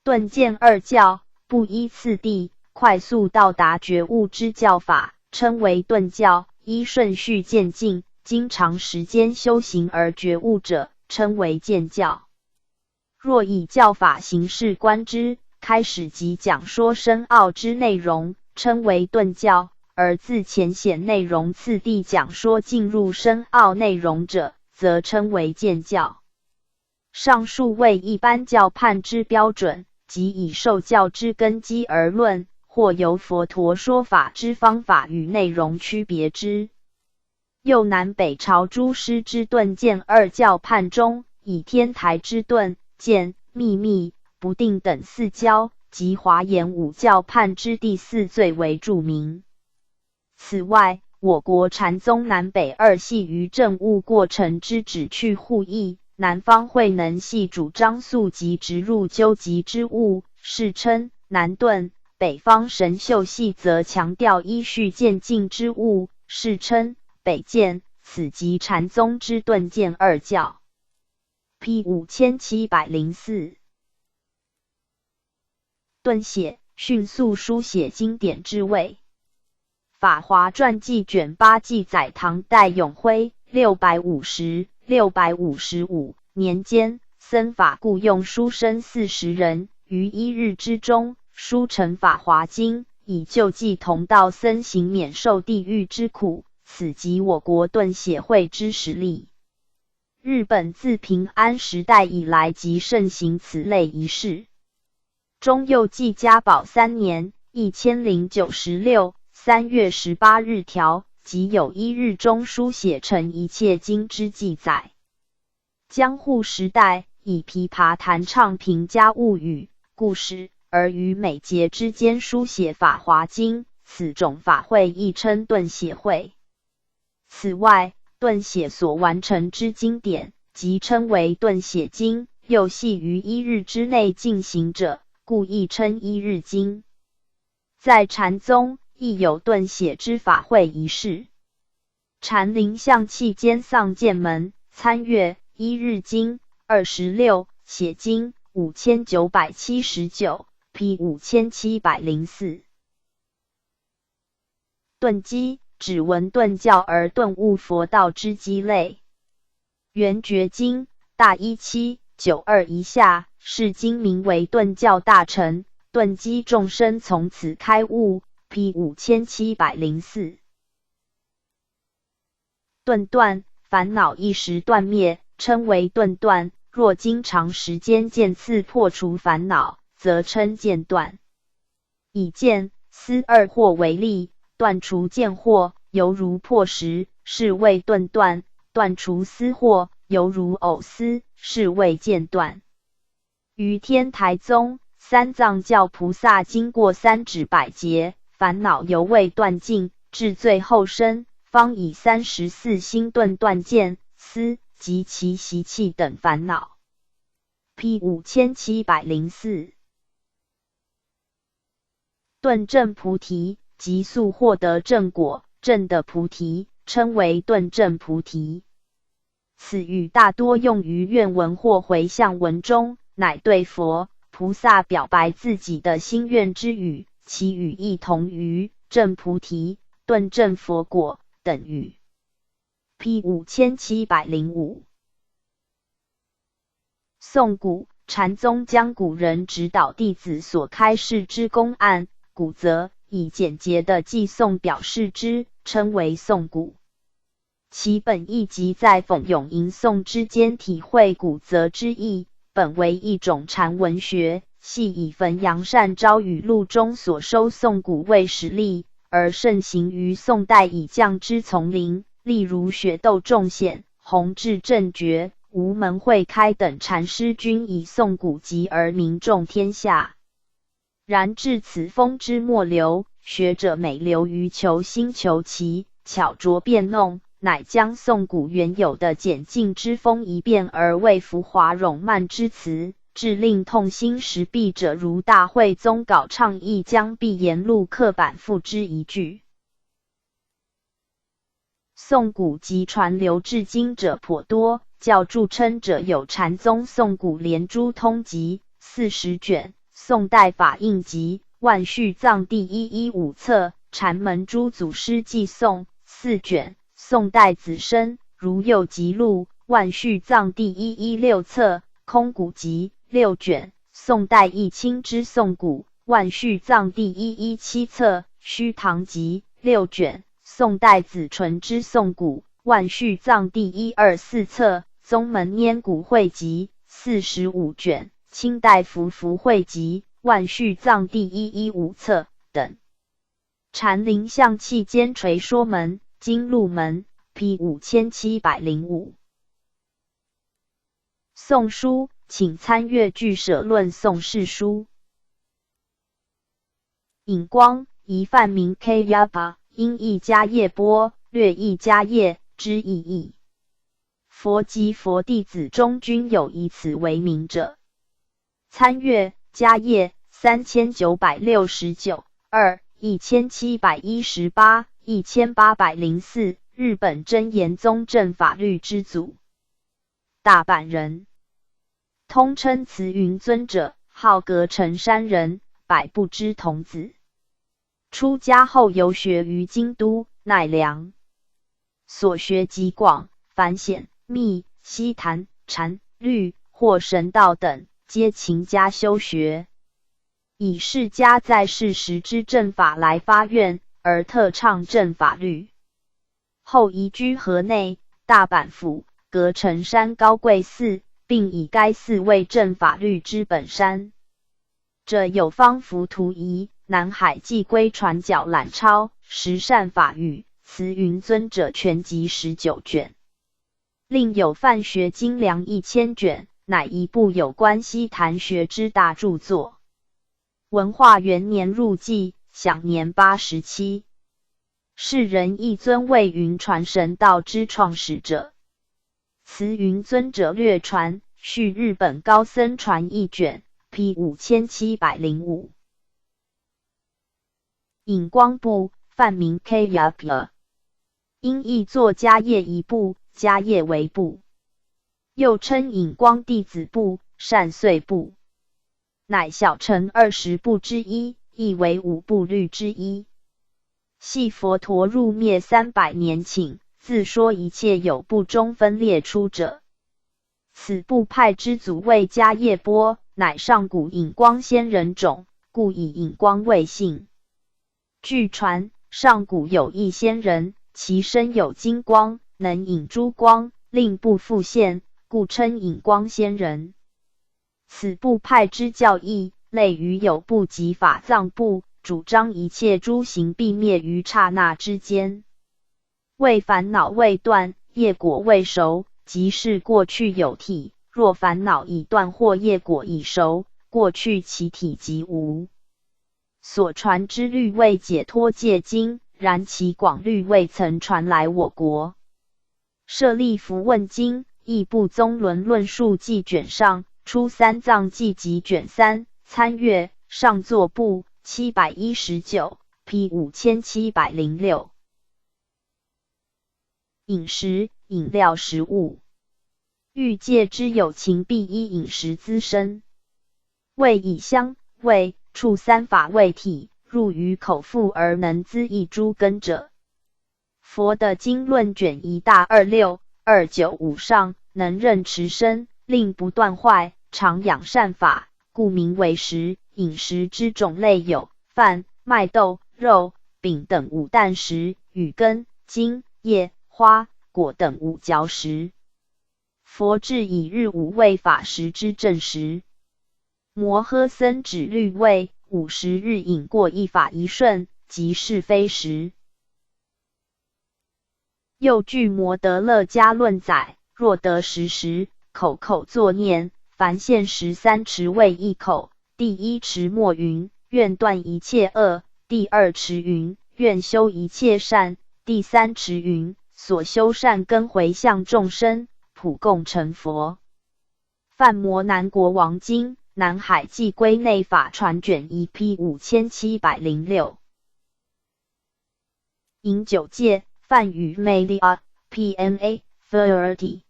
顿渐二教，不依次第，快速到达觉悟之教法，称为顿教；依顺序渐进，经长时间修行而觉悟者，称为渐教。若以教法形式观之，开始即讲说深奥之内容，称为顿教；而自浅显内容次第讲说进入深奥内容者，则称为渐教。上述为一般教判之标准，即以受教之根基而论，或由佛陀说法之方法与内容区别之。又南北朝诸师之顿渐二教判中，以天台之顿、渐、秘密、不定等四教及华严五教判之第四最为著名。此外，我国禅宗南北二系于证悟过程之旨趣互异，南方慧能系主张速即直入究极之悟，世称南顿；北方神秀系则强调依序渐进之悟，世称北渐。此即禅宗之顿渐二教。P 5704。顿写，迅速书写经典之谓。法华传记卷8记载，唐代永徽655年间，僧法雇用书生40人，于一日之中，书成法华经，以救济同道僧行免受地狱之苦。此即我国顿写会之实例。日本自平安时代以来即盛行此类仪式。中佑纪嘉宝3年1096 3月18日条，即有一日中书写成一切经之记载。江户时代以琵琶弹唱评家物语、故事，而于每节之间书写法华经，此种法会亦称顿写会。此外，顿写所完成之经典，即称为顿写经，又系于一日之内进行者，故亦称一日经。在禅宗，亦有顿写之法会仪式。禅林象器兼丧剑门参阅一日经26写经5979 P 5704。顿机，指闻顿教而顿悟佛道之机类。圆觉经大1792一下，是经名为顿教大成，顿机众生从此开悟。P 5704。顿断，烦恼一时断灭，称为顿断；若经长时间渐次破除烦恼，则称渐断。以见、思二惑为例，断除见惑，犹如破石，是谓顿断；断除思惑，犹如偶思，是谓渐断。于天台宗，三藏教菩萨经过3指百劫，烦恼犹未断尽，至最后生，方以34心顿断见、思及其习气等烦恼。P 5704。顿证菩提，即速获得正果，证的菩提，称为顿证菩提。此语大多用于愿文或回向文中，乃对佛、菩萨表白自己的心愿之语，其语义同于证菩提、顿证佛果等语。P 5705。宋古，禅宗将古人指导弟子所开示之公案，古则以简洁的记诵表示之，称为宋古。其本意即在讽咏吟诵之间体会古则之意，本为一种禅文学，系以汾阳善昭语录中所收宋古为实例，而盛行于宋代以降之丛林，例如雪窦仲显、弘治正觉、无门慧开等禅师均以宋古籍而名重天下。然至此风之末流，学者每流于求新求奇，巧拙变弄，乃将宋古原有的简净之风一变而为浮华冗漫之词，致令痛心时弊者如大慧宗稿倡议将碧岩录刻版付之一炬。宋古及传流至今者颇多，较著称者有禅宗宋古连珠通集40卷、宋代法印集，万续藏第115册，禅门诸祖师记诵4卷，宋代子申如右集录，万续藏第116册，空谷集6卷，宋代义清之宋谷，万续藏第117册，虚堂集6卷，宋代子纯之宋谷，万续藏第124册，宗门拈古会集45卷，清代福福会集，万续藏第115册等。禅林象气兼垂说门，经入门 P 5705。宋书，请参阅俱舍论宋释书。引光，一梵名 K Yapa， 音译迦叶波，略译迦叶之意义。佛及佛弟子中均有以此为名者。参阅迦叶3969 2 1718 1804，日本真言宗正法律之祖，大阪人，通称慈云尊者，号阁城山人，百步之童子。出家后游学于京都、奈良，所学极广，凡显、密、悉谈、禅、律或神道等，皆勤加修学。以释迦在世时之正法来发愿，而特倡正法律。后移居河内、大阪府、阁城山高贵寺，并以该寺为正法律之本山。者有方浮图仪、南海寄归传教览抄、十善法语、慈云尊者全集19卷，另有范学精良1000卷，乃一部有关西坛学之大著作。文化元年入寂，享年87。世人亦尊为云传神道之创始者。慈云尊者略传，续日本高僧传1卷 P 5705。引光部，梵名 K Yapa， 音译作迦叶一部，迦叶为部，又称引光弟子部、善岁部，乃小乘20部之一，亦为5部律之一。系佛陀入灭300年请，自说一切有部中分列出者。此部派之祖为迦叶波，乃上古引光仙人种，故以引光为姓。据传，上古有一仙人，其身有金光，能引诸光，令不复现，故称引光仙人。此部派之教义，类于有部及法藏部，主张一切诸行必灭于刹那之间。为烦恼未断，业果未熟，即是过去有体；若烦恼已断或业果已熟，过去其体即无。所传之律为解脱戒经，然其广律未曾传来我国。舍利弗问经，亦部宗轮论述记卷上，出三藏记集卷3，参阅上座部719 P 5706。饮食、饮料食物，欲戒之有情，必依饮食滋生。味以香、味、触三法味体，入于口腹而能滋益诸根者。佛的经论卷1大26、295上，能任持身，令不断坏，常养善法，故名为食。饮食之种类有饭、麦豆、肉、饼等5啖食，与根、茎、叶、花、果等5嚼食。佛制以日5味法食之正食。摩诃僧指律味50日饮过一法一顺，即是非食。又据摩德勒迦论载，若得10时，口口作念，凡现13持为一口。第1持默云，愿断一切恶；第2持云，愿修一切善；第3持云，所修善根回向众生，普共成佛。梵摩南国王经，南海寄归内法传卷1 P 5706。饮酒戒，梵语 Melia PMA Thirty，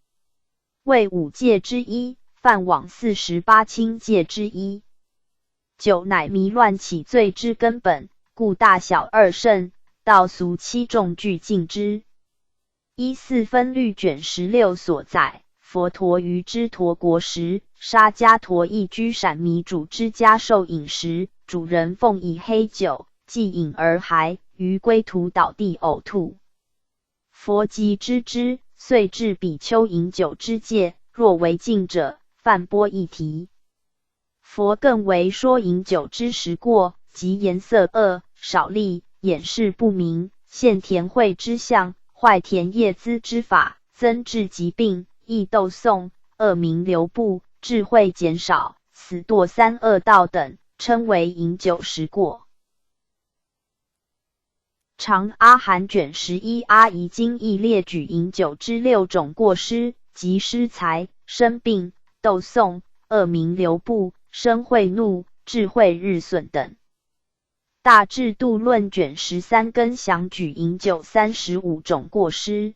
为5戒之一，梵网48清戒之一。酒乃迷乱起罪之根本，故大小二圣，道俗七众俱禁之。依四分律卷16所载，佛陀于支陀国时，沙迦陀亦居闪弥主之家受饮食，主人奉以黑酒，既饮而还，于归途倒地呕吐。佛即知之，遂至比丘饮酒之戒，若为禁者，犯钵一提。佛更为说饮酒之时过，及颜色恶、少利、眼视不明、现田秽之相、坏田叶资之法，增治疾病，易斗讼、恶名流布，智慧减少，死堕三恶道等，称为饮酒时过。长阿含卷11阿姨经亦列举饮酒之6种过失，即失财、生病、斗讼、恶名流布、生恚怒、智慧日损等。大智度论卷13更详举饮酒35种过失。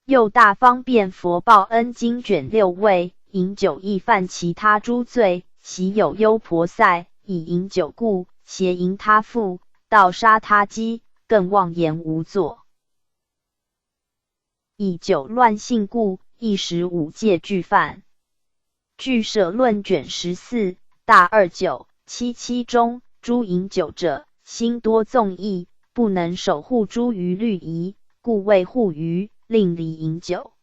又大方便佛报恩经卷6谓，饮酒亦犯其他诸罪，习有优婆塞，以饮酒故，邪淫他妇，盗杀他姬，更妄言无作。以酒乱性故，亦使5戒俱犯。据舍论卷14大29、77中，诸饮酒者，心多纵意，不能守护诸于律仪，故为护于，令离饮酒。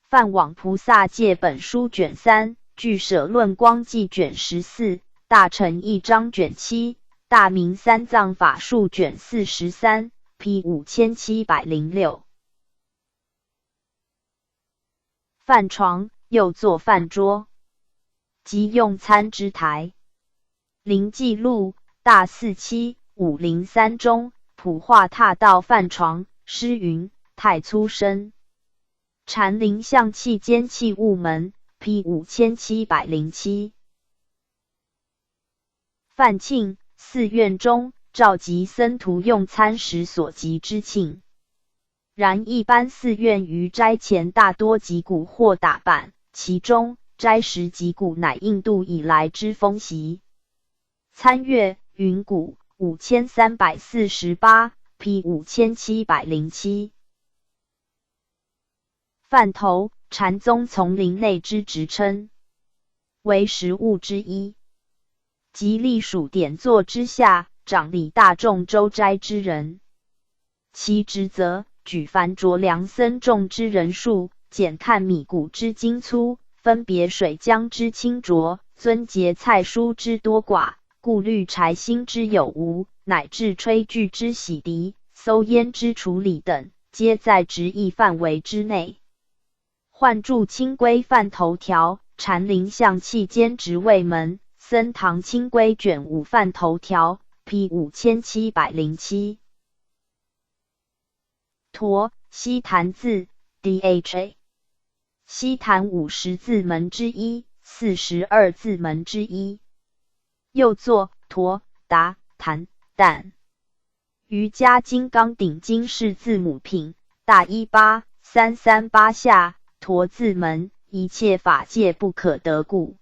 梵网菩萨戒本书卷3，据舍论光记卷14，大乘一章卷7，大明三藏法术卷43 P 5706。饭床又作饭桌，即用餐之台。临记录大47 503中，普化踏道饭床，诗云：太粗身。禅林象器间器物门 P 5707。饭磬，寺院中召集僧徒用餐时所集之磬。然一般寺院于斋前大多击鼓或打板，其中斋时击鼓乃印度以来之风习。参阅云谷5348 P 5707。饭头，禅宗丛林内之职称，为食物之一，即隶属典座之下，掌理大众周斋之人。其职责，举凡酌量僧众之人数，检看米谷之精粗，分别水浆之清浊，遵节菜蔬之多寡，顾虑柴薪之有无，乃至炊具之洗涤、馊烟之处理等，皆在职役范围之内。换注清规饭头条，禅林象器间职位门，僧堂清规卷5饭头条 P 5707。陀，西坛字 DHA， 西坛50字门之一，42字门之一。又作陀、达、坛、旦。瑜伽金刚顶经是字母品，大18338下，陀字门，一切法界不可得故。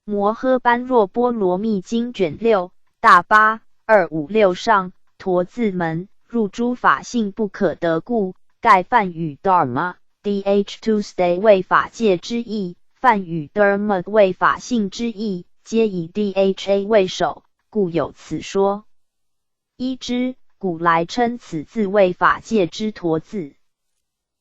摩诃般若波罗蜜经卷6，大8256上，陀字门，入诸法性不可得故，盖梵语 Dharma DH2 stay 为法界之意，梵语 Dharma 为法性之意，皆以 DHA 为首，故有此说。依之，古来称此字为法界之陀字。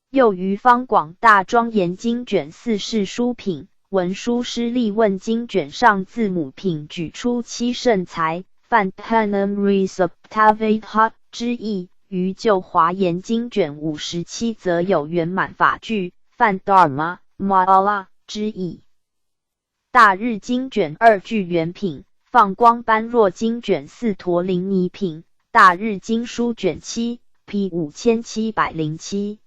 又于方广大庄严经卷4是书品，文殊师利问经卷上字母品举出7圣才，梵 Tanam Resuptavitha 之意，于旧华严经卷57则有圆满法句，梵 Dharma Mala 之意。大日经卷2具圆品，放光般若经卷4陀林尼品，大日经书卷7 P 5707。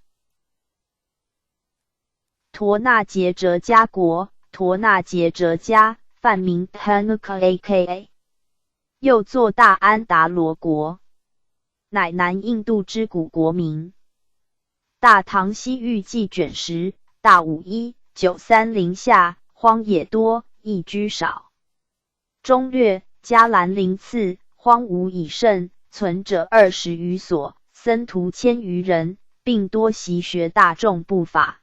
陀那杰哲迦国，陀那杰哲迦，梵名 Tanuka aka， 又作大安达罗国，乃南印度之古国名。大唐西域记卷10，大51 930下，荒野多，亦居少。中略迦兰陵次，荒芜已甚，存者20余所，僧徒1000余人，并多习学大众部法。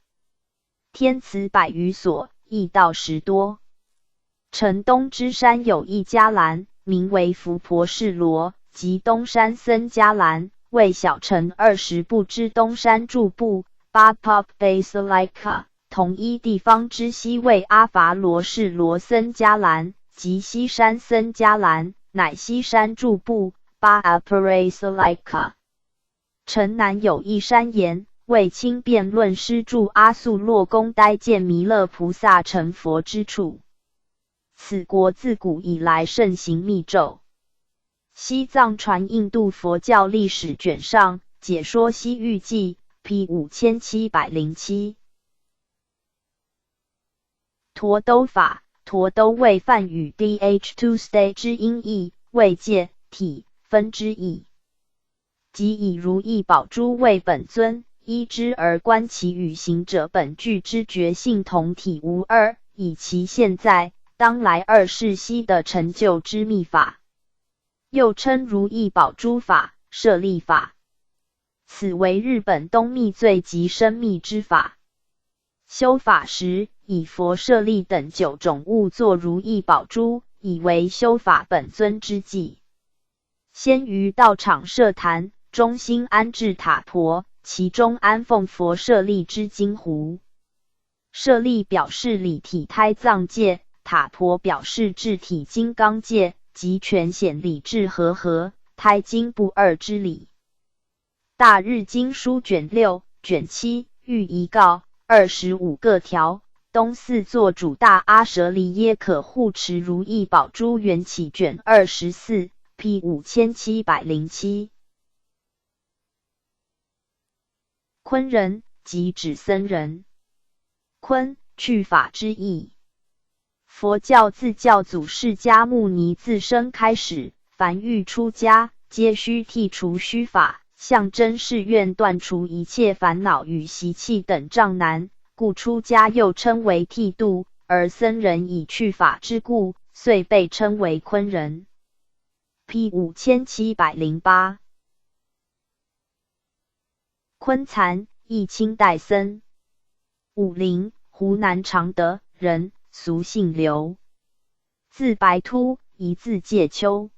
天祠100余所，亦道10多。城东之山有一迦兰，名为伏婆士罗，即东山僧迦兰，为小城20步之东山柱部 Bapop Basilica， 同一地方之西为阿伐罗士罗僧迦兰，即西山僧迦兰，乃西山柱部 Basilica。城南有一山岩，为清辩论师住阿素洛宫呆见弥勒菩萨成佛之处。此国自古以来盛行密咒。西藏传印度佛教历史卷上解说西域记 P 5707。陀兜法，陀兜为梵语 dh2 stay 之音译，为界体分之意，即以如意宝珠为本尊，依之而观其与行者本具之觉性同体无二，以其现在当来二世悉的成就之秘法，又称如意宝珠法、舍利法。此为日本东密最极深密之法。修法时，以佛舍利等9种物作如意宝珠，以为修法本尊之际。先于道场设坛，中心安置塔婆，其中安奉佛舍利之金壶。舍利表示理体胎藏界，塔婆表示智体金刚界，即全显理智和胎金不二之理。大日经书卷6、卷7御遗告25个条，东四座主大阿舍利耶可护持如意宝珠缘起卷24 P 5707。昆人即指僧人。昆去法之意。佛教自教祖释迦牟尼自生开始，凡欲出家，皆须剔除虚法，象征誓愿断除一切烦恼与习气等障难，故出家又称为剃度，而僧人以去法之故，遂被称为昆人。P 5708。昆残，亦清代僧。武陵，湖南常德人，俗姓刘，字白秃，一字介丘，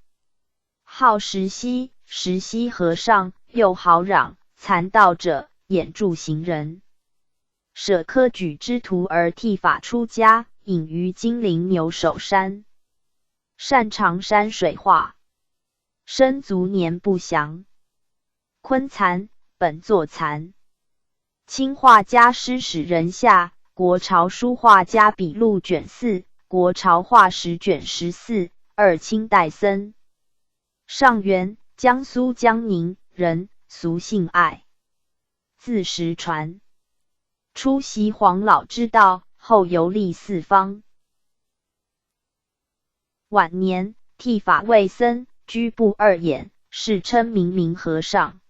号石溪，石溪和尚，又号壤，残道者，眼助行人。舍科举之徒而剃发出家，隐于金陵牛首山，擅长山水画，生卒年不详。昆残，本作残，清画家师史仁下，国潮书画家笔录卷4，国潮画史卷14，二清代僧。上元，江苏江宁人，俗姓爱，字石传。初习黄老之道，后游历四方。晚年剃发为僧，居不二眼，世称明和尚。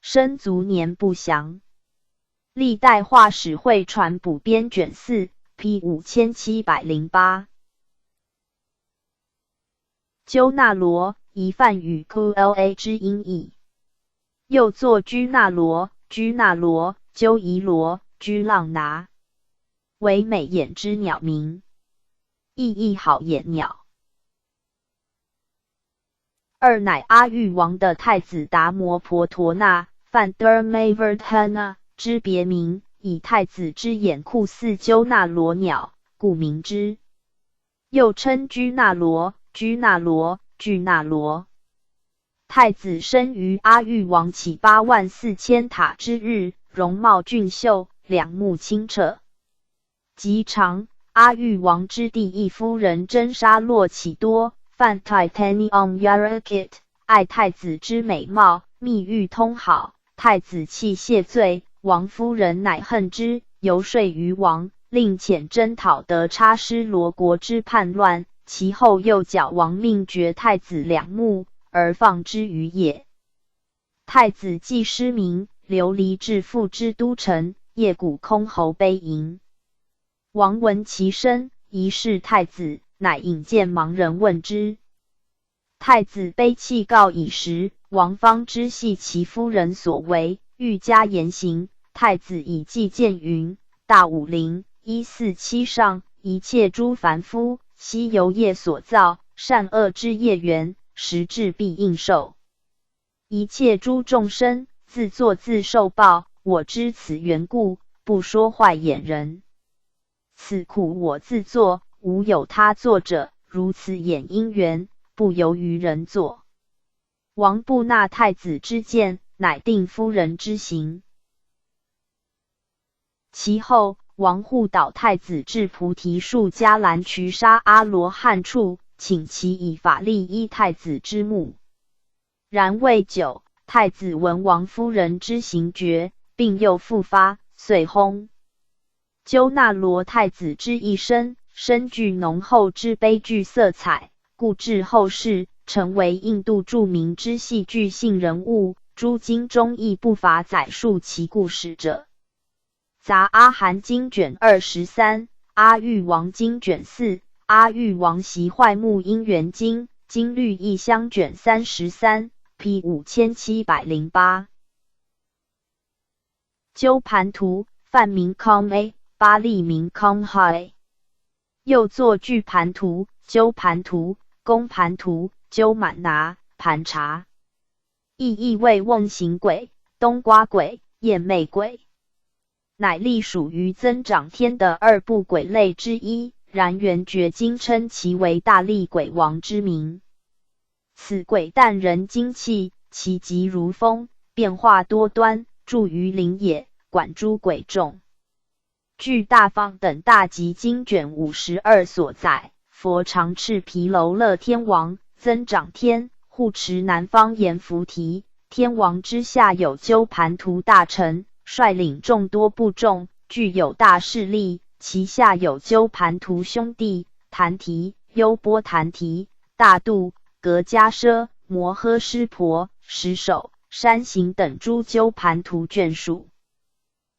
生卒年不详。历代画史会传补编卷4 P 5708。鸠那罗，一梵语 QLA 之音译，又作居那罗、居那罗、鸠夷罗、居浪拿，为美眼之鸟名，意译好眼鸟。二乃阿育王的太子达摩婆陀那，梵 Dharmavardhana 之别名，以太子之眼酷似鸠那罗鸟，故名之。又称居那罗、居那罗、居那罗。太子生于阿育王起84000塔之日，容貌俊秀，两目清澈。及长，阿育王之第一夫人真沙洛启多，梵 Titanium Yarakit， 爱太子之美貌，密欲通好。太子弃谢罪，王夫人乃恨之，游说于王，令遣征讨得差失罗国之叛乱。其后又矫王命绝太子两目，而放之于野。太子既失明，流离至父之都城，夜谷空侯悲吟。王闻其声，疑是太子，乃引见盲人问之。太子悲泣告以时，王方知系其夫人所为，欲加严刑。太子以计谏云：大武陵147上，一切诸凡夫，悉由业所造，善恶之业缘，时至必应受。一切诸众生，自作自受报。我知此缘故，不说坏眼人。此苦我自作，无有他作者。如此演因缘，不由于人作。王不纳太子之谏，乃定夫人之刑。其后，王护导太子至菩提树迦兰瞿沙阿罗汉处，请其以法力依太子之目。然未久，太子闻王夫人之刑决，并又复发，遂薨。鸠那罗太子之一生，深具浓厚之悲剧色彩，故至后世成为印度著名之戏剧性人物。诸经中亦不乏载述其故事者。杂阿含经卷23、阿育王经卷4、阿育王习坏目因缘经、经律义相卷33 P 5708。鸠盘图，梵名 Com-A， 巴利名 Com-Ha， 又作巨盘图、鸠盘图、公盘图、鸠满拿、盘查，意为瓮形鬼、冬瓜鬼、雁魅鬼，乃隶属于增长天的2部鬼类之一。然圆觉经称其为大力鬼王之名。此鬼啖人精气，其疾如风，变化多端，住于林野，管诸鬼众。据大方等大集经卷52所载，佛常敕毗楼乐天王、增长天护持南方阎浮提。天王之下有鸠盘图大臣，率领众多部众，具有大势力。其下有鸠盘图兄弟坛提、优波坛提、大度、格迦奢、摩诃湿婆、石首、山行等诸鸠盘图卷属。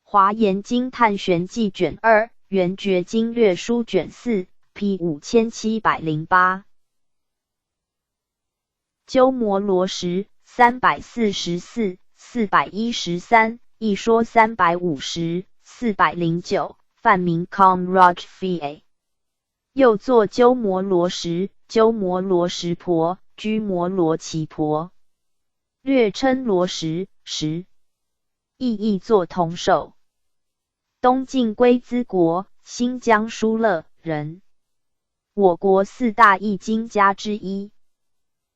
华严经探玄记卷2、圆觉经略书卷4 P 5708。鸠摩罗什344、413，一说350、409，梵名 Com-Rajphi， 又作鸠摩罗什、鸠摩罗什婆、居摩罗奇婆，略称罗什、时，亦作同首。东晋龟兹国新疆疏勒人，我国4大译经家之一。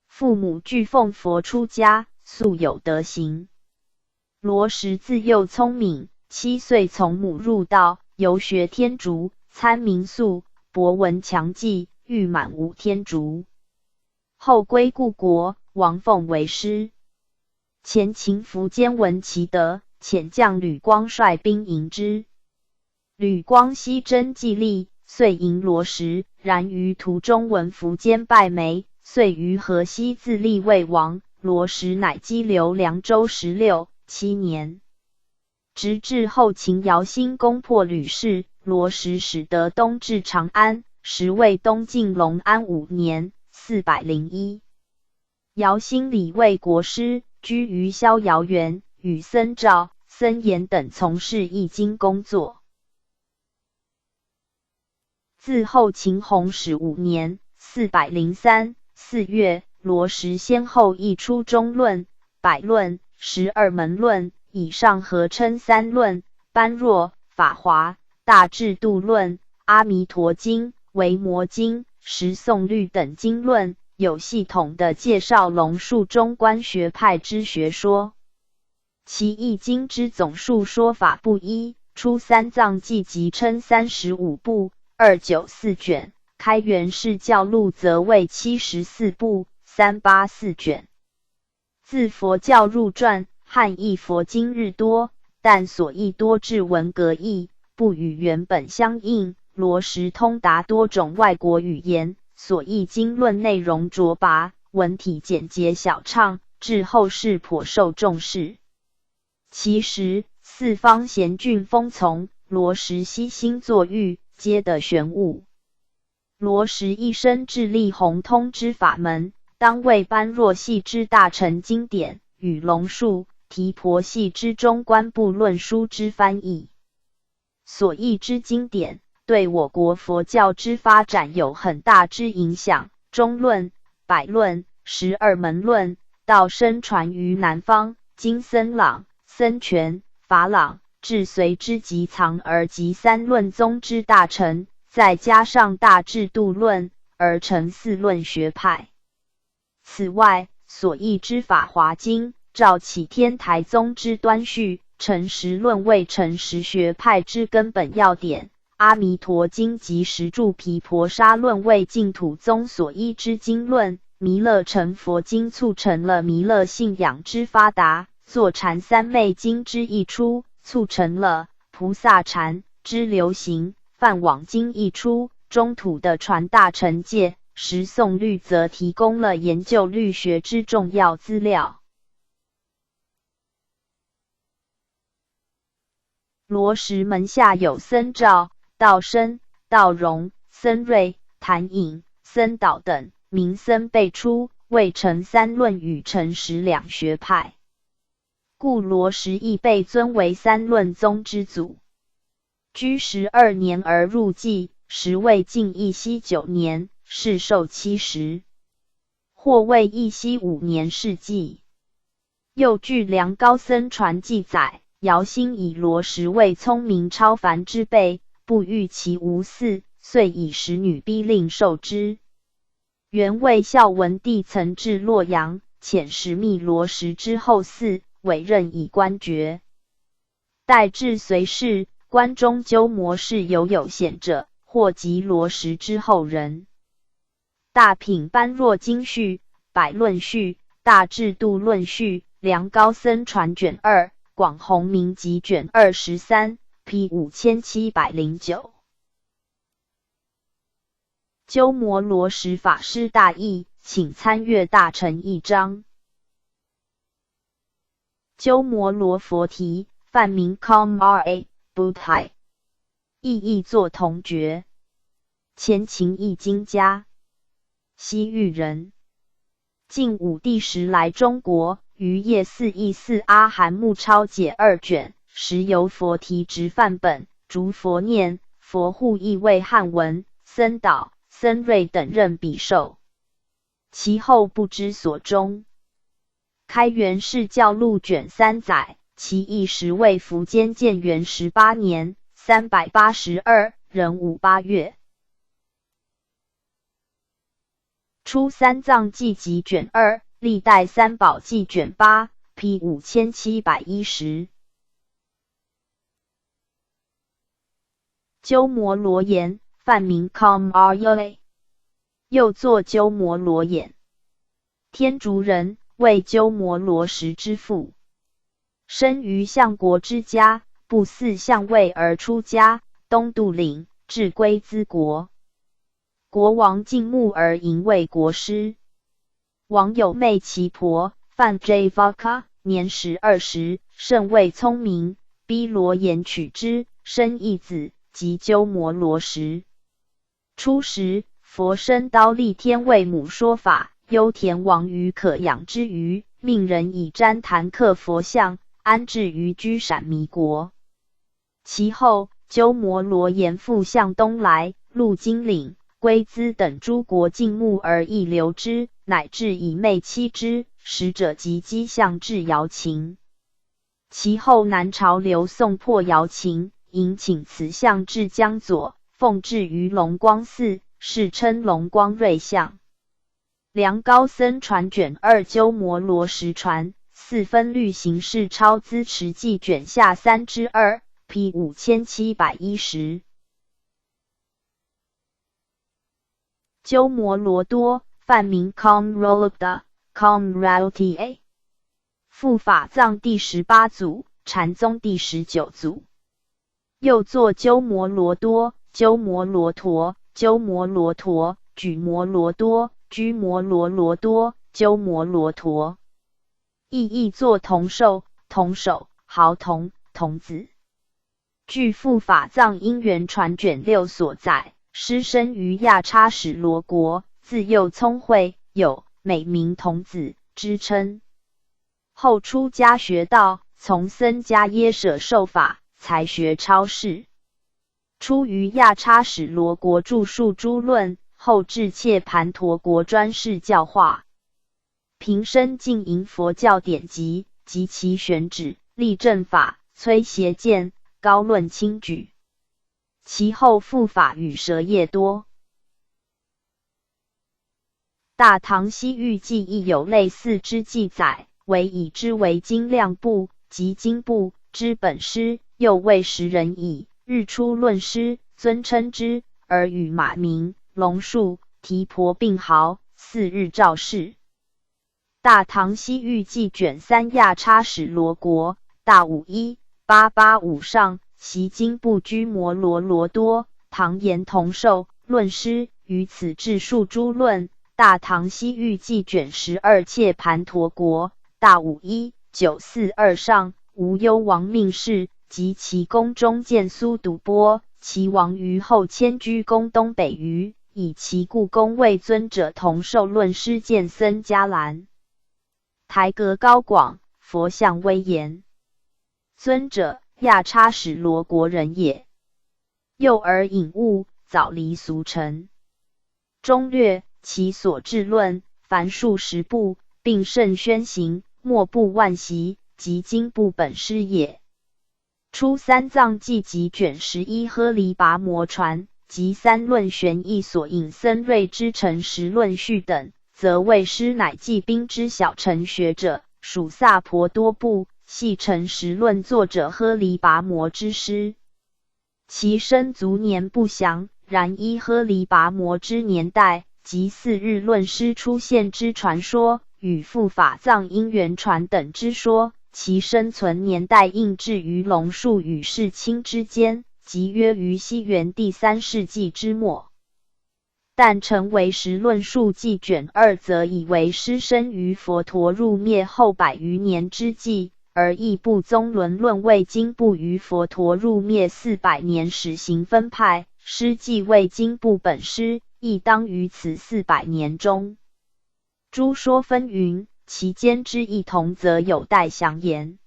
父母俱奉佛出家，素有德行。罗什自幼聪明，7岁从母入道，游学天竺，参民宿，博闻强记，誉满无天竺。后归故国，王奉为师。前秦苻坚闻其德，遣将吕光率兵迎之。吕光悉真计力，遂迎罗什。然于途中闻苻坚败没，遂于河西自立为王。罗什乃羁留凉州16、7年，直至后秦姚兴攻破吕氏，罗什使得东至长安，时为东晋隆安5年401。姚兴礼为国师，居于逍遥园，与僧肇、僧延等从事译经工作。自后秦弘始5年403 4月，罗什先后译出中论、百论、12门论，以上合称三论：般若、法华、大智度论、阿弥陀经、维摩经、十诵律等经论，有系统的介绍龙树中观学派之学说。其译经之总数说法不一，出三藏记集称35部，294卷；开元释教录则为74部，384卷。自佛教入传，汉译佛经日多，但所译多至文格译，不与原本相应。罗什通达多种外国语言，所译经论内容卓拔，文体简洁小畅，至后世颇受重视。其实四方贤峻风从，罗什悉心作喻，皆得玄悟。罗什一生致力弘通之法门，当为般若系之大乘经典与龙树、提婆系之中观部论书之翻译，所译之经典对我国佛教之发展有很大之影响。中论、百论、12门论道深传于南方，经僧朗、僧权、法朗、至隋之集藏而集三论宗之大成，再加上大制度论而成四论学派。此外，所译之法华经、照启天台宗之端绪、诚实论为诚实学派之根本要点。阿弥陀经及十住毗婆沙论为净土宗所依之经论，弥勒成佛经促成了弥勒信仰之发达，坐禅三昧经之译出，促成了菩萨禅之流行，梵网经译出，中土的传大乘戒，十诵律则提供了研究律学之重要资料。罗什门下有僧肇、道生、道荣、僧瑞、谭颖、僧导等名僧辈出，未成三论与诚实两学派，故罗什亦被尊为三论宗之祖。居12年而入寂，时为晋义熙9年，世寿70，或为义熙5年逝寂。又据梁高僧传记载，姚兴以罗什为聪明超凡之辈，不欲其无嗣，遂以使女逼令受之。元魏孝文帝曾至洛阳，遣使密罗什之后嗣，委任以官爵。待至隋世，关中鸠摩氏有显者，或即罗什之后人。大品般若经序、百论序、大制度论序、梁高僧传卷2、广弘明集卷23 P 5709。鸠摩罗什法师大义，请参阅大乘义章。鸠摩罗佛提，梵名 Komra Buddhai， 意译作同觉，前秦译经家，西域人。晋武帝时来中国，于叶寺译寺阿含木抄解2卷，时由佛提执梵本，逐佛念、佛护译为汉文，僧导、僧瑞等任笔授。其后不知所终。开元释教录卷3载，其义时为苻坚建元18年382，壬午8月。初三藏记集卷2，历代三宝记卷8 P 5710。鸠摩罗言，梵名 Komra， 又作鸠摩罗衍，天竺人，为鸠摩罗什之父。生于相国之家，不嗣相位而出家，东渡岭，至龟兹国。国王敬慕而迎为国师。王有妹其婆，梵 Javaka， 年12，甚为聪明，逼罗衍娶之，生一子，即鸠摩罗什。初时，佛生刀立天为母说法，忧田王于可养之余，命人以旃檀刻佛像，安置于居闪弥国。其后，鸠摩罗衍复向东来，路金岭、龟兹等诸国敬慕而亦留之，乃至以妹妻之，使者及机相至瑶琴。其后南朝刘宋破瑶琴，迎请此像至江左，奉置于龙光寺，世称龙光瑞像。梁高僧传卷2鸠摩罗什传，四分律形式抄资持记卷下3/2 P 5710。鸠摩罗多，梵名 Komrolabda Komralta， 复法藏第18祖，禅宗第19祖。又作鸠摩罗多、鸠摩罗陀、鸠摩罗陀、举摩罗多、居摩罗罗多、鸠摩罗陀。意译作童寿、童手、毫童、童子。据复法藏因缘传卷6所载，师生于亚差史罗国，自幼聪慧，有美名童子之称。后出家学道，从僧伽耶舍受法，才学超世。出于亚差史罗国著述诸论，后至切盘陀国专事教化。平生经营佛教典籍及其选旨，立正法，摧邪见，高论轻举。其后复法与舍业多。大唐西域记亦有类似之记载，唯以之为精量部及经部之本师，又谓时人矣。日出论师，尊称之，而与马鸣、龙树、提婆并号，四日照事。大唐西域记卷3亚差史罗国大51885上，习经部居摩罗罗多，唐延同寿论师，于此治述诸论。大唐西域记卷12切盘陀国大51942上，无忧王命世及其宫中见苏笃波，其王于后迁居宫东北隅，以其故宫为尊者同受论师见僧伽蓝。台阁高广，佛像威严。尊者亚差史罗国人也。幼而隐悟，早离俗尘。中略其所治论，凡数10部，并甚宣行，莫不万习，即经部本师也。出三藏记集卷11呵黎跋摩传及三论玄义所引僧瑞之成实论序等，则谓师乃记兵之小乘学者，属萨婆多部，系成实论作者呵黎跋摩之师。其生卒年不详，然依呵黎跋摩之年代及四日论师出现之传说，与复法藏因缘传等之说，其生存年代应置于龙树与世亲之间，即约于西元第3世纪之末。但成为实论述记卷2，则以为师生于佛陀入灭后100余年之际，而亦部宗轮论为经部于佛陀入灭400年始行分派，师继为经部本师，亦当于此400年中。诸说纷纭，其间之异同则有待详言。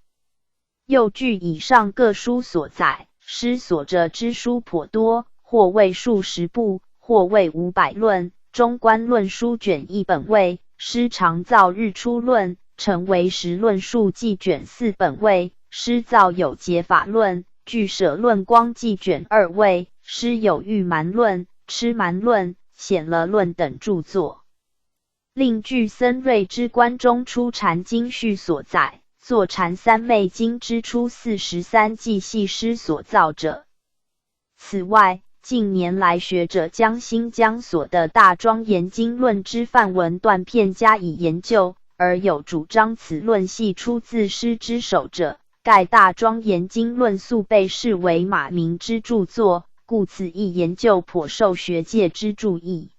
又据以上各书所载，师所着之书颇多，或为数10部，或为500论。中观论书卷1本位，师常造日出论，成为实论述记卷4本位。师造有解法论、俱舍论光记卷2位，师有欲蛮论、痴蛮论、显了论等著作。另据僧瑞之观中出禅经序所载，作禅三昧经之初43记系师所造者。此外，近年来学者将新疆所的大庄严经论之范文断片加以研究，而有主张此论系出自师之手者。盖大庄严经论素被视为马鸣之著作，故此一研究颇受学界之注意。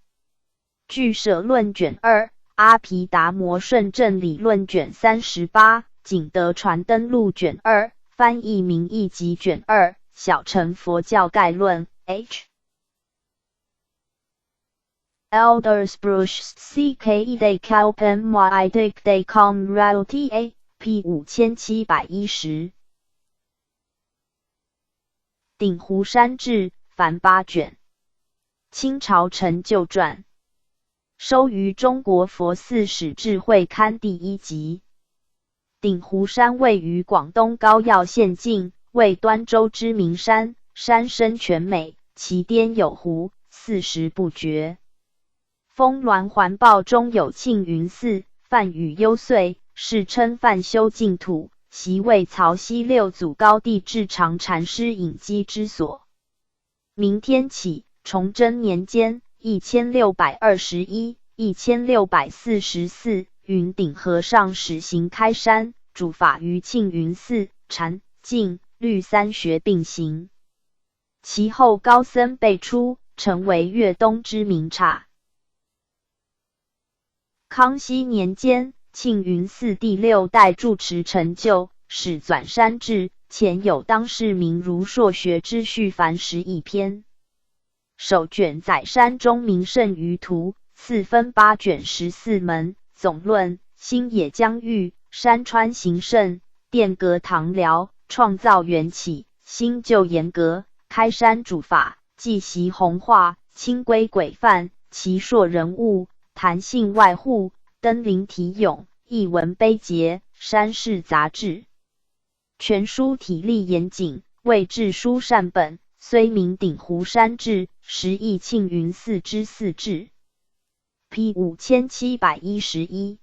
俱舍论卷2、阿毗达摩顺正理论卷38、景德传灯录卷2、翻译名义集卷2、小乘佛教概论 H. Elders Brush CKE de Kalpen Moidik de Com Realty A P 5710鼎湖山志凡8卷。清朝成就传收于中国佛寺史志会刊第1集。鼎湖山位于广东高要县境，为端州之名山，山深泉美，其巅有湖，40不绝。峰峦环抱中有庆云寺，梵语幽邃，世称梵修净土，习为曹溪6祖高地智常禅师隐基之所。明天起，崇祯年间1621、1644，云顶和尚始行开山，主法于庆云寺，禅、净、律3学并行。其后高僧辈出，成为粤东之名刹。康熙年间，庆云寺第6代住持成就，始纂山志，前有当世名如硕学之序凡11篇。首卷载山中名胜于图，次分8卷14门，总论新野疆域，山川形胜，殿阁堂僚，创造缘起，新旧严格，开山主法，记习弘化，清规规范，其硕人物，谈性外户，登临题咏，译文碑节，山势杂志。全书体例严谨，为志书善本，虽名鼎湖山志，实亦庆云寺之四志。P 5711。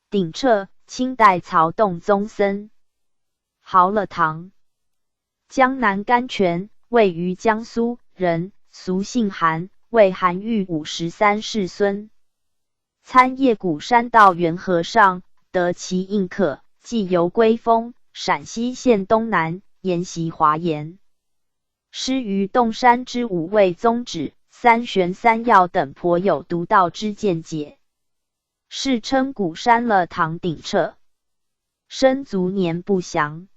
鼎彻，清代曹洞宗僧，号了堂，江南甘泉，位于江苏，人，俗姓韩，为韩愈53世孙。参谒鼓山道元和尚，得其印刻，即游归封，陕西县东南，研习华严。师于洞山之5位宗旨、3玄3要等颇有独到之见解，世称鼓山了堂鼎彻。生卒年不详。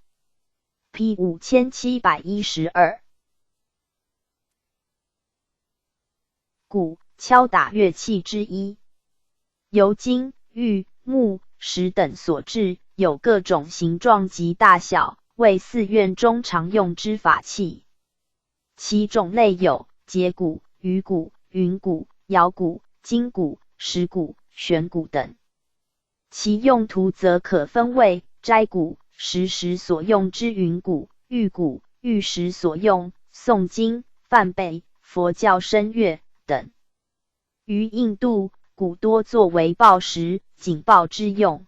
P 5712。鼓，敲打乐器之一，由金、玉、木、石等所制，有各种形状及大小，为寺院中常用之法器。其种类有节鼓、鱼鼓、云鼓、摇鼓、金鼓、石鼓、弦鼓等。其用途则可分为斋鼓、食时所用之云鼓、玉鼓、玉时所用、诵经、梵呗、佛教声乐等。于印度，鼓多作为报时、警报之用。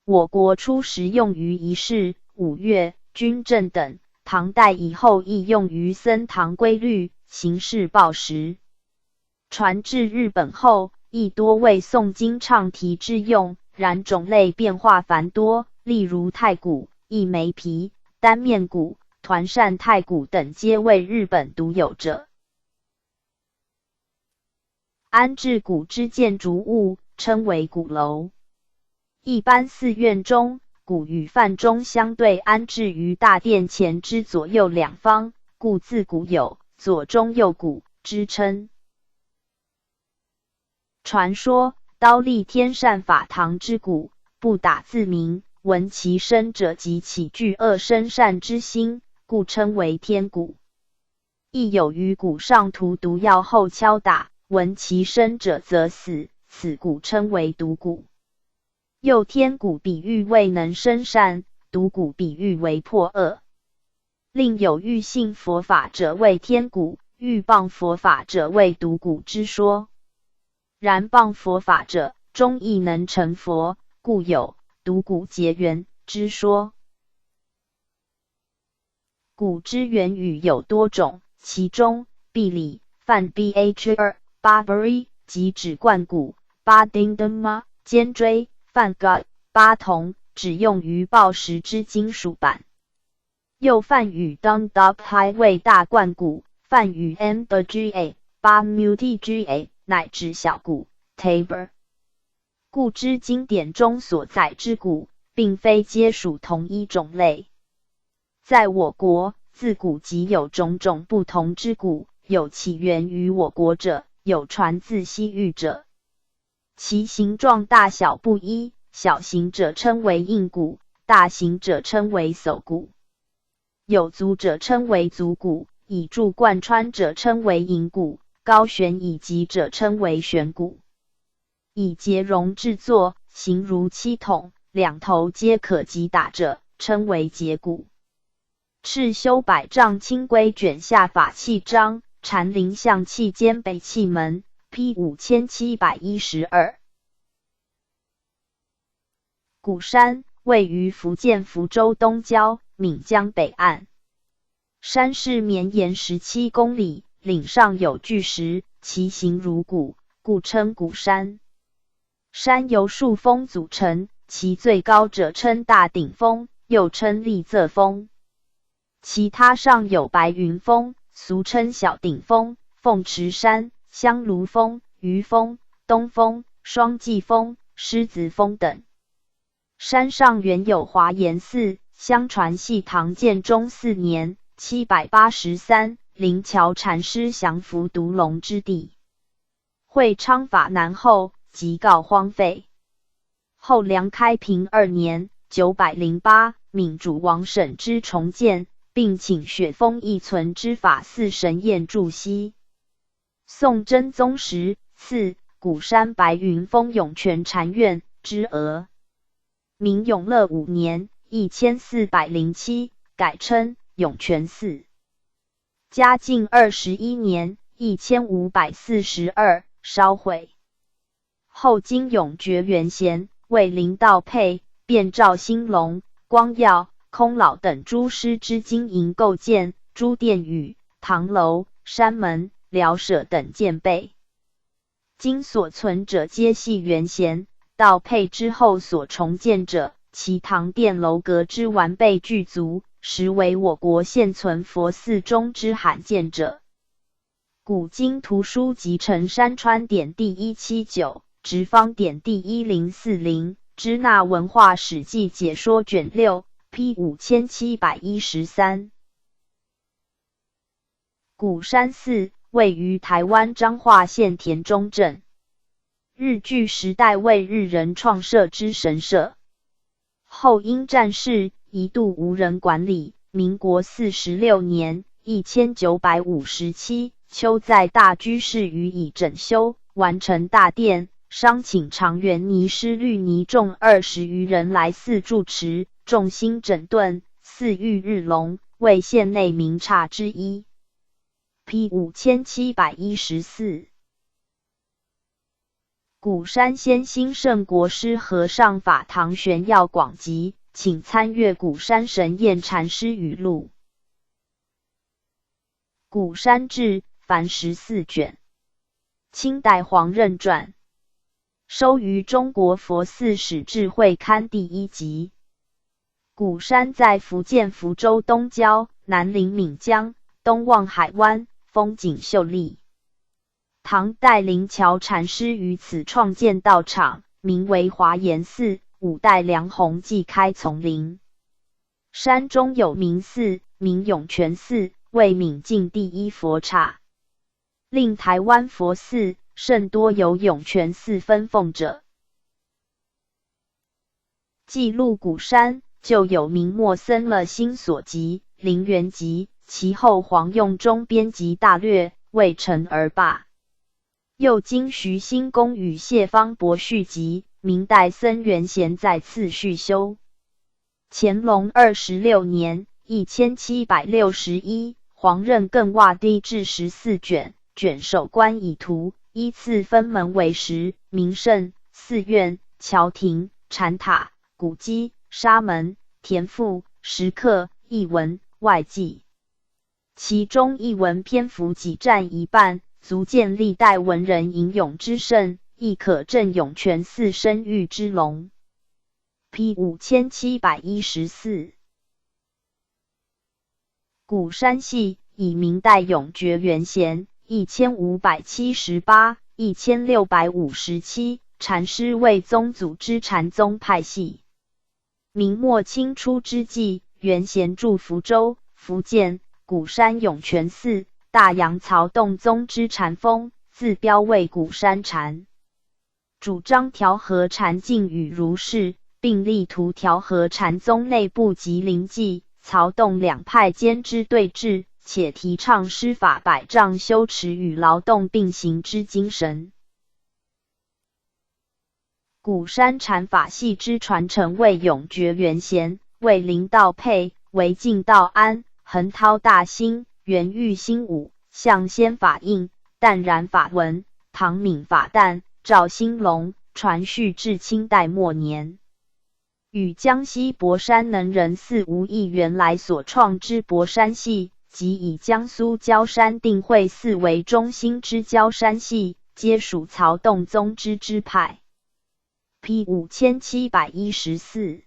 我国初时用于仪式、舞乐、军政等，唐代以后亦用于僧堂规律、形式报时。传至日本后，亦多为诵经唱题之用，然种类变化繁多，例如太鼓、一枚皮、单面鼓、团扇太鼓等皆为日本独有者。安置鼓之建筑物称为鼓楼。一般寺院中，鼓与梵钟相对安置于大殿前之左右两方，故自古有左中右鼓之称。传说刀立天善法堂之鼓，不打自鸣，闻其声者即起具恶生善之心，故称为天鼓。亦有于鼓上涂毒药后敲打，闻其声者则死，此鼓称为毒鼓。又天鼓比喻为能生善，毒鼓比喻为破恶。另有欲信佛法者为天鼓，欲谤佛法者为毒鼓之说。然谤佛法者，终亦能成佛，故有毒鼓结缘之说。鼓之源语有多种，其中毕里、梵 bhr、Barbary 即指冠鼓，巴丁登吗、尖锥、梵 god、巴铜只用于报时之金属板。又梵语 Dundabhai 为大冠鼓，梵语 Mdga、巴 Mutga 乃指小鼓 Tabor。故知经典中所载之鼓，并非皆属同一种类。在我国，自古即有种种不同之鼓，有起源于我国者，有传自西域者。其形状大小不一，小型者称为硬鼓，大型者称为叟鼓。有足者称为足鼓，以柱贯穿者称为银鼓，高悬以及者称为悬鼓。以结绒制作，形如七筒，两头皆可击打者，称为节鼓。赤修百丈清规卷下法器章，禅林象器兼北器门 P 5712。鼓山位于福建福州东郊，闽江北岸。山势绵延17公里，岭上有巨石，其形如鼓，故称鼓山。山由数峰组成，其最高者称大顶峰，又称立仄峰。其他上有白云峰，俗称小顶峰、凤池山、香炉峰、鱼峰、东峰、双髻峰、狮子峰等。山上原有华严寺，相传系唐建中4年， 783，灵桥禅师降伏毒龙之地。会昌法难后，即告荒废。后梁开平2年908，闽主王审之重建，并请雪峰一存之法四神验筑西。宋真宗时，赐鼓山白云峰涌泉禅院之额。明永乐5年1407，改称涌泉寺。嘉靖21年1542，烧毁。后经永爵元贤为灵道配，便召兴隆、光耀、空老等诸师之经营构建诸殿宇、堂楼、山门、寮舍等建备。今所存者皆系元贤、道配之后所重建者，其堂殿楼阁之完备具足，实为我国现存佛寺中之罕见者。古今图书集成山川典第179，直方典第1040，支那文化史记解说卷6 P 5713。鼓山寺位于台湾彰化县田中镇，日据时代为日人创设之神社，后因战事一度无人管理。民国46年1957，秋在大居士予以整修，完成大殿，商请长园尼师律尼众20余人来寺住持，众兴整顿，寺遇日隆，为县内名刹之一。P 5714。鼓山先兴圣国师和尚法堂玄要广集，请参阅鼓山神验禅师语录。鼓山志凡14卷，清代黄任传，收于中国佛寺史志会刊第1集。鼓山在福建福州东郊，南临闽江，东望海湾，风景秀丽。唐代灵桥禅师于此创建道场，名为华严寺。5代梁弘继开丛林。山中有名寺，名涌泉寺，为闽境第一佛刹。另台湾佛寺甚多有涌泉寺分奉者。记录鼓山，就有明末僧了心所集、林元集，其后黄用中编辑大略，未成而罢。又经徐兴公与谢方伯续集，明代僧元贤在次续修。乾隆26年1761，黄任更挖低至14卷，卷首观以图，依次分门为10：名胜、寺院、桥亭、禅塔、古迹、沙门、田赋、石刻、译文、外记。其中译文篇幅仅占一半，足见历代文人吟咏之盛，亦可证涌泉寺声誉之隆。P 5714。鼓山系以明代永爵元贤1578-1657禅师为宗祖之禅宗派系。明末清初之际，元贤住福州、福建、鼓山涌泉寺，大杨曹洞宗之禅风，自标为鼓山禅，主张调和禅境与儒释，并力图调和禅宗内部及灵济、曹洞两派间之对峙，且提倡师法百丈修持与劳动并行之精神。鼓山禅法系之传承为永觉元贤，为灵道配，为净道安、恒涛大兴、元玉兴武、向先法印、淡然法文、唐敏法旦、赵兴隆，传续至清代末年。与江西博山能仁寺吴义元来所创之博山系，即以江苏焦山定慧寺为中心之焦山系，皆属曹洞宗之支派。P 5714。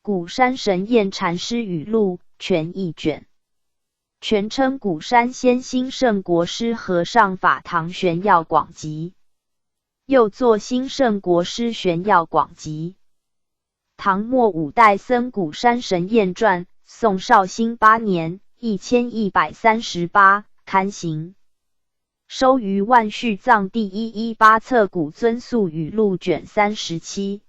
鼓山神验禅师语录全译卷，全称鼓山先兴圣国师和尚法堂玄要广集，又作兴圣国师玄要广集。唐末5代僧鼓山神验传宋绍兴8年1138刊行。收于万续藏第118册古尊宿语录卷37。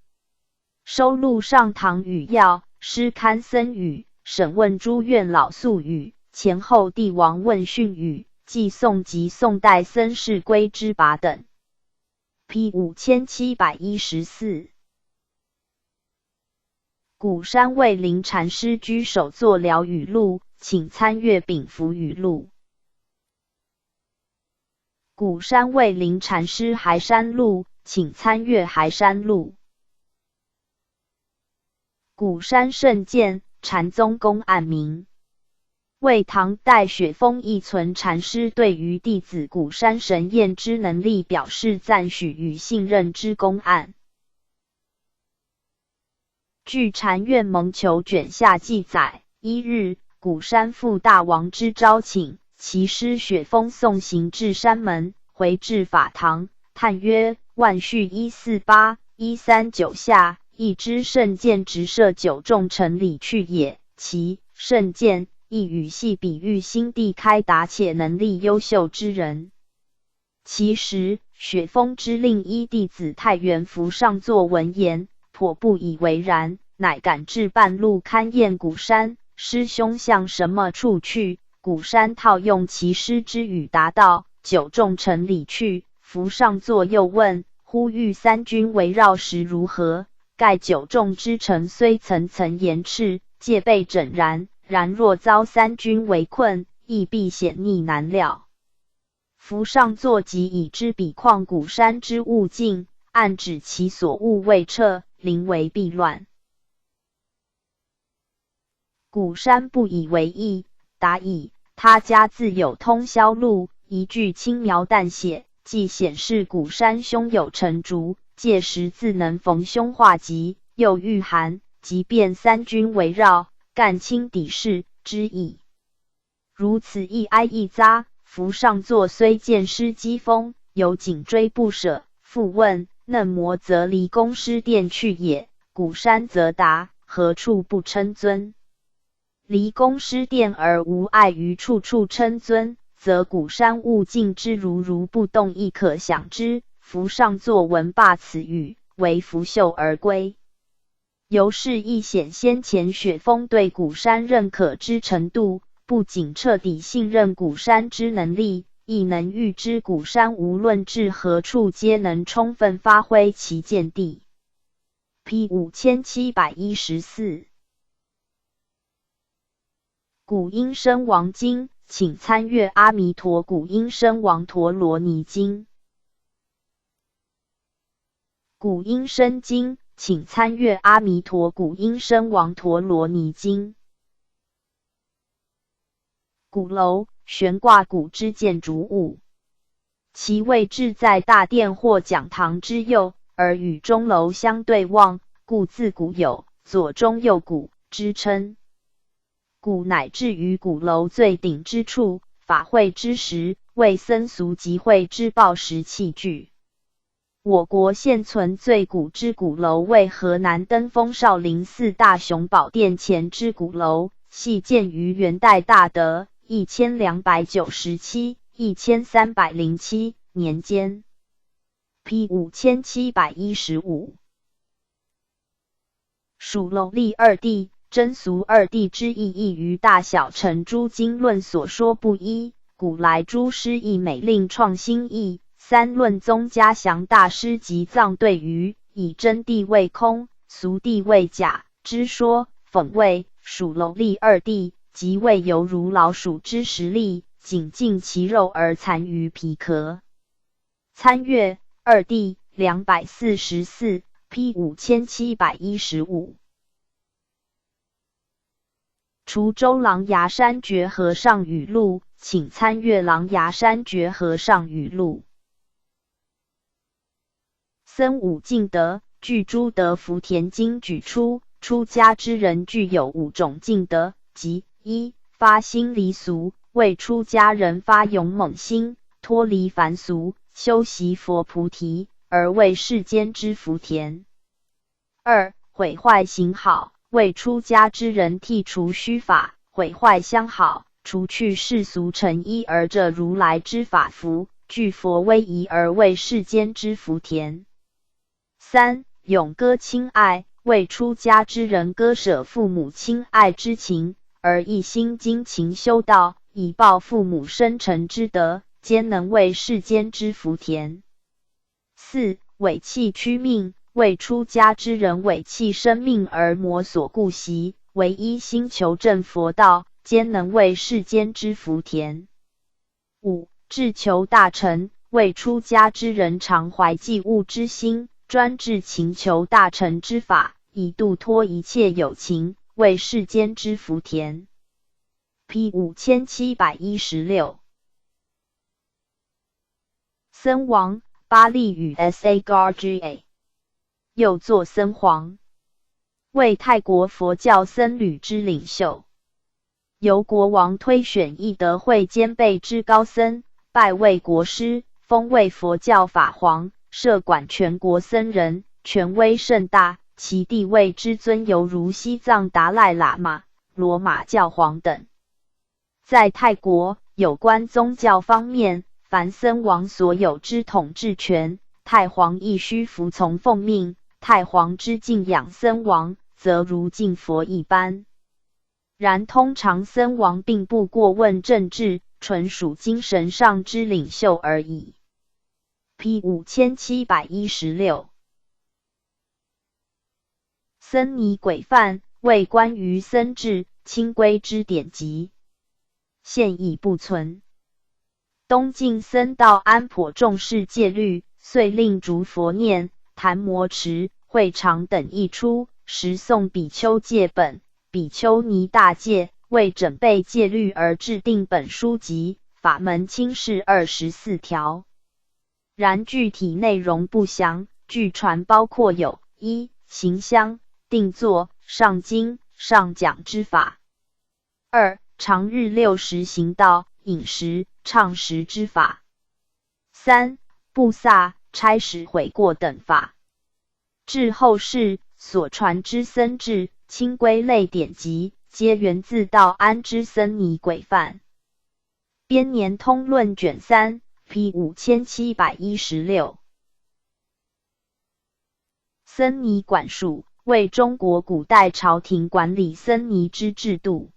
收录上堂语要、诗刊僧语、审问诸院老宿语、前后帝王问训语、记宋及宋代僧事规之跋等。P 5714。鼓山卫灵禅师居首作疗语录，请参阅丙符语录。鼓山卫灵禅师骸山录，请参阅骸山录。鼓山圣鉴，禅宗公案名。为唐代雪峰义存禅师对于弟子鼓山神验之能力表示赞许与信任之公案。据禅院蒙求卷下记载，1日，鼓山赴大王之招请，其师雪峰送行至山门，回至法堂，叹曰：万续148、139下，一之圣鉴直摄九众成理去也。其圣鉴亦语系比喻心地开达且能力优秀之人。其实雪峰之另一弟子太原福上作闻言，颇不以为然，乃赶至半路勘验鼓山，师兄向什么处去？鼓山套用其师之语答道：九众成理去。福上作又问：呼吁三军围绕时如何？盖九众之城虽层层严饬，戒备整然，然若遭三军围困，亦必险逆难料。福上作即已知彼况鼓山之物境，暗指其所务未撤，临危必乱。鼓山不以为意，答以：他家自有通宵路，一句轻描淡写，既显示鼓山胸有成竹，届时自能逢凶化吉，又御寒，即便三军围绕，干清敌势之意。如此一挨一扎，福上作虽见师讥讽，犹紧追不舍，复问：嫩魔则离宫师殿去也？鼓山则答：何处不称尊？离宫师殿而无碍于处处称尊，则鼓山物境之如不动，亦可想之。福上作闻罢此语，为拂袖而归。由是亦显先前雪峰对鼓山认可之程度，不仅彻底信任鼓山之能力，亦能预知鼓山无论至何处皆能充分发挥其见地。P 5714。鼓应身王经，请参阅阿弥陀鼓应身王陀罗尼经。鼓应身经，请参阅阿弥陀鼓应身王陀罗尼经。鼓楼，悬挂鼓之建筑物，其位置在大殿或讲堂之右，而与钟楼相对望，故自古有左钟右鼓之称。鼓乃置于鼓楼最顶之处，法会之时，为僧俗集会之报时器具。我国现存最古之鼓楼为河南登封少林寺大雄宝殿前之鼓楼，系建于元代大德1297、1307年间。P 5715。属楼立二谛。真俗二谛之意义于大小乘诸经论所说不一，古来诸师亦每令创新意。三论宗嘉祥大师及藏对于以真谛为空，俗谛为假之说，讽谓属楼立二谛，即为犹如老鼠之实力，仅尽其肉而残于皮壳。参阅二谛244 P 5715。滁州琅琊山觉和尚语录，请参阅琅琊山觉和尚语录。僧五敬德，据诸德福田经举出，出家之人具有5种敬德，即1发心离俗，为出家人发勇猛心，脱离凡俗，修习佛菩提，而为世间之福田；2毁坏行好，为出家之人剔除虚法，毁坏相好，除去世俗成衣而着如来之法服，具佛威仪而为世间之福田。3. 咏歌亲爱，为出家之人割舍父母亲爱之情，而一心精勤修道，以报父母生辰之德，皆能为世间之福田。4. 委弃躯命，为出家之人委弃生命而魔所顾惜，唯一心求证佛道，皆能为世间之福田。5. 志求大成，为出家之人常怀济物之心，专志勤求大成之法，以度脱一切有情，为世间之福田。P 5716。僧王巴利语 Sagarga， 又作僧皇，为泰国佛教僧侣之领袖。由国王推选义德会兼备之高僧，拜为国师，封为佛教法皇，摄管全国僧人，权威甚大，其地位之尊犹如西藏达赖喇嘛、罗马教皇等。在泰国，有关宗教方面，凡僧王所有之统治权，太皇亦须服从奉命。太皇之敬仰僧王，则如敬佛一般。然通常僧王并不过问政治，纯属精神上之领袖而已。P 5716。僧尼轨范，为关于僧制清规之典籍，现已不存。东晋僧道安颇重视戒律，遂令逐佛念、檀摩持、会常等译出，时诵比丘戒本、比丘尼大戒，为整备戒律而制定本书籍，法门轻释24条。然具体内容不详，据传包括有1. 行香、定坐、上经、上讲之法； 2. 常日6时行道、饮食、唱食之法； 3. 布萨、差使悔过等法。至后世所传之僧制、清规类典籍，皆源自道安之僧尼轨范。编年通论卷3 P 5716。僧尼管束，为中国古代朝廷管理僧尼之制度。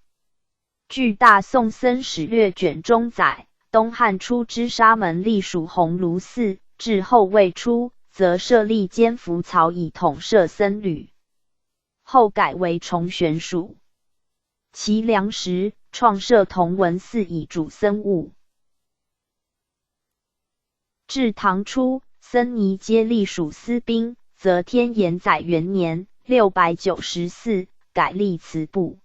据大宋僧史略卷中载，东汉初之沙门隶属鸿胪寺，至后魏初，则设立监服曹以统摄僧侣，后改为崇玄属。其梁时，创设同文寺以主僧务。至唐初，僧尼皆隶属司兵，则天延载元年694改隶祠部。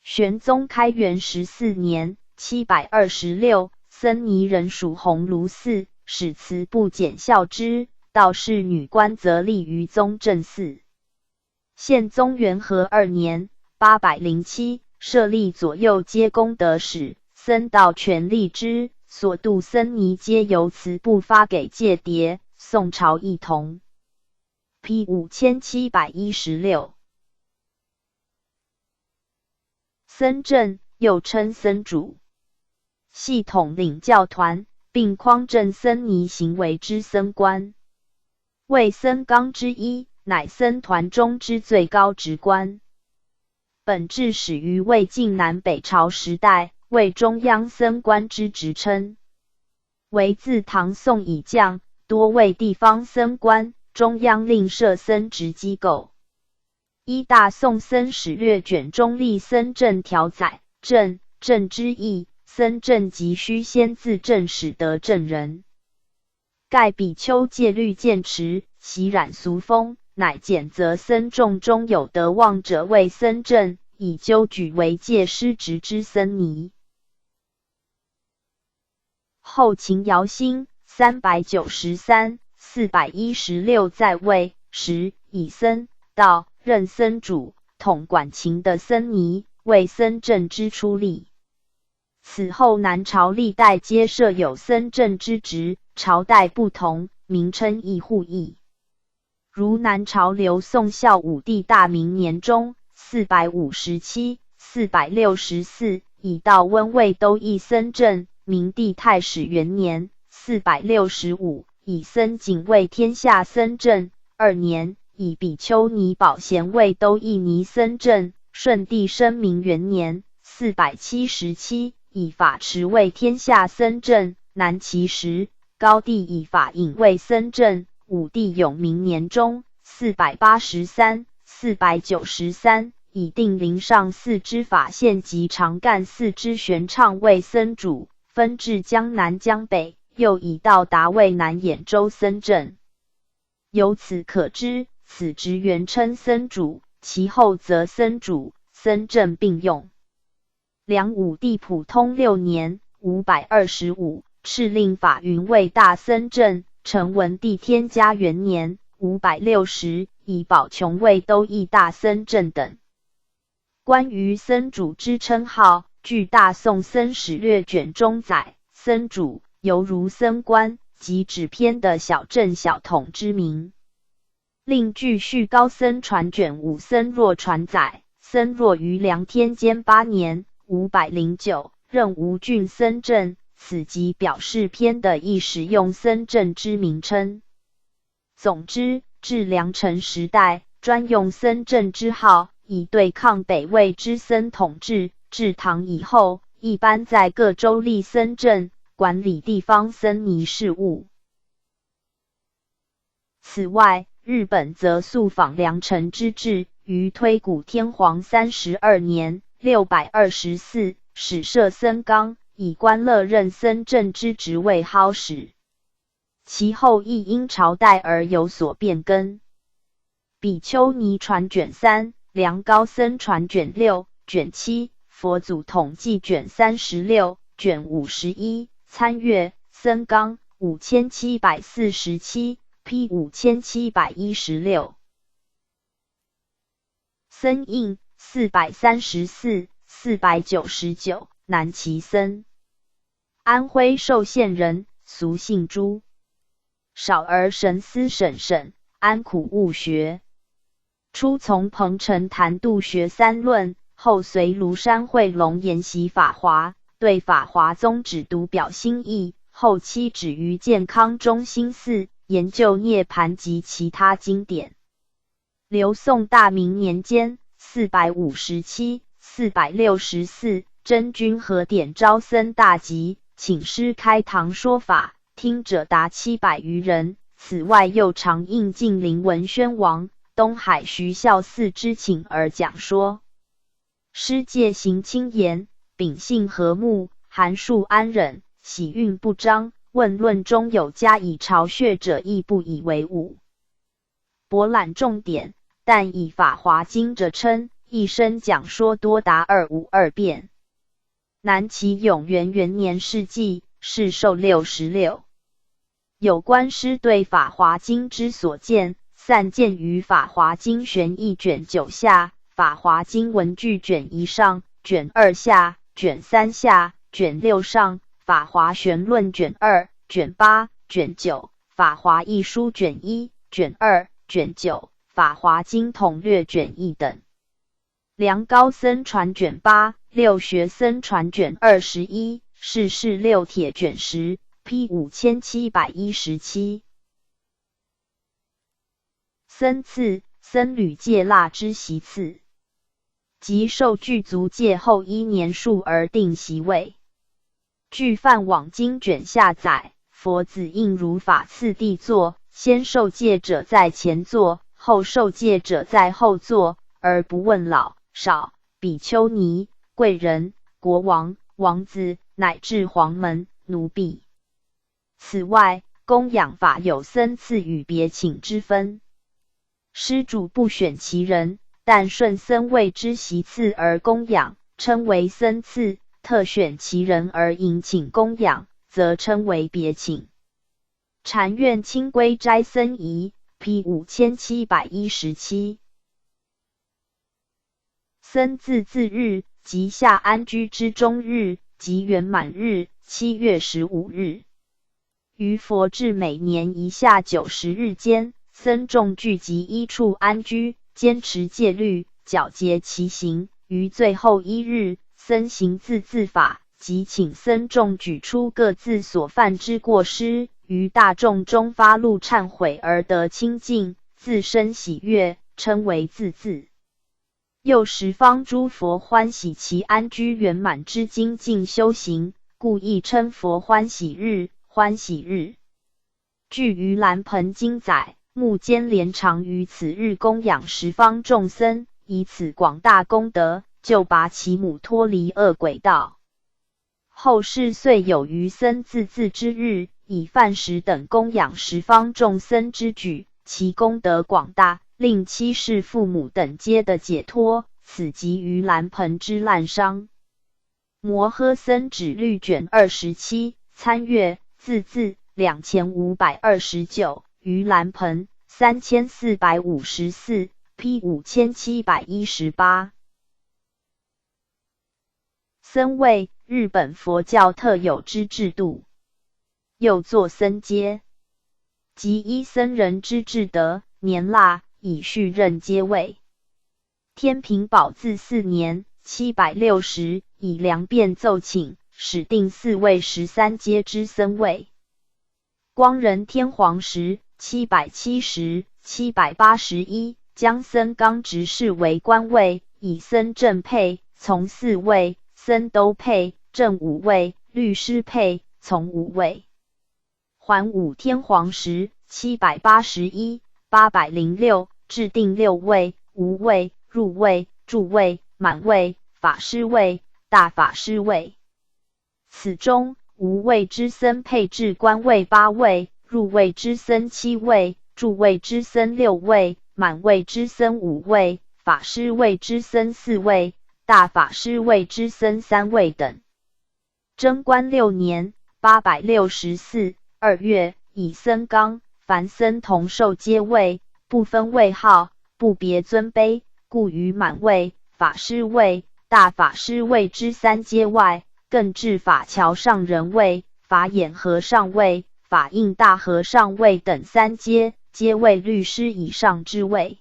玄宗开元14年726，僧尼仍属鸿胪寺，使祠部检校之，道士女官则立于宗正寺。宪宗元和2年807，设立左右皆功德使，僧道全立之，所度僧尼皆由祠部发给戒牒，宋朝一同。P 5716。僧正又称僧主，系统领教团，并匡正僧尼行为之僧官，为僧纲之一，乃僧团中之最高职官。本制始于魏晋南北朝时代，为中央僧官之职称，为自唐宋以降，多为地方僧官，中央另设僧职机构。依大宋僧史略卷中立僧正条载，正之意，僧正即须先自正始得正人。盖比丘戒律渐持，习染俗风，乃检责僧众中有德望者为僧正，以纠举为戒师职之僧尼。后秦姚兴393、416在位时，以僧道任僧主，统管秦的僧尼，为僧正之出力。此后南朝历代皆设有僧正之职，朝代不同，名称亦互异。如南朝刘宋孝武帝大明年中， 457、464，以到温卫都邑僧正，明帝太始元年465，以僧景为天下僧正2年，以比丘尼保贤为都邑尼僧正，顺帝生明元年477，以法持为天下僧正南齐时，高帝以法隐为僧正，武帝永明年中483、493，以定陵上寺之法宪及长干寺之玄畅为僧主，分至江南江北，又以到达为南兖州僧正。由此可知，此职原称僧主，其后则僧主、僧正并用。梁武帝普通6年525，敕令法云为大僧正，成文帝天嘉元年560，以宝琼为都邑大僧正等。关于僧主之称号，据《大宋僧史略卷》中载，僧主犹如僧官及指偏的小正小统之名。另据《续高僧传卷5僧若传》载，僧若于梁天监8年509，任吴郡僧正，此即表示偏的亦使用僧正之名称。总之，至梁陈时代，专用僧正之号，以对抗北魏之僧统治。至唐以后，一般在各州立僧正，管理地方僧尼事务。此外，日本则素仿梁陈之制，于推古天皇32年624，始设僧纲，以官乐任僧正之职位蒿使。其后亦因朝代而有所变更。比丘尼传卷3、梁高僧传卷6、卷7、佛祖统计卷36、卷51，参阅僧纲5747 P 5716。僧印434、499，南齐僧，安徽寿县人，俗姓朱。少儿神思审审，安苦务学。初从彭城谈度学三论，后随庐山慧龙研习法华，对法华宗旨读表心意，后期止于健康中心寺，研究涅盘及其他经典。刘宋大明年间457、464，真君和典昭僧大集，请师开堂说法，听者达700余人。此外又常应晋陵文宣王、东海徐孝嗣之请而讲说。师戒行清严，秉性和睦，含述安忍，喜运不彰，问论中有加以嘲谑者，亦不以为忤。博览重点，但以法华经者称，一生讲说多达252遍。南齐永元元年世纪，世寿66。有关师对法华经之所见，散见于法华经玄义卷9下、法华经文句卷1上、卷2下、卷3下、卷6上、法华玄论卷2、卷8、卷9、法华译书卷1、卷2、卷9、法华经统略卷1等。梁高僧传卷8、六学僧传卷21，世事六帖卷10 P 5717。僧次，僧侣戒腊之习次，即受具足戒后依年数而定席位。据梵网经卷下载，佛子应如法次第坐，先受戒者在前坐，后受戒者在后坐，而不问老少、比丘尼、贵人、国王、王子，乃至皇门、奴婢。此外，供养法有僧次与别请之分。施主不选其人，但顺僧位之习次而供养，称为僧次；特选其人而迎请供养，则称为别请。禅院清规斋僧仪 P 5717。僧自日，即下安居之中日，即圆满日7月15日。于佛至每年一下90日间，僧众聚集一处安居，坚持戒律，皎洁其行。于最后一日，僧行自治法，即请僧众举出各自所犯之过失，于大众中发露忏悔而得清净，自身喜悦，称为自治。又十方诸佛欢喜其安居圆满之精进修行，故亦称佛欢喜日。欢喜日，据于兰盆经载，目犍连常于此日供养十方众僧，以此广大功德，就拔其母脱离恶鬼道。后世遂有于僧自治之日，以饭食等供养十方众僧之举，其功德广大，令妻室父母等皆得解脱。此即于兰盆之滥觞。摩诃僧指律卷27参阅自治2529，于兰盆3454 P 5718。僧位，日本佛教特有之制度。又作僧阶，即依僧人之智德、年腊，以序任阶位。天平宝自4年760，以量变奏请，始定4位13阶之僧位。光仁天皇时770、781，将僧纲执事为官位，以僧正配，从4位，僧都配，正5位，律师配，从5位。桓武天皇时781、806，制定6位、无位、入位、助位、满位、法师位、大法师位。此中无位之僧配置官位8位，入位之僧7位，助位之僧6位，满位之僧5位，法师位之僧4位，大法师位之僧3位等。贞观6年864 2月，以僧纲，凡僧同受阶位，不分位号，不别尊卑，故于满位、法师位、大法师位之3阶外，更置法桥上人位、法眼和尚位、法印大和尚位等3阶，皆为律师以上之位。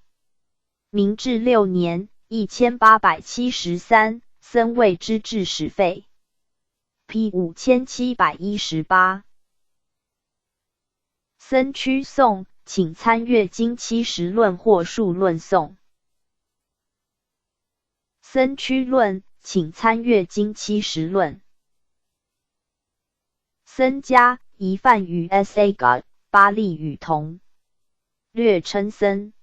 明治6年1873，僧位之制始废。P 5718。僧趋颂，请参阅经70论或数论颂。僧趋论，请参阅经70论。僧家，一梵语 Sa 巴利语同，略称僧。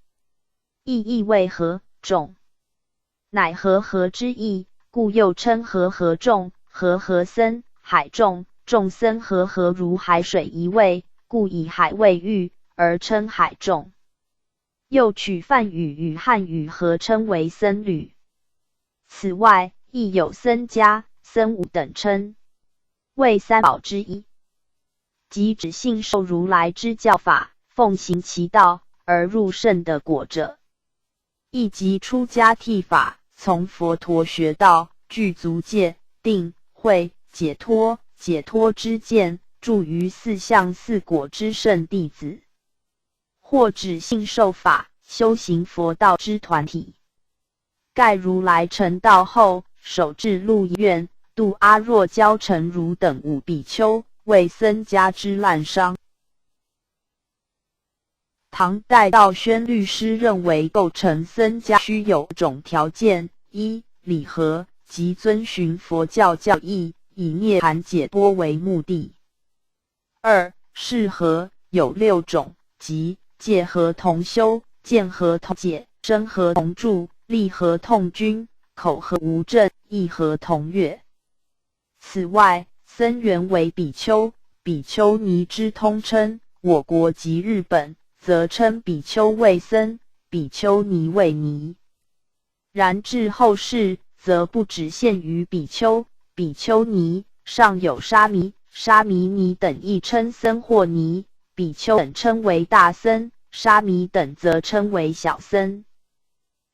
意义为和众，乃和合之意，故又称和合众、和合僧、海众。众僧和合如海水一味，故以海为喻，而称海众。又取梵语与汉语合称为僧侣。此外，亦有僧家、僧伍等称，为三宝之一，即指信受如来之教法，奉行其道而入圣的果者。亦即出家剃法，从佛陀学道，具足戒、定、慧、解脱之见，住于4相4果之圣弟子，或指信受法，修行佛道之团体。盖如来成道后，首至鹿苑，度阿若教成如等5比丘，为僧家之滥觞。唐代道宣律师认为，构成僧家须有种条件：一、礼和，即遵循佛教教义，以涅槃解脱为目的；二、事和，有6种，即戒和同修、见和同解、身和同住、力和同均、口和无证、意和同悦。此外，僧原为比丘、比丘尼之通称，我国及日本则称比丘为僧，比丘尼为尼。然至后世，则不只限于比丘、比丘尼，尚有沙弥、沙弥尼等亦称僧或尼，比丘等称为大僧，沙弥等则称为小僧。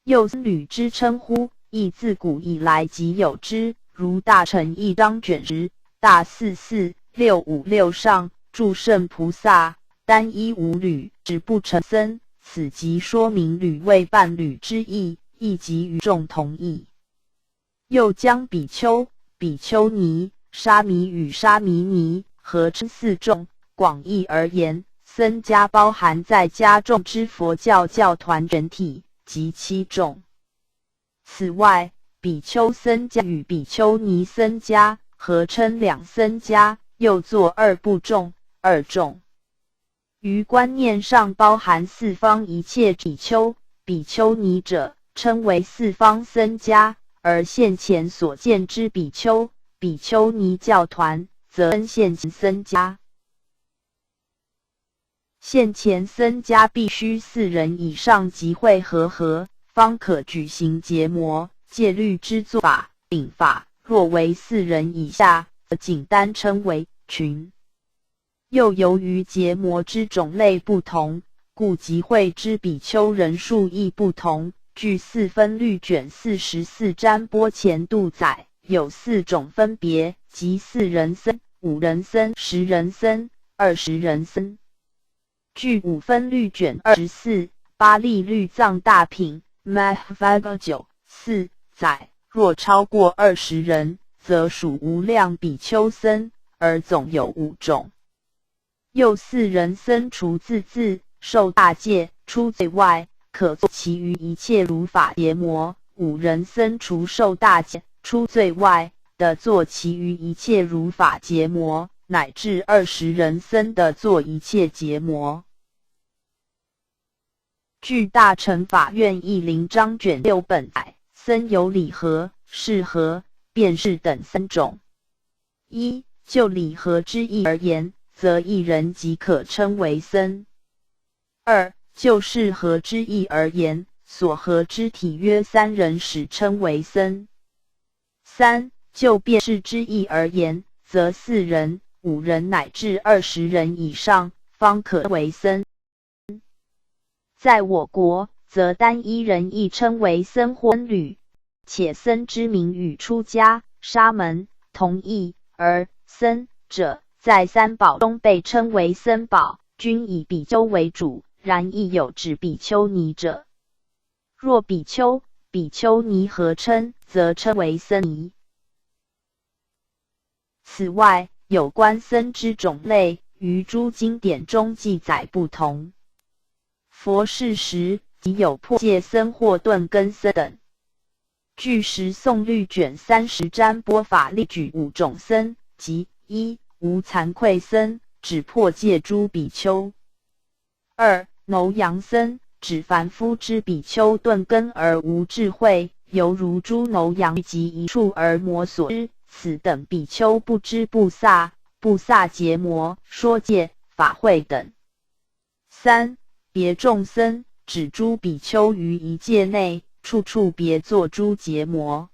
又僧侣之称呼，亦自古以来即有之，如大乘一章卷10、大44、656上，诸圣菩萨单一无侣，只不成僧，此即说明侣为伴侣之意，亦即与众同义。又将比丘、比丘尼、沙弥与沙弥尼合称四众，广义而言，僧家包含在家众之佛教教团整体及七众。此外，比丘僧家与比丘尼僧家合称两僧家，又作二部众、二众。于观念上包含四方一切比丘、比丘尼者，称为四方僧家。而现前所见之比丘、比丘尼教团，则称现前僧家。现前僧家必须4人以上集会合，方可举行结魔、戒律之作法、领法；若为4人以下，则仅单称为群。又由于结魔之种类不同，故集会之比丘人数亦不同。据4分律卷44占波前度载，有4种分别，即4人僧、5人僧、10人僧、20人僧。据5分律卷24巴利律藏大品 Mahvaga 9.4载，若超过20人，则属无量比丘僧，而总有5种。又4人僧除自治、受大戒、出罪外，可做其余一切如法结魔；5人僧除受大戒、出罪外的做其余一切如法结魔，乃至20人僧的做一切结魔。据大乘法院义林章卷6本载，僧有礼和、事和、辩士等3种。一、就礼和之意而言，则一人即可称为僧。2、就事和之意而言，所合之体约3人始称为僧。3、就辩士之意而言，则4人、5人乃至20人以上，方可为僧。在我国，则单一人亦称为僧或僧侣，且僧之名与出家、沙门同义，而僧者在3宝中被称为僧宝，均以比丘为主，然亦有指比丘尼者。若比丘、比丘尼合称，则称为僧尼。此外，有关僧之种类，于诸经典中记载不同。佛世时，即有破戒僧或顿根僧等。据十诵律卷30占波法例举5种僧，即1、无惭愧僧，指破戒诸比丘； 2、耨阳僧，指凡夫之比丘顿根而无智慧，犹如诸耨阳及一处而魔所知，此等比丘不知布萨、布萨结魔、说戒、法会等。3、别众僧，指诸比丘于一戒内，处处别作诸结魔。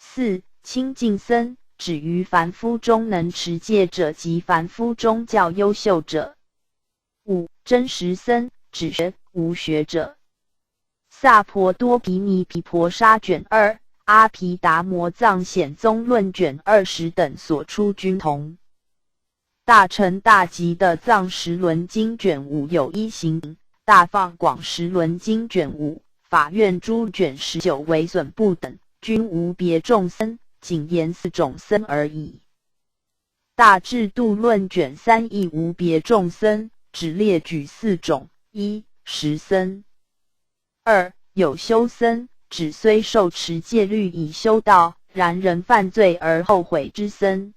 4、清净僧，指于凡夫中能持戒者及凡夫中较优秀者。5、真实僧，指学无学者。萨婆多毗尼毗婆沙卷2、阿毗达摩藏显宗论卷20等所出均同。大乘大集的藏十轮经卷5有一行，大放广十轮经卷5、法院诸卷19为损部等，均无别众僧，仅言4种僧而已。大智度论卷3亦无别众僧，只列举4种： 1、实僧； 2、有修僧，指虽受持戒律以修道，然仍犯罪而后悔之僧；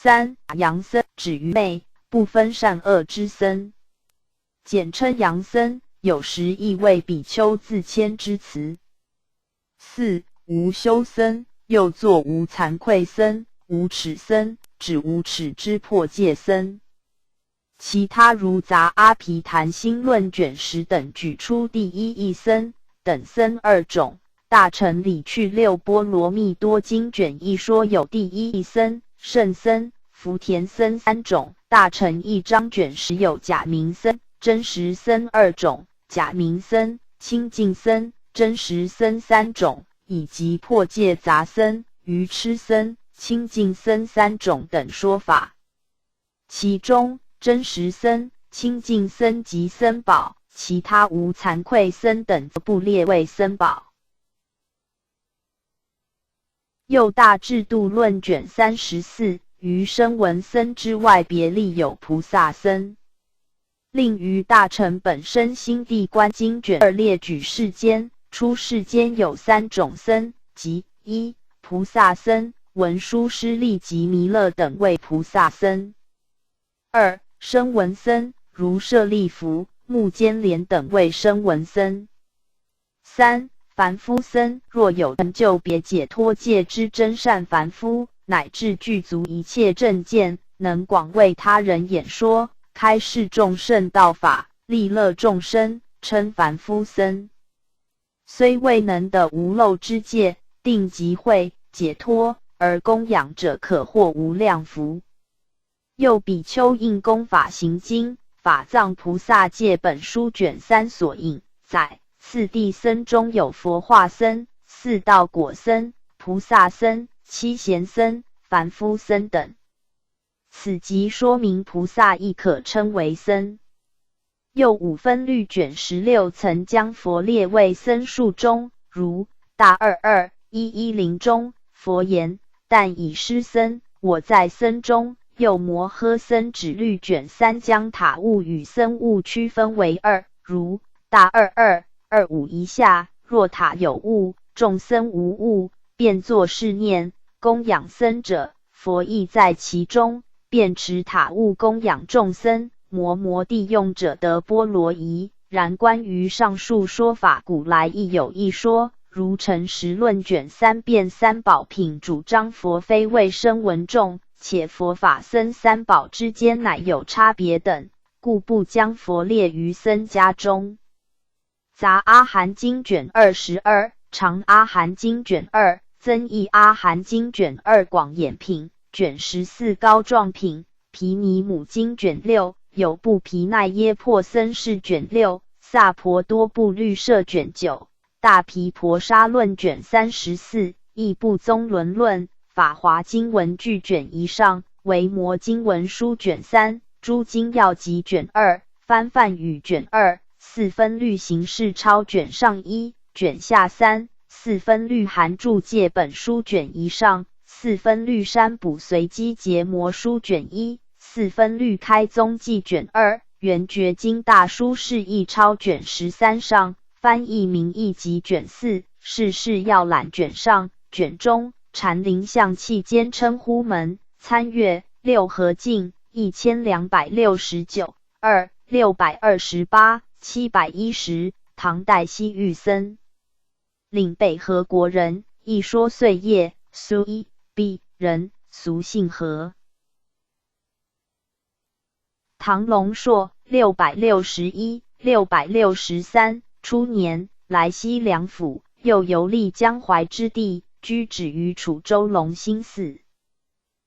3、阳僧，指愚昧不分善恶之僧，简称阳僧，有时亦为比丘自谦之词。4、无修僧，又作无惭愧僧、无耻僧，指无耻之破戒僧。其他如杂阿毗昙心论卷10等举出第一义僧等僧2种。大乘理趣六波罗蜜多经卷1说有第一义僧、圣僧、福田僧3种。大乘一章卷10有假名僧、真实僧2种，假名僧、清净僧、真实僧3种，以及破戒杂僧、愚痴僧、清净僧3种等说法。其中真实僧、清净僧及僧宝其他无惭愧僧等则不列为僧宝。又大制度论卷34，于声闻僧之外别立有菩萨僧。另于大乘本身心地观经卷2列举世间，出世间有3种僧，即1菩萨僧，文殊师利及弥勒等为菩萨僧； 2声闻僧，如舍利弗、目犍连等为声闻僧； 3凡夫僧，若有成就别解脱戒之真善凡夫，乃至具足一切正见，能广为他人演说，开示众圣道法，利乐众生，称凡夫僧。虽未能得无漏之戒，定即慧解脱，而供养者可获无量福。又比丘印功法行经法藏菩萨戒本书卷3所引载，次第僧中有佛化僧、四道果僧、菩萨僧、七贤僧、凡夫僧等。此即说明菩萨亦可称为僧。又五分律卷16曾将佛列为僧数中，如大22-110中，佛言：但以师僧，我在僧中。又摩诃僧指律卷3将塔物与僧物区分为2，如大22-25以下，若塔有物，众僧无物，便作是念，供养僧者，佛亦在其中，便持塔物供养众僧，摩摩地用者得波罗夷。然关于上述说法，古来亦有一说，如陈实论卷3辩三宝品主张佛非为声闻众，且佛法僧三宝之间乃有差别等，故不将佛列于僧家中。杂阿含经卷22、长阿含经卷2、增益阿含经卷2广演品卷14高壮品、毗尼母经卷6、有部毗奈耶破僧事卷6、萨婆多部律舍卷9、大毗婆沙论卷34、异部宗轮论、法华经文具卷1上、维摩经文书卷3、诸经要集卷2、翻梵语卷2、四分律形式抄卷上1、卷下3、四分律含注戒本书卷1上、四分律山补随机结魔书卷1、四分律开宗记卷2、圆觉经大书释义抄卷13上、翻译名义集卷4、世事要览卷上、卷中、禅林相契兼称呼门、参阅六合镜1269、628、710，唐代西域僧。领北河国人，一说岁业，苏一毕人，俗姓何。唐龙朔661、663初年，来西凉府，又游历江淮之地，居止于楚州龙兴寺。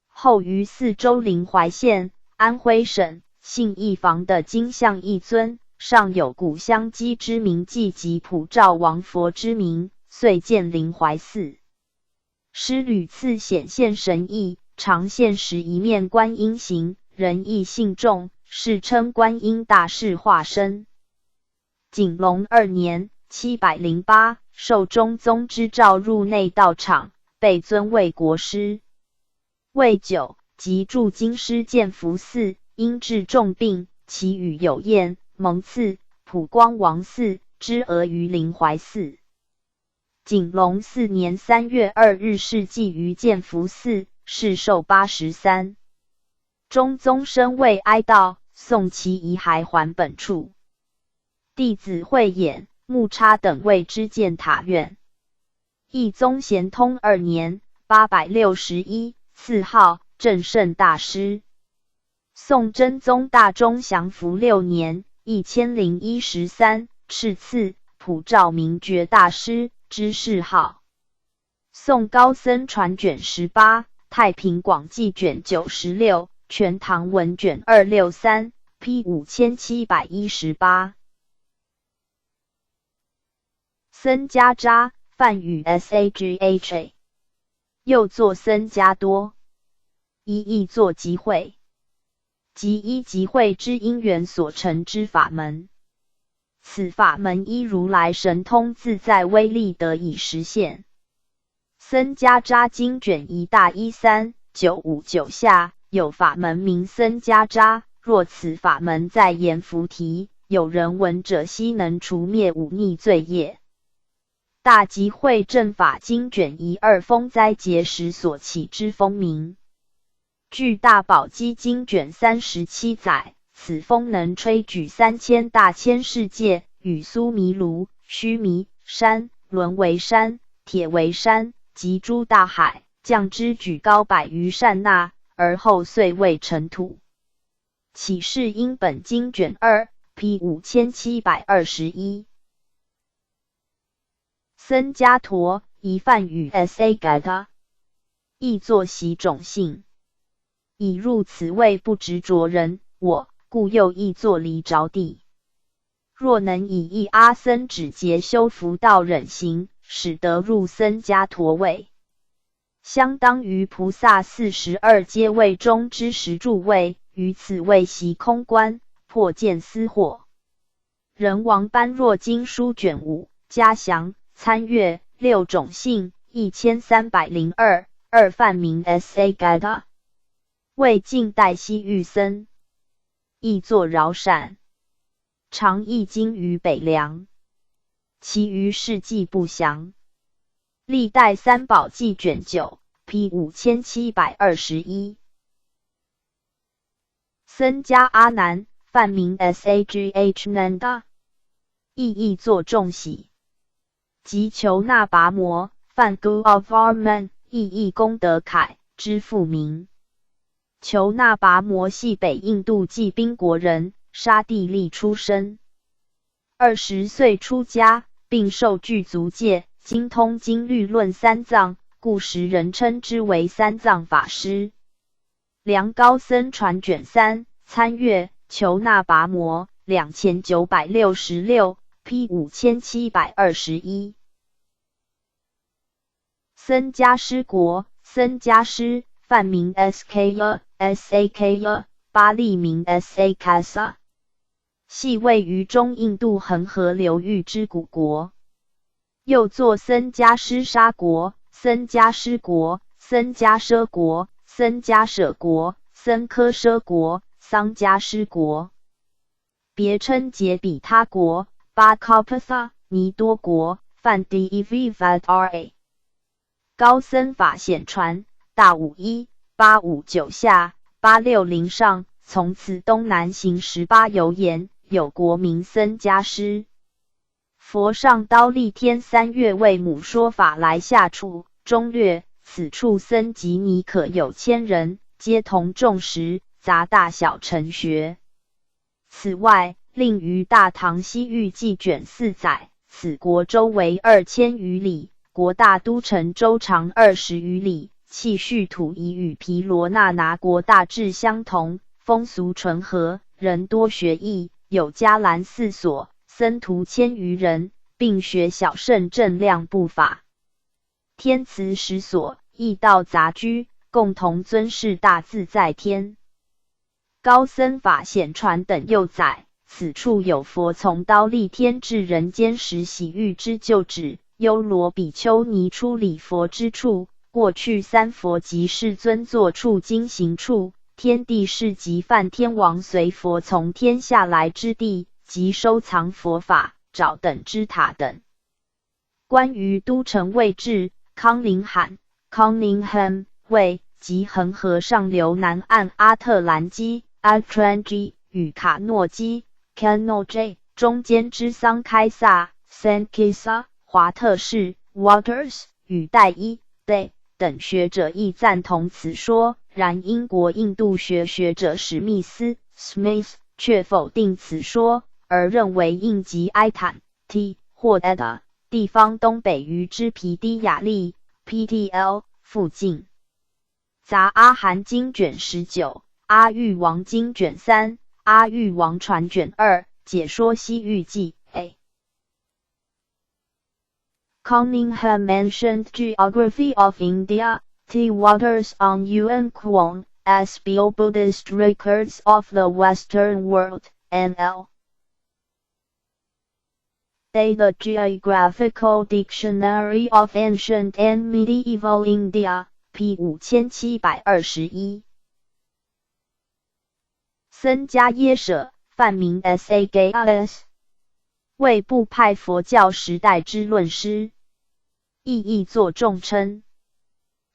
后于四州临淮县，安徽省信义房的金像一尊，上有古香积之名迹及普照王佛之名，遂建临淮寺。师屡次显现神异，常现时一面观音形，人亦信众，世称观音大士化身。景隆2年708，受中宗之诏入内道场，被尊为国师。未久，即驻京师建福寺，因治重病，其语有验，蒙赐普光王寺之额于临淮寺。景隆4年3月2日逝祭于建福寺，世寿83。中宗深为哀悼，送其遗骸还本处。弟子慧眼、木叉等为之建塔院。懿宗咸通2年861，赐号正圣大师。宋真宗大中祥符6年1013，敕赐普照明觉大师之谥号。宋高僧传卷18，太平广记卷96，全唐文卷263 ，P 5718。僧伽扎，梵语 SAGHA。又作僧伽多，一亦作集会，即依集会之因缘所成之法门。此法门依如来神通自在威力得以实现。僧伽吒经卷1大1 3 959下，有法门名僧伽吒，若此法门在阎浮提，有人闻者悉能除灭忤逆罪业。大集会正法经卷1 2风灾劫时所起之风名。据大宝积经卷37载，此风能吹举3000大千世界，与苏弥卢、须弥山、轮为山、铁为山及诸大海，降之举高100余善那，而后遂未成土。启示因本经卷2 P 5721。僧伽陀一梵语 sa gata， 亦作习种性。已入此位不执着人我，故又亦作离着地。若能以一阿僧只劫修福道忍行，使得入僧伽陀位，相当于菩萨42阶位中之10住位，于此位习空观，破见思惑。人王般若经书卷5嘉详参阅6种性1302，二梵名 sa gata。为近代西域僧，亦作饶闪，常译经于北凉，其余事迹不详。历代三宝记卷9 P 5721。僧伽阿难，梵名 Sage Nanda， 亦作众喜。即求那跋摩，梵 Gu of Varman， 亦功德凯之父名。求那跋摩系北印度季宾国人，沙地利出身。20岁出家，并受具足戒，精通经律论三藏，故时人称之为三藏法师。梁高僧传卷3参阅求那跋摩2966 P 5721。僧伽师国，僧伽师，梵名 Sakya， 巴利名 Sakasa， 系位于中印度恒河流域之古国。又作僧伽师沙国、僧伽师国、僧伽舍国、僧伽舍国、僧科舍国、桑伽师国，别称杰比他国、巴考帕萨、尼多国、梵 Devivadra。高僧法显传，大51、859下、860上，从此东南行18游言，有国名僧伽师。佛上刀立天3月为母说法来下处，中略此处僧及尼可有1000人，皆同众食，杂大小成学。此外，另于大唐西域记卷4载，此国周围2000余里，国大都城周长20余里，气序土仪与毗罗那拿国大致相同，风俗淳和，人多学艺，有伽蓝4所，僧徒1000余人，并学小乘正量部法。天慈10所，异道杂居，共同尊事大自在天。高僧法显传等又载，此处有佛从刀立天至人间时洗浴之旧址，优罗比丘尼出礼佛之处，过去三佛及世尊坐处经行处，天地是及梵天王随佛从天下来之地，及收藏佛法、爪等之塔等。关于都城位置，康宁罕 Cunningham 位及恒河上流南岸阿特兰基 Atlangi 与卡诺基 Kanoji 中间之桑开萨 Sankisa 华特士 Waters 与戴伊 Day 等学者亦赞同此说，然英国印度学学者史密斯 Smith 却否定此说，而认为印及埃坦 T 或 Edda 地方东北于之皮低亚利 PTL 附近。杂阿含经卷19、阿育王经卷3、阿育王传卷2解说西域记 A。 Cunningham mentioned Geography of India, T. Waters on Yuan Kwon, as Buddhist records of the Western world, NL. A. The Geographical Dictionary of Ancient and Medieval India, p. 5721。僧伽耶舍，梵名 Sagas， 为部派佛教时代之论师，意译作众称。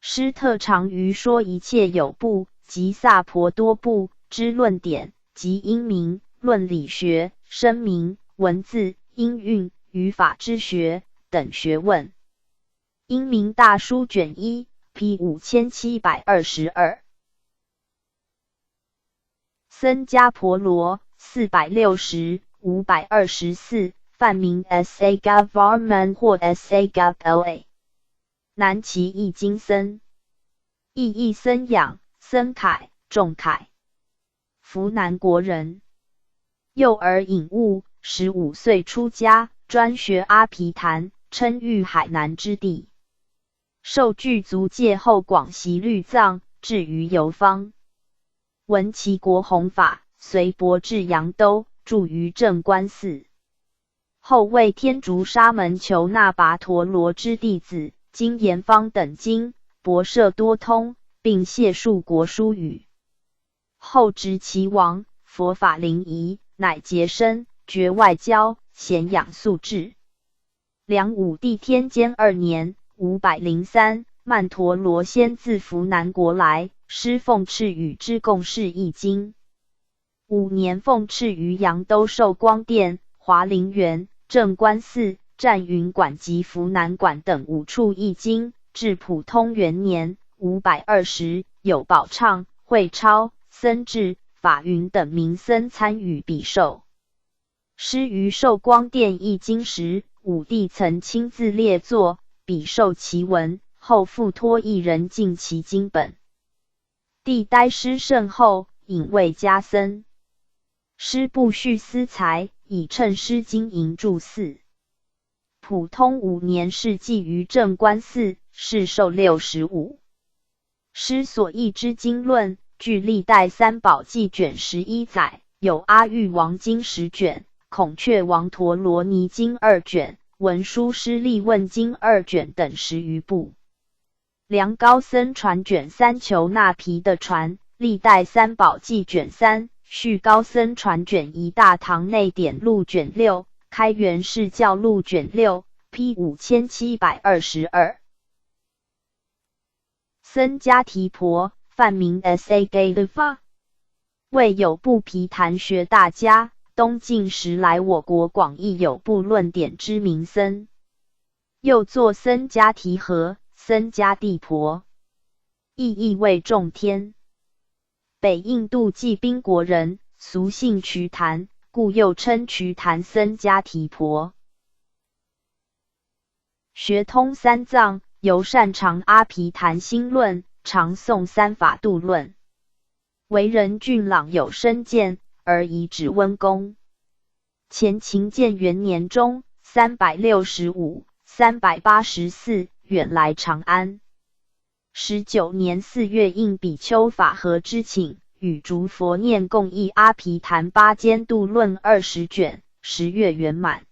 师特长于说一切有部及萨婆多部之论点及音名、论理学、声明、文字、音韵、语法之学等学问。音明大书卷1 p. 5722。僧伽婆罗460 524，梵名 Sagavarman 或 Sagapla， 南齐译经僧，意译僧养、僧楷、仲楷，扶南国人。幼儿隐悟，15岁出家，专学阿毗昙，称誉海南之地。受具足戒后，广习律藏，至于游方。闻其国弘法，随伯至扬州，住于正观寺。后为天竺沙门求那跋陀罗之弟子，经研方等经，博涉多通，并谢述国书语。后执其王，佛法灵仪，乃结身，绝外交，咸养素质。梁武帝天监2年503，曼陀罗先自扶南国来，师奉敕与之共事译经。5年奉敕于扬州寿光殿、华林园、正观寺、占云馆及扶南馆等5处译经，至普通元年520，有宝畅、慧超、僧智、法云等名僧参与比受。师于寿光殿译经时，武帝曾亲自列作，比受其文，后复托一人尽其经本。帝待师甚后，引为家僧。师不恤私财，以乘师经营住寺。普通5年事记于正观寺，世寿65。师所译之经论，据历代三宝记卷11载，有阿育王经10卷，孔雀王陀罗尼经2卷，文殊师利问经2卷等10余部。梁高僧传卷3求那毗的传，历代三宝记卷3，续高僧传卷1大唐内典录卷6，开元释教录卷6 p. 5722。僧伽提婆，梵名 Sagadeva， 为有部毗昙学大家，东晋时来我国广译有部论典之名僧，又作僧伽提和、僧伽地婆，意译为众天。北印度季宾国人，俗姓瞿昙，故又称瞿昙僧伽提婆。学通三藏，尤擅长阿毗昙心论，常诵三法度论。为人俊朗有身见，而以指温公。前秦建元年中365、384远来长安。19年4月应比丘法和之请，与竺佛念共译阿毗昙八间度论20卷，10月圆满。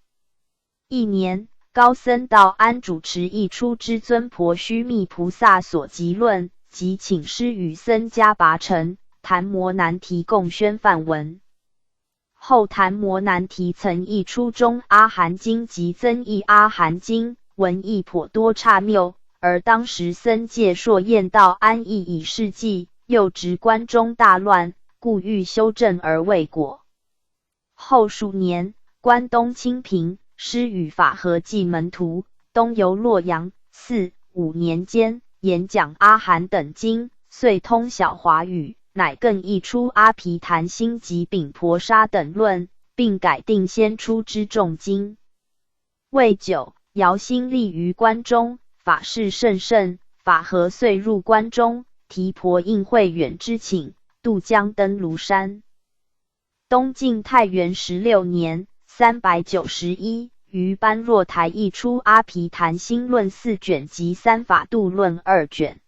一年，高僧到安主持译出之尊婆须弥菩萨所集论，即请师与僧伽跋陈、昙摩难提共宣梵文。后昙摩难提曾译出中阿含经及增译阿含经，文义颇多差谬，而当时僧戒硕彦道安译以示记，又执关中大乱，故欲修正而未果。后数年，关东清平，师与法和记门徒，东游洛阳，4、5年间，演讲阿含等经，遂通晓华语，乃更译出阿毗昙心及丙婆沙等论，并改定先出之众经。未久，姚兴立于关中，法事甚盛，法和遂入关中，提婆应慧远之请，渡江登庐山。东晋太元16年391，于般若台译出阿毗昙心论4卷及三法度论2卷。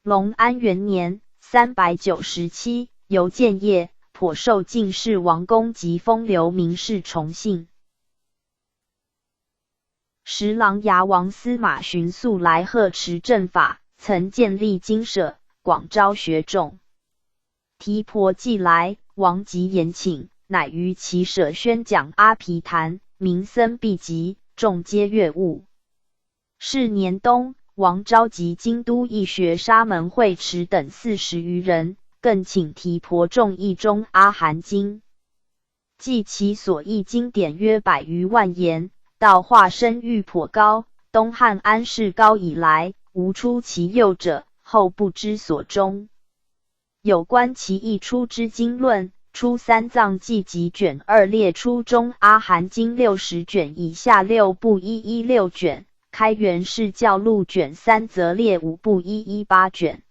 隆安元年397，由建业，颇受进士王公及风流名士崇信。时琅琊王司马荀素来呵持正法，曾建立精舍，广招学众。提婆既来，王即言请，乃于其舍宣讲阿毗昙，民僧毕集，众皆悦悟。是年冬，王召集京都义学沙门慧持等40余人，更请提婆众译中阿含经，记其所译经典约100余万言，道化声誉颇高。东汉安世高以来，无出其右者，后不知所终。有关其译出之经论，出三藏记集卷2列出中阿含经60卷以下6部116卷，开元释教录卷3则列5部118卷，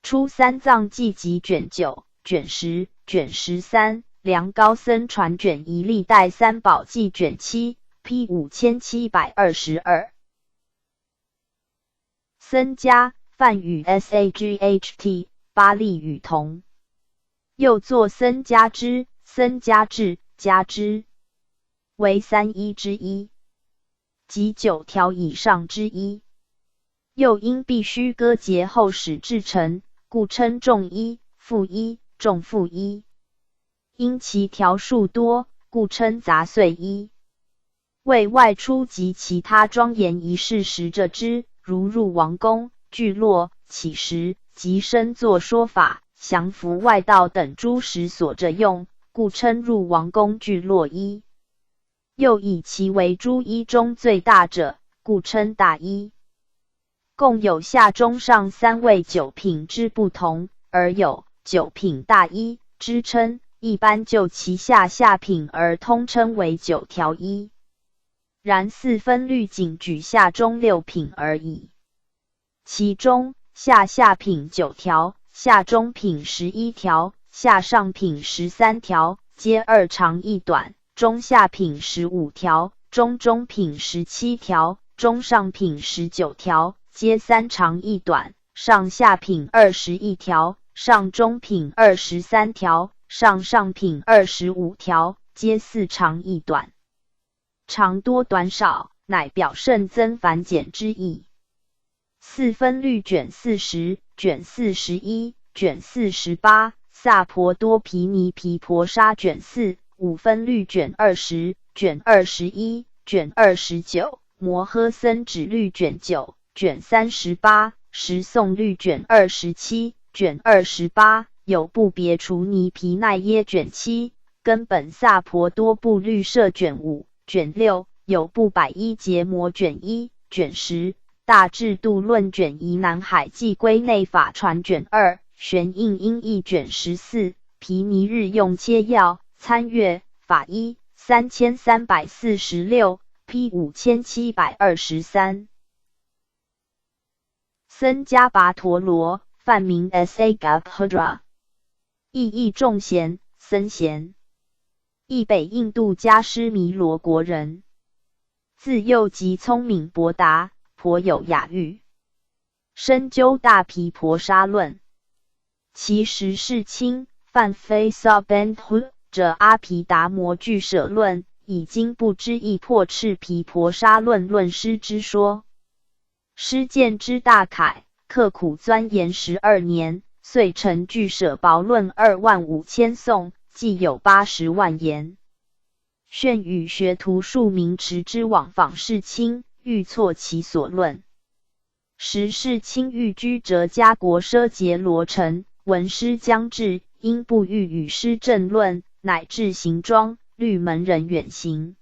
出三藏记集卷9、卷10、卷13，梁高僧传卷1历代三宝记卷7 P 5722。僧家梵语 SAGHT 巴利语同，又作僧家之、僧家志、家之，为31之一，即9条以上之一。又因必须割节后始制成，故称众一、复一、众复一。因其条数多，故称杂碎一。为外出及其他庄严仪式时着之，如入王宫、聚落、乞食及身作说法、降服外道等诸时所着用，故称入王宫聚落一。又以其为诸一中最大者，故称大一。共有下中上3位9品之不同，而有9品大一之称，一般就其下品而通称为9条一。然4分律仅举下中6品而已。其中下品9条，下中品11条，下上品13条，皆2长1短；中下品15条，中品17条，中上品19条，皆3长1短；上下品21条，上中品23条，上品25条，皆4长1短。长多短少，乃表圣增繁简之意。4分律卷40、卷41、卷48，萨婆多毗尼毗婆沙卷4、5分律卷20、卷21、卷29，摩诃僧只律卷9、卷38，十诵律卷27、卷28，有部别除尼毗奈耶卷7，根本萨婆多部律摄卷5、卷6，有部百一结摩卷1、卷10，大智度论卷1，南海记归内法传卷2，玄印音译卷14，毗尼日用切要参阅法1 3346 P 5723。僧伽跋陀罗，梵名 Sagabhadra， 意众贤，僧贤，亦北印度迦湿弥罗国人。自幼即聪明博达，颇有雅誉，深究大毗婆沙论。其时世亲梵非 Sabandhu 者阿毗达摩俱舍论，已经不知亦破斥毗婆沙论论师之说。师见之大楷，刻苦钻研12年，遂成俱舍雹论25000颂，计有80万言。炫与学徒数名持之往访世亲，欲错其所论。时世亲寓居哲迦国奢杰罗城，闻师将至，因不欲与师正论，乃至行装，律门人远行。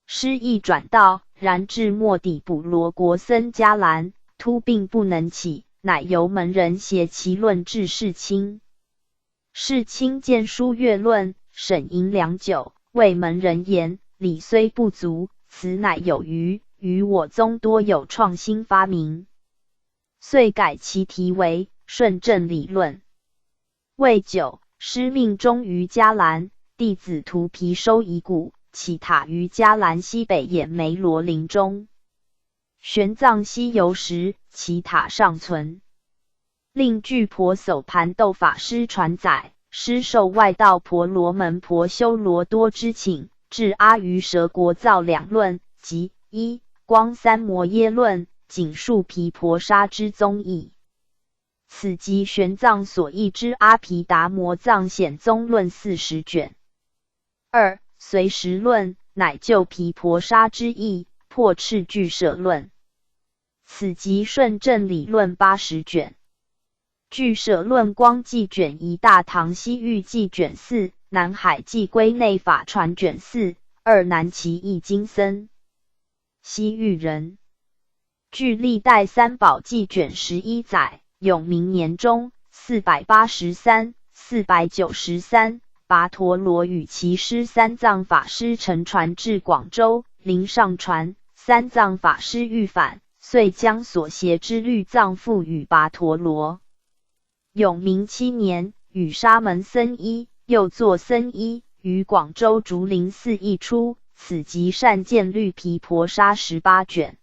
师亦转道，然至末底补罗国僧伽蓝，突病不能起，乃由门人携其论至世亲。世亲见书阅论，审吟良久，谓门人言：理虽不足，此乃有余，于我宗多有创新发明。遂改其题为顺正理论。未久，师命终于伽蓝，弟子荼毗收遗骨，起塔于伽蓝西北眼梅罗林中。玄奘西游时，其塔尚存。令具婆叟盘豆法师传载，师受外道婆罗门婆修罗多之请，至阿瑜蛇国造2论，即一、光三摩耶论，仅述毗婆沙之宗义。此即玄奘所译之阿毗达摩藏显宗论40卷。二、随时论，乃就毗婆沙之义，破斥俱舍论。此即顺正理论80卷。俱舍论光记卷1，大唐西域记卷4，南海记归内法传卷4。二、南齐译经僧，西域人。据历代三宝记卷11载，永明年中483、493，跋陀罗与其师三藏法师乘船至广州，临上船，三藏法师欲返，遂将所携之律藏付与跋陀罗。永明7年，与沙门僧一，又作僧一，于广州竹林寺译出。此即善见律毗婆沙18卷。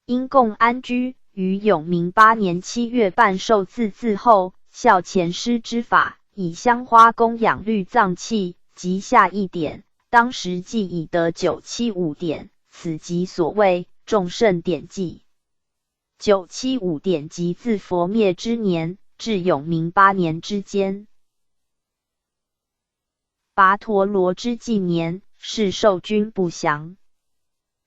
因共安居，于永明8年7月半受字后，效前师之法，以香花供养律藏器，即下一典，当时即已得975典，此即所谓众圣典记。975典即自佛灭之年至永明8年之间。跋陀罗之纪年，是受君不详。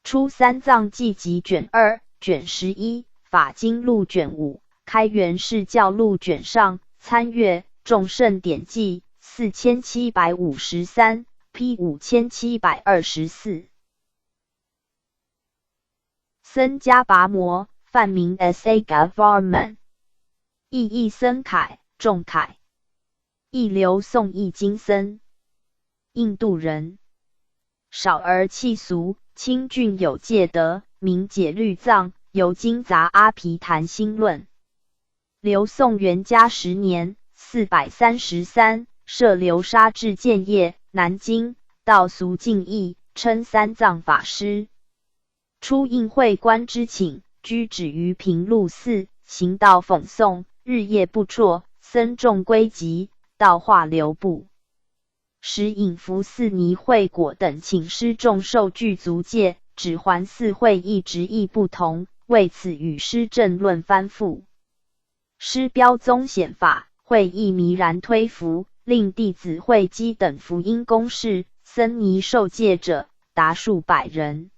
出三藏记集卷2、卷11、法经录卷5、开元释教录卷上，参阅众圣典记4753 P 5724。僧伽跋摩，梵名 Sagavarman， 意译僧凯、仲凯，译刘宋译经僧，印度人，少而气俗，清俊有戒德，明解律藏，尤精杂阿毗昙心论。刘宋元嘉10年433，设流沙至建业，南京，道俗敬意，称三藏法师。出应会官之请，居止于平路寺，行道讽诵，日夜不辍，僧众归集，道化流布。时引服寺尼惠果等请师众受具足戒，只还寺会议直意不同，为此与师正论翻复。师标宗显法，会议弥然推服，令弟子会稽等福音公事，僧尼受戒者达数百人。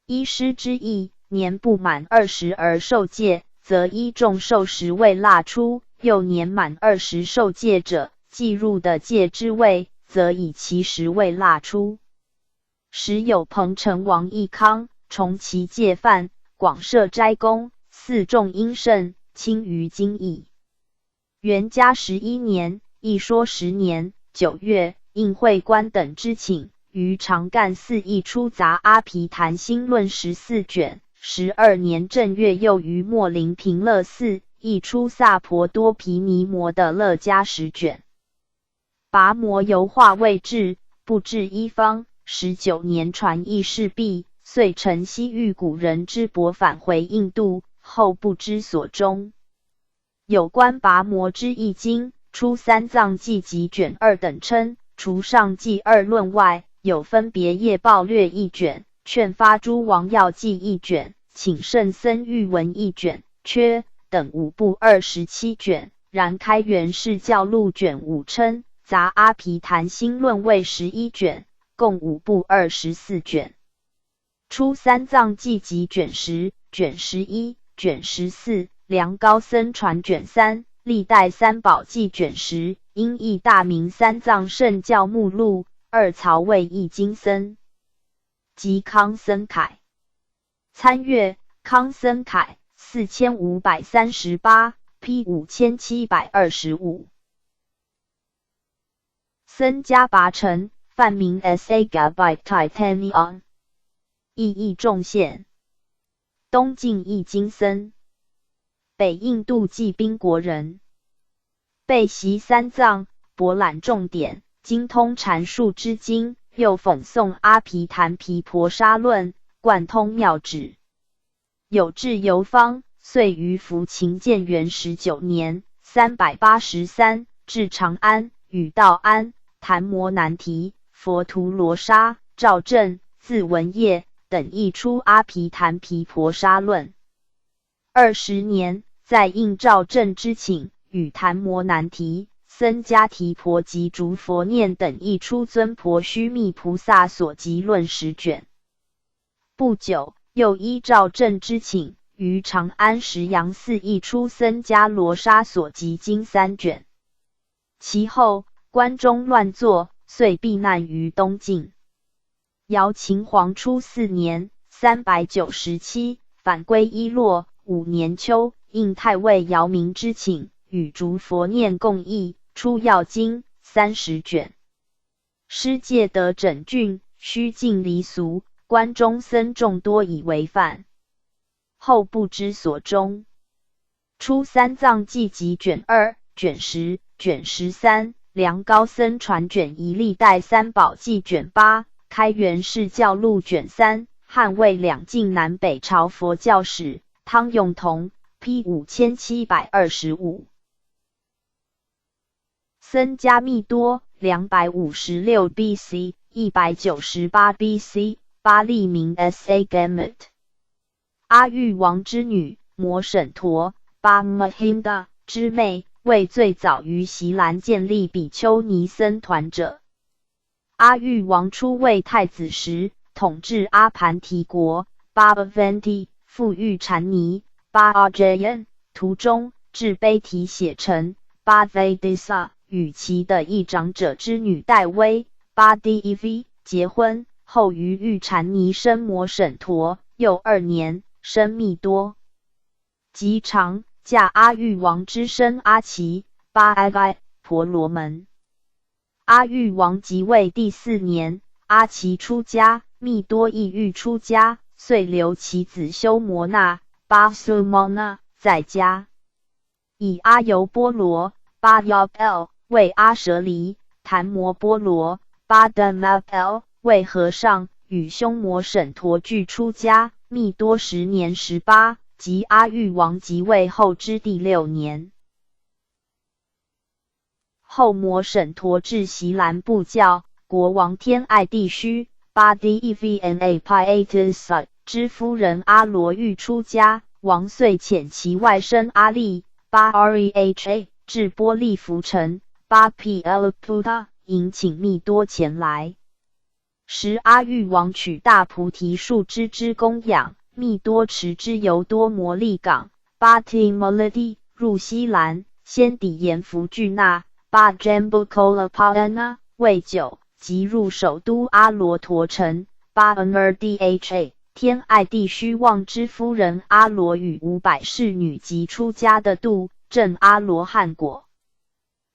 依师之意，年不满20而受戒，则依众受10位腊出；又年满20受戒者，计入的戒之位，则以其10位腊出。时有彭城王义康，重其戒犯，广设斋宫，寺众殷盛，轻于今矣。元嘉11年，一说10年9月，应会官等之请，于长干寺译出杂阿毗昙心论14卷。12年正月，又于秣陵平乐寺译出萨婆多毗尼摩的乐嘉10卷。跋摩由化未至，不至一方。19年传译事毕，遂乘西域古人之帛返回印度，后不知所终。有关跋摩之译经，出三藏记集卷2等称，除上记2论外，有分别业报略1卷，劝发诸王要记1卷，请圣僧玉文1卷，缺等5部27卷。然开元释教录卷5称，杂阿毗昙心论为11卷，共5部24卷。出三藏记集卷10、卷11、卷14，梁高僧传卷3，历代三宝记卷10，音译大明三藏圣教目录，二曹魏译经僧，及康僧凯。参阅康僧凯4538 P 5725。僧伽跋陈，梵名 Saga Titanion， 意译众宪，东晋译经僧，北印度济宾国人，备习三藏，博览重典，精通阐述之经，又讽诵阿毗昙毗婆沙论，贯通妙旨。有志游方，遂于福勤建元19年383至长安，与道安、昙摩难提、佛图罗沙、赵正、字文业、等译出《阿毗昙毗婆沙论》。20年，在应兆正之请，与昙摩难提、僧伽提婆及竺佛念等译出尊婆须弥菩萨所集论10卷。不久，又依照正之请，于长安石阳寺译出僧伽罗沙所集经3卷。其后，关中乱作，遂避难于东晋。姚秦皇初4年397，返归伊洛。5年秋，应太尉姚明之请，与竺佛念共译出要经30卷。师戒得整峻，须尽离俗，关中僧众多以为犯，后不知所终。出三藏记集卷2、卷10、卷13，梁高僧传卷1，历代三宝记卷8，开元释教录卷3，汉魏两晋南北朝佛教史，汤永同 P 5725。僧伽密多256 BC 198 BC， 巴利名 Sa Gamet。阿育王之女摩审陀巴 Mahinda 之妹，为最早于锡兰建立比丘尼僧团者。阿育王初为太子时，统治阿盘提国巴 Avanti， 复遇禅尼巴 Arjayan， 途中至悲提写成巴 Vedisa， 与其的一长者之女戴薇巴 Dev 结婚，后于遇禅尼生摩审陀，又2年生密多。及长，嫁阿育王之甥阿奇巴 Agai 婆罗门。阿育王即位第4年，阿奇出家，密多亦欲出家，遂留其子修摩那巴 Sumona 在家，以阿尤波罗巴 Yobel 为阿舍离，昙摩波罗巴 Damabel 为和尚，与兄摩审陀俱出家。密多10年18，即阿育王即位后之第6年。后摩审陀至锡兰布教，国王天爱弟须巴 Devna Piatus 之夫人阿罗欲出家，王遂遣其外甥阿利巴 Reha 至波利浮城巴 Pielputa， 迎请密多前来。时阿育王取大菩提树枝之供养，密多持之由多摩利港巴 Timoladi 入西兰，先抵延福巨那巴 Jambukolapalana 为酒，即入首都阿罗陀城巴 Nrdha。 天爱弟须望之夫人阿罗与500侍女及出家的度，证阿罗汉果。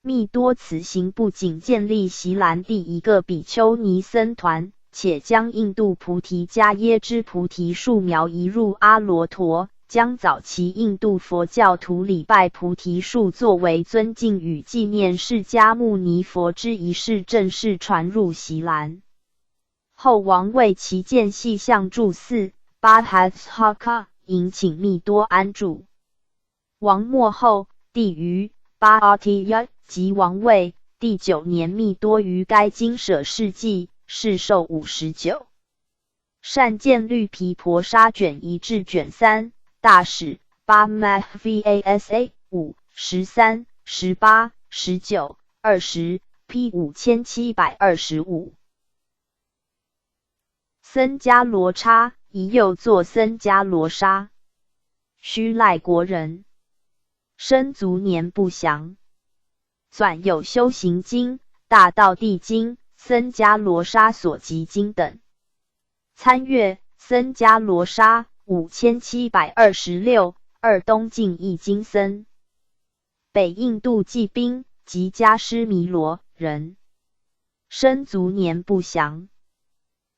密多此行不仅建立锡兰第一个比丘尼僧团，且将印度菩提迦耶之菩提树苗移入阿罗陀，将早期印度佛教徒礼拜菩提树作为尊敬与纪念释迦牟尼佛之仪式正式传入锡兰。后王为其建细相住寺巴哈哈卡，迎请密多安住。王末后，帝于巴阿提亚即王位第9年，密多于该经舍世纪，世寿59。善见律毗婆沙卷1至卷3，大使巴 Mahvasa 5、13、18、19、20 P 5725。僧伽罗叉，疑又作僧伽罗沙，须赖国人，生卒年不详。纂有修行经、大道地经、僧伽罗沙所集经等。参阅僧伽罗沙5726，东晋译经僧，北印度骑兵及迦湿弥罗人，生卒年不详。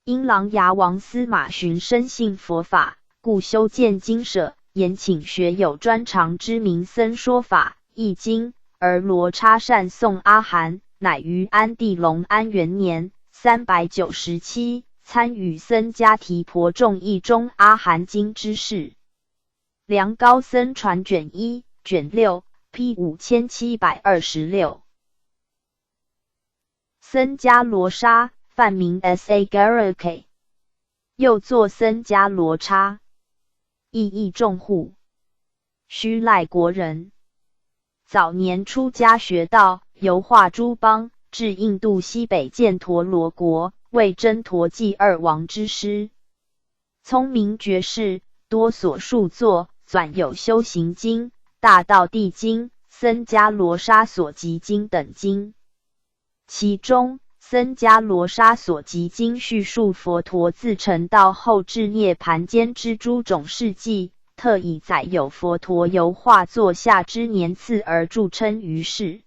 因琅琊王司马寻深信佛法，故修建经舍，延请学有专长之名僧说法译经。而罗叉善颂阿含，乃于安帝隆安元年397参与僧伽提婆众译中阿含经之事。梁高僧传卷1、卷6 P 5726。僧伽罗沙，梵名 Sa Garake，又作僧伽罗叉，意义重户，须赖国人。早年出家学道，游化诸邦，至印度西北犍陀罗国，为真陀纪二王之师。聪明绝士，多所著作，纂有修行经、大道地经、僧伽罗沙所集经等经。其中僧伽罗沙所集经叙述佛陀自成道后至涅盘间之诸种事迹，特以载有佛陀游化座下之年次而著称于世。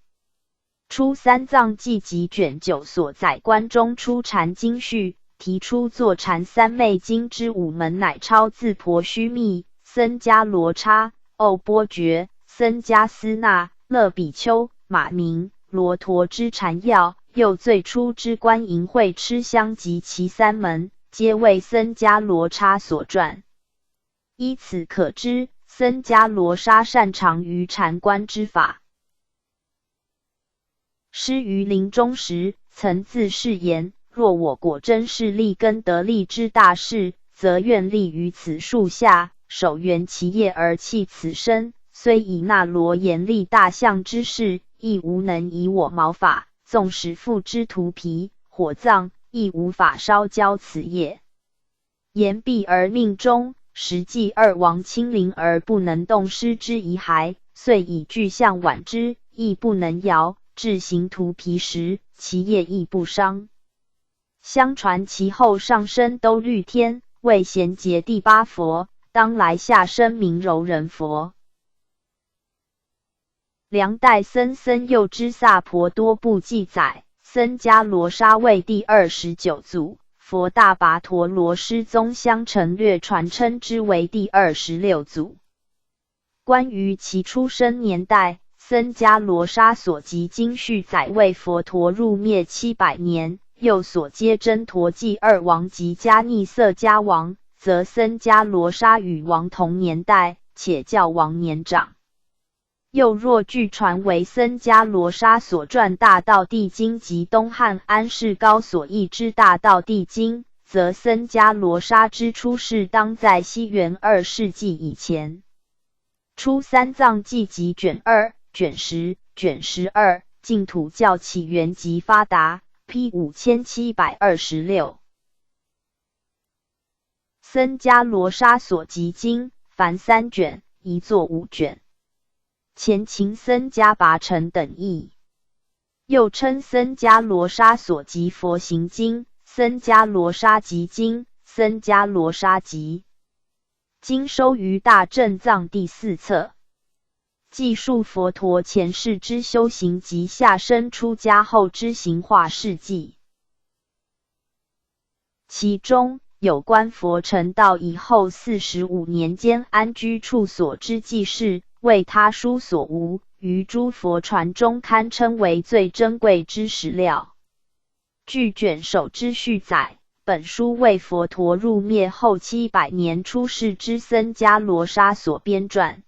出三藏记集卷9所载观中出禅经序，提出坐禅三昧经之五门，乃超自婆须密、僧伽罗叉、欧波觉、僧伽斯那、乐比丘、马明、罗陀之禅要，又最初之观淫会吃香及其三门，皆为僧伽罗叉所传。依此可知，僧伽罗沙擅长于禅观之法。师于临终时，曾自誓言：若我果真是立根得力之大事，则愿立于此树下，守缘其业而弃此身。虽以那罗严厉大象之势，亦无能以我毛发，纵使付之涂皮、火葬，亦无法烧焦此业。言毕而命终。实际二王亲临而不能动尸之遗骸，遂以巨象挽之，亦不能摇。至行涂皮时，其业亦不伤。相传其后上身兜率天，为贤劫第八佛，当来下生名柔人佛。梁代僧佑之萨婆多部记载，僧伽罗沙为第29祖，佛大跋陀罗师宗相承略传称之为第26祖。关于其出生年代，僧伽罗沙所集经序载为佛陀入灭700年，又所接真陀纪二王及迦尼色迦王，则僧伽罗沙与王同年代，且较王年长。又若据传为僧伽罗沙所传大道地经及东汉安世高所译之大道地经，则僧伽罗沙之出世当在西元2世纪以前。出三藏记集卷2、卷10、卷12，净土教起源及发达 P 5726。僧伽罗沙所集经，凡3卷，一作5卷。前秦僧伽跋陈等译，又称僧伽罗沙所集佛行经、僧伽罗沙集经、僧伽罗沙集经，收于大正藏第4册。记述佛陀前世之修行及下生出家后之行化事迹。其中有关佛成道以后45年间安居处所之记事，为他书所无，于诸佛传中堪称为最珍贵之史料。据卷首之序载，本书为佛陀入灭后700年出世之僧伽罗沙所编撰。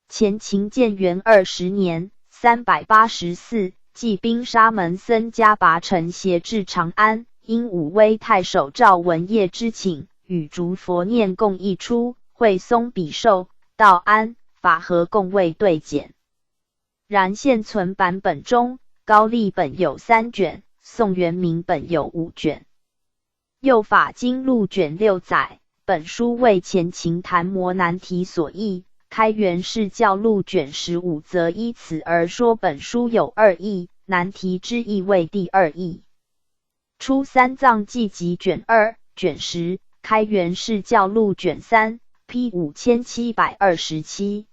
前秦建元20年384，继兵沙门僧伽跋陈携至长安，因武威太守赵文业之请，与竺佛念共译出，会松笔受，道安、法和共未对简。然现存版本中，高丽本有3卷，宋元明本有5卷。又法经录卷6载，本书为前秦昙摩难提所译。开元释教录卷15则依此而说本书有2译，难提之译为第2译。出三藏记集卷2、卷10，开元释教录卷3 P 5727。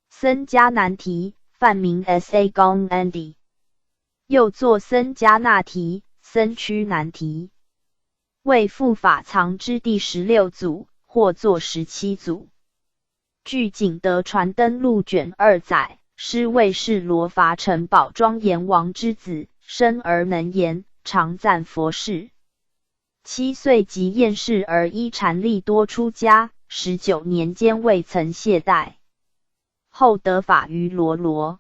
僧伽难提，梵名 Sa Gong Andi， 又作僧伽那提、僧屈难提，为复法藏之第16祖。或作17祖。据景德传灯录卷2载，师谓是罗伐城宝庄阎王之子，生而能言，常赞佛事。7岁即厌世而依禅力多出家，19年间未曾懈怠。后得法于罗罗，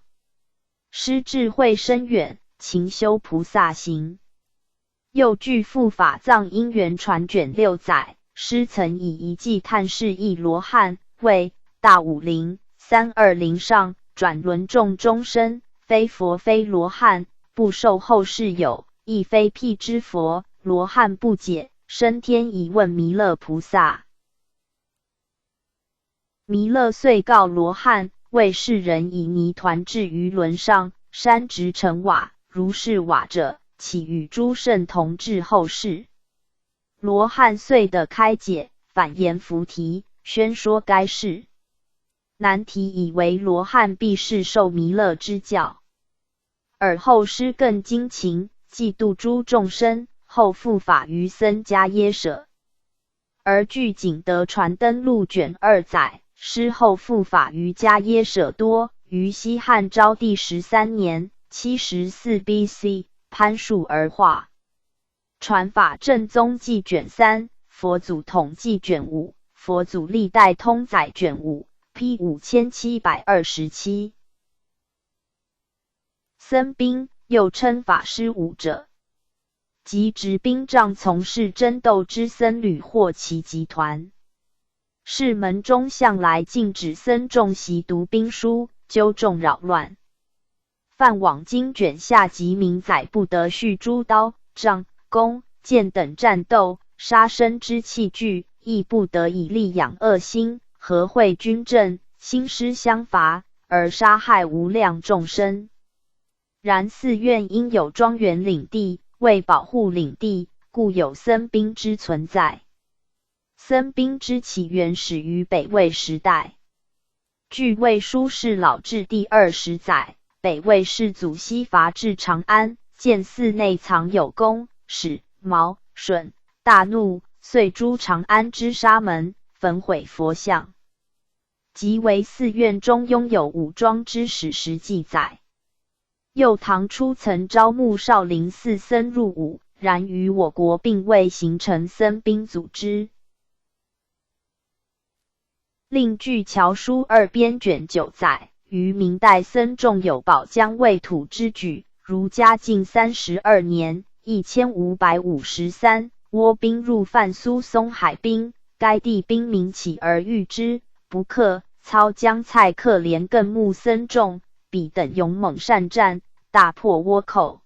师智慧深远，勤修菩萨行。又据复法藏因缘传卷6载，师曾以一记探视一罗汉，为大武陵320上转轮众终身，非佛非罗汉，不受后世有，亦非辟支佛。罗汉不解，升天疑问弥勒菩萨。弥勒遂告罗汉，为世人以泥团置于轮上，山直成瓦，如是瓦者，岂与诸圣同治后世？罗汉遂得开解，反言菩提，宣说该事。难提以为罗汉必是受弥勒之教，而后施更精勤，既度诸众生，后复法于僧迦耶舍。而据景德传灯录卷2载，师后复法于迦耶舍多，于西汉昭帝13年74 BC 攀树而化。传法正宗记卷3，佛祖统记卷5，佛祖历代通载卷5 P 5727。僧兵又称法师5者，即执兵杖从事争斗之僧侣或其集团。是门中向来禁止僧众习读兵书，纠众扰乱。犯往经卷下及明载不得蓄诸刀、杖、弓、剑等战斗、杀生之器具，亦不得以利养恶心，和会军阵，兴师相伐，而杀害无量众生。然寺院因有庄园领地，为保护领地，故有僧兵之存在。僧兵之起源始于北魏时代。据《魏书示老志》第20载，北魏世祖西伐至长安，见寺内藏有弓、矢、矛、隼，大怒，遂诛长安之沙门，焚毁佛像。即为寺院中拥有武装之史实记载。右唐初曾招募少林寺僧入伍，然于我国并未形成僧兵组织。另据侨书2编卷9载，于明代僧众有保疆卫土之举，如嘉靖32年1553，倭兵入犯苏松海滨，该地兵民起而御之，不克，操江蔡克连更募僧众，彼等勇猛善战，大破倭寇。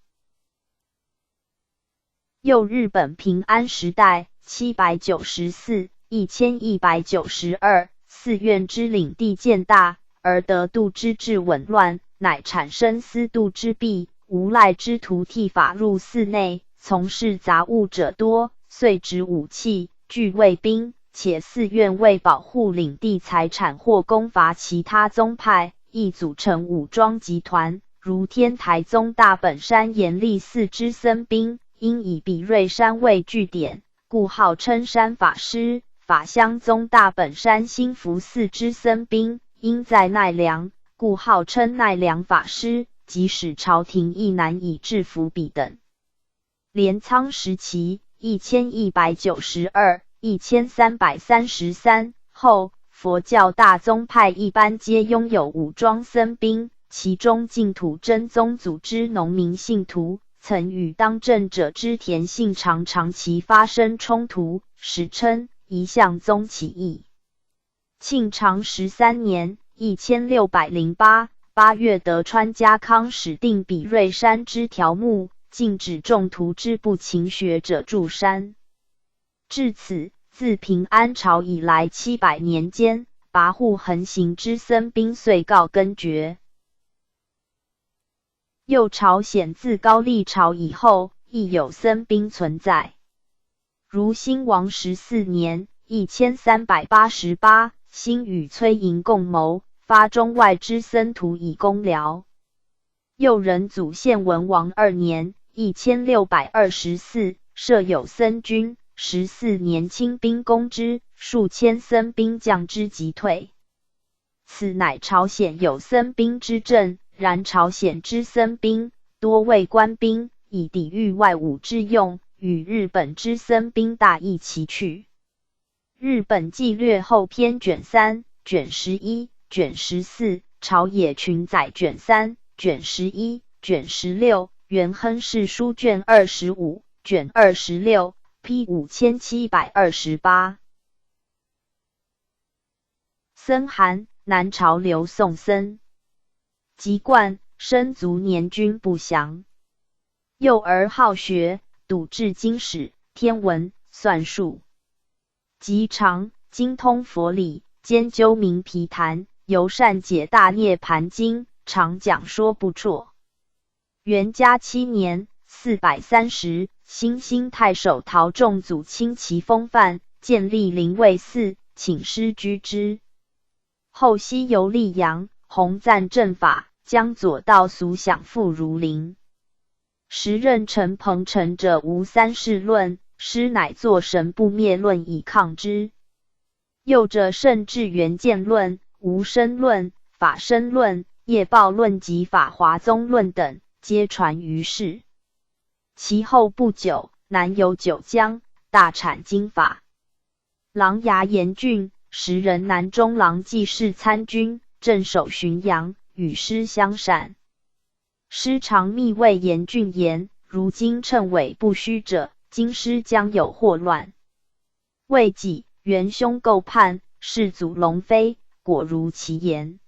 又日本平安时代794、1192，寺院之领地渐大，而得度之治紊乱，乃产生私度之弊，无赖之徒剃法入寺内，从事杂物者多，遂执武器，具卫兵，且寺院为保护领地财产或攻伐其他宗派，亦组成武装集团，如天台宗大本山严立寺之僧兵，因以比瑞山为据点，故号称山法师。法相宗大本山兴福寺之僧兵，因在奈良，故号称奈良法师，即使朝廷亦难以制服彼等。镰仓时期1192、1333后，佛教大宗派一般皆拥有武装僧兵，其中净土真宗组织农民信徒，曾与当政者织田信长长期发生冲突，史称一向宗起义。庆长13年1608 8月，德川家康始定比瑞山之条目，禁止众徒之不勤学者住山。至此，自平安朝以来700年间，跋扈横行之僧兵遂告根绝。又朝鲜自高丽朝以后，亦有僧兵存在。如兴王14年1388，兴与崔莹共谋，发中外之僧徒以攻辽。又仁祖献文王2年1624，设有僧军，14年清兵攻之，数千僧兵将之击退。此乃朝鲜有僧兵之政，然朝鲜之僧兵多为官兵，以抵御外侮之用，与日本之僧兵大异其趣。日本纪略后篇卷3、卷11、卷14，朝野群载卷3、卷11、卷16，元亨氏书卷25，卷26 P 5728。僧韩，南朝刘宋僧。籍贯，生卒年均不详。幼儿好学，笃治经史、天文、算术。极常，精通佛理，兼究明毗昙，尤善解大涅盘经，常讲说不辍。元嘉7年430，兴太守陶仲祖亲其风范，建立灵位寺，请师居之。后西游溧阳，弘赞正法，将左道俗享复如林。时任陈彭陈者无三世论，师乃作神不灭论以抗之。又者甚至元见论、无生论、法生论、业报论及法华宗论等，皆传于世。其后不久，南游九江，大产经法。琅琊严峻，时任南中郎记事参军，镇守浔阳，与师相善。师常密谓严峻言：如今称伪不虚者，今师将有祸乱。未几，元凶构叛，世祖龙飞，果如其言。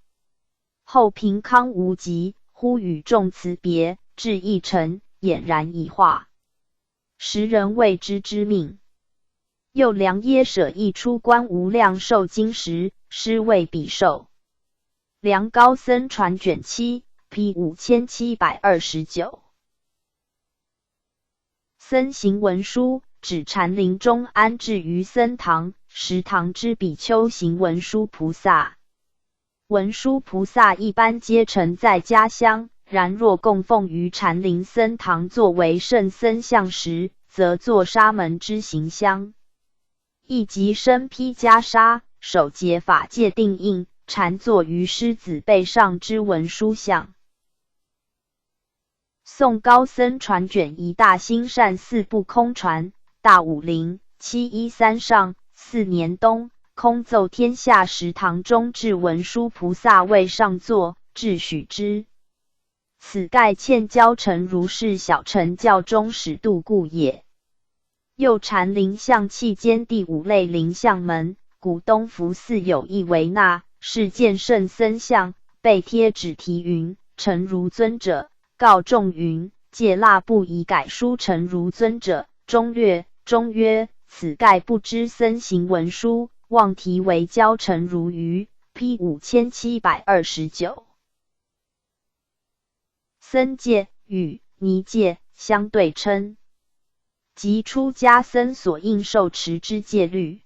后平康无疾，忽与众辞别，至一城，俨然一化。时人谓之知命。又良耶舍一出观无量寿经时，师谓彼受。梁高僧传卷7 P 5729。僧行文书，指禅林中安置于僧堂，食堂之比丘行文殊菩萨。文殊菩萨一般皆陈在家乡，然若供奉于禅林僧堂作为圣僧像时，则作沙门之形象。亦即身披袈裟，手结法界定印，禅坐于狮子背上之文殊像。宋高僧传卷1大兴善寺不空传，大武陵713上4年冬，空奏天下食堂中至文殊菩萨位上座，至许之。此盖欠交成如是小乘教中始度故也。又禅林像器间第5类林像门，古东福寺有一维那，是见圣僧像，被贴纸题云：诚如尊者。告众云：戒腊不宜改书诚如尊者。中曰：此盖不知僧行文书，妄题为教诚如余。P 5729。僧戒与尼戒相对称，即出家僧所应受持之戒律，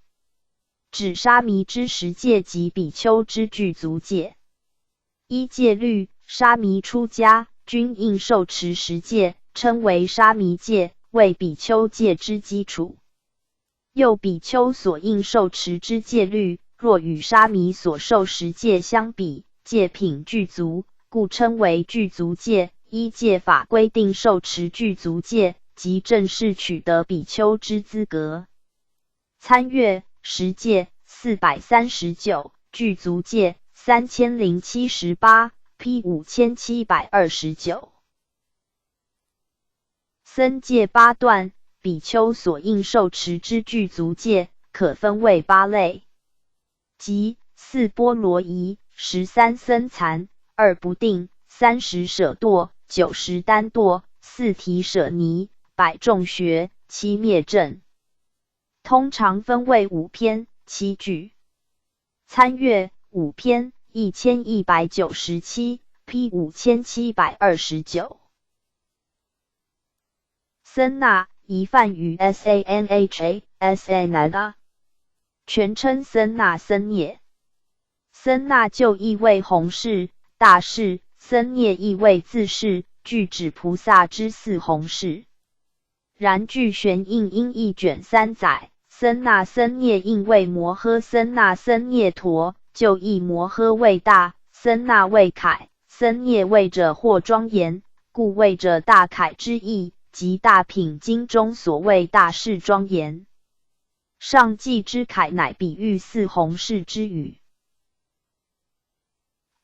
指沙弥之十戒及比丘之具足戒。依戒律，沙弥出家均应受持十戒，称为沙弥戒，为比丘戒之基础。又比丘所应受持之戒律，若与沙弥所受十戒相比，戒品具足，故称为具足戒。依戒法规定受持具足戒，即正式取得比丘之资格。参阅十戒439，具足戒3078 P 5729。僧戒8段，比丘所应受持之具足戒，可分为8类，即4波罗夷、13僧残、2不定、30舍堕、90单堕、4提舍尼、100众学、7灭正。通常分为5篇7句。参阅5篇1197 P 5729。僧那，宜梵语 sanha sanada， 全称僧那僧涅。僧那就意为弘誓、大誓，僧涅意为自誓，具指菩萨之4弘誓。然据玄印音译卷3载，僧那僧涅应为摩诃僧那僧涅陀，就译摩诃为大，僧那为楷，僧涅为者或庄严，故为者大楷之意，即大品经中所谓大誓庄严。上记之楷乃比喻4弘誓之语。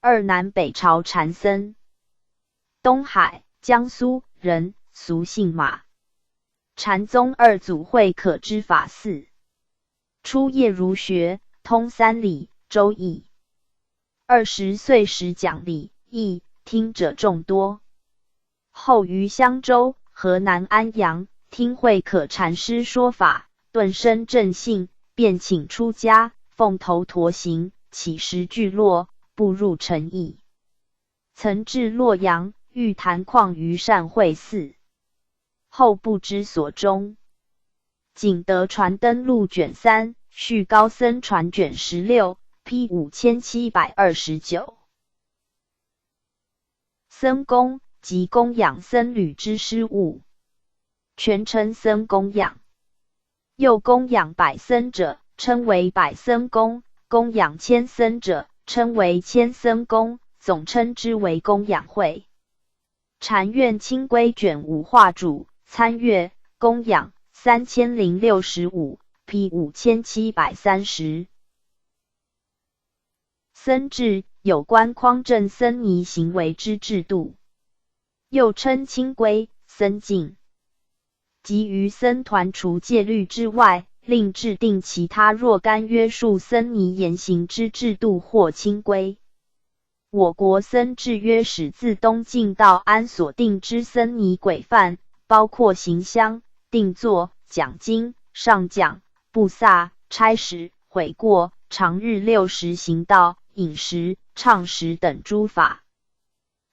2南北朝禅僧。东海，江苏人，俗姓马。禅宗二祖慧可知法4，初业儒学，通三礼、周易。20岁时讲礼义，听者众多。后于襄州、河南安阳听慧可禅师说法，顿生正信，便请出家，奉头陀行，乞食聚落，步入诚意。曾至洛阳，欲谈旷于善会寺，后不知所终。景德传灯录卷3，续高僧传卷16。P 5729。僧公即供养僧侣之事务，全称僧供养。又供养百僧者，称为百僧公；供养千僧者，称为千僧公，总称之为供养会。禅院清规卷5画主，参阅供养3065 P 5730。僧制有关匡正僧尼行为之制度，又称清规、僧禁，即于僧团除戒律之外，另制定其他若干约束僧尼言行之制度或清规。我国僧制约始自东晋到安所定之僧尼规范，包括行香、定坐、讲经、上讲、布萨、差使、悔过、常日60行道、饮食、唱食等诸法。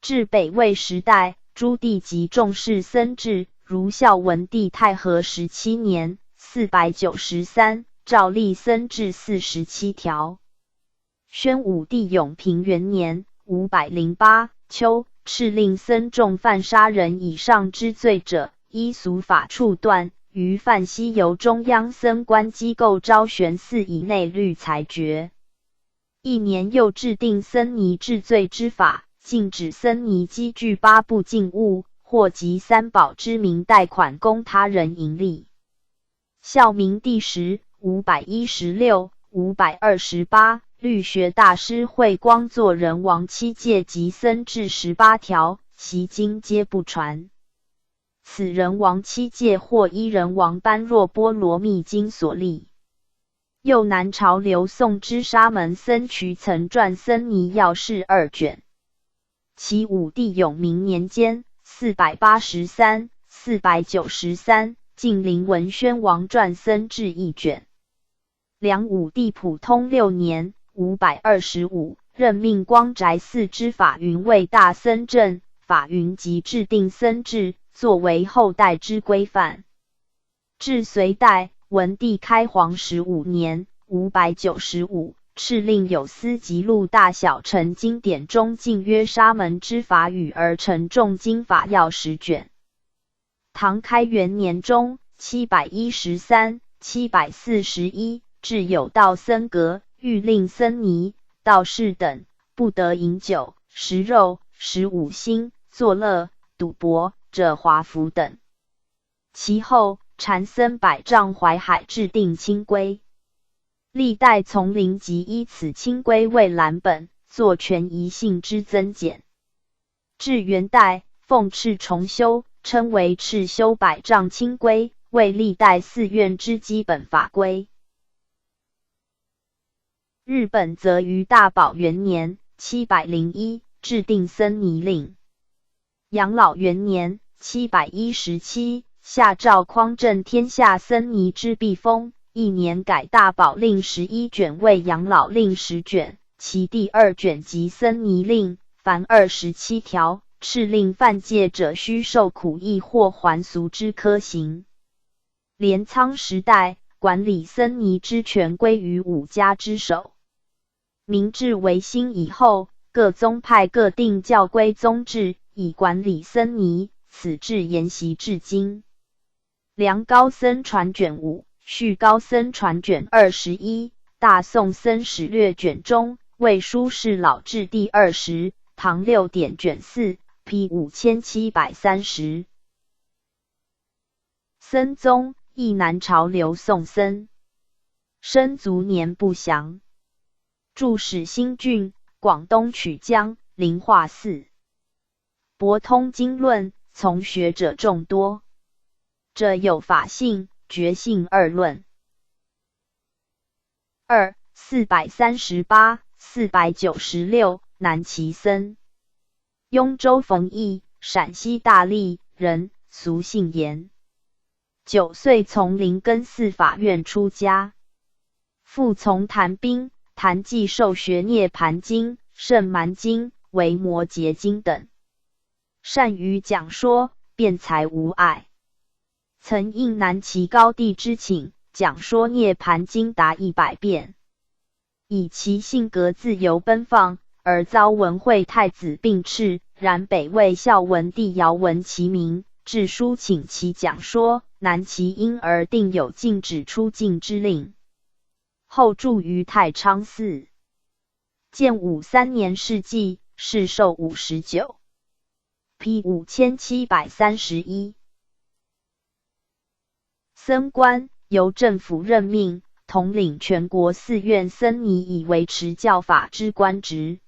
至北魏时代，诸帝极重视僧制，如孝文帝太和17年493诏立僧制47条。宣武帝永平元年508秋，敕令僧众犯杀人以上之罪者，依俗法处断，于犯西由中央僧官机构昭玄寺以内律裁决。一年又制定僧尼治罪之法，禁止僧尼积聚8部禁物，或集3宝之名贷款供他人盈利。孝明帝时516、528，律学大师慧光作人王七戒及僧制18条，其经皆不传。此人王七戒或依人王般若波罗蜜经所立。又南朝刘宋之沙门僧瞿曾撰僧尼要事2卷。其武帝永明年间483、493，晋灵文宣王撰僧制1卷。梁武帝普通6年525，任命光宅寺之法云为大僧正，法云即制定僧制，作为后代之规范。至隋代文帝开皇15年595，敕令有司辑录大小乘经典中禁约沙门之法语而成重经法要10卷。唐开元年中713、741，至有道僧格，欲令僧尼、道士等不得饮酒、食肉、食五辛、作乐、赌博者华服等。其后禅僧百丈怀海制定清规，历代丛林即依此清规为蓝本，作权宜性之增减。至元代，奉敕重修，称为敕修百丈清规，为历代寺院之基本法规。日本则于大宝元年701制定僧尼令。养老元年717下诏匡正天下僧尼之必封，一年改大宝令11卷为养老令10卷，其第2卷即僧尼令，凡27条，敕令犯戒者须受苦役或还俗之科刑。镰仓时代，管理僧尼之权归于5家之首。明治维新以后，各宗派各定教规宗制，以管理僧尼，此制沿袭至今。梁高僧传卷5，续高僧传卷21，大宋僧史略卷中，魏书士老志第20，唐6典卷4 P 5730。僧宗，亦南朝刘宋僧，生卒年不详。住始兴郡，广东曲江灵化寺，博通经论，从学者众多。这有法性、觉性二论。2、438、496南齐僧，雍州冯异，陕西大荔人，俗姓严。9岁从灵根寺法院出家，父从谭兵、谭继受学涅盘经、圣蛮经、维摩诘经等，善于讲说，辩才无碍。曾应南齐高帝之请，讲说涅盘经达100遍。以其性格自由奔放，而遭文惠太子并斥，然北魏孝文帝遥闻其名，致书请其讲说，南齐因而定有禁止出境之令。后住于太昌寺。建武3年逝纪，世寿59。批5731。僧官由政府任命，统领全国寺院僧尼，以维持教法之官职。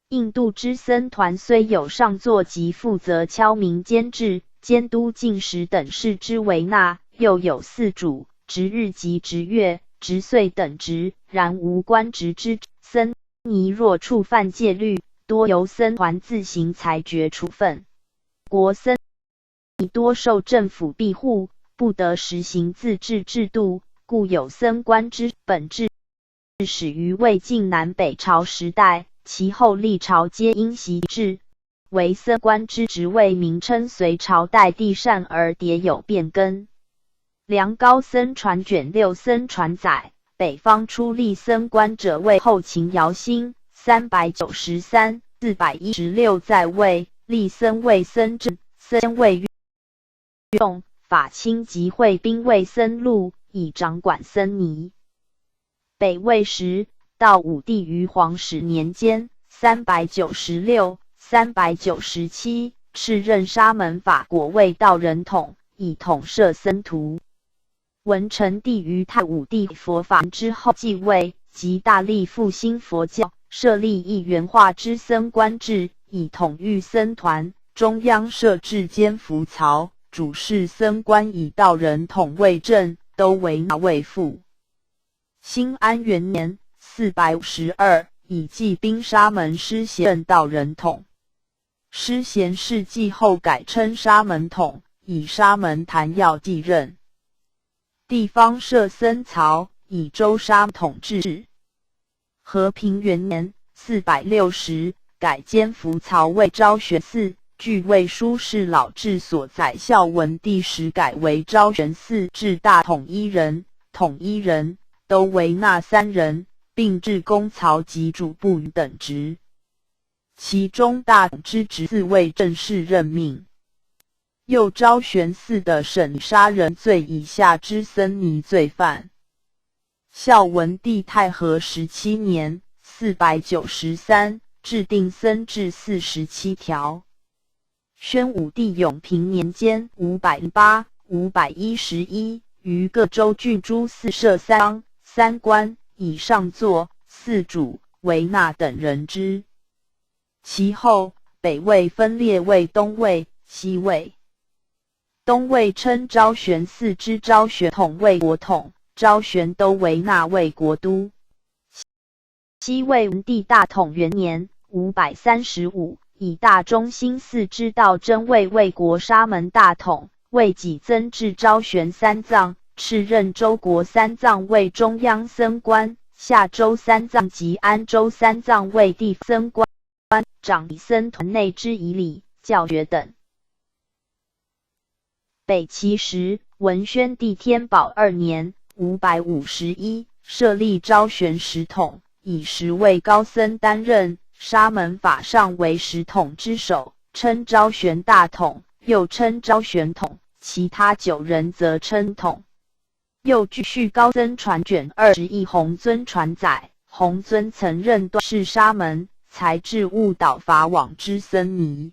印度之僧团虽有上座及负责敲明监制、监督进食等事之维纳，又有寺主、值日及值月、值岁等职，然无官职之僧尼若触犯戒律，多由僧团自行裁决处分。国僧尼多受政府庇护，不得实行自治制度，故有僧官之本质始于魏晋南北朝时代，其后历朝皆因袭制，为僧官之职位名称随朝代地善而迭有变更。梁高僧传卷6僧传载，北方出立僧官者为后秦姚兴393、416在位，立僧为僧正，僧为用，法清及会兵为僧录，以掌管僧尼。北魏时，到武帝于皇始年间396、397，敕任沙门法果卫道人统，以统摄僧徒。文成帝于太武帝佛法之后继位，即大力复兴佛教，设立一元化之僧官制，以统御僧团。中央设置监服曹，主事僧官以道人统为正，都为纳为副。兴安元年452，以骑兵沙门师贤任道人统。师贤事继后改称沙门统，以沙门谭耀继任。地方设僧曹，以州沙统治。和平元年460，改监服曹为昭玄寺，据魏书是老治所载，孝文帝时改为昭玄寺，至大统一人，统一人都为纳3人，并置公曹及主簿等职。其中大统之职自为正式任命。又昭玄寺的审杀人罪以下之僧尼罪犯。孝文帝太和17年493，制定僧制47条。宣武帝永平年间508、511，于各州郡诸寺设3官，以上座、寺主、维纳等人之。其后，北魏分裂为东魏、西魏。东魏称昭玄寺之昭玄统为国统，昭玄都为纳为国都。西魏文帝大统元年535，以大中兴寺之道真为魏国沙门大统，为己增置昭玄3藏，敕任州国3藏为中央僧官，下州3藏及安州3藏为地僧官，掌理僧团内之仪礼、教学等。北齐时，文宣帝天宝2年551，设立昭玄10统，以10位高僧担任，沙门法上为10统之首，称昭玄大统，又称昭玄统，其他9人则称统。又据续高僧传卷21弘尊传载，弘尊曾任段氏沙门，才智误导法网之僧尼。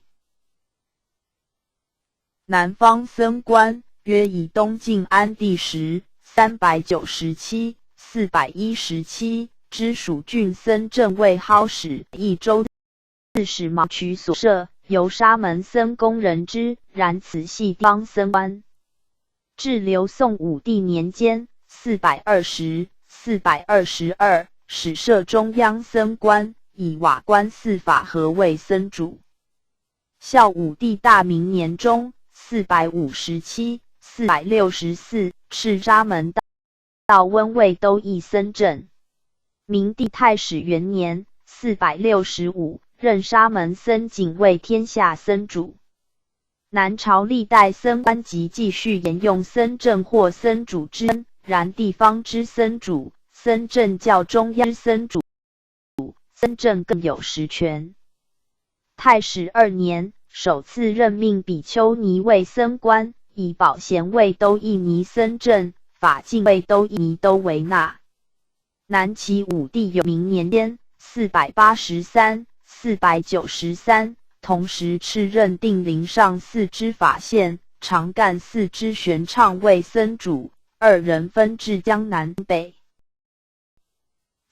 南方僧官约以东晋安帝时397、417之属郡僧正为蒿使益州刺史毛渠所设，由沙门僧公人之，然此系地方僧官。至刘宋武帝年间420、422，始设中央僧官，以瓦官四法和为僧主。孝武帝大明年中457、464，敕沙门到温卫都邑僧正。明帝太始元年465，任沙门僧仅为天下僧主。南朝历代僧官即继续沿用僧正或僧主之恩，然地方之僧主、僧正较中央之僧主、僧正更有实权。太始2年，首次任命比丘尼为僧官，以保贤卫都邑尼僧正、法净卫都邑尼都为纳。南齐武帝永明年间483、493，同时敕任定陵上寺之法宪、长干寺之玄畅为僧主，2人分治江南北。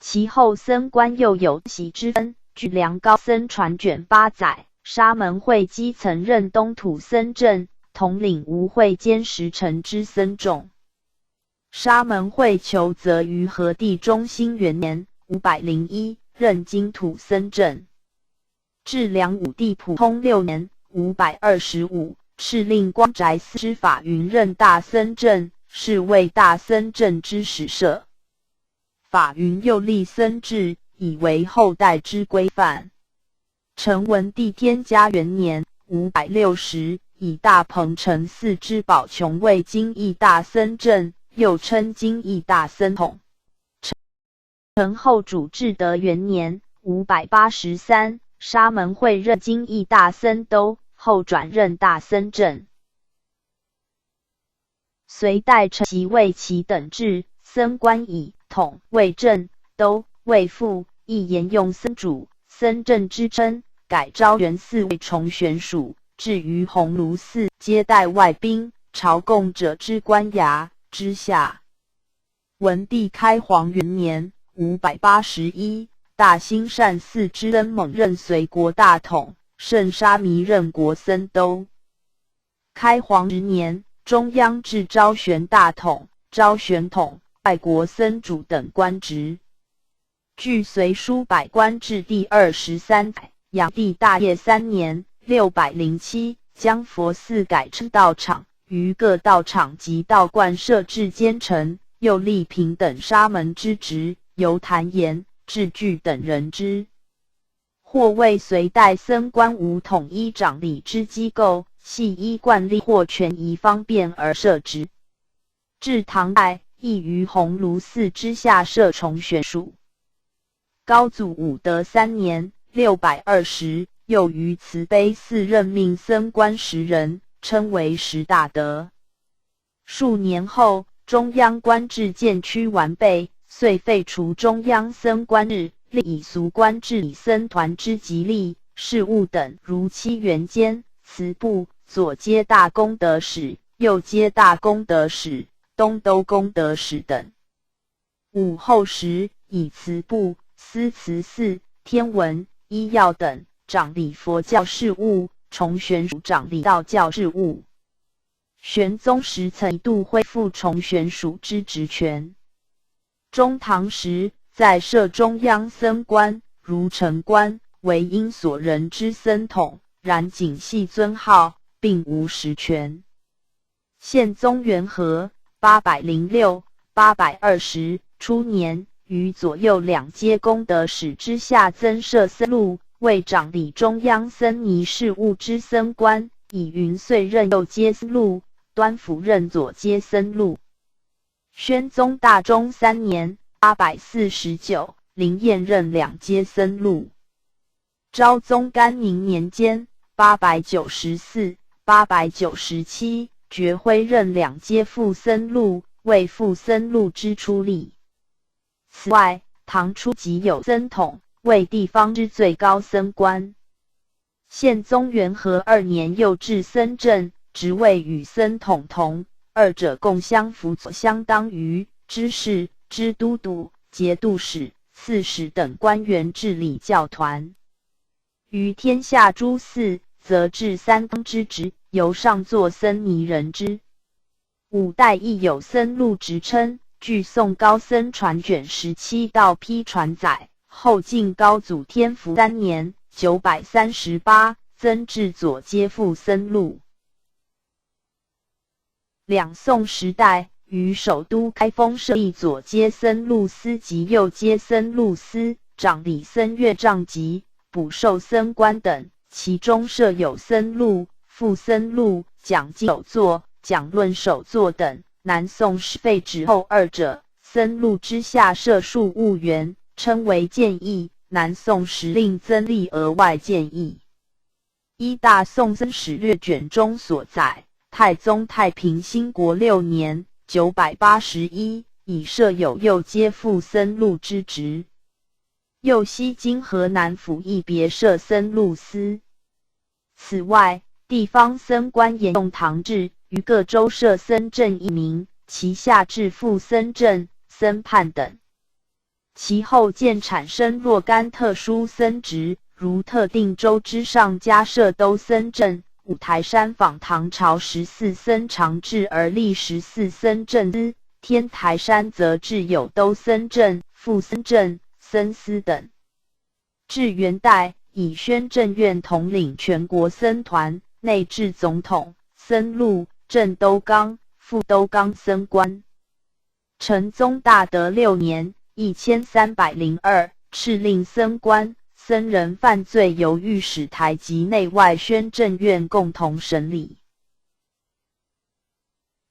其后僧官又有袭之分。据梁高僧传卷8载，沙门会稽曾任东土僧正，统领无会监10城之僧众。沙门会求则于和帝中兴元年501，任京土僧正。至梁武帝普通6年525，敕令光宅寺之法云任大僧正，是为大僧正之始设。法云又立僧制，以为后代之规范。成文帝天嘉元年560，以大鹏城寺之宝琼为金义大僧正，又称金义大僧统。成后主至德元年583，沙门会任金义大僧都，后转任大僧正。隋代承袭魏齐等制，僧官以统、为正、都、为副，亦沿用僧主、僧正之称，改昭元寺为崇玄署，至于鸿胪寺接待外宾、朝贡者之官衙之下。文帝开皇元年581，大兴善寺之恩猛任隋国大统，圣沙弥任国僧都。开皇10年，中央置昭玄大统、昭玄统、外国僧主等官职。据隋书百官志第23载，炀帝大业3年607，将佛寺改称道场，于各道场及道观设置监臣，又立平等沙门之职，由谭延、智具等人之。或为隋代僧官无统一掌理之机构，系依惯例或权宜方便而设之。至唐代，亦于鸿胪寺之下设崇玄署。高祖武德3年620，又于慈悲寺任命僧官10人，称为10大德。数年后，中央官制渐趋完备，遂废除中央僧官制，另以俗官治理僧团之吉利事务等，如7元监、祠部、左接大功德使、右接大功德使、东都功德使等。武后时，以祠部、司祠寺、天文、医药等掌理佛教事务，崇玄署掌理道教事务。玄宗时曾一度恢复崇玄署之职权。中唐时，在设中央僧官，如城官，为因所人之僧统，然仅系尊号，并无实权。宪宗元和806、820初年，于左右2阶功德使之下增设僧录，为掌理中央僧尼事务之僧官，以云遂任右阶僧录，端甫任左阶僧录。宣宗大中3年849，林彦任2阶僧录。昭宗干宁年间894、897，觉辉任2阶副僧录，为副僧录之出吏。此外，唐初即有僧统，为地方之最高僧官。宪宗元和2年又置僧正，职位与僧统同，二者共相辅佐，相当于知事、知都督、节度使、刺史等官员治理教团。于天下诸寺，则置3当之职，由上座僧尼人之。五代亦有僧录职称，据宋高僧传卷17道批传载，后晋高祖天福3年938，增至左接副僧录。两宋时代，于首都开封设立左接僧录司及右接僧录司，掌理僧乐杖籍、补授僧官等，其中设有僧录、副僧录、讲经首座、讲论首座等。南宋时废止后二者，僧录之下设数务员，称为谏议。南宋时另增立额外谏议。依大宋僧史略卷中所载，太宗太平兴国6年981，已设有右接副僧录之职。右西京河南府亦别设僧录司。此外，地方僧官沿用唐制，于各州设僧正1名，其下至副僧正、僧判等。其后渐产生若干特殊僧职，如特定州之上加设都僧正。五台山仿唐朝14僧常制而立14僧正司，天台山则制有都僧正、副僧正、僧司等。至元代，以宣政院统领全国僧团，内置总统、僧录、正都纲、副都纲僧官。成宗大德6年1302，敕令僧官、僧人犯罪由御史台及内外宣政院共同审理。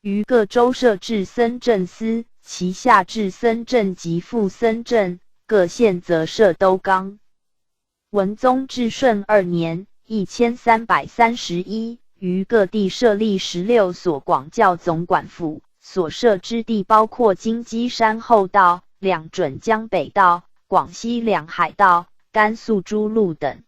于各州设置僧正司，其下至僧正及副僧正，各县则设都纲。文宗至顺2年1331，于各地设立16所广教总管府，所设之地包括金鸡山后道、两准江北道、广西两海道、甘肃诸路等。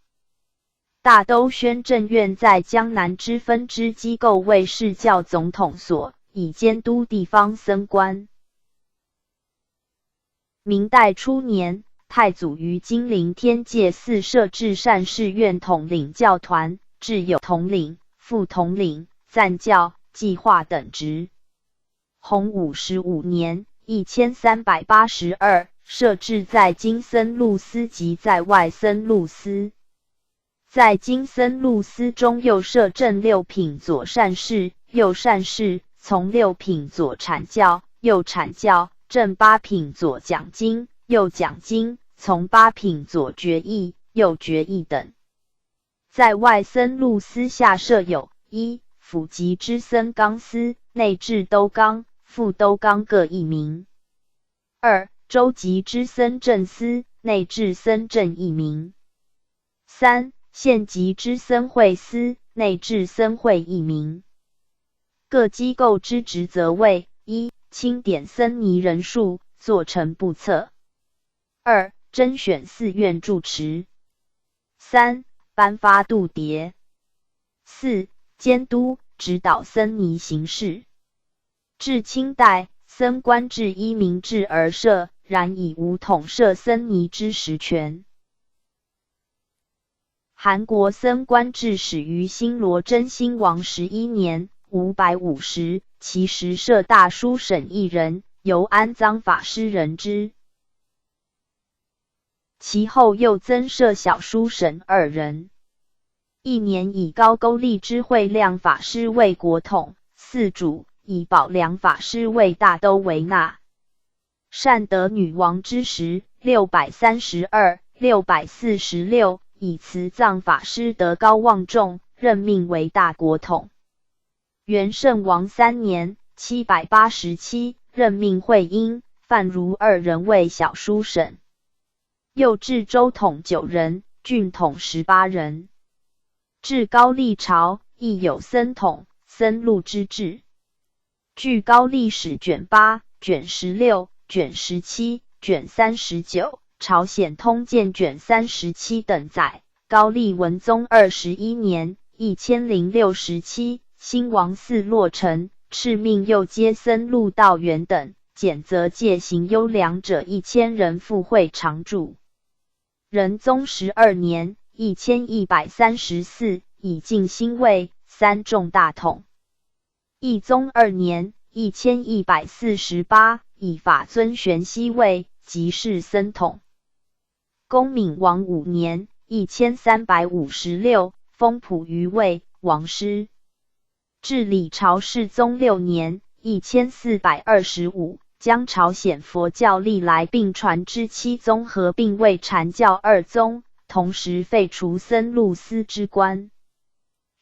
大都宣政院在江南之分支机构为释教总统所，以监督地方僧官。明代初年，太祖于金陵天界寺设置善事院，统领教团，置有统领、副统领、赞教、计划等职。洪武15年1382，设置在京僧录司及在外僧录司。在京僧录司中又设正6品左善事、右善事，从6品左阐教、右阐教，正8品左讲经、右讲经，从8品左决议、右决议等。在外僧录司下设有1府级之僧纲司，内置都纲、副都纲各1名； 2州级之僧正司，内置僧正1名； 3县级之僧会司，内置僧会1名。各机构之职责为： 1清点僧尼人数，做成部册； 2甄选寺院住持； 3颁发度牒； 4监督指导僧尼行事。至清代，僧官制依明制而设，然已无统摄僧尼之实权。韩国僧官制始于新罗真兴王11年550，其时设大书审1人，由安藏法师任之。其后又增设小书审2人。1年以高句丽之慧亮法师为国统，寺主，以宝良法师为大都维那。善德女王之时632、646，以慈藏法师德高望重，任命为大国统。元圣王3年787，任命慧英、范如2人为小书审。又置州统9人，郡统18人。至高丽朝，亦有僧统、僧录之制。据高丽史卷8、卷16、卷17、卷39、朝鲜通鉴卷37等载，高丽文宗21年1067，兴王寺落成，敕命右接僧录道元等，检则戒行优良者1000人赴会常住。仁宗12年1134，以进兴卫，3中大统。懿宗2年1148，以法尊玄熹位，即是僧统。恭闵王5年1356，封溥于卫王师。至李朝世宗6年1425，将朝鲜佛教历来并传之7宗合并为禅教2宗，同时废除僧录司之官。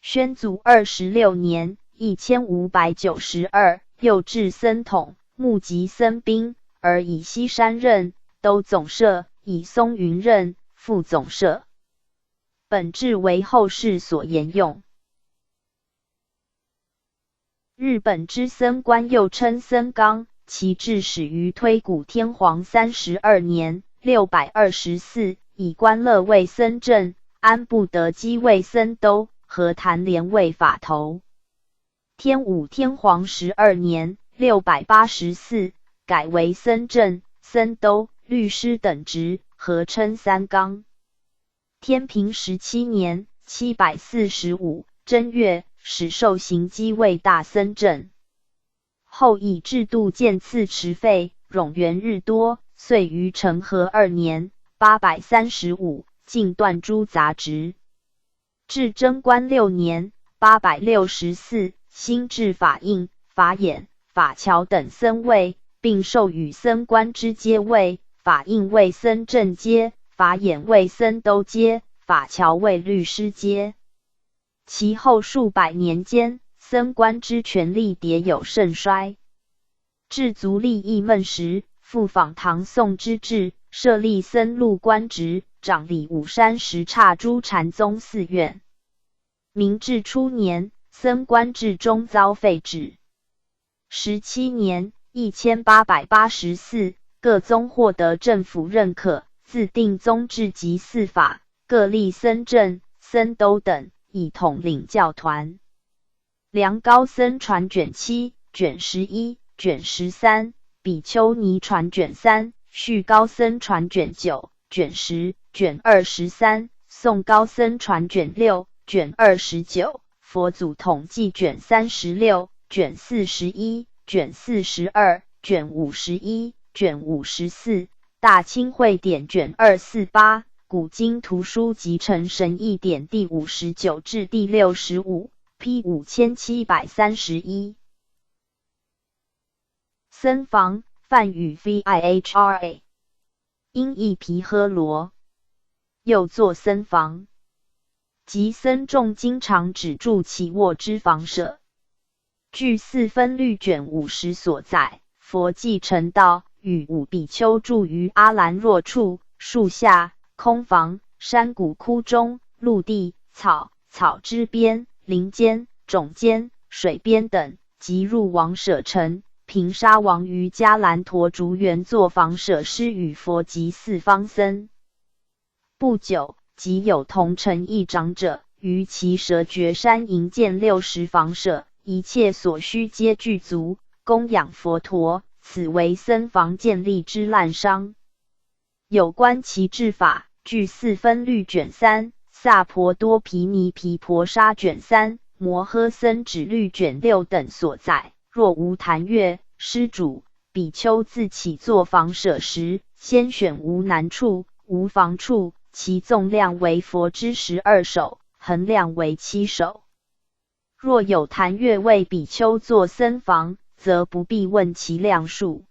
宣祖26年1592，又置僧统，募集僧兵，而以西山任都总摄，以松云任副总摄。本制为后世所沿用。日本之僧官又称僧纲，其制始于推古天皇32年624，以官乐为僧正，安部德基为僧都，和谭连为法头。天武天皇12年684，改为僧正、僧都、律师等职，合称三纲。天平17年745，正月，始授行基为大僧正。后以制度渐次迟废，冗员日多，遂于成和2年835，尽断诸杂职。至贞观6年864，新制法印、法眼、法乔等僧位，并授予僧官之阶位，法印为僧正阶，法眼为僧都阶，法乔为律师阶。其后数百年间，僧官之权力迭有盛衰。至足利义梦时，复仿唐宋之制，设立僧录官职，掌理武山什刹诸禅宗寺院。明治初年，僧官制终遭废止。17年1884，各宗获得政府认可，自定宗制及寺法，各立僧正、僧都等，以统领教团。梁高僧传卷7、卷11、卷13，比丘尼传卷3，续高僧传卷9、卷10、卷23，宋高僧传卷6、卷29，佛祖统计卷36、卷41、卷42、卷51、卷54，大清会典卷248，古今图书集成神译典第59至第65 ，P 5731。僧房，梵语 Vihra， 音译毗诃罗，又作僧房，即僧众经常止住起卧之房舍。据四分律卷50所载，佛既成道，与五比丘住于阿兰若处，树下、空房、山谷窟中、陆地、草之边、林间、冢间、水边等，即入王舍城。平沙王于迦兰陀竹园作房舍施与佛及四方僧。不久，即有同城一长者，于其舍绝山营建60房舍，一切所需皆具足，供养佛陀，此为僧房建立之滥觞。有关其制法，据四分律卷3、萨婆多毗尼毗婆沙卷3、摩诃僧指律卷6等所载。若无檀乐，施主、比丘自起作房舍时，先选无难处、无房处，其纵量为佛之12首，横量为7首。若有檀乐为比丘作僧房，则不必问其量数。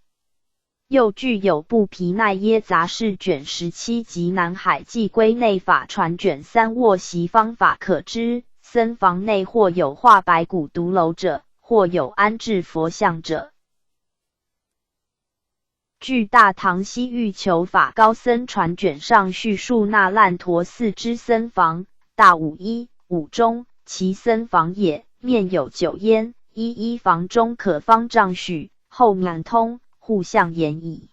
又具有布皮奈耶杂事卷17及南海寄归内法传卷3卧席方法可知，僧房内或有画白骨独楼者，或有安置佛像者。据大唐西域求法高僧传卷上叙述那烂陀寺之僧房，大五一、五中，其僧房也，面有9烟，一房中可方丈许，后满通，互相掩矣。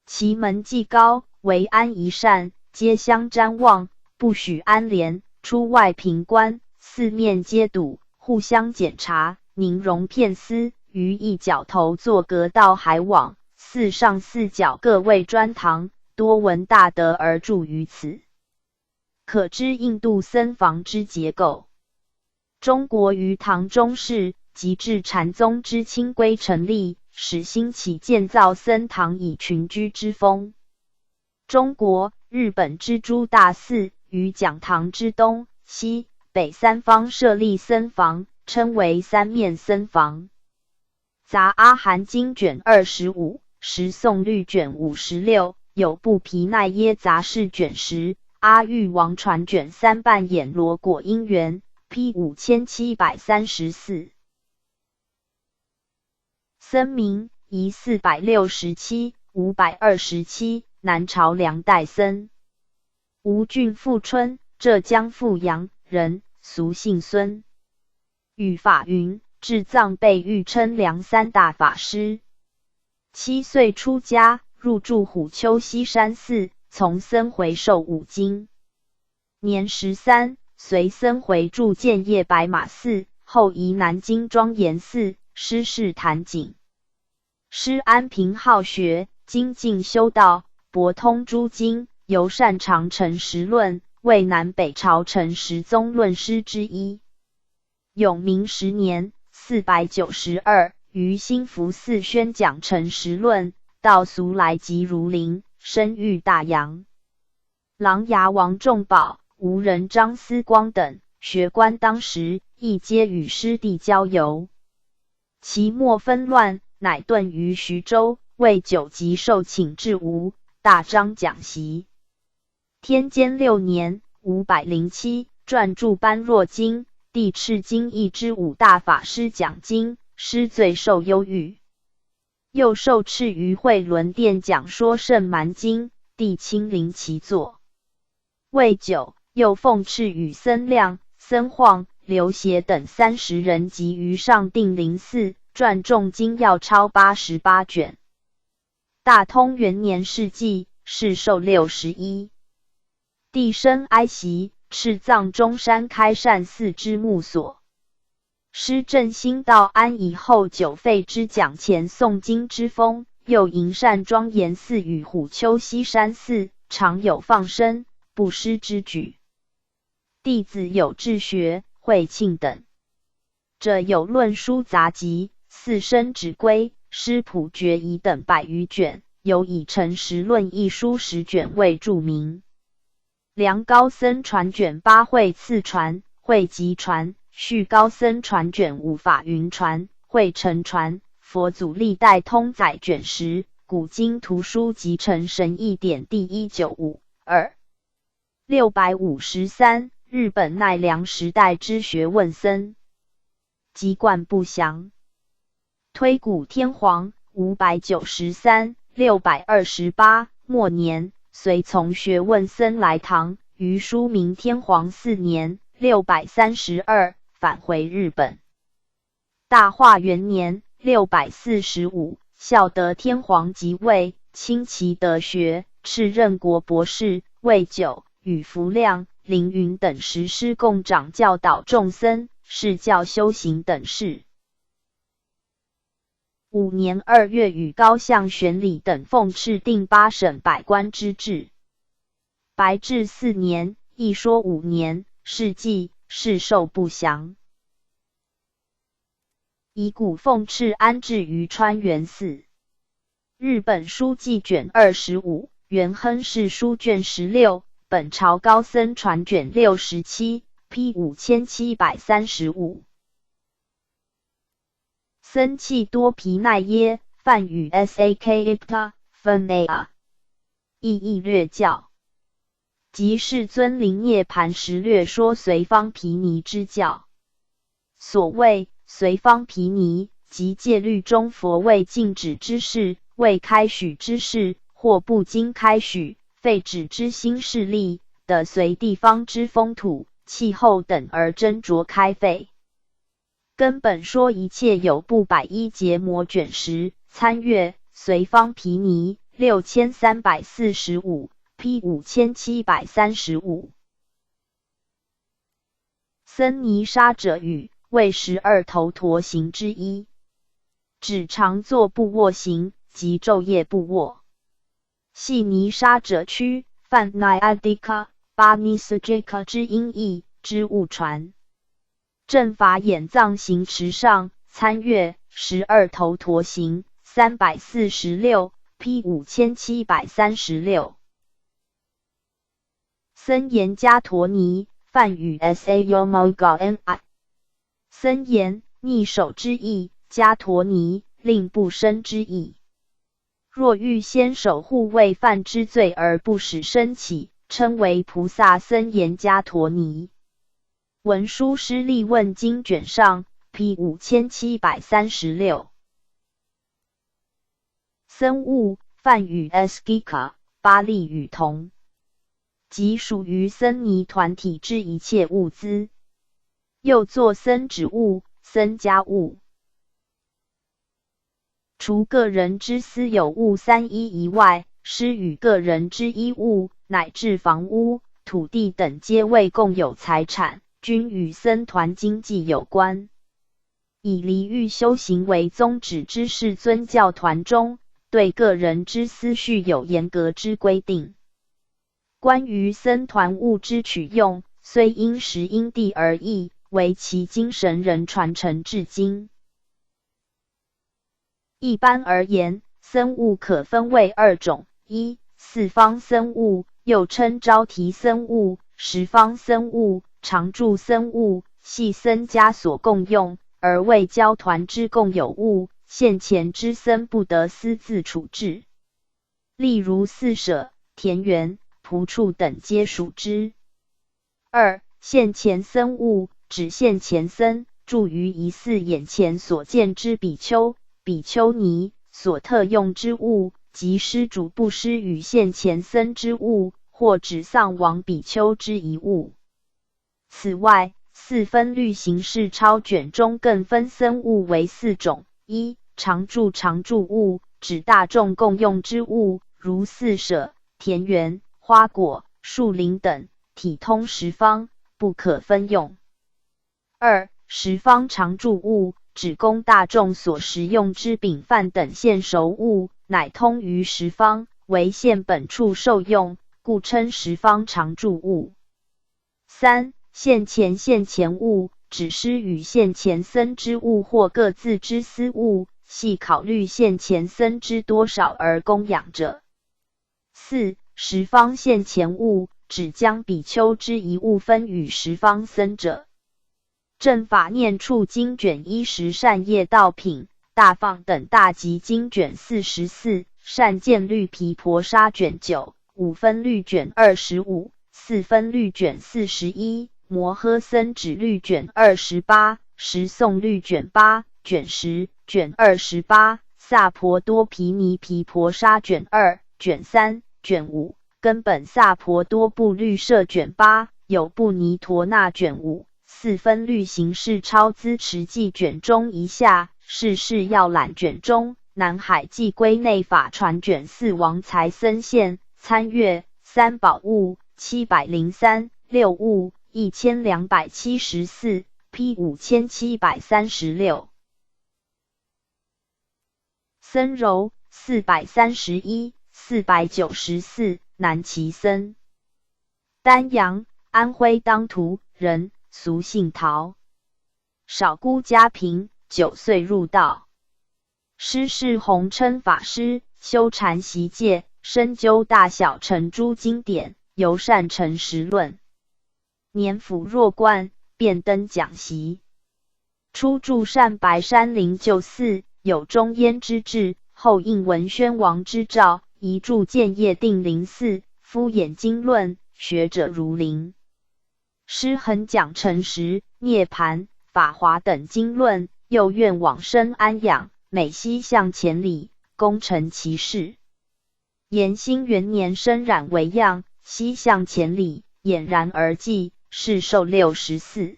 其门既高，为安一扇，皆相瞻望，不许安帘，出外凭观，四面皆堵，互相检查，宁容片丝，于一角头作阁道海网，四上四角各为砖堂，多闻大德而著于此。可知印度僧房之结构。中国于唐中世及至禅宗之清规成立，始兴起建造僧堂以群居之风。中国、日本之诸大寺于讲堂之东、西、北三方设立僧房，称为三面僧房。杂阿含经卷25，十诵律卷56，有部毗奈耶杂事卷10，阿育王传卷3半眼罗果因缘 P 5734。僧名宜467、527，南朝梁代僧。吴郡富春，浙江富阳人，俗姓孙。语法云，至藏被誉称梁三大法师。7岁出家，入住虎丘西山寺，从僧回受五经。年13，随僧回住建业白马寺，后移南京庄严寺，师事坛景。师安平好学，精进修道，博通诸经，尤擅长诚实论，为南北朝诚实宗论师之一。永明10年492，于兴福寺宣讲诚实论，道俗来即如林，声誉大扬。琅琊王仲宝、吴人张思光等学官当时亦皆与师弟交游。其末纷乱，乃遁于徐州，为9级受请至吴，大张讲习。天监6年507，撰著般若经，帝敕经义之5大法师讲经，师最受优遇。又受敕于慧伦殿讲说圣蛮经，帝亲临其座。未久，又奉敕与僧亮、僧晃、刘协等30人集于上定林寺，撰重经要超88卷。大通元年世纪，世寿61。帝生哀惜，敕葬中山开善寺之墓所。师振兴道安以后久废之讲前诵经之风，又营善庄严寺与虎丘西山寺，常有放生、布施之举。弟子有志学、慧庆等者有论书杂集、四生指归、师谱决疑等100余卷，有以诚实论一书10卷为著名。梁高僧传卷8会次传、会集传、续高僧传卷5法云传、会成传、佛祖历代通载卷10、古今图书集成神义典第195、2。653，日本奈良时代之学问僧。籍贯不详。推古天皇593、628，末年，随从学问僧来唐，于书明天皇4年632，返回日本。大化元年645，孝德天皇即位，亲其德学，敕任国博士。未久，与福亮、凌云等10师共掌教导众僧，释教修行等事。5年2月，与高相玄礼等奉敕定8省百官之制。白治4年，一说5年，世纪，世寿不详。以古奉敕安置于川原寺。日本书记卷25，元亨氏书卷16，本朝高僧传卷67 P 5735。僧契多毗奈耶，梵语 Sakipta 分 A 意义略教。即世尊临涅盘时略说随方毗尼之教。所谓随方毗尼，即戒律中佛未禁止之事、未开许之事，或不经开许、废止之新势力的，随地方之风土、气候等而斟酌开废。根本说一切有部101节摩卷10，参阅随方毗尼6345 P 5735。僧尼沙者语，为12头陀行之一，指常坐不卧行，即昼夜不卧。系尼沙者区，梵 Nyadika Banisajika 之音译之误传。正法眼藏行持上，参阅12头陀行346 P 5736。僧言迦陀尼，梵语 Sayomoga Ni。僧言，逆守之意，迦陀尼，令不生之意。若欲先守护未犯之罪而不使生起，称为菩萨僧言迦陀尼。文殊师利问经卷上 P 5736。僧物，梵语 Skika， 巴利语同，即属于僧尼团体之一切物资，又作僧指物、僧家物。除个人之私有物3一以外，施与个人之衣物，乃至房屋、土地等皆为共有财产，均与僧团经济有关。以离欲修行为宗旨之世尊教团中，对个人之私序有严格之规定。关于僧团物之取用，虽因时因地而异，惟其精神仍传承至今。一般而言，僧物可分为2种：一、四方僧物，又称招提僧物、十方僧物、常住僧物，系僧家所共用，而为教团之共有物，现前之僧不得私自处置。例如寺舍、田园、仆处等皆属之。二、现前僧物，指现前僧住于一寺眼前所见之比丘、比丘尼所特用之物，即施主不施与现前僧之物，或指丧亡比丘之遗物。此外，四分律形式抄卷中更分僧物为4种：一、常住物，指大众共用之物，如寺舍、田园、花果、树林等，体通十方，不可分用。二、十方常住物，指供大众所食用之饼饭等现熟物，乃通于十方，为现本处受用，故称十方常住物。三、现前物，指施与现前僧之物或各自之私物，系考虑现前僧之多少而供养者。四、十方现前物，指将比丘之一物分与十方僧者。正法念处经卷10善业道品，大放等大集经卷44，善见律毗婆沙卷9，五分律卷25，四分律卷41，摩诃僧指律卷28，十诵律卷8，卷10，卷28，萨婆多毗尼毗婆沙卷2，卷3，卷5，根本萨婆多部律舍卷8，有部尼陀那卷5。四分律形式抄资持记卷中一下，世事要览卷中，南海记归内法传卷4王财僧宪，参阅3宝物703， 6物1274 P 5736。僧柔431 494，南齐僧。丹阳，安徽当涂人，俗姓陶，少姑家贫，9岁入道。师世弘称法师，修禅习戒，深究大小乘诸经典，尤善诚实论。年辅若冠，便登讲席。初住善白山灵鹫寺，有中焉之志，后应文宣王之诏，移住建业定灵寺，敷衍经论，学者如林。师恒讲诚实、涅盘、法华等经论，又愿往生安养，每夕向前礼，功成其事。延兴元年身染为恙，夕向前礼，俨然而寂，世寿64。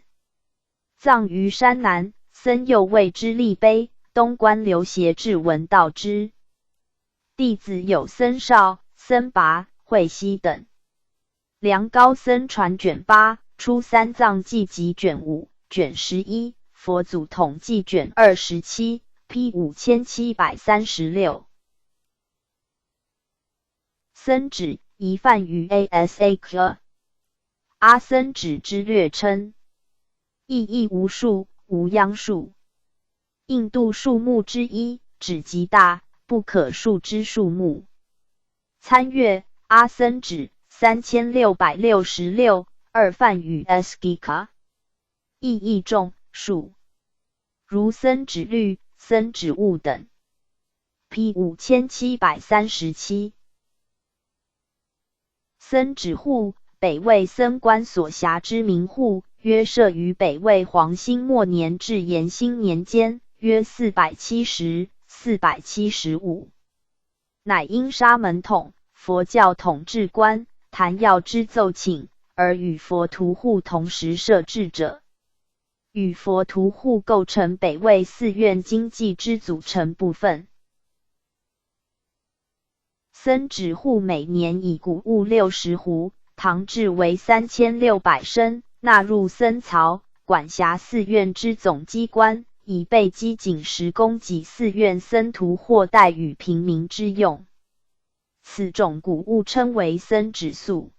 葬于山南，僧又为之立碑，东关刘协志闻道之。弟子有僧绍、僧拔、慧熙等。梁高僧传卷8。初三藏记集卷5，卷11，佛祖统计卷27 P 5736。僧指，一梵语 Asak， 阿僧指之略称，意义无数，无央数。印度树木之一，指极大，不可数之树木。参阅阿僧祇3666二梵语 Skika。意义众数，如僧祇律、僧祇物等。P 5737。僧祇户，北魏僧官所辖之民户，约设于北魏黄兴末年至延兴年间，约470-475。乃因沙门统、佛教统治官谭耀之奏请，而与佛徒户同时设置者。与佛徒户构成北魏寺院经济之组成部分。僧祇户每年以谷物60斛，糖制为3600升，纳入僧曹，管辖寺院之总机关，以备饥馑时供给寺院僧徒或代与平民之用。此种谷物称为僧祇粟，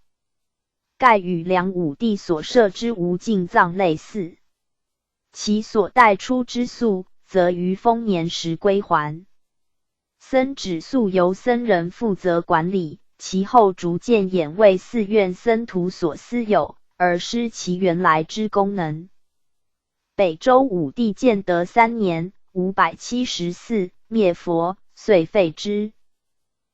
盖与梁武帝所设之无尽藏类似。其所带出之粟，则于丰年时归还。僧祇粟由僧人负责管理，其后逐渐演为寺院僧徒所私有，而失其原来之功能。北周武帝建德3年574灭佛，遂废之。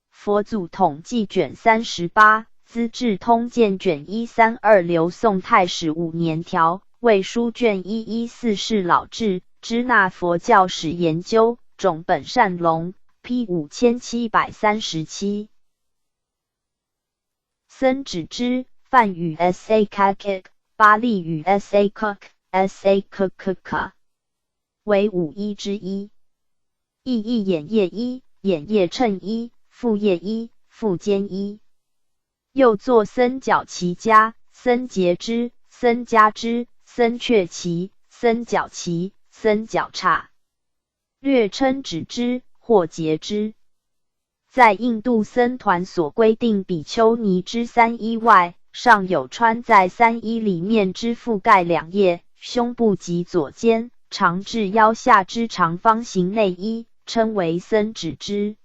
佛祖统计卷38，资治通鉴卷132，刘宋太史5年条，魏书卷114是老志，支那佛教史研究，种本善龙 P 5737。僧祇之，梵语 Sakak， 巴利语 Sakak， 为五衣之一。意义眼叶衣、眼叶衬衣、复叶衣、复肩衣。又作僧角旗家、僧节之、僧加之、僧却旗、僧角旗、僧角叉，略称止之或节之。在印度僧团所规定比丘尼之3衣外，尚有穿在3衣里面之覆盖2叶、胸部及左肩，长至腰下之长方形内衣，称为僧止之。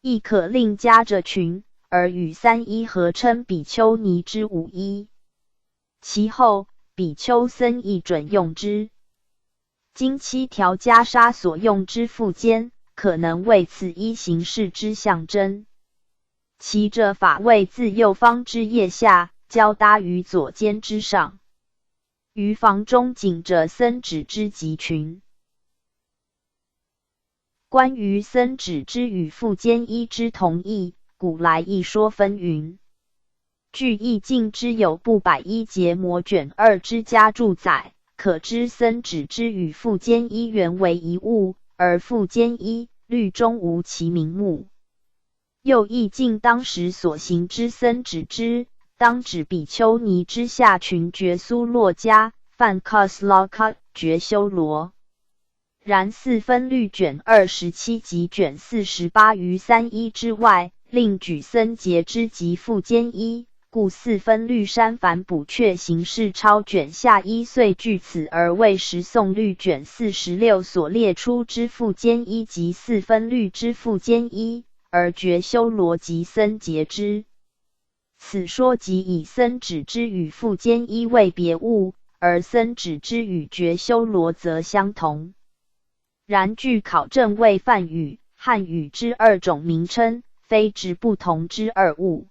亦可另加着裙，而与3衣合称比丘尼之5衣。其后比丘僧亦准用之。经7条袈裟所用之覆肩，可能为此衣形式之象征。其着法位自右方之腋下，交搭于左肩之上。于房中仅着僧止之及裙。关于僧止之与覆肩衣之同义，古来一说纷纭。据易经之有部101节摩卷2之家注载，可知僧止之与覆肩衣原为一物，而覆肩衣律中无其名目。又易经当时所行之僧止之，当指比丘尼之下裙觉苏洛迦，梵 Kaslaka 觉修罗。然4分律卷27及卷48于3衣之外，另举僧节之及覆肩衣，故4分律删繁补阙形式抄卷下衣，遂据此而为十颂律卷46所列出之覆肩衣及4分律之覆肩衣，而觉修罗及僧节之。此说即以僧止之与覆肩衣为别物，而僧止之与觉修罗则相同。然据考证为梵语、汉语之2种名称，非指不同之2物。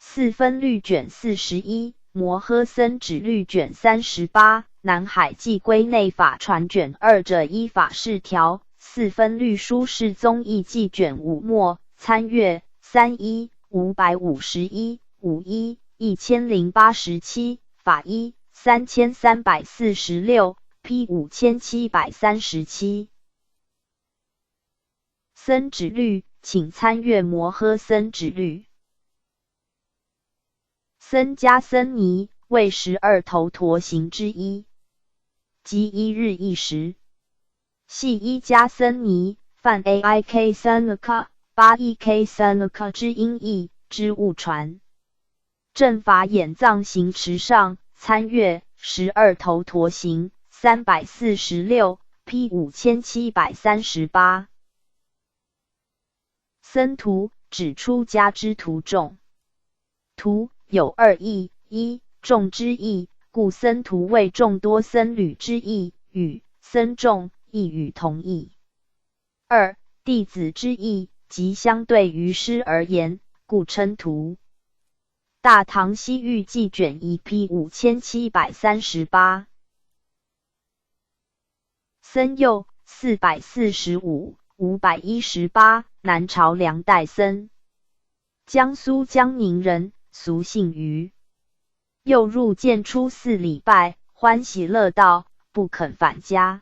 4分律卷41，摩诃僧止律卷38，南海记归内法传卷2者依法释条，4分律书世宗义记卷5末，参阅3衣551、5衣1087，法衣3346。P 5737。僧止律，请参阅摩诃僧止律。僧迦僧尼为12头陀行之一，即1日1时。系1迦僧尼，梵 Aik Sanaka 81K Sanaka 之音译之物传。正法眼藏行持上，参阅12头陀行。346 P 5738。僧徒，指出家之徒众。徒有二义：一，众之意，故僧徒谓众多僧侣之意，与僧众一语同义。二，弟子之意，即相对于师而言，故称徒。大唐西域记卷1 P 5738。僧佑445、518，南朝梁代僧，江苏江宁人，俗姓于。又入建初寺礼拜，欢喜乐道，不肯返家。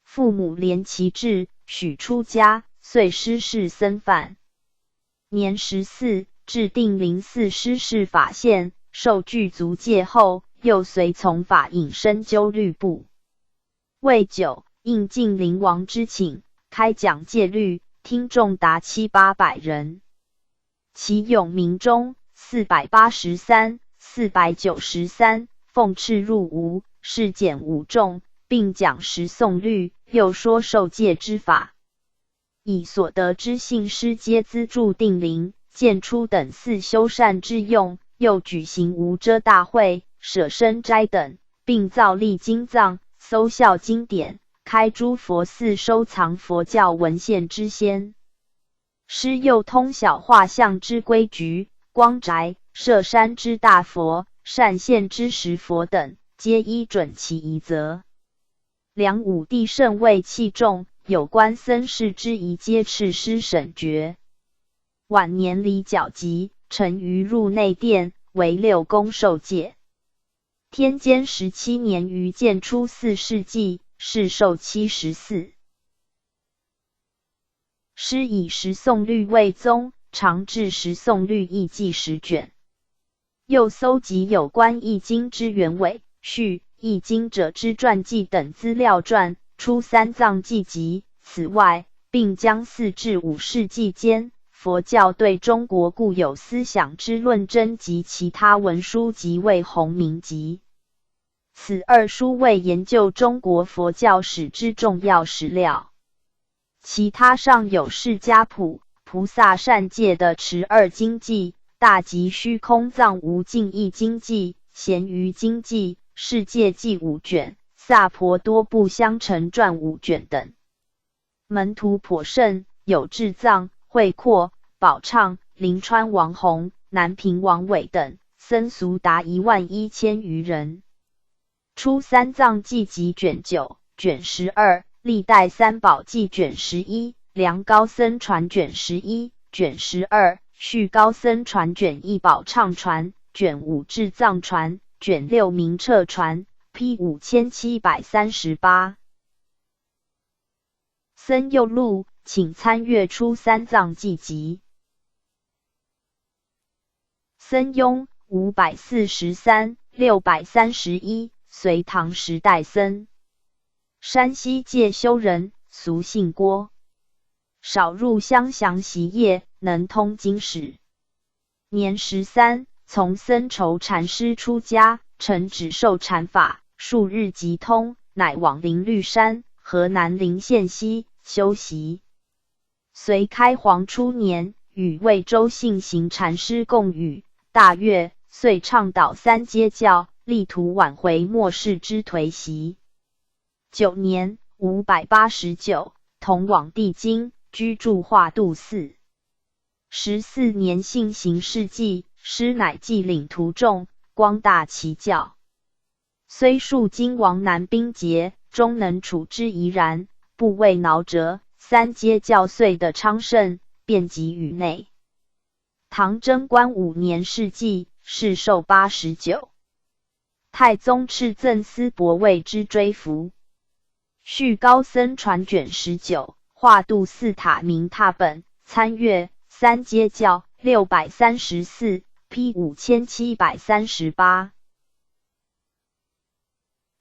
父母怜其志，许出家，遂师事僧范。年14，至定陵寺师事法宪，受具足戒后，又随从法引申纠律部。未久，应晋灵王之请，开讲戒律，听众达700-800人。其永明中483、493，奉敕入吴，试检5众，并讲十诵律，又说受戒之法。以所得之信施皆资助定陵、建初等寺修缮之用，又举行无遮大会，舍身斋等，并造立经藏，搜校经典，开诸佛寺收藏佛教文献之先。师又通晓画像之规矩，光宅、舍山之大佛、善现之石佛等，皆依准其仪则。梁武帝甚为器重，有关僧事之仪皆敕师审决。晚年离脚疾，沉于入内殿，为六宫受戒。天监17年于建初寺事纪，世寿74。师以十诵律为宗，常制十诵律译记10卷。又搜集有关易经之原委、序、易经者之传记等资料传，出三藏记集。此外，并将4至5世纪间佛教对中国固有思想之论证及其他文书集为弘明集。此2书为研究中国佛教史之重要史料。其他尚有释迦谱、菩萨善戒的持二经记、大集虚空藏无尽意经记、咸鱼经记、世界记5卷、萨婆多部相承传5卷等。门徒颇甚，有智藏、慧阔、宝畅、临川王弘、南平王伟等，僧俗达11000余人。出三藏记集卷9、卷12。历代三宝记卷11，梁高僧传卷11，卷12，续高僧传卷1，宝畅传卷5，智藏传卷6，明彻传 P 5738。僧佑录，请参阅出三藏记集。僧雍543、631，隋唐时代僧。山西介休人，俗姓郭，少入乡详习业，能通经史。年13，从僧筹禅师出家，承只受禅法，数日即通，乃往灵律山（河南陵县西）修习。隋开皇初年，与魏州信行禅师共语，大悦，遂倡导三阶教，力图挽回末世之颓习。9年589，同往地京，居住化度寺。14年信行事迹，师乃继领徒众，光大其教。虽数经王南兵劫，终能处之怡然，不畏挠折。三阶教遂的昌盛，遍及宇内。唐贞观5年事迹，世寿89。太宗敕赠司伯位之追服。续高僧传卷19，化度寺塔明塔本，参阅三阶教634 P 5738。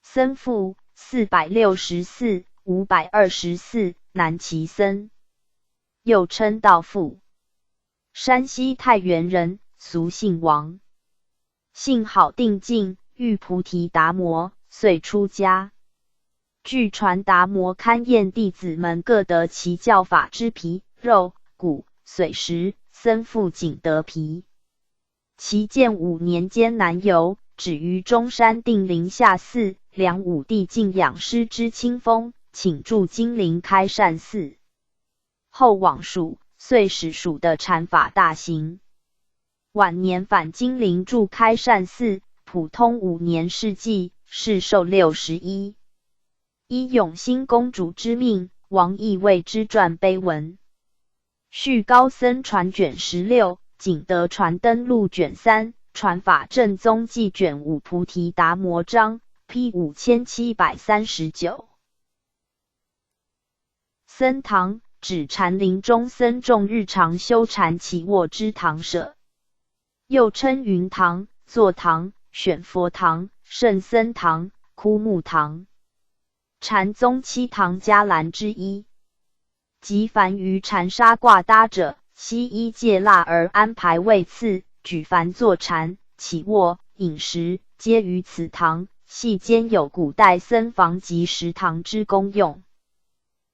僧父464、524，南齐僧，又称道父，山西太原人，俗姓王，性好定静，遇菩提达摩，遂出家。据传达摩勘验弟子们各得其教法之皮、肉、骨、髓石，僧复仅得皮。其建武年间南游，止于中山定陵下寺，梁武帝敬仰师之清风，请住金陵开善寺。后往蜀，遂使蜀的禅法大行。晚年返金陵住开善寺，普通5年事迹，世寿61。依永兴公主之命，王懿为之撰碑文。续高僧传卷16，景德传灯录卷3，传法正宗记卷5，菩提达摩章 P 5739。僧堂指禅林中僧众日常修禅起卧之堂舍，又称云堂、坐堂、选佛堂、圣僧堂、枯木堂。禅宗7堂伽蓝之一。即凡于禅沙挂搭者，悉依戒腊而安排位次，举凡坐禅、起卧、饮食，皆于此堂，系兼有古代僧房及食堂之功用。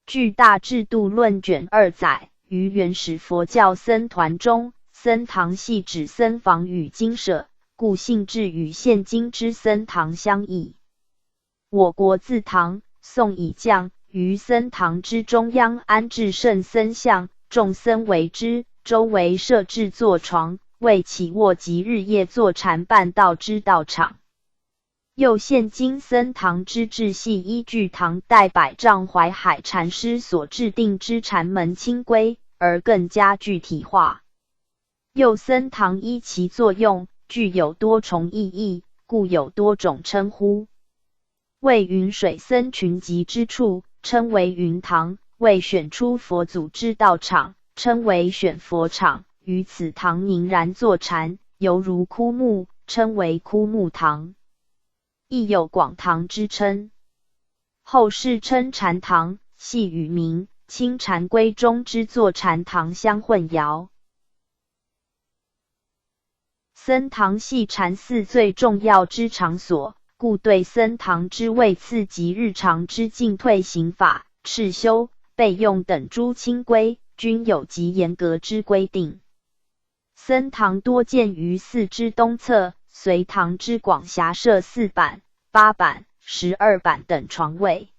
据《大制度论》卷2载，于原始佛教僧团中，僧堂系指僧房与精舍，故性质与现今之僧堂相异。我国自唐、宋以降，于僧堂之中央安置圣僧像，众僧为之，周围设置坐床，为起卧及日夜坐禅办道之道场。又现今僧堂之制系依据唐代百丈怀海禅师所制定之禅门清规，而更加具体化。又僧堂依其作用，具有多重意义，故有多种称呼。为云水僧群集之处，称为云堂；为选出佛祖之道场，称为选佛场。于此堂凝然坐禅，犹如枯木，称为枯木堂。亦有广堂之称。后世称禅堂，系与明清禅规中之坐禅堂相混淆。僧堂系禅寺最重要之场所，故对僧堂之位次及日常之进退行法、敕修、备用等诸清规，均有极严格之规定。僧堂多建于寺之东侧，随堂之广狭设4板、8板、12板等床位。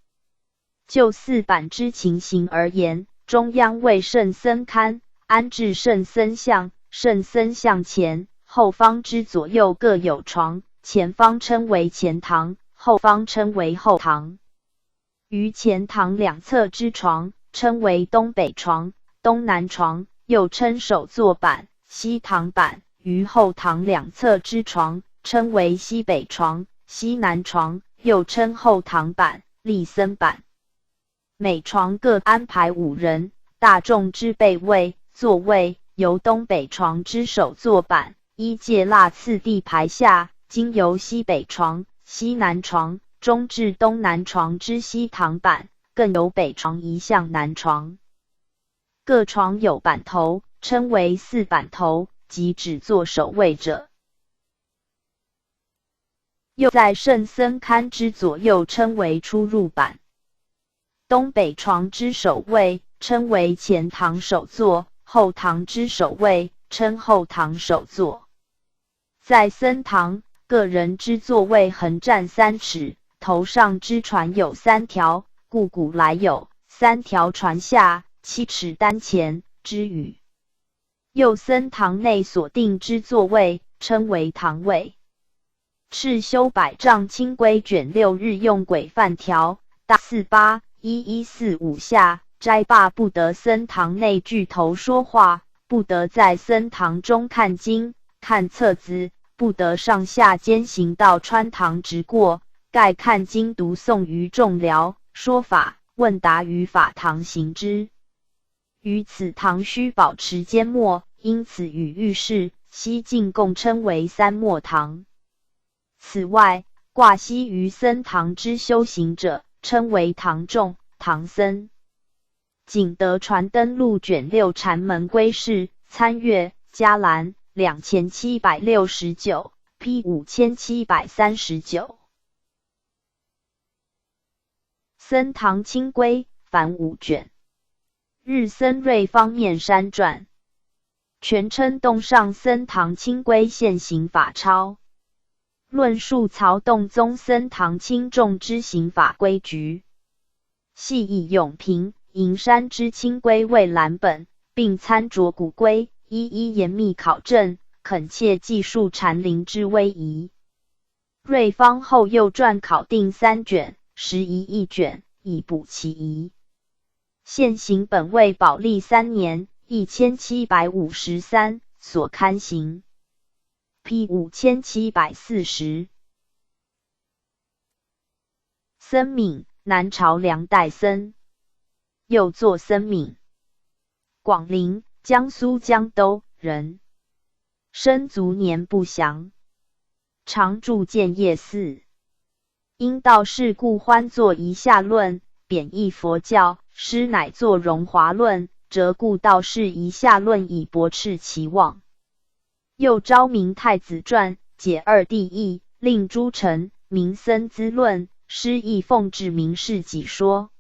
就4板之情形而言，中央为圣僧龛，安置圣僧像，圣僧像前、后方之左右各有床，前方称为前堂，后方称为后堂。于前堂两侧之床，称为东北床、东南床，又称首座板、西堂板；于后堂两侧之床，称为西北床、西南床，又称后堂板、立僧板。每床各安排5人，大众之备位、座位由东北床之首座板依戒腊次第排下，经由西北床、西南床，中至东南床之西堂板，更由北床移向南床。各床有板头，称为4板头，即只做首位者。又在圣僧龛之左右称为出入板。东北床之首位称为前堂首座，后堂之首位称后堂首座。在僧堂，个人之座位横占3尺，头上之船有3条，故古来有3条船下7尺单前之语。又僧堂内所定之座位称为堂位。敕修百丈清规卷6日用轨范条大481145下，斋罢不得僧堂内聚头说话，不得在僧堂中看经、看册子，不得上下间行道穿堂直过，盖看经读诵于众寮，说法问答于法堂行之。于此堂须保持缄默，因此与浴室、西境共称为3默堂。此外，挂悉于僧堂之修行者，称为堂众、堂僧。景德传灯录卷6禅门规示，参阅伽蓝2769 P 5739。僧堂清规凡5卷。日僧瑞方面山传，全称洞上僧堂清规现行法钞，论述曹洞宗僧堂清众之行法规矩，系以永平、银山之清规为蓝本，并参酌古规，一一严密考证，恳切记述禅林之威仪。瑞方后又撰考定3卷，时遗1卷，以补其遗。现行本为宝历3年1753所刊行 ，P 5740。僧敏，南朝梁代僧，又作僧敏，广陵（江苏江都）人，生卒年不详，常住建业寺。因道事故欢作遗下论，贬义佛教，师乃作荣华论，折故道士遗下论以驳斥其妄。又昭明太子传，解二谛义，令诸臣明僧资论，师亦奉至明士己说。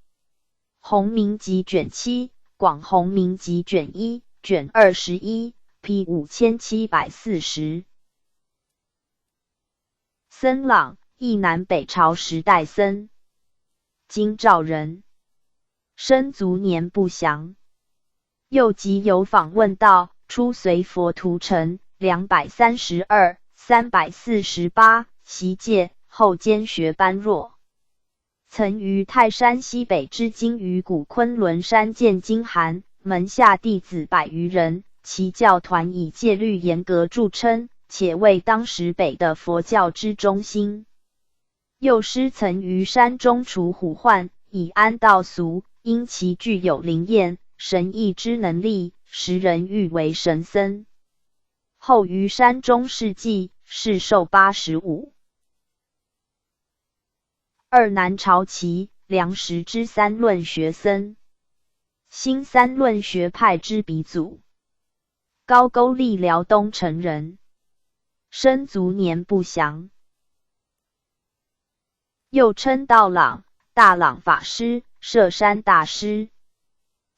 弘明集卷7，广弘明集卷1，卷21 ，P 5740。僧朗，亦南北朝时代僧，京兆人，生卒年不详。又即有访问道，初随佛图澄232、348，习戒，后兼学般若。曾于泰山西北之今于古昆仑山见经函，门下弟子100余人，其教团以戒律严格著称，且为当时北的佛教之中心。又师曾于山中除虎患，以安道俗，因其具有灵验、神异之能力，时人誉为神僧。后于山中事迹，世寿85。二南朝齐、梁时之三论学僧，新三论学派之鼻祖，高句丽辽东城人，生卒年不详。又称道朗、大朗法师、舍山大师，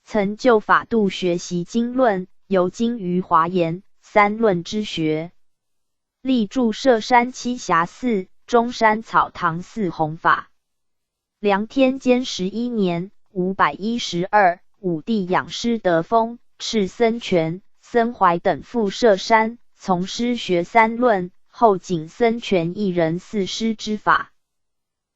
曾就法度学习经论，游经于华严、三论之学，力著舍山栖霞寺、中山草堂寺弘法。梁天监11年512，武帝养师得封，敕僧权、僧怀等赴舍山，从师学三论，后仅僧权一人4师之法。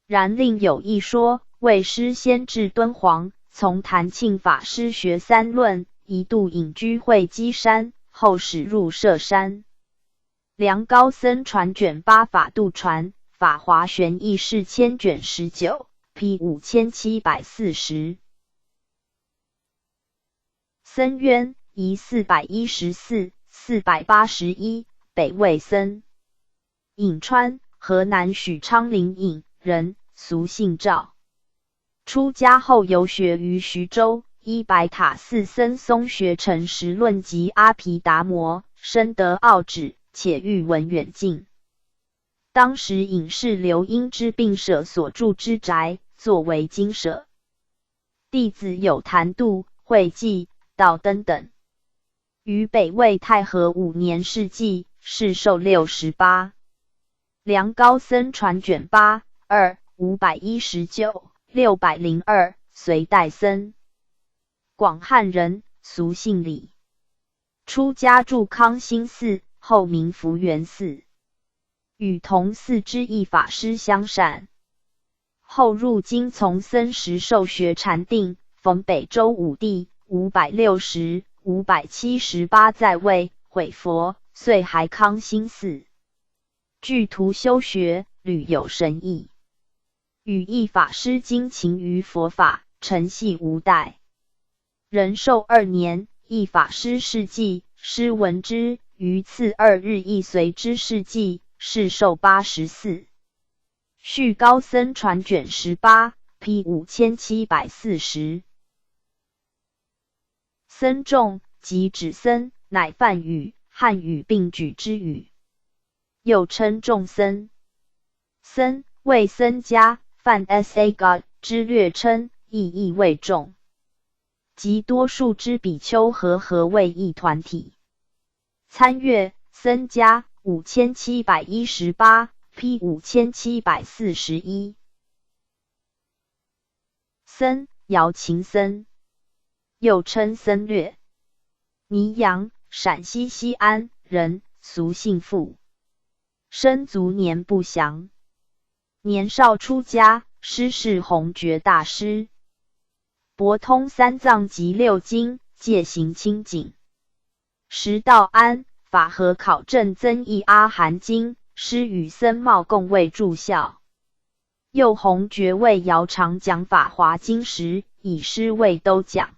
然另有一说，为师先至敦煌，从谭庆法师学三论，一度隐居会稽山，后驶入舍山。梁高僧传卷8法度传，法华玄义释千卷19 ，P 5740。僧渊，仪414、481，北魏僧。颍川，河南许昌临颍人，俗姓赵。出家后游学于徐州，依白塔寺僧松学成实论及阿毗达摩，深得奥旨，且欲闻远近。当时隐士刘英之病舍所住之宅，作为精舍。弟子有谭度、慧济、道登等。于北魏太和5年逝纪，世寿68。梁高僧传卷8 2 519、602，隋代僧，广汉人，俗姓李。出家住康兴寺，后名福源寺，与同寺之一法师相善。后入京从僧时受学禅定，逢北周武帝560、578在位，毁佛，遂还康兴寺。具图修学，屡有神异。与一法师精勤于佛法，承系无怠。仁寿2年，一法师事迹，师闻之，于次2日亦随之事迹，世寿84。续高僧传卷18 ，P 5740。僧众，即指僧，乃梵语、汉语并举之语，又称众僧。僧，谓僧家，梵 sa God 之略称，意义未重。及多数之比丘合为一团体。参阅僧家5718 P 5741。僧，姚秦僧，又称僧略，倪阳，陕西西安人，俗姓傅，生卒年不详。年少出家，师是弘觉大师，博通三藏及六经，戒行清净。时到安，法和考证增益阿含经，师与僧茂共为助校。又弘觉为姚常讲法华经时，以师为都讲。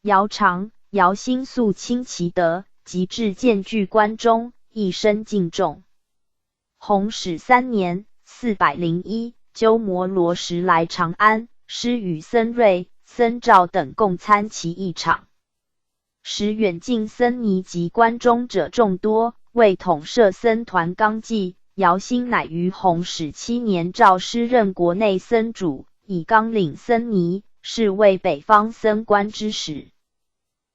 姚常、姚兴素亲其德，及至荐具关中，一生敬重。弘始3年401，鸠摩罗什来长安，师与僧瑞、僧肇等共参其一场。时远近僧尼及关中者众多，为统摄僧团纲纪。姚兴乃于弘始7年诏师任国内僧主，以纲领僧尼，是为北方僧官之始。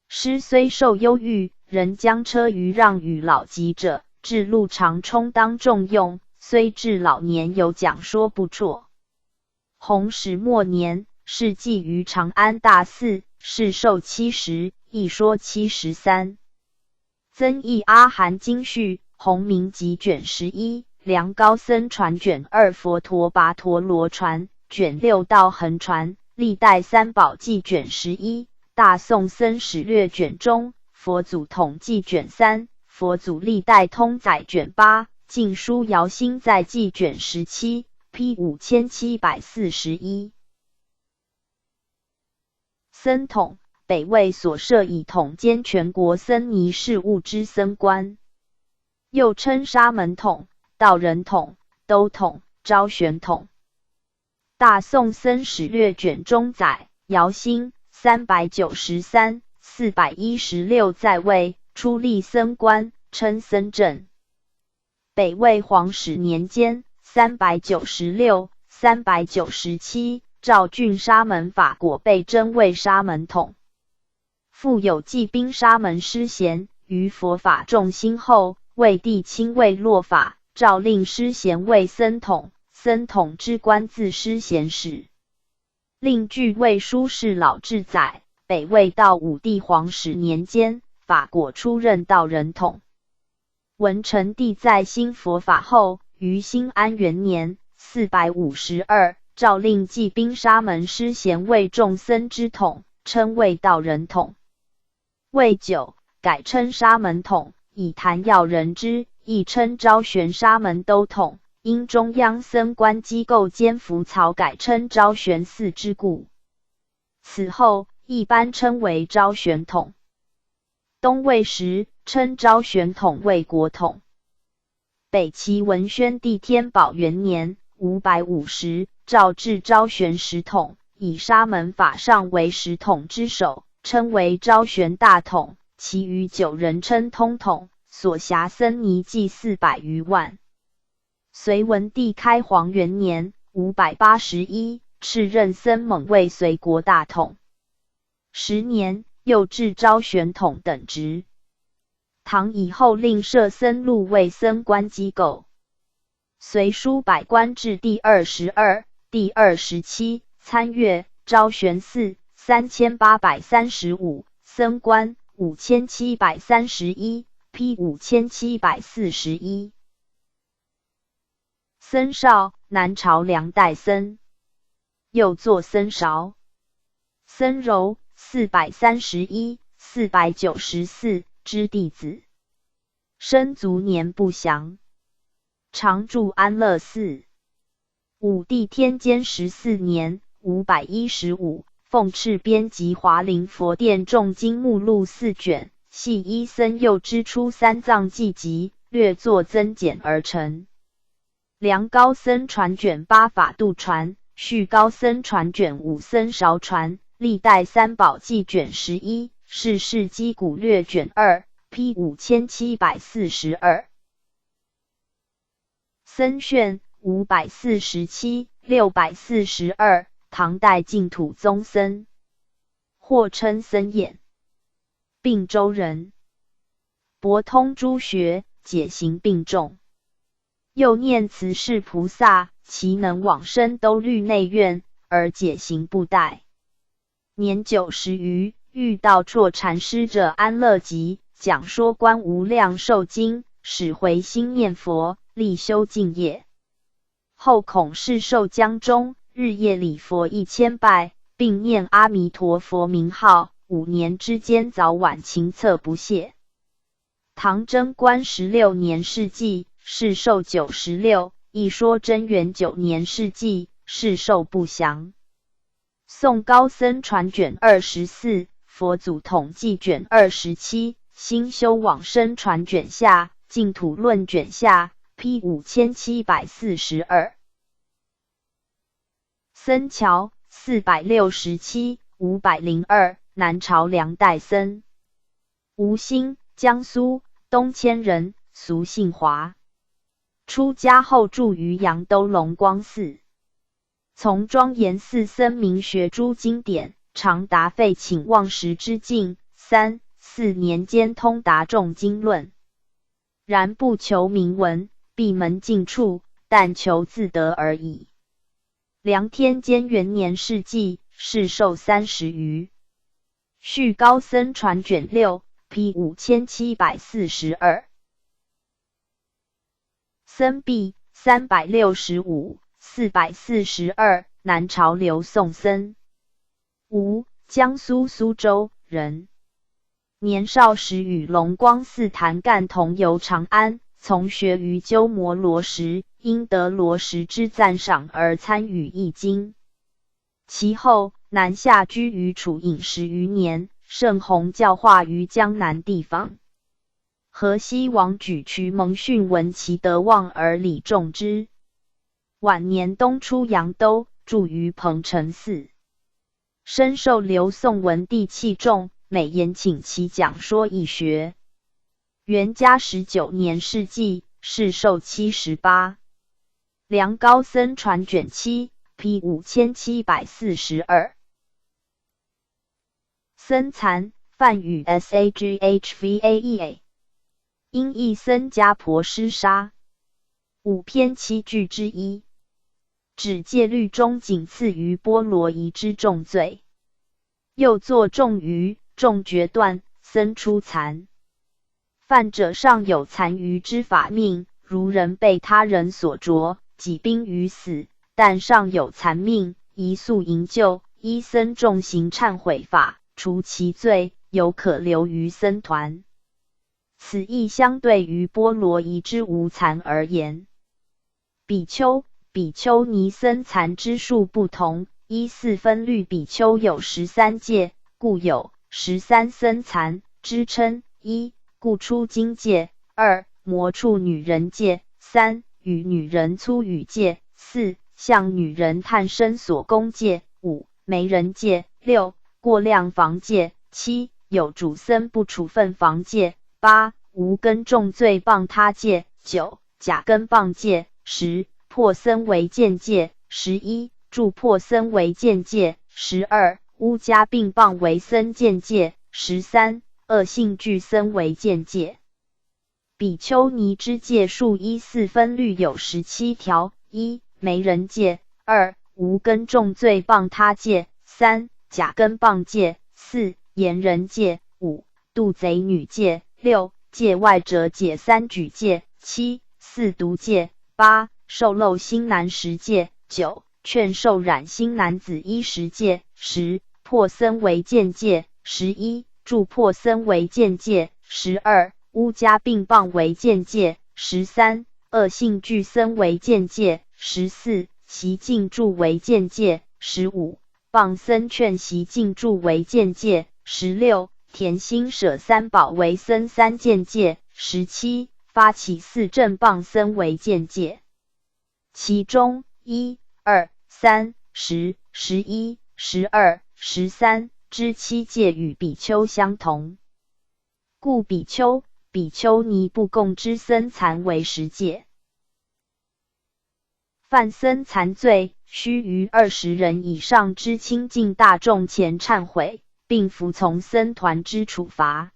师虽受忧郁，仍将车舆让与老疾者，至路常充当重用，虽至老年有讲说不辍。弘始末年，事寄于长安大寺，是寿70，一说73。增益阿含经序，弘明集卷11。梁高僧传卷2，佛陀跋陀罗传卷6，道恒传历代三宝记卷11，大宋僧史略卷中，佛祖统记卷3，佛祖历代通载卷8，晋书姚兴在记卷17 P 5741。僧统，北魏所设以统监全国僧尼事务之僧官，又称沙门统、道人统、都统、昭玄统。大宋僧史略卷中载，姚兴393、416在位，出立僧官，称僧正。北魏皇始年间396、397，赵郡沙门法果被征为沙门统。复有骑兵沙门师贤，于佛法重兴后，魏帝亲为落法，诏令师贤为僧统，僧统之官自师贤始。另据魏书士老志载，北魏到武帝皇始年间，法果出任道人统。文成帝在兴佛法后，于兴安元年452，诏令骑兵沙门师贤为众僧之统，称为道人统。魏久，改称沙门统，以谭耀人之，亦称昭玄沙门都统，因中央僧官机构兼服曹改称昭玄寺之故。此后一般称为昭玄统。东魏时称昭玄统为国统。北齐文宣帝天宝元年550，诏制昭玄十统，以沙门法上为十统之首，称为昭玄大统，其余9人称通统，所辖僧尼计400余万。隋文帝开皇元年581，敕任僧猛为隋国大统。10年，又置昭玄统等职。唐以后另设僧录为僧官机构。隋书百官志第22、第27，参阅昭玄寺3835，僧官5731 P 5741。僧绍，南朝梁代僧，又作僧韶。僧柔431、494之弟子，生卒年不详，常住安乐寺。武帝天监14年515，奉敕编辑华林佛殿重经目录4卷，系依僧佑之初三藏记集，略作增减而成。梁高僧传卷8法度传，续高僧传卷5僧韶传，历代三宝记卷11，是世基古略卷2 P 5742。僧炫547、642，唐代净土宗僧，或称僧衍，并州人，博通诸学，解行并重。又念慈氏菩萨，其能往生兜率内院，而解行不殆。年90余，遇到绰禅师者安乐集，讲说观无量寿经，使回心念佛，力修净业。后恐世寿将终，日夜礼佛1000拜，并念阿弥陀佛名号，5年之间早晚勤策不懈。唐贞观16年世纪，世寿96，一说贞元9年世纪，世寿不详。宋高僧传卷24，佛祖统计卷27，新修往生传卷下，净土论卷下 P 5742。僧乔467 502，南朝梁代僧。吴兴，江苏东迁人，俗姓华。出家后住于扬州龙光寺，从庄严寺僧名学诸经典，常答废寝忘食之境。3、4年间通达众经论，然不求名闻，闭门静处，但求自得而已。梁天监元年世纪，世寿30余。续高僧传卷6 P 5742。僧弼365 442，南朝刘宋僧。吴，江苏苏州人。年少时与龙光寺坛干同游长安，从学于鸠摩罗什，因得罗什之赞赏而参与译经。其后南下居于楚隐10余年，圣弘教化于江南地方。河西王举渠蒙逊闻其德望而礼重之。晚年东出扬州，住于彭城寺。深受刘宋文帝器重，每延请其讲说义学。元嘉19年世纪，世寿78。梁高僧传卷7 P 5742。僧残，梵语 SAGHVAEA。因一僧家婆施杀，5篇7句之一，指戒律中仅次于波罗夷之重罪。又作重余，重决断，僧出残。犯者尚有残余之法命，如人被他人所着，己濒于死，但尚有残命，宜速营救，依僧重刑忏悔法，除其罪，犹可留于僧团。此亦相对于波罗夷之无残而言。比丘、比丘尼僧残之数不同，依4分律比丘有13戒，故有13僧残之称。1、故出经戒； 2、魔处女人戒； 3、与女人粗语戒； 4、向女人探身所攻戒； 5、媒人戒； 6、过量防戒； 7、有主僧不处分防戒； 8、无根重罪谤他戒； 9、假根谤戒； 10、破僧为见戒； 11、助破僧为见戒； 12、污家并谤为僧见戒； 13、恶性具僧为见戒。比丘尼之戒数依4分律有17条。1、媒人戒； 2、无根重罪谤他戒； 3、假根谤戒； 4、言人戒； 5、妒贼女戒； 6、戒外者解3举戒； 7、4毒戒； 8、受漏心男10戒； 9、劝受染心男子10戒； 10、破僧为见戒； 11、助破僧为见戒； 12、污家并谤为见戒； 13、恶性具僧为见戒； 14、习禁助为见戒； 15、谤僧劝习禁助为见戒； 16、田心舍三宝为僧3见戒； 17、发起4正谤僧为见戒。其中1、2、3、10、11、12、13之7戒与比丘相同，故比丘、比丘尼不共之僧残为10戒。犯僧残罪，须于20人以上之亲近大众前忏悔，并服从僧团之处罚。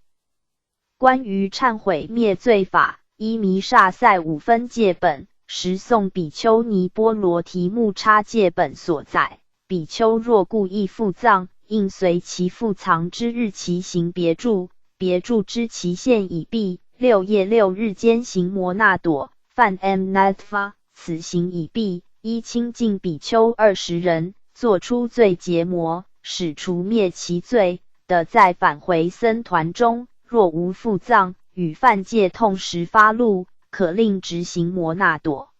关于忏悔灭罪法，依弥沙塞5分戒本十颂比丘尼波罗提木叉戒本所载，比丘若故意腹藏，应随其腹藏之日期行别住，别住之期限已毕，6夜6日间行摩那朵，犯 natva， 此行已毕，依清净比丘20人，作出罪结魔，使除灭其罪的，再返回僧团中。若无腹藏，与犯戒痛时发怒，可令执行摩那朵。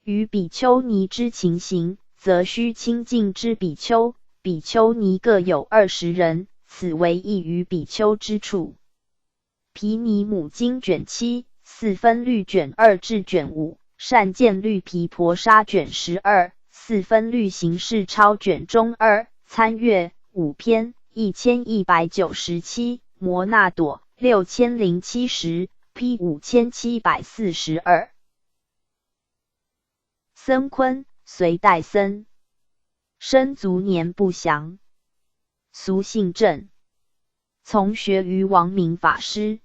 于比丘尼之情形，则须亲近之比丘，比丘尼各有20人，此为异于比丘之处。毗尼母经卷7、4分律卷2至卷5、善见律毗婆沙卷12、4分律行事抄卷中2，参阅5篇1197，摩那朵6070 P 5742。僧坤，隋代僧，生卒年不详，俗姓郑，从学于王明法师，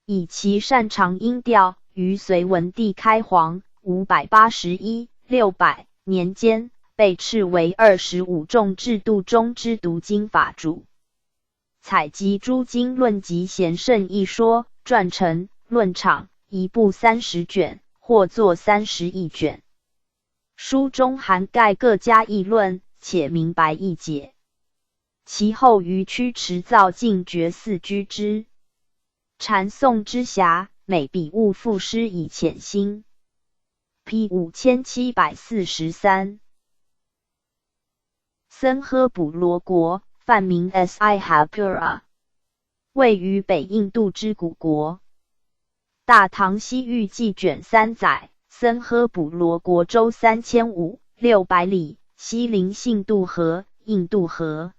以其擅长音调，于隋文帝开皇581、600年间，被斥为25众制度中之读经法主。采集诸经论及贤圣一说，撰成论场，一部30卷，或作31卷。书中涵盖各家议论，且明白易解。其后于曲池造净觉寺居之。禅诵之暇，每笔悟赋诗以潜心。P 5743。僧诃补罗国，梵名 Sihapura， 位于北印度之古国。大唐西域记卷3载，僧诃补罗国周3500-600里，西临信度河、印度河。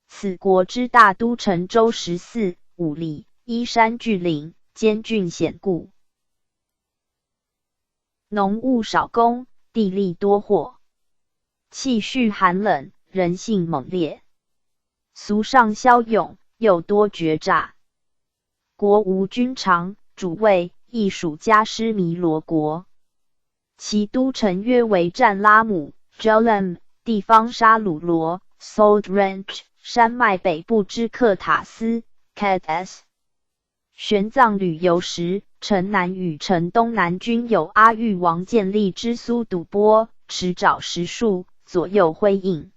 此国之大都城周14、5里，依山聚岭，艰峻险固，农务少工，地利多祸，气煦寒冷，人性猛烈，俗尚骁勇，又多决诈。国无君常，主位亦属迦湿弥罗国。其都城约为占拉姆 Jhelum， 地方沙鲁罗 Salt Range， 山脉北部之克塔斯 Katas。 玄奘旅游时，城南与城东南均有阿育王建立之苏堵波，持爪10树，左右辉映。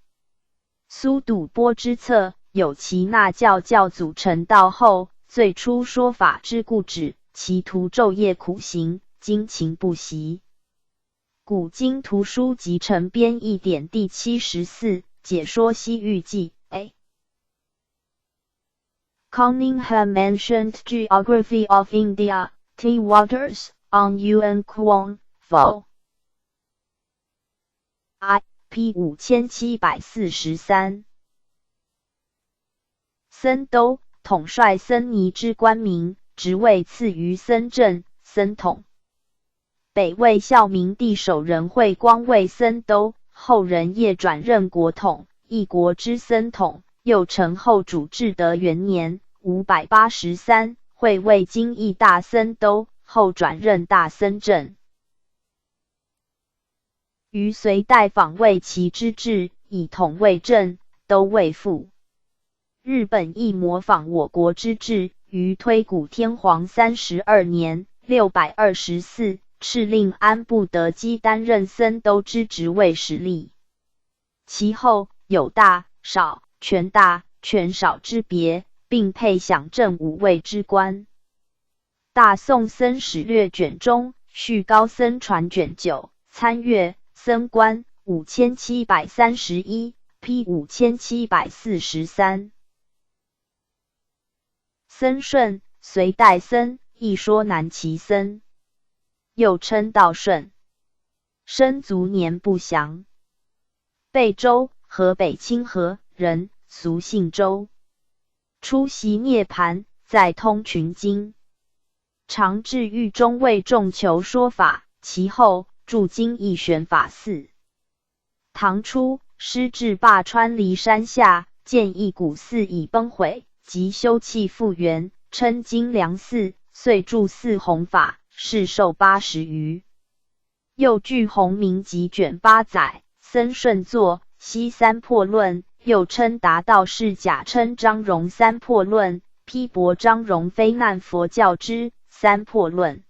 苏堵波之侧有其那教教祖成道后最初说法之故址，其徒昼夜苦行，精勤不息。古今图书集成编译典第74，解说西域记 A。 Cunningham Ancient Geography of India, T. Waters, on Yuan Kwong, Vol. I. P 5743。僧都，统帅僧尼之官名，职位次于僧正、僧统。北魏孝明帝首仁惠光为僧都，后人业转任国统，一国之僧统，又称后主至德元年583，会为今义大僧都，后转任大僧正。于隋代仿魏齐之制，以统为正，都为副。日本亦模仿我国之制，于推古天皇32年624，敕令安布德基担任僧都之职位实力。其后有大、少、权大、权少之别，并配享正5位之官。大宋僧史略卷中，续高僧传卷9，参阅僧官5731 P 5743。僧顺，隋代僧，亦说南齐僧，又称道顺，生卒年不详。贝州，河北清河人，俗姓周。出席涅盘，在通群经，常至狱中为众求说法。其后著经义玄法寺。唐初，师至霸川离山下，见一古寺已崩毁，即修葺复原，称金梁寺，遂著四弘法，世寿80余。又据弘明集卷8载，僧顺作《西三破论》，又称达道士假称张荣三破论，批驳张荣非难佛教之三破论。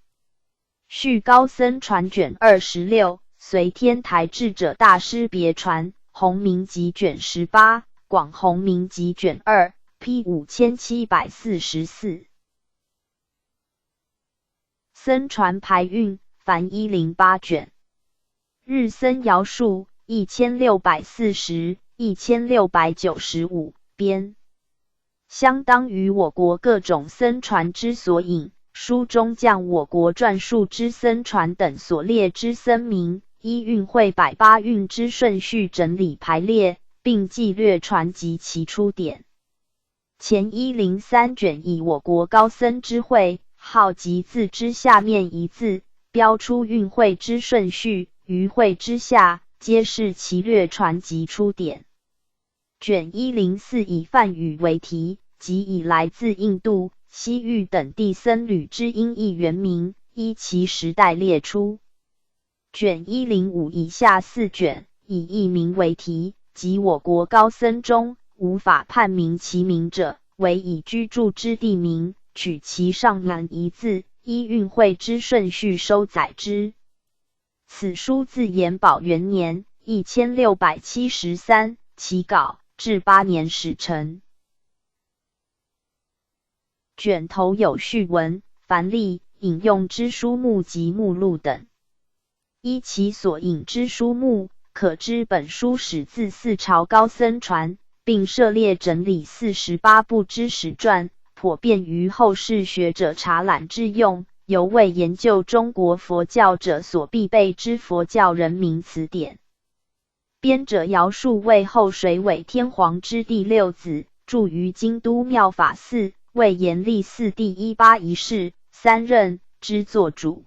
续高僧传卷26，随天台智者大师别传，弘明集卷18，广弘明集卷2，批5744。僧传排运，凡108卷。日僧尧数1640、1695编，相当于我国各种僧传之所引。书中将我国传述之僧传等所列之僧名，依运会108运之顺序整理排列，并记略传及其出典。前103卷以我国高僧之会号及字之下面一字，标出运会之顺序，于会之下皆是其略传及出典。卷104以梵语为题，即以来自印度、西域等地僧侣之音译原名，依其时代列出。卷105以下4卷以译名为题，即我国高僧中无法判明其名者，为以居住之地名，取其上满一字，依运会之顺序收载之。此书自延保元年1673起稿，至8年始成。卷头有序文、凡例、引用之书目及目录等。依其所引之书目，可知本书始自4朝高僧传，并涉猎整理48部之史传，颇便于后世学者查览之用，尤为研究中国佛教者所必备之佛教人名词典。编者尧数为后水尾天皇之第6子，住于京都妙法寺，为延历寺第181世3任之作主。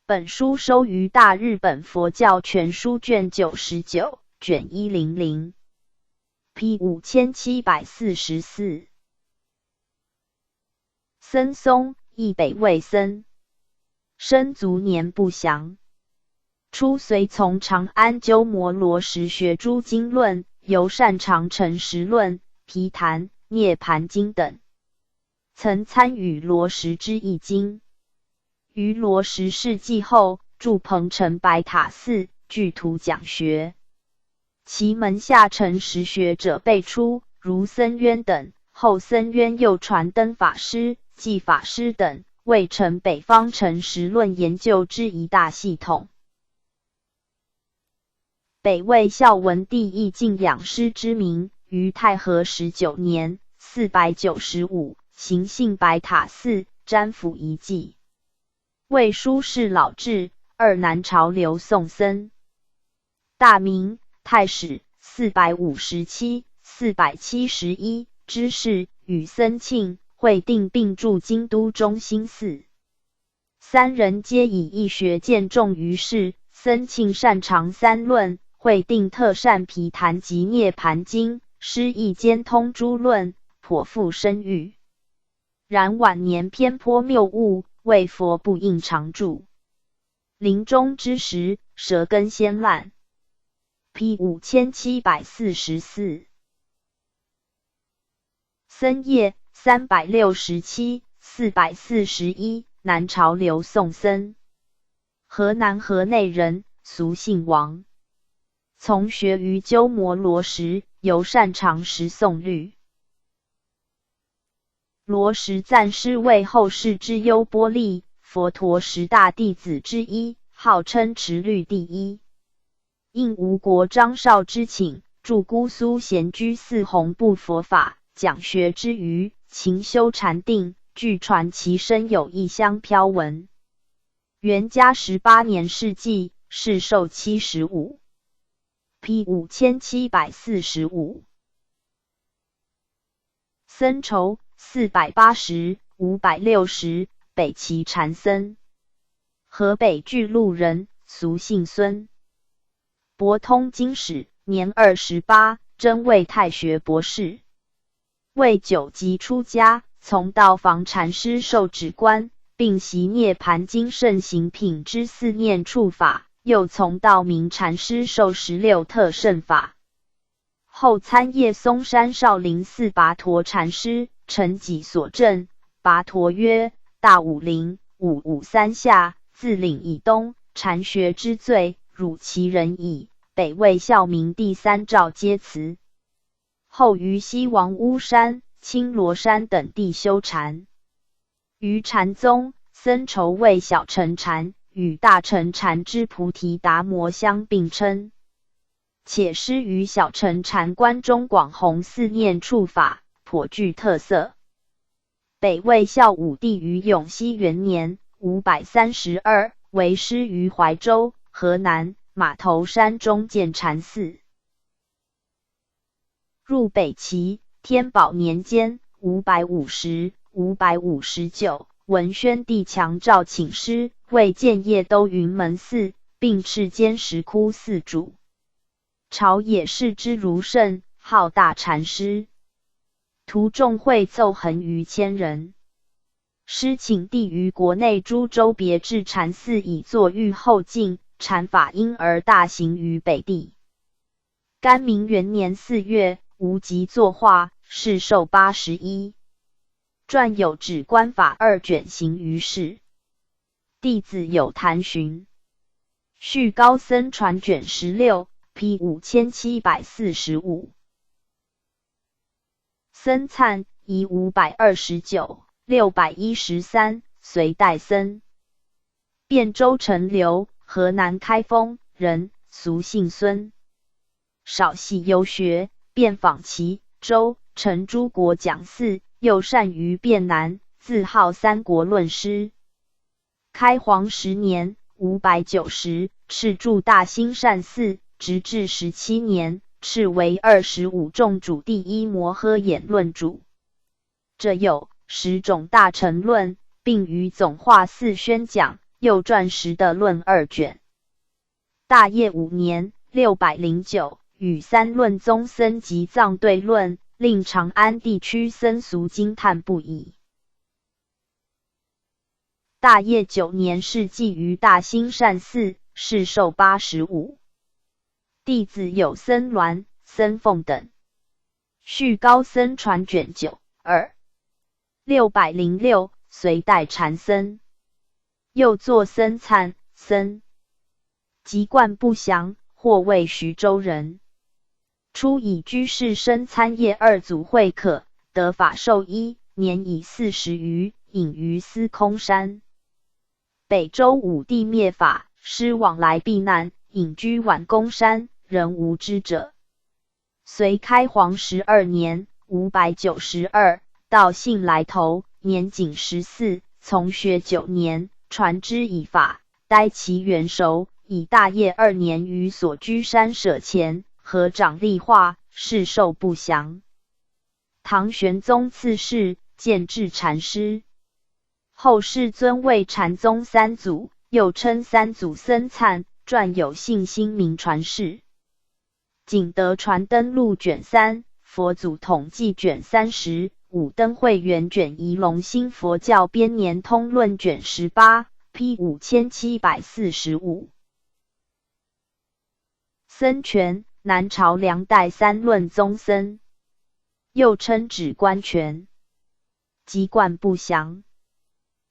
本书收于大日本佛教全书卷99，卷100，批5744。僧松，亦北魏僧，生卒年不详。初随从长安鸠摩罗什学诸经论，尤擅长诚实论、毗昙、涅盘经等。曾参与罗什之译经。于罗什事迹后，住彭城白塔寺，具图讲学。其门下诚实学者辈出，如僧渊等。后僧渊又传灯法师、寂法师等，为成北方诚实论研究之一大系统。北魏孝文帝亦敬仰师之名，于太和19年495行幸白塔寺，瞻抚遗迹。魏书士老至，二南朝刘宋僧。大明太史457、471之士，与僧庆、惠定并驻京都中兴寺。三人皆以义学见重于世，僧庆擅长三论，惠定特善毗昙及涅盘经，师亦兼通诸论，颇负声誉。然晚年偏颇谬误，为佛不应常住。临终之时，舌根先烂。批5744。僧业367、441，南朝刘宋僧，河南河内人，俗姓王。从学于鸠摩罗什，尤擅长识诵律。罗什赞师为后世之优波利，佛陀10大弟子之一，号称持律第一。应吴国张绍之请，住姑苏闲居寺弘布佛法，讲学之余，勤修禅定，据传其身有一香飘文。元嘉18年逝纪，世寿75。批5745。僧稠480、560，北齐禅僧，河北巨鹿人，俗姓孙。博通经史，年28，真谓太学博士。未久即出家，从道房禅师受止观，并习涅盘经盛行品之四念处法，又从道明禅师受16特胜法。后参谒嵩山少林寺跋陀禅师，承己所证。跋陀曰：大武陵553下，自岭以东，禅学之最，汝其人矣。北魏孝明第3诏皆辞。后于西王屋山、青罗山等地修禅。于禅宗，僧筹为小乘禅，与大乘禅之菩提达摩相并称。且师于小乘禅观中广弘四念处法，颇具特色。北魏孝武帝于永熙元年532，为师于怀州、河南马头山中建禅寺。入北齐，天宝年间550、559，文宣帝强诏请师，为建业都云门寺，并敕监石窟寺主。朝野视之如圣，号大禅师。徒众会奏横逾1000人。师请帝于国内诸州别置禅寺，以作御后进，禅法因而大行于北地。干明元年4月，无极作画，世寿81。撰有止观法2卷，行于世。弟子有谭寻。续高僧传卷16。P 5745。僧璨，乙529、613，隋代僧。汴州陈留，河南开封人，俗姓孙。少系游学，遍访齐、周、陈诸国讲寺，又善于辩难，自号三国论师。开皇10年590，敕筑大兴善寺。直至17年，敕为25众主第一摩诃衍论主。这有10种大乘论，并于总化寺宣讲，又撰10的论2卷。大业5年609，与三论宗僧及藏对论，令长安地区僧俗惊叹不已。大业9年，事迹于大兴善寺，世寿85。弟子有僧鸾、僧凤等。续高僧传卷9、2。606，隋代禅僧。又作僧璨、僧籍贯不详，或为徐州人。初以居士生参谒2祖会可，得法授一，年已40余，隐于司空山。北周武帝灭法，师往来避难，隐居宛公山，人无知者。隋开皇12年592，道信来投，年仅14，从学9年，传之以法，待其元熟，以大业2年于所居山舍前，合掌立化，世寿不详。唐玄宗赐谥，建制禅师。后世尊为禅宗三祖，又称三祖僧璨，撰有信心明传世。景德传灯录卷3，佛祖统计卷30，武登会元卷仪龙兴佛教编年通论卷18 P 5745。僧权，南朝梁代三论宗僧，又称止观权，籍贯不详。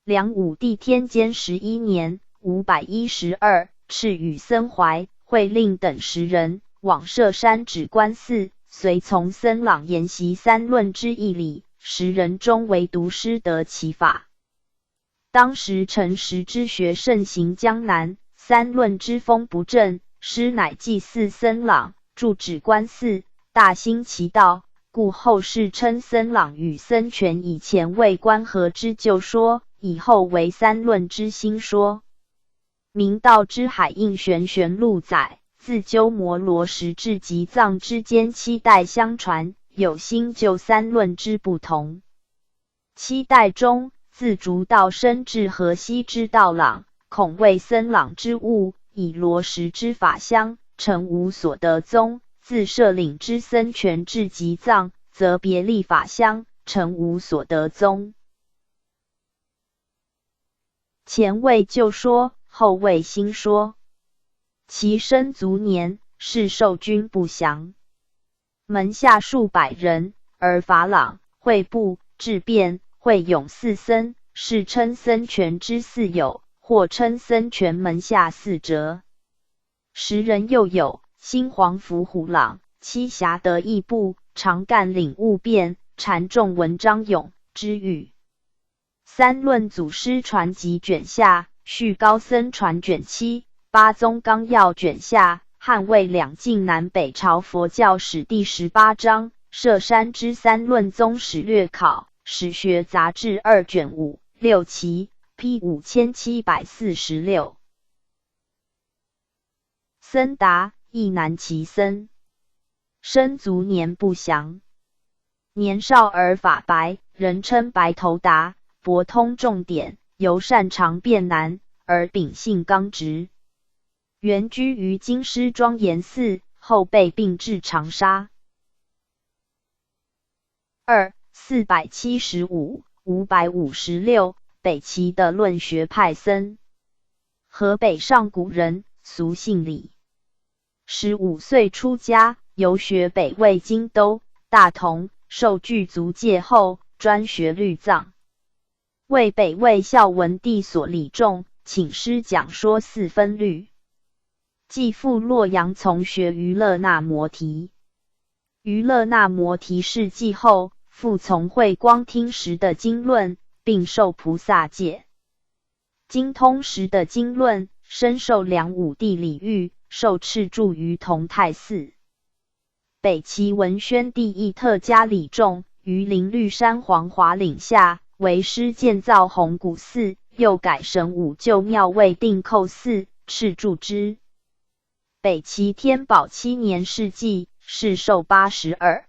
梁武帝天监11年512，敕与僧怀、慧令等10人往舍山止观寺，随从僧朗研习三论之义理，10人中唯独师得其法。当时陈实之学盛行江南，三论之风不振，师乃祭祀僧朗，筑止观寺，大兴其道，故后世称僧朗与僧权以前为观合之旧说，以后为三论之新说。明道之海印玄录载，自鸠摩罗什至及藏之间7代相传，有新旧三论之不同。7代中，自竺道生至河西之道朗，恐为僧朗之物，以罗什之法相，臣无所得宗，自设领之僧权至即葬，则别立法乡，臣无所得宗。前谓旧说，后谓新说。其生卒年，世受君不详。门下数百人，而法朗、惠部、智辩、惠永四僧，是称僧权之四友，或称僧权门下四哲。时人又有新皇府虎朗、栖霞德义部、常干领务辩、禅仲文章勇之语。三论祖师传集卷下，续高僧传卷七，八宗纲要卷下，汉魏两晋南北朝佛教史第18章，舍山之三论宗史略考，史学杂志2卷5、6期 ，P 5746。僧达，亦南齐僧，生卒年不详。年少而发白，人称白头达。博通重典，尤擅长辩难，而秉性刚直。原居于京师庄严寺，后被并至长沙。475、556，北齐的论学派僧，河北上古人，俗姓李。15岁出家，游学北魏京都、大同，受具足戒后，专学律藏。为北魏孝文帝所礼重，请师讲说四分律。继赴洛阳从学于勒那摩提。于勒那摩提事迹后，复从慧光听时的经论，并受菩萨戒。精通时的经论，深受梁武帝礼遇，受敕著于同泰寺。北齐文宣帝亦特加礼重，于灵律山黄华岭下，为师建造弘古寺，又改神武旧庙为定寇寺，敕著之。北齐天宝7年世纪，世寿82。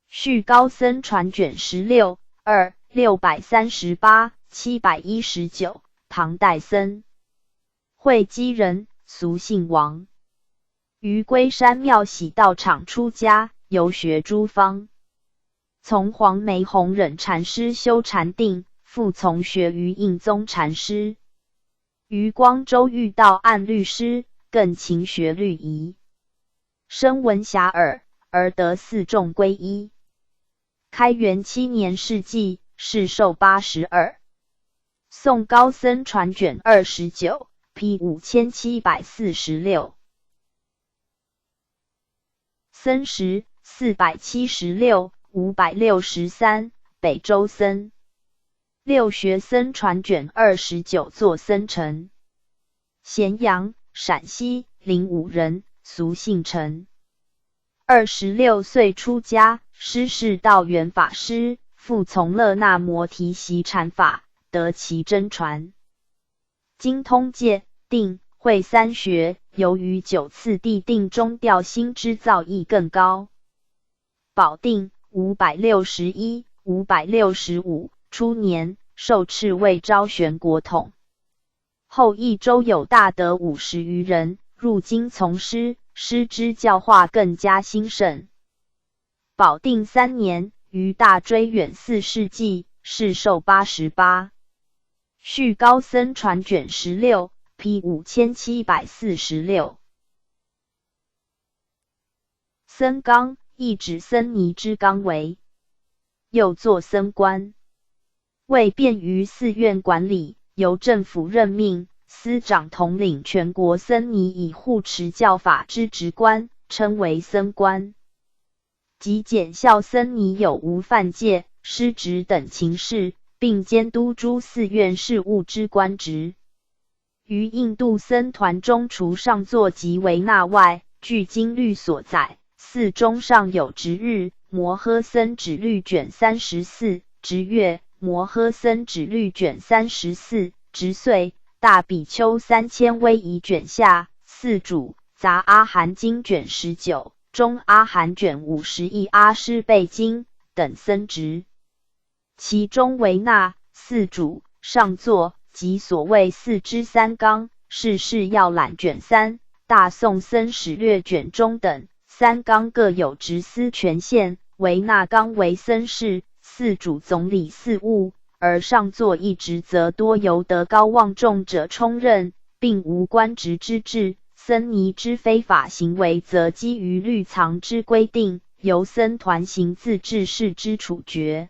续高僧传卷16 2 638 719，唐代僧，会稽人，俗姓王。于龟山庙喜道场出家，游学诸方。从黄梅弘忍禅师修禅定，复从学于印宗禅师。于光州遇到按律师，更勤学律仪。声闻遐迩，而得四众皈依。开元7年世纪，世寿82。宋高僧传卷29 ，P 5746。僧时476、563，北周僧。六学僧传卷29作僧臣。咸阳、陕西05人，俗姓陈。26岁出家，师事道元法师，复从勒那摩提习禅法，得其真传。精通戒、定、慧三学，由于9次地定中调心之造诣更高。保定561、565初年，受敕为昭玄国统。后益州有大德50余人，入京从师，师之教化更加兴盛。保定3年，于大追远4世纪，世寿88。续高僧传卷16 ，P 5746。僧纲，亦指僧尼之纲为，又作僧官，为便于寺院管理，由政府任命，司长统领全国僧尼以护持教法之职官，称为僧官。即检校僧尼有无犯戒、失职等情事，并监督诸寺院事务之官职。于印度僧团中，除上座及维那外，据经律所载，寺中尚有值日、摩诃僧指律卷34，值月、摩诃僧指律卷34，值岁、大比丘3000威仪卷下，寺主、杂阿含经卷19，中阿含卷51阿诗贝经等僧职。其中维那、寺主、上座及所谓寺之三纲、世事要览卷3、大宋僧史略卷中等，3纲各有执司权限，为那纲为僧事，寺主总理寺务，而上座一职则多由德高望重者充任，并无官职之制。僧尼之非法行为，则基于律藏之规定，由僧团行自治事之处决。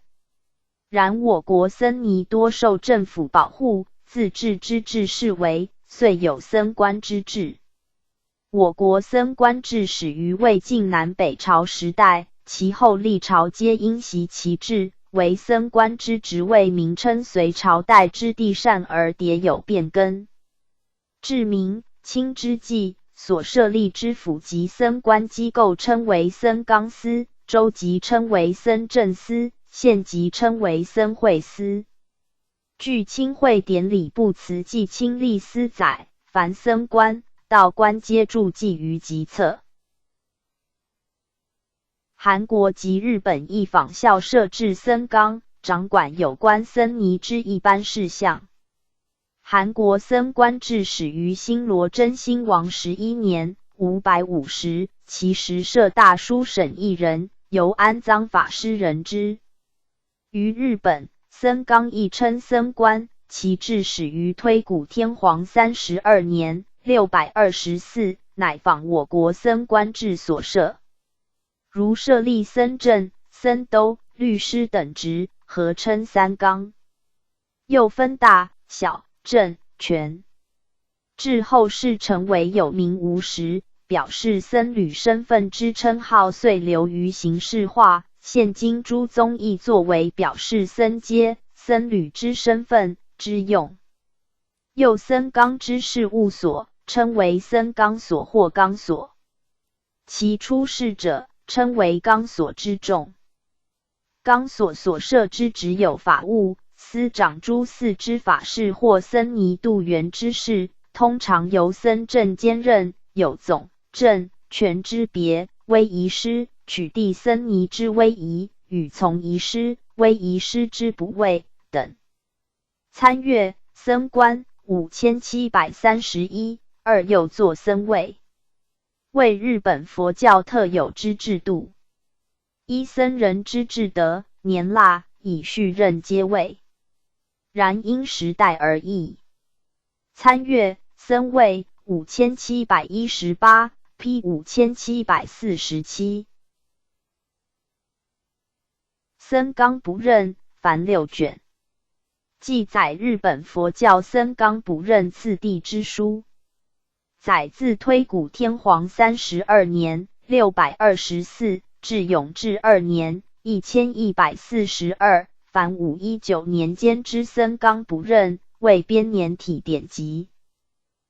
然我国僧尼多受政府保护，自治之制是为，遂有僧官之制。我国僧官制始于魏晋南北朝时代，其后历朝皆因袭其制，为僧官之职位名称随朝代之地善而迭有变更。至明清之际，所设立之府及僧官机构称为僧纲司，州级称为僧正司，县级称为僧会司。据清会典礼部慈济清历司载，凡僧官、道官皆注记于籍册。韩国及日本亦仿效设置僧纲，掌管有关僧尼之一般事项。韩国僧官制始于新罗真兴王11年550，其时设大书审议人，由安藏法师任之。于日本，僧纲亦称僧官，其制始于推古天皇32年624，乃仿我国僧官制所设。如设立僧正、僧都、律师等职，合称三纲。又分大、小、正、全。至后世成为有名无实，表示僧侣身份之称号，遂流于形式化。现今诸宗亦作为表示僧阶、僧侣之身份之用。又僧纲之事务所，称为僧纲所或纲所。其出世者，称为纲所之众。纲所所设之职有法务、司掌诸寺之法事或僧尼度员之事，通常由僧正兼任，有总、正、全之别。威仪师取缔僧尼之威仪，与从仪师、威仪师之不位等。参阅僧官5731，二又作僧位，为日本佛教特有之制度。依僧人之智德、年腊，以续任阶位，然因时代而异。参阅僧位5718。P 5747。僧纲不任，凡6卷。记载日本佛教僧纲不任次第之书。载自推古天皇32年624至永治2年1142，凡519年间之僧纲不任，为编年体典籍。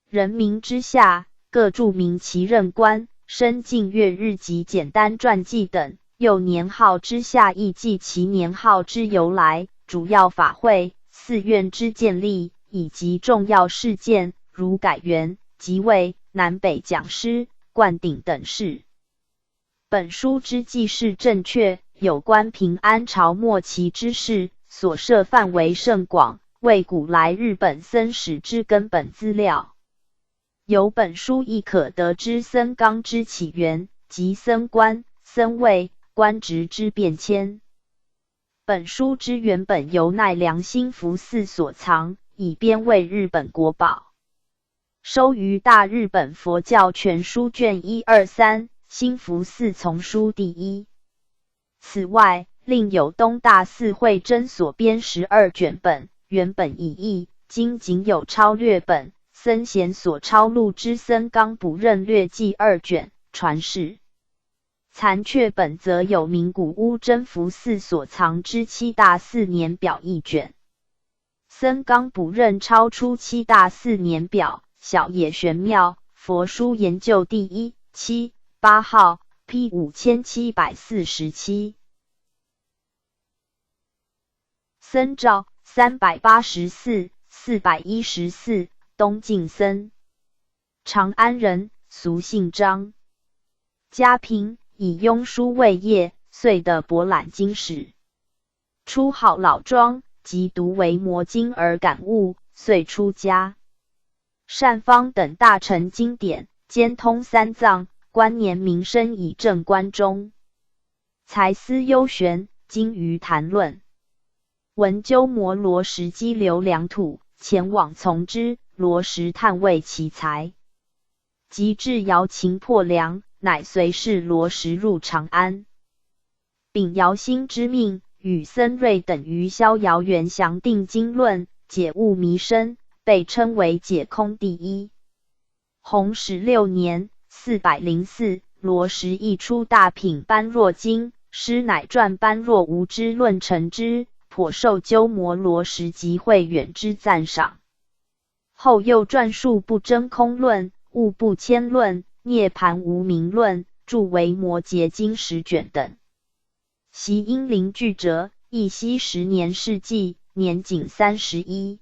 人名之下，各注明其任官、生近月日及简单传记等，又年号之下亦记其年号之由来、主要法会、寺院之建立，以及重要事件，如改元、即位、南北讲师、灌顶等事。本书之记事正确，有关平安朝末期之事，所涉范围甚广，为古来日本僧史之根本资料。由本书亦可得知僧纲之起源及僧官、僧位、官职之变迁。本书之原本由奈良兴福寺所藏，以编为日本国宝，收于《大日本佛教全书》卷123，兴福寺丛书第1。此外，另有东大寺慧真所编12卷本，原本已佚，今仅有超略本。僧贤所抄录之僧纲不任略记2卷，传世。残阙本则有名古屋真福寺所藏之7大寺年表1卷。僧纲不任超出7大寺年表，小也玄妙。佛书研究第1、7、8号 P 5747。僧肇384、414。东晋僧，长安人，俗姓张。家贫，以庸书为业，遂得博览经史。初好老庄，即读维摩经而感悟，遂出家。善方等大成经典，兼通三藏，观年名声以正关中。才思幽玄，精于谈论。闻鸠摩罗什激流良土，前往从之。罗什探谓其才，及至瑶琴破梁，乃随侍罗什入长安，秉瑶兴之命，与僧瑞等于逍遥园详定经论，解悟弥深，被称为解空第一。弘始6年404，罗什译出大品般若经，师乃传般若无知论成之，颇受鸠摩罗什及慧远之赞赏。后又撰述不真空论、物不迁论、涅盘无明论，著为摩诘经10卷等。习因灵具折，义熙10年逝纪，年仅31。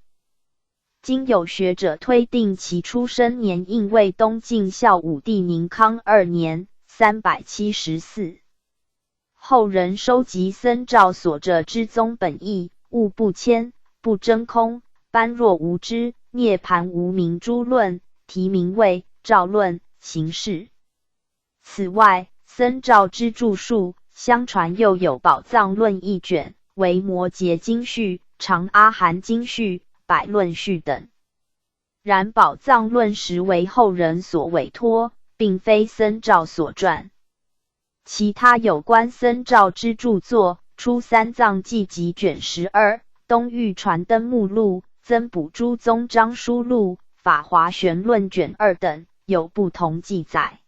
今有学者推定其出生年应为东晋孝武帝宁康2年374。后人收集僧肇所著之宗本义，物不迁、不真空、般若无知、涅盘无明诸论，题名为肇论形式。此外，僧肇之著述，相传又有宝藏论1卷，为摩诘经序、长阿含经序、百论序等。然宝藏论实为后人所委托，并非僧肇所撰。其他有关僧肇之著作，出三藏记集卷12、东域传灯目录、增补诸宗章书录、法华玄论卷2等，有不同记载。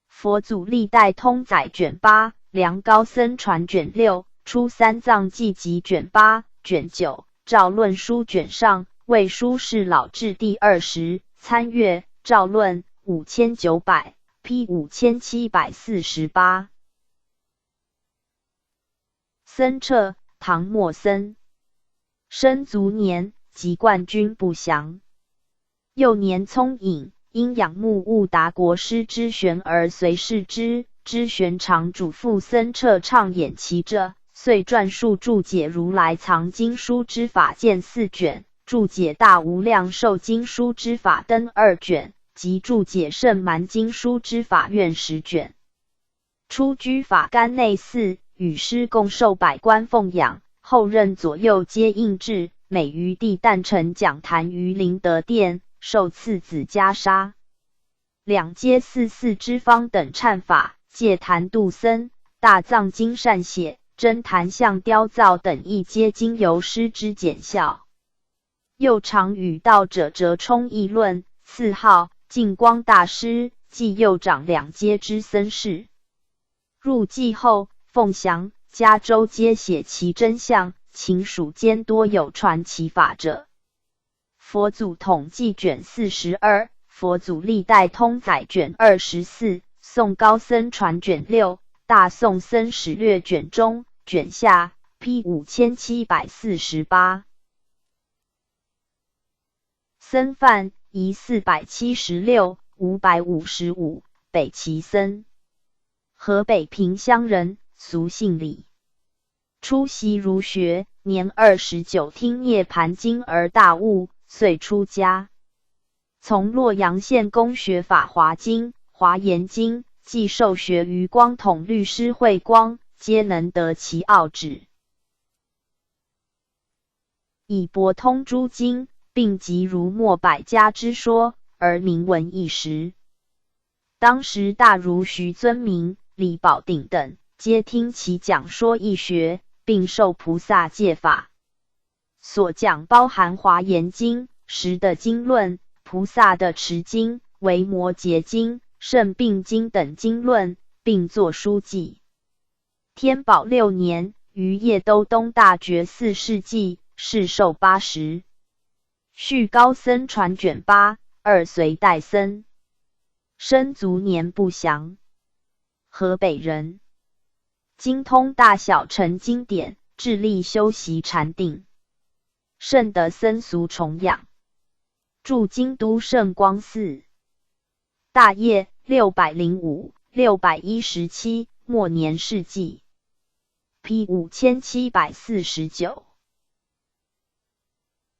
佛祖历代通载卷8、梁高僧传卷6、出三藏记集卷8、卷9、肇论书卷上，为书是老制第20，参阅肇论5900。P 5748。僧彻，唐末僧，生卒年及冠军不详。幼年聪颖，因仰慕悟达国师知玄而随侍之。知玄常嘱咐僧彻畅演其者，遂撰述注解如来藏经书之法鉴4卷，注解大无量寿经书之法灯2卷。及注解圣蛮经书之法院10卷，出居法干内寺，与师共受百官奉养。后任左右皆应制，每于帝诞辰讲坛于灵德殿，受赐子袈裟。两阶44之方等忏法，戒坛度僧，大藏经善写，真坛像雕造等亦皆经由师之检校。又常与道者折冲议论，赐号净光大师，即右长2阶之僧士。入寂后，凤翔、嘉州皆写其真相，秦蜀间多有传其法者。佛祖统计卷42，佛祖历代通载卷24，宋高僧传卷6，大宋僧史略卷中、卷下 P 5748。僧范宜476、555，北齐僧，河北平乡人，俗姓李。出习儒学，年29听涅盘经而大悟，遂出家。从洛阳县公学法华经、华严经，既受学于光统律师慧光，皆能得其奥旨，以博通诸经，并集儒墨百家之说，而名闻一时。当时大儒徐遵明、李宝鼎等，皆听其讲说义学，并受菩萨戒法。所讲包含华严经、实的经论、菩萨的持经、维摩诘经、圣病经等经论，并作书记。天宝6年，于叶都东大觉寺世纪，世寿80。续高僧传卷8，二隋代僧，生卒年不详。河北人，精通大小乘经典，致力修习禅定，甚得僧俗崇仰。住京都圣光寺。大业605、617，末年逝纪。P 5749。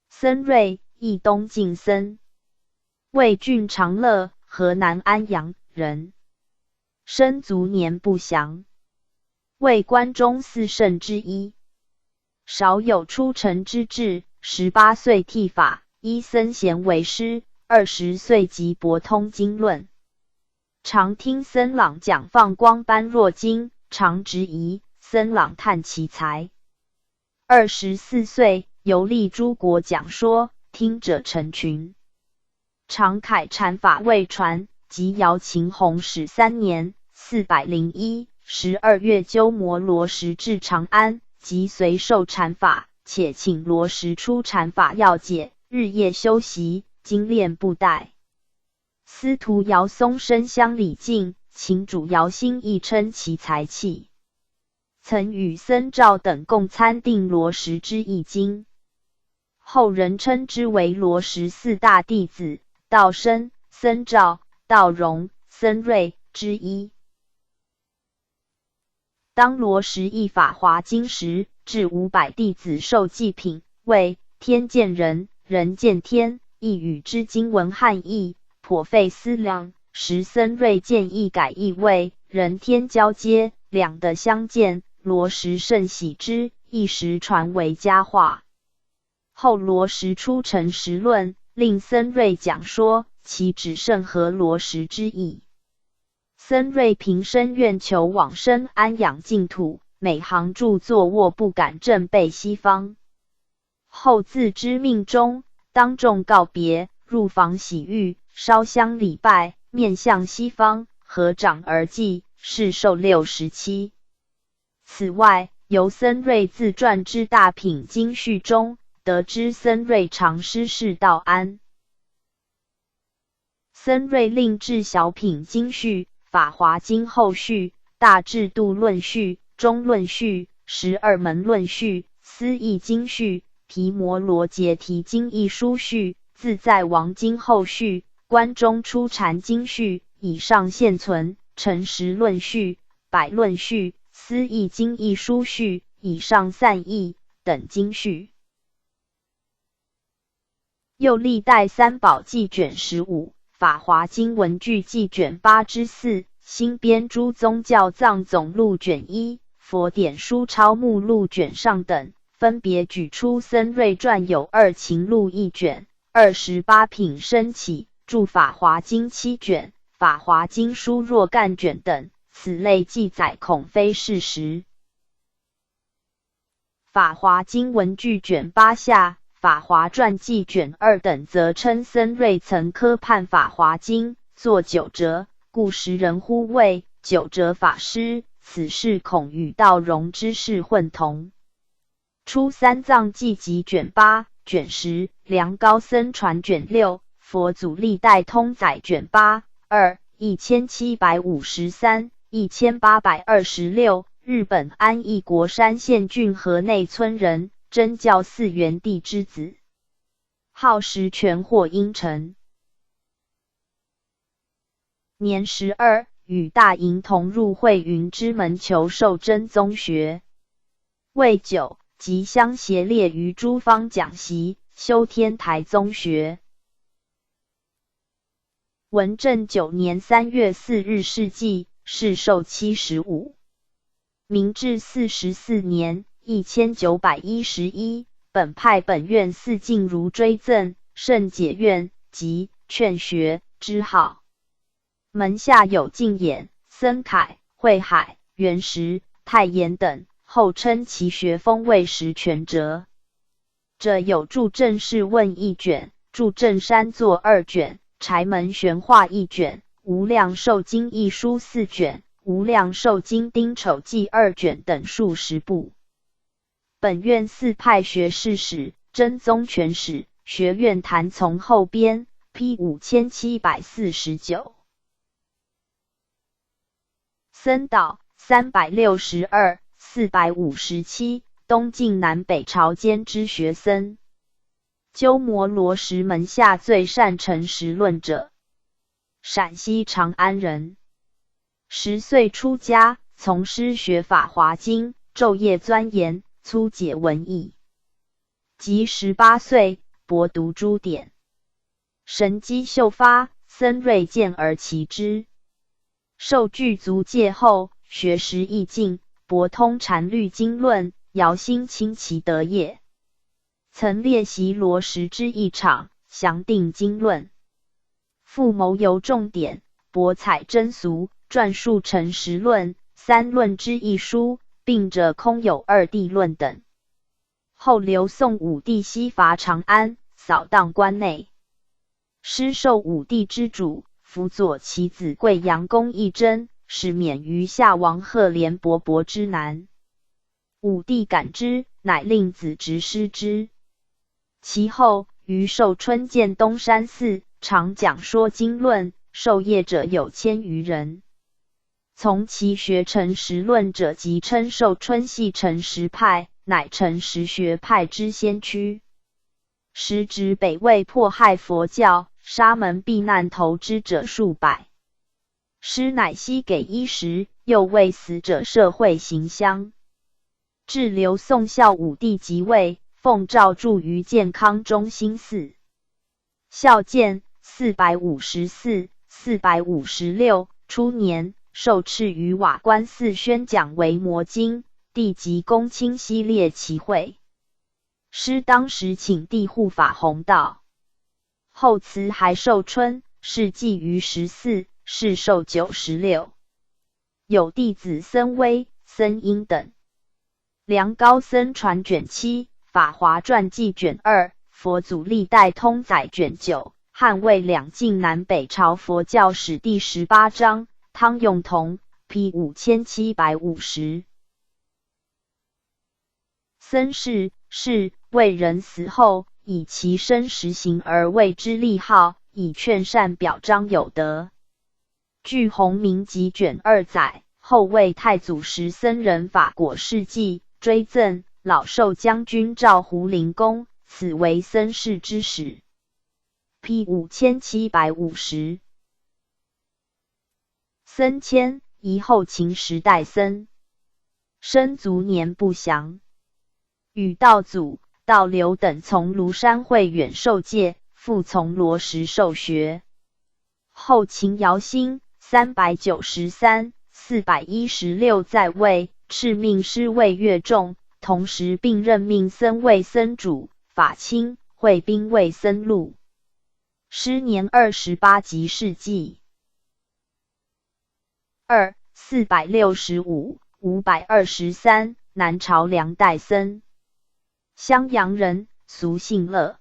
僧瑞，亦东晋僧，魏郡长乐，河南安阳人，生卒年不详，为关中四圣之一，少有出尘之志。18岁剃发，依僧贤为师，20岁即博通经论。常听僧朗讲放光般若经，常质疑，僧朗叹其才。24岁游历诸国讲说，听者成群。常凯禅法未传，即姚秦弘始3年401 12月鸠摩罗什至长安，即随受禅法，且请罗什出禅法要解，日夜修习，精炼布袋。司徒姚松生乡礼敬，秦主姚兴亦称其才气，曾与僧肇等共参定罗什之译经，后人称之为罗什4大弟子，道生、僧肇、道融、僧叡之一。当罗什译法华经时，至500弟子受祭品，谓天见人，人见天，亦与之经文汉译，颇费思量。时僧叡建议改译为人天交接，两的相见，罗什甚喜之，一时传为佳话。后罗什出陈实论，令僧叡讲说，其只甚合罗什之意。僧叡平生愿求往生安养净土，每行著作卧不敢正背西方。后自知命中，当众告别，入房洗浴，烧香礼拜，面向西方，合掌而祭，世寿67。此外，由僧叡自传之大品经序中，得知僧叡常师事道安。僧叡另制小品经序、法华经后序、大制度论序、中论序、12门论序、思义经序、毗摩罗羯提经义书序、自在王经后序、关中出禅经序，以上现存。陈实论序、百论序、思义经义书序，以上散义等经序。又历代三宝记卷15。法华经文句记卷8之4，新编诸宗教藏总录卷1，佛典书抄目录卷上等，分别举出僧叡传有2勤录1卷，28品升起，注法华经7卷，法华经书若干卷等，此类记载恐非事实。法华经文句卷8下。法华传记卷2等则称僧叡曾科判法华经，作9折，故时人呼谓9折法师，此事恐与道融之事混同。出三藏记集卷8、卷10，梁高僧传卷6，佛祖历代通载卷8、2、1753、1826，日本安艺国山县郡河内村人。真教寺元帝之子，号石泉或阴沉。年12，与大营同入慧云之门求受真宗学。未久，即相协列于诸方讲习，修天台宗学。文正9年3月4日逝祭，世寿75。明治44年。1911，本派本院四敬如追赠圣解院及劝学之号。门下有净眼、僧凯、慧海、元时、太炎等，后称其学风为实全哲。者有著正士问1卷，著正山作2卷，柴门玄化1卷，无量寿经一书4卷，无量寿经丁丑记2卷等数10部。本院四派学士史、真宗全史、学院坛从后编 P 5749。僧道362、457，东晋南北朝间之学僧。鸠摩罗什门下最善陈实论者，陕西长安人。10岁出家，从师学法华经，昼夜钻研。粗解文义，及18岁博读诸典。神机秀发，僧锐见而奇之。受具足戒后，学识益尽，博通禅律经论，遥心清其德也。曾列习罗什之一场，详定经论，复谋游重点，博采真俗，撰述成实论、三论之一书，并者空有二谛论等。后刘宋武帝西伐长安，扫荡关内，师受武帝之主，辅佐其子贵阳公义真，使免于夏王赫连勃勃之难。武帝感之，乃令子侄师之。其后，于寿春建东山寺，常讲说经论，授业者有1000余人。从其学成实论者，即称寿春系成实派，乃成实学派之先驱。时指北魏迫害佛教，沙门避难投之者数百，师乃悉给衣食，又为死者社会行香。至刘宋孝武帝即位，奉诏住于建康中兴寺。孝建454、456初年，受敕于瓦官寺宣讲维摩经，帝即公卿悉列其会。师当时请帝护法弘道，后辞还寿春，事纪于14，世寿96。有弟子僧威、僧英等。梁高僧传卷7，法华传记卷2，佛祖历代通载卷9，汉魏两晋南北朝佛教史第18章，汤用同 P 5750。僧氏是为人死后，以其身实行而为之立号，以劝善表彰有德。据弘明集卷2载，后魏太祖时僧人法果事迹，追赠老寿将军赵胡陵公，此为僧氏之始。P 5750。僧谦，一后秦时代僧，生卒年不详。与道祖、道流等从庐山会远受戒，复从罗什受学。后秦姚兴393、416在位，敕命师卫乐众，同时并任命僧为僧主，法卿、会宾为僧禄。师年28即逝纪。465、523南朝梁代僧，襄阳人，俗姓乐。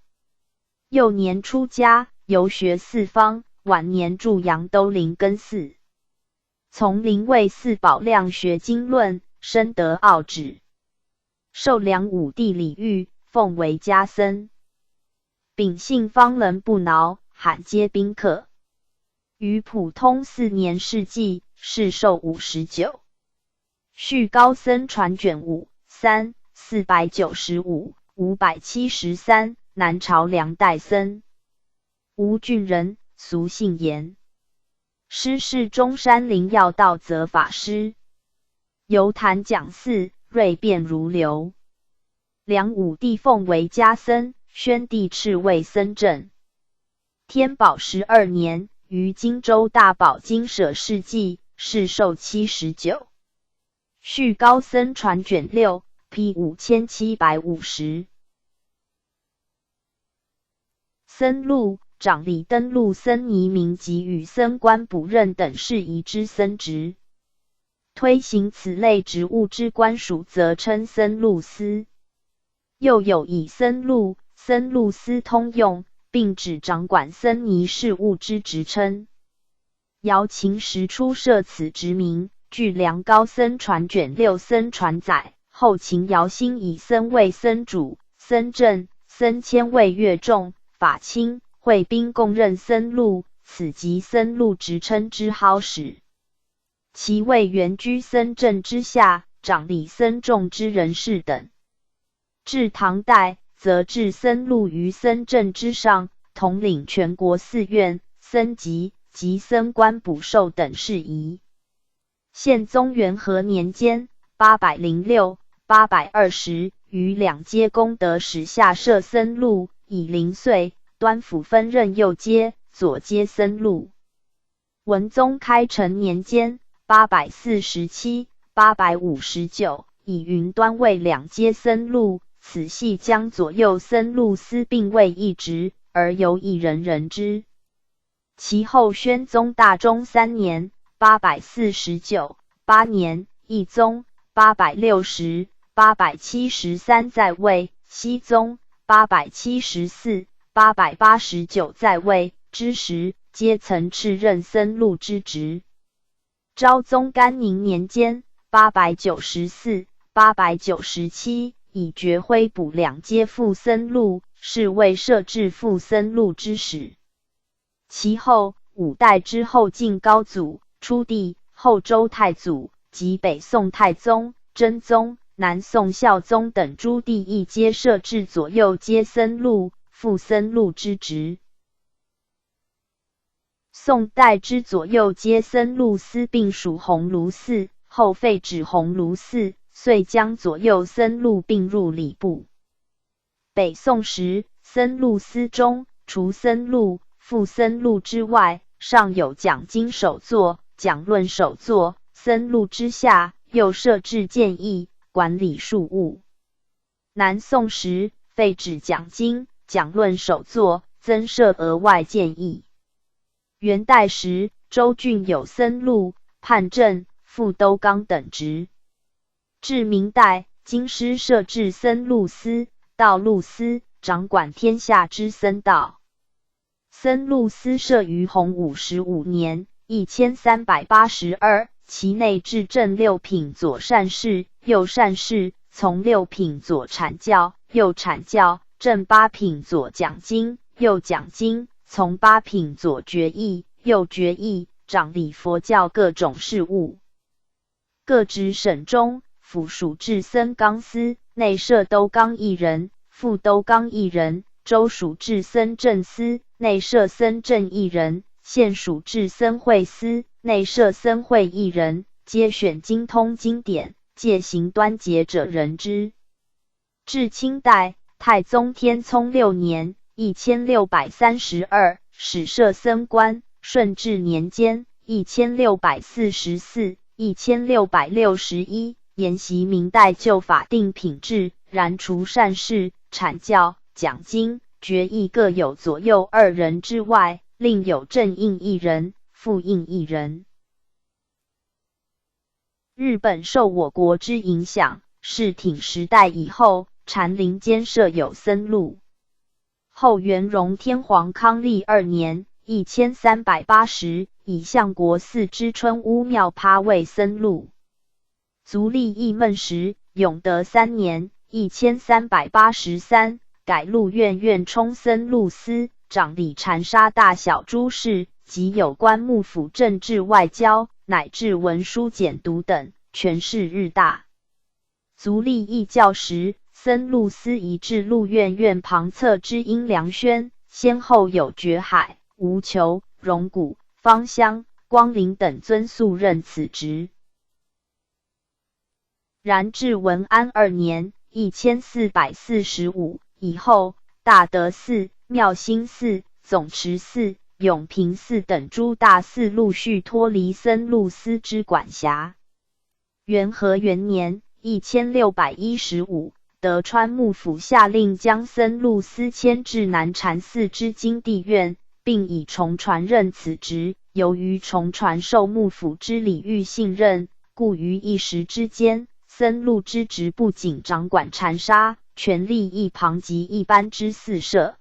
幼年出家，游学四方，晚年住扬州灵根寺。从灵位寺宝量学经论，深得奥旨，受梁武帝礼遇，奉为家僧。秉性方能不挠，罕接宾客。于普通4年逝纪，世寿59。续高僧传卷5、3、495、573南朝梁代僧，吴郡人，俗姓严。师是中山灵药道则法师，游坛讲寺，锐辩如流。梁武帝奉为家僧，宣帝敕为僧正。天宝12年，于荆州大宝经舍世纪，世寿79。续高僧传卷6 P 5750。僧禄，长李登禄僧尼明及与僧官补任等事宜之僧职。推行此类职务之官属，则称僧禄司。又有以僧禄、僧禄司通用，并指掌管僧尼事务之职称。姚秦时初设此职名，据梁高僧传卷6僧传载，后秦姚兴以僧为僧主，僧正、僧谦为乐众，法卿、会宾共任僧禄，此即僧禄职称之蒿始。其位原居僧正之下，掌理僧众之人事等。至唐代，则置僧禄于僧正之上，统领全国寺院、僧籍及僧官补授等事宜。宪宗元和年间806、820于两街功德使下设僧禄，以零岁、端府分任右阶、左阶僧录。文宗开成年间847、859，以云端为两阶僧录，此系将左右僧录司并为一职，而由一人任之。其后宣宗大中3年849、8年，义宗860、873在位，熹宗874、889在位之时，皆曾敕任僧录之职。昭宗干宁年间894、897，以爵徽补两阶副僧录，是为设置副僧录之始。其后5代之后晋高祖、初帝、后周太祖及北宋太宗、真宗、南宋孝宗等诸帝亦皆设置左右阶僧录、副僧录之职。宋代之左右阶僧录司并属鸿胪寺，后废止鸿胪寺，遂将左右僧录并入礼部。北宋时，僧录司中除僧录、副僧录之外，尚有讲经首座、讲论首座，僧录之下又设置谏议，管理庶务。南宋时，废止讲经、讲论首座，增设额外谏议。元代时，州郡有僧录、判正、副都纲等职。至明代，京师设置僧录司、道录司，掌管天下之僧道。僧录司设于洪55年1382，其内置正六品左善士、右善士，从六品左阐教、右阐教，正八品左讲经、右讲经，从八品左决议、右决议，掌理佛教各种事务。各职省中、府属治僧纲司，内设都纲一人、副都纲一人；州属治僧正司，内设僧正一人；县属治僧会司，内设僧会一人，皆选精通经典、戒行端洁者任之。至清代，太宗天聪6年1632，始设僧官。顺治年间1644、1661，沿袭明代旧法定品制，然除善士、阐教、讲经、决议各有左右2人之外，另有正印1人、副印1人。日本受我国之影响，室町时代以后，禅林间设有僧录。后元荣天皇康历2年1380，以相国寺之春屋庙趴为僧录。足利义梦时，永德3年1383，改录院院充僧录司，掌理禅沙大小诸事及有关幕府政治外交乃至文书简读等，权势日大。足利义教时，僧录司移至录院院旁侧之阴凉轩，先后有觉海、无求、荣谷、芳香、光临等尊素任此职。然至文安2年1445以后，大德寺、妙心寺、总持寺、永平寺等诸大寺陆续脱离僧录司之管辖。元和元年1615，德川幕府下令将僧录司迁至南禅寺之金地院，并以重传任此职。由于重传受幕府之礼遇信任，故于一时之间，僧录之职不仅掌管禅沙，权力亦旁及一般之寺舍。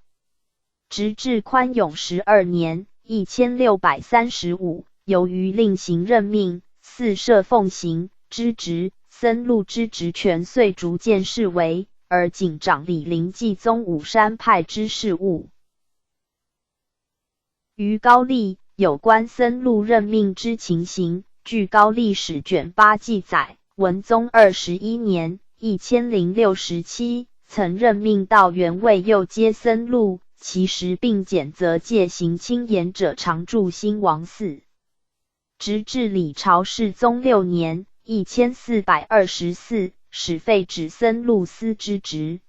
直至宽永12年1635，由于另行任命，寺舍奉行之职，僧录之职权遂逐渐式微，而仅掌理临济宗武山派之事务。于高丽有关僧录任命之情形，据高丽史卷8记载，文宗21年1067，曾任命道元为右阶僧录，其时并检责戒行轻严者常驻兴王寺。直至李朝世宗6年1424，始废止僧录司之职。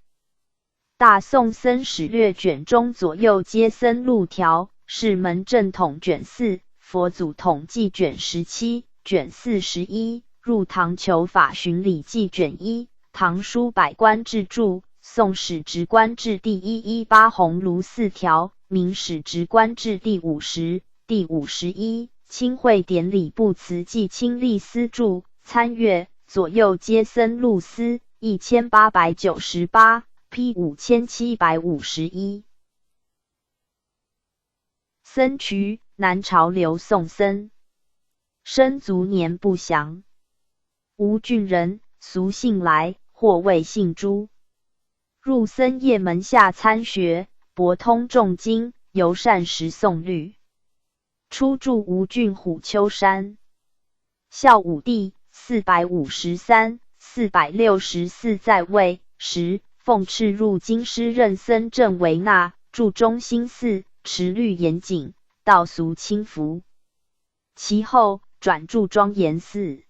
大宋僧史略卷中左右皆僧录条，是门正统卷4，佛祖统记卷17，卷41，入唐求法巡礼记卷1，唐书百官志注，宋史直观志第118红炉4条，明史直观志第50、第51，清会典礼部慈济清历司注，参阅，左右皆僧录司1898。P 5751。僧瞿，南朝刘宋僧，生卒年不详，吴郡人，俗姓来，或谓姓朱。入僧业门下参学，博通众经，尤善识宋律。初住吴郡虎丘山。孝武帝453、464在位时，奉敕入京师任僧正为纳，住中兴寺，持律严谨，道俗轻浮。其后转住庄严寺。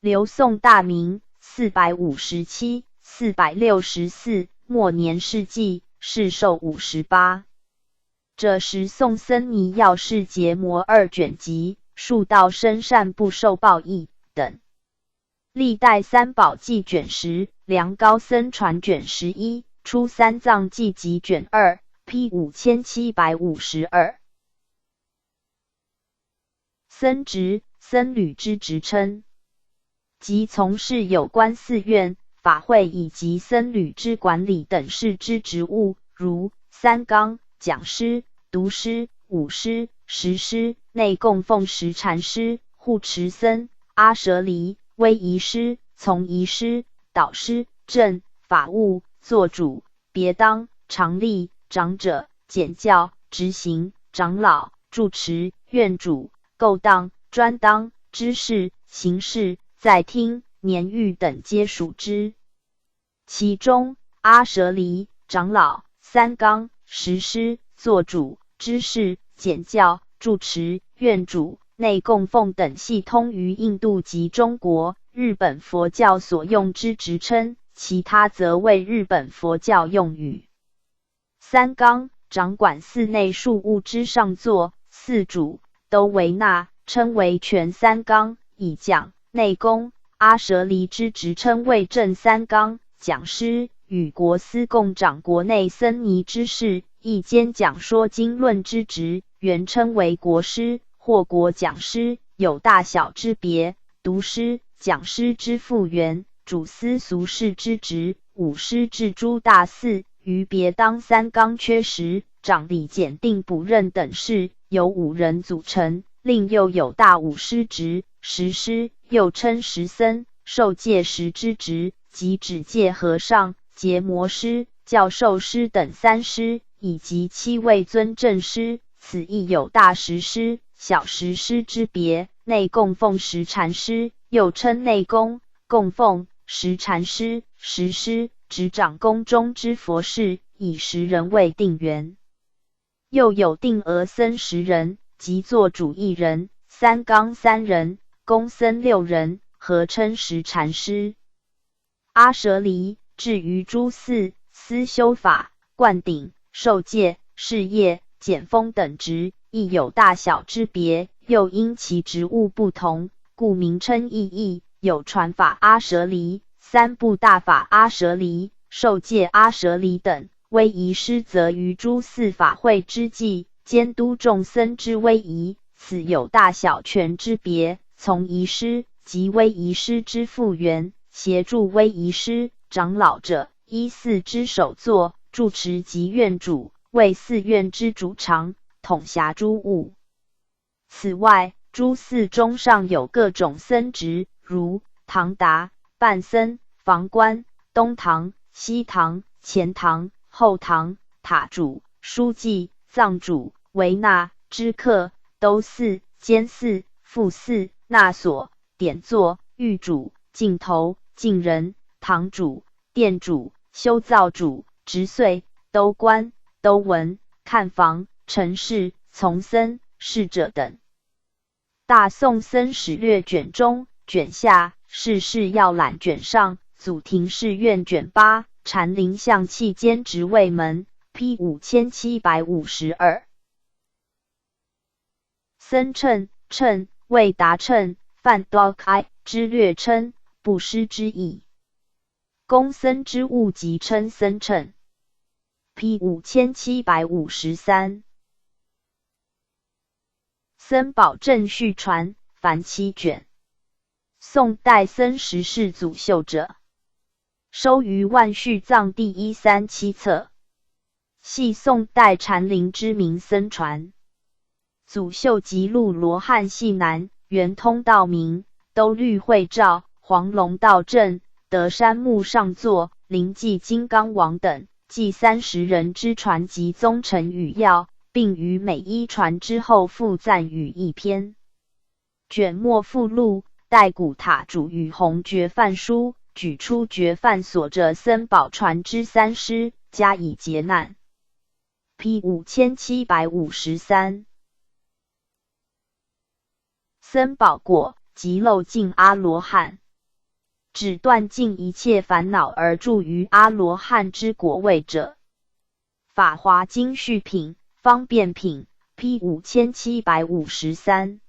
刘宋大明457、464末年世纪，世寿58。这时宋僧尼要事结魔2卷集，数道生善不受报益等。历代三宝记卷10，梁高僧传卷11，初三藏记集卷2 P 5752。僧职，僧侣之职称，即从事有关寺院、法会以及僧侣之管理等事之职务，如三纲、讲师、读师、舞师、食师、内供奉食禅师、护持僧、阿舍离、威仪师、从仪师、导师、正、法务、做主、别当、常例、长者、简教、执行、长老、住持、院主、勾当、专当、知事、行事、在听、年狱等皆属之。其中阿舍离、长老、三纲、食师、做主、知事、简教、住持、院主、内供奉等系通于印度及中国、日本佛教所用之职称，其他则为日本佛教用语。三纲，掌管寺内庶务之上座，寺主都为纳，称为全三纲，以讲、内供、阿舍离之职称为正三纲。讲师与国司共掌国内僧尼之事，亦兼讲说经论之职，原称为国师或国讲师，有大小之别。读师、讲师之复原，主司俗事之职。舞师至诸大寺，于别当三纲缺时，掌理检定补任等事，由5人组成。另又有大舞师职，食师又称食僧，受戒食之职，及指戒和尚、结魔师、教授师等3师，以及7位尊正师。此亦有大食师、小食师之别。内供奉食禅师，又称内供、供奉、食禅师、食师，执掌宫中之佛事，以10人为定员。又有定额僧10人，即做主1人，三纲3人，公僧6人，合称食禅师。阿舍离，至于诸寺，司修法、灌顶、受戒、事业、检封等职，亦有大小之别，又因其职务不同，故名称异义。有传法阿舍离、三部大法阿舍离、受戒阿舍离等。威仪师则于诸寺法会之际，监督众僧之威仪，此有大小权之别。从仪师及威仪师之复原，协助威仪师、长老者，依寺之首座，住持及院主，为寺院之主常，统辖诸务。此外，诸寺中尚有各种僧职，如堂达、伴僧、房官、东堂、西堂、前堂、后堂、塔主、书记、藏主、维纳、知客、都寺、监寺、副寺、纳所、典座、御主、镜头、镜人、堂主、殿主、修造主、执岁、都官、都文、看房、陈事、从僧、侍者等。大宋僧史略卷中，卷下世事要览卷上，祖庭寺院卷8禅林象器监职卫门 P 5752。僧称，称谓达称，犯 dokai 之略称，不施之意。公僧之物即称僧称。P 5753。僧宝正序传，凡7卷。宋代僧十世祖秀者，收于万续藏第137册，系宋代禅林之名僧传。祖秀辑录罗汉系南，圆通道明，兜率会照，黄龙道正，德山木上座，灵济金刚王等，记30人之传及宗成语要，并于每一传之后附赞语一篇。卷末附录，代古塔主与弘觉范书，举出觉范所着僧宝传之3师，加以结难。P 5753。僧宝果，即漏尽阿罗汉，指断尽一切烦恼而住于阿罗汉之果位者。法华经序品，方便品 P 5753。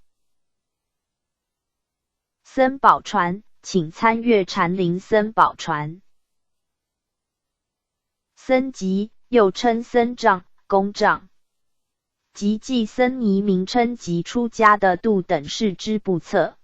僧宝传，请参阅禅林僧宝传。僧籍，又称僧杖、公杖，即记僧尼名称及出家的度等事之部册。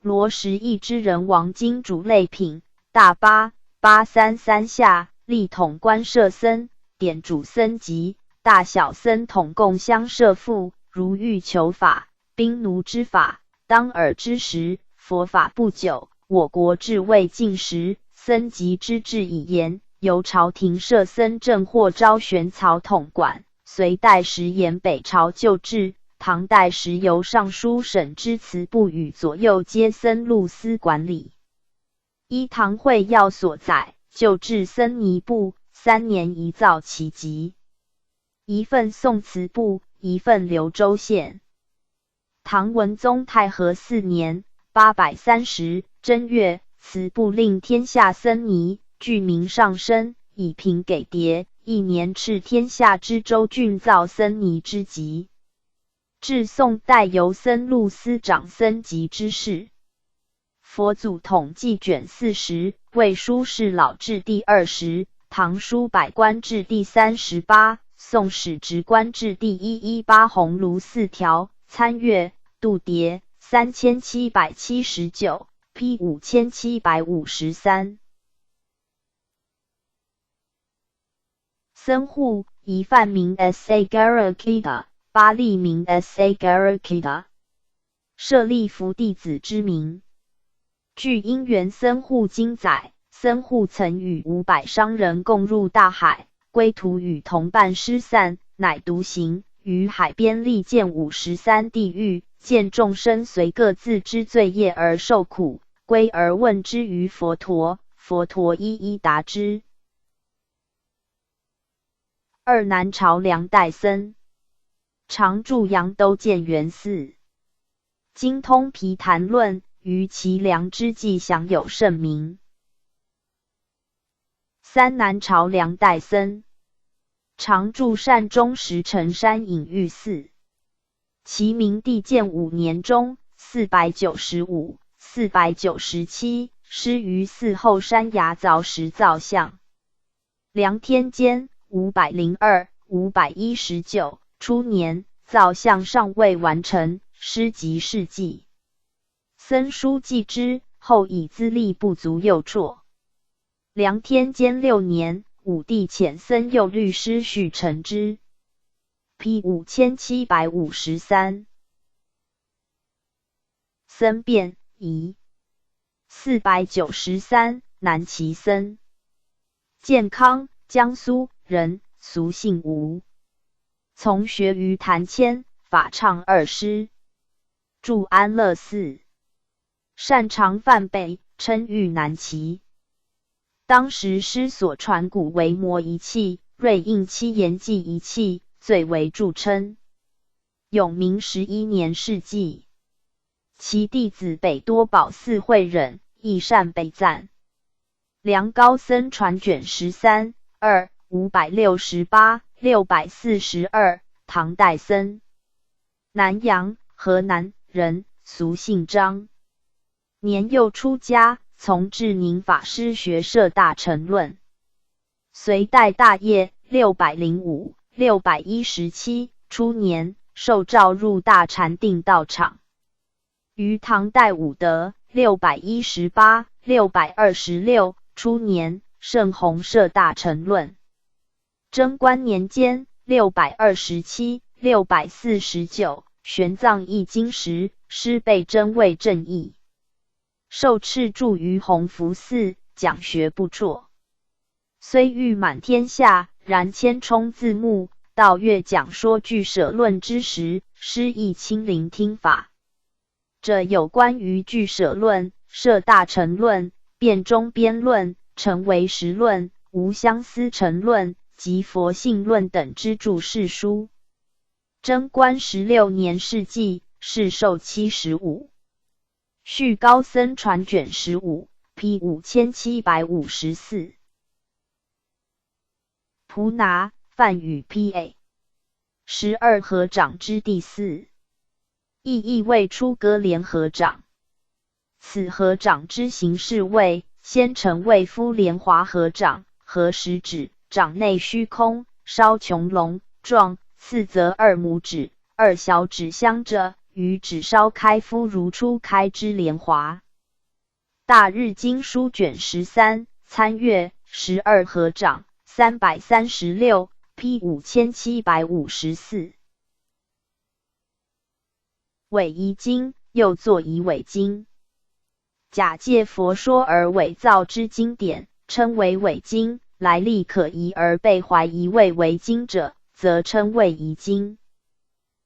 罗什义之人王经主类品，大八833下，历统观摄僧，典主僧籍，大小僧统共相摄附，如欲求法，兵奴之法，当尔之时，佛法不久，我国至未尽时，僧籍之制已严，由朝廷设僧正或昭玄曹统管。隋代时沿北朝旧制，唐代时由尚书省之祠部与左右皆僧录司管理。依唐会要所载，旧制僧尼部3年一造其籍，一份送祠部，一份留州县。唐文宗太和4年830正月，祠部令天下僧尼具名上升，以平给牒。1年敕天下之州郡造僧尼之籍。至宋代由僧录司掌僧籍之事。佛祖统计卷40，魏书示老志第20，唐书百官志第38，宋史直官志第118红炉4条，参阅，度牒3779 P 5753。僧护，一梵名 Sagarikita， 巴利名 Sagarikita， 舍利弗弟子之名。据因缘僧护经载，僧护曾与500商人共入大海，归途与同伴失散，乃独行，于海边历见53地狱，见众生随各自之罪业而受苦，归而问之于佛陀，佛陀一一答之。2南朝梁代僧，常住阳都建元寺，精通毗昙论，于其梁之际享有盛名。3南朝梁代僧，常住善终石城山隐喻寺，其明帝建5年中495、497，师于寺后山崖凿石造像。梁天监502、519初年，造像尚未完成，师即事迹。僧书记之，后以资历不足又辍。梁天监6年，武帝遣僧右律师许承之。P 5753。僧辩，仪493，南齐僧。建康，江苏人，俗姓吴，从学于谭谦，法唱2师，住安乐寺，擅长梵呗，称誉南齐。当时师所传古为摩仪器、瑞应七言记仪器最为著称。永明11年逝纪。其弟子北多宝寺慧忍亦善备赞。梁高僧传卷13 2 568 642，唐代僧，南阳河南人，俗姓张。年幼出家，从智宁法师学摄大乘论。隋代大业605、617初年，受召入大禅定道场。于唐代武德618、626初年，盛弘摄大乘论。贞观年间627、649，玄奘译经时，师被真为正译，受敕住于弘福寺，讲学不辍。虽誉满天下，然谦充字幕，到阅讲说俱舍论之时，师亦亲临听法。这有关于俱舍论、摄大乘论、辩中边论、成唯识论、无相思成论及佛性论等之注释书。贞观16年逝纪，世寿75。续高僧传卷15 P 5754。蒲拿，梵语 P.A. 12合掌之第4，亦为出歌连合掌。此合掌之形式为：先成为夫莲华合掌，合食指，掌内虚空，稍穹隆状；次则二拇指、二小指相着，与指稍开夫如初开之莲华。大日经书卷13，参阅12合掌336 P 5754。伪遗经，又作以伪经。假借佛说而伪造之经典，称为伪经；来历可疑而被怀疑为伪经者，则称为遗经。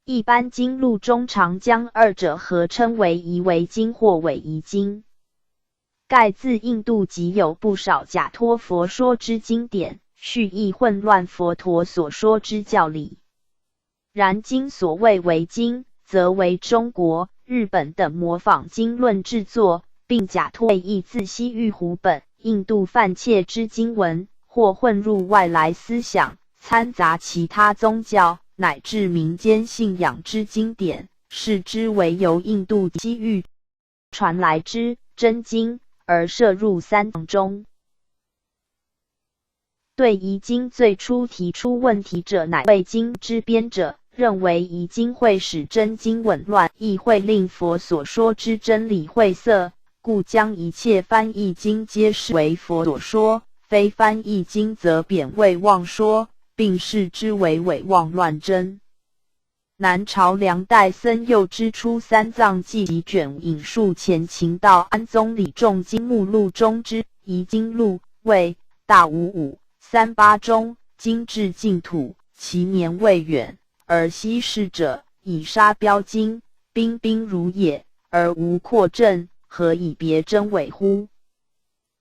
一般经录中常将二者合称为遗伪经或伪遗经。盖自印度即有不少假托佛说之经典，蓄意混乱佛陀所说之教理。然今所谓伪经，则为中国、日本等模仿经论制作，并假托译自西域胡本、印度梵切之经文，或混入外来思想，掺杂其他宗教乃至民间信仰之经典，视之为由印度西域传来之真经，而摄入三藏中。对遗经最初提出问题者，乃为经之编者，认为遗经会使真经紊乱，亦会令佛所说之真理晦涩，故将一切翻译经皆视为佛所说，非翻译经则贬为妄说，并视之为伪妄乱真。南朝梁代僧佑之初三藏记集卷引述前秦道安宗李仲经目录中之遗经录，为大55、38中，经至净土，其年未远，而稀释者以沙标经，彬彬如也，而无扩正，何以别真伪乎？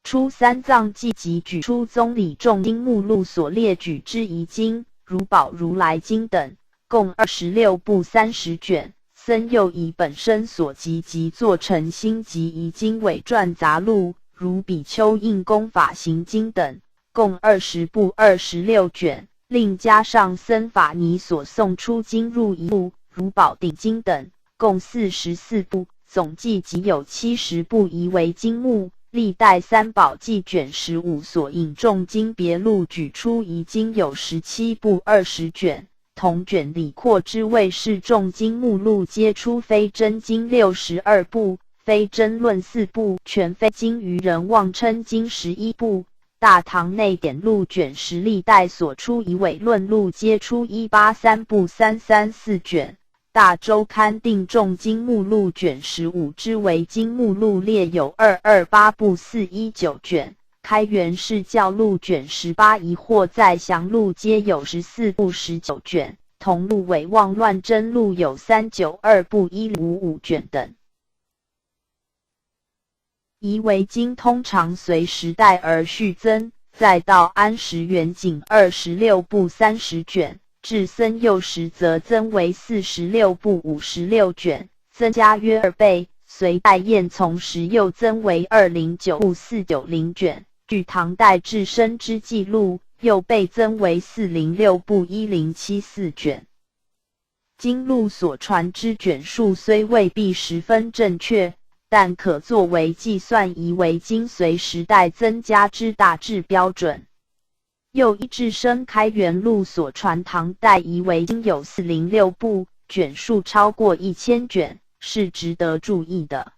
初三藏记集举出宗李仲经目录所列举之遗经，如宝如来经等，共26部30卷。僧佑以本身所集及作成新集遗经伪传杂录，如比丘印功法行经等，共20部26卷。另加上僧法尼所诵出经入一部，如宝顶经等，共44部，总计即有70部遗为经目。历代三宝记卷15所引众经别录举出遗经有17部20卷，同卷里扩之谓是众经目录皆出非真经62部，非真论4部，全非经余人妄称经11部。大唐内典录卷10历代所出遗伪论录皆出183部334卷。大周刊定众经目录卷15之为经目录列有228部419卷。开元释教录卷18疑惑在详录皆有14部19卷。同录伪妄乱真录有392部155卷等。遗伪经通常随时代而续增，在道安时元仅26部30卷。至僧佑时则增为46部56卷，增加约2倍。隋代晏从时又增为209部490卷，据唐代至申之记录，又倍增为406部1074卷。经录所传之卷数虽未必十分正确，但可作为计算夷为经随时代增加之大致标准。又依至申开元录所传唐代夷为经有406部，卷数超过1000卷，是值得注意的。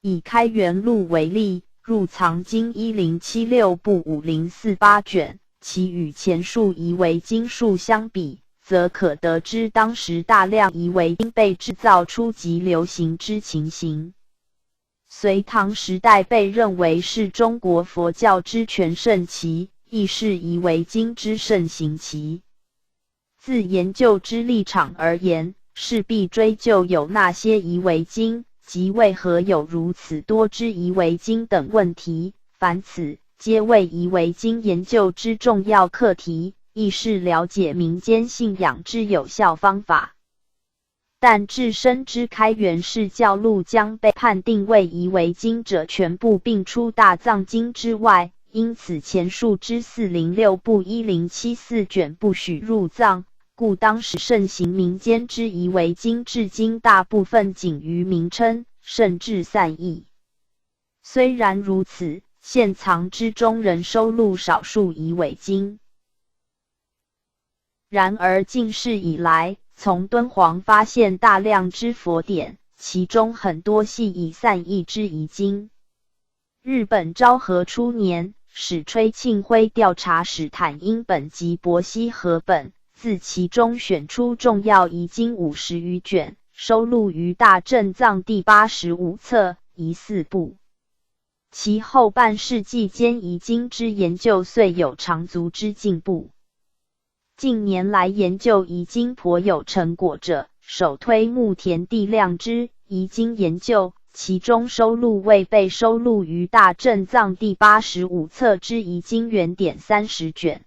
以开元录为例，入藏经1076部5048卷，其与前述夷为经数相比，则可得知当时大量夷为经被制造出及流行之情形。隋唐时代被认为是中国佛教之全盛期，亦是夷为经之盛行期。自研究之立场而言，势必追究有那些夷为经，及为何有如此多之夷为经等问题，凡此皆为夷为经研究之重要课题，亦是了解民间信仰之有效方法。但至申之开元释教录将被判定为夷为经者全部并出大藏经之外，因此前述之406部1074卷不许入藏，故当时盛行民间之夷为经至今大部分仅于名称，甚至散佚。虽然如此，现藏之中仍收录少数夷为经。然而近世以来，从敦煌发现大量之佛典，其中很多系以散佚之夷经。日本昭和初年，史吹庆辉调查史坦因本及伯希和本，自其中选出重要夷经50余卷，收录于大正藏第85册，夷4部。其后半世纪间夷经之研究遂有长足之进步。近年来研究夷经颇有成果者，首推木田地亮之夷经研究，其中收录未被收录于大正藏第85册之夷经原典30卷。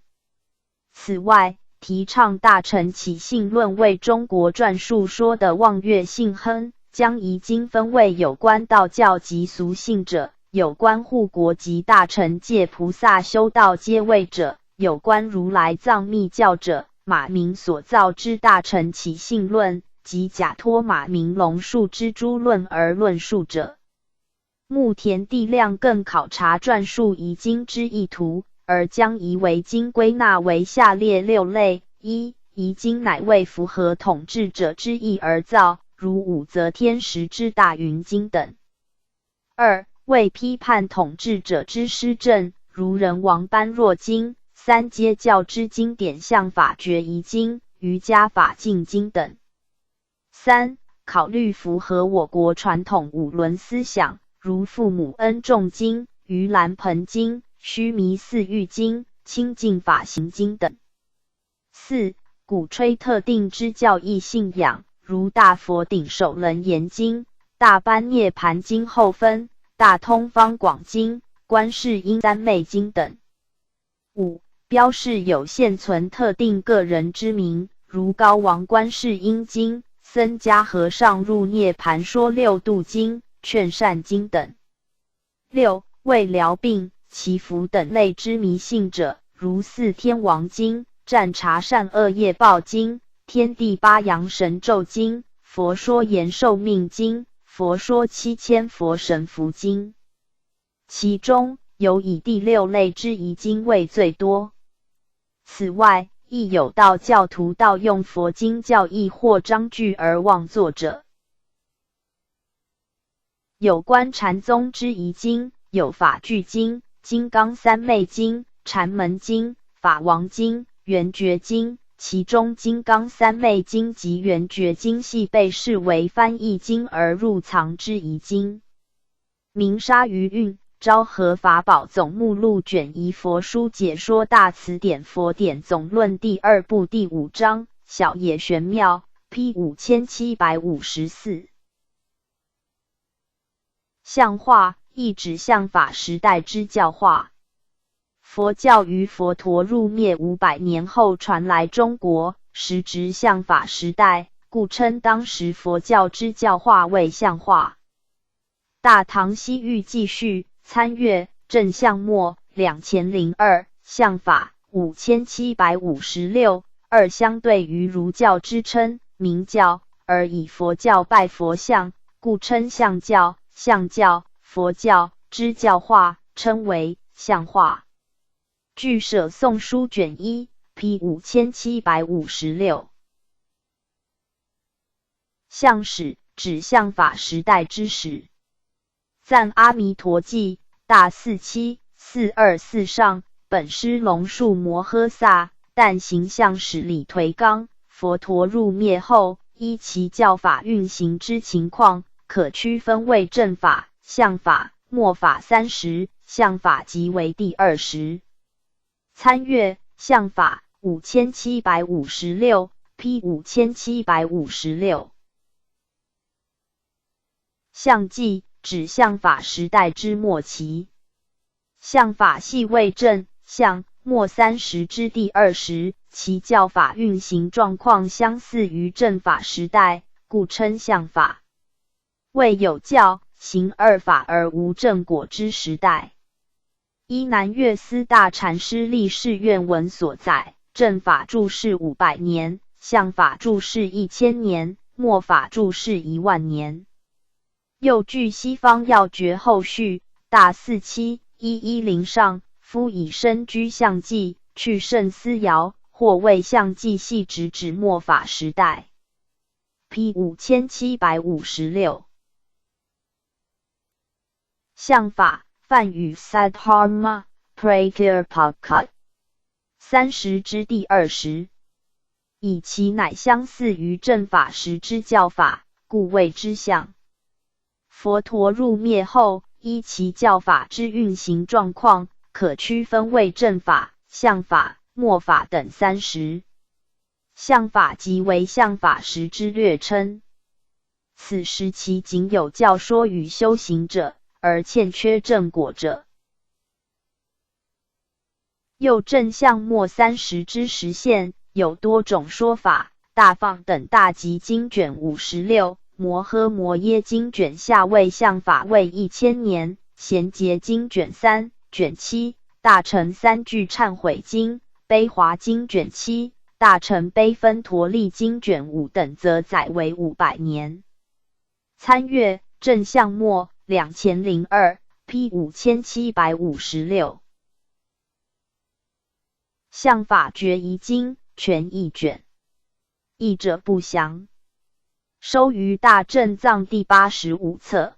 此外，提倡大乘起信论为中国传述说的望月信亨，将夷经分为有关道教及俗信者，有关护国及大乘界菩萨修道阶位者，有关如来藏密教者，马明所造之大乘起信论，及假托马明龙树之诸论而论述者。木田地亮更考察传述夷经之意图，而将夷为经归纳为下列6类：一、夷经乃为符合统治者之意而造，如武则天时之大云经等；二、为批判统治者之施政，如人王般若经、三阶教之经典像法觉夷经、瑜伽法净经等；三、考虑符合我国传统五伦思想，如父母恩重经、盂兰盆经、须弥寺玉经、清净法行经等；四、鼓吹特定之教义信仰，如大佛顶首楞严经、大般涅盘经后分、大通方广经、观世音三昧经等；五、标示有现存特定个人之名，如高王观世音经、僧伽和尚入涅盘说六度经、劝善经等；六、为疗病、祈福等类之迷信者，如四天王经、占察善恶业报经、天地八阳神咒经、佛说延寿命经、佛说7000佛神符经。其中有以第6类之夷经为最多。此外，亦有道教徒盗用佛经教义或章句而妄作者。有关禅宗之夷经，有法句经、金刚三昧经、禅门经、法王经、圆觉经，其中金刚三昧经及圆觉经系被视为翻译经而入藏之夷经。明沙余韵昭和法宝总目录卷夷佛书解说大辞典佛典总论第2部第5章，小野玄妙 P 5754。相化亦指相法时代之教化。佛教于佛陀入灭500年后传来中国，时值相法时代，故称当时佛教之教化为相化。大唐西域记叙参阅正相末2002，相法5756。二相对于儒教之称明教，而以佛教拜佛像，故称相教。相教，佛教之教化，称为相化。据舍宋书卷1 P 5756。相史指相法时代之史。赞阿弥陀记大47424上，本师龙树摩诃萨但行相史李颓纲，佛陀入灭后，依其教法运行之情况，可区分为正法、相法、末法30，相法即为第20。参阅相法5756 P 5756。相纪指相法时代之末期。相法系为正、相、末30之第20，其教法运行状况相似于正法时代，故称相法。为有教、行二法而无正果之时代。依南岳司大禅师历世愿文所载，正法注释500年，相法注释1000年，末法注释10000年。又据西方要诀后续大47110上，夫以身居相纪，去甚思谣，或谓相纪系直指末法时代。P 5756。相法梵语 Sadharma Pratyarpaka 30之第20，以其乃相似于正法时之教法，故谓之相。佛陀入灭后，依其教法之运行状况，可区分为正法、相法、末法等30。相法即为相法时之略称。此时期仅有教说与修行者，而欠缺正果者。又正相末30之实现，有多种说法。大放等大集经卷56。摩诃摩耶经卷下为相法为1000年，贤劫经卷3、卷7，大乘三句忏悔经、悲华经卷7，大乘悲分陀利经卷5等则载为500年。参阅正相末2002 P 5756。相法决疑经全译卷，译者不详。收于大正藏第85册，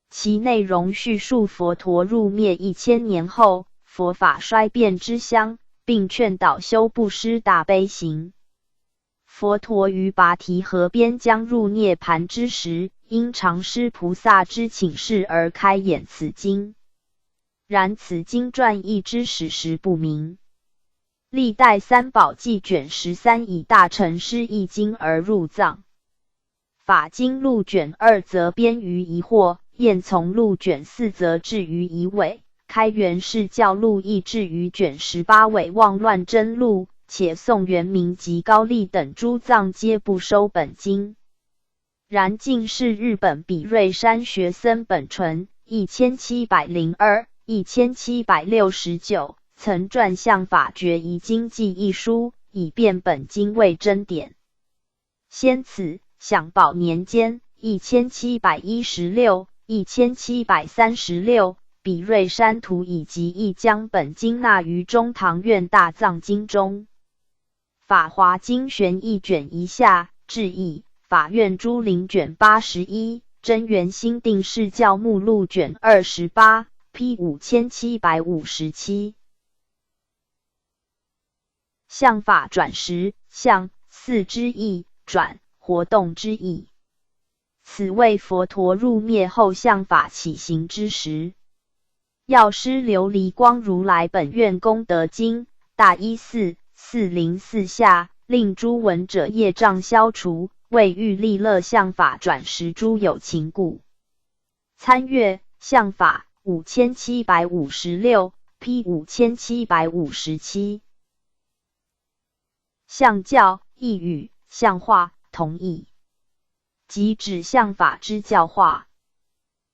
其内容叙述佛陀入灭1000年后，佛法衰变之相，并劝导修布施大悲行。佛陀于拔提河边将入涅盘之时，因常施菩萨之请示而开演此经。然此经传译之史实不明。历代三宝记卷13以大乘师译经而入藏。法经录卷2则编于疑惑，验从录卷4则至于疑尾，开元释教录译至于卷18伪妄乱真录，且宋元明及高丽等诸藏皆不收本经。然近世日本比瑞山学僧本纯1702、1769曾撰相法决疑经记一书，以辨本经为真典。先此享保年间1716、1736，比瑞山图以及亦将本经纳于中堂院大藏经中。法华经玄义卷1下志译，法院珠林卷81，真元心定释教目录卷28 P 5757。相法转识，相四之意，转活动之意。此为佛陀入灭后相法起行之时。药师琉璃光如来本愿功德经大14404下，令诸闻者业障消除，为欲利乐相法转识诸有情故。参阅相法5756 P 5757。相教一语相化同义，即指相法之教化。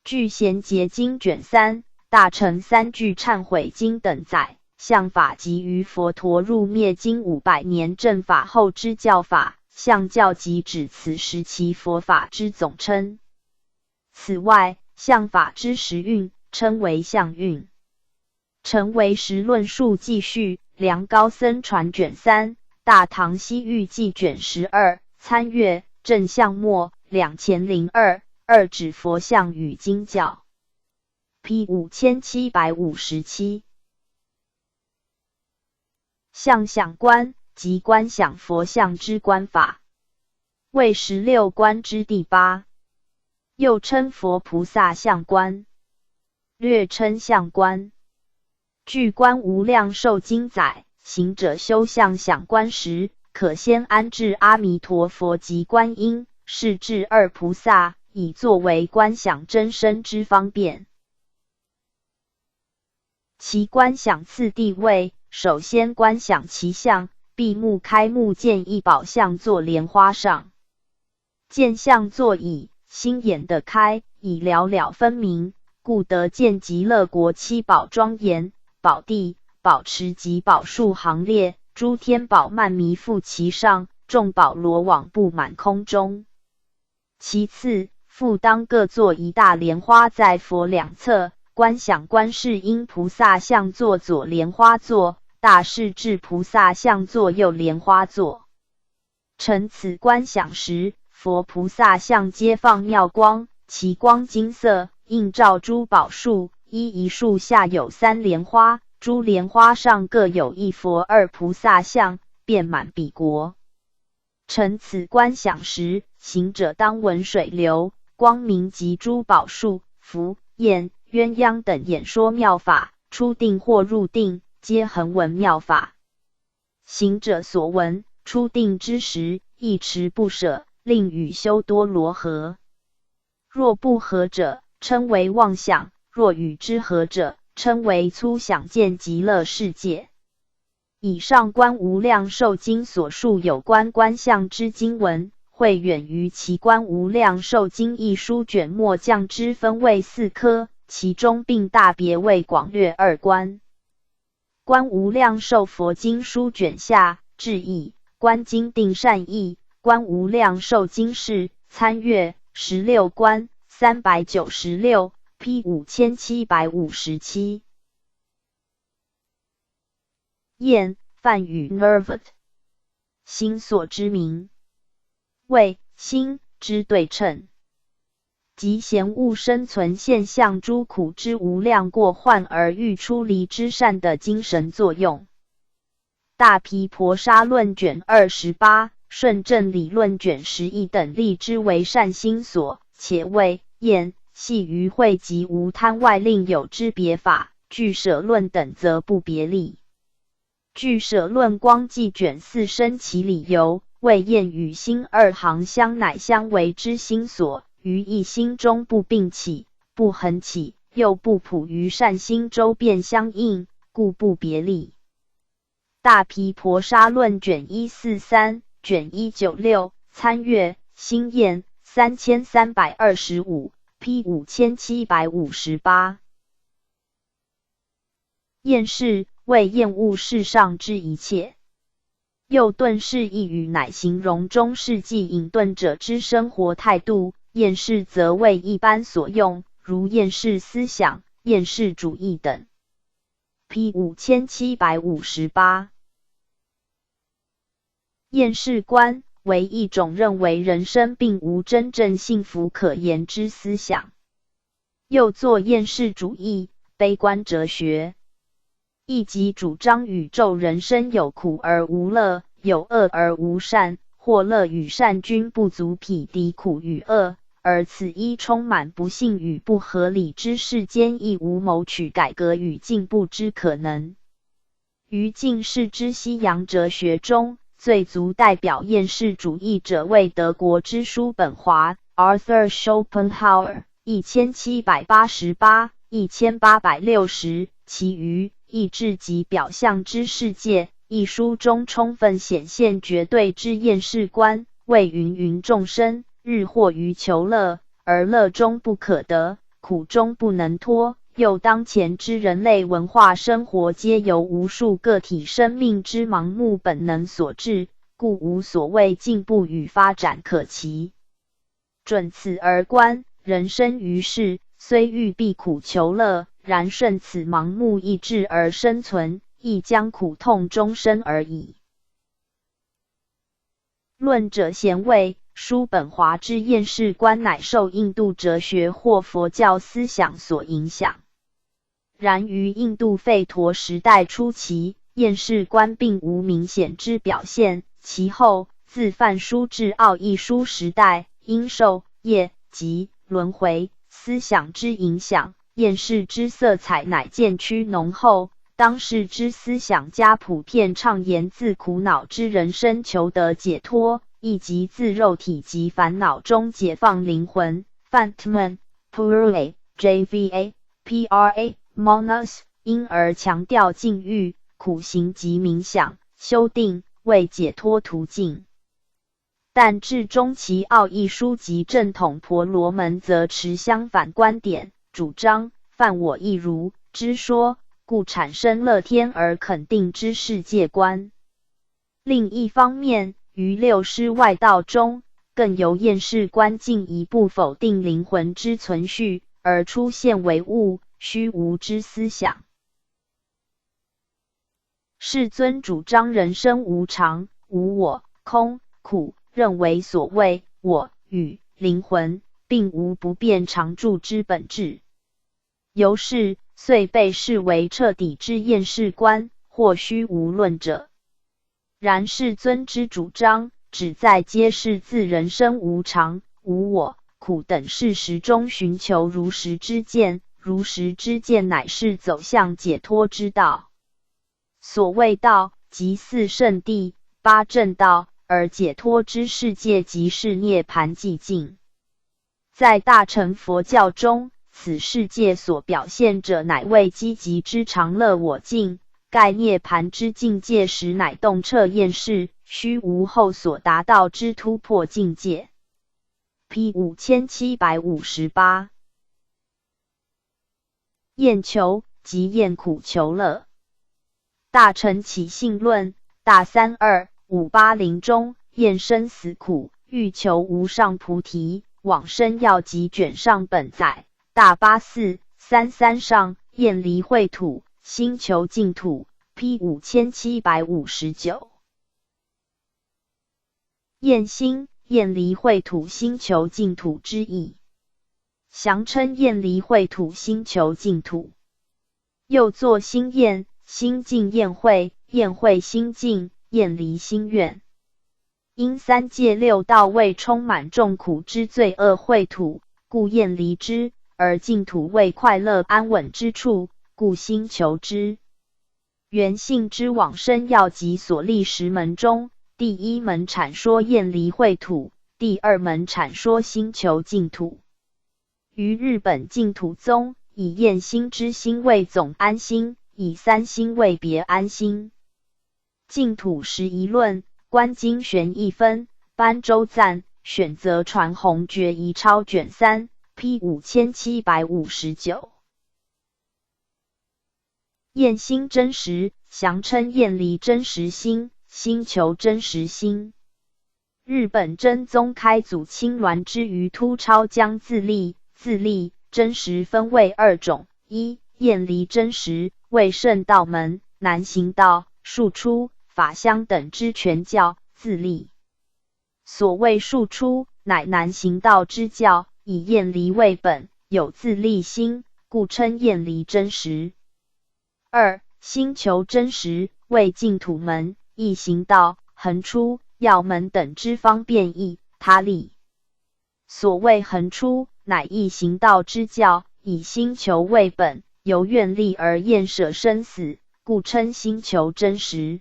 据贤劫经卷3大乘三句忏悔经等载，相法即于佛陀入灭经500年正法后之教法，相教即指此时期佛法之总称。此外，相法之时运称为相运。成为时论述记叙，梁高僧传卷3，大唐西域记卷12，参阅正相末2002，二指佛像与经教。P 5757。相想观即观想佛像之观法，为16观之第8，又称佛菩萨相观，略称相观。据观无量寿经载，行者修相想观时，可先安置阿弥陀佛及观音、是至二菩萨，以作为观想真身之方便。其观想次第位，首先观想其相，闭目开目见一宝相坐莲花上，见相坐已，心眼得开，已了了分明，故得见极乐国七宝庄严，宝地、宝池及宝树行列，诸天宝幔弥覆其上，众宝罗网布满空中。其次，复当各作一大莲花在佛两侧，观想观世音菩萨像坐左莲花座，大势至菩萨像坐右莲花座。成此观想时，佛菩萨像皆放妙光，其光金色，映照诸宝树，一树下有3莲花，诸莲花上各有一佛二菩萨像，遍满彼国。成此观想时，行者当闻水流、光明及诸宝树、福、焰、鸳鸯等演说妙法，出定或入定，皆恒闻妙法。行者所闻，出定之时，一持不舍，令与修多罗合。若不合者，称为妄想；若与之合者，称为粗想见极乐世界。以上观无量寿经所述有关观相之经文，会远于其观无量寿经一书卷末降之分为4科，其中并大别为广略2观。观无量寿佛经书卷下志义，观经定善义，观无量寿经释，参阅16观396 P 5757。焰，梵语 nervet， 心所之名，为心之对称，即嫌恶生存现象诸苦之无量过患而欲出离之善的精神作用。大毗婆沙论卷28、顺正理论卷11等立之为善心所，且谓焰系于慧及无贪外另有之别法。据舍论等则不别立。据舍论光记卷4生其理由，谓焰与心2行相乃相为之心所，于一心中不并起，不恒起，又不普于善心周遍相应，故不别立。大毗婆沙论卷143、卷196，参阅心焰3325 P 5758。厌世为厌恶世上之一切。又遁世一语乃形容中世纪隐遁者之生活态度，厌世则为一般所用，如厌世思想、厌世主义等。P 5758。厌世观为一种认为人生并无真正幸福可言之思想，又作厌世主义、悲观哲学。亦即主张宇宙人生有苦而无乐，有恶而无善，或乐与善均不足匹敌苦与恶，而此一充满不幸与不合理之世间，亦无谋取改革与进步之可能。于近世之西洋哲学中，最足代表厌世主义者为德国之叔本华 Arthur Schopenhauer 1788-1860，其余意志及表象之世界一书中充分显现绝对之厌世观，为芸芸众生日惑于求乐，而乐中不可得，苦中不能脱，又当前之人类文化生活皆由无数个体生命之盲目本能所致，故无所谓进步与发展可期。准此而观，人生于世，虽欲避苦求乐，然顺此盲目意志而生存，亦将苦痛终身而已。论者贤谓，叔本华之厌世观乃受印度哲学或佛教思想所影响。然于印度吠陀时代初期，厌世观并无明显之表现，其后自梵书至奥义书时代，因受业及轮回思想之影响，厌世之色彩乃渐趋浓厚。当世之思想家普遍倡言自苦恼之人生求得解脱，以及自肉体及烦恼中解放灵魂。Fantman, Pura, JVA, PRA, Monas 因而强调禁欲、苦行及冥想、修定为解脱途径。但至中期奥义书及正统婆罗门则持相反观点，主张犯我亦如之说，故产生乐天而肯定之世界观。另一方面，于六师外道中，更由厌世观进一步否定灵魂之存续，而出现唯物、虚无之思想。世尊主张人生无常、无我、空、苦，认为所谓我与灵魂并无不变常住之本质，由是遂被视为彻底之厌世观或虚无论者。然世尊之主张旨在揭示自人生无常、无我、苦等事实中寻求如实之见，如实之见乃是走向解脱之道。所谓道，即四圣谛、八正道，而解脱之世界即是涅槃寂静。在大乘佛教中，此世界所表现者乃为积极之常乐我净，盖涅槃之境界时乃洞彻厌世、虚无后所达到之突破境界。P 5758。厌求即厌苦求乐。大乘起信论大32580中，厌生死苦，欲求无上菩提，往生要集卷上本载。大8433上，厌离秽土，心求净土。P 5759。厌心、厌离秽土、心求净土之意，详称厌离秽土、心求净土。又作心厌、心净厌秽、厌秽心净、厌离心愿。因三界六道为充满众苦之罪恶秽土，故厌离之，而净土为快乐安稳之处，故心求之。圆性之往生要集所立10门中，第一门阐说厌离秽土，第二门阐说心求净土。于日本净土宗，以厌心之心为总安心，以三心为别安心。净土11论，观经玄义分，般舟赞，选择传弘决遗钞卷3 P 5759。厌心真实，详称厌离真实心，心求真实心。日本真宗开祖亲鸾之于突超将自立真实分为2种：一、厌离真实，为圣道门、南行道、庶出、法相等之全教自立。所谓庶出，乃南行道之教，以厌离为本，有自立心，故称厌离真实。二、心求真实，为净土门、异行道、横出、要门等之方便义他立。所谓横出，乃异行道之教，以心求为本，由愿力而厌舍生死，故称心求真实。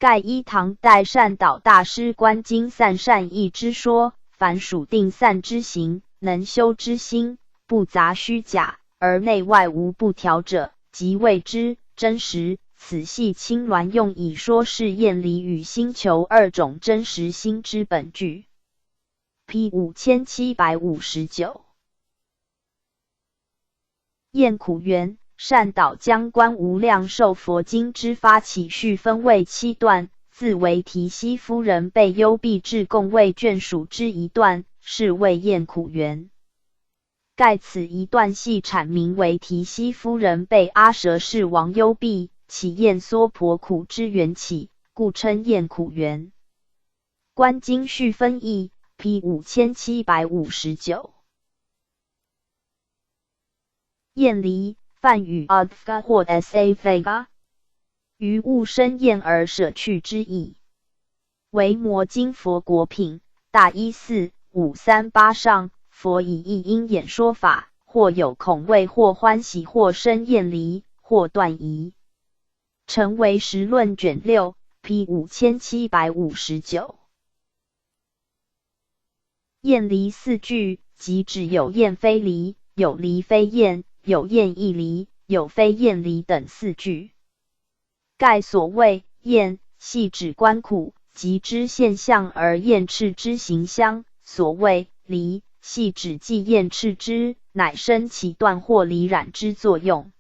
盖依唐代善导大师观经散善意之说，凡属定散之行，能修之心，不杂虚假，而内外无不调者，即谓之真实。此系亲鸾用以说是厌离与心求2种真实心之本具。P 5759。验苦元，善导将观无量寿佛经之发起序分为7段，自为提希夫人被幽闭至共为眷属之一段，是谓验苦元。盖此一段系阐明为提希夫人被阿舍世王幽闭，其验娑婆苦之缘起，故称验苦元。观经序分译 P 5759。验离，梵语 advga 或 savga， 于物生厌而舍去之意，为摩经佛果品大14538上，佛以一因演说法，或有恐畏，或欢喜，或生厌离，或断疑，成为实论卷6 P 5759。厌离4句，即指有厌非离，有离非厌，有厌亦离，有非厌离等4句。盖所谓厌，系指观苦，即知现象而厌斥之行相；所谓离，系指既厌斥之，乃生其断或离染之作用。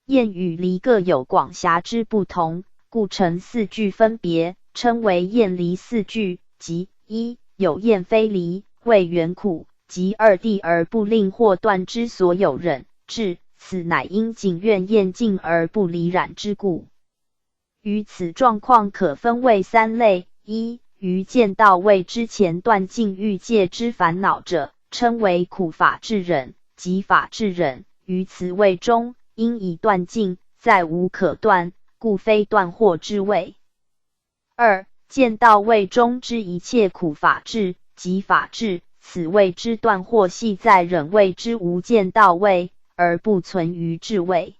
厌与离各有广狭之不同，故成4句分别，称为厌离4句，即1有厌非离，为缘苦，即二谛而不令或断之所有忍至，此乃因仅愿厌尽而不离染之故。于此状况可分为3类：一、于见到位之前断尽欲界之烦恼者，称为苦法智忍及法智忍；于此位中，因已断尽，再无可断，故非断惑之位。二、见到位中之一切苦法智及法智，此谓之断惑系在忍位之无见到位，而不存于智位。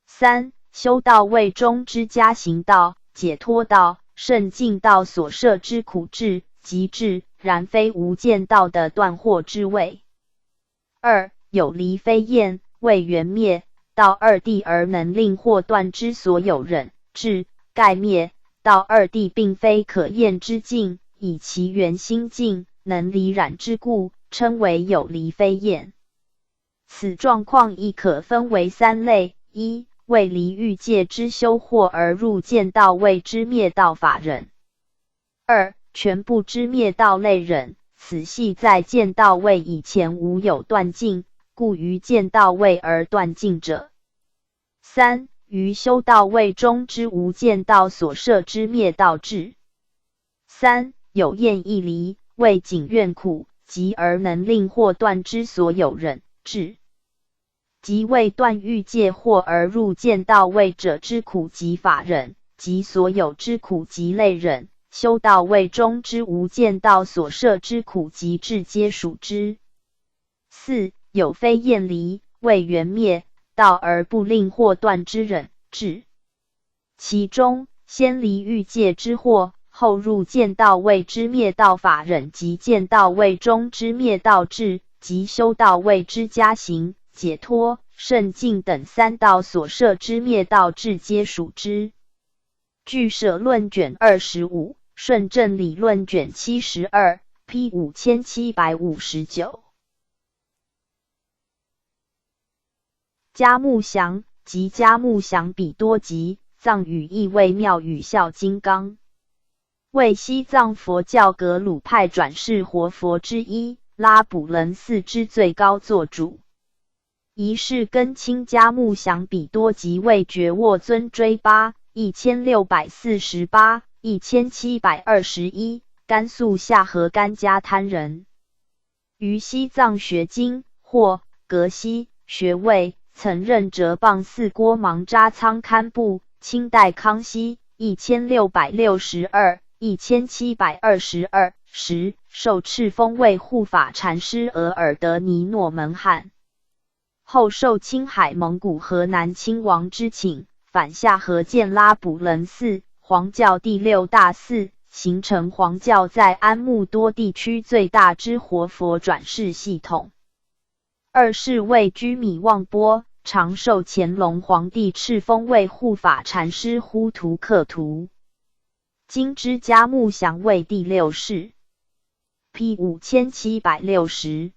三、修道位中之加行道、解脱道、圣境道所摄之苦智及智，然非无见道的断惑之位。二、有离非厌，为缘灭，到二谛而能令或断之所有忍智，盖灭到二谛并非可厌之境，以其缘心境能离染之故，称为有离非厌。此状况亦可分为3类：一、为离欲界之修惑而入见道位之灭道法忍；二、全部之灭道类忍，此系在见道位以前无有断尽，故于见道位而断尽者。三、于修道位中之无见道所摄之灭道智。三、有厌亦离，为仅愿苦，即而能令或断之所有忍智，即为断欲界惑而入见道位者之苦及法忍，及所有之苦及类忍，修道位中之无见道所摄之苦及智皆属之。四、有非厌离，为缘灭道而不令或断之忍智，其中先离欲界之惑，后入见道位之灭道法忍及见道位中之灭道智，及修道位之加行、解脱、圣境等3道所摄之灭道智皆属之。据舍论卷25，顺正理论卷72 P 5759。迦木降及迦木降比多集，藏语意为妙语笑金刚，为西藏佛教格鲁派转世活佛之一，拉卜楞寺之最高座主。一世根清迦木降比多集为觉沃尊追巴1648、1721，甘肃夏河干家滩人，于西藏学经，获格西学位，曾任哲蚌寺郭芒扎仓堪布。清代康熙1662、1722时，受敕封为护法禅师额尔德尼诺门汉。后受青海蒙古河南亲王之请，返夏河建拉卜楞寺，黄教第6大寺，形成黄教在安穆多地区最大之活佛转世系统。二世为居米旺波，常受乾隆皇帝敕封为护法禅师呼图克图。今之迦木降为第6世。P 5760。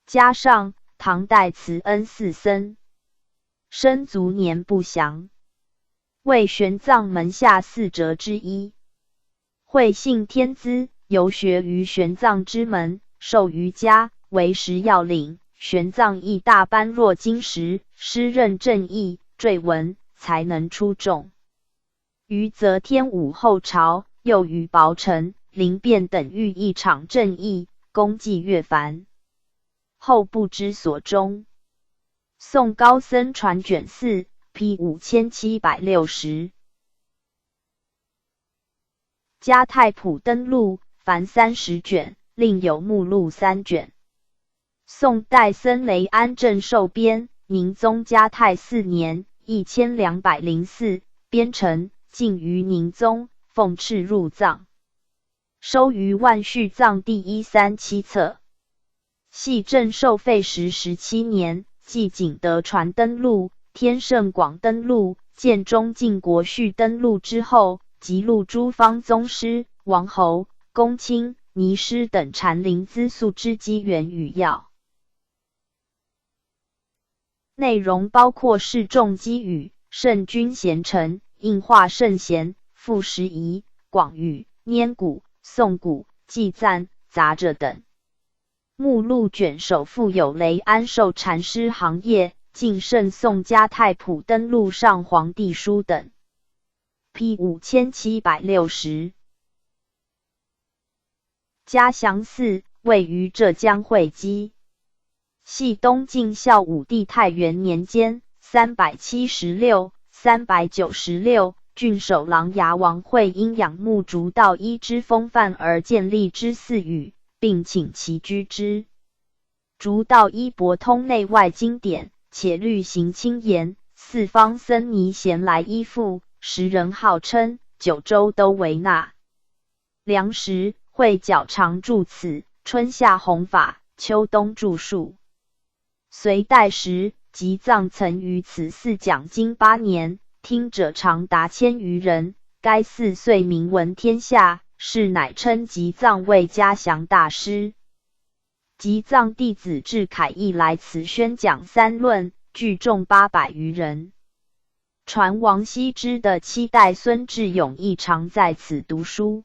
加上唐代慈恩寺僧，生卒年不详，为玄奘门下四哲之一。慧性天资，游学于玄奘之门，授瑜伽，为时要领。玄奘亦大般若经时，诗任正义，赘文才能出众。于则天武后朝，又与薄臣、灵辩等遇一场正义，功绩越繁。后不知所终。宋高僧传卷4 P 5760。嘉太普登录凡30卷，另有目录3卷。宋代僧雷安正受编，宁宗嘉泰4年1204编成，进于宁宗，奉敕入藏，收于万续藏第137册。系正受废时17年，继景德传登录、天圣广登录、建中靖国续登录之后，即录诸方宗师、王侯、公卿、尼师等禅林资宿之机缘与要。内容包括示众机语、圣君贤臣、应化圣贤、赋时仪、广语、拈古、颂古、祭赞、杂者等。目录卷首附有雷安受禅师行业、晋圣宋嘉太普登录上皇帝书等。P 5760。嘉祥寺位于浙江会稽，系东晋孝武帝太元年间376、396郡守琅琊王会因仰慕竺道一之风范而建立之寺宇，并请其居之。竺道一博通内外经典，且律行清严，四方僧尼咸来依附，时人号称九州都为那。梁时会较常住此，春夏弘法，秋冬著述。隋代时，吉藏曾于此寺讲经8年，听者长达1000余人。该寺遂名闻天下，是乃称吉藏为嘉祥大师。吉藏弟子智凯亦来此宣讲三论，聚众800余人。传王羲之的7代孙智永亦常在此读书。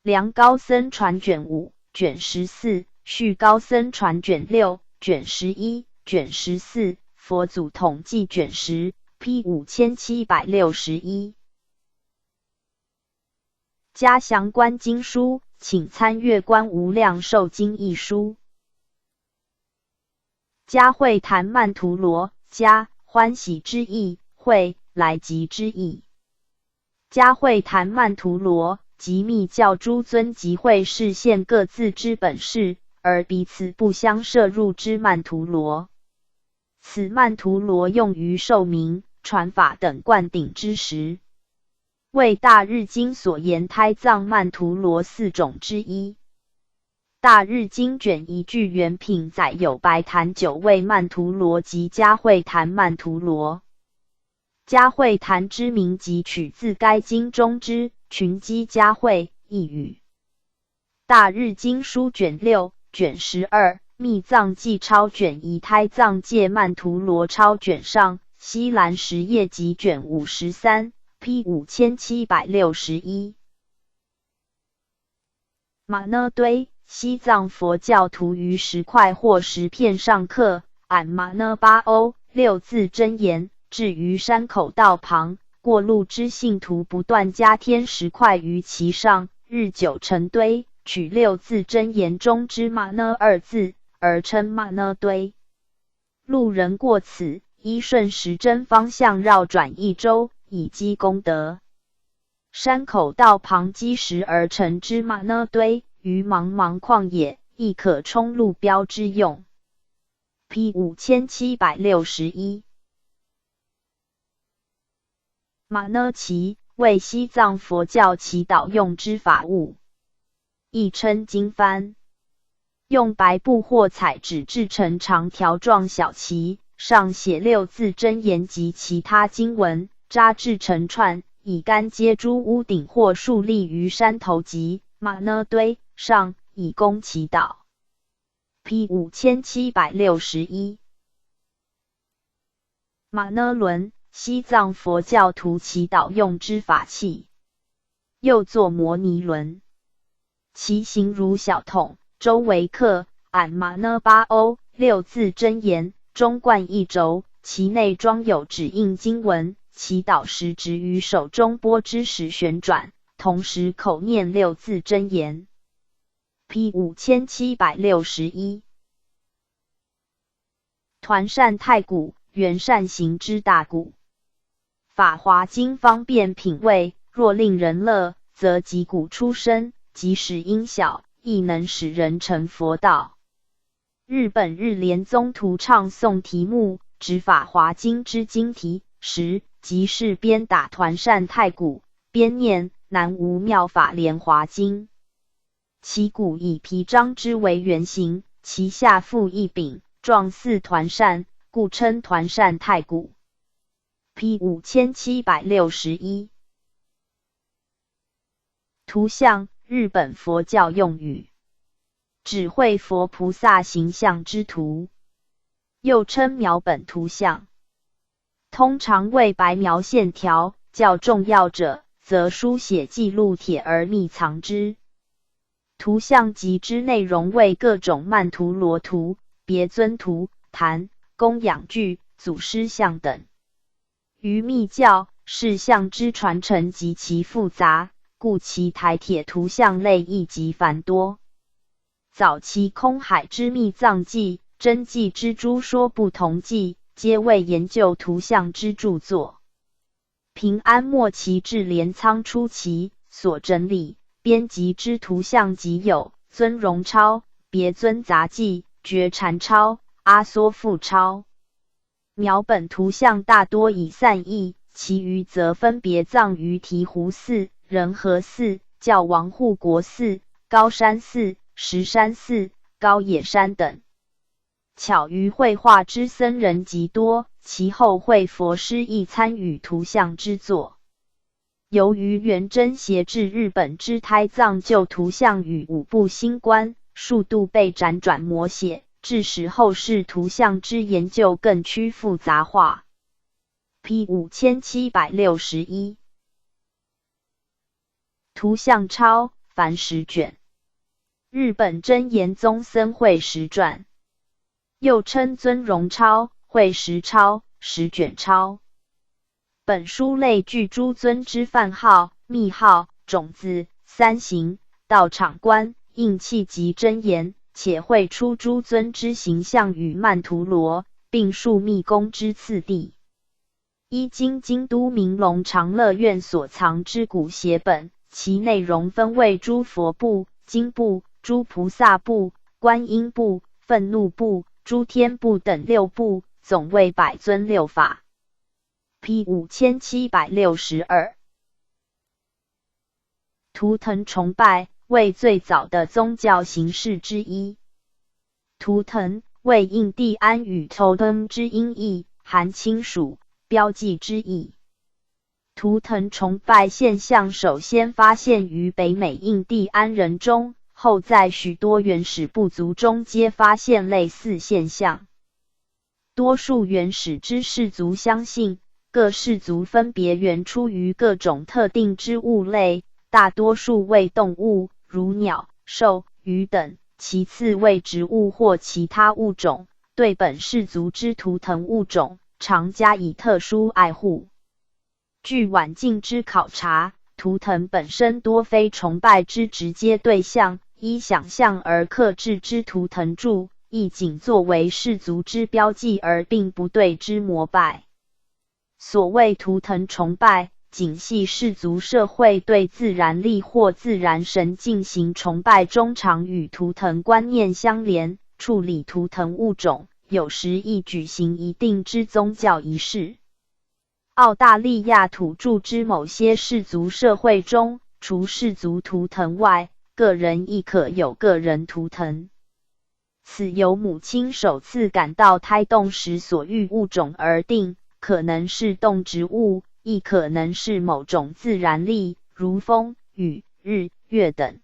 梁高僧传卷5、卷14，续高僧传卷6、卷11、卷14，佛祖统计卷10 P 5761。嘉祥观经书，请参阅观无量寿经一书。嘉会谈曼荼罗，嘉欢喜之意，会来集之意。嘉会谈曼荼罗，即密教诸尊集会示现各自之本事，而彼此不相摄入之曼荼罗。此曼荼罗用于授名、传法等灌顶之时，为大日经所言胎藏曼荼罗4种之一。大日经卷1句原品载有白檀9位曼荼罗及嘉会谈曼荼罗。嘉会谈之名即取自该经中之群机嘉会一语。大日经书卷6、卷12、密藏记抄卷1胎藏界曼荼罗抄卷上，西兰实业集卷53 P 5761。玛那堆，西藏佛教徒于10块或10片上刻俺玛那巴欧6字真言，置于山口道旁，过路之信徒不断加添10块于其上，日久成堆，取6字真言中之玛那2字，而称玛那堆。路人过此，依顺时针方向绕转1周，以积功德。山口道旁积石而成之玛那堆，于茫茫旷野，亦可充路标之用。P 5761。玛那旗为西藏佛教祈祷用之法物，亦称经幡，用白布或彩纸制成长条状小旗，上写6字真言及其他经文，扎制成串，以竿接诸屋顶或竖立于山头及玛那堆上，以供祈祷。P 5761。玛呢轮，西藏佛教徒祈祷用之法器，又作摩尼轮，其形如小桶，周围刻俺玛呢巴欧六字真言，中贯一轴，其内装有指印经文。祈祷时指于手中拨之时旋转，同时口念六字真言。P 5761。团扇太鼓，圆扇形之大鼓。法华经方便品味，若令人乐，则击鼓出声，即使音小，亦能使人成佛道。日本日莲宗徒唱诵题目，指法华经之经题时，即是边打团扇太鼓，边念南无妙法莲华经。其鼓以皮张之为圆形，其下附一柄，状似团扇，故称团扇太鼓。P 5761。图像，日本佛教用语，指绘佛菩萨形象之图，又称描本图像。通常为白描线条，较重要者，则书写记录帖而密藏之。图像集之内容为各种曼陀罗图、别尊图、坛、供养具、祖师像等。于密教，事项之传承极其复杂，故其台帖图像类亦极繁多。早期空海之密藏记、真迹之诸说不同记，皆为研究图像之著作。平安末期至镰仓初期所整理、编辑之图像集有尊荣钞、别尊杂记、觉禅钞、阿缩富钞。描本图像大多以散佚，其余则分别葬于醍醐寺、仁和寺、教王护国寺、高山寺、石山寺、高野山等。巧于绘画之僧人极多，其后绘佛师亦参与图像之作。由于元贞携至日本之胎藏旧图像与五部新观，数度被辗转摹写，致使后世图像之研究更趋复杂化。P 5761。图像钞，凡10卷。日本真言宗僧会十传，又称尊荣钞、会十钞、10卷钞。本书类具诸尊之梵号、密号、种子、三行、道场观、印器及真言，且绘出诸尊之形象与曼陀罗，并述密功之次第。依今京都明龙长乐院所藏之古写本，其内容分为诸佛部、经部、诸菩萨部、观音部、愤怒部、诸天部等6部，总为百尊6法。P 5762。图腾崇拜为最早的宗教形式之一。图腾为印第安语 totem 之音译，含亲属、标记之意。图腾崇拜现象首先发现于北美印第安人中，后在许多原始部族中皆发现类似现象。多数原始之氏族相信，各氏族分别原出于各种特定之物类，大多数为动物，如鸟、兽、鱼等，其次为植物或其他物种。对本氏族之图腾物种，常加以特殊爱护。据晚近之考察，图腾本身多非崇拜之直接对象，依想象而刻制之图腾柱，亦仅作为氏族之标记而并不对之膜拜。所谓图腾崇拜，仅系氏族社会对自然力或自然神进行崇拜中，常与图腾观念相连，处理图腾物种，有时亦举行一定之宗教仪式。澳大利亚土著之某些氏族社会中，除氏族图腾外，个人亦可有个人图腾。此由母亲首次感到胎动时所遇物种而定，可能是动植物，亦可能是某种自然力，如风、雨、日、月等。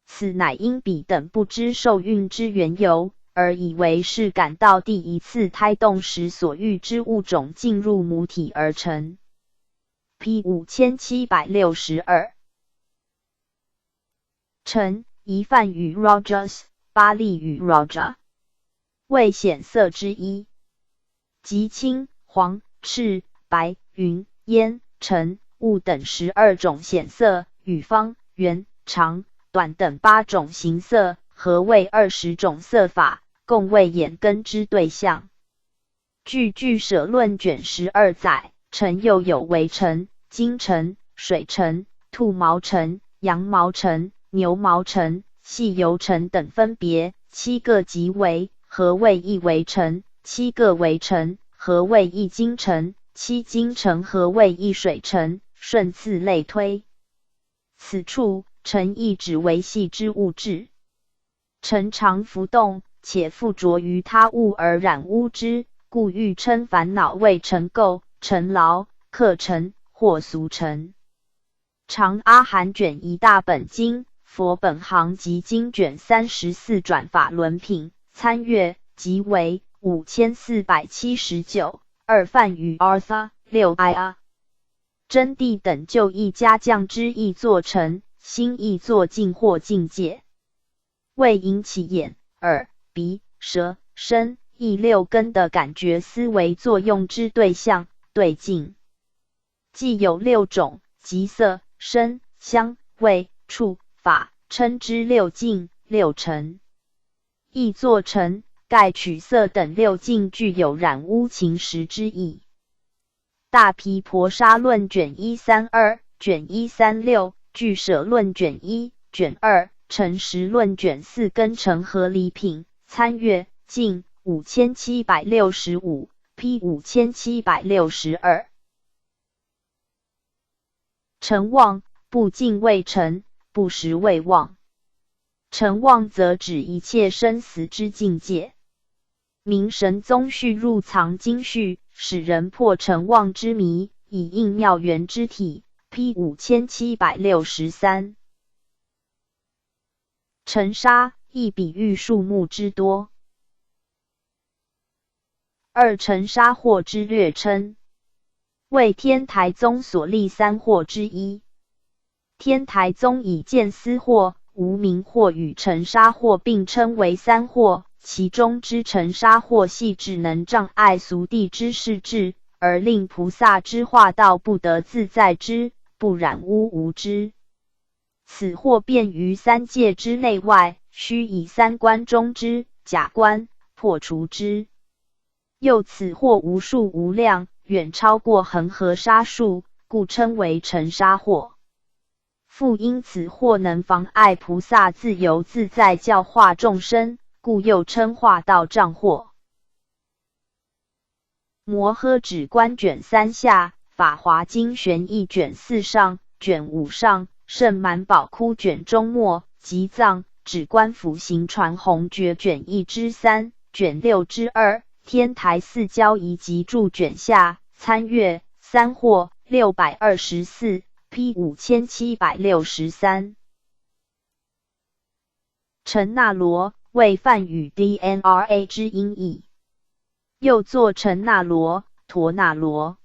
此乃因彼等不知受孕之缘由，而以为是感到第一次胎动时所遇之物种进入母体而成。P 5762陈疑犯与 Rogers 巴利与 Roger 为显色之一，即青、黄、赤、白、云、烟、橙、雾等12种显色，与方、圆、长、短等8种形色，合为20种色法，共为眼根之对象。据俱舍论卷12载，橙又有为橙、金橙、水橙、兔毛橙、羊毛橙、牛毛橙、细油橙等分别7个即为，合为一为橙；7个为橙，合为一金橙；7金橙合为一水橙，顺次类推。此处橙亦指为细之物质，橙常浮动，且附着于他物而染污之，故欲称烦恼为尘垢、尘劳、客尘或俗尘。长阿含卷一大本经，佛本行及经卷34转法轮品，参阅，即为5479。二范与 Arthur 6 I 真谛等就一家将之意作成，心意作境或境界，为引起眼、耳、鼻、舌、身、意6根的感觉思维作用之对象、对境。既有6种，即色、声、香、味、触、法，称之6境、6尘。意作成，盖取色等6境具有染污情识之意。大毗婆沙论卷132、卷136、俱舍论卷1、卷2、诚实论卷4根成合理品，参阅，晋5765 P 5762。成妄，不尽未成，不实未妄。成妄则指一切生死之境界。明神宗序入藏经序，使人破成妄之迷，以应妙缘之体。P 5763。尘沙，亦比喻树木之多。二尘沙惑之略称，为天台宗所立3惑之一。天台宗以见思惑、无明惑与尘沙惑并称为3惑，其中之尘沙惑系只能障碍俗谛之事智，而令菩萨之化道不得自在之，不染污无知。此惑便于3界之内外，须以3观中之假观破除之。又此惑无数无量，远超过恒河沙数，故称为尘沙惑。复因此惑能妨碍菩萨自由自在教化众生，故又称化道障惑。摩诃止观卷3下，法华经玄义卷4上，卷5上，圣满宝窟卷中末，集藏止观辅行传弘觉卷1之3，卷6之2，天台四交遗集注卷下，参阅。3惑624 P 5763。陈那罗，为梵语 DNRA 之音译，又作陈那罗、陀那罗，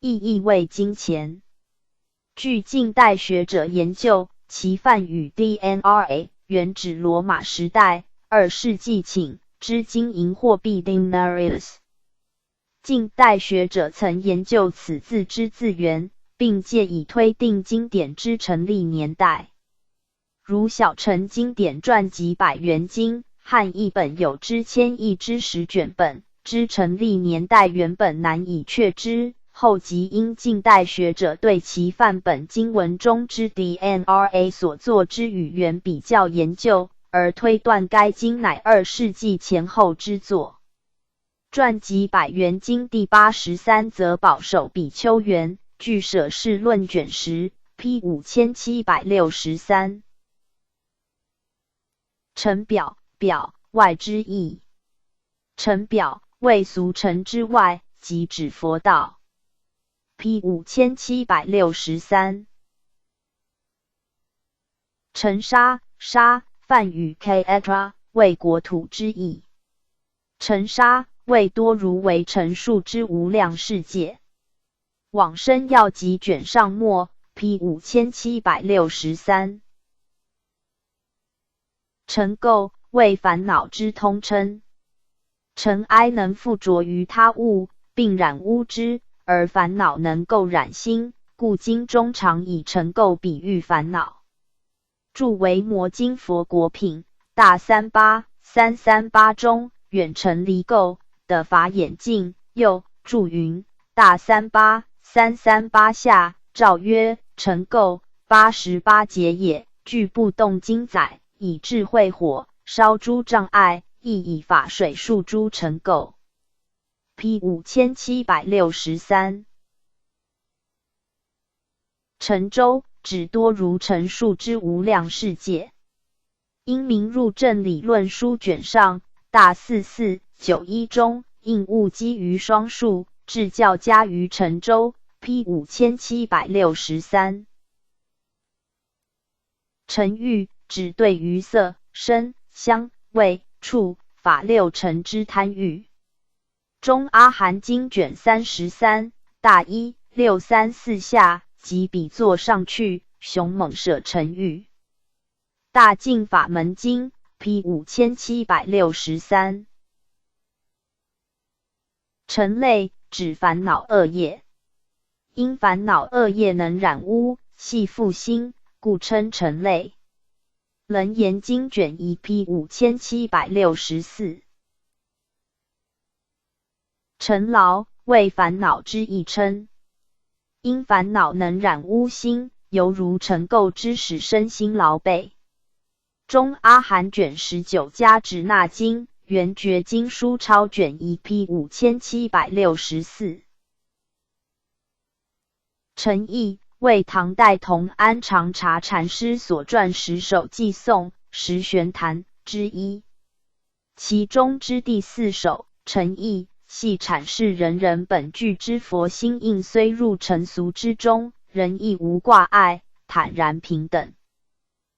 意为金钱。据近代学者研究，其梵语 DNRA 原指罗马时代2世纪请之金银货币 denarius。近代学者曾研究此字之字源，并借以推定经典之成立年代。如小乘经典传集百元经和一本有之1000亿之10卷本之成立年代原本难以确知，后即因近代学者对其范本经文中之 DNRA 所作之语言比较研究，而推断该经乃2世纪前后之作。传集百元经第83则保守比丘园，据舍氏论卷10 P 5763。尘表，表外之意。尘表为俗尘之外，即指佛道。P 5763。尘沙，沙梵语 Katra 为国土之意。尘沙为多如为尘数之无量世界。往生要集卷上末 P 5763。尘垢为烦恼之通称。尘埃能附着于他物，并染污之，而烦恼能够染心，故经中常以尘垢比喻烦恼。注为摩经佛国品大38338中远尘离垢的法眼镜。又注云大38338下诏曰：尘垢88劫也，具不动经载，以智慧火烧诸障碍，亦以法水漱诸尘垢。P 5763。尘州指多如尘数之无量世界。因明入正理论书卷上大4491中应物基于双数，至教加于尘州 P 5763。尘欲指对于色、声、香、味、触、法六尘之贪欲。中阿含经卷33大1634下即比作上去，雄猛舍尘欲。大净法门经 P 5763。尘类指烦恼恶业。因烦恼恶业能染污，系复心，故称尘类。楞严经卷1 P 5764。尘劳为烦恼之一称。因烦恼能染污心，犹如尘垢之使身心劳惫。中阿含卷19加直那经圆觉经书抄卷1 P 5764。陈毅为唐代同安长茶禅师所撰10首偈颂十玄坛之一，其中之第4首陈毅系阐释人人本具之佛心印，虽入尘俗之中，仍亦无挂碍，坦然平等。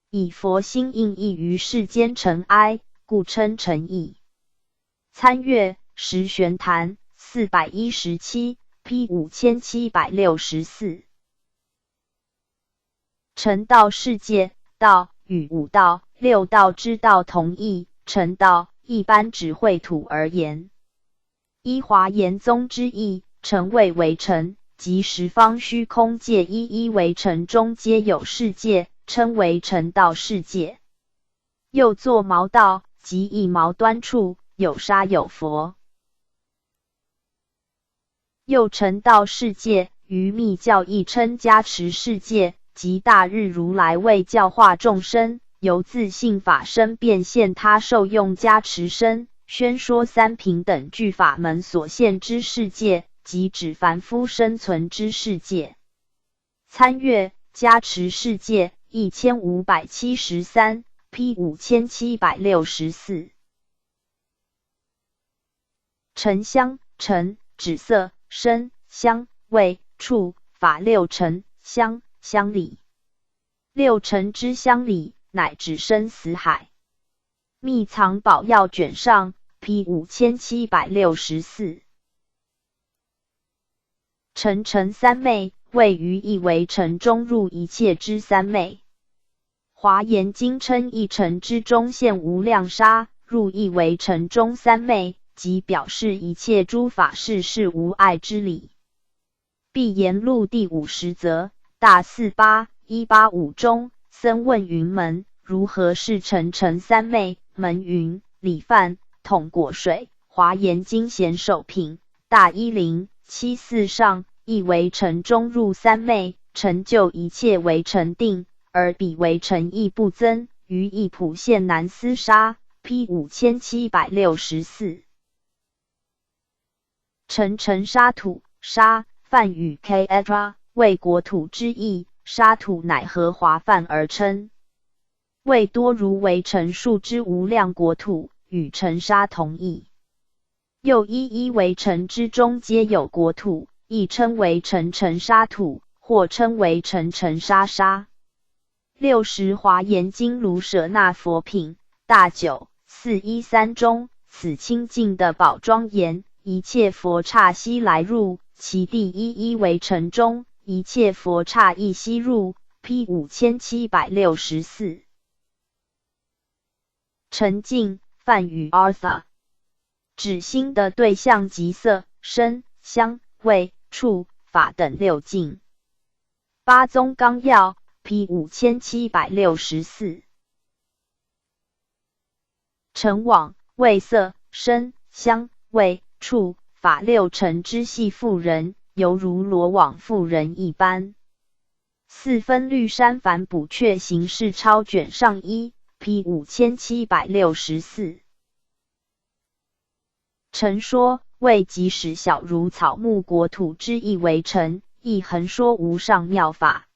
以佛心印异于世间尘埃，故称尘意。参阅十玄坛417 P 5764。尘道世界，道与五道、六道之道同义。尘道一般指秽土而言。依华严宗之义，尘谓为尘，即十方虚空界一为尘中皆有世界，称为尘道世界。又作毛道，即一毛端处有沙有佛。又尘道世界于密教亦称加持世界，即大日如来为教化众生，由自性法身变现他受用加持身，宣说三平等具法门所现之世界，即指凡夫生存之世界。参阅加持世界1573 P 5764。尘香，尘指色、声、香、味、触、法六尘香，香理。六尘之香理，乃指生死海。密藏宝要卷上 P 5764。尘三昧，谓于一为尘中入一切之三昧。华严经称一尘之中现无量沙，入一为尘中三昧，即表示一切诸法事是无碍之理。碧岩录第50则大48185中，僧问云门如何是尘三昧？门云：理饭、统果水。华严经贤首品大1074上，亦为尘中入三昧，成就一切为尘定，而彼为尘亦不增，于一普现南斯沙 P 5764。尘沙土，沙梵语 Katra 为国土之意，沙土乃和华梵而称。为多如为尘数之无量国土，与尘沙同义。又一为尘之中皆有国土，亦称为尘沙土，或称为尘沙沙。60华严经卢舍那佛品大九413中，此清净的宝庄严，一切佛刹悉来入，其第一为城中，一切佛刹亦悉入。P 5764。沉静梵语 Artha， 指心的对象即色、声、香、味、触、法等六境。八宗纲要 P 5764。尘网为色、声、香、味、触、法六尘之系缚人，犹如罗网缚人一般。四分律山梵补阙形式抄卷上一 P 5764。陈说为即使小如草木国土之意为尘，亦横说无上妙法。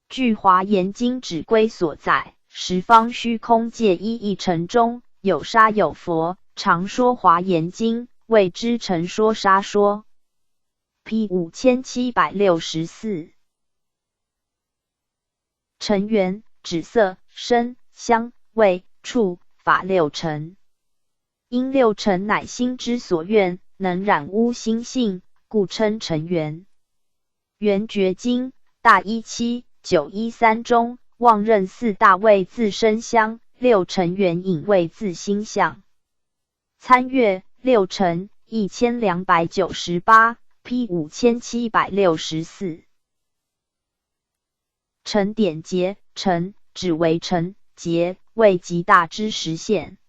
据华严经指归所载，十方虚空界一一尘中，有沙有佛，常说华严经，谓之陈说沙说。P 5764。尘缘指色、声、香、味、触、法六尘。因六尘乃心之所愿，能染污心性，故称尘缘。圆觉经大17913中，妄认四大谓自身相，六尘缘引谓自心相。参阅六尘1298 P 5764。尘点劫，尘指为尘，劫为极大之实现。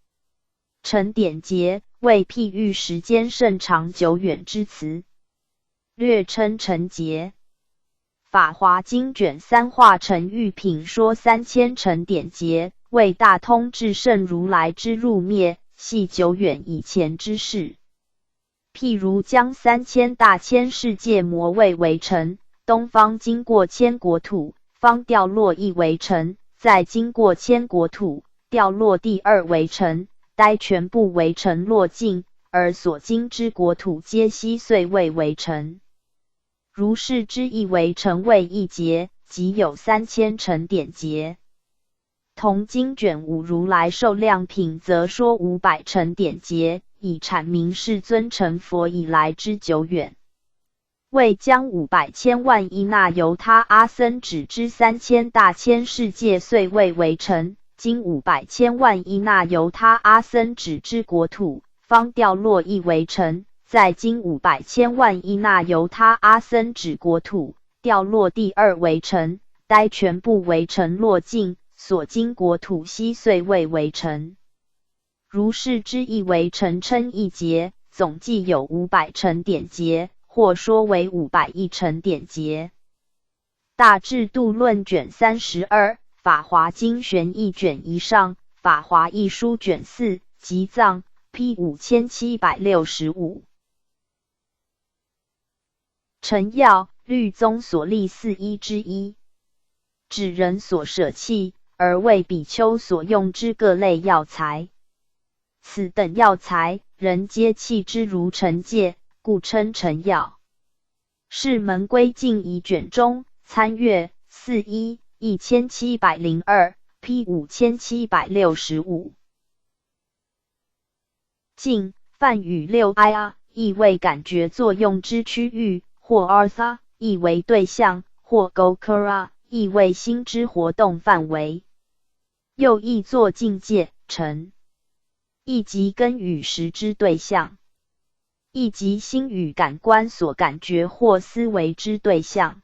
尘点劫为譬喻时间甚长久远之词，略称尘劫。法华经卷3化尘喻品说3000尘点劫，为大通智圣如来之入灭，系久远以前之事。譬如将3000大千世界魔位为尘，东方经过千国土，方掉落一为尘，再经过千国土，掉落第二为尘，待全部为尘落尽，而所经之国土皆悉碎未为尘。如是之一为尘为一劫，即有3000尘点劫。同经卷5如来寿量品则说500尘点劫，以阐明世尊成佛以来之久远。为将500千万亿那由他阿僧只之3000大千世界遂未为尘，经500千万亿那由他阿僧只之国土，方掉落一为尘，再经500千万亿那由他阿僧只国土，掉落第二为尘，待全部为尘落尽，所经国土悉碎未为尘。如是之一为尘称一劫，总计有500尘点劫，或说为500亿尘点劫。大智度论卷32，法华经玄义卷1上，法华义书卷4，集藏 P 5765。尘要律宗所立41之一，指人所舍弃而为比丘所用之各类药材。此等药材，人皆弃之如尘芥，故称尘药。是门规净仪卷中参阅41 1702 P 5765。净梵语6 ia， 意为感觉作用之区域，或 artha， 意为对象，或 gokara， 意为心之活动范围。又译作境界、尘。亦即根与识之对象，亦即心与感官所感觉或思维之对象。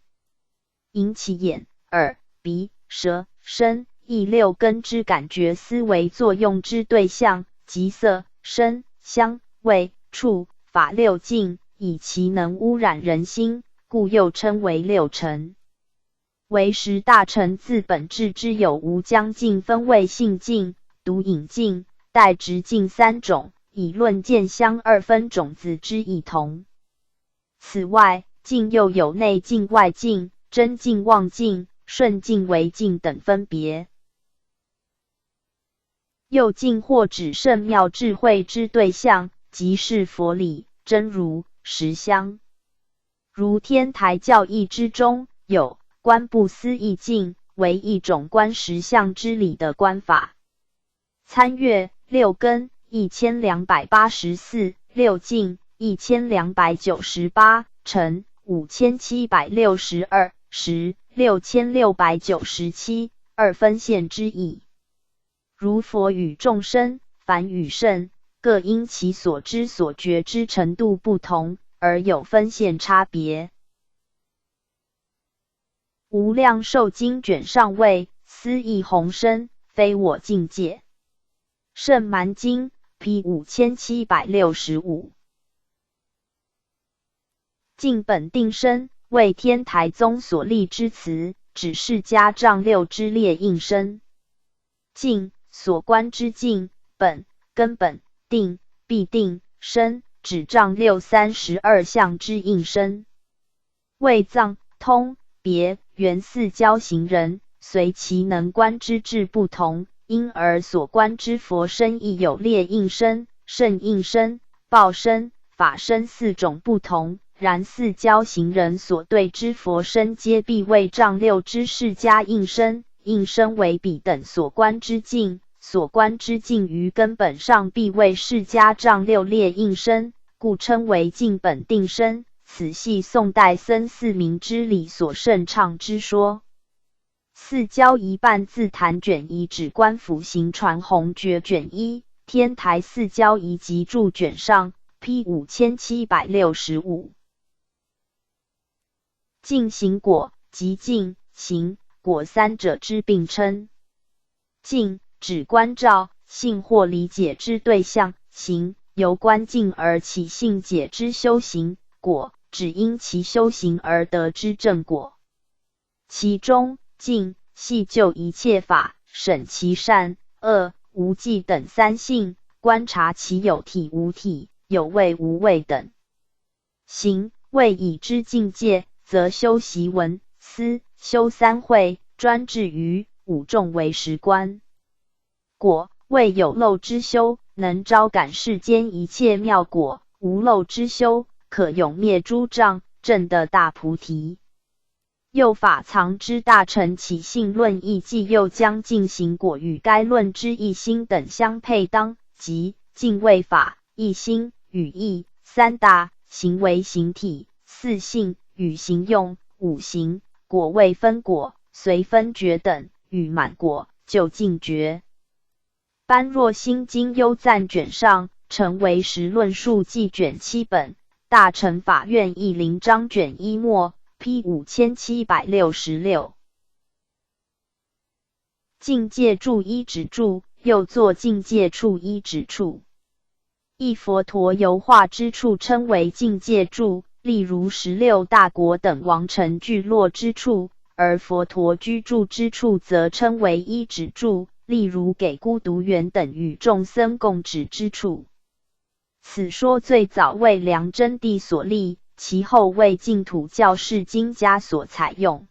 引起眼、耳、鼻、舌、身、意六根之感觉思维作用之对象，即色、声、香、味、触、法六境，以其能污染人心，故又称为六尘。为十大尘自本质之有无将尽分为性净、毒饮净、带直净三种，以论见相二分种子之异同。此外，净又有内净、外净、真净、妄净、顺净、违净等分别。又净或指圣妙智慧之对象，即是佛理、真如、实相。如天台教义之中有观不思议净、为一种观实相之理的观法。参阅六根1284，六境1298，陈5762，十6697，二分线之意。如佛与众生，凡与圣，各因其所知所觉之程度不同，而有分线差别。无量寿经卷上谓，思义宏深，非我境界。圣蛮经 P 5765。净本定身，为天台宗所立之词，指释迦丈六之列应身。净，所观之净，本，根本，定，必定，身，指丈六32相之应身。为藏、通、别、圆四交行人，随其能观之智不同，因而所观之佛身亦有列应身、胜应身、报身、法身四种不同。然四交行人所对之佛身，皆必为丈六之释迦应身，应身为彼等所观之境，所观之境于根本上必为释迦丈六列应身，故称为净本定身。此系宋代僧四明之理所盛畅之说。四交一半自坛卷一指观辅行传弘觉卷一，天台四交一集注卷上 P 5765。净行果即净行果三者之并称。净指观照性或理解之对象，行由观境而起性解之修行，果只因其修行而得之正果。其中净系就一切法，审其善恶无记等三性，观察其有体无体、有味无味等。行为已知境界，则修习闻思修三会，专至于五众为实观。果为有漏之修，能招感世间一切妙果；无漏之修，可永灭诸障，证得大菩提。又法藏之大乘起信论义既又将净行果与该论之一心等相配当，即净为法、一心、语义、三大行为形体、四性与行用、五行果为分果、随分觉等与满果就净觉。般若心经优赞卷上成为实论述记卷7本，大乘法院义林章卷1末 P 5766。境界注一指注，又作境界处一指处。一佛陀游化之处称为境界处，例如16大国等王城聚落之处，而佛陀居住之处则称为一指处，例如给孤独园等与众僧共止之处。此说最早为梁真帝所立，其后为净土教释经家所采用。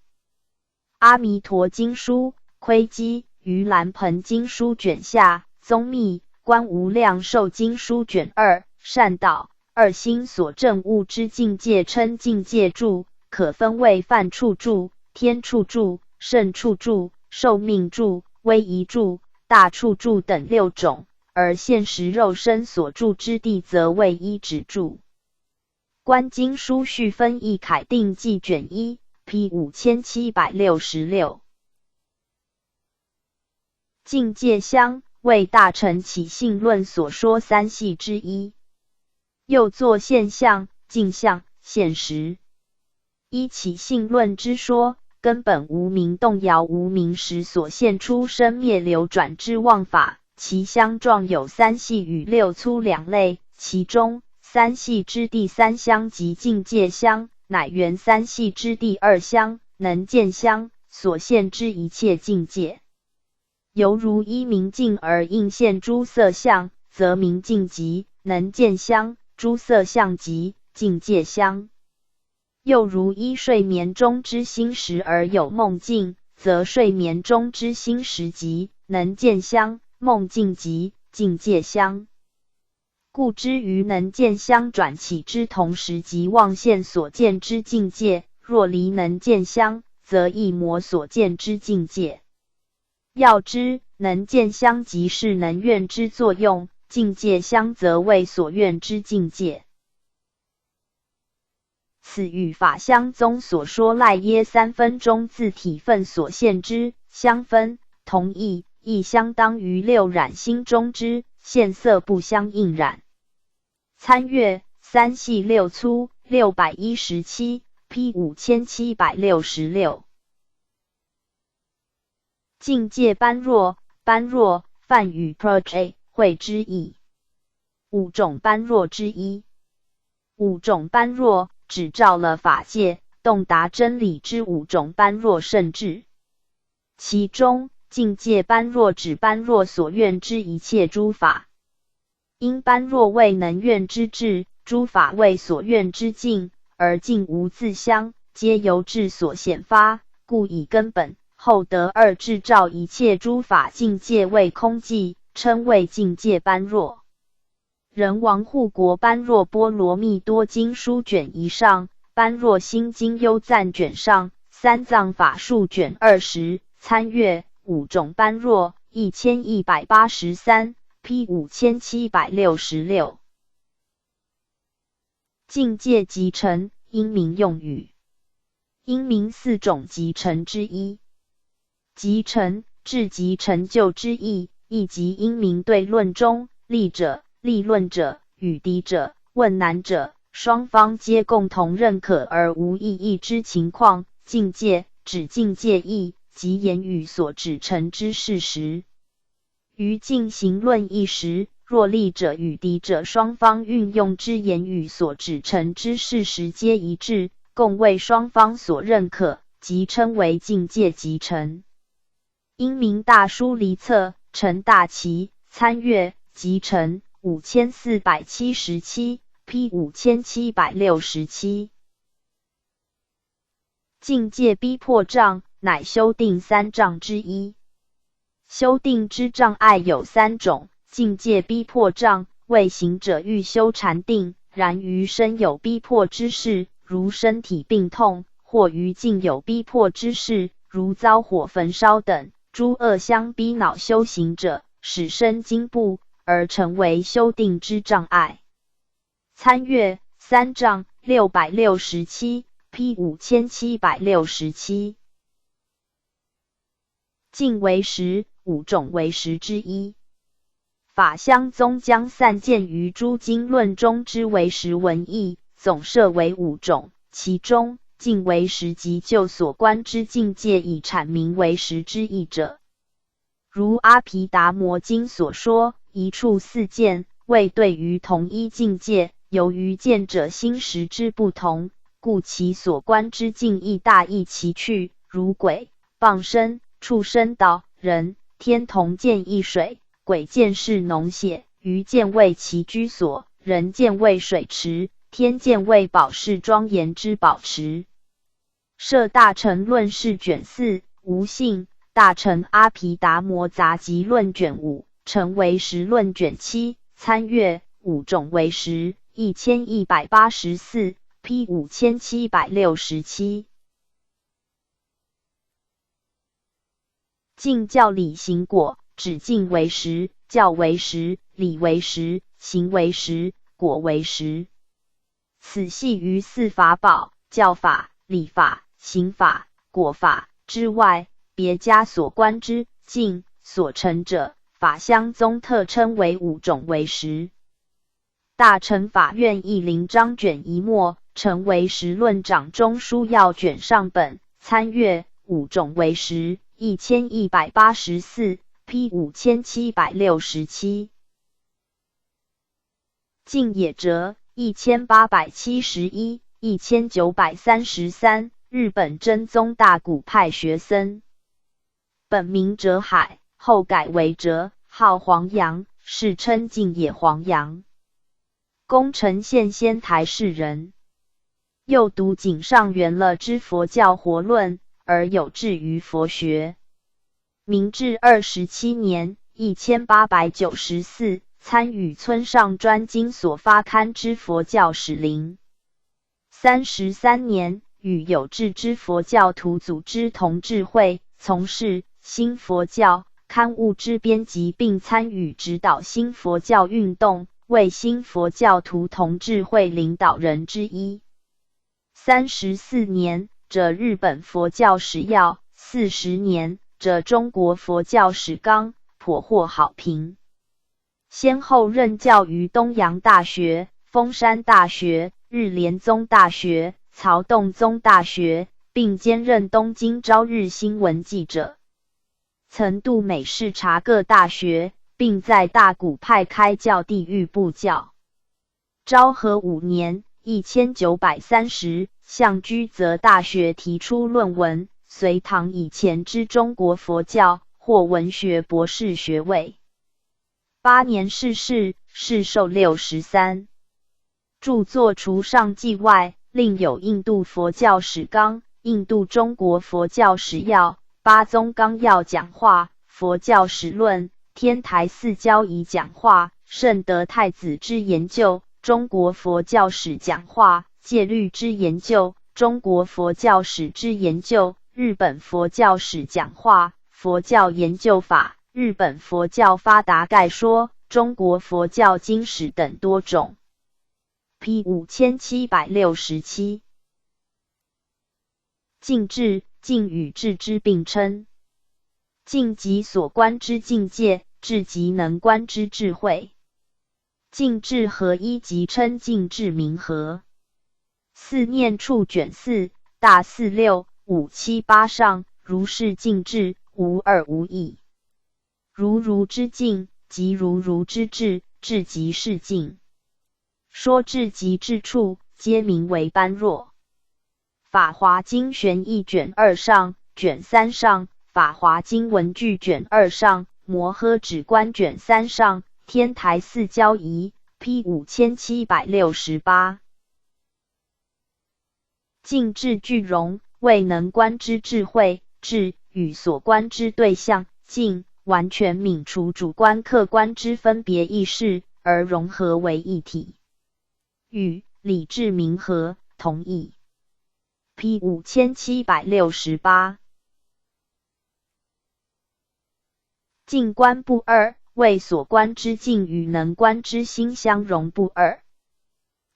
阿弥陀经书、窥基、盂兰盆经书卷下、宗密、观无量寿经书卷2、善导、二心所证悟之境界称境界住，可分为犯处住、天处住、圣处住、寿命住、威仪住、大处住等6种，而现实肉身所住之地则为一指住。观经书续分义楷定记卷1 P 5766。境界相为大乘起信论所说三系之一，又作现象、镜像、现实。依起信论之说，根本无明动摇无明时所现出生灭流转之妄法，其相状有三系与6粗2类，其中三系之第三相即境界相，乃原三系之第2相，能见相，所现之一切境界。犹如依明镜而应现诸色相，则明镜即能见相，诸色相即境界相。又如依睡眠中之心识而有梦境，则睡眠中之心识即能见相，梦境即境界相。故知于能见相转起之同时即妄现所见之境界，若离能见相，则一魔所见之境界。要知能见相即是能愿之作用，境界相则为所愿之境界。此与法相宗所说赖耶三分中自体分所现之相分同义，亦相当于六染心中之现色不相应染。参阅3细6粗617 P 5766。境界般若，般若梵语 project 会之意，五种般若之一。五种般若指照了法界洞达真理之五种般若圣智，其中境界般若指般若所愿之一切诸法。因般若为能愿之智，诸法为所愿之境，而境无自相，皆由智所显发，故以根本后得二智照一切诸法境界为空寂，称为境界般若。人王护国般若波罗蜜多经书卷1上，般若心经幽赞卷上，三藏法术卷20，参阅五种般若1183 P 5766。境界集成，因名用语。因名四种集成之一。集成，至极成就之意，亦即因名对论中，立者、立论者、与敌者、问难者，双方皆共同认可而无异议之情况。境界，指境界义，即言语所指成之事实。于进行论议时，若立者与敌者双方运用之言语所指成之事实皆一致，共为双方所认可，即称为境界集成。因名大疏离册，陈大奇，参阅集成5477 P 5767。境界逼迫障，乃修定三障之一。修定之障碍有三种，境界逼迫障，为行者欲修禅定，然于身有逼迫之事，如身体病痛，或于境有逼迫之事，如遭火焚烧等，诸恶相逼恼修行者，使身惊怖，而成为修定之障碍。参阅三障667 P 5767。境为识，五种为识之一。法相宗将散见于诸经论中之为识文义，总摄为五种，其中境为识即就所观之境界以阐明为识之意者。如阿毗达摩经所说，一处四见，谓对于同一境界，由于见者心识之不同，故其所观之境亦大异其趣，如鬼、傍身、畜生道、人、天同见一水，鬼见是脓血，鱼见为其居所，人见为水池，天见为宝室庄严之宝池。摄大乘论释卷4，无性大乘阿毗达摩杂集论卷5，成为识论卷7，参阅五种为识1184 P 5767。境教理行果，指境为识，教为识，理为识，行为识，果为识。此系于四法宝、教法、理法、行法、果法之外，别家所观之境所成者，法相宗特称为五种为识。大乘法院义林章卷1末，成为识论掌中书要卷上本，参阅五种为识1184 P 5767。境也折1871 1933，日本真宗大古派学僧，本名哲海，后改为哲，号黄杨，世称境也黄杨。宫城县仙台市人，又读井上圆了之佛教活论，而有志于佛学。明治27年1894，参与村上专经所发刊之佛教史林。33年与有志之佛教徒组织同志会，从事新佛教刊物之编辑，并参与指导新佛教运动，为新佛教徒同志会领导人之一。34年者日本佛教史要，40年者中国佛教史纲，颇获好评。先后任教于东洋大学、峰山大学、日莲宗大学、曹洞宗大学，并兼任东京朝日新闻记者。曾度美视察各大学，并在大古派开教地狱部教。昭和5年1930，向居泽大学提出论文，隋唐以前之中国佛教，获文学博士学位。8年逝世，世寿63。著作除上记外，另有印度佛教史纲、印度中国佛教史要、八宗纲要讲话、佛教史论、天台寺交仪讲话、圣德太子之研究、中国佛教史讲话、戒律之研究、中国佛教史之研究、日本佛教史讲话、佛教研究法、日本佛教发达概说、中国佛教经史等多种。P 5767。净智，净与智之并称。净即所观之境界，智即能观之智慧。净智合一，即称净智明和。四念处卷4大46、578上，如是净智，无二无异。如如之净，即如如之智，智即是净。说智及智处，皆名为般若。法华经玄义卷2上、卷3上，法华经文句卷2上，摩诃止观卷3上，天台寺交仪 P 5768。净智具容，谓能观之智慧，智与所观之对象净，完全泯除主观客观之分别意识，而融合为一体。与理智明和同义。P 5768。净观不二，谓所观之境与能观之心相融不二。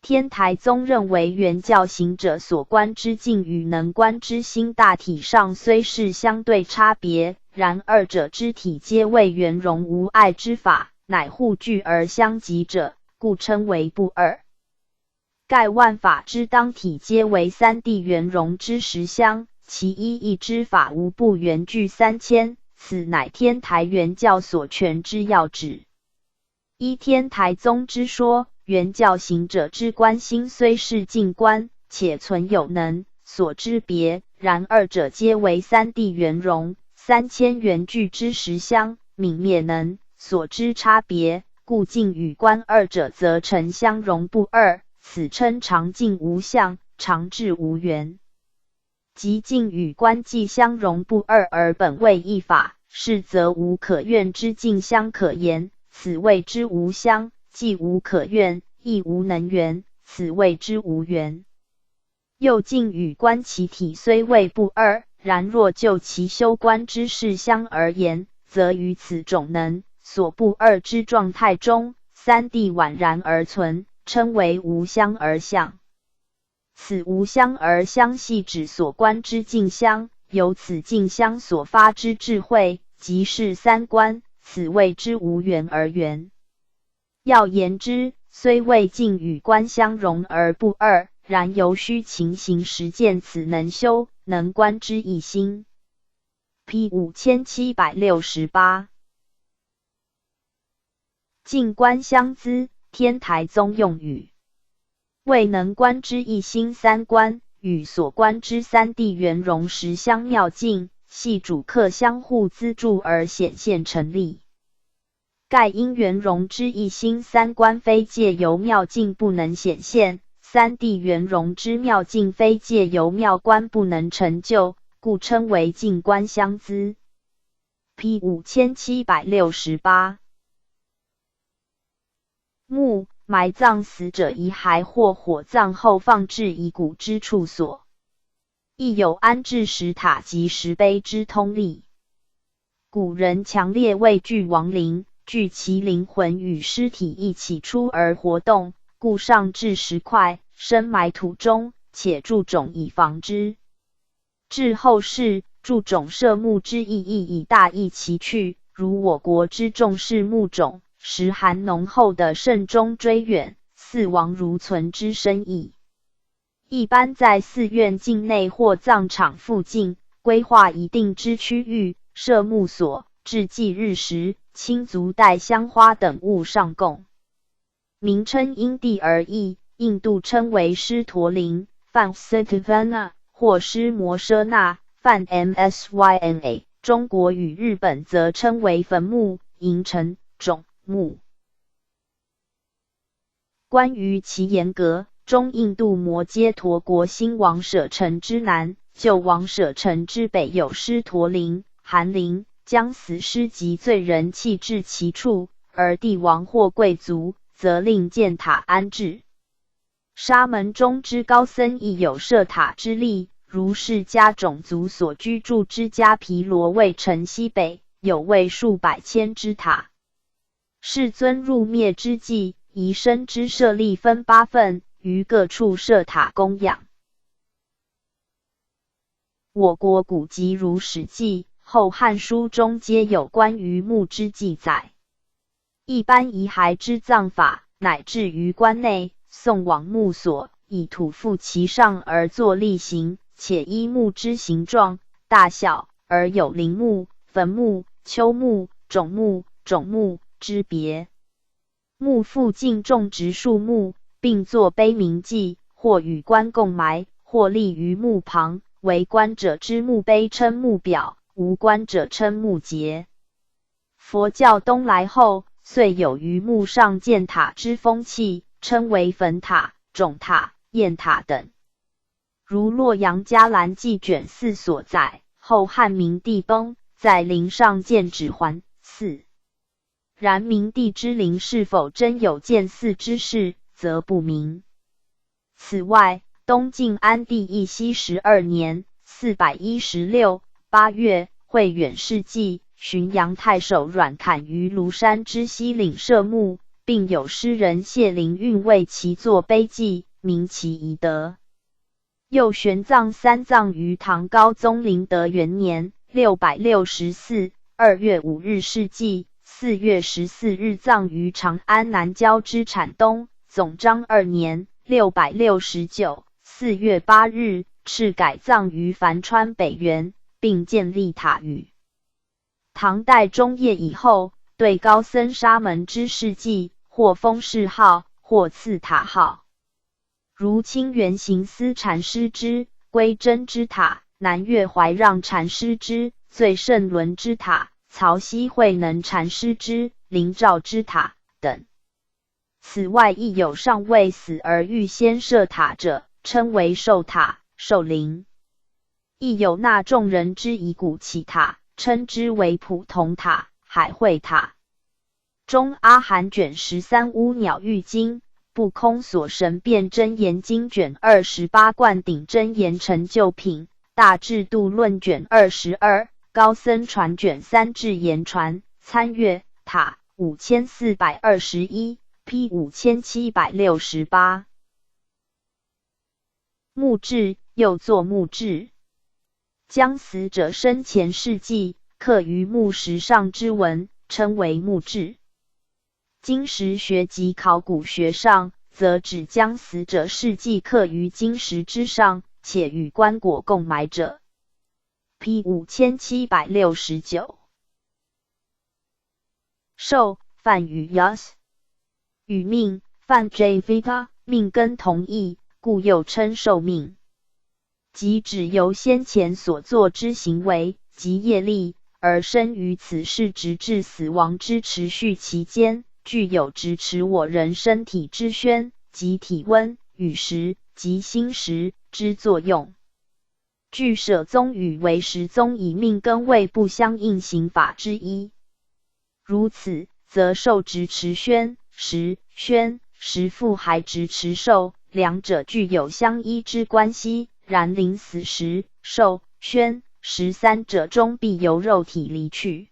天台宗认为原教行者所观之境与能观之心大体上虽是相对差别，然二者之体皆为圆融无碍之法，乃互具而相即者，故称为不二。盖万法之当体皆为三谛圆融之实相，其一义之法无不圆具3000，此乃天台原教所全之要旨。依天台宗之说，原教行者之观心虽是净观，且存有能所之别，然二者皆为三谛圆融3000圆具之实相，泯灭能所之差别，故净与观二者则成相融不二，此称常净无相，常智无缘。即净与观既相融不二而本为一法，是则无可怨之净相可言，此谓之无相；既无可怨，亦无能缘，此谓之无缘。又净与观其体虽谓不二，然若就其修观之事相而言，则于此种能所不二之状态中，三谛宛然而存，称为无相而相。此无相而相系指所观之净相，由此净相所发之智慧，即是三观，此谓之无缘而缘。要言之，虽谓净与观相融而不二，然犹须情形实践此能修能观之一心。P 5768。净观相资，天台宗用语。谓能观之一心三观，与所观之三谛圆融实相妙境，系主客相互资助而显现成立。盖因圆融之一心三观非借由妙境不能显现，三谛圆融之妙境非借由妙观不能成就，故称为净观相资。P 5768。墓，埋葬死者遗骸或火葬后放置遗骨之处所。亦有安置石塔及石碑之通例。古人强烈畏惧亡灵，惧其灵魂与尸体一起出而活动，故上置石块，深埋土中，且筑冢以防之。至后世，筑冢设墓之意义以大异其趣，如我国之重视墓冢，实含浓厚的慎终追远、祀亡如存之深意。一般在寺院境内或葬场附近规划一定之区域，设墓所，置祭日时，亲族带香花等物上供。名称因地而异，印度称为狮驼陵，梵 Sativana 或狮摩舍那，梵 Msyna， 中国与日本则称为坟墓、营城、冢、墓。关于其严格，中印度摩揭陀国兴王舍城之南，旧王舍城之北有狮驼陵、寒陵，将死尸及罪人弃置其处，而帝王或贵族则另建塔安置。沙门中之高僧亦有设塔之例，如释迦种族所居住之迦毗罗卫城西北，有位数百千之塔。世尊入灭之际，以身之舍利分8份，于各处设塔供养。我国古籍如《史记》《后汉书》中皆有关于墓之记载。一般遗骸之葬法，乃至于棺内送往墓所，以土覆其上而作例行，且依墓之形状、大小而有陵墓、坟墓、丘墓、冢墓之别。墓附近种植树木，并作碑铭记，或与棺共埋，或立于墓旁，为棺者之墓碑称墓表，无棺者称墓节。佛教东来后，遂有于墓上建塔之风气，称为坟塔、冢塔、雁塔等。如洛阳伽蓝记卷4所载，后汉明帝崩，在陵上建指环寺。然明帝之陵是否真有建寺之事，则不明。此外，东晋安帝义熙12年416 8月，会远事记，浔阳太守阮侃于庐山之西岭设墓，并有诗人谢灵运为其作碑记，明其遗德。又玄奘三藏于唐高宗麟德元年664 2月5日事记，4月14日葬于长安南郊之产东，总章2年669 4月8日敕改葬于樊川北园，并建立塔宇。唐代中叶以后，对高僧沙门之事迹，或封谥号，或赐塔号。如清源行思禅师之归真之塔，南岳怀让禅师之最胜伦之塔，曹溪慧能禅师之灵照之塔等。此外亦有尚未死而预先设塔者，称为寿塔、寿灵。亦有纳众人之以古起塔，称之为普通塔、海会塔。中阿含卷13乌鸟喻经、不空所神变真言经卷28灌顶真言成就品、大智度论卷22、高僧传卷3智言传，参阅塔5421 P 5768。墓志又作墓志，将死者生前事迹刻于墓石上之文，称为墓志。金石学及考古学上，则指将死者事迹刻于金石之上，且与棺椁共埋者。P 5769。寿，梵语 yas， 与命，梵 javita， 命根同义，故又称寿命。即指由先前所作之行为及业力，而生于此世直至死亡之持续期间，具有支持我人身体之宣及体温、语时及心时之作用。据舍宗与唯识宗以命根位不相应行法之一。如此，则寿直持宣、时复还直持寿，两者具有相依之关系，然临死时，寿、宣、时三者中必由肉体离去。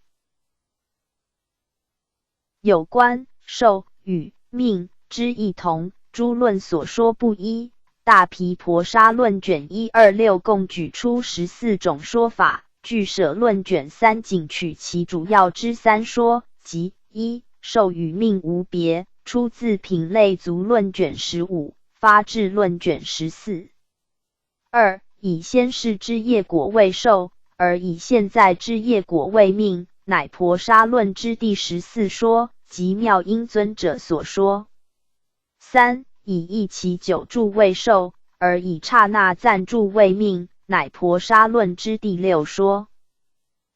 有关寿与命之异同，诸论所说不一。大毗婆沙论卷126共举出14种说法，俱舍论卷3仅取其主要之3说，即1寿与命无别，出自品类足论卷15，发智论卷14。2以先世之业果为寿，而以现在之业果为命，乃婆沙论之第14说，即妙音尊者所说。3以一其久住为寿，而以刹那暂住为命，乃婆沙论之第6说。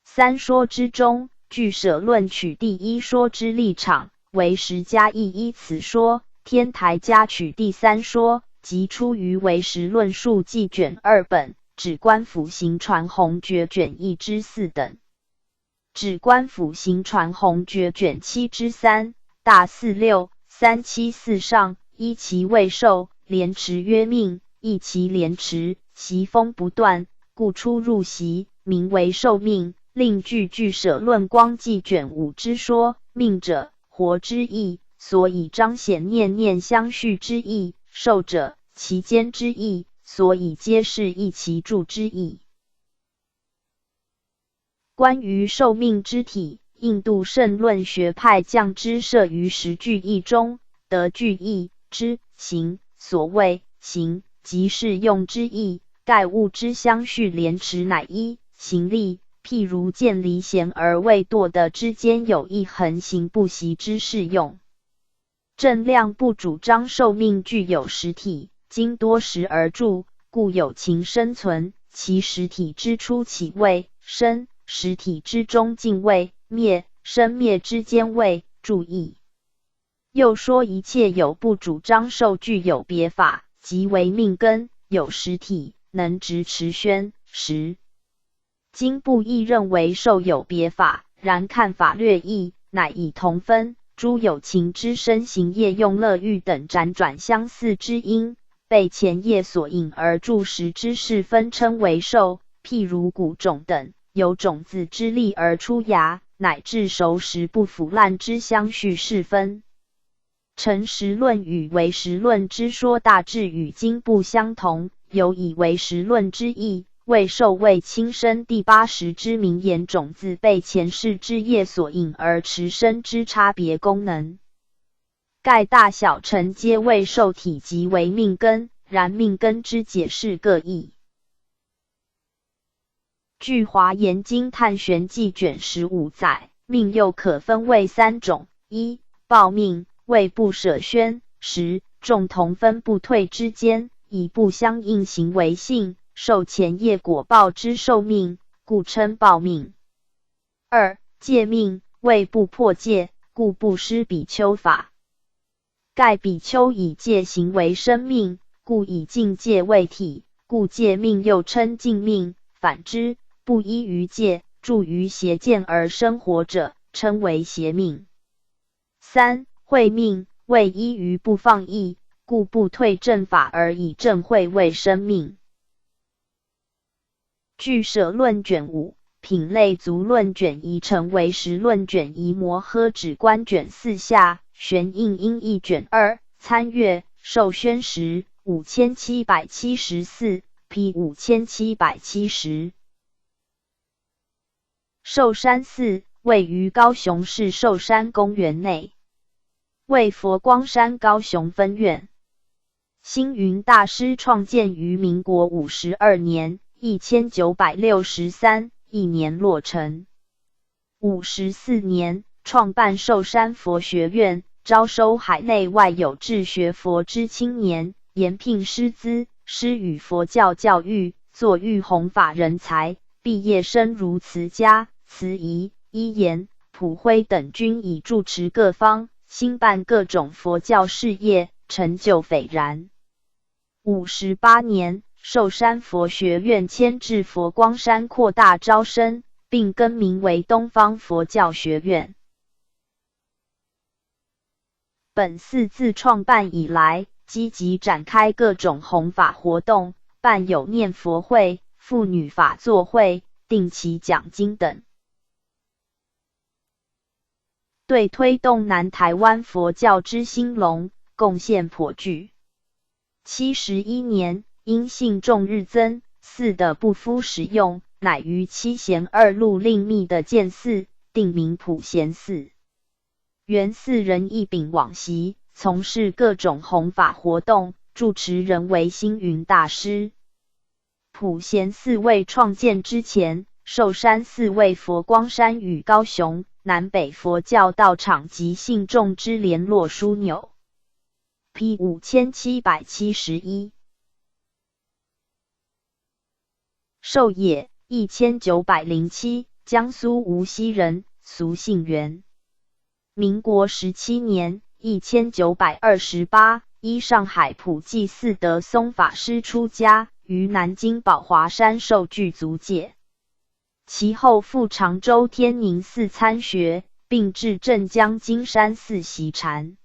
3说之中，俱舍论取第1说之立场，为实加意依此说；天台家取第3说，即出于为实论述记卷2本，止观辅行传弘觉卷1之4等，止观辅行传弘觉卷7之3，大4、6、3、7、4上。依其未受，连持曰命；依其连持，习风不断，故出入习，名为受命。另据俱舍论光记卷5之说，命者活之意，所以彰显念念相续之意；受者其间之意，所以皆是一其住之意。关于受命之体，印度圣论学派将之摄于10句义中，得句义之行，所谓行，即是用之意，盖物之相续连持乃一行力。譬如见离弦而未堕的之间有一横行不息之事用。正量不主张受命具有实体，经多时而住，故有情生存，其实体之初起谓生，实体之中尽谓灭，生灭之间谓住意。又说一切有不主张受具有别法，即为命根，有实体，能执持宣实。经部亦认为受有别法，然看法略异，乃以同分诸有情之身行业用乐欲等辗转相似之因，被前业所引而住时之事分称为受。譬如谷种等，有种子之力而出芽，乃至熟时不腐烂之相续事分。诚实论与唯实论之说大致与经部相同，有以唯实论之意，为受为亲生第80之名言种子被前世之业所引而持生之差别功能。盖大小乘皆为受体即为命根，然命根之解释各异。据华严经探玄记卷15载，命又可分为3种：一、报命，为不舍宣实，众同分不退之间，以不相应行为性，受前业果报之受命，故称报命。二、戒命，为不破戒，故不施比丘法。盖比丘以戒行为生命，故以禁戒为体，故戒命又称禁命。反之，不依于戒，住于邪见而生活者，称为邪命。三、慧命，为依于不放逸，故不退正法而以正慧为生命。俱舍论卷5，品类足论卷1成为实论卷1摩诃止观卷4下，玄印音译卷2，参阅受宣时5774 P 5770。寿山寺位于高雄市寿山公园内，为佛光山高雄分院。星云大师创建于民国52年1963，一年落成。54年，创办寿山佛学院，招收海内外有志学佛之青年，延聘师资，施予佛教教育，作育弘法人才。毕业生如慈家、慈仪、一言、普辉等均已住持各方，兴办各种佛教事业，成就斐然。58年，寿山佛学院迁至佛光山扩大招生，并更名为东方佛教学院。本寺自创办以来，积极展开各种弘法活动，办有念佛会、妇女法座会、定期讲经等，对推动南台湾佛教之兴隆贡献颇巨。71年，因信众日增，寺的不敷使用，乃于七贤二路另觅的建寺，定名普贤寺。原寺人一秉往昔，从事各种弘法活动，住持人为星云大师。普贤寺未创建之前，寿山寺为佛光山与高雄、南北佛教道场及信众之联络枢纽。P 5771。寿也，1907，江苏无锡人，俗姓袁。民国17年，1928，依上海普济寺德松法师出家，于南京宝华山受具足戒。其后赴常州天宁寺参学，并至镇江金山寺习禅。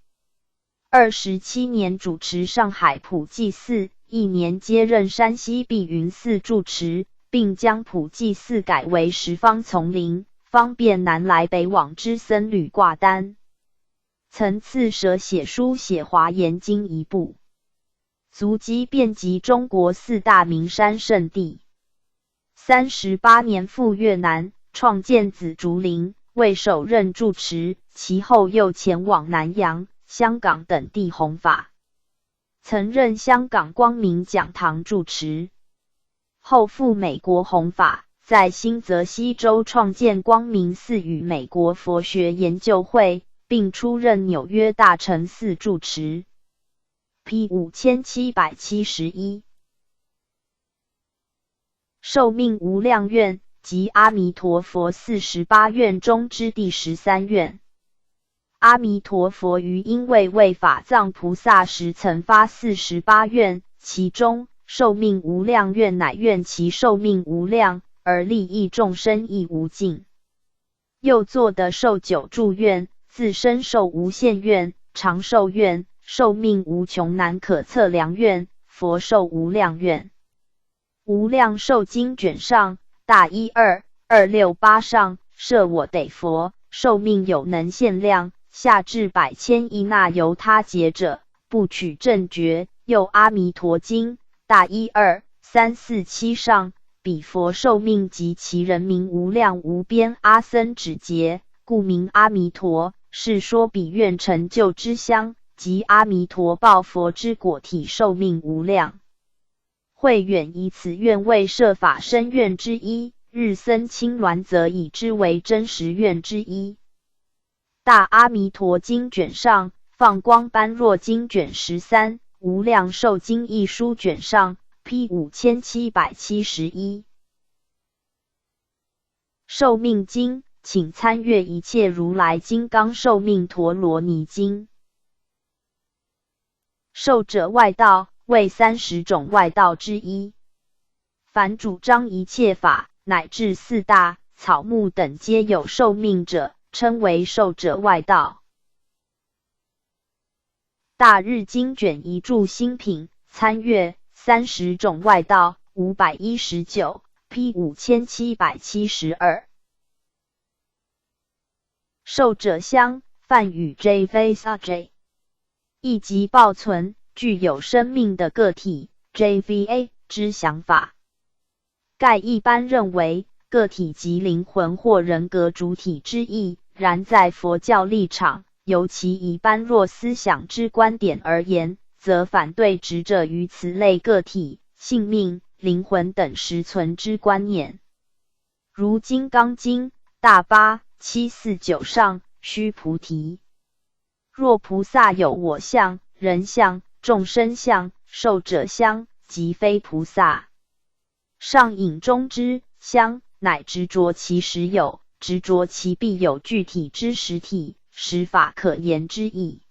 27年主持上海普济寺，1年接任山西碧云寺住持，并将普济寺改为十方丛林，方便南来北往之僧侣挂单。曾赐舍写书写华严经1部，足迹遍及中国4大名山圣地。38年赴越南，创建紫竹林，为首任住持，其后又前往南洋、香港等地弘法，曾任香港光明讲堂住持。后赴美国弘法，在新泽西州创建光明寺与美国佛学研究会，并出任纽约大乘寺住持。P 5771。寿命无量愿，即阿弥陀佛48愿中之第13愿。阿弥陀佛于因为法藏菩萨时曾发48愿，其中寿命无量愿乃愿其寿命无量，而利益众生亦无尽。又作的寿久住愿、自身寿无限愿、长寿愿、寿命无穷难可测量愿、佛寿无量愿。无量寿经卷上大12268上设我得佛，寿命有能限量，下至百千亿那由他劫者，不取正觉。又阿弥陀经大12347上，彼佛寿命及其人名无量无边，阿僧只劫，故名阿弥陀。是说彼愿成就之相，即阿弥陀报佛之果体寿命无量。慧远以此愿为设法身愿之一，日僧亲鸾则以之为真实愿之一。大阿弥陀经卷上，放光般若经卷13，无量寿经一书卷上 P 5771。寿命经，请参阅一切如来金刚寿命陀罗尼经。寿者外道，为30种外道之一。凡主张一切法，乃至4大、草木等皆有寿命者，称为寿者外道。大日经卷一注新品，参阅30种外道519 P 5772。寿者相，梵语 JVSJ， 亦即报存具有生命的个体 JVA 之想法。盖一般认为个体即灵魂或人格主体之意，然在佛教立场，尤其以般若思想之观点而言，则反对执着于此类个体、性命、灵魂等实存之观念。如《金刚经》大8 749上，须菩提，若菩萨有我相、人相、众生相、寿者相，即非菩萨。上引中之相，乃执着其实有，执着其必有具体之实体，实法可言之意。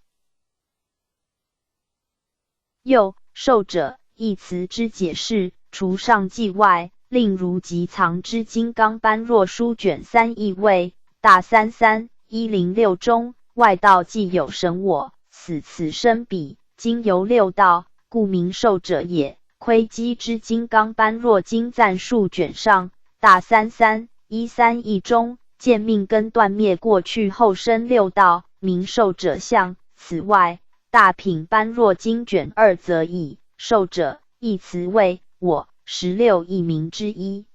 又寿者一词之解释，除上记外，另如集藏之金刚般若书卷3义位大33106中，外道既有神我，死此生彼，经由6道，故名寿者也。窥基之金刚般若经赞数卷上，大3313义中，见命根断灭过去后生六道，名受者相。此外，大品般若经卷2则以受者一词为我16义名之一。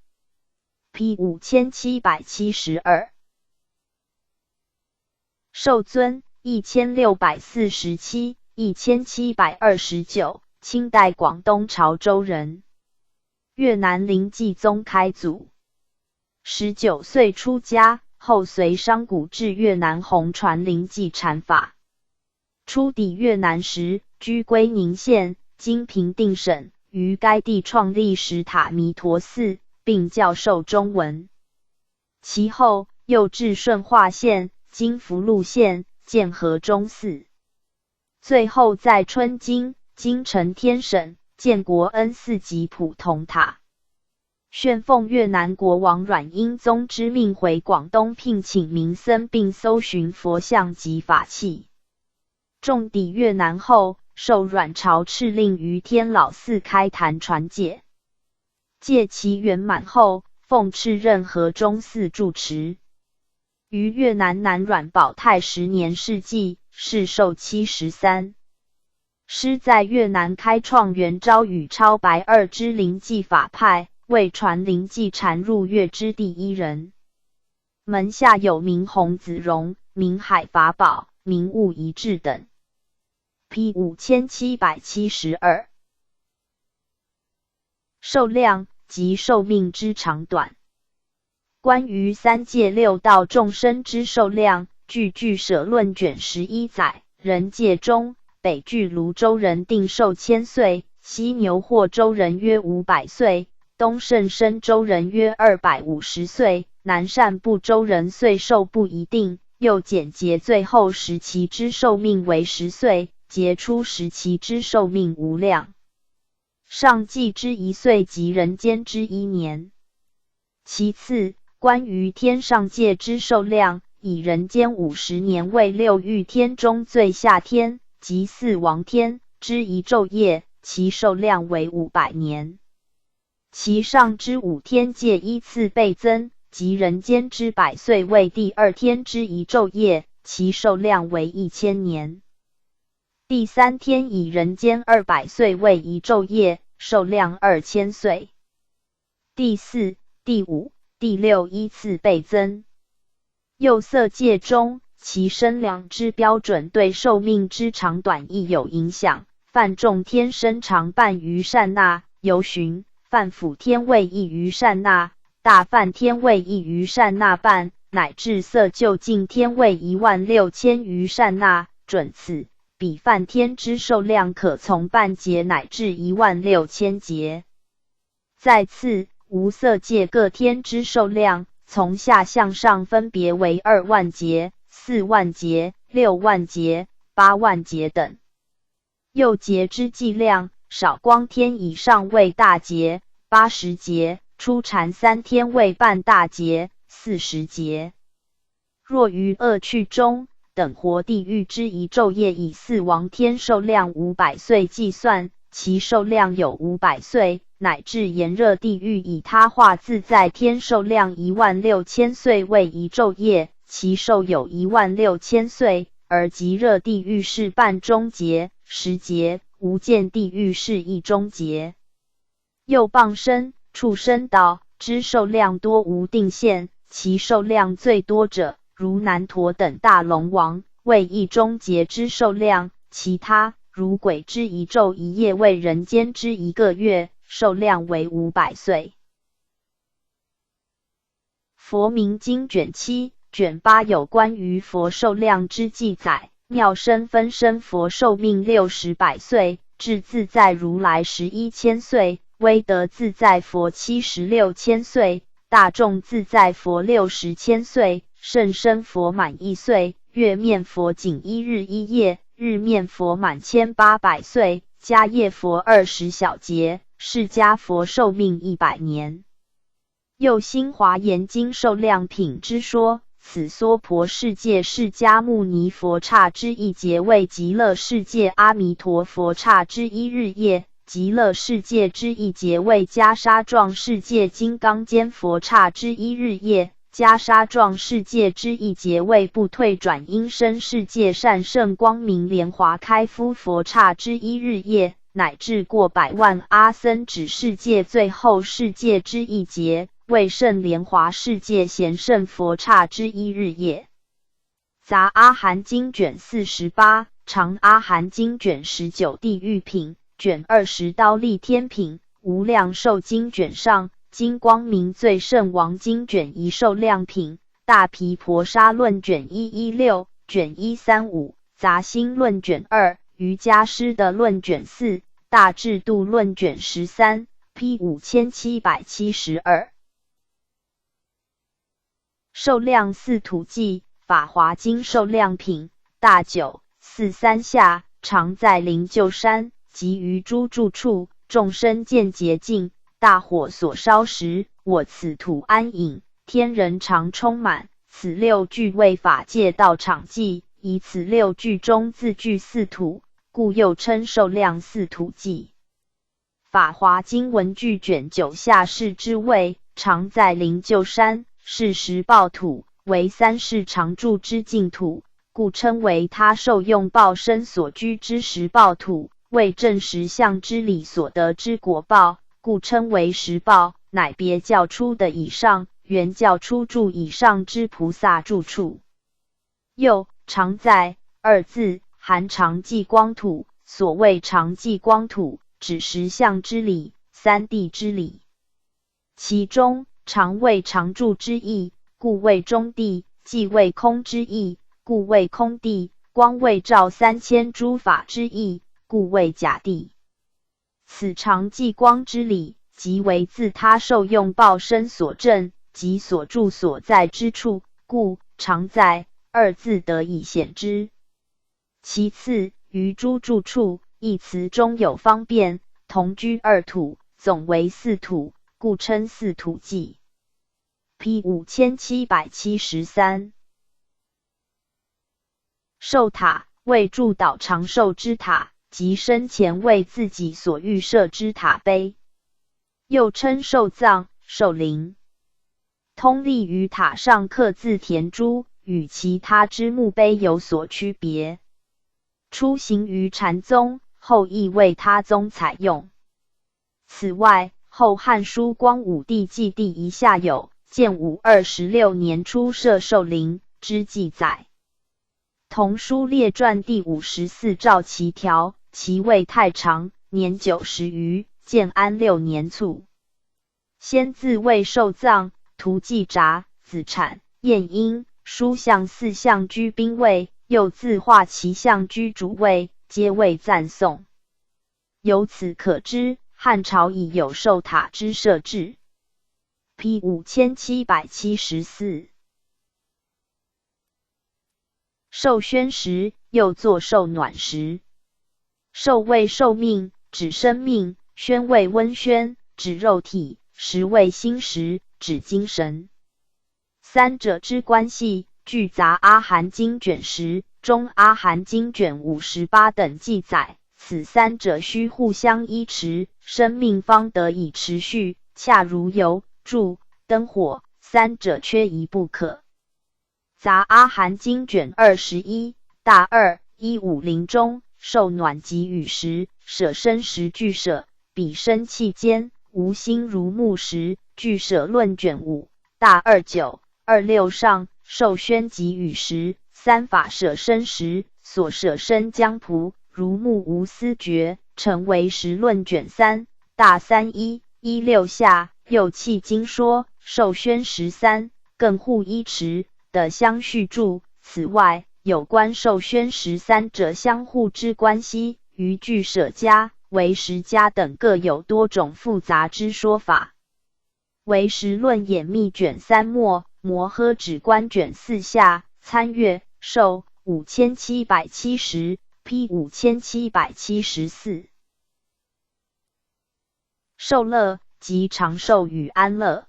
P 5772。受尊1647、1729，清代广东潮州人，越南临济宗开祖。19岁出家，后随商贾至越南弘传临济禅法。初抵越南时，居归宁县，经平定省，于该地创立什塔弥陀寺，并教授中文。其后又至顺化县、今福禄县建和中寺，最后在春京、今承天省建国恩寺及普通塔。旋奉越南国王阮英宗之命，回广东聘请名僧，并搜寻佛像及法器。众抵越南后，受阮朝敕令于天老寺开坛传戒。戒期圆满后，奉敕任和中寺住持。于越南南阮保泰10年逝纪，世寿73。师在越南开创元昭与超白二支临济法派，为传临济禅入越之第一人。门下有明洪子荣、明海法宝、明悟一智等。P 5772。寿量及寿命之长短。关于三界六道众生之寿量，据俱舍论卷11载，人界中，北俱泸州人定寿1000岁，西牛霍州人约500岁，东胜身州人约250岁，南赡部州人岁寿不一定，又简节最后时期之寿命为10岁，节初时期之寿命无量。上纪之1岁即人间之1年。其次，关于天上界之寿量，以人间50年为6欲天中最下天，即4王天之一昼夜，其寿量为500年。其上之5天界依次倍增，即人间之100岁为第2天之一昼夜，其寿量为1000年。第3天以人间200岁为一昼夜，寿量2000岁。第4、第5、第6依次倍增。又色界中，其身量之标准对寿命之长短亦有影响。梵众天身长半余善那，由旬；梵辅天位一余善那，大梵天位一余善那半，乃至色究竟天位16000余善那，准此。彼梵天之寿量可从半节乃至16000节。再次，无色界各天之寿量，从下向上分别为2万节、4万节、6万节、8万节等。又节之计量，少光天以上为大节80节，初禅3天为半大节40节。若于恶趣中，等活地狱之一昼夜以4王天寿量500岁计算，其寿量有500岁，乃至炎热地狱以他化自在天寿量16000岁为一昼夜，其寿有16000岁，而极热地狱是半中节10节，无间地狱是一中节。又傍生、畜生道之寿量多无定限，其寿量最多者，如南陀等大龙王，为一中节之寿量；其他如鬼之一昼一夜，为人间之1个月，寿量为500岁。佛名经卷7、卷8有关于佛寿量之记载。妙身分身佛寿命60百岁，至自在如来11000岁，威德自在佛76000岁，大众自在佛60000岁，甚深佛满1岁，月面佛仅1日1夜，日面佛满1800岁，迦叶佛20小节，释迦佛寿命100年。又新华严经寿量品之说，此娑婆世界释迦牟尼佛刹之1节为极乐世界阿弥陀佛刹之1日夜，极乐世界之一节为袈裟状世界金刚间佛刹之一日夜，袈裟状世界之一节为不退转因身世界善圣光明莲华开敷佛刹之一日夜，乃至过百万阿僧祇世界最后世界之一节为圣莲华世界贤圣佛刹之一日夜。杂阿含经卷48，长阿含经卷19地狱品卷20刀立天品，无量寿经卷上，金光明最胜王经卷1受量品，大毗婆沙论卷116卷135，杂心论卷2，瑜伽师的论卷4，大智度论卷13 P 5772。受量四土记法华经受量品大9 4 3下，常在灵鹫山及于诸住处，众生见洁净，大火所烧时，我此土安隐，天人常充满。此6句为法界道场记，以此6句中自具四土，故又称受量四土记。法华经文句卷9下士之位，常在灵鹫山，是实报土，为三世常住之净土，故称为他受用报身所居之实报土，为证实相之理所得之果报，故称为实报，乃别教出的以上，原教出住以上之菩萨住处。又常在二字含常寂光土，所谓常寂光土，指实相之理、三谛之理，其中常谓常住之意，故谓中谛；寂谓空之意，故谓空谛；光谓照3000诸法之意，故谓假谛。此常寂光之理，即为自他受用报身所证及所住所在之处，故常在二字得以显之。其次，于诸住处一词中有方便，同居二土，总为四土，故称四土记。P 5773。寿塔为助导长寿之塔，即生前为自己所预设之塔碑，又称寿藏、寿陵。通例于塔上刻字填珠，与其他之墓碑有所区别。初行于禅宗，后亦为他宗采用。此外，后汉书光武帝纪第一下有建武26年初设寿陵之记载。同书列传第54照其条，其位太长，年90余，建安6年卒。先自谓寿藏，图记札、子产、晏婴、书相四相居宾位，又自画其相居主位，皆为赞颂。由此可知，汉朝已有寿塔之设置。P 5774。寿宣时，又作寿暖时。寿谓寿命，指生命；宣谓温宣，指肉体；时谓心识，指精神。三者之关系，据杂阿含经卷10、中阿含经卷58等记载。此三者须互相依持，生命方得以持续，恰如油、柱、灯火，三者缺一不可。杂阿含经卷21大2 150中，受暖及雨时，舍身时俱舍，彼生气间，无心如木时，俱舍论卷5大29 26上，受宣及雨时，三法舍身时，所舍身将仆，如木无思觉，成为时论卷3大31 16下，又弃经说，受宣13，更互依持的相续注。此外，有关受宣13者相互之关系，于俱舍家、唯识家等各有多种复杂之说法。唯识论演密卷3末，摩诃止观卷4下，参阅寿5770 P 5774。寿乐即长寿与安乐。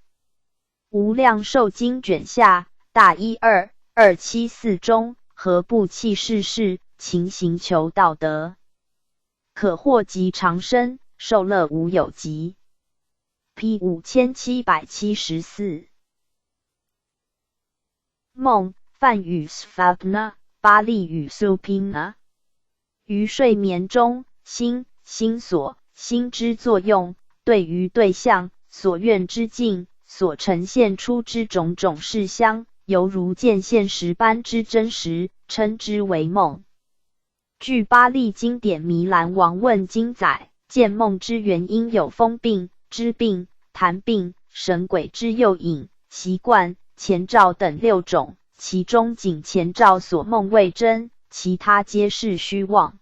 无量寿经卷下大12 274中，何不弃世事，勤行求道德，可获极长生，受乐无有极。P 5774。梦，梵语 svapna， 巴利语 supina。于睡眠中，心所心之作用，对于对象所愿之境所呈现出之种种事相，犹如见现实般之真实，称之为梦。据巴利经典《弥兰王问经》载，见梦之原因有风病、知病、痰病、神鬼之诱引、习惯、前兆等6种，其中仅前兆所梦为真，其他皆是虚妄。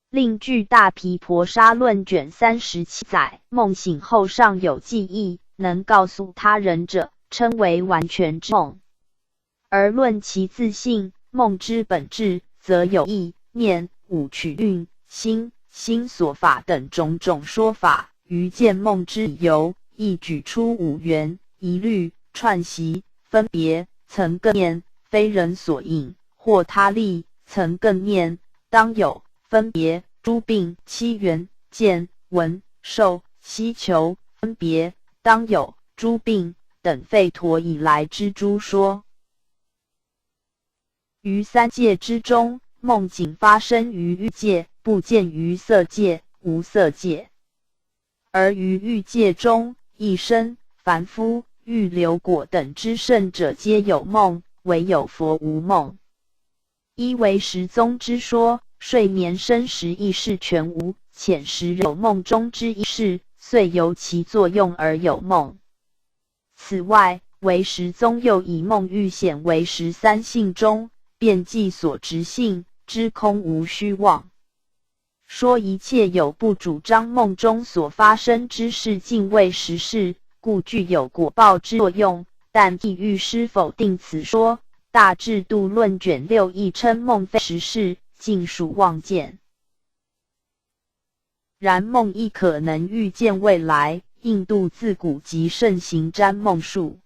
另据大毗婆沙论卷37载，梦醒后尚有记忆，能告诉他人者，称为完全之梦。而论其自性，梦之本质，则有意、念、五取运、心所法等种种说法。于见梦之理由，亦举出5缘：疑虑、串习、分别、曾更念、非人所引，或他力、曾更念、当有、分别、诸病、7缘、见、闻、受、希求、分别、当有、诸病等吠陀以来之诸说。于3界之中，梦仅发生于欲界，不见于色界、无色界。而于欲界中，一生、凡夫、欲流果等之圣者皆有梦，唯有佛无梦。一为十宗之说，睡眠深时意识全无，浅时有梦中之意识，遂由其作用而有梦。此外，为十宗又以梦欲显为13性中，遍计所执性，知空无虚妄。说一切有不主张梦中所发生之事尽为实事，故具有果报之作用，但譬喻师否定此说。大智度论卷6亦称梦非实事，尽属妄见。然梦亦可能预见未来，印度自古即盛行占梦术。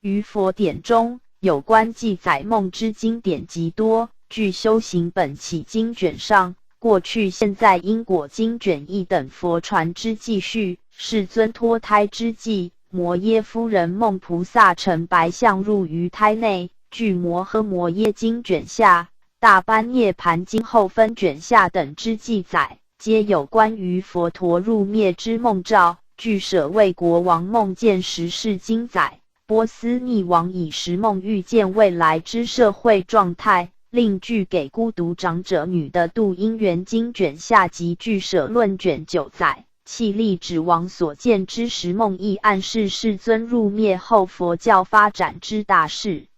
于佛典中，有关记载梦之经典极多，据修行本起经卷上，过去现在因果经卷1等佛传之记叙，世尊脱胎之际，摩耶夫人梦菩萨乘白象入于胎内，据摩诃摩耶经卷下、大般涅盘经后分卷下等之记载，皆有关于佛陀入灭之梦兆。据舍卫国王梦见时事经载，波斯匿王以时梦预见未来之社会状态。另据给孤独长者女的度因缘经卷下及据舍论卷9载，契力指王所见之时梦亦暗示世尊入灭后佛教发展之大事。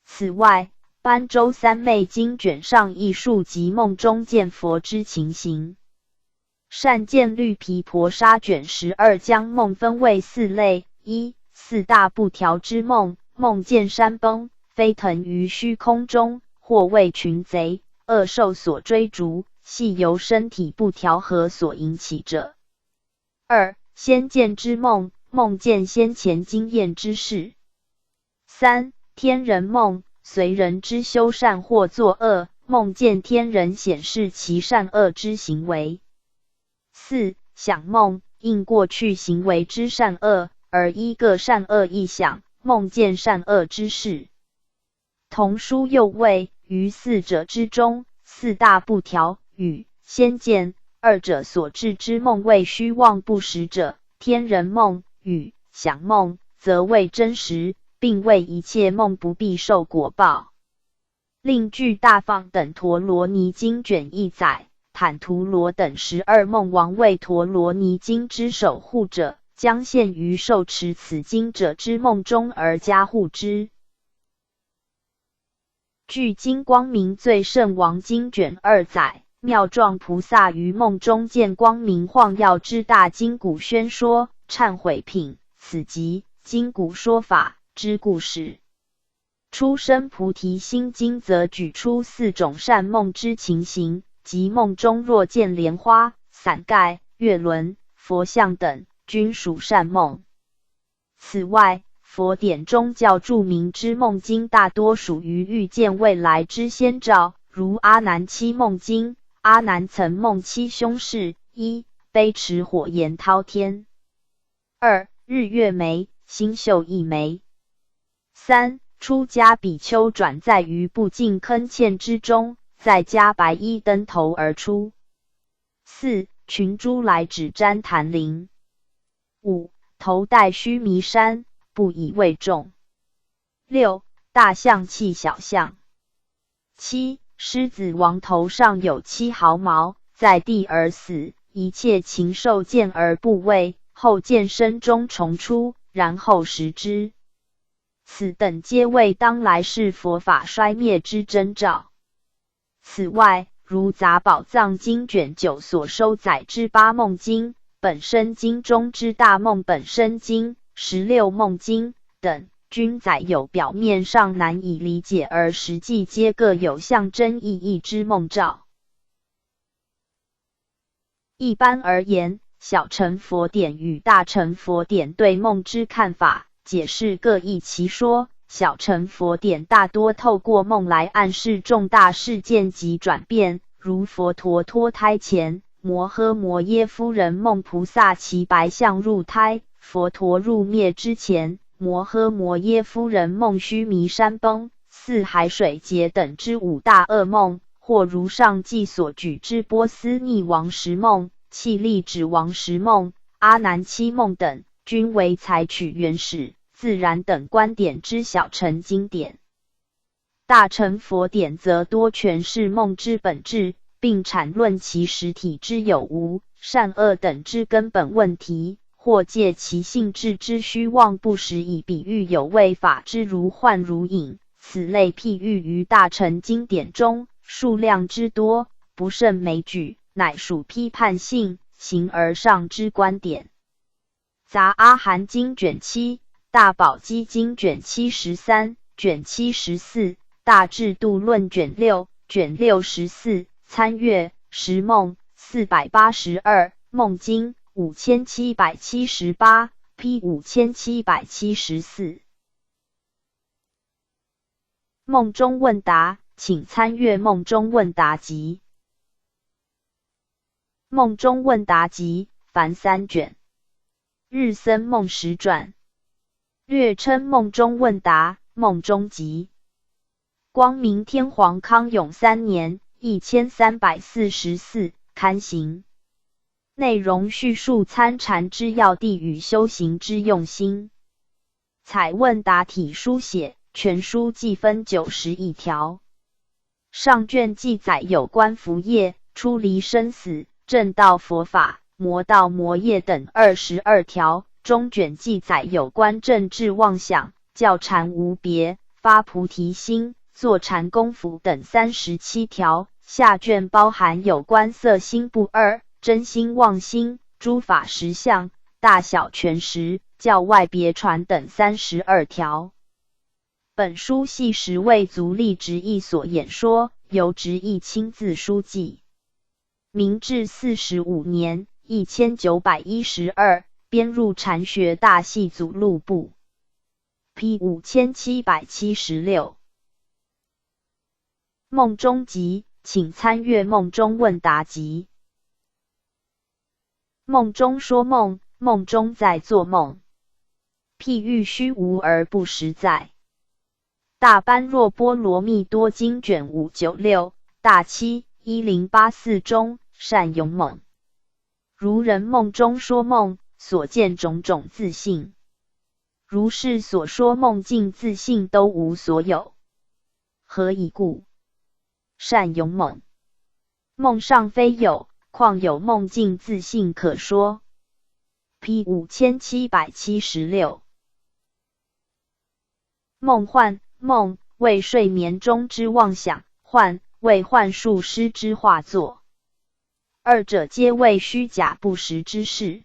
此外，般舟三昧经卷上亦述及梦中见佛之情形。善见律毗婆沙卷12将梦分为4类：一、4大不调之梦，梦见山崩、飞腾于虚空中，或为群贼、恶兽所追逐，系由身体不调和所引起者。二、先见之梦，梦见先前经验之事。三、天人梦，随人之修善或作恶，梦见天人显示其善恶之行为。四、想梦，应过去行为之善恶，而依个善恶意想，梦见善恶之事。同书又谓，于4者之中，4大不调与先见2者所致之梦为虚妄不实者，天人梦与想梦则为真实，并为一切梦不必受果报。另据大放等陀罗尼经卷1载，坦荼罗等12梦王为陀罗尼经之守护者，将现于受持此经者之梦中而加护之。据金光明最胜王经卷2载，妙幢菩萨于梦中见光明晃耀之大金鼓宣说忏悔品，此即金鼓说法之故事。出生菩提心经则举出4种善梦之情形，即梦中若见莲花、伞盖、月轮、佛像等，均属善梦。此外，佛典中较著名之梦经大多属于预见未来之先兆，如阿难七梦经。阿难曾梦七凶事：一、悲驰火焰滔天。2. 日月眉，星宿一枚。3. 出家比丘转在于不净坑堑之中，再加白衣登头而出。4. 群珠来指瞻檀林。5. 头戴须弥山，不以为重。6. 大象泣小象。7. 狮子王头上有7毫毛，在地而死，一切禽兽见而不畏，后见身中虫出，然后食之。此等皆为当来世佛法衰灭之征兆。此外，如杂宝藏经卷9所收载之8梦经、本生经中之大梦本生经、16梦经等，均载有表面上难以理解而实际皆各有象征意义之梦兆。一般而言，小乘佛典与大乘佛典对梦之看法、解释各异其说。小乘佛典大多透过梦来暗示重大事件及转变，如佛陀脱胎前，摩诃摩耶夫人梦菩萨骑白象入胎；佛陀入灭之前，摩诃摩耶夫人梦须弥山崩、四海水劫等之5大噩梦，或如上记所举之波斯匿王十梦、契利指王十梦、阿难七梦等，均为采取原始、自然等观点之小乘经典。大乘佛典则多诠释梦之本质，并阐论其实体之有无、善恶等之根本问题，或借其性质之虚妄不实以比喻有为法之如幻如影。此类譬喻于大乘经典中数量之多，不胜枚举，乃属批判性、形而上之观点。杂阿含经卷7、大宝积经卷73、卷74、大智度论卷6、卷64、参阅十梦482、梦经5778 P 5774。梦中问答，请参阅梦中问答集。梦中问答集，凡3卷。日森梦实传，略称梦中问答、梦中集。光明天皇康永3年1344刊行。内容叙述参禅之要谛与修行之用心。采问答体书写，全书计分91条。上卷记载有关福业、出离生死、正道佛法、魔道魔业等22条，中卷记载有关正智妄想、教禅无别、发菩提心、坐禅功夫等37条，下卷包含有关色心不二、真心妄心、诸法实相、大小全实、教外别传等32条。本书系10位足利直译所演说，由直译亲自书记。明治45年1912编入禅学大系祖录部。P 5776。梦中集，请参阅梦中问答集。梦中说梦，梦中在做梦，譬喻虚无而不实在。大般若波罗蜜多经卷596、大七1084中，善勇猛。如人梦中说梦，所见种种自性，如是所说梦境自性都无所有。何以故？善勇猛。梦上非有，况有梦境自性可说。P 5776。梦幻，梦为睡眠中之妄想，幻为幻术师之画作，二者皆为虚假不实之事。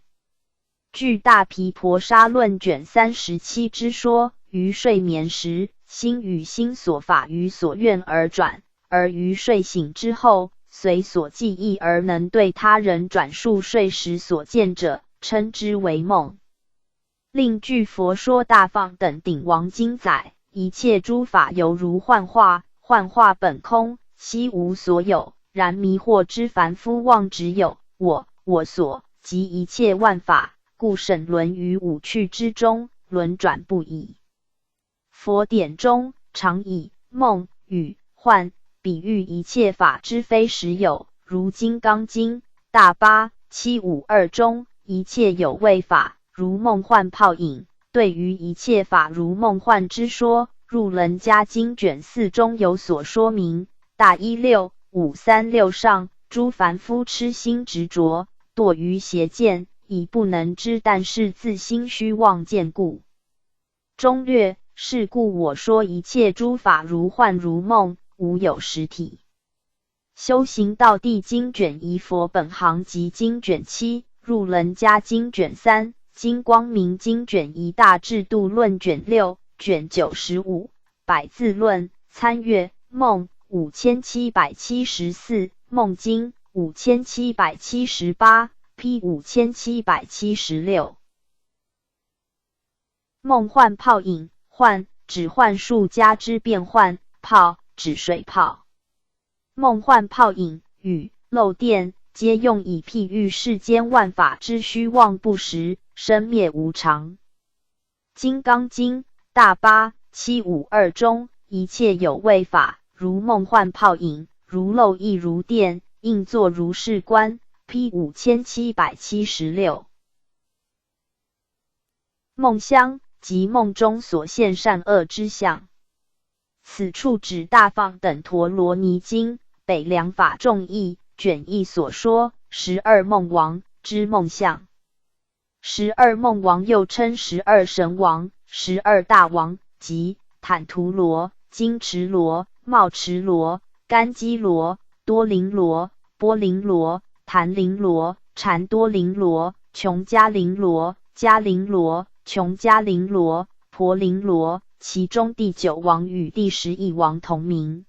据大毗婆沙论卷37之说，于睡眠时，心与心所法于所愿而转，而于睡醒之后，随所记忆而能对他人转述睡时所见者，称之为梦。另据佛说大放等顶王经载，一切诸法犹如幻化，幻化本空，悉无所有，然迷惑之凡夫妄执有我所，及一切万法，故审论于五趣之中，轮转不已。佛典中常以梦、与、幻比喻一切法之非实有，如《金刚经》大八752中，一切有为法，如梦幻泡影。对于一切法如梦幻之说，入楞伽经卷4中有所说明。大16536上，诸凡夫痴心执着，堕于邪见，以不能知，但是自心虚妄见故。中略，是故我说一切诸法如幻如梦，无有实体。修行道地经卷1佛本行及经卷7，入楞伽经卷3，金光明经卷1，大智度论卷6，卷95，百字论，参阅梦5774，梦经5778 ，P 5776。梦幻泡影，幻指幻术加之变幻，泡指水泡。梦幻泡影与漏电，皆用以譬喻世间万法之虚妄不实，生灭无常。金刚经大八752中，一切有为法，如梦幻泡影，如漏亦如电，应作如是观。P 5776。梦乡即梦中所现善恶之相。此处指大放等陀罗尼经北凉法众义卷1所说12梦王之梦相。12梦王又称12神王、12大王，即坦荼罗、金池罗、茂池罗、甘基罗、多林罗、波林罗、檀林罗、禅多林罗、琼迦林罗、迦林罗、琼迦林罗、婆林罗，其中第9王与第11王同名。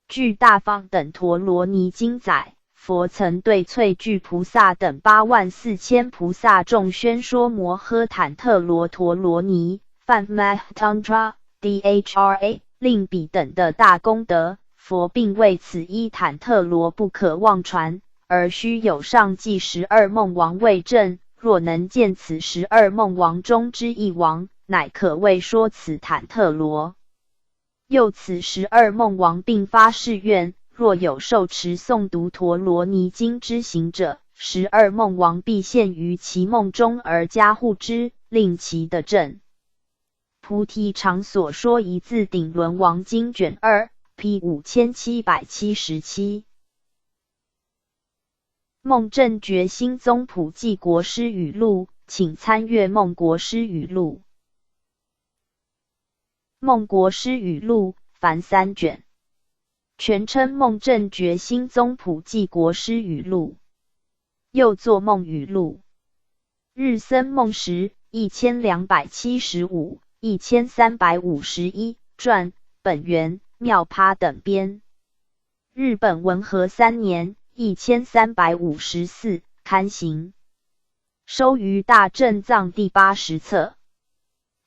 据大放等陀罗尼经载，佛曾对萃具菩萨等84000菩萨众宣说摩诃坦特罗陀罗尼、梵 Mahtantra Dhra 令彼等的大功德，佛并为此一坦特罗不可妄传，而须有上记12梦王为证。若能见此12梦王中之一王，乃可谓说此坦特罗。又此12梦王并发誓愿，若有受持诵读陀罗尼经之行者，12梦王必现于其梦中而加护之，令其得证。菩提常所说一字顶轮王经卷2 P 5777。梦正觉心宗普济国师语录，请参阅梦国师语录。梦国师语录凡3卷，全称梦正觉心宗普济国师语录，又作梦语录。日僧梦时1275、1351传，本源妙趴等编。日本文和3年1354刊行，收于大正藏第80册。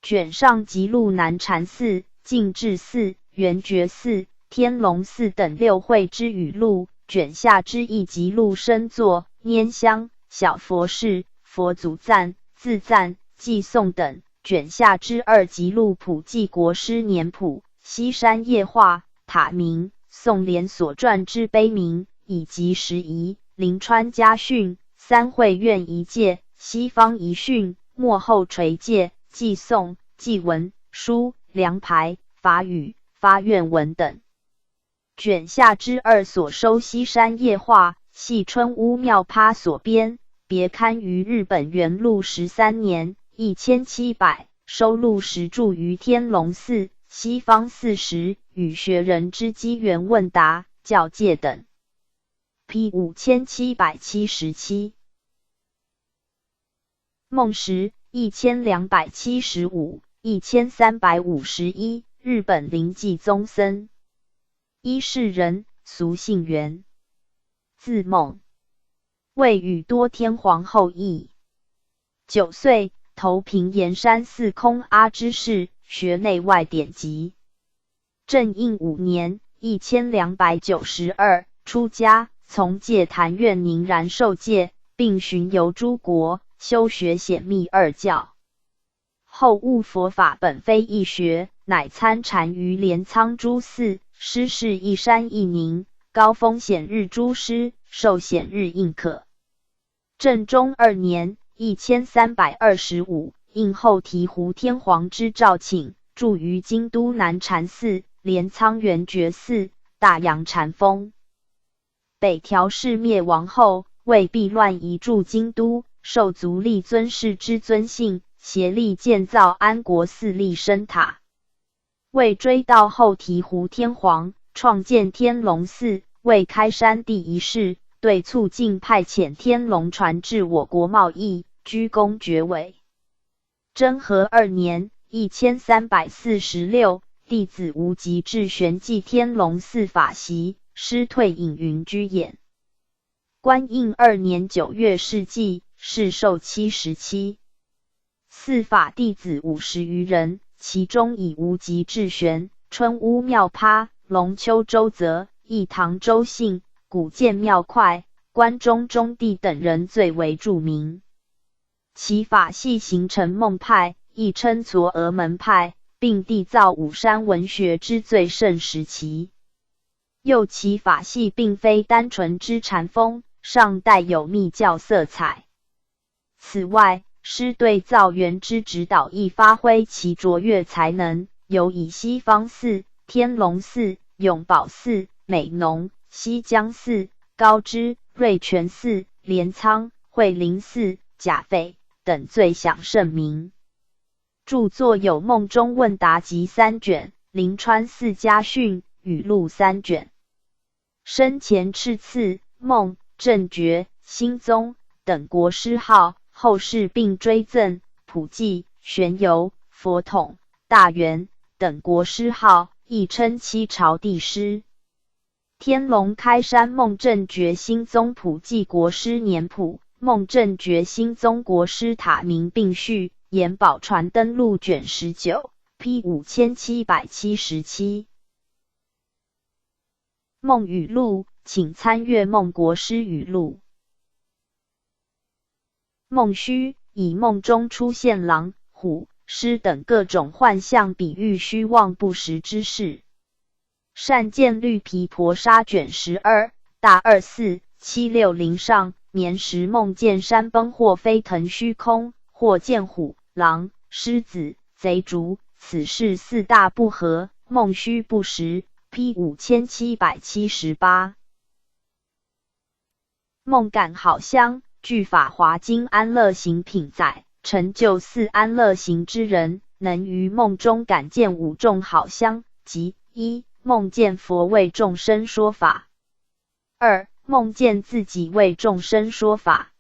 卷上集录南禅寺、净智寺、圆觉寺、天龙寺等6会之语录，卷下之一集录深作、拈香、小佛事、佛祖赞、自赞、寄颂等，卷下之2集录普济国师年谱、西山夜话、塔名、宋莲所传之碑名，以及时仪、临川家训、三会院一戒、西方遗训、末后垂戒、寄颂、祭文、书、梁牌、法语、发愿文等。卷下之2所收西山夜话，系春屋妙趴所编，别刊于日本元禄13年1700，收录时著于天龙寺、西方40与学人之机缘问答、教戒等。P 5777。梦时1275、1351，日本临济宗僧。一世人，俗姓元，字梦，为宇多天皇后裔。9岁，投平岩山寺空阿之士，学内外典籍。正应5年1292出家，从戒坛院宁然受戒，并巡游诸国，修学显密二教。后悟佛法本非易学，乃参禅于镰仓诸寺，师事一山一宁，高峰显日诸师，受显日应可。正中2年1325，应后醍醐天皇之诏请，住于京都南禅寺、镰仓圆觉寺，大扬禅风。北条氏灭亡后，为避乱移驻京都，受足利尊氏之尊信，协力建造安国寺立升塔。为追悼后醍醐天皇，创建天龙寺，为开山第一事，对促进派遣天龙船至我国贸易，居功厥伟。贞和2年1346，弟子无极至玄寂天龙寺法席，师退隐云居演。观应2年9月逝祭，世寿77。寺法弟子50余人，其中以无极至玄、春屋妙趴、龙丘周泽、义堂周信、古建妙快、关中中地等人最为著名。其法系形成梦派，亦称嵯峨门派，并缔造武山文学之最盛时期。又其法系并非单纯之禅风，尚带有密教色彩。此外，师对造园之指导亦发挥其卓越才能，有以西方寺、天龙寺、永保寺、美浓、西江寺、高知、瑞泉寺、镰仓、惠林寺、甲斐等最享盛名。著作有《梦中问答集》3卷、临川寺家训语录3卷。生前敕赐梦、正觉、心宗等国师号，后世并追赠普济、玄游、佛统、大元等国师号，亦称七朝帝师。天龙开山梦正觉心宗普济国师年谱、梦正觉心宗国师塔名并序，延宝传灯录卷19 P 5777。梦语录，请参阅梦国师语录。梦虚，以梦中出现狼、虎、狮等各种幻象，比喻虚妄不实之事。善见绿皮婆沙卷12大24760上，年时梦见山崩或飞腾虚空，或见虎、狼、狮子、贼卒，此事4大不合，梦虚不实。P 5778。梦感好香，据法华经安乐行品载，成就4安乐行之人，能于梦中感见5种好香，即1梦见佛为众生说法；2梦见自己为众生说法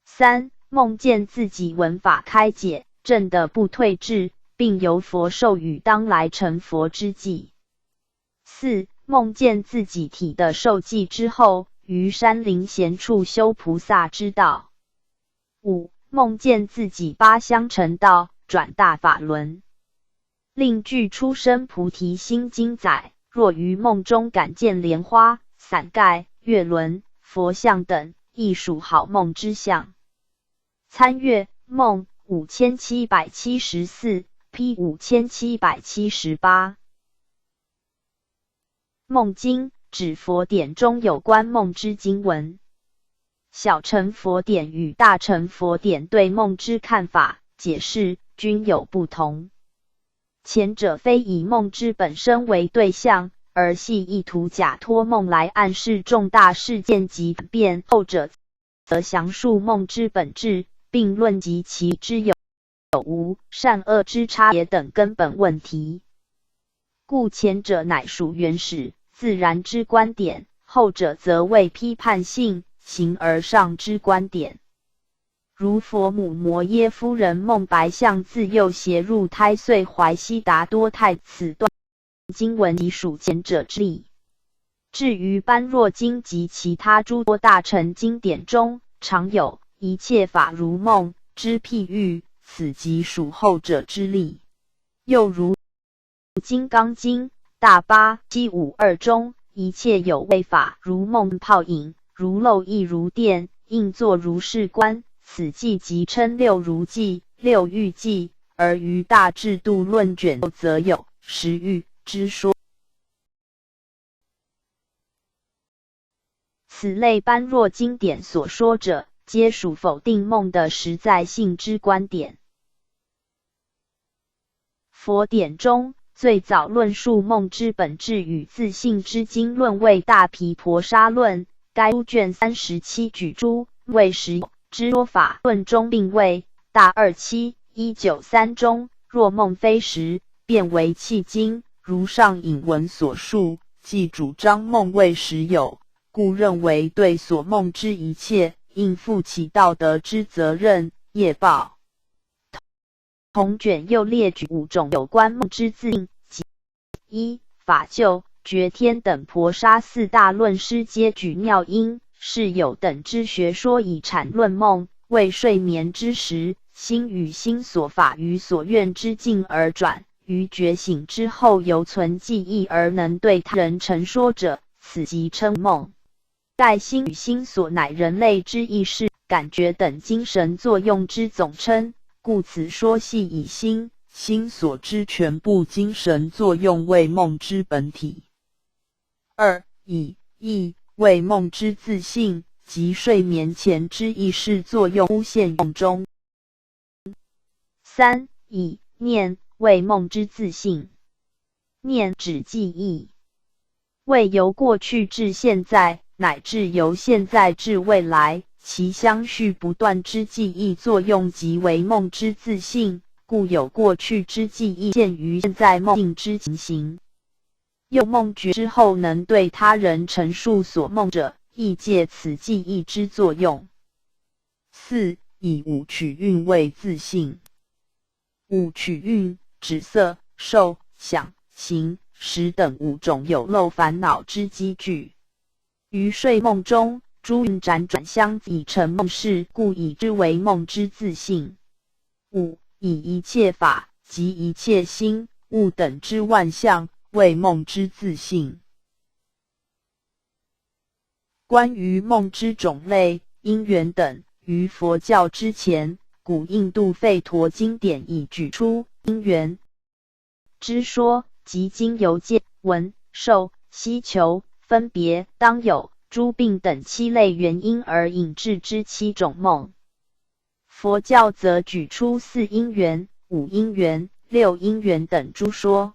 ；3梦见自己闻法开解，证得不退志，并由佛授予当来成佛之际；4梦见自己体的受记之后，于山林闲处修菩萨之道；5梦见自己八相成道，转大法轮。另据出生菩提心经载，若于梦中感见莲花、伞盖、月轮、佛像等，亦属好梦之象。参阅梦5774 P 5778。梦经指佛典中有关梦之经文。小乘佛典与大乘佛典对梦之看法、解释均有不同。前者非以梦之本身为对象，而系意图假托梦来暗示重大事件及变；后者则详述梦之本质，并论及其之有无、善恶之差别等根本问题。故前者乃属原始自然之观点，后者则为批判性形而上之观点。如佛母摩耶夫人梦白象自幼携入胎岁怀悉达多太，此段经文即属前者之例。至于般若经及其他诸多大乘经典中，常有一切法如梦之譬喻，此即属后者之例。又如金刚经大8752中，一切有为法如梦泡影，如漏亦如电，应作如是观。此记即称六如记、六欲记，而于大制度论卷则有十欲之说。此类般若经典所说者，皆属否定梦的实在性之观点。佛典中最早论述梦之本质与自性之经论为大毗婆沙论，该书卷37举诸为实有之说法论中，并为大27-193中，若梦非实，便为弃经。如上引文所述，即主张梦为实有，故认为对所梦之一切，应负起道德之责任、业报。同卷又列举5种有关梦之自性，即1法救、觉天等婆沙4大论师皆举妙音、是有等之学说以阐论梦。为睡眠之时，心与心所法与所愿之境而转，于觉醒之后犹存记忆而能对他人陈说者，此即称梦。盖心与心所乃人类之意识、感觉等精神作用之总称，故此说系以心所之全部精神作用为梦之本体。2以意为梦之自性，即睡眠前之意识作用出现梦中。3以念为梦之自性，念指记忆，为由过去至现在，乃至由现在至未来，其相续不断之记忆作用即为梦之自性，故有过去之记忆现于现在梦境之情形。又梦觉之后能对他人陈述所梦者，亦借此记忆之作用。4以五取运为自性，五取运指色、受、想、行、识等5种有漏烦恼之积聚，于睡梦中诸运辗转相已成梦事，故以之为梦之自性。5以一切法及一切心物等之万象为梦之自性。关于梦之种类、因缘等，于佛教之前，古印度吠陀经典已举出因缘之说，即经由见、闻、受、希求、分别、当有、诸病等7类原因而引致之7种梦。佛教则举出4因缘、5因缘、6因缘等诸说。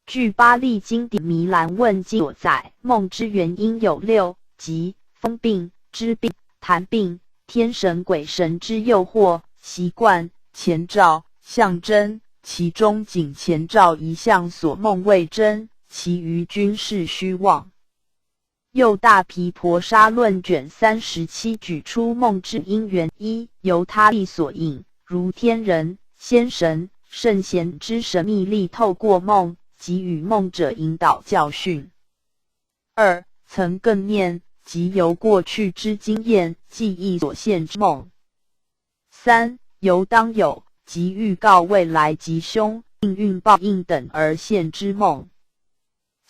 据巴利经典《弥兰问经》所载，梦之原因有6，即风病、知病、痰病、天神鬼神之诱惑、习惯、前兆、象征，其中仅前兆一项所梦为真，其余均是虚妄。又大毗婆沙论卷37举出梦之因缘：1由他力所引，如天人、仙神、圣贤之神秘力透过梦，给予梦者引导教训。2曾更念，即由过去之经验、记忆所现之梦。3由当有，即预告未来吉凶、命运报应等而现之梦。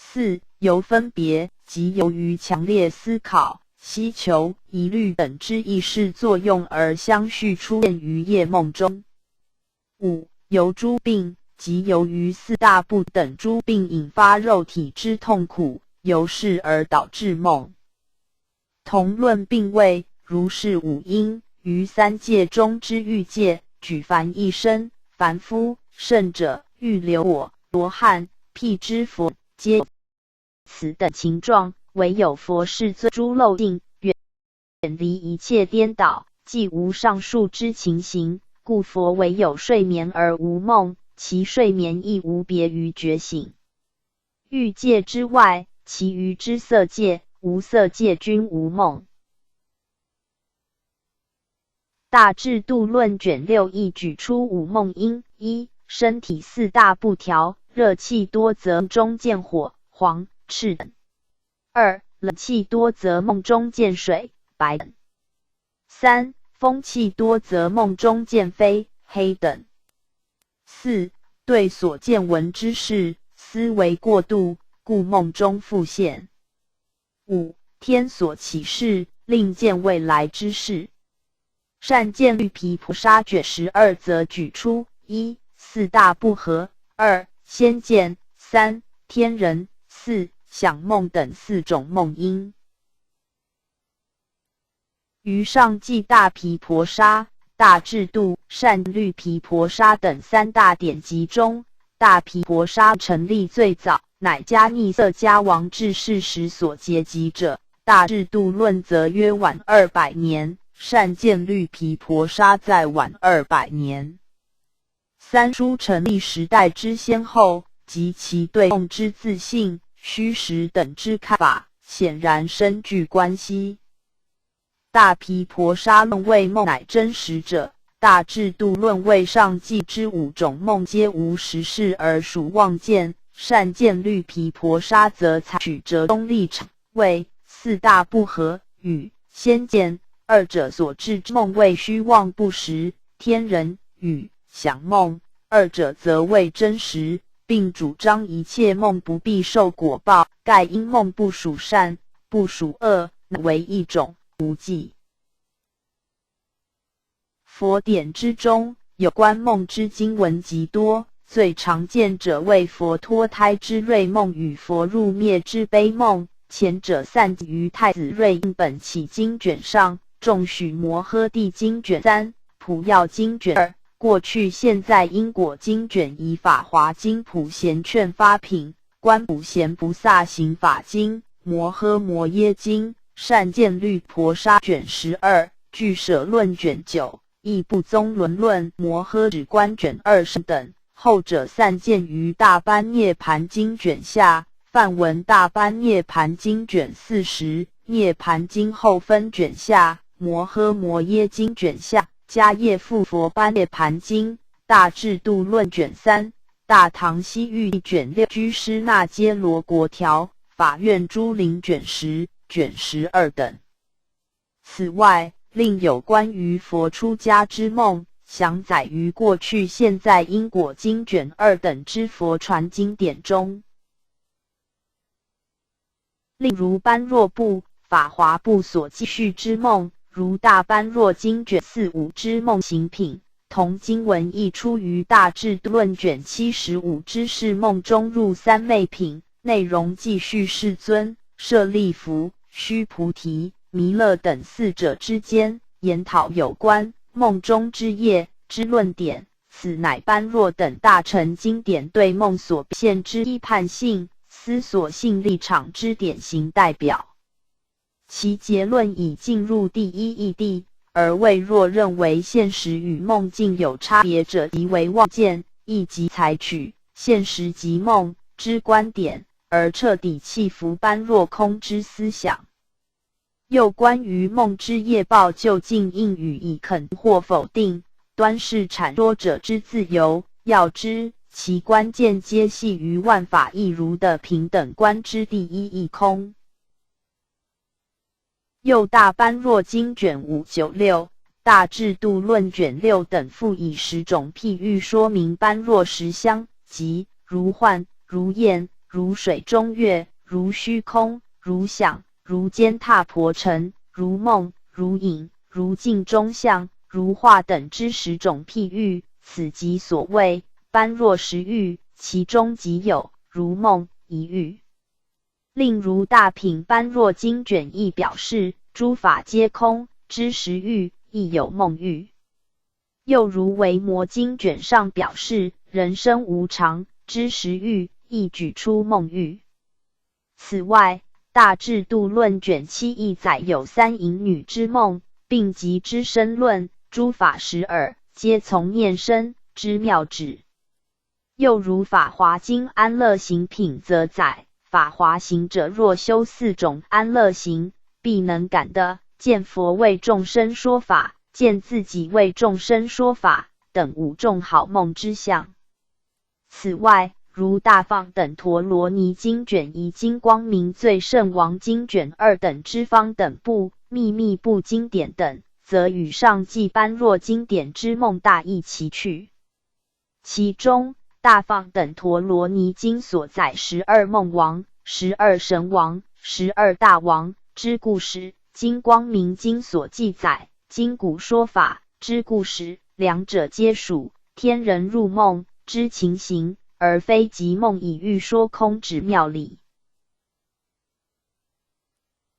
4由分别，即由于强烈思考、希求、疑虑等之意识作用而相续出现于夜梦中。5由诸病，即由于4大部等诸病引发肉体之痛苦，由是而导致梦。同论并位，如是5因，于3界中之欲界，举凡一生、凡夫、圣者、欲留我、罗汉、辟支佛，皆有此等情状，唯有佛世尊诸漏尽，远离一切颠倒，既无上述之情形，故佛唯有睡眠而无梦，其睡眠亦无别于觉醒。欲界之外，其余之色界、无色界均无梦。大智度论卷6亦举出5梦因：1身体4大不调，热气多则中见火、黄、赤等；2冷气多则梦中见水、白等；3风气多则梦中见飞、黑等；4对所见闻之事思维过度，故梦中复现；5天所起事令见未来之事。善见绿毗婆沙卷12则举出：1. 四大不和；2. 先见；3. 天人；4. 想梦等4种梦因。于上记大毗婆沙、大智度、善绿毗婆沙等3大典籍中，大毗婆沙成立最早，乃迦逆色迦王治世时所结集者。大智度论则约晚200年，善见绿毗婆沙再晚200年。三书成立时代之先后，及其对梦之自信、虚实等之看法，显然深具关系。大毗婆沙论为梦乃真实者，大智度论为上记之5种梦皆无实事而属妄见。善见绿毗婆沙则采取折中立场，为四大不和与先见二者所致之梦为虚妄不实，天人与想梦二者则为真实，并主张一切梦不必受果报，盖因梦不属善不属恶，乃为一种无记。佛典之中有关梦之经文极多，最常见者为佛脱胎之瑞梦与佛入灭之悲梦。前者散记于太子瑞印本起经卷上，众许摩诃帝经卷3、普药经卷2，过去现在因果经卷以法华经普贤劝发品、观普贤菩萨行法经、摩诃摩耶经、善见绿婆沙卷12、俱舍论卷9、异部宗轮论、摩诃止观卷20等，后者散见于大般涅盘经卷下。梵文大般涅盘经卷40、涅盘经后分卷下、摩诃摩耶经卷下、迦叶复佛般涅盘经、大智度论卷3、大唐西域卷6、居士那揭罗国条、法院诸林卷10、卷12等。此外，另有关于佛出家之梦，详载于过去现在因果经卷2等之佛传经典中。例如般若部、法华部所记叙之梦，如大般若经卷4、5之梦行品，同经文亦出于大智度论卷75之是梦中入三昧品，内容继续世尊、舍利弗、须菩提、弥勒等4者之间，研讨有关梦中之业之论点。此乃般若等大乘经典对梦所表现之批判性、思索性立场之典型代表。其结论已进入第一义谛，而未若认为现实与梦境有差别者，即为妄见，亦即采取现实即梦之观点，而彻底弃服般若空之思想。又关于梦之业报究竟应予以肯或否定，端视阐说者之自由，要知其关键皆系于万法一如的平等观之第一义空。又大般若经卷5、9、6、大智度论卷6等附以10种譬喻说明般若实相，即如幻、如焰、如水中月、如虚空、如想、如坚闼婆城、如梦、如影、如镜中相、如化等之10种譬喻，此即所谓般若实喻，其中即有如梦一喻。另如大品般若经卷亦表示诸法皆空之实喻，亦有梦喻。又如维摩经卷上表示人生无常之实喻，亦举出梦喻。此外，大智度论卷7亦载有三淫女之梦，并集之身论、诸法实耳，皆从念生之妙旨。又如法华经安乐行品则载，法华行者若修4种安乐行，必能感得见佛为众生说法，见自己为众生说法等5种好梦之相。此外，如大放等陀罗尼经卷1、金光明最胜王经卷2等之方等部、秘密部经典等，则与上记般若经典之梦大异其趣。其中大放等陀罗尼经所载12梦王、12神王、12大王之故事，经光明经所记载，今古说法之故事，两者皆属天人入梦之情形，而非即梦以喻说空之妙理。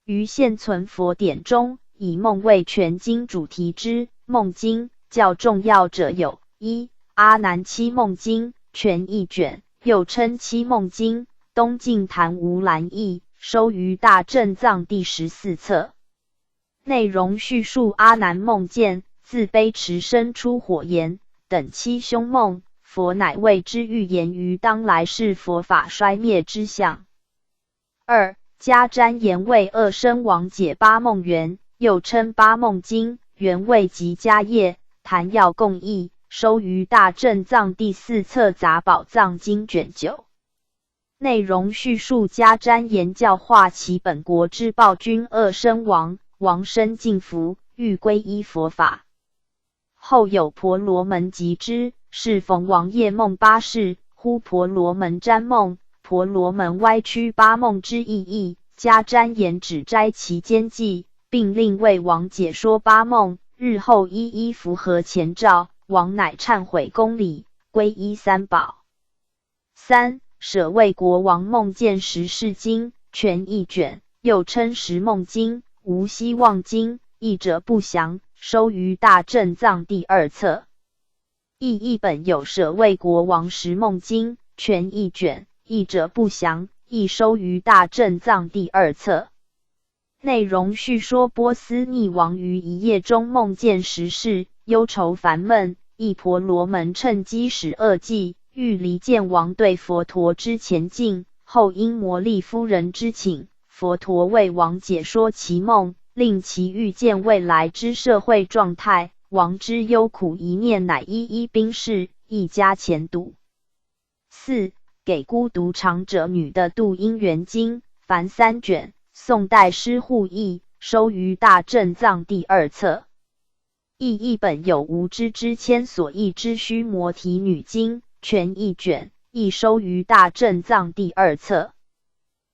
于现存佛典中，以梦为全经主题之梦经较重要者有：一、阿难七梦经全译卷，又称七梦经，东晋谭无兰译，收于大正藏第14册。内容叙述阿难梦见自卑持生出火焰等七凶梦，佛乃为之预言于当来世佛法衰灭之象。二、迦旃延为恶生王解八梦缘，又称八梦经，原为集迦叶坛要共译，收于大正藏第4册杂宝藏经卷9。内容叙述迦旃延教化其本国之暴君恶生王，王生敬服，欲皈依佛法。后有婆罗门集之，是逢王夜梦八事，呼婆罗门占梦，婆罗门歪曲八梦之意义，迦旃延只摘其间记，并令为王解说八梦，日后一一符合前兆，王乃忏悔公礼，皈依三宝。三、舍卫国王梦见十世经全译卷，又称十梦经、无希望经，译者不详，收于大正藏第2册。译本有舍卫国王十梦经全译卷，译者不详，亦收于大正藏第2册。内容叙说波斯匿王于一夜中梦见十事，忧愁烦闷，一婆罗门趁机使恶计，欲离间王对佛陀之前进，后因摩利夫人之请，佛陀为王解说其梦，令其预见未来之社会状态，王之忧苦一念乃一一冰释，一加前睹。四、给孤独长者女的度因缘经，凡3卷，宋代师护译，收于大正藏第2册。译本有无知之谦所译之须摩提女经全译卷，亦收于大正藏第2册。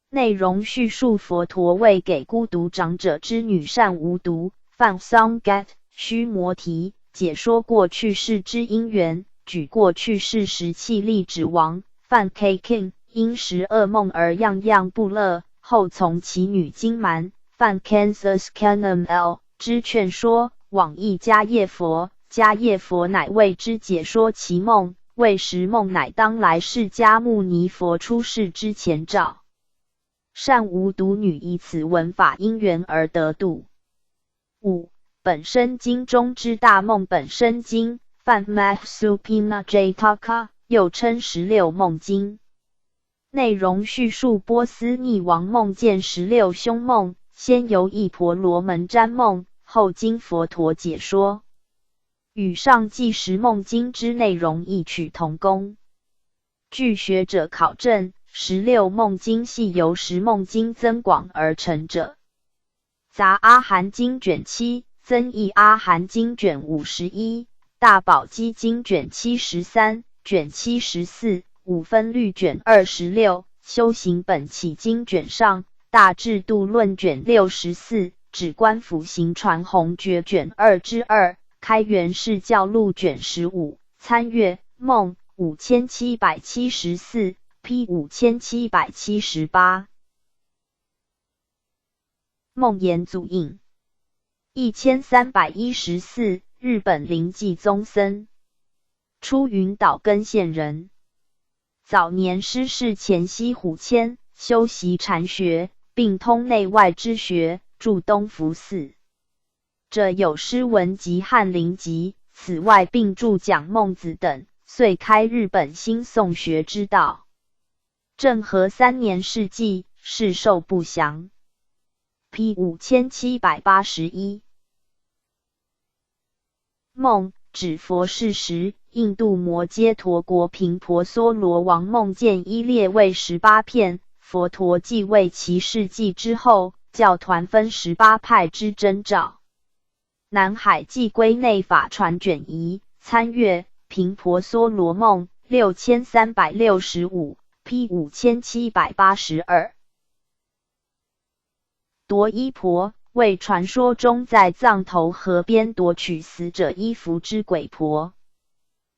内容叙述佛陀为给孤独长者之女善无毒梵 Samgat 须摩提解说过去世之因缘，举过去世时气力指王梵 K King 因时噩梦而样样不乐，后从其女金蛮梵 Kansas Canam L 之劝说，往诣迦叶佛，迦叶佛乃为之解说其梦，为时梦乃当来释迦牟尼佛出世之前兆。善无毒女以此闻法因缘而得度。五、本生经中之大梦本生经梵 Mahsupina Jataka 又称16梦经。内容叙述波斯匿王梦见16凶梦，先由一婆罗门占梦，后经佛陀解说，与上记10梦经之内容异曲同工。据学者考证，16梦经系由10梦经增广而成者。杂阿含经卷7，增益阿含经卷51，大宝积经卷73，卷74，五分律卷26，修行本起经卷上，大智度论卷64，止观辅行传弘觉卷2之2，开元释教录卷15，参阅梦5774 P 5778。梦魇祖印1314，日本临济宗僧，出云岛根县人。早年师事前西虎谦，修习禅学，并通内外之学，住东福寺。者有诗文集翰林集，此外并著讲孟子等，遂开日本新宋学之道。政和3年逝纪，世寿不详。P 5781。梦指佛世时，印度摩揭陀国频婆娑罗王梦见一列为18片，佛陀继位其事迹之后，教团分18派之征兆。南海寄归内法传卷1，参阅频婆娑罗梦6365 P 5782。夺衣婆为传说中在藏头河边夺取死者衣服之鬼婆，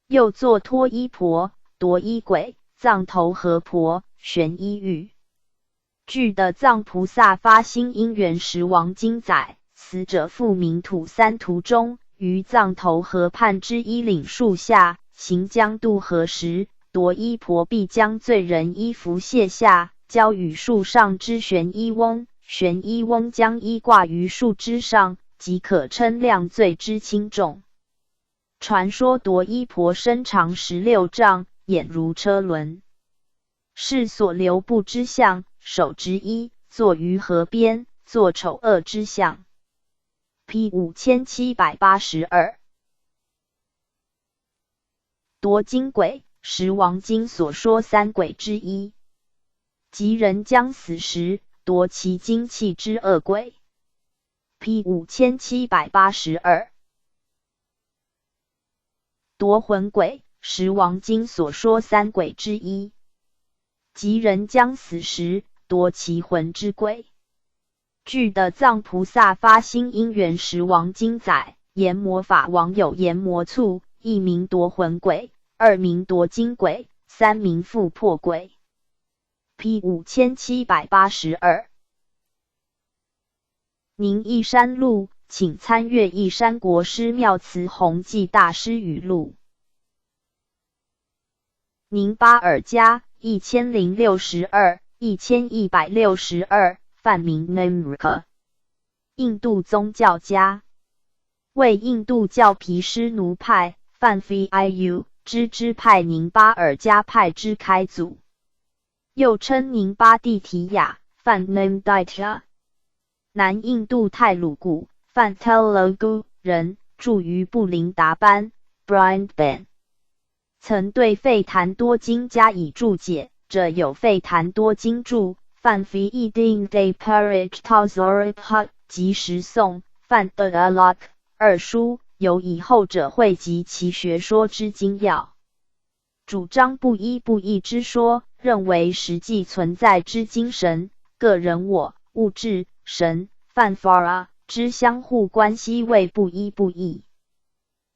又作脱衣婆、夺衣鬼、藏头河婆、悬衣玉。据的藏菩萨发心因缘时王经载，死者复名土三途中，于藏头河畔之一岭树下，行将渡河时，夺衣婆必将罪人衣服卸下，交与树上之悬衣翁，悬衣翁将衣挂于树枝上，即可称量罪之轻重。传说夺衣婆身长16丈，眼如车轮，是所留布之相，手执衣，坐于河边，作丑恶之相。P 5782。夺金鬼，时王经所说三鬼之一，即人将死时夺其精气之恶鬼。P 5782。夺魂鬼，时王经所说三鬼之一，即人将死时夺其魂之鬼。据的藏菩萨发心因缘时王经载，阎魔法王有阎魔卒，一名夺魂鬼，二名夺精鬼，三名复魄鬼。P 5782。宁义山录，请参阅义山国师妙慈弘济大师语录。宁巴尔迦1062 1162，梵名 Namrika， 印度宗教家，为印度教毗湿奴派梵 Viu 之支派宁巴尔迦派之开祖，又称宁巴蒂提亚梵 Namditya， 南印度泰鲁古梵 Telugu 人，住于布林达班 Brindaban， 曾对吠檀多经加以注解，者有吠檀多经注梵 Feeding de Pariktalzoripha 及十颂梵 The Alak 二书，有以后者汇集其学说之精要，主张不一不异之说，认为实际存在之精神、个人我、物质、神梵 Vara 之相互关系为不一不异。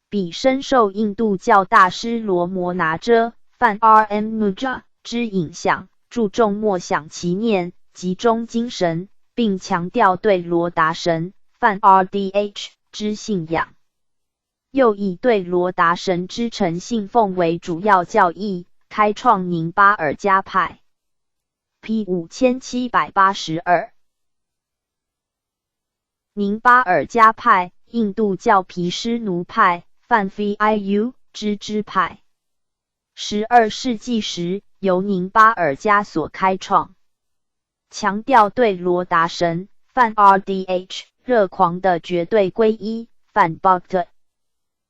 彼深受印度教大师罗摩拿遮梵 R.M. Mudra 之影响，注重默想其念，集中精神，并强调对罗达神梵 R.D.H. 之信仰，又以对罗达神之诚信奉为主要教义，开创宁巴尔迦派。P 5782。宁巴尔迦派，印度教毗湿奴派梵 Viu 之支派，12世纪时由宁巴尔迦所开创，强调对罗达神梵 RDH 热狂的绝对皈依梵 Bhakta。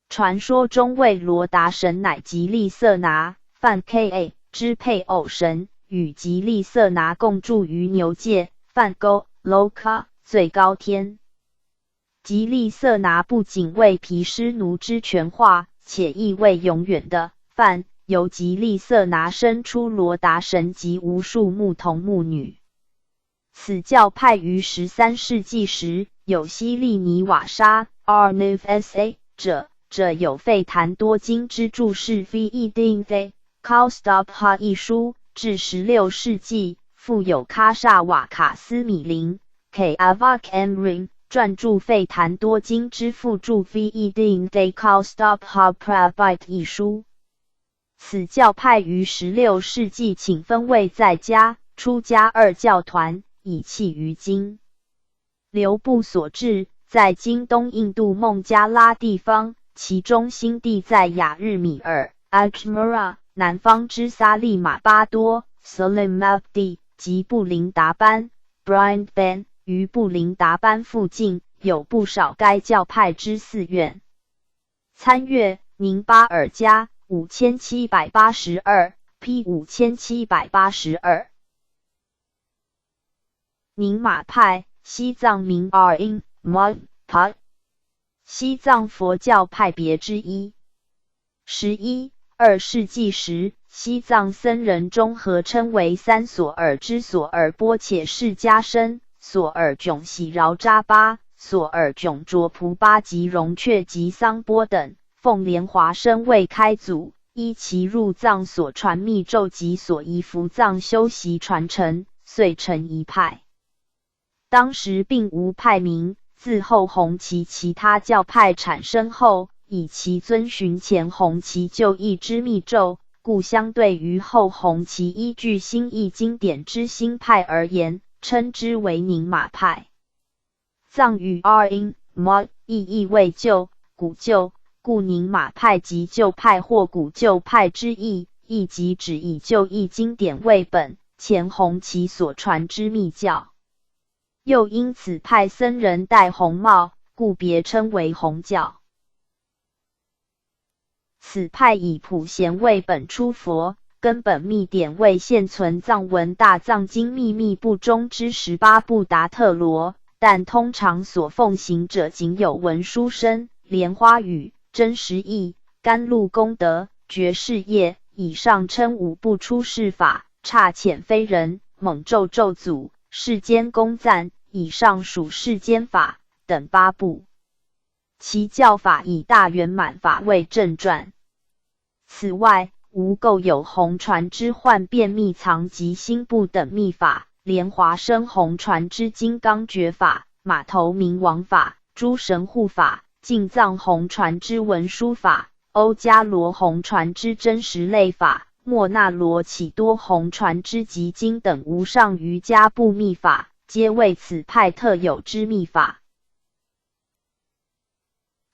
传说中为罗达神乃吉利瑟拿梵 Ka 之配偶神，与吉利瑟拿共住于牛界梵 Goloka 最高天。吉利瑟拿不仅为毗湿奴之全化，且亦为永远的梵，由吉利瑟拿生出罗达神及无数牧童牧女。此教派于13世纪时有希利尼瓦沙 Arnavsa 者有吠檀多经之注释 Feeding the Kaustubha 一书，至16世纪复有喀萨瓦卡斯米林 K. Avak Amrin撰著吠檀多经之附注 Feeding the Kaustubha Prabhat 一书。此教派于16世纪请分为在家、出家二教团，以弃于今。流布所至，在今东印度孟加拉地方，其中心地在雅日米尔 Ajmera， 南方之萨利马巴多 Salimabdi 及布林达班 Brindaban， 于布林达班附近有不少该教派之寺院。参阅宁巴尔迦5782 P 5782。宁玛派，西藏名 Rin Mudpa， 西藏佛教派别之一。11、2世纪时，西藏僧人中合称为三索尔之索尔波且释迦身、索尔迥喜饶扎巴、索尔迥卓蒲巴及荣却及桑波等，奉莲华生为开祖，依其入藏所传密咒及所依伏藏修习传承，遂成一派。当时并无派名，自后弘齐其他教派产生后，以其遵循前弘齐旧义之密咒，故相对于后弘齐依据新义经典之新派而言，称之为宁玛派。藏语 in ma 意为旧、古旧，故宁玛派即旧派或古旧派之意，亦即指以旧义经典为本，前弘齐所传之密教。又因此派僧人戴红帽，故别称为红教。此派以普贤为本出佛，根本密典为现存藏文大藏经秘密部中之18部达特罗，但通常所奉行者仅有文殊身、莲花语、真实义、甘露功德、觉世业，以上称5部出世法，差遣非人、猛咒咒诅、世间公赞，以上属世间法等8部。其教法以大圆满法为正传。此外，无垢有弘传之幻变密藏及心部等密法，莲华生弘传之金刚觉法、马头明王法、诸神护法，净藏弘传之文殊法，欧迦罗弘传之真实类法，莫那罗启多弘传之集经等无上瑜伽部密法，皆为此派特有之密法。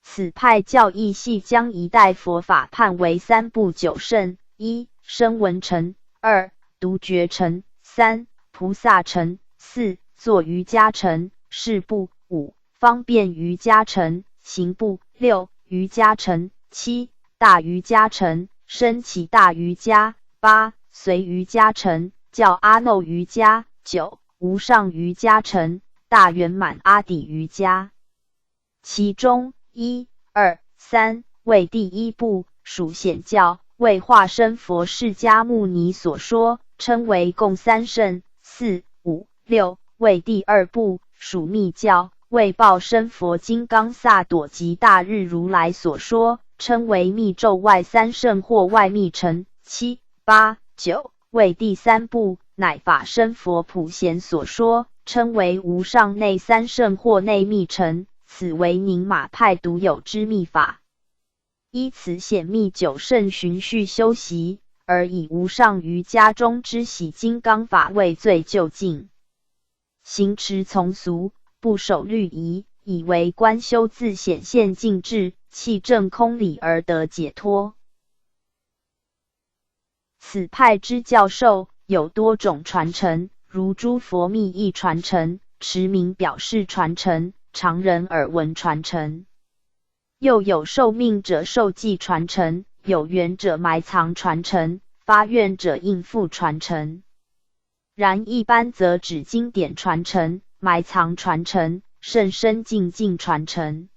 此派教义系将一代佛法判为3部9圣：1. 声闻乘；2. 独觉乘；3. 菩萨乘；4. 作瑜伽乘事部；5. 方便瑜伽乘行部；6. 瑜伽乘；7. 大瑜伽乘升起大瑜伽；8. 随瑜伽乘叫阿耨瑜伽；9. 无上瑜伽乘大圆满阿底瑜伽。其中1、2、3为第1部，属显教，为化身佛释迦牟尼所说，称为共3圣。4、5、6为第2部，属密教，为报身佛金刚萨埵及大日如来所说，称为密咒外3圣或外密乘。7、8、9为第3部，乃法身佛普贤所说，称为无上内3圣或内密乘。此为宁玛派独有之密法，依此显密9圣循序修习，而以无上瑜伽中之喜金刚法为最究竟。行持从俗，不守律仪，以为观修自显现尽智，弃证空理而得解脱。此派之教授有多种传承，如诸佛密意传承、持名表示传承、常人耳闻传承，又有受命者受记传承，有缘者埋藏传承，发愿者应付传承。然一般则指经典传承、埋藏传承、甚深静静传承。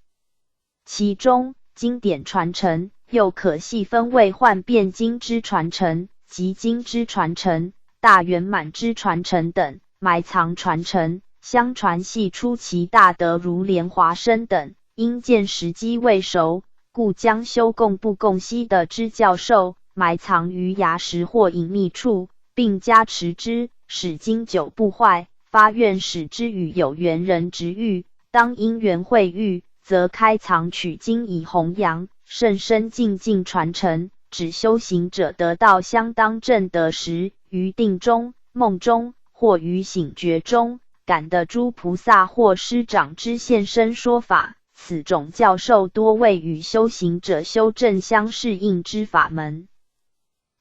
其中经典传承又可细分为幻变经之传承、集经之传承、大圆满之传承等。埋藏传承相传系出其大德如莲华生等，因见时机未熟，故将修供不供悉的之教授埋藏于崖石或隐秘处，并加持之，使经久不坏，发愿使之与有缘人直遇，当因缘会遇，则开藏取经以弘扬，甚深静静传承，指修行者得到相当正德时，于定中、梦中或于醒觉中感得诸菩萨或师长之现身说法，此种教授多为与修行者修正相适应之法门。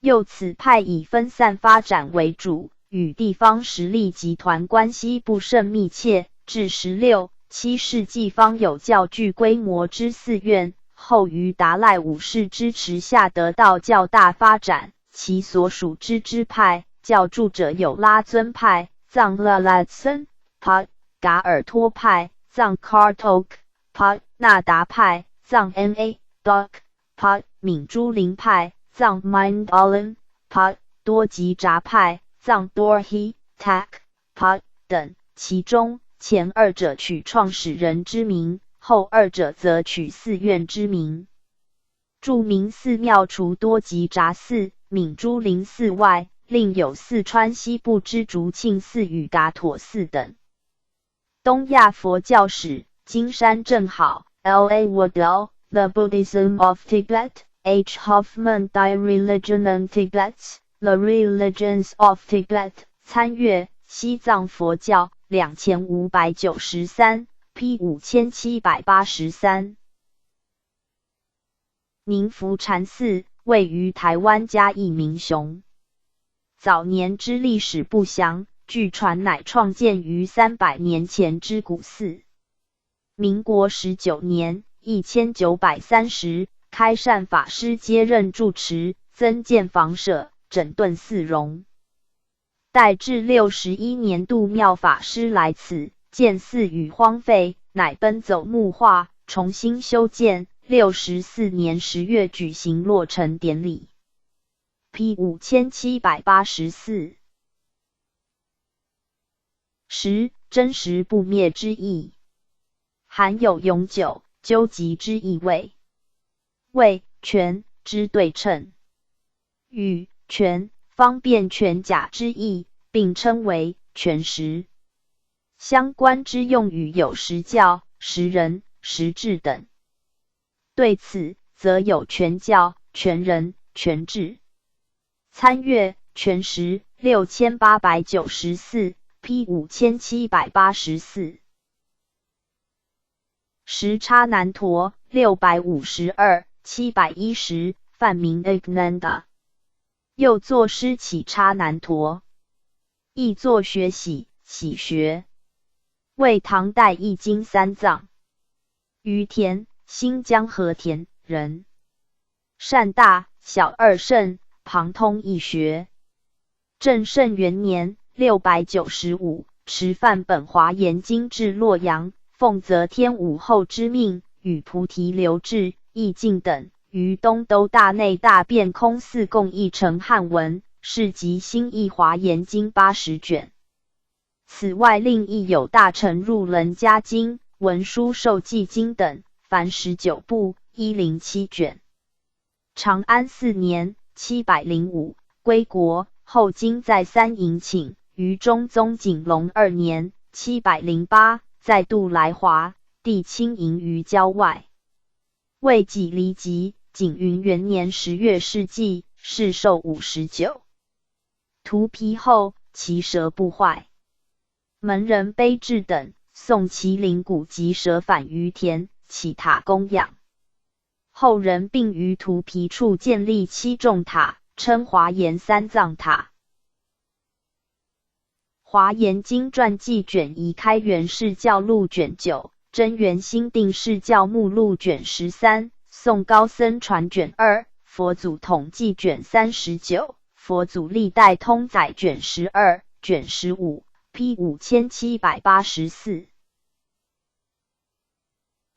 又此派以分散发展为主，与地方实力集团关系不甚密切，至16、7世纪方有较具规模之寺院，后于达赖五世支持下得到较大发展。其所属之支派教著者有拉尊派、藏拉拉森派、噶尔托派、藏 Kartok 派、那达派、藏 Ma Dok 派、敏珠林派、藏 Mind Alam 派、多吉札派、藏 Dorhi Tak 派等。其中前二者取创始人之名，后二者则取寺院之名。著名寺庙除多吉札寺、敏珠林寺外，另有四川西部之竹庆寺与噶妥寺等。东亚佛教史，金山正好 L.A. Waddell, The Buddhism of Tibet, H. Hoffman Die Religion in Tibet, The Religions of Tibet, 参阅西藏佛教2593 P 5783。宁福禅寺位于台湾嘉义民雄，早年之历史不详，据传乃创建于300年前之古寺。民国19年1930，开善法师接任住持，增建房舍，整顿寺容。待至61年度妙法师来此，见寺宇荒废，乃奔走木化，重新修建。64年10月举行落成典礼。P 5784。10. 真实不灭之意，含有永久、究极之意味。为权之对称，与权方便权假之意，并称为权实。相关之用语有实教、实人、实智等。对此，则有权教、权人、权智。参阅权实6894 P 5784。时叉难陀652 710，梵名 Ignanda， 又作诗起叉难陀，亦作学喜、喜学，为唐代易经三藏。于田，新疆和田人，善大小二圣，旁通一学。正圣元年695，持梵本华严经至洛阳，奉则天武后之命，与菩提流志、义净等于东都大内大辩空寺共译成汉文，是集新译华严经80卷。此外，另译有大乘入楞伽经、文殊受记经等，凡19部，107卷。长安4年705，归国，后经再三迎请，于中宗景龙2年708，再度来华，帝亲迎于郊外。为己离疾，景云元年10月逝祭，世寿59。涂皮后，其舌不坏。门人卑智等送其灵骨及舍返于田，起塔供养。后人并于涂皮处建立7重塔，称华严三藏塔。华严经传记卷1，开元释教录卷9，真元新定释教目录卷13，宋高僧传卷2，佛祖统记卷39，佛祖历代通载卷12、卷15 P 5784。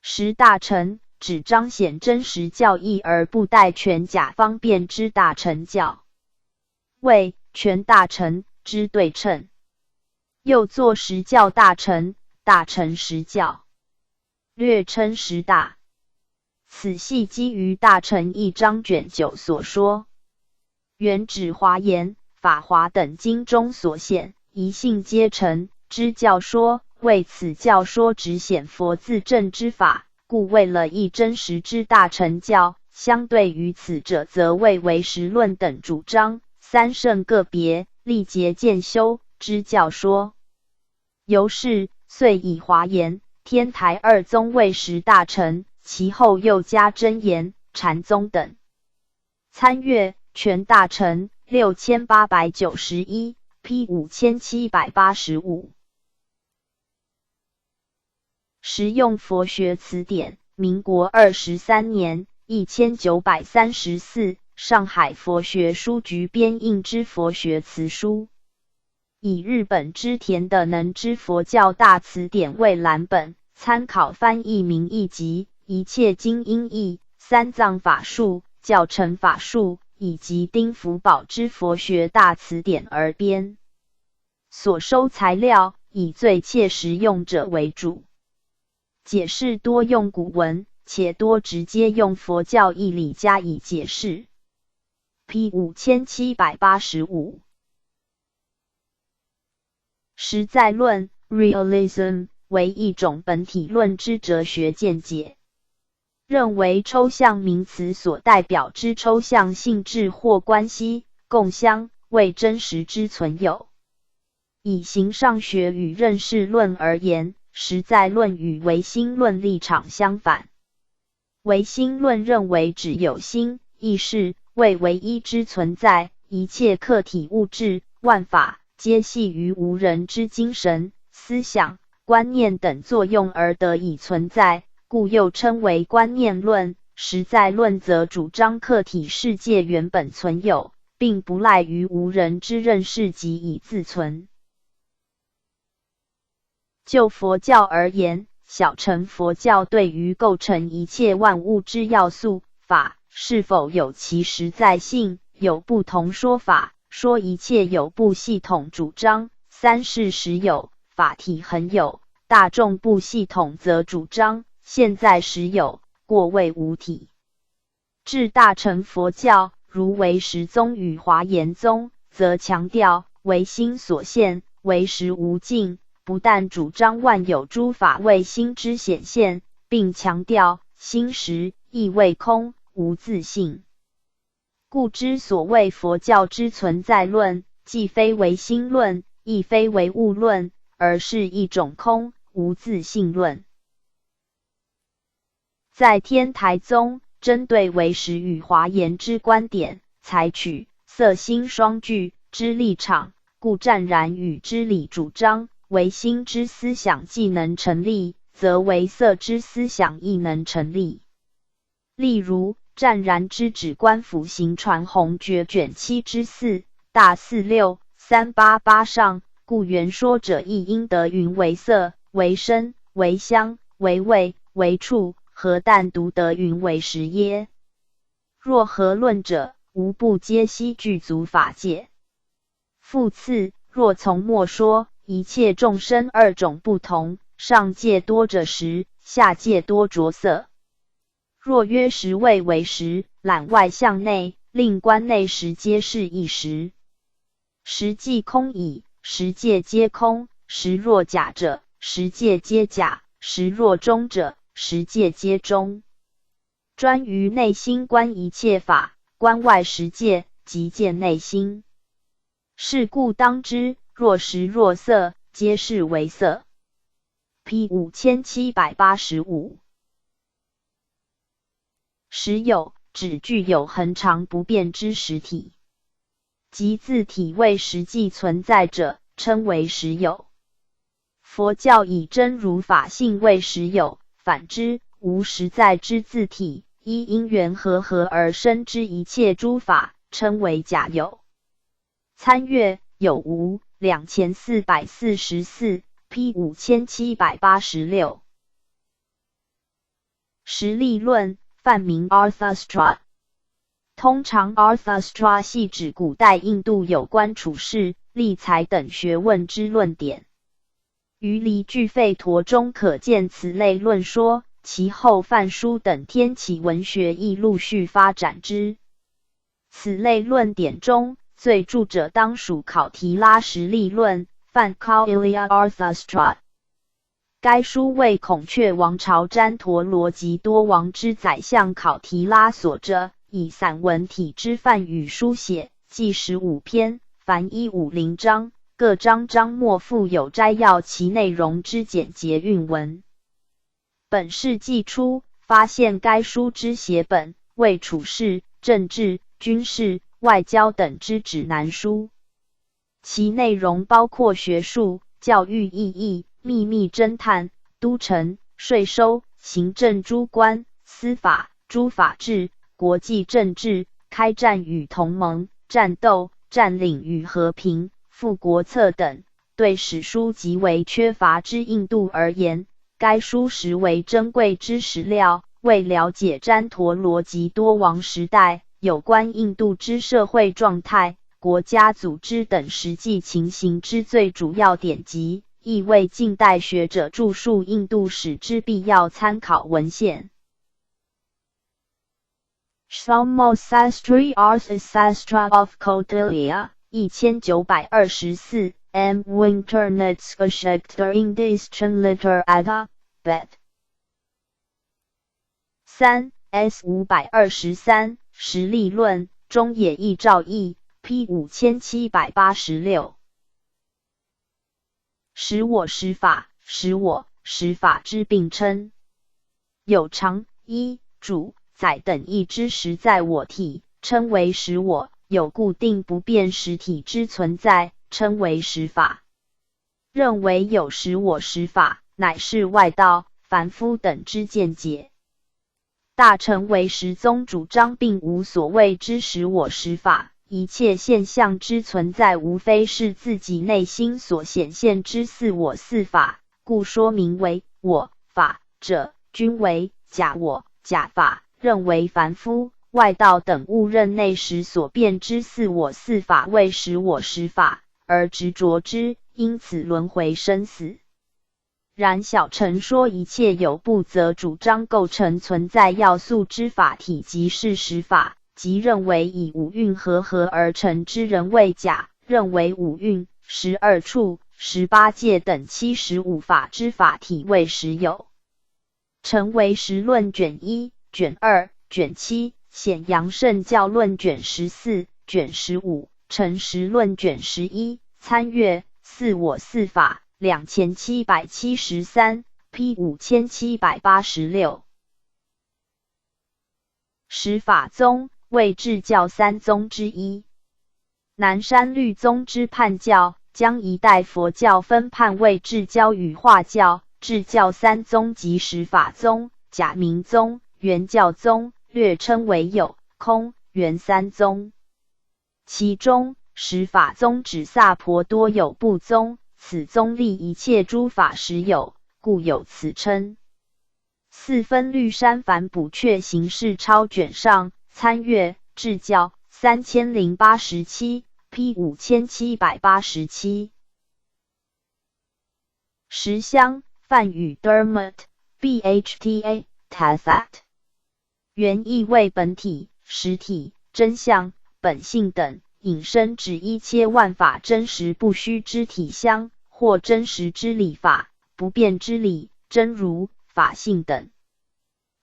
十大乘，指彰显真实教义而不带权假方便之大乘教，为权大乘之对称。又作实教大乘、大乘实教，略称十大。此系基于大乘一章卷9所说，原指华严、法华等经中所显一性皆成之教说，为此教说只显佛自证之法，故为了一真实之大乘教，相对于此者则为唯识论等主张三圣个别、历劫渐修之教说。由是，遂以华严、天台二宗为十大乘，其后又加真言、禅宗等。参阅全大乘6891 P 5785。实用佛学词典，民国23年1934，上海佛学书局编印之佛学词书。以日本织田的能知佛教大词典为蓝本，参考翻译名义集、一切经音译、三藏法术、教程法术以及丁福宝之佛学大词典而编。所收材料以最切实用者为主。解释多用古文，且多直接用佛教义理加以解释。P 5785。实在论 （Realism） 为一种本体论之哲学见解，认为抽象名词所代表之抽象性质或关系、共相为真实之存有。以形上学与认识论而言，实在论与唯心论立场相反。唯心论认为只有心、意识为唯一之存在，一切客体物质、万法皆系于无人之精神、思想、观念等作用而得以存在，故又称为观念论。实在论则主张客体世界原本存有，并不赖于无人之认识及以自存。就佛教而言，小乘佛教对于构成一切万物之要素法是否有其实在性，有不同说法。说一切有部系统主张三是实有，法体恒有；大众部系统则主张现在实有，过谓无体。至大乘佛教，如唯识宗与华严宗，则强调唯心所现，唯识无尽，不但主张万有诸法为心之显现，并强调心实亦为空，无自性。故之所谓佛教之存在论，既非唯心论，亦非唯物论，而是一种空无自性论。在天台宗，针对唯识与华严之观点，采取色心双具之立场，故湛然与之理主张唯心之思想既能成立，则唯色之思想亦能成立。例如湛然之指观辅行传弘诀卷7之4大46 388上，故原说者亦应得云为色、为声、为香、为味、为触，何但独得云为实耶？若何论者，无不皆悉具足法界。复次，若从末说一切众生二种不同，上界多着实，下界多着色。若曰实谓为实，览外向内，令观内实皆是一实。实即空矣，实界皆空；实若假者，实界皆假；实若中者，实界皆中。专于内心观一切法，观外实界，即见内心。是故当知，若实若色，皆是为色。P 5785。实有指具有恒常不变之实体，即自体为实际存在者，称为实有。佛教以真如法性为实有，反之，无实在之自体，依因缘和合而生之一切诸法，称为假有。参阅有无2444 P 5786。实例论泛名 Arthastra。通常 Arthastra 系指古代印度有关处世、理财等学问之论点。于离俱吠陀中可见此类论说，其后梵书等天启文学亦陆续发展之。此类论点中，最著者当属考提拉实例论，梵 Kautilya Arthastra。该书为孔雀王朝旃陀罗及多王之宰相考提拉所著，以散文体之梵语书写，计15篇，凡150章，各章章末附有摘要其内容之简洁韵文。本世纪初发现该书之写本，为处世、政治、军事、外交等之指南书。其内容包括学术、教育意义、秘密侦探、都城、税收、行政诸官、司法、诸法治、国际政治、开战与同盟、战斗、占领与和平、复国策等。对史书极为缺乏之印度而言，该书实为珍贵之史料，为了解旃陀罗及多王时代有关印度之社会状态、国家组织等实际情形之最主要典籍，亦为近代学者著述印度史之必要参考文献。Samosastri Arthasastra of Kautilya 1924 M. Winternetsgeschichte Indischen Literatur Bet 3 S 523实例论中野义照译 P 5786使我实法，使我实法之并称，有常、一、主、载等义之实在我体，称为实我；有固定不变实体之存在，称为实法。认为有实我实法，乃是外道、凡夫等之见解。大乘唯识宗主张并无所谓之实我实法。一切现象之存在，无非是自己内心所显现之四我四法，故说名为我法者，均为假我、假法，认为凡夫、外道等误认内识所变之四我四法为实我实法，而执着之，因此轮回生死。然小乘说一切有部，则主张构成存在要素之法体即是实法。即认为以五蕴合而成之人为假，认为五蕴、12处、18界等75法之法体为实有。成为实论卷1、卷2、卷7，显扬圣教论卷14、卷15，成实论卷11，参阅四我四法2773 P 5786。实法宗为智教三宗之一，南山律宗之叛教，将一代佛教分判为智教与化教。智教三宗即实法宗、假名宗、圆教宗，略称为有、空、圆三宗。其中实法宗指萨婆多有部宗，此宗立一切诸法实有，故有此称。四分律山凡补阙形式抄卷上。参阅智教3087 P 5787。实相梵语 Dermot Bhta Tathat 原意为本体、实体、真相、本性等，引申指一切万法真实不虚之体相，或真实之理法、不变之理、真如、法性等。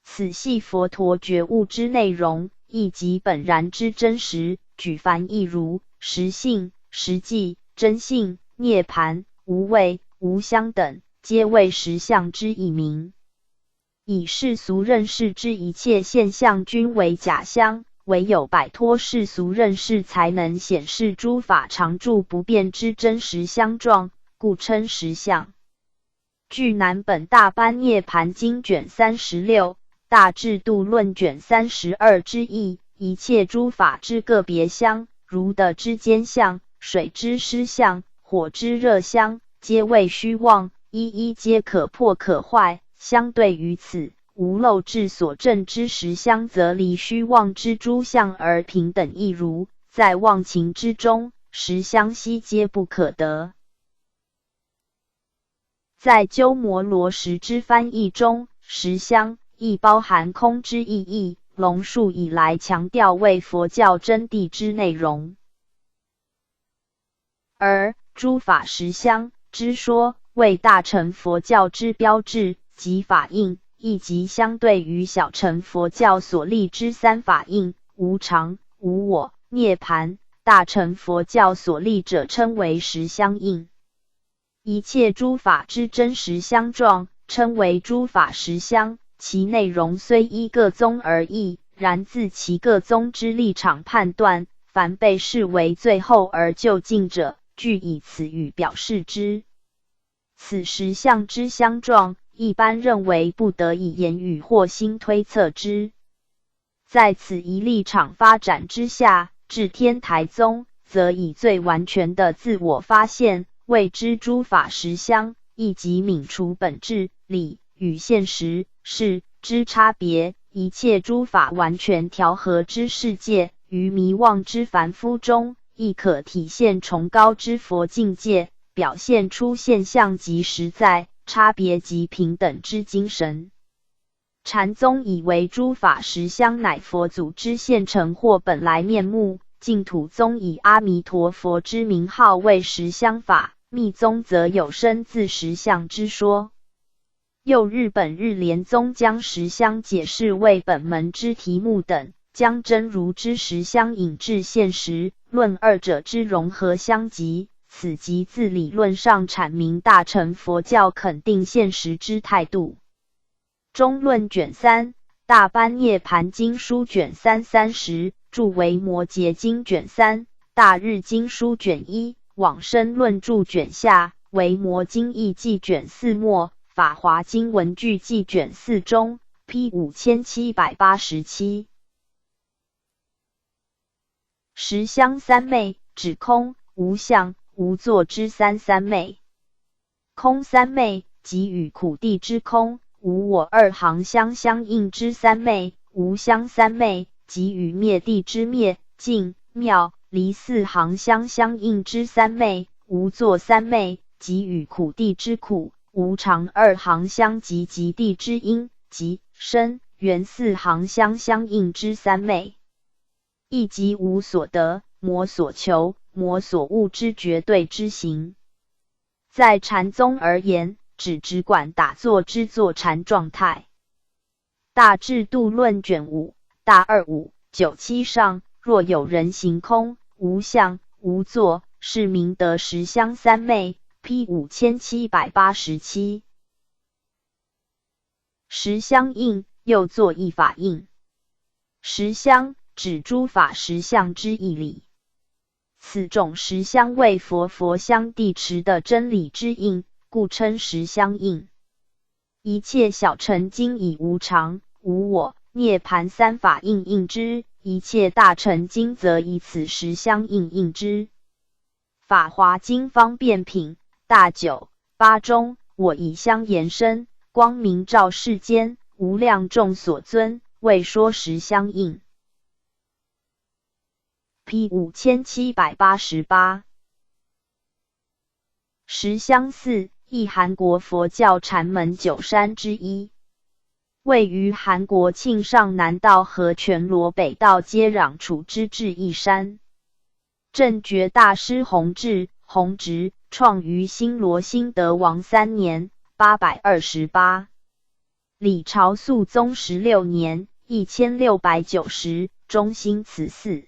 此系佛陀觉悟之内容，亦即本然之真实，举凡亦如实性、实际、真性、涅槃、无畏、无相等，皆为实相之一名。以世俗认识之一切现象均为假相，唯有摆脱世俗认识，才能显示诸法常住不变之真实相状，故称实相。据南本大般涅盘经卷36、大智度论卷32之意，一切诸法之个别相，如地之坚相、水之湿相、火之热相，皆为虚妄，一一皆可破可坏。相对于此，无漏智所证之实相，则离虚妄之诸相而平等亦如，在妄情之中，实相悉皆不可得。在鸠摩罗什之翻译中，实相亦包含空之意义，龙树以来强调为佛教真谛之内容。而诸法实相之说，为大乘佛教之标志及法印，亦即相对于小乘佛教所立之三法印：无常、无我、涅槃。大乘佛教所立者称为实相印。一切诸法之真实相状，称为诸法实相，其内容虽依各宗而异，然自其各宗之立场判断，凡被视为最后而就近者，俱以此语表示之。此实相之相状，一般认为不得以言语或心推测之。在此一立场发展之下，至天台宗则以最完全的自我发现，谓之诸法实相，亦即泯除本质、理与现实、事之差别，一切诸法完全调和之世界，于迷妄之凡夫中，亦可体现崇高之佛境界，表现出现象及实在、差别及平等之精神。禅宗以为诸法实相乃佛祖之现成或本来面目，净土宗以阿弥陀佛之名号为实相法，密宗则有生自实相之说。又日本日莲宗将实相解释为本门之题目等，将真如之实相引至现实，论二者之融合相即，此即自理论上阐明大乘佛教肯定现实之态度。中论卷3，大般涅盘经书卷3 30，注为摩诘经卷3，大日经书卷1，往生论著卷下，为摩经义记卷4末，法华经文句记卷4中 ，P 5787。实相三昧，指空、无相、无作之三昧。空三昧，即与苦地之空、无我二行相应之三昧；无相三昧，即与灭地之灭、净、妙、离四行相应之三昧；无作三昧，即与苦地之苦、无常二行相及地之因、即生、缘四行相应之三昧。亦即无所得、魔所求、魔所悟之绝对之行。在禅宗而言，只管打坐之坐禅状态。大智度论卷5，大2597上，若有人行空、无相、无作，是名得实相三昧。P 5787。实相应，又作一法应。实相指诸法实相之义理，此种实相为佛相地持的真理之应，故称实相应。一切小乘经以无常、无我、涅盘三法应之，一切大乘经则以此实相应之。法华经方便品大9、8中，我以相延伸，光明照世间，无量众所尊，为说实相应。P 5788。实相寺，亦韩国佛教禅门9山之一，位于韩国庆尚南道和全罗北道接壤处之至一山。正觉大师弘治、弘直创于新罗兴德王3年828，李朝肃宗16年1690，中兴慈寺。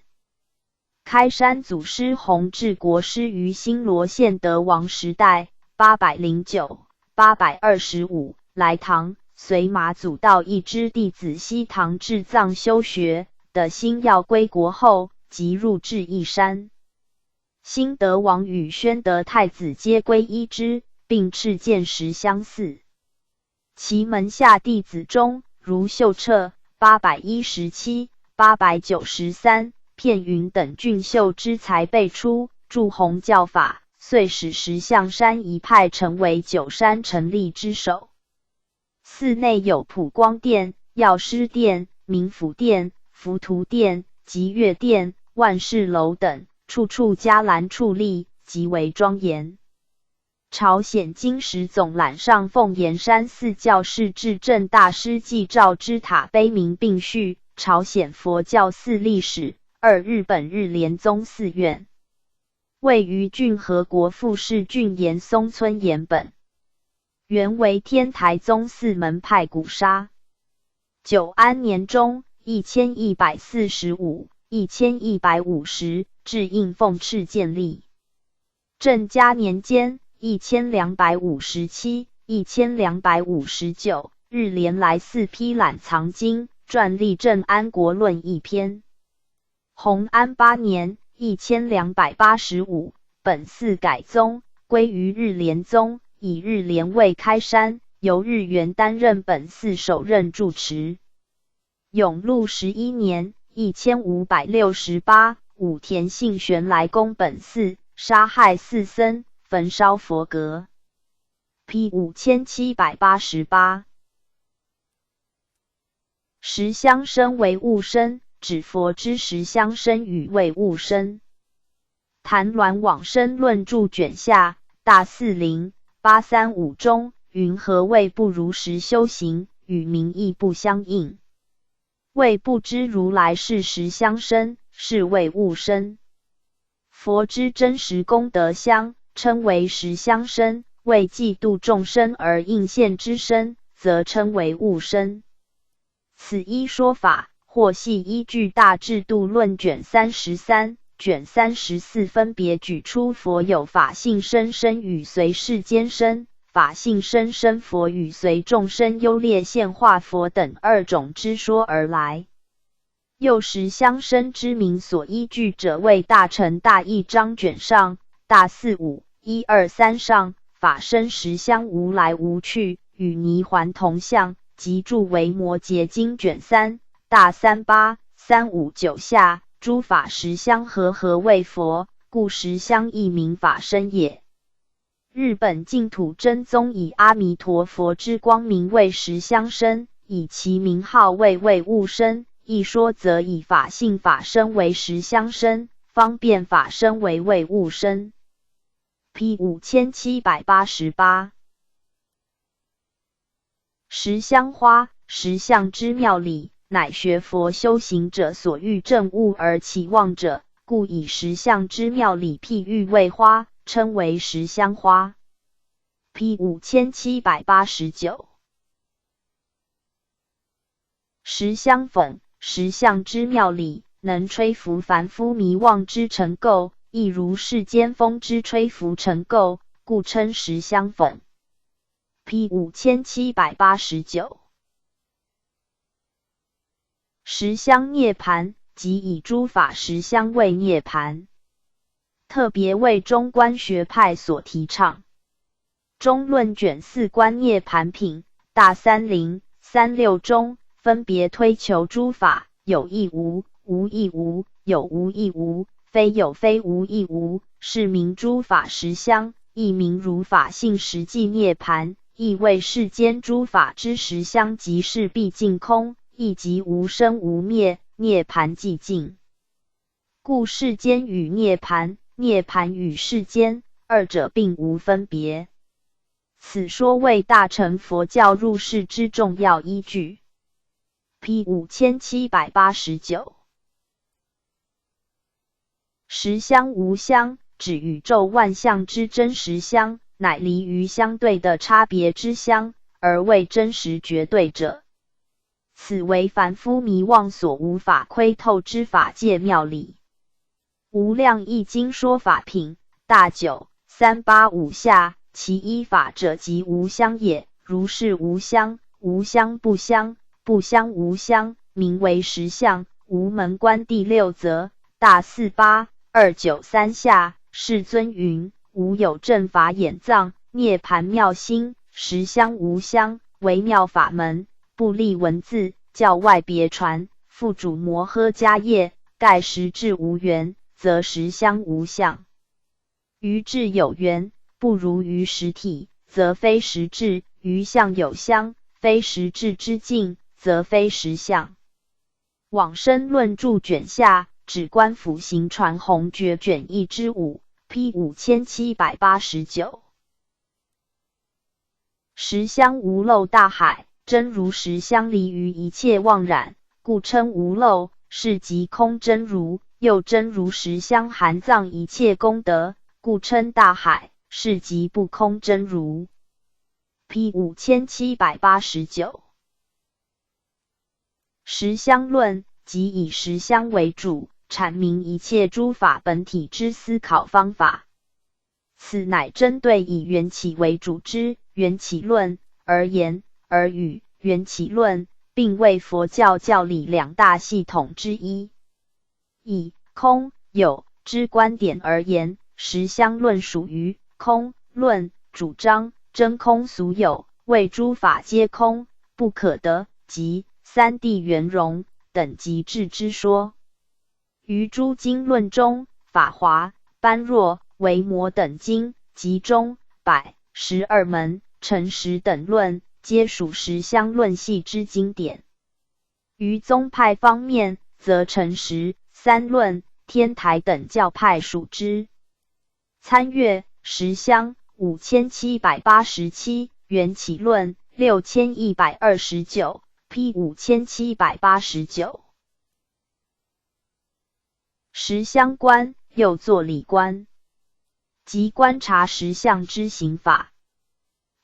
开山祖师弘治国师于新罗宪德王时代809、825来唐，随马祖道一支弟子西唐至藏修学的新药归国后，即入至一山。新德王与宣德太子皆皈依之，并敕建实相寺。其门下弟子中，如秀彻817、893。片云等俊秀之才辈出，助弘教法，遂使实相山一派成为9山成立之首。寺内有普光殿、药师殿、明府殿、浮屠殿、集月殿、万事楼等，处处伽蓝矗立，极为庄严。朝鲜经史总览上凤岩山寺教士智正大师纪照之塔碑名并序，朝鲜佛教寺历史。2日本日莲宗寺院，位于骏河国富士郡岩松村岩本，原为天台宗寺门派古刹。9安年中1145、1150，至应奉敕建立。正嘉年间1257、1259，日连来4批览藏经，撰立正安国论1篇。弘安8年1285，本寺改宗，归于日莲宗，以日莲为开山，由日元担任本寺首任住持。永禄11年1568，武田信玄来攻本寺，杀害4僧，焚烧佛阁。P 5788。实相身为物身，指佛之实相身与为物身。谭鸾往生论著卷下大四零835中云何谓不如实修行，与名义不相应。谓不知如来是实相身，是谓悟身。佛之真实功德相，称为实相身；为嫉妒众生而应现之身，则称为悟身。此一说法，或系依据《大智度论》卷33、卷34分别举出佛有法性身身与随世间身、法性身身佛与随众生优劣现化佛等2种之说而来。又实相身之名所依据者为大乘大义章卷上大45、123上法身实相无来无去，与泥环同相，即注为摩诘经卷3大38、359下诸法实相何谓佛，故实相亦名法身也。日本净土真宗以阿弥陀佛之光明为实相身，以其名号为悟身。一说则以法性法身为实相身，方便法身为悟身。P 5788。实相花，实相之妙理，乃学佛修行者所欲证悟而期望者，故以实相之妙理譬喻为花，称为实相花。P 5789。实相粉，实相之妙理，能吹拂凡夫迷妄之尘垢，亦如世间风之吹拂尘垢，故称实相粉。P 5789。实相涅槃，即以诸法实相为涅槃，特别为中观学派所提倡。中论卷4观涅槃品大30、36中，分别推求诸法有亦无，无亦无，有无亦无，非有非无亦无，是名诸法实相，亦名如法性实际涅槃，亦谓世间诸法之实相即是毕竟空，亦即无生无灭，涅槃寂静。故世间与涅槃，涅槃与世间，二者并无分别。此说为大乘佛教入世之重要依据。P 5789。实相无相，指宇宙万象之真实相，乃离于相对的差别之相，而为真实绝对者。此为凡夫迷妄所无法窥透之法界妙理。无量易经说法品大9 385下，其一法者即无相也。如是无相，无相不相，不相无相，名为实相。无门观第6则大48、293下，世尊云：无有正法眼藏，涅槃妙心，实相无相，为妙法门，不立文字，教外别传。复主摩诃迦叶，盖实质无缘，则实相无相。于智有缘，不如于实体，则非实质；于相有相，非实质之境，则非实相。往生论著卷下，指观辅行传弘觉卷1之5 P 5789。实相无漏大海，真如实相离于一切妄染，故称无漏，是即空真如。又真如实相含藏一切功德，故称大海，是即不空真如。P 5789。实相论，即以实相为主，阐明一切诸法本体之思考方法。此乃针对以缘起为主之缘起论而言而语。缘起论并为佛教教理2大系统之一。以空有之观点而言，实相论属于空论，主张真空俗有，谓诸法皆空，不可得，即三谛圆融等极致之说。于诸经论中，法华、般若、维摩等经及中、百、12门、成实等论，皆属实相论系之经典。于宗派方面，则成实、三论、天台等教派属之。参阅实相、5787缘起论6129 P 5789。实相观又作理观，即观察实相之行法。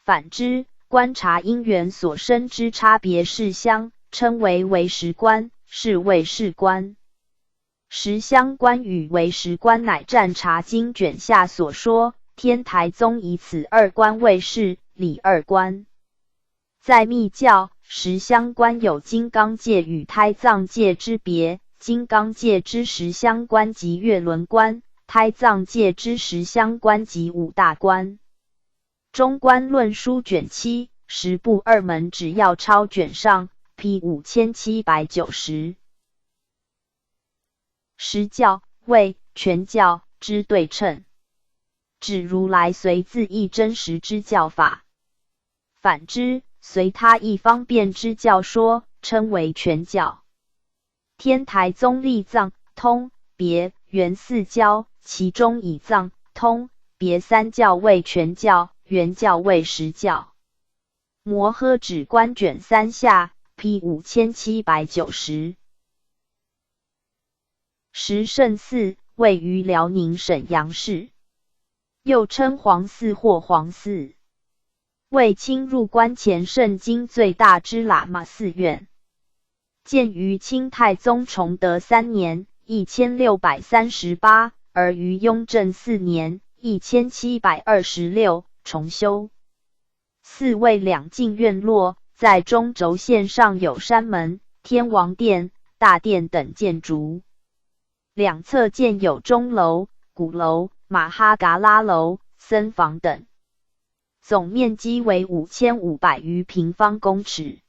反之，观察因缘所生之差别事相，称为唯识观，是谓识观。实相观与唯识观乃占察经卷下所说，天台宗以此二观为是理二观。在密教，实相观有金刚界与胎藏界之别，金刚界之实相观即月轮观，胎藏界之实相观即五大观。中观论书卷7十部二门只要抄卷上 P 5790。实教谓全教之对称，指如来随自意真实之教法。反之，随他一方便之教说，称为全教。天台宗立藏、通、别、圆四教，其中以藏、通、别三教为全教，圆教为实教。摩诃止观卷3下 P 5790。实圣寺位于辽宁沈阳市，又称黄寺或黄寺，为清入关前圣经最大之喇嘛寺院，建于清太宗崇德3年1638，而于雍正4年1726重修。寺为两进院落，在中轴线上有山门、天王殿、大殿等建筑。两侧建有钟楼、鼓楼、马哈嘎拉楼、僧房等，总面积为5500余平方公尺。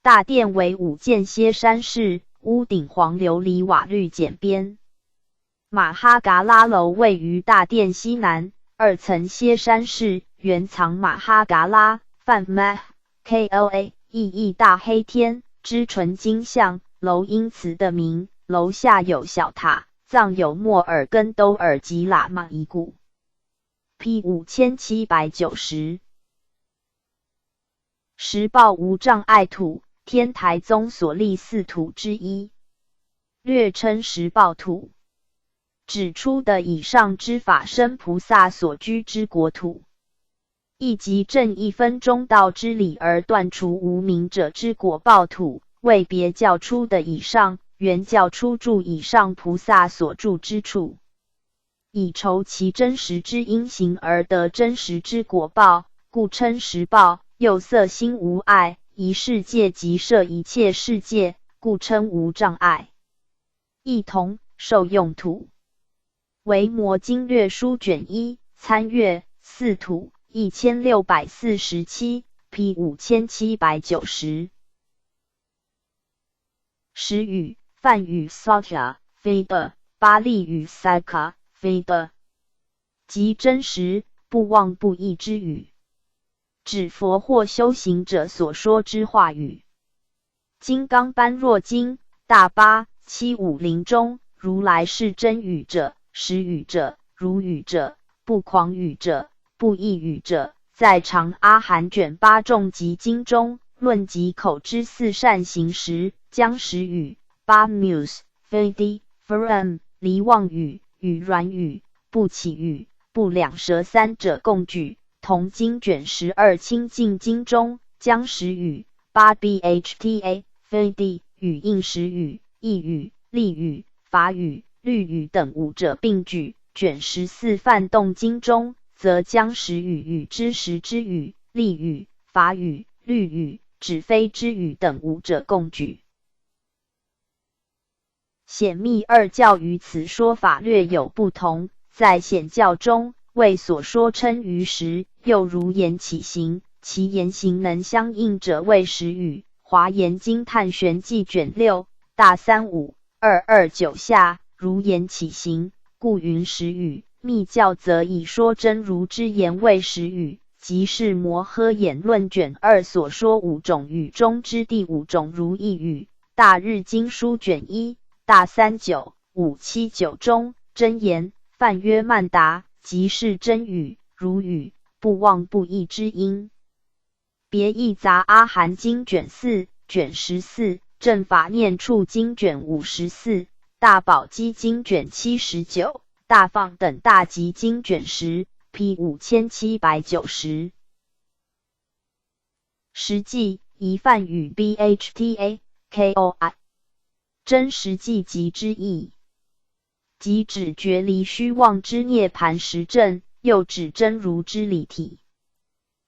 大殿为五间歇山式，屋顶黄琉璃瓦绿简边。马哈嘎拉楼位于大殿西南，2层歇山式，原藏马哈嘎拉梵 Mah Kla 意义大黑天之纯金像，楼因此得名。楼下有小塔，藏有莫尔根都尔及喇嘛遗骨。P 5790。实报无障碍土，天台宗所立四土之一，略称实报土。指出的以上之法身菩萨所居之国土，亦即正一分中道之理而断除无明者之果报土，为别教出的以上。原教出住以上菩萨所住之处，以酬其真实之因行而得真实之果报，故称实报。又色心无碍，一世界即摄一切世界，故称无障碍。亦同受用土，为摩经略书卷1参阅四土1647 P 5790。实语梵语 Satya 非的，巴利语 Sakha 非的，即真实不妄不异之语，指佛或修行者所说之话语。金刚般若经大八750中，如来是真语者、实语者、如语者、不诳语者、不异语者，在长阿含卷8众集经中论及口之四善行时，将实语八 muse 非的 from 离妄语、与软语、不起语、不两舌三者共举。同经卷12清净经中，将实语八 bhta 非的语应实语、意语、例语、法语、律语等五者并举。卷14梵动经中，则将实语与知识之语、例语、法语、律语、指非之语等五者共举。显密二教于此说法略有不同，在显教中，为所说称于实，又如言起行，其言行能相应者谓实语。华严经探玄记卷6大35229下，如言起行，故云实语。密教则以说真如之言为实语，即是摩诃衍论卷2所说五种语中之第五种如意语。大日经书卷1大39579中，真言梵曰曼达，即是真语，如语不忘不义之音。别义杂阿含经卷4卷14，正法念处经卷54，大宝积经卷79，大放等大集经卷10 P 5790。实际疑犯与 BHTA KOI 真实际即之意，即指觉离虚妄之涅盘实证，又指真如之理体。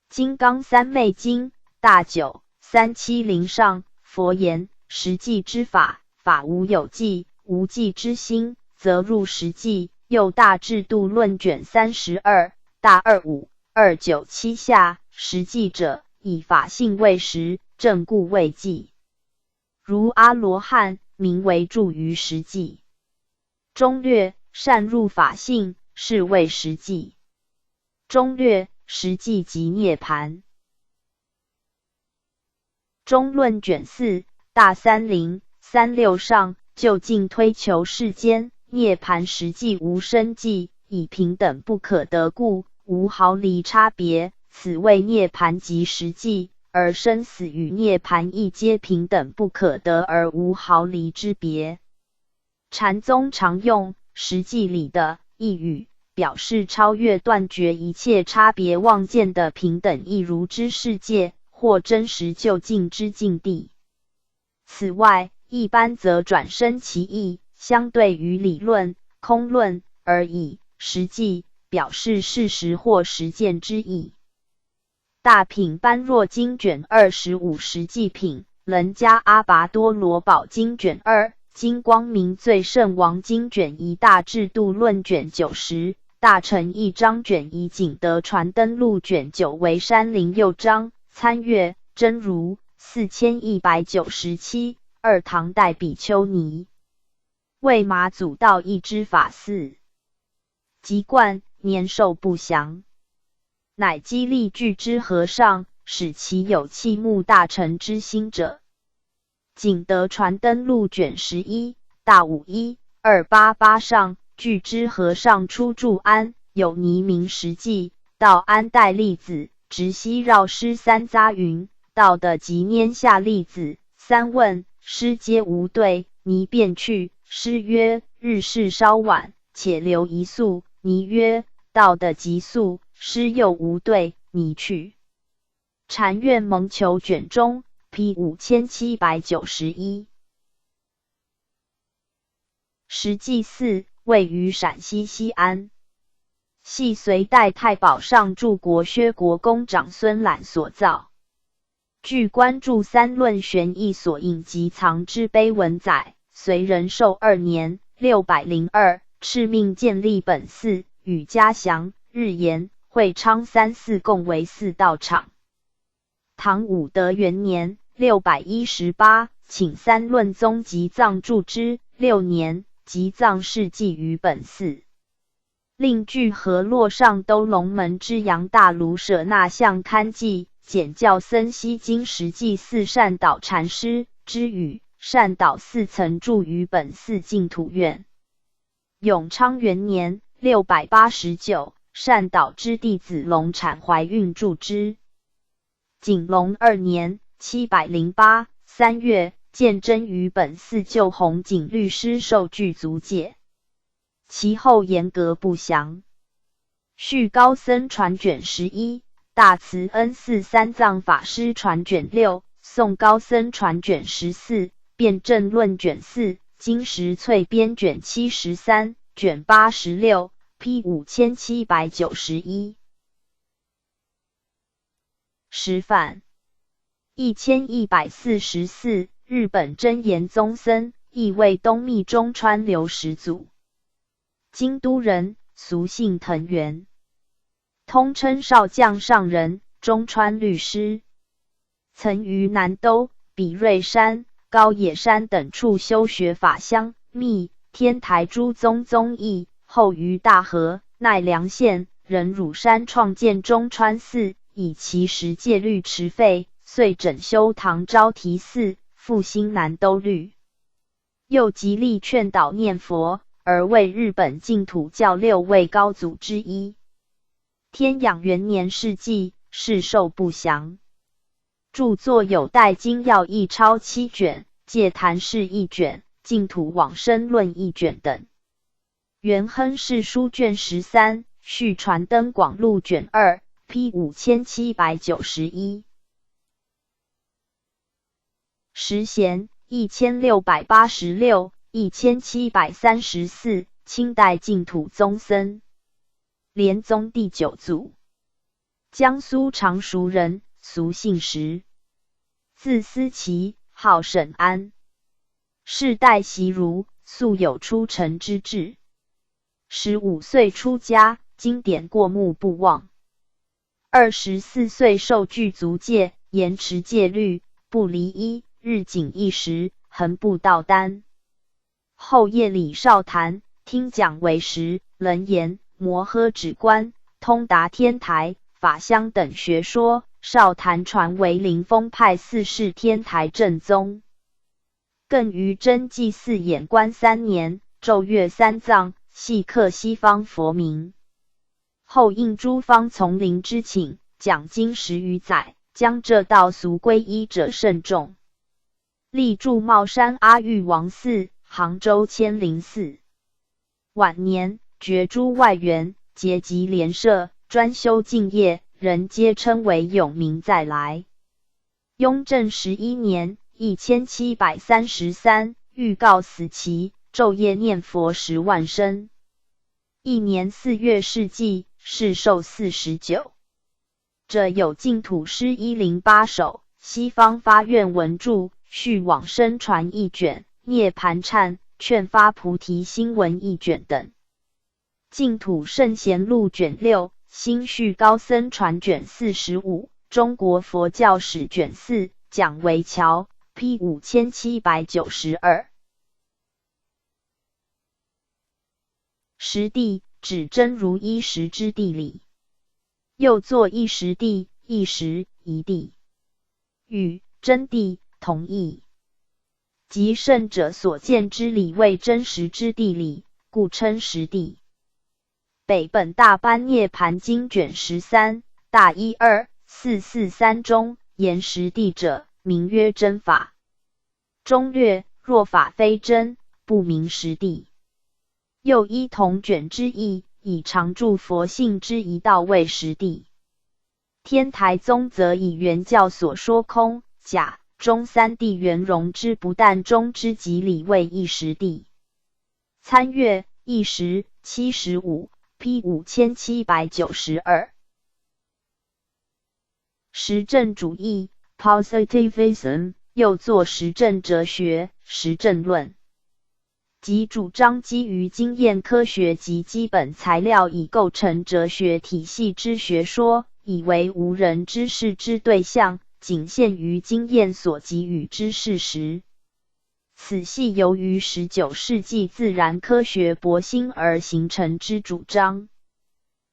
金刚三昧经大9 370上佛言：实际之法，法无有际，无际之心，则入实际。又大制度论卷32大25 297下，实际者，以法性为实，正故为际。如阿罗汉，名为住于实际。中略善入法性，是谓实际。中略实际即涅盘。中论卷4大30 36上，就近推求世间涅盘实际无生际，以平等不可得故，无毫厘差别，此谓涅盘即实际，而生死与涅盘亦皆平等不可得而无毫厘之别。禅宗常用实际理的一语，表示超越断绝一切差别妄见的平等一如之世界，或真实究竟之境地。此外，一般则转生其意，相对于理论、空论而以实际表示事实或实践之意。大品般若经卷25实际品，楞伽阿跋多罗宝经卷2，金光明最胜王经卷1，大制度论卷90，大乘一章卷1，景德传灯录卷9为山林右章，参阅真如4197。二唐代比丘尼，为马祖道一之法寺，籍贯年寿不详，乃激励具之和尚，使其有弃目大乘之心者。景德传灯录卷11大51 288上，具之和尚出住安，有泥名实际，到安代粒子，直西绕师三匝云，道的即拈下粒子，三问。师皆无对，泥便去。师曰：日事稍晚，且留一宿。泥曰：到的即宿。师又无对，泥去。禅院蒙求卷中 P 5791。实际寺位于陕西西安，系隋代太保上柱国薛国公长孙览所造。据观注三论玄义所印及藏之碑文载，隋仁寿2年602，敕命建立本寺，与嘉祥、日延、会昌三寺共为寺道场。唐武德元年618，请三论宗及藏注之，6年即藏事迹于本寺。另据河洛上都龙门之杨大卢舍那相刊记。简教僧西经实际寺善导禅师之语，善导寺曾住于本寺净土院。永昌元年689，善导之弟子龙产怀孕住之。景隆2年708 3月，鉴真于本寺就弘景律师受具足戒，其后严格不详。续高僧传卷11。大慈恩寺三藏法师传卷6，宋高僧传卷14，辩证论卷4，金石粹编卷73，卷86 P 5791。实反1144，日本真言宗僧，亦为东密中川流始祖，京都人，俗姓藤原。通称少将上人，中川律师，曾于南兜、比瑞山、高野山等处修学法相、密、天台诸宗宗义，后于大和、奈良县、仁乳山创建中川寺，以其十戒律持废，遂整修唐招提寺，复兴南兜律。又极力劝导念佛，而为日本净土教6位高祖之一。天养元年事纪，世寿不详。著作有代经要义钞7卷，戒坛释1卷，净土往生论1卷等。元亨世书卷13，续传灯广录卷2 ，P 5791。时贤1686、1734，清代净土宗僧，莲宗第9祖，江苏常熟人，俗姓石，字思齐，号沈安。世代习儒，素有出尘之志。15岁出家，经典过目不忘。24岁受具足戒，严持戒律，不离衣，日仅1食，恒不倒单。后夜里少坛，听讲为实，能言、摩诃止观、通达天台、法相等学说。少坛传为灵峰派4世天台正宗。更于真济寺演观3年，昼月3藏，系刻西方佛名。后应诸方丛林之请，讲经10余载，将这道俗皈依者甚众。立住茂山阿育王寺、杭州千灵寺。晚年绝诸外援，结集莲社，专修净业，人皆称为永明再来。雍正11年1733，预告死期，昼夜念佛10万声。一年4月世纪，世寿49。者有净土诗108首，西方发愿文著，续往生传1卷，涅盘忏劝发菩提心文1卷等。净土圣贤录卷6，新续高僧传卷45，中国佛教史卷4，蒋维桥 P 5792。实地指真如一时之地理，又作一时地、一时一地，与真地同义。即圣者所见之理为真实之地理，故称实地。北本大般涅盘经卷13，大12443中，言实地者，名曰真法。中略，若法非真，不名实地。又依同卷之意，以常住佛性之一道为实地。天台宗则以原教所说空、假、中3谛圆融之不但中之极理为一实地。参阅一时75 P 5792。实证主义 Positivism， 又作实证哲学、实证论，即主张基于经验科学及基本材料以构成哲学体系之学说，以为无人知识之对象，仅限于经验所给予之事实。此系由于19世纪自然科学勃兴而形成之主張。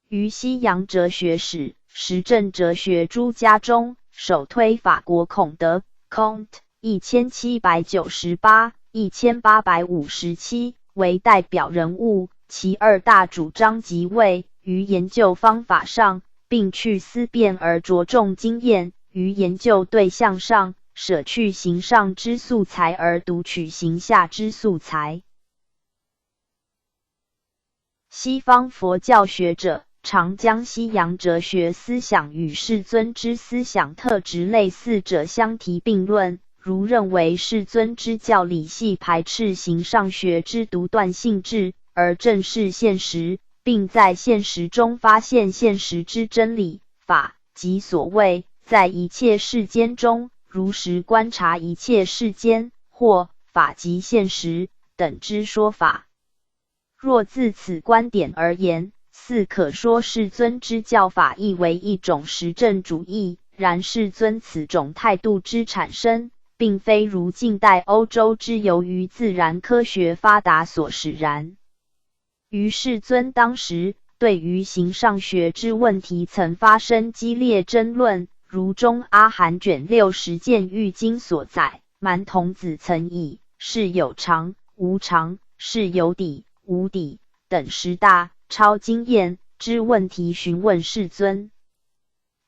于西洋哲学史、实证哲学诸家中，首推法国孔德 Comte 1798、1857为代表人物，其2大主张即为于研究方法上，并去思辨而着重经验；于研究对象上，舍去形上之素材而独取形下之素材。西方佛教学者常将西洋哲学思想与世尊之思想特质类似者相提并论，如认为世尊之教理系排斥形上学之独断性质，而正视现实，并在现实中发现现实之真理法，即所谓在一切世间中如实观察一切世间，或法即现实等之说法。若自此观点而言，似可说世尊之教法亦为一种实证主义，然世尊此种态度之产生，并非如近代欧洲之由于自然科学发达所使然。于世尊当时对于形上学之问题曾发生激烈争论，如中阿含卷6实践喻经所载，蛮童子曾以是有常、无常，是有底、无底等10大超经验之问题询问世尊。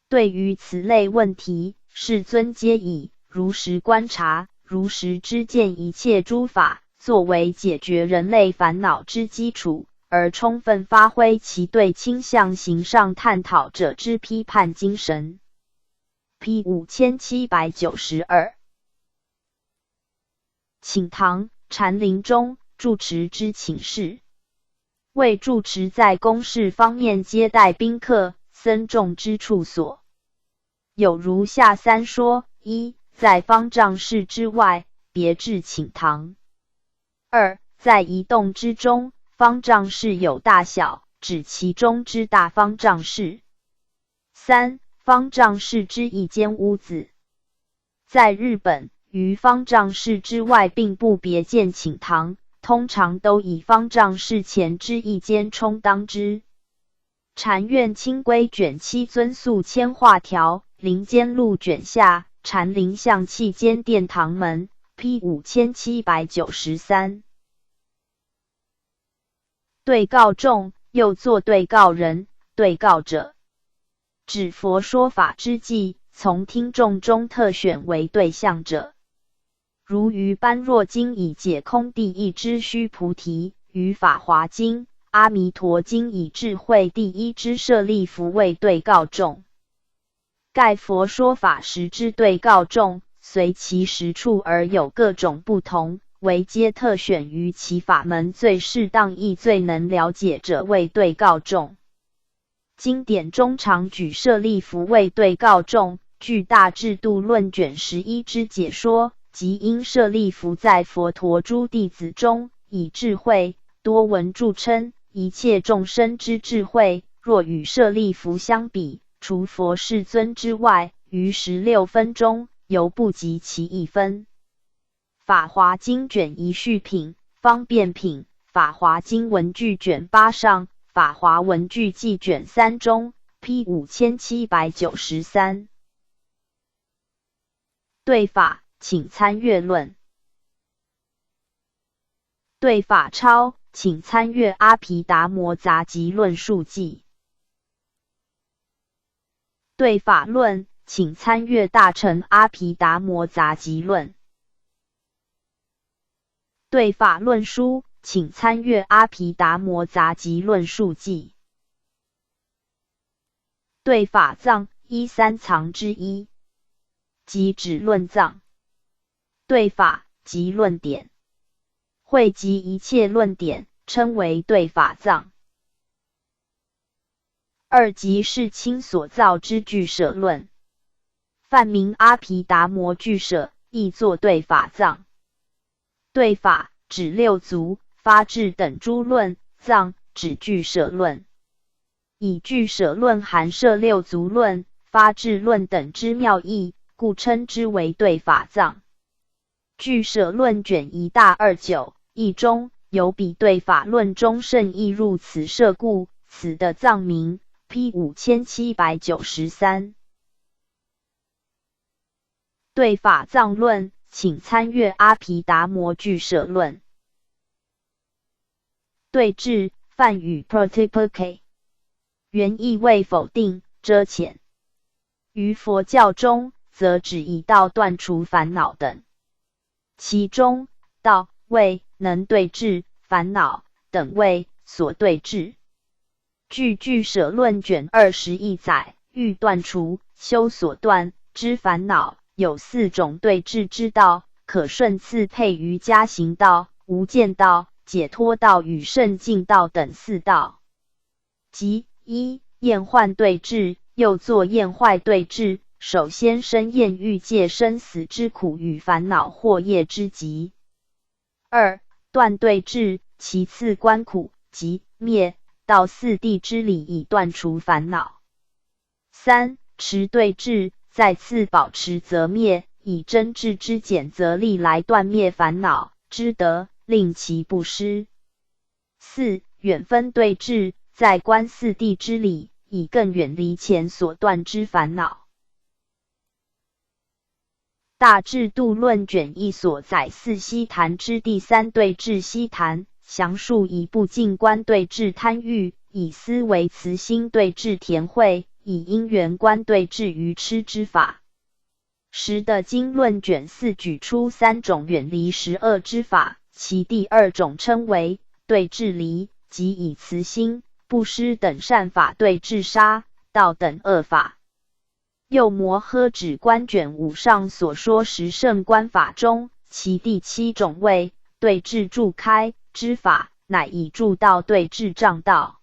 对于此类问题，世尊皆以如实观察、如实知见一切诸法，作为解决人类烦恼之基础，而充分发挥其对倾向形上探讨者之批判精神。P 5792。请堂，禅林中住持之请示。为住持在公事方面接待宾客、僧众之处所，有如下三说：一、在方丈室之外，别置请堂；二、在移动之中，方丈室有大小，指其中之大方丈室；三、方丈室之一间屋子。在日本，于方丈室之外并不别建请堂，通常都以方丈室前之一间充当之。禅院清规卷7遵肃签画条，林间路卷下，禅林象器间殿堂门 P 5793。对告众，又作对告人。对告者，指佛说法之际，从听众中特选为对象者。如于般若经以解空第一之须菩提，于法华经、阿弥陀经以智慧第一之舍利弗为对告众。盖佛说法时之对告众，随其实处而有各种不同，唯皆特选于其法门最适当亦最能了解者为对告众。经典中常举舍利弗为对告众，据大智度论卷11之解说，即因舍利弗在佛陀诸弟子中，以智慧多闻著称，一切众生之智慧，若与舍利弗相比，除佛世尊之外，于16分中，犹不及其1分。法华经卷1续品、方便品、法华经文具卷8上、法华文具记卷3中 P 5793。对法，请参阅论。对法抄，请参阅阿毗达摩杂集论述记。对法论，请参阅大乘阿毗达摩杂集论。对法论书，请参阅阿毗达摩杂集论述记。对法藏，依三藏之一，即指论藏。对法即论点，汇集一切论点，称为对法藏。二即世亲所造之俱舍论，泛名阿毗达摩俱舍，亦作对法藏。对法指六足、发智等诸论，藏指俱舍论。以俱舍论含摄六足论、发智论等之妙义，故称之为对法藏。俱舍论卷1大29义中有比对法论中甚义入此舍故，此的藏名 P 5793。对法藏论，请参阅阿毗达摩俱舍论。对治，梵语 Pratipake， 原意为否定、遮遣。于佛教中，则指一道断除烦恼等。其中道谓能对治，烦恼等谓所对治。据俱舍论卷21载，欲断除修所断之烦恼，有4种对治之道，可顺次配于加行道、无间道、解脱道与圣境道等4道。即一、厌患对治，又作厌坏对治。首先生厌欲界生死之苦与烦恼惑业之集。二、断对治，其次观苦即灭道4谛之理以断除烦恼。三、持对治，再次保持则灭，以真智之简则力来断灭烦恼之德，令其不失。四、远分对治，在观4谛之理，以更远离前所断之烦恼。大智度论卷1所载4悉檀之第3对治悉檀，详述以不净观对治贪欲、以思为慈心对治田慧，以因缘观对治愚痴之法。十的经论卷4举出3种远离十恶之法，其第2种称为对治离，即以慈心、布施等善法对治杀、盗等恶法。又摩诃止观卷5上所说十胜观法中，其第7种为对治助开之法，乃以助道对治障道。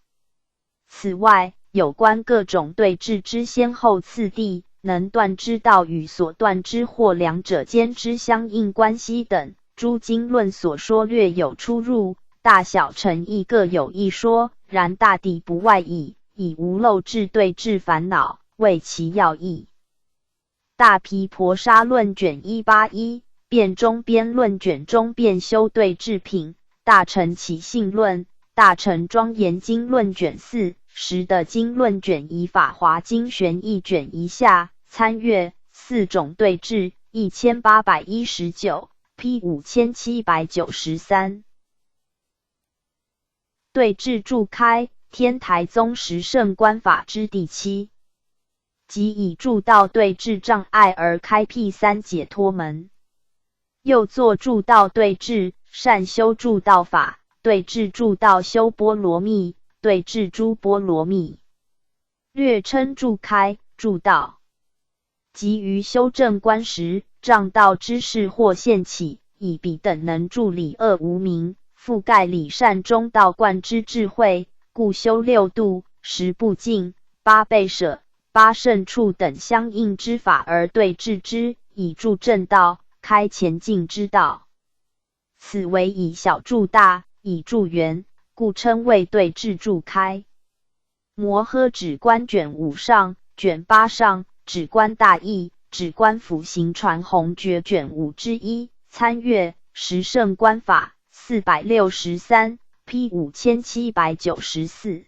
此外，有关各种对治之先后次第，能断之道与所断之或两者间之相应关系等，诸经论所说略有出入，大小诚意各有一说，然大抵不外矣，以无漏智对治烦恼为其要义。大毗婆沙论卷181，辩中边论卷中辩修对治品，大乘起信论、大乘庄严经论卷4、十的经论卷以法华经玄义卷1下参阅。4种对治1819 P 5793。对治助开，天台宗十胜观法之第7，即以助道对治障碍而开辟3解脱门。又作助道对治善修助道法，对治助道修波罗蜜，对治诸波罗蜜，略称助开、助道。即于修正观时，障道之事或现起，以彼等能助理恶无明，覆盖理善中道观之智慧，故修6度、10部净、8倍舍、8胜处等相应之法而对治之，以助正道，开前进之道。此为以小助大，以助圆，故称为对治助开。摩诃止观卷5上、卷8上，止观大义、止观辅行传弘诀卷5之1，参阅。十胜观法463 P 5794。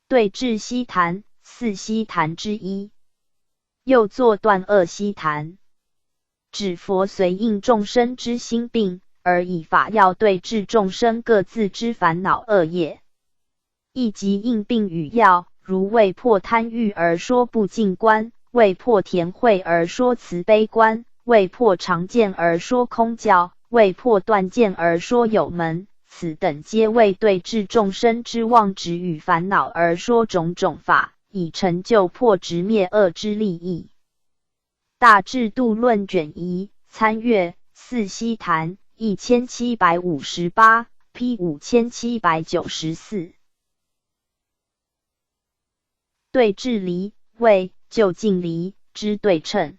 对治悉檀，4悉檀之一。又作断恶悉檀，指佛随应众生之心病，而以法要对治众生各自之烦恼恶业。亦即应病与药，如为破贪欲而说不净观，为破田慧而说慈悲观，为破常见而说空教，为破断见而说有门，此等皆为对治众生之妄执与烦恼而说种种法，以成就破执灭恶之利益。大智度论卷1，参阅。4悉檀1758 P 5794。对治离，为就近离之对称，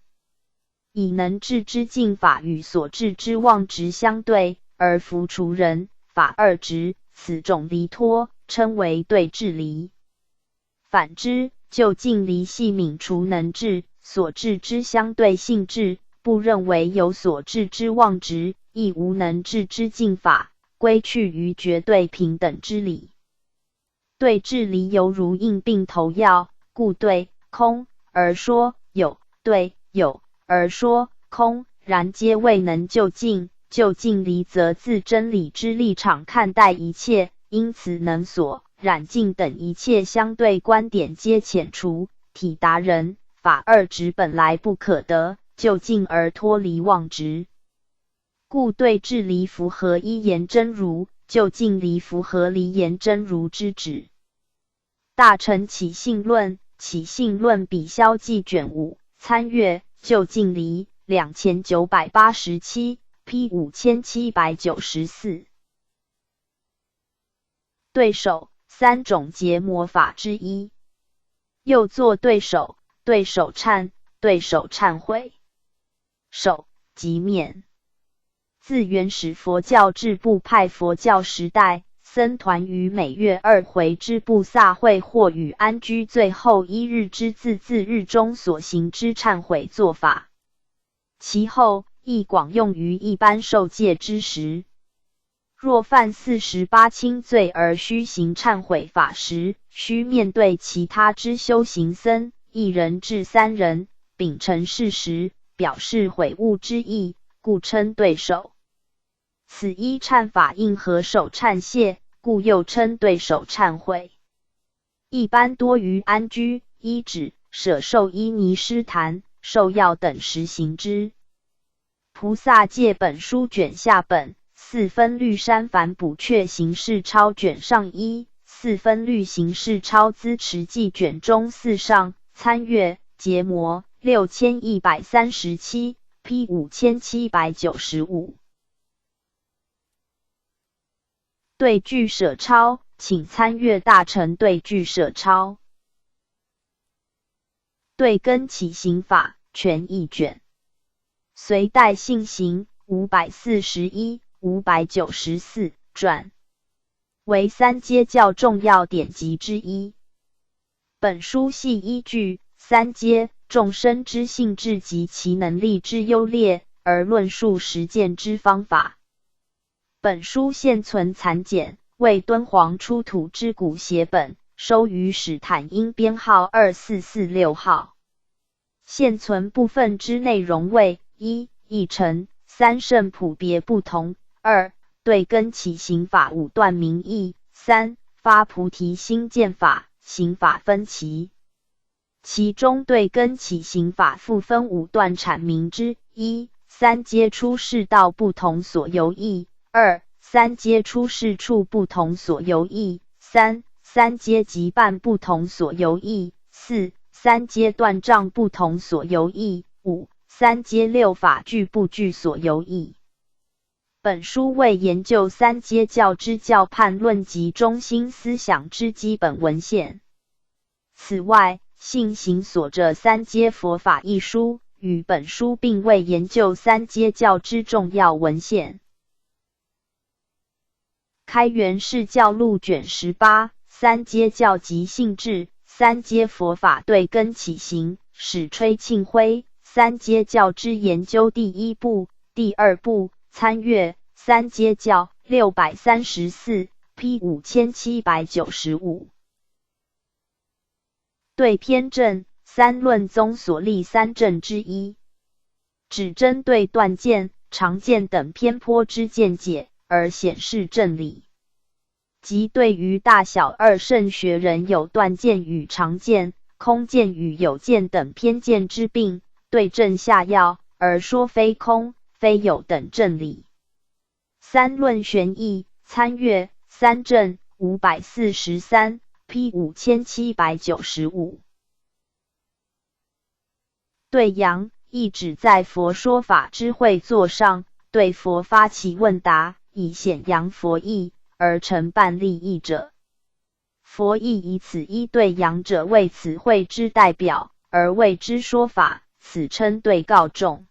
以能治之净法与所治之妄执相对，而伏除人法二执，此种离脱称为对治离。反之，就近离系泯除能治所治之相对性质，不认为有所治之妄执，亦无能治之净法，归去于绝对平等之理。对治离犹如应病投药，故对空而说有，对有而说空，然皆未能就近。就近离则自真理之立场看待一切，因此能所、染净等一切相对观点皆遣除，体达人法二执本来不可得，就近而脱离妄执。故对治离符合一言真如，就近离符合离言真如之旨。大乘起信论，起信论比消记卷5，参阅。就近离2987 P 5794。对手，3种结魔法之一。又作对手、对手忏、对手忏悔。手即面。自原始佛教至部派佛教时代，僧团于每月2回之布萨会或与安居最后1日之自日中所行之忏悔做法。其后亦广用于一般受戒之时。若犯48轻罪而须行忏悔法时，须面对其他之修行僧1人至3人，秉承事实，表示悔悟之意，故称对手。此一忏法应合手忏谢，故又称对手忏悔。一般多于安居、依止、舍受依尼施坛、受药等实行之。菩萨戒本书卷下本4分律山梵补阙行事抄卷上1 4分律行事抄资持记卷中4上参阅结膜6137 P 5795。对句舍抄，请参阅大乘对句舍抄。对根起行法全一卷，隋代信行541、594传，为三阶教重要典籍之一。本书系依据三阶众生之性质及其能力之优劣而论述实践之方法。本书现存残简，为敦煌出土之古写本，收于史坦英编号2446号。现存部分之内容为：1. 译成；3. 甚谱别不同； 2. 对根起行法5段名义； 3. 发菩提心见法，行法分歧。其中对根起行法复分5段阐明之： 1. 三阶出世道不同所由义； 2. 三阶出世处不同所由义； 3. 三阶即伴不同所由义； 4. 三阶断障不同所由义； 5. 三阶六法具不具所由义。本书为研究三阶教之教判论及中心思想之基本文献。此外，信行所着三阶佛法一书与本书并为研究三阶教之重要文献。开元释教录卷18，三阶教及性质，三阶佛法对根起行，史吹庆辉，三阶教之研究第1部、第2部，参阅三阶教634 P 5795。对偏正，三论宗所立三正之一，只针对断见、常见等偏颇之见解而显示正理，即对于大小二圣学人有断见与常见、空见与有见等偏见之病，对症下药，而说非空、非有等正理。三论玄义，参阅三正543 P 5795。对阳，亦指在佛说法之会座上，对佛发起问答，以显扬佛意，而成办利益者。佛亦以此一对阳者为此会之代表，而为之说法，此称对告众。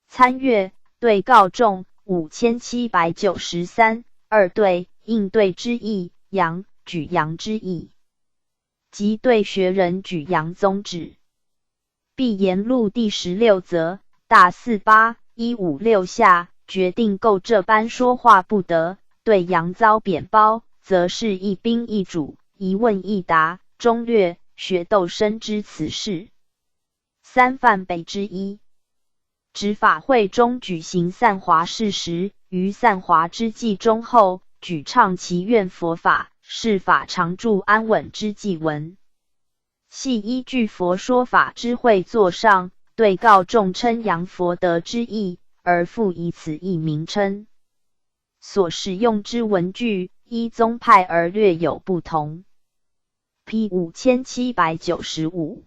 参阅对告众5793，二对应对之意，阳举阳之意，即对学人举阳宗旨。闭言录第16则，大48 156下决定够这般说话不得，对阳遭贬褒，则是一兵一主，一问一答，中略学斗深知此事。三犯北之一。执法会中举行散华事时，于散华之际中后，举唱祈愿佛法，是法常住安稳之祭文。系依据佛说法之会座上，对告众称扬佛德之意，而复以此意名称。所使用之文句，依宗派而略有不同。P 5795。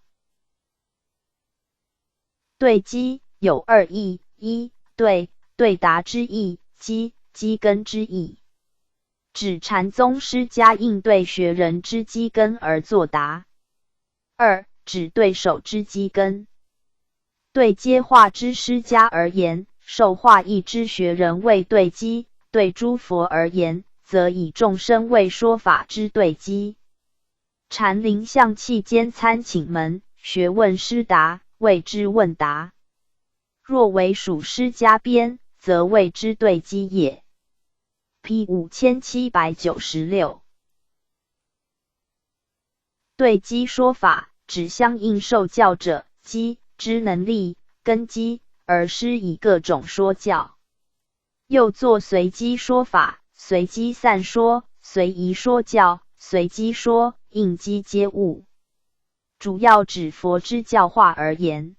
对机有二义：一对对答之意，机根之意，指禅宗师家应对学人之机根而作答。二指对手之机根。对接话之师家而言，受话意之学人为对机；对诸佛而言，则以众生为说法之对机。禅林象器间参请门，学问师答，谓之问答。若为属师家边，则谓之对机也。P 5796。对机说法，指相应受教者机之能力、根基，而施以各种说教。又作随机说法，随机散说，随宜说教、随机说、应机接物，主要指佛之教化而言。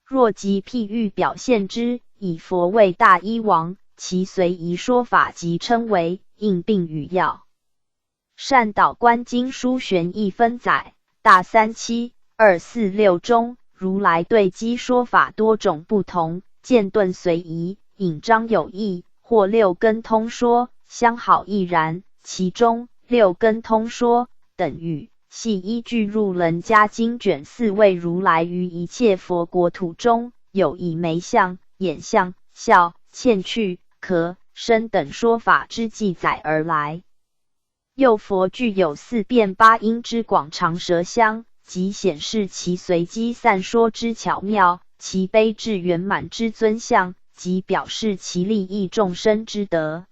若即譬喻表现之，以佛为大医王，其随宜说法即称为应病语要。善导观经书玄义分载，大37246中，如来对机说法多种不同，渐顿随宜，引章有义，或六根通说，相好亦然。其中六根通说等语，系依据入楞伽经卷4为如来于一切佛国土中，有以眉相、眼相、笑、欠去、咳、声等说法之记载而来。又佛具有4变8音之广长舌相，即显示其随机散说之巧妙，其悲智圆满之尊相，即表示其利益众生之德。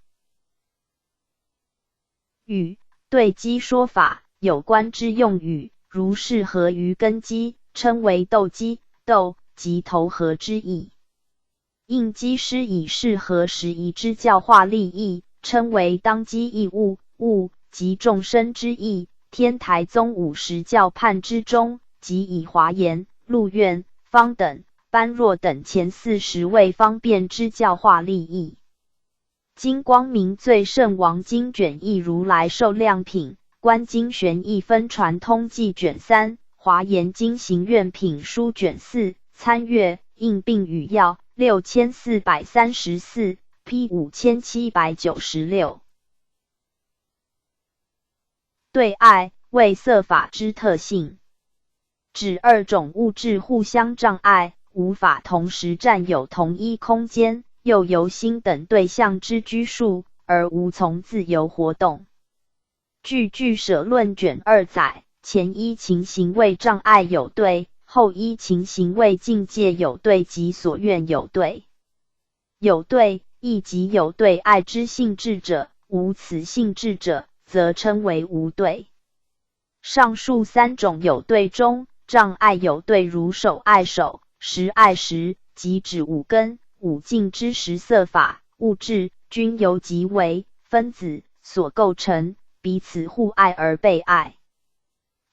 语对机说法有关之用语，如适合于根基，称为斗机，斗即投合之意。应机施以适合时宜之教化利益，称为当机义物，物即众生之意。天台宗50教判之中，即以华严、鹿苑、方等、般若等前40位方便之教化利益。金光明最胜王经卷一如来寿量品，观经玄义分传通记卷3，华严经行愿品书卷4，参阅应病语要6434 P 5796。对爱为色法之特性，指2种物质互相障碍，无法同时占有同一空间，又由心等对象之拘束，而无从自由活动。据俱舍论卷2载，前一情行为障碍有对，后一情行为境界有对及所愿有对。有对亦即有对爱之性质者，无此性质者，则称为无对。上述3种有对中，障碍有对如手爱手、识爱识，即指5根、5境之识色法、物质均由即为分子所构成，彼此互爱而被爱。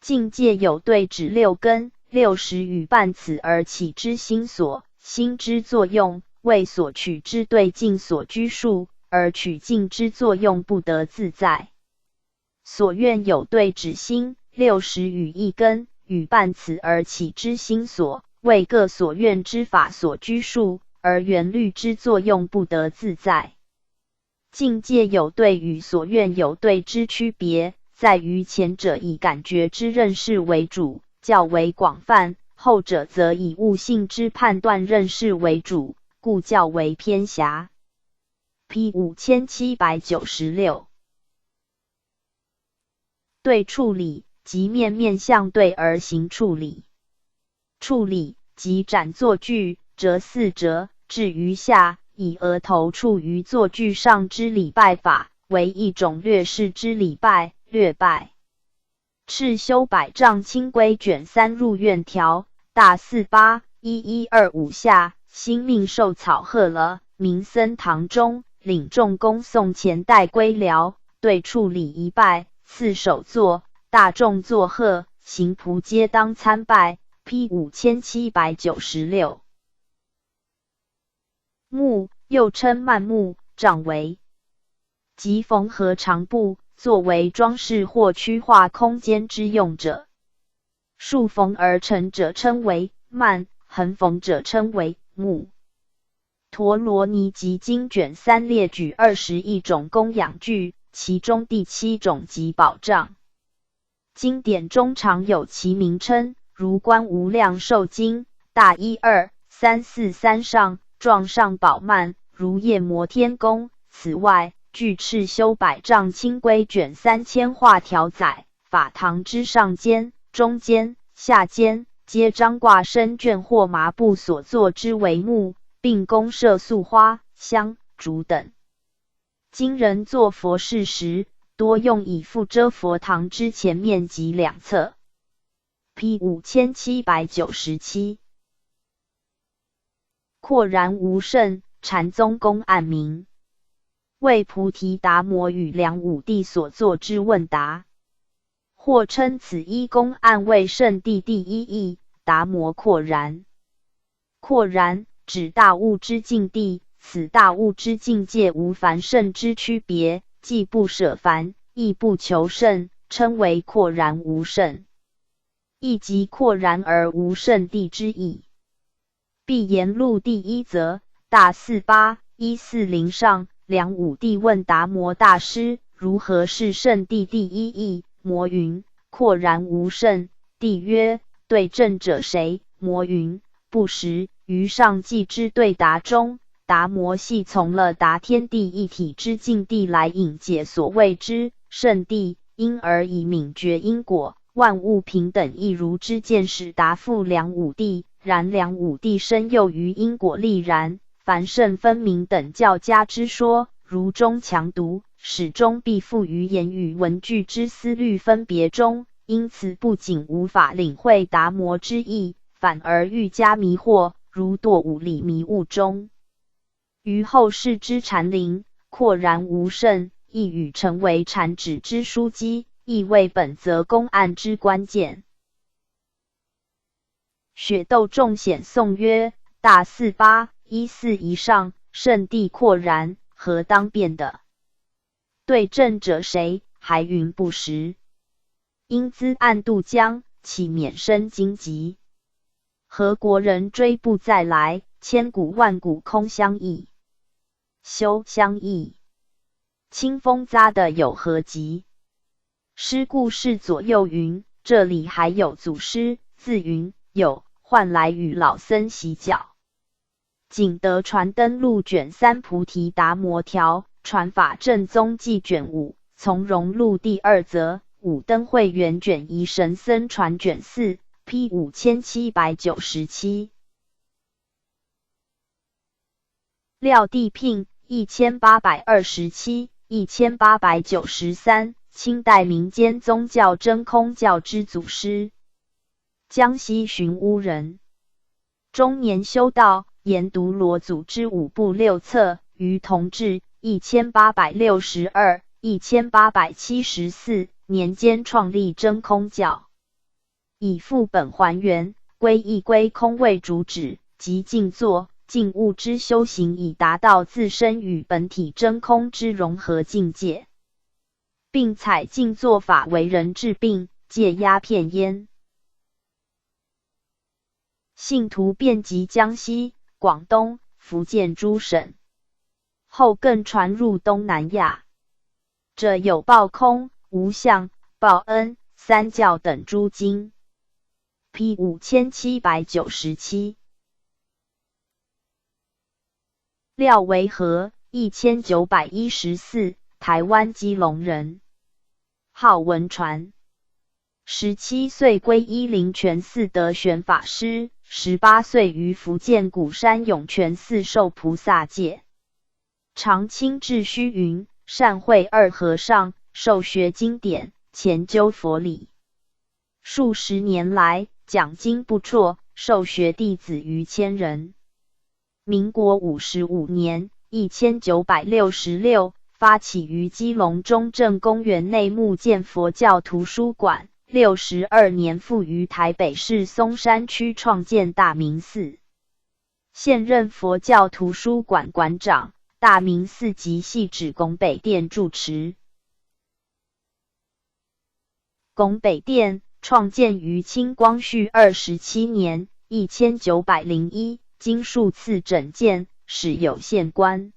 境界有对指6根、6识与伴此而起之心所，心之作用为所取之对境所拘束，而取境之作用不得自在。所愿有对指心6识与1根与伴此而起之心所，为各所愿之法所拘束，而缘律之作用不得自在。境界有对与所愿有对之区别，在于前者以感觉之认识为主，较为广泛，后者则以悟性之判断认识为主，故较为偏狭。P 5796。对处理即面相对而行处理。处理即展作句，折4折，置于下，以额头处于作句上之礼拜法，为一种略示之礼拜，略拜。赤修百丈清规卷3入院条大481125下，新命受草贺了，明僧堂中，领众恭送前代归寮，对处理一拜，次首座，大众作贺，行仆皆当参拜。P 5796。木又称蔓木、障为，即缝合长布，作为装饰或区划空间之用者。竖缝而成者称为蔓，横缝者称为木。陀罗尼集经卷3列举21种供养具，其中第7种即宝杖。经典中常有其名称，如观无量寿经大12343上状上宝曼，如夜摩天宫。此外，据赤修百丈清规卷3000画条载，法堂之上间、中间、下间，皆张挂身卷或麻布所作之为木，并供设素花、香、烛等。今人作佛事时，多用以覆遮佛堂之前面及两侧。P 5797。廓然无甚，禅宗公案名。为菩提达摩与梁武帝所作之问答。或称此一公案为圣地第一义，达摩廓然。廓然指大悟之境地，此大悟之境界无凡圣之区别，既不舍凡，亦不求圣，称为廓然无圣。亦即廓然而无圣地之意。必言录第一则，大四八140上，梁武帝问达摩大师如何是圣地第一义。摩云：廓然无圣。帝曰：对证者谁？摩云：不识。于上记之对答中，达摩系从了达天地一体之境地来引解所谓之圣地，因而以泯绝因果，万物平等一如之见识答复梁武帝。然梁武帝深囿于因果立然、凡圣分明等较佳之说，如中强读，始终必附于言语文句之思虑分别中，因此不仅无法领会达摩之意，反而愈加迷惑，如堕五里迷雾中。于后世之禅林，廓然无圣，一语成为禅旨之枢机，亦为本则公案之关键。雪窦仲显颂曰：大48 14以上，圣地廓然，何当辩的？对证者谁？还云不识。因兹暗度江，岂免生荆棘？何国人追不再来？千古万古空相忆。休相忆，清风匝的有何急？诗故事左右云，这里还有祖诗，自云有，唤来与老僧洗脚。景德传灯录卷3菩提达摩条，传法正宗记卷5，从容录第2则，武灯会元卷1神僧传卷4 P 5797。廖地聘1827 1893，清代民间宗教真空教之祖师，江西寻乌人。中年修道，研读罗祖之5部6册，于同治1862 1874年间创立真空教，以复本还原、归一归空为主旨，即静坐、静悟之修行，以达到自身与本体真空之融合境界，并采静坐法为人治病、戒鸦片烟。信徒遍及江西、广东、福建诸省，后更传入东南亚。者有报空、无相、报恩、三教等诸经。P 5797。廖维和1914，台湾基隆人，号文传。17岁皈依灵泉寺德玄法师，18岁于福建鼓山涌泉寺受菩萨戒，常亲至虚云，善会二和尚，受学经典，研究佛理。数十年来，讲经不辍，受学弟子逾千人。民国55年1966，发起于基隆中正公园内目建佛教图书馆。62年复于台北市松山区创建大明寺，现任佛教图书馆馆长，大明寺及系指拱北殿住持。拱北殿创建于清光绪27年1901，经数次整建，始有县官。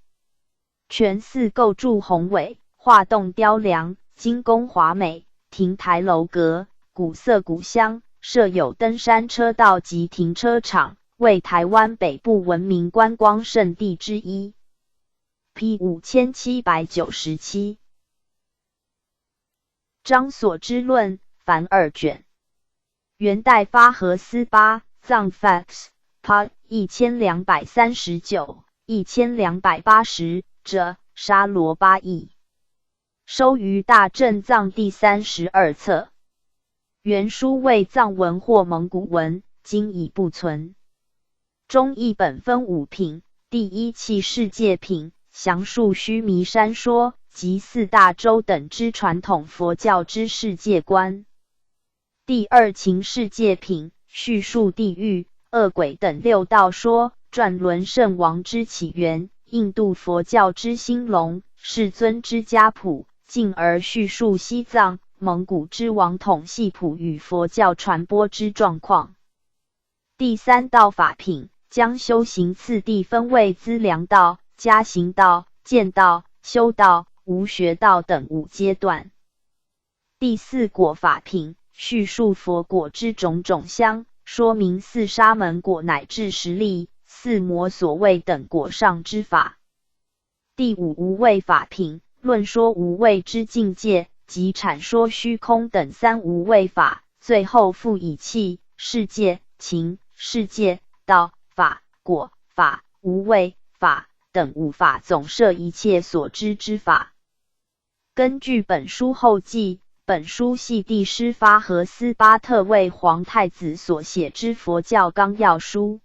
全寺构筑宏伟，画栋雕梁，精工华美，亭台楼阁，古色古香，设有登山车道及停车场，为台湾北部闻名观光胜地之一。P 5797。张所之论，凡2卷。元代发和斯巴藏 Fax Part 1239 1280者，沙罗巴译。收于大正藏第32册。原书为藏文或蒙古文，今已不存。中译本分5品，第一契世界品，详述须弥山说及四大洲等之传统佛教之世界观。第二情世界品叙述地狱、恶鬼等六道说，转轮圣王之起源，印度佛教之兴隆，世尊之家谱，进而叙述西藏、蒙古之王统系谱与佛教传播之状况。第三道法品将修行次第分为资粮道、加行道、见道、修道、无学道等5阶段。第四果法品叙述佛果之种种相，说明4沙门果乃至10力、4摩所谓等果上之法。第五无畏法品论说无畏之境界，及阐说虚空等3无畏法，最后复以气、世界、情、世界、道、法、果、法、无畏法等5法总摄一切所知之法。根据本书后记，本书系帝释法和斯巴特为皇太子所写之佛教纲要书。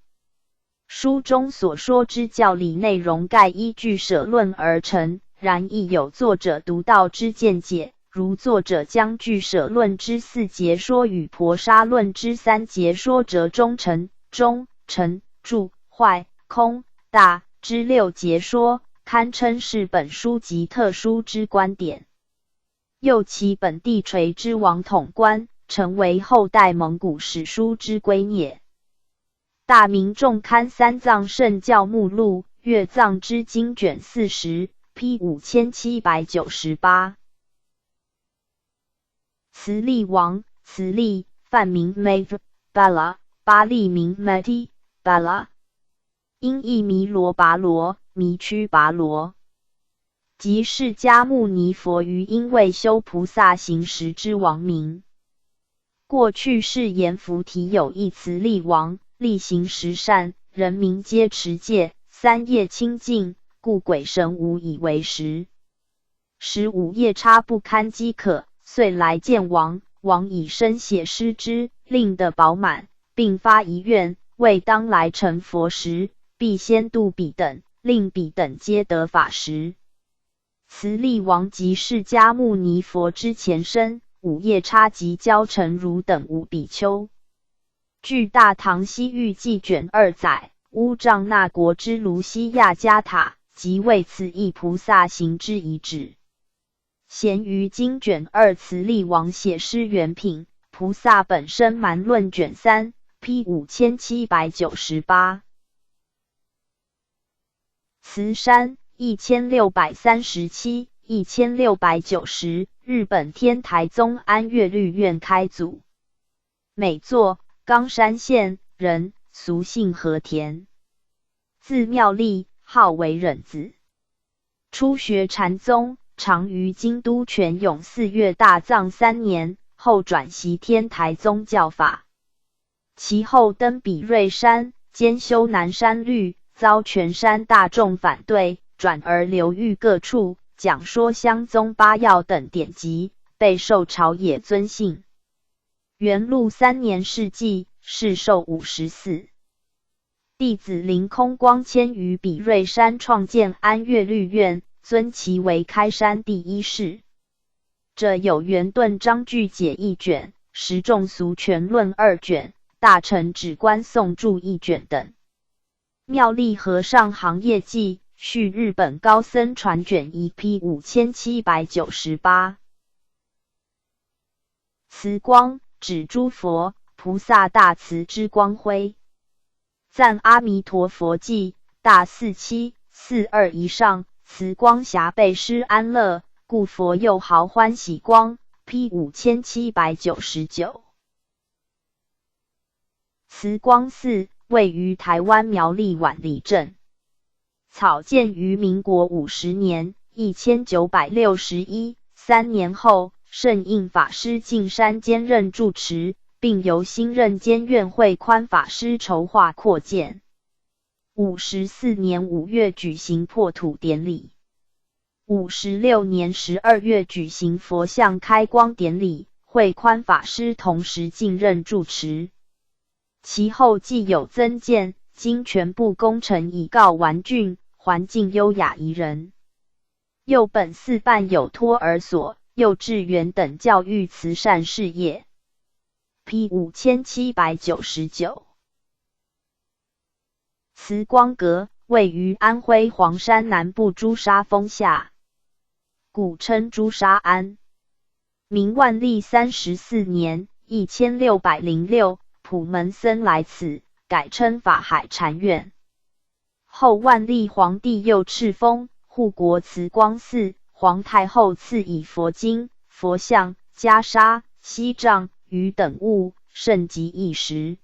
书中所说之教理内容概依据舍论而成，然亦有作者独到之见解，如作者将据舍论之4节说与婆沙论之3节说折中成、中、成、住、坏、空、大之6节说，堪称是本书极特殊之观点。又其本地垂之王统观，成为后代蒙古史书之圭臬。大明众刊三藏圣教目录，阅藏之经卷40 P 5798。慈利王，慈利，梵名 Mahdi Bala， 巴利名 Mahdi Bala， 音译弥罗跋罗、弥屈跋罗，即释迦牟尼佛于因为修菩萨行时之王名。过去世阎浮提有一慈利王，力行十善，人民皆持戒，三业清净，故鬼神无以为食。时午夜叉不堪饥渴，遂来见王，王以身血施之，令得饱满，并发遗愿，为当来成佛时，必先度彼等，令彼等皆得法食。慈利王即释迦牟尼佛之前身，午夜叉即教成如等5比丘。据《大唐西域记》卷2载，乌障那国之卢西亚迦塔，即为此一菩萨行之遗址。咸于经卷2慈利王写诗原品，菩萨本身蛮论卷3 P 5798。慈山1637、1690，日本天台宗安乐律院开祖。美作，冈山县人，俗姓和田，字妙丽，号为忍子。初学禅宗，常于京都泉涌寺阅大藏3年，后转习天台宗教法。其后登比瑞山，兼修南山律，遭全山大众反对，转而流寓各处，讲说香宗8要等典籍，备受朝野尊信。元禄3年逝纪，世寿54。弟子凌空光迁于比瑞山创建安乐律院，尊其为开山第一士。者有圆顿章句解1卷，十众俗全论2卷，大乘止观颂注1卷等。妙丽和尚行业记，续日本高僧传卷1 P 5798。慈光，指诸佛菩萨大慈之光辉。赞阿弥陀佛记，大4742以上，慈光暇被施安乐，故佛又号欢喜光。P 5799。慈光寺位于台湾苗栗宛里镇，草建于民国50年1961，3年后，圣印法师进山兼任住持，并由新任监院慧宽法师筹划扩建。54年5月举行破土典礼，56年12月举行佛像开光典礼，慧宽法师同时进任住持。其后既有增建，经全部工程已告完竣，环境优雅宜人。又本寺办有托儿所、幼稚园等教育慈善事业。P 5799。慈光阁位于安徽黄山南部朱砂峰下，古称朱砂庵。明万历34年1606，普门僧来此，改称法海禅院。后万历皇帝又敕封护国慈光寺，皇太后赐以佛经、佛像、袈裟、锡杖、鱼等物，盛极一时。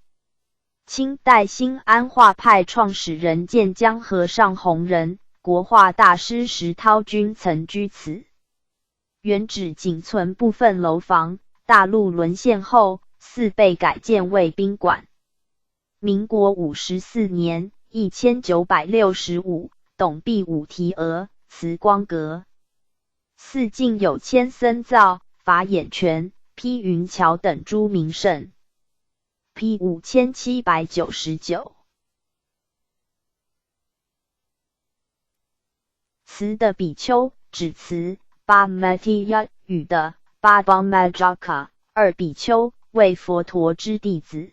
清代新安画派创始人建江和尚弘仁、国画大师石涛均曾居此。原址仅存部分楼房，大陆沦陷后，寺被改建为宾馆。民国54年1965，董必武题额慈光阁。寺境有千僧造、法眼泉、披云桥等诸名胜。P 5799。慈的比丘指慈巴玛提亚语的巴巴玛扎卡二比丘，为佛陀之弟子。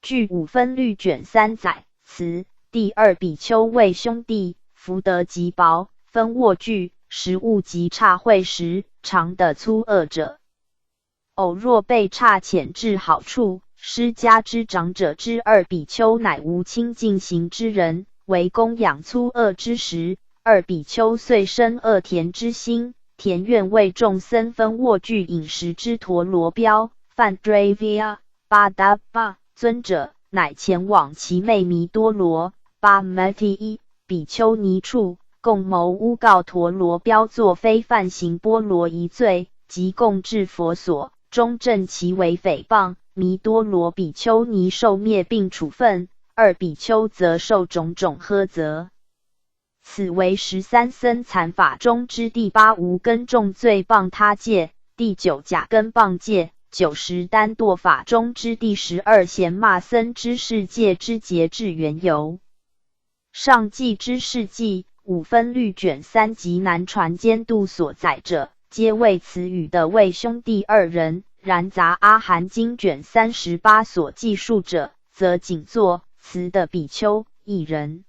据五分律卷3载，慈第二比丘为兄弟，福德极薄，分卧具、食物及差会时，常的粗恶者。偶若被差遣至好处，施家之长者之二比丘乃无清净行之人，为供养粗恶之时，二比丘遂生恶田之心，田愿为众僧分卧具饮食之陀罗标梵 Dravya 巴达巴尊者，乃前往其妹弥多罗巴玛提伊比丘尼处，共谋诬告陀罗标作非犯行波罗夷罪，即供至佛所，终证其为诽谤。弥多罗比丘尼受灭并处分，二比丘则受种种呵责。此为13僧残法中之第8无根重罪谤他戒，第9假根谤戒，90单堕法中之第12嫌骂僧之世界之节制缘由。上记之事迹，五分律卷3及南传监督所载者，皆为此语的为兄弟二人。然杂阿含经卷38所记述者，则仅作慈的比丘一人。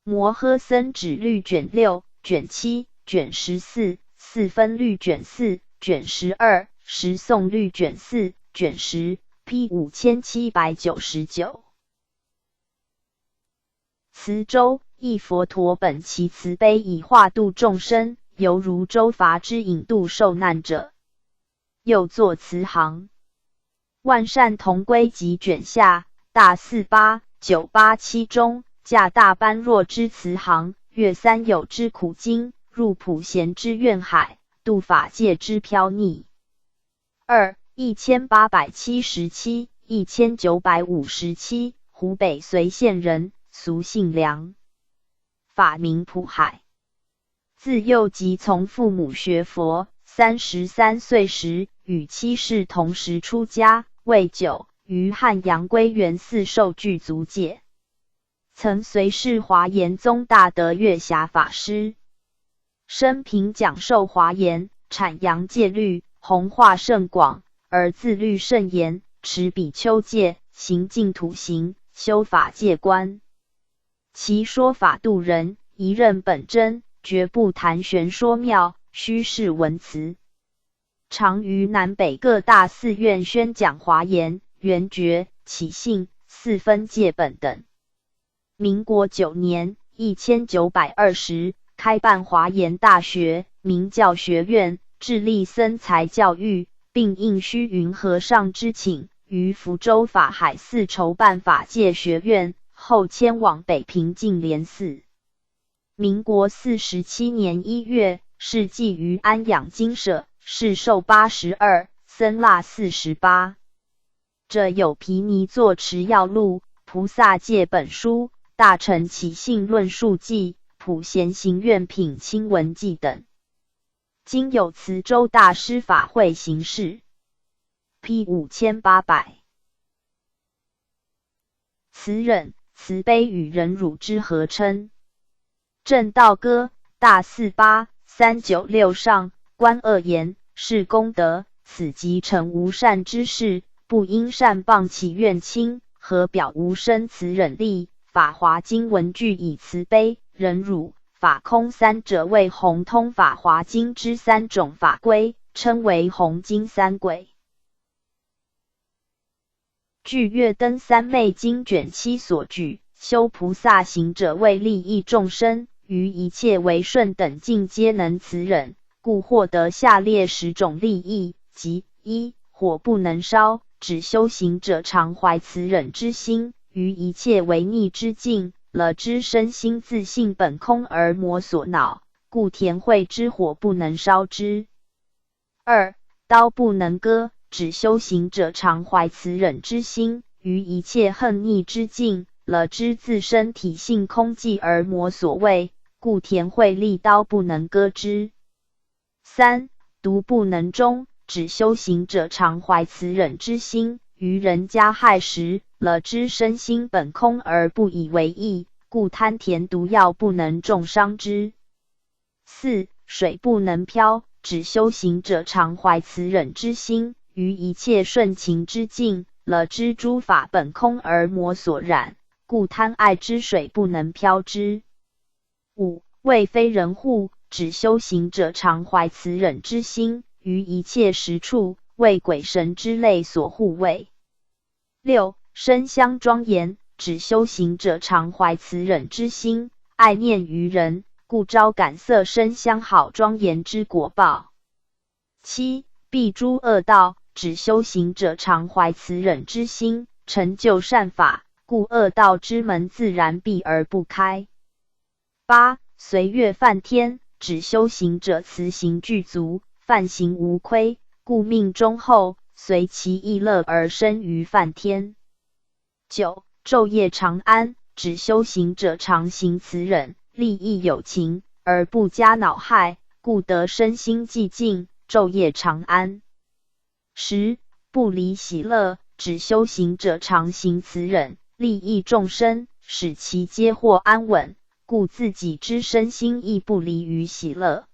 摩诃僧指律卷6、卷7、卷14、四分律卷4、卷12、十颂律卷4、卷10 P 5799。慈舟亦佛陀本其慈悲以化度众生，犹如舟筏之引渡受难者。又作慈航。万善同归集卷下大48、987中，驾大般若之慈航，越三有之苦经，入普贤之愿海，度法界之飘溺。1877、1957，湖北随县人，俗姓梁，法名普海。自幼即从父母学佛，33岁时与妻室同时出家，未久于汉阳归元寺受具足戒，曾随侍华严宗大德月霞法师，生平讲授华严、阐扬戒律，弘化甚广，而自律甚严，持比丘戒，行净土行，修法界观。其说法度人，一任本真，绝不谈玄说妙，虚是文辞。常于南北各大寺院宣讲华严、圆觉、起信、四分戒本等。民国9年1920，开办华严大学、明教学院，致力僧才教育，并应虚云和尚之请，于福州法海寺筹办法界学院，后迁往北平净莲寺。民国47年1月，世纪于安养精舍，世寿82，僧腊48。这有毗尼作持要录、菩萨戒本书、大乘起信论述记、普贤行愿品亲文记等。今有慈州大师法会行事。P 5800。慈忍、慈悲与忍辱之合称。正道歌大48 396上，观恶言，是功德，此即成无善之事，不因善谤其怨亲，何表无生慈忍力。法华经文句以慈悲、忍辱、法空三者为弘通法华经之三种法规，称为弘经三轨。据月灯三昧经卷7所举，修菩萨行者为利益众生，于一切为顺等境皆能慈忍，故获得下列10种利益，即1. 火不能烧，指修行者常怀慈忍之心，于一切为逆之境，了知身心自性本空而魔所恼，故田慧之火不能烧之。2. 刀不能割，指修行者常怀慈忍之心，于一切恨逆之境，了知自身体性空寂而魔所畏，故田慧利刀不能割之。3. 毒不能终，指修行者常怀慈忍之心，于人加害时，了知身心本空而不以为意，故贪甜毒药不能重伤之。4. 水不能漂，指修行者常怀慈忍之心，于一切顺情之境，了知诸法本空而魔所染，故贪爱之水不能漂之。5. 为非人护，指修行者常怀慈忍之心，于一切实处，为鬼神之类所护卫。6. 身香庄严，指修行者常怀慈忍之心，爱念于人，故招感色身香好庄严之果报。7. 避诸恶道，指修行者常怀慈忍之心，成就善法，故恶道之门自然闭而不开。8. 随月犯天，指修行者慈行具足，犯行无亏，故命终后，随其意乐而生于梵天。9. 昼夜常安，指修行者常行慈忍，利益有情，而不加恼害，故得身心寂静，昼夜常安。10. 不离喜乐，指修行者常行慈忍，利益众生，使其皆获安稳，故自己之身心亦不离于喜乐。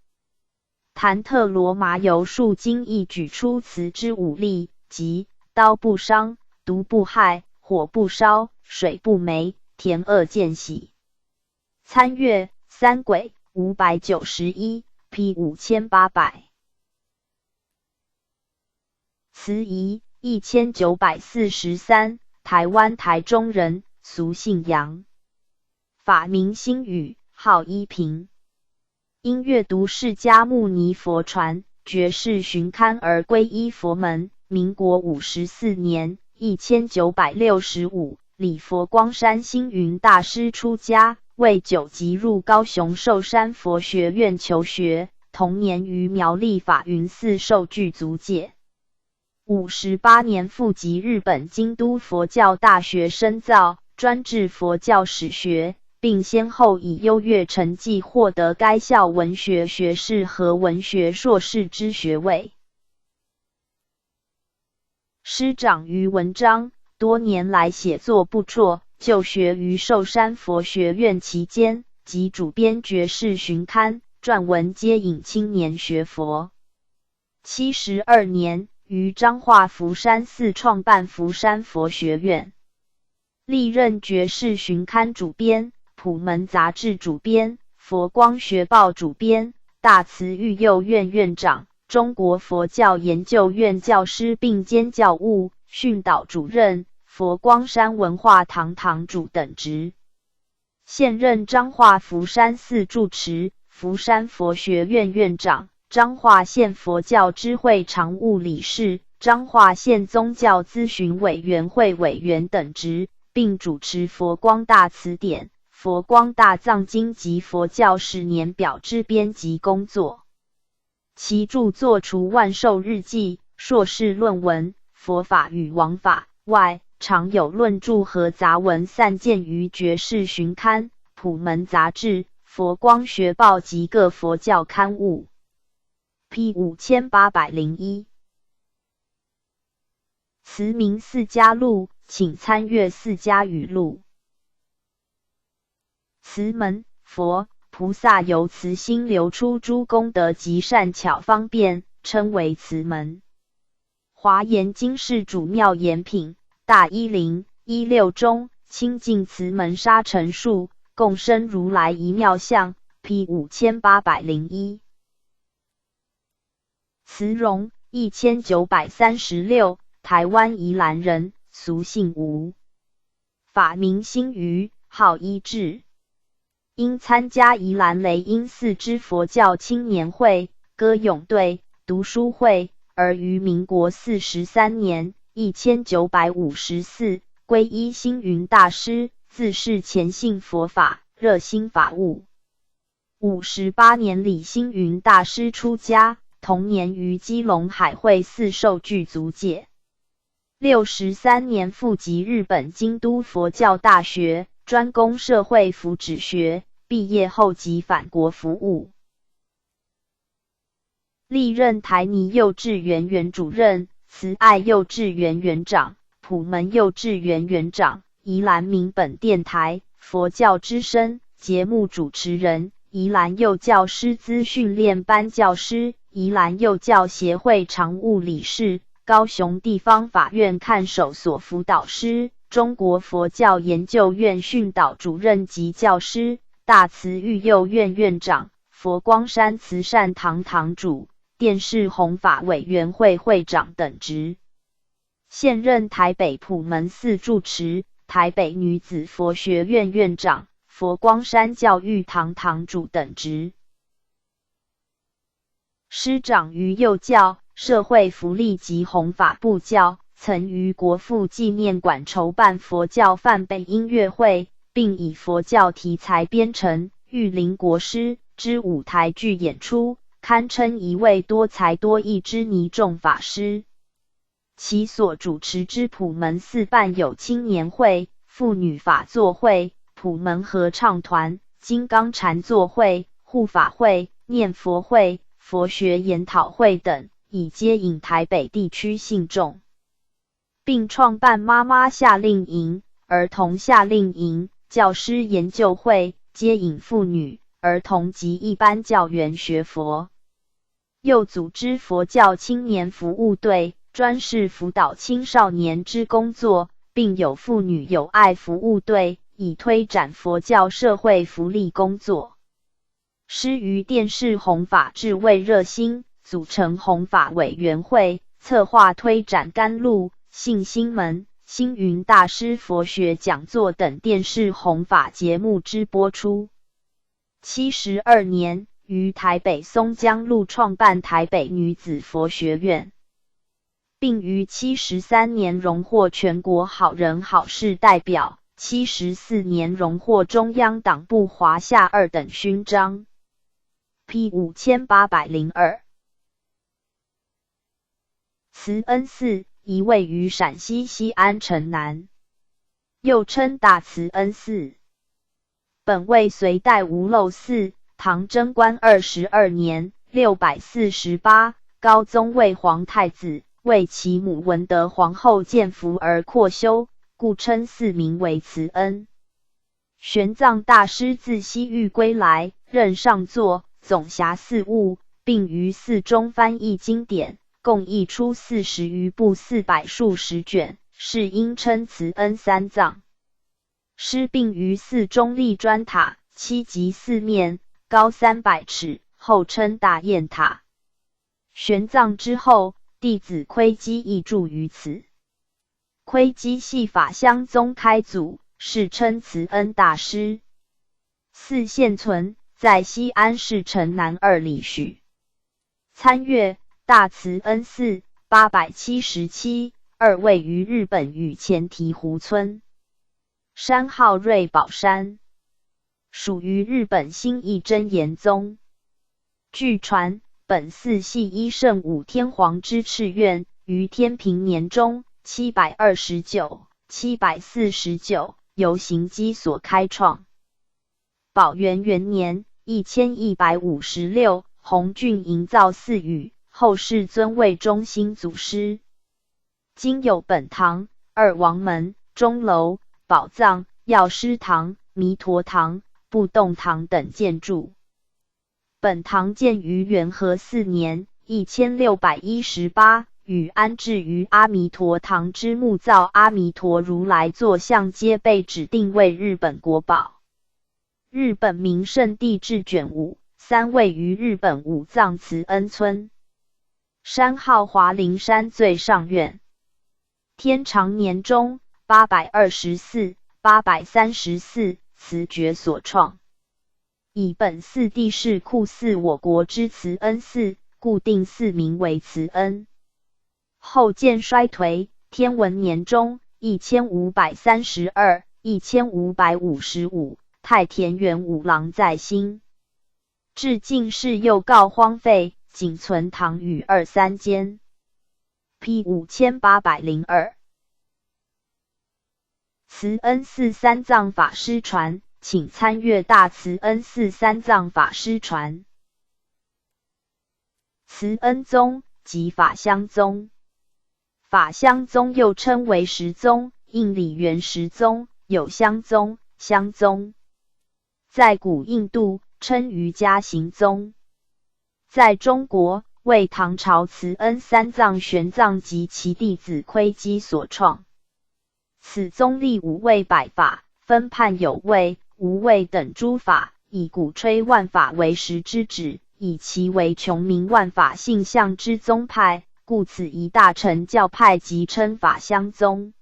檀特罗麻油数经亦举出慈之5利，即刀不伤，毒不害，火不烧，水不霉，田恶见喜。参阅三轨591 P 5800。慈仪1943，台湾台中人，俗姓杨，法名星宇，号一平。因阅读释迦牟尼佛传，觉世寻堪而皈依佛门。民国54年1965，礼佛光山星云大师出家，为9级入高雄寿山佛学院求学，同年于苗栗法云寺受具足戒。58年赴籍日本京都佛教大学深造，专治佛教史学，并先后以优越成绩获得该校文学学士和文学硕士之学位。师长于文章，多年来写作不辍，就学于寿山佛学院期间，即主编觉世寻刊，撰文接引青年学佛。72年，于彰化福山寺创办福山佛学院，历任觉世寻刊主编、普门杂志主编、佛光学报主编、大慈育幼院院长、中国佛教研究院教师并兼教务、训导主任、佛光山文化堂堂主等职。现任彰化福山寺住持、福山佛学院院长、彰化县佛教知会常务理事、彰化县宗教咨询委员会委员等职，并主持佛光大辞典、佛光大藏经及佛教史年表之编辑工作。其著作除万寿日记、硕士论文、佛法与王法外，常有论著和杂文散见于觉世寻刊、普门杂志、佛光学报及各佛教刊物。P 5801。慈名四家录，请参阅四家语录。慈门，佛，菩萨由慈心流出诸功德及善巧方便，称为慈门。华严经释主妙严品大1016中，清净慈门沙尘数，共生如来一妙相。P 5801。慈荣1936，台湾宜兰人，俗姓吴，法名兴瑜，号一智。因参加宜兰雷音寺之佛教青年会、歌咏队、读书会，而于民国43年1954皈依星云大师，自是虔信佛法，热心法务。58年李星云大师出家，同年于基隆海会寺受具足戒。63年赴籍日本京都佛教大学，专攻社会福祉学，毕业后即返国服务。历任台泥幼稚园园主任、慈爱幼稚园园长、普门幼稚园园长、宜兰民本电台佛教之声节目主持人、宜兰幼教师资训练班教师、宜兰幼教协会常务理事、高雄地方法院看守所辅导师、中国佛教研究院训导主任及教师、大慈育幼院院长、佛光山慈善堂堂主、电视弘法委员会会长等职。现任台北普门寺住持、台北女子佛学院院长、佛光山教育堂堂主等职。师长于幼教、社会福利及弘法部教，曾于国父纪念馆筹办佛教梵呗音乐会，并以佛教题材编成《玉林国师》之舞台剧演出，堪称一位多才多艺之尼众法师。其所主持之普门寺办有青年会、妇女法座会、普门合唱团、金刚禅坐会、护法会、念佛会、佛学研讨会等，以接引台北地区信众，并创办妈妈夏令营、儿童夏令营、教师研究会，接引妇女、儿童及一般教员学佛。又组织佛教青年服务队，专事辅导青少年之工作，并有妇女友爱服务队，以推展佛教社会福利工作。师于电视弘法智慧热心，组成弘法委员会，策划推展甘露、信心门、星云大师佛学讲座等电视弘法节目之播出。72年，于台北松江路创办台北女子佛学院，并于73年荣获全国好人好事代表，74年荣获中央党部华夏2等勋章。P 5802。慈恩寺一位于陕西西安城南，又称大慈恩寺。本为隋代无漏寺，唐贞观22年648，高宗为皇太子，为其母文德皇后建福而扩修，故称寺名为慈恩。玄奘大师自西域归来，任上座，总辖寺务，并于寺中翻译经典，共译出40余部400数十卷，是因称慈恩三藏。师并于寺中立砖塔，7级四面，高300尺，后称大雁塔。玄奘之后，弟子窥基亦住于此。窥基系法相宗开祖，世称慈恩大师。寺现存，在西安市城南2里许。参阅大慈恩寺877，位于日本羽前醍醐村。山号瑞宝山，属于日本新义真言宗。据传，本寺系一圣武天皇之敕愿，于天平年中729、749由行基所开创。宝元元年1156，弘俊营造寺宇，后世尊为中兴祖师。今有本堂、2王门、钟楼、宝藏、药师堂、弥陀堂、不动堂等建筑。本堂建于元和4年1618，与安置于阿弥陀堂之木造阿弥陀如来坐像皆被指定为日本国宝。日本名胜地质卷5 3位于日本武藏慈恩村，山号华林山最上院。天长年中824、834慈觉所创。以本寺地势酷似我国之慈恩寺，故定寺名为慈恩。后渐衰颓，天文年中1532、1555，太田元五郎在兴。至近世又告荒废，仅存堂宇2、3间。P 5802。慈恩寺三藏法师传，请参阅大慈恩寺三藏法师传。慈恩宗即法相宗，法相宗又称为实宗、印里元实宗、有相宗、相宗，在古印度称瑜伽行宗，在中国为唐朝慈恩三藏玄奘及其弟子窥基所创。此宗立5位百法，分判有位、无位等诸法，以鼓吹万法为实之旨，以其为穷明万法性相之宗派，故此一大乘教派即称法相宗。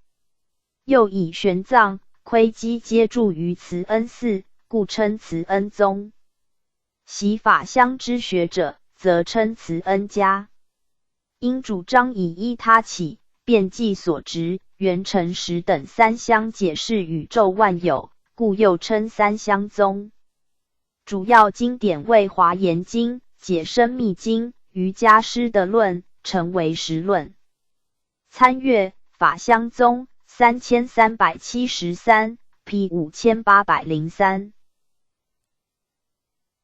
又以玄奘、窥基皆住于慈恩寺，故称慈恩宗。习法相之学者，则称慈恩家。因主张以依他起，遍计所执、圆成实等三相解释宇宙万有，故又称三相宗。主要经典为华严经、解深密经、瑜伽师的论，成为实论。参阅法相宗3373 P 5803。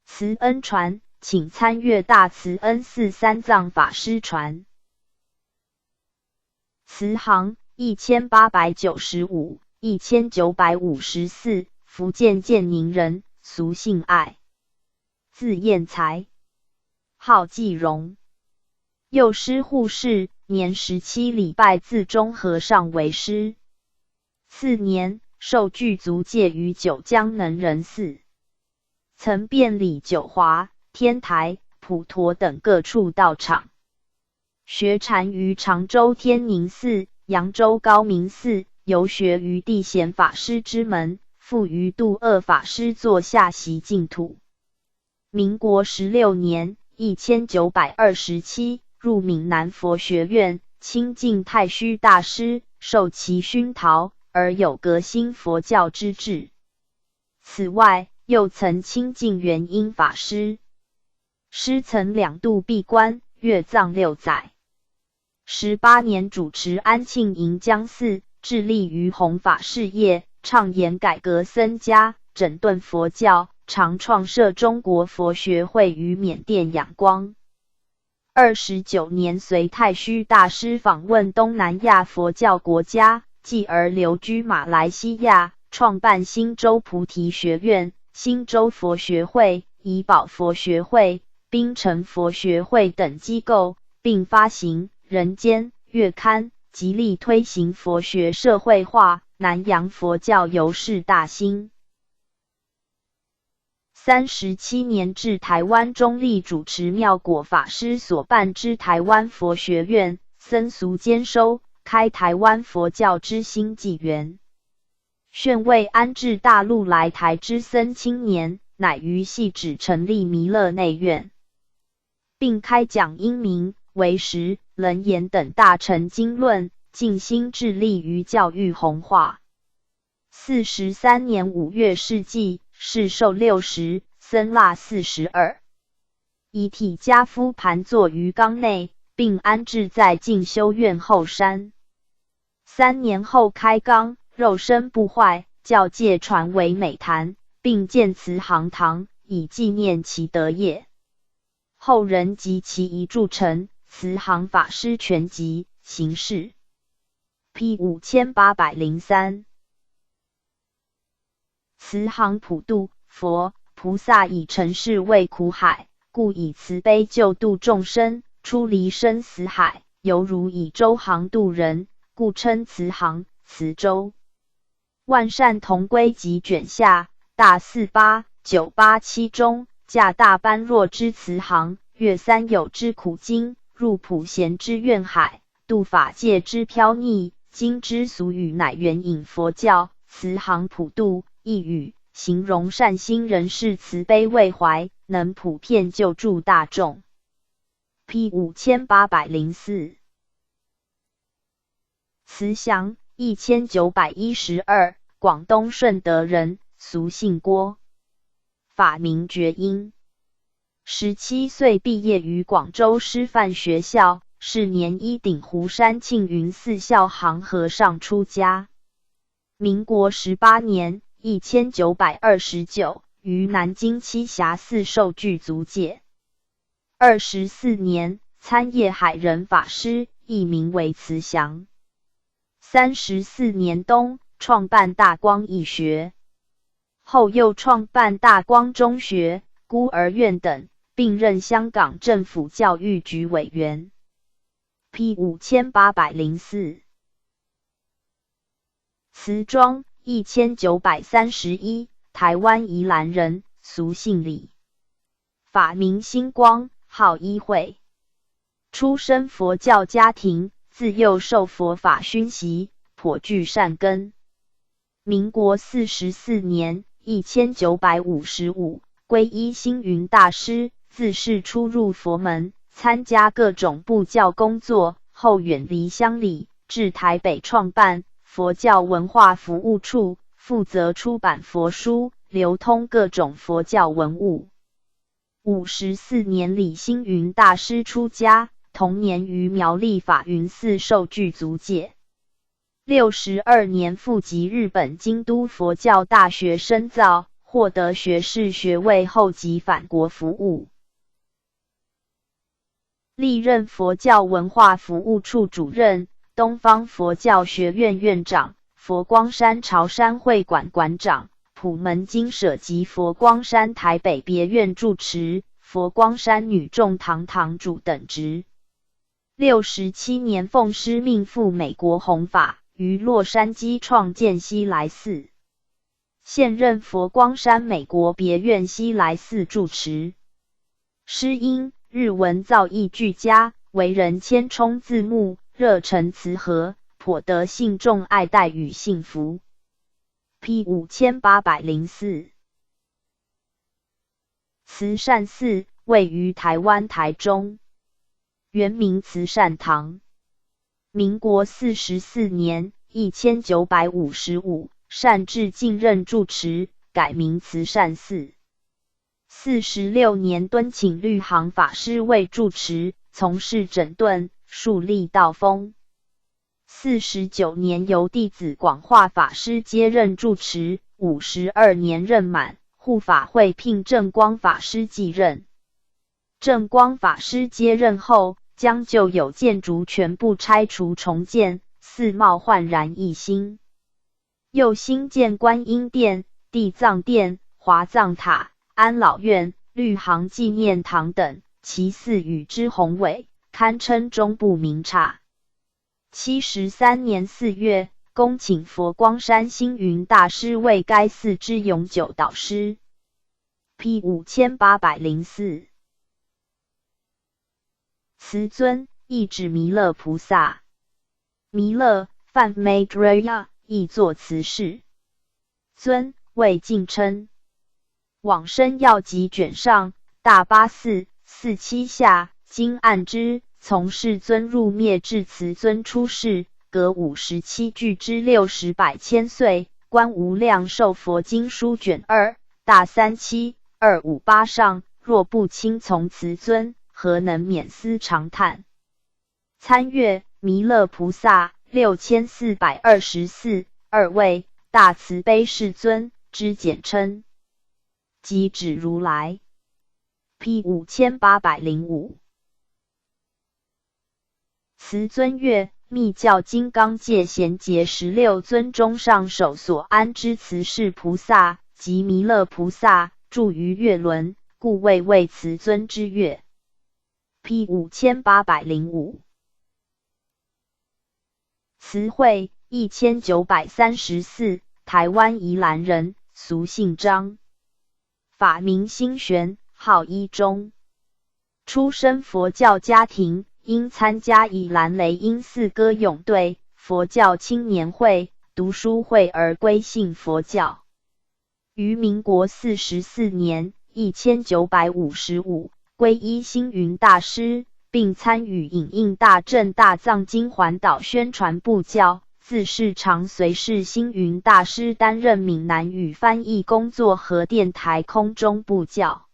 慈恩传，请参阅大慈恩寺三藏法师传。慈航1895、1954，福建建宁人，俗姓爱，字彦才，号继荣。幼师护士，年17礼拜自中和尚为师。次年，受具足戒于九江能仁寺，曾遍礼九华、天台、普陀等各处道场。学禅于常州天宁寺、扬州高明寺，游学于地显法师之门，复于度厄法师座下习净土。民国16年1927，入闽南佛学院，亲近太虚大师，受其熏陶，而有革新佛教之志。此外，又曾亲近元音法师，师曾2度闭关，阅藏6载。18年主持安庆银江寺，致力于弘法事业，倡言改革僧家，整顿佛教，常创设中国佛学会于缅甸仰光。29年随太虚大师访问东南亚佛教国家，继而留居马来西亚，创办新州菩提学院、新州佛学会、怡保佛学会、槟城佛学会等机构，并发行人间月刊，极力推行佛学社会化，南洋佛教由是大兴。37年至台湾中立主持妙果法师所办之台湾佛学院，僧俗兼收，开台湾佛教之新纪元。宣慰安置大陆来台之僧青年，乃于系指成立弥勒内院，并开讲英明、唯识、楞严等大乘经论，尽心致力于教育弘化。43年5月逝祭，世寿60，僧腊42。遗体家夫盘坐于缸内，并安置在静修院后山。3年后开缸，肉身不坏，教界传为美谈，并建慈航堂，以纪念其德业。后人及其遗著成《慈航法师全集》形式 P 5803。慈航普渡，佛菩萨以尘世为苦海，故以慈悲救度众生，出离生死海，犹如以舟航渡人，故称慈航、慈舟。万善同归集卷下，大48、987中，驾大般若之慈航，越三有之苦经，入普贤之愿海，度法界之飘溺。今之俗语乃援引佛教慈航普渡一语，形容善心人士慈悲为怀，能普遍救助大众。P 5804慈祥1912，广东顺德人，俗姓郭，法名觉英。17岁毕业于广州师范学校，是年一顶湖山庆云寺校行和尚出家。民国18年1929于南京栖霞寺受具足戒。24年参谒海人法师，艺名为慈祥。34年冬创办大光义学，后又创办大光中学、孤儿院等，并任香港政府教育局委员。P 5804慈庄1931，台湾宜兰人，俗姓李，法名星光，号一慧。出身佛教家庭，自幼受佛法熏习，颇具善根。民国44年1955皈依星云大师，自是出入佛门，参加各种布教工作，后远离乡里，至台北创办佛教文化服务处，负责出版佛书，流通各种佛教文物。54年李星云大师出家，同年于苗栗法云寺受具足戒。62年赴及日本京都佛教大学深造，获得学士学位后即返国服务。历任佛教文化服务处主任、东方佛教学院院长、佛光山潮山会馆馆长、普门精舍及佛光山台北别院住持、佛光山女众堂堂主等职。67年奉师命赴美国弘法，于洛杉矶创建西来寺，现任佛光山美国别院西来寺住持。师因日文造诣俱佳，为人谦冲自牧，热忱慈和，颇得信众爱戴与信服。P 5804慈善寺位于台湾台中，原名慈善堂。民国44年1955善治进任住持，改名慈善寺。46年敦请律行法师为住持，从事整顿，树立道风。49年由弟子广化法师接任住持，52年任满，护法会聘正光法师继任。正光法师接任后，将旧有建筑全部拆除重建，寺貌焕然一新。又新建观音殿、地藏殿、华藏塔、安老院、律行纪念堂等，其寺宇之宏伟，堪称中部名刹。73年4月，恭请佛光山星云大师为该寺之永久导师。P 5804慈尊意指弥勒菩萨，弥勒梵 Maitreya 译作慈氏，尊为敬称。往生要集卷上大8447下经按之，从世尊入灭至慈尊出世，隔57句之60百千岁，观无量寿佛经书卷2大37258上，若不亲从慈尊，何能免思长叹。参阅弥勒菩萨6424二位大慈悲世尊之简称，即指如来。P 5805慈尊月密教金刚界贤劫16尊中上首所安之慈氏菩萨，及弥勒菩萨住于月轮，故谓为慈尊之月。P 5805。慈惠1934，台湾宜兰人，俗姓张，法名兴玄，号一中。出身佛教家庭，因参加宜兰雷音寺歌咏队、佛教青年会、读书会而归信佛教。于民国44年1955皈依星云大师，并参与影印大正大藏经环岛宣传布教，自是常随侍星云大师担任闽南语翻译工作和电台空中布教。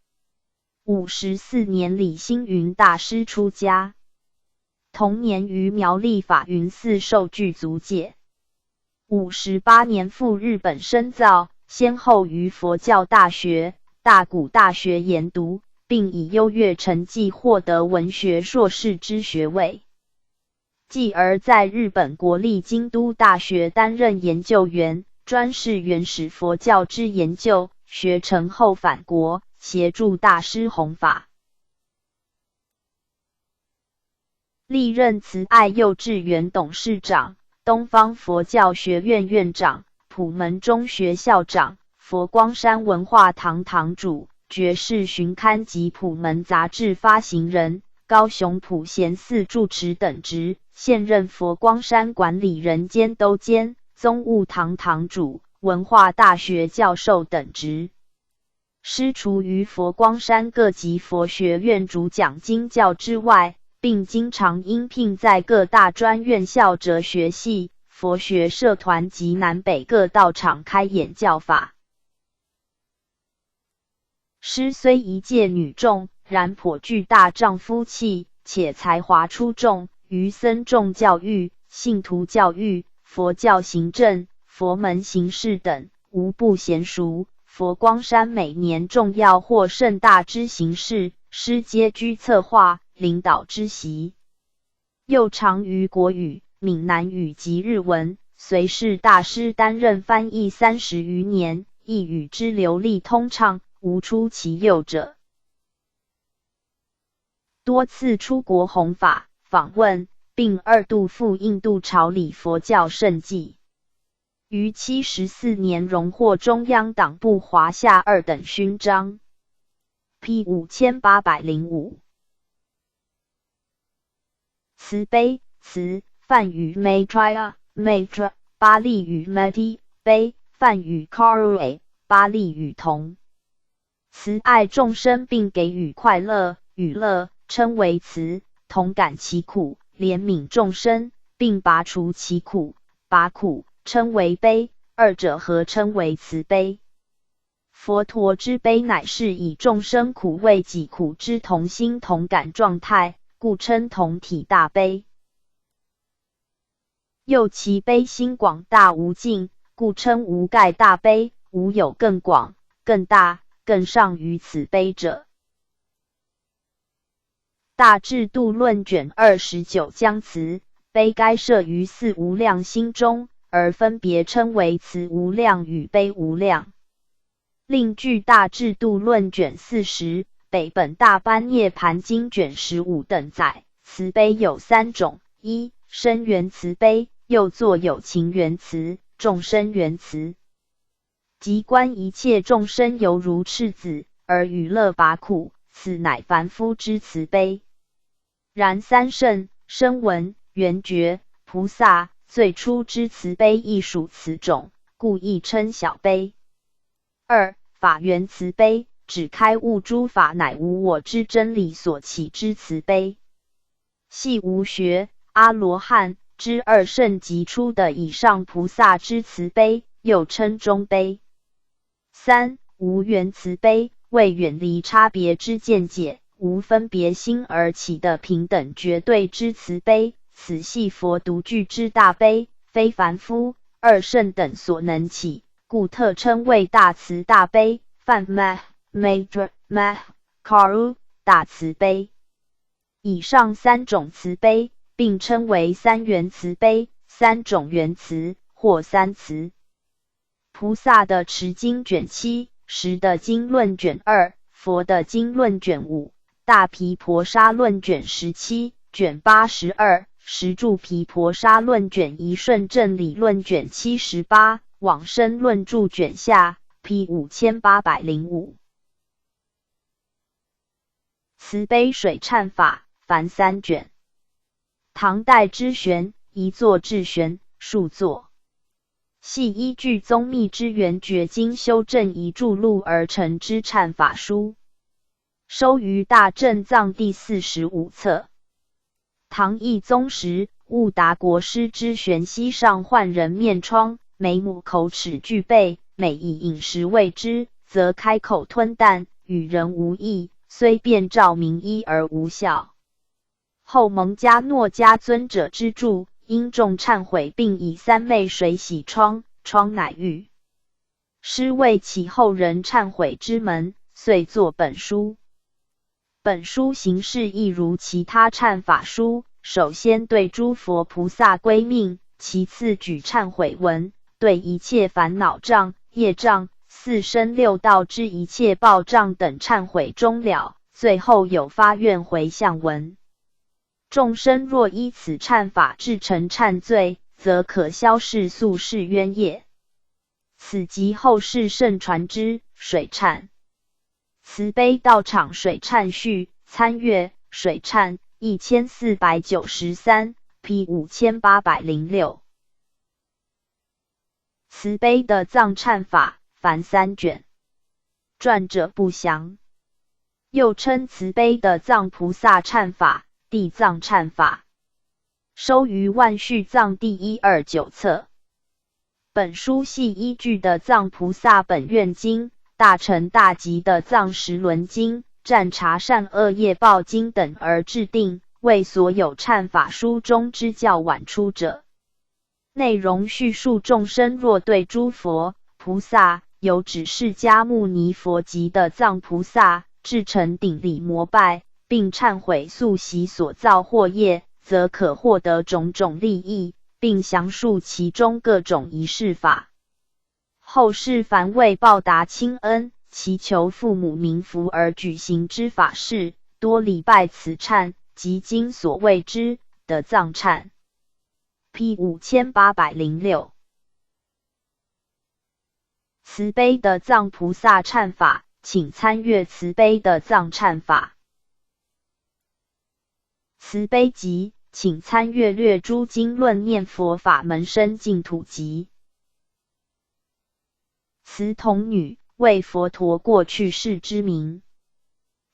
54年李星云大师出家，同年于苗栗法云寺受具足戒。58年赴日本深造，先后于佛教大学、大谷大学研读，并以优越成绩获得文学硕士之学位。继而在日本国立京都大学担任研究员，专事原始佛教之研究，学成后返国，协助大师弘法。历任慈爱幼稚园董事长、东方佛教学院院长、普门中学校长、佛光山文化堂堂主、觉世巡刊及普门杂志发行人、高雄普贤寺住持等职，现任佛光山管理人兼都监、宗务堂堂主、文化大学教授等职。师除于佛光山各级佛学院主讲经教之外，并经常应聘在各大专院校哲学系、佛学社团及南北各道场开演教法。师虽一介女众，然颇具大丈夫气，且才华出众，于僧众教育、信徒教育、佛教行政、佛门行事等，无不娴熟。佛光山每年重要或盛大之行事，师皆居策划、领导之席。又常于国语、闽南语及日文，随侍大师担任翻译30余年，亦语之流利通畅，无出其右者。多次出国弘法、访问，并2度赴印度朝礼佛教圣迹。于74年荣获中央党部华夏2等勋章。P 5805。慈悲，慈，梵语 Maitreya， 巴利语 Meti， 悲，梵语 Karuna， 巴利语同。慈爱众生并给予快乐、与乐，称为慈；同感其苦，怜悯众生，并拔除其苦，拔苦，称为悲，二者合称为慈悲。佛陀之悲乃是以众生苦为己苦之同心同感状态，故称同体大悲。又其悲心广大无尽，故称无盖大悲，无有更广、更大、更上于此悲者。大智度论卷29将慈悲该摄于4无量心中，而分别称为慈无量与悲无量。另据大智度论卷40、北本大般涅盘经卷15等载，慈悲有3种：一、生缘慈悲，又作有情缘慈、众生缘慈。即观一切众生犹如赤子，而与乐拔苦，此乃凡夫之慈悲。然三圣、声闻、缘觉、菩萨最初之慈悲亦属此种，故亦称小悲。二、法缘慈悲，指开悟诸法乃无我之真理所起之慈悲，系无学、阿罗汉之2圣级出的以上菩萨之慈悲，又称中悲。三、无缘慈悲，为远离差别之见解，无分别心而起的平等绝对之慈悲，此系佛独具之大悲，非凡夫、2圣等所能起，故特称为大慈大悲，梵 Karu 大慈悲。以上3种慈悲，并称为3缘慈悲、3种缘慈或3慈。菩萨的持经卷7，十的经论卷2，佛的经论卷5，大毗婆沙论卷17，卷82，十住毗婆沙论卷1，顺正理论卷78，往生论著卷下 P 5805。慈悲水忏法，凡3卷。唐代之玄，一作至玄，数作。系依据宗密之圆觉经修正遗著录而成之忏法书，收于大正藏第45册。唐懿宗时，悟达国师之玄膝上患人面疮，眉目口齿俱备，每以饮食喂之，则开口吞啖，与人无异，虽遍照名医而无效。后蒙迦诺迦尊者之助，因众忏悔，并以3昧水洗疮，疮乃愈。师为其后人忏悔之门，遂作本书。本书形式亦如其他忏法书，首先对诸佛菩萨归命，其次举忏悔文，对一切烦恼障、业障、4生6道之一切报障等忏悔终了，最后有发愿回向文。众生若依此忏法至诚忏罪，则可消世宿世冤业。此即后世盛传之水忏。慈悲道场水忏序，参阅水忏1493 P 5806。慈悲的藏忏法，凡3卷。传者不详。又称慈悲的藏菩萨忏法、地藏忏法，收于万续藏第129册。本书系依据的藏菩萨本愿经、大乘大集的藏十轮经、占察善恶业报经等而制定，为所有忏法书中之较晚出者。内容叙述众生若对诸佛、菩萨，有指释迦牟尼佛及的藏菩萨，至诚顶礼膜拜，并忏悔宿习所造祸业，则可获得种种利益，并详述其中各种仪式法。后世凡为报答亲恩，祈求父母冥福而举行之法事，多礼拜此忏，即今所谓之的藏忏。P 5806。慈悲的藏菩萨忏法，请参阅慈悲的藏忏法。慈悲集，请参阅略诸经论念佛法门深净土集。慈童女，为佛陀过去世之名。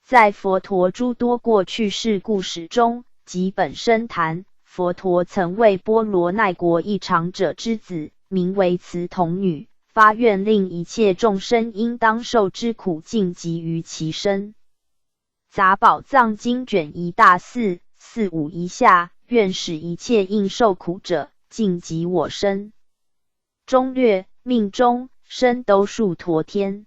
在佛陀诸多过去世故事中，即本生谈，佛陀曾为波罗奈国一长者之子，名为慈童女，发愿令一切众生应当受之苦尽集于其身。杂宝藏经卷1大4 45以下，愿使一切应受苦者尽集我身。中略，命中身都数陀天。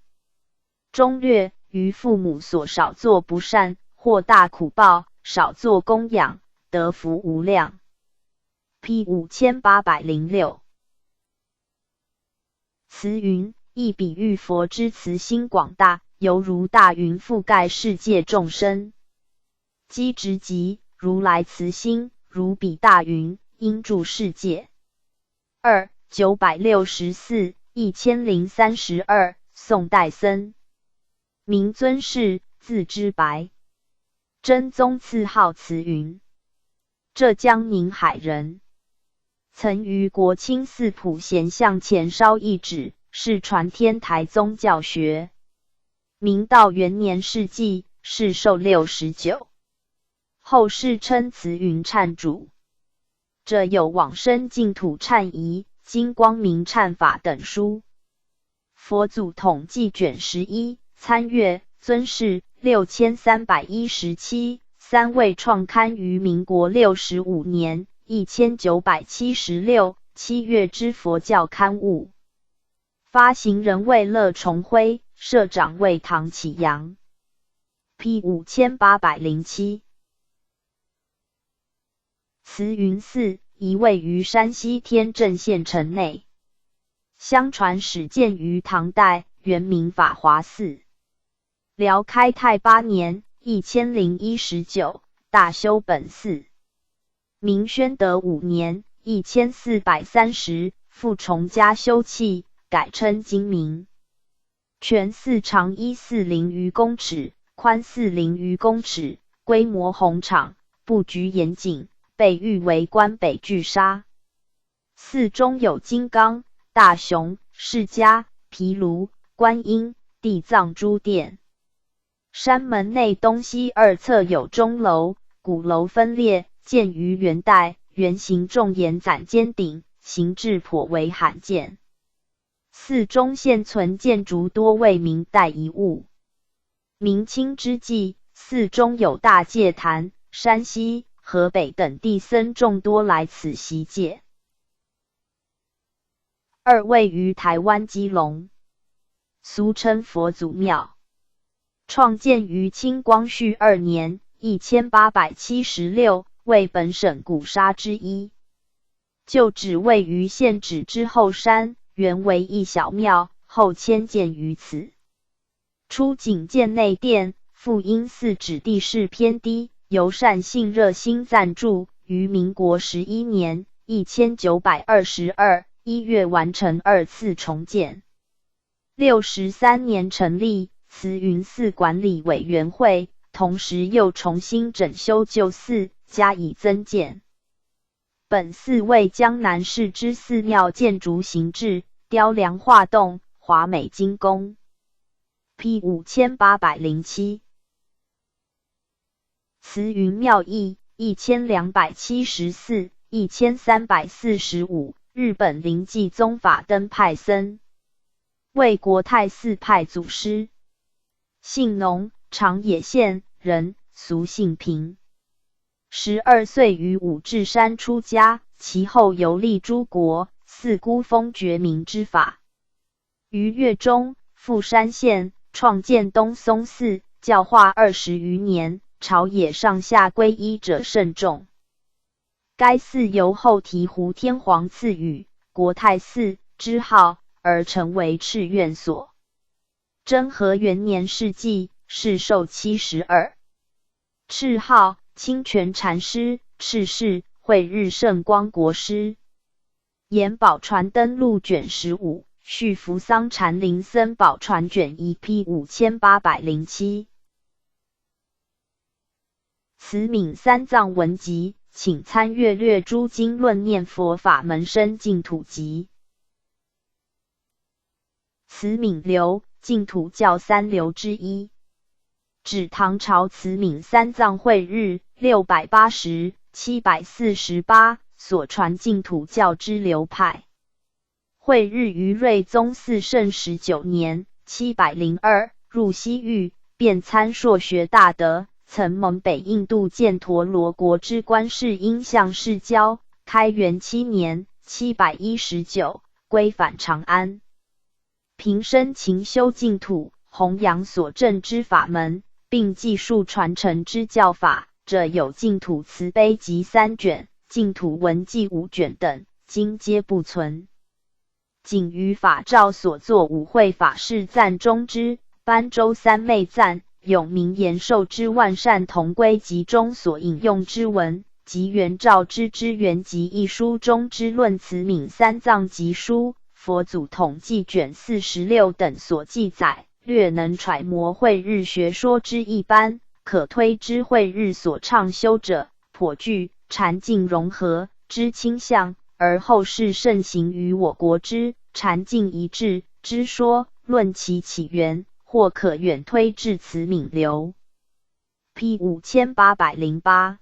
中略，于父母所少作不善，或大苦报，少作供养，得福无量。P 5806。慈云，亦比喻佛之慈心广大，犹如大云覆盖世界众生。积直集，如来慈心，如比大云，应住世界。964 1032，宋代僧。名尊士，字之白。真宗赐号慈云。浙江宁海人。曾于国清寺普贤像前烧一纸，是传天台宗教学。明道元年逝纪，世寿69。后世称慈云忏主。这有往生净土忏仪、金光明忏法等书。佛祖统计卷11，参阅。尊士6317，三位创刊于民国65年1976 7月之佛教刊物。发行人为乐崇辉，社长为唐启阳。P 5807。慈云寺，一位于山西天正县城内。相传始建于唐代，原名法华寺。辽开泰8年（1019），大修本寺。明宣德5年（1430），复重加修葺，改称金明。全寺长140余公尺，宽40余公尺，规模宏敞，布局严谨，被誉为关北巨沙。寺中有金刚、大雄、释迦、毗卢、观音、地藏诸殿。山门内东西二侧有钟楼，鼓楼分列，建于元代，圆形重檐攒尖顶，形制颇为罕见。寺中现存建筑多为明代遗物。明清之际，寺中有大戒坛，山西、河北等地僧众多来此习戒。二位于台湾基隆，俗称佛祖庙，创建于清光绪2年（1876），为本省古刹之一。旧址位于现址之后山，原为一小庙，后迁建于此。初仅建内殿，复因寺址地势偏低，由善信热心赞助，于民国11年（1922）1月完成2次重建。63年成立慈云寺管理委员会，同时又重新整修旧寺，加以增建。本寺为江南市之寺庙建筑形制，雕梁画栋，华美精工。P 5807。慈云庙义1274、1345，日本临济宗法灯派僧，为国泰寺派祖师。姓农，长野县人，俗姓平。12岁于五指山出家，其后游历诸国，似孤峰觉明之法。于越中，富山县，创建东松寺，教化20余年，朝野上下皈依者甚众。该寺由后醍醐天皇赐予国泰寺之号，而成为敕院所。贞和元年逝纪，世寿72。敕号清泉禅师，敕世慧日圣光国师。延宝传灯录卷15，续扶桑禅林僧宝传卷1 P 5807。慈悯三藏文集，请参阅略诸经论念佛法门深净土集。慈悯流，净土教三流之一，指唐朝慈悯三藏慧日680、748所传净土教之流派。慧日于睿宗嗣圣19年702入西域，遍参硕学大德，曾蒙北印度犍陀罗国之观世音像释教。开元7年719归返长安。平生勤修净土，弘扬所证之法门，并记述传承之教法者有净土慈悲集3卷、净土文记5卷等，今皆不存。仅于法照所作五会法事赞中之般舟三昧赞、永明延寿之万善同归集中所引用之文，及元照之之元集一书中之论慈悯三藏集书、佛祖统计卷46等所记载，略能揣摩慧日学说之一般，可推知慧日所倡修者颇具禅净融合之倾向，而后世盛行于我国之禅净一致之说，论其起源，或可远推至慈悯流。P 5808。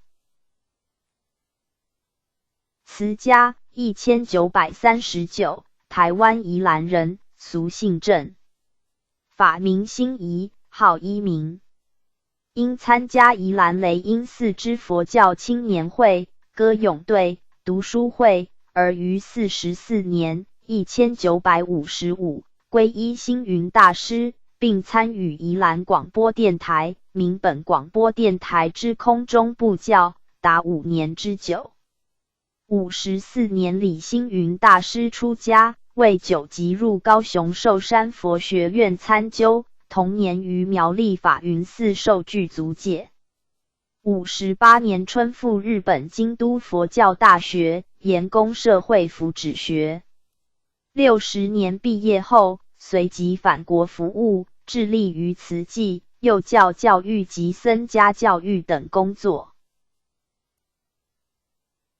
慈家1939，台湾宜兰人，俗姓郑，法名心仪，号一明。因参加宜兰雷音寺之佛教青年会、歌咏队、读书会，而于44年1955皈依星云大师，并参与宜兰广播电台、民本广播电台之空中布教，达5年之久。54年李星云大师出家，未久即入高雄寿山佛学院参究，同年于苗栗法云寺受具足戒。58年春赴日本京都佛教大学研攻社会福祉学。60年毕业后，随即返国服务，致力于慈济、幼教教育及僧家教育等工作。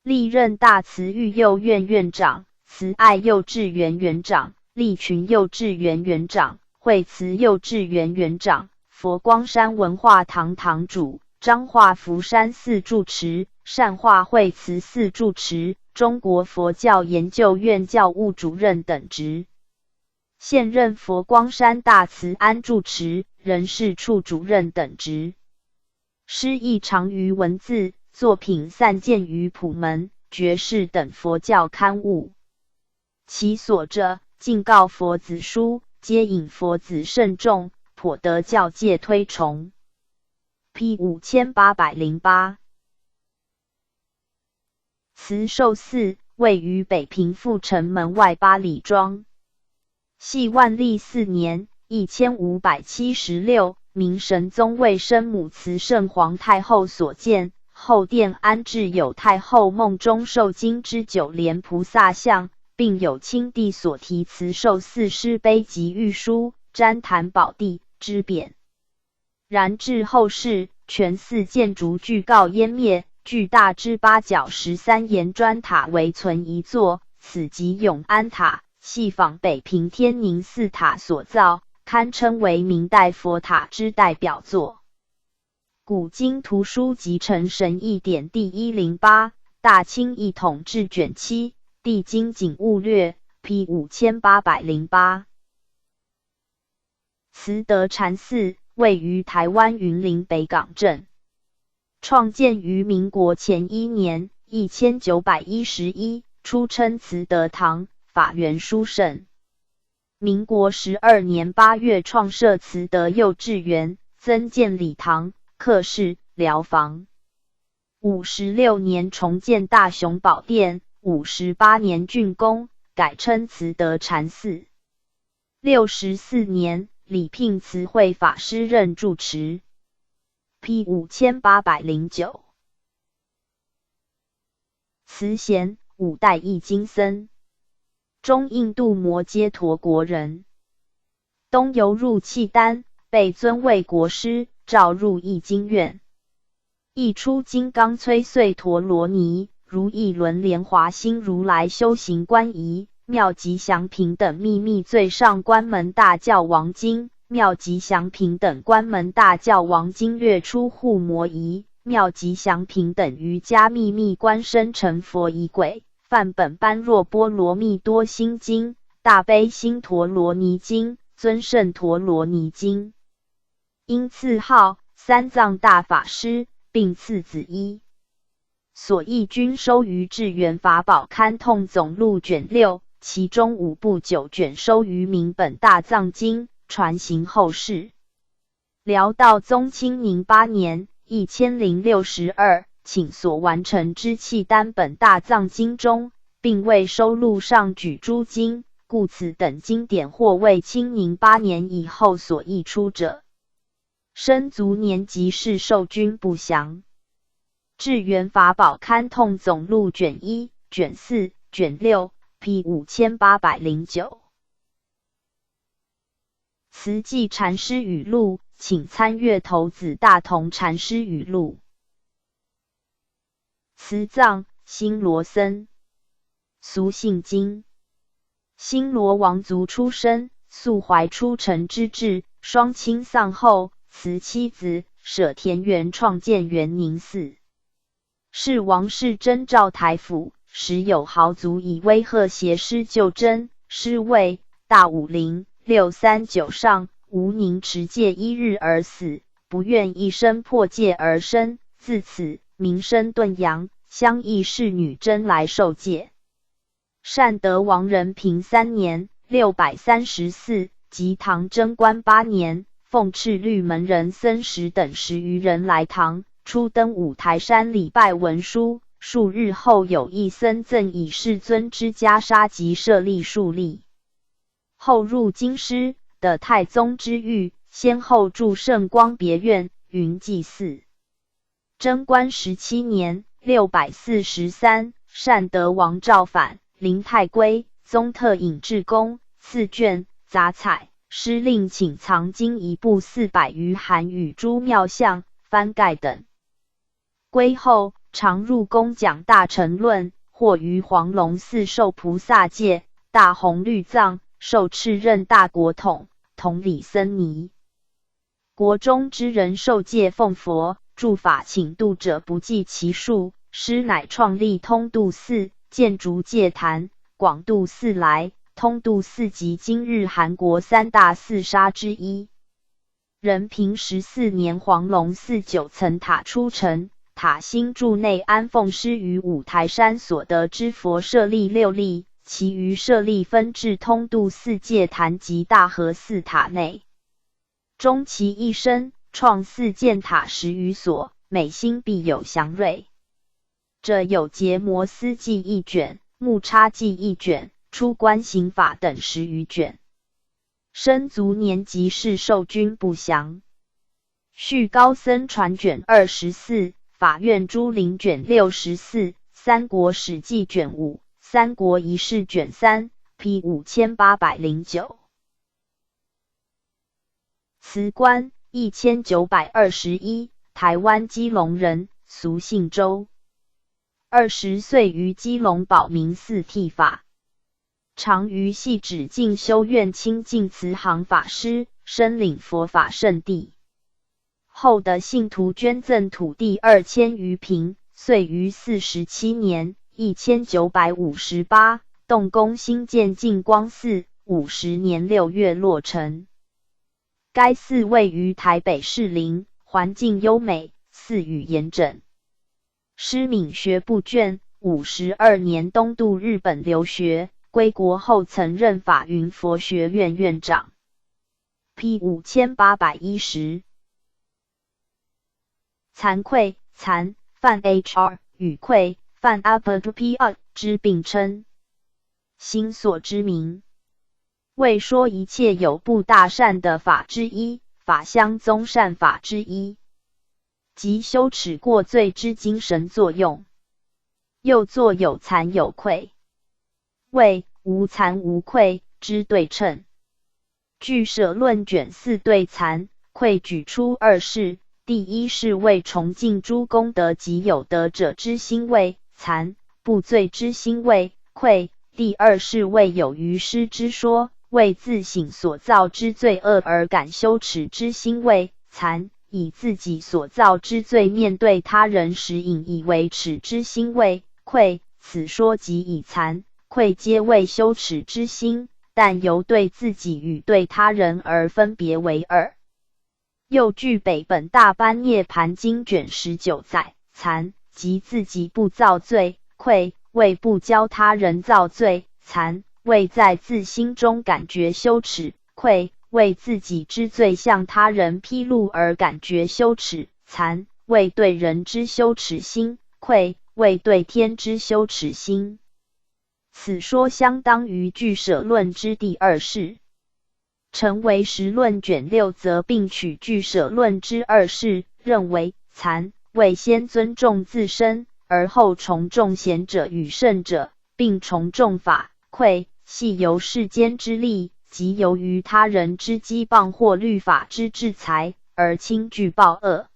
历任大慈育幼院院长、慈爱幼稚园园长、利群幼稚园园长、惠慈幼稚园园长、佛光山文化堂堂主、彰化福山寺住持、善化惠慈寺住持、中国佛教研究院教务主任等职。现任佛光山大慈庵住持、人事处主任等职。诗意长于文字，作品散见于普门、觉士等佛教刊物。其所着敬告佛子书，皆引佛子甚重，颇得教界推崇。P 5808。慈寿寺位于北平阜城门外八里庄。系万历4年1576明神宗为生母慈圣皇太后所建，后殿安置有太后梦中受惊之九莲菩萨像，并有清帝所题慈寿寺诗碑及御书、旃檀宝地之匾。然至后世，全寺建筑俱告湮灭，巨大之八角13檐砖塔为存一座，此即永安塔，系仿北平天宁寺塔所造，堪称为明代佛塔之代表作。古今图书集成神义典第108，大清一统志卷7，帝京景物略 P 5808。慈德禅寺位于台湾云林北港镇，创建于民国前1年1911，初称慈德堂，法源殊胜。民国12年8月创设慈德幼稚园，增建礼堂、客室、疗房。56年重建大雄宝殿，58年竣工，改称慈德禅寺。64年礼聘慈惠法师任住持。P 5809。慈贤五代译经僧，中印度摩揭陀国人，东游入契丹，被尊为国师，召入译经院。译出金刚摧碎陀罗尼、如意轮莲华心如来修行观仪、妙吉祥平等秘密最上关门大教王经、妙吉祥平等关门大教王经略出护摩仪、妙吉祥平等瑜伽秘密观身成佛仪轨、梵本般若波罗蜜多心经、大悲心陀罗尼经、尊胜陀罗尼经。因赐号三藏大法师，并赐子衣。所译均收于智源法宝刊通总录卷6，其中5部9卷收于明本大藏经，传行后世。辽道宗清宁8年1062，请所完成之契丹本大藏经中，并未收录上举诸经，故此等经典或为清宁8年以后所译出者。生卒年及世寿均不详。智源法宝刊通总录卷1、卷4、卷6 P 5809。慈济禅师语录，请参阅头子大同禅师语录。慈藏，新罗僧，俗姓金，新罗王族出身，素怀出尘之志。双亲丧后，慈妻子舍田园创建元宁寺。是王世贞召台府，时有豪族以威吓挟师就真，师谓大武陵639上吴宁持戒1日而死，不愿一生破戒而生，自此名声顿扬，相议侍女真来受戒。善德王仁平3年634及唐贞观8年，奉敕律门人僧识等10余人来唐，初登五台山礼拜文殊，数日后有一僧赠以世尊之袈裟及舍利数粒。后入京师的太宗之狱，先后住圣光别院、云济寺。贞观17年643，善德王诏反，临太圭宗特引至宫，赐卷、杂彩，施令请藏经一部400余函与诸妙相、翻盖等。归后，常入宫讲大乘论，或于黄龙寺受菩萨戒、大红律藏，受敕任大国统，统理僧尼。国中之人受戒奉佛，著法请度者不计其数，师乃创立通度寺、建筑戒坛、广度寺来。通度寺即今日韩国3大寺刹之一。仁平14年，黄龙寺9层塔出成，塔心柱内安奉师于五台山所得之佛舍利6粒，其余舍利分至通度寺戒坛及大和寺塔内。终其一生，创寺建塔10余所，每心必有祥瑞。者有结摩斯记1卷、木叉记1卷、出关刑法等10余卷。生卒年即世受君不详。续高僧传卷24，法院珠林卷64，三国史记卷5，三国仪事卷3 ，P 5809。辞官1921，台湾基隆人，俗姓周。20岁于基隆保明寺剃发。常于系指进修院亲近慈航法师，深领佛法圣地。后的信徒捐赠土地2000余坪，遂于47年1958动工兴建净光寺，50年6月落成。该寺位于台北士林，环境优美，寺宇严整。师闵学部卷，52年东渡日本留学。归国后曾任法云佛学院院长。P 5810。惭愧，惭，泛 hr， 与愧，泛 apotropia 之并称。心所之名。为说一切有部大善的法之一，法相宗善法之一，即修持过罪之精神作用。又作有惭有愧。谓无惭无愧之对称。据舍论卷4对惭、愧举出2事：第一是为崇敬诸功德及有德者之心为惭，不罪之心为愧；第二是为有余失之说，为自省所造之罪恶而感羞耻之心为惭，以自己所造之罪面对他人时引以为耻之心为愧。此说即以惭、愧皆为羞耻之心，但由对自己与对他人而分别为二。又据北本大般涅盘经卷19载，惭即自己不造罪，愧为不教他人造罪，惭为在自心中感觉羞耻，愧为自己之罪向他人披露而感觉羞耻，惭为对人之羞耻心，愧为对天之羞耻心。此说相当于据舍论之第二事。成为实论卷6则并取据舍论之二事，认为惭为先尊重自身，而后从众贤者与圣者，并从众法；愧系由世间之力，即由于他人之讥谤或律法之制裁，而轻惧报恶。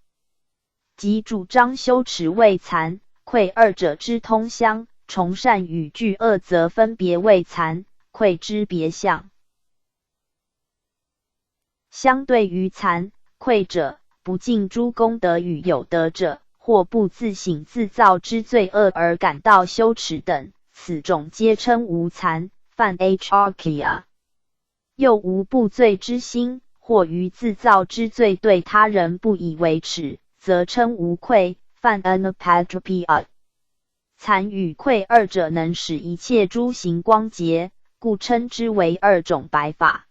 即主张羞耻为惭、愧二者之通相，从善与惧恶则分别为惭、愧之别相。相对于惭、愧者，不敬诸功德与有德者，或不自省自造之罪恶而感到羞耻等，此种皆称无惭、犯 hrkia。又无不罪之心，或于自造之罪对他人不以为耻，则称无愧，犯 anapatropia。惭与愧二者能使一切诸行光洁，故称之为二种白法。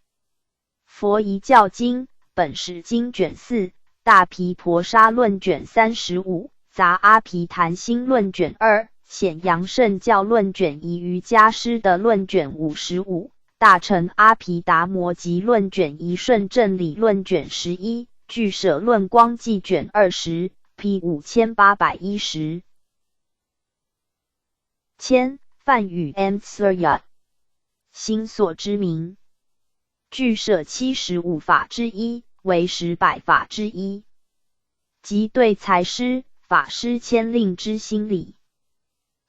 佛遗教经本始经卷4，大毗婆沙论卷35，杂阿毗昙心论卷2，显扬圣教论卷1，瑜伽师的论卷55，大乘阿毗达摩集论卷1，顺正理论卷11，俱舍论光记卷20 ，P 5810。千梵语 M Surya 心所之名，俱舍75法之一，为10法之一，即对财师、法师牵令之心理。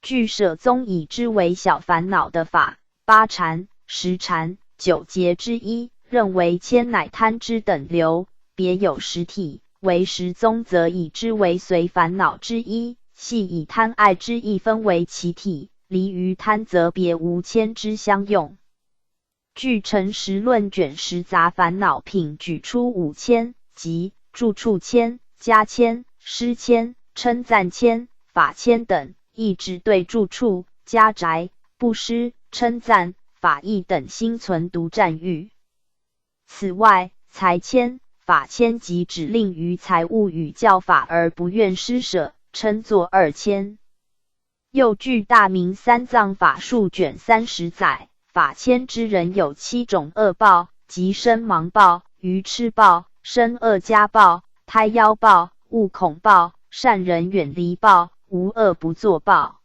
俱舍宗以之为小烦恼的法，8禅、10禅、9劫之一，认为牵乃贪之等流，别有实体；为10宗则以之为随烦恼之一，系以贪爱之意分为其体，离于贪则别无牵之相用。据诚实论卷10杂烦恼品举出5牵，即住处牵、家牵、施牵、称赞牵、法牵等，亦只对住处、家宅、布施、称赞、法义等心存独占欲。此外，财牵、法牵即指令于财物与教法而不愿施舍，称作2牵。又据大明三藏法术卷30载，法牵之人有7种恶报，即身盲报、愚痴报、身恶家报、胎夭报、物恐报、善人远离报、无恶不作报。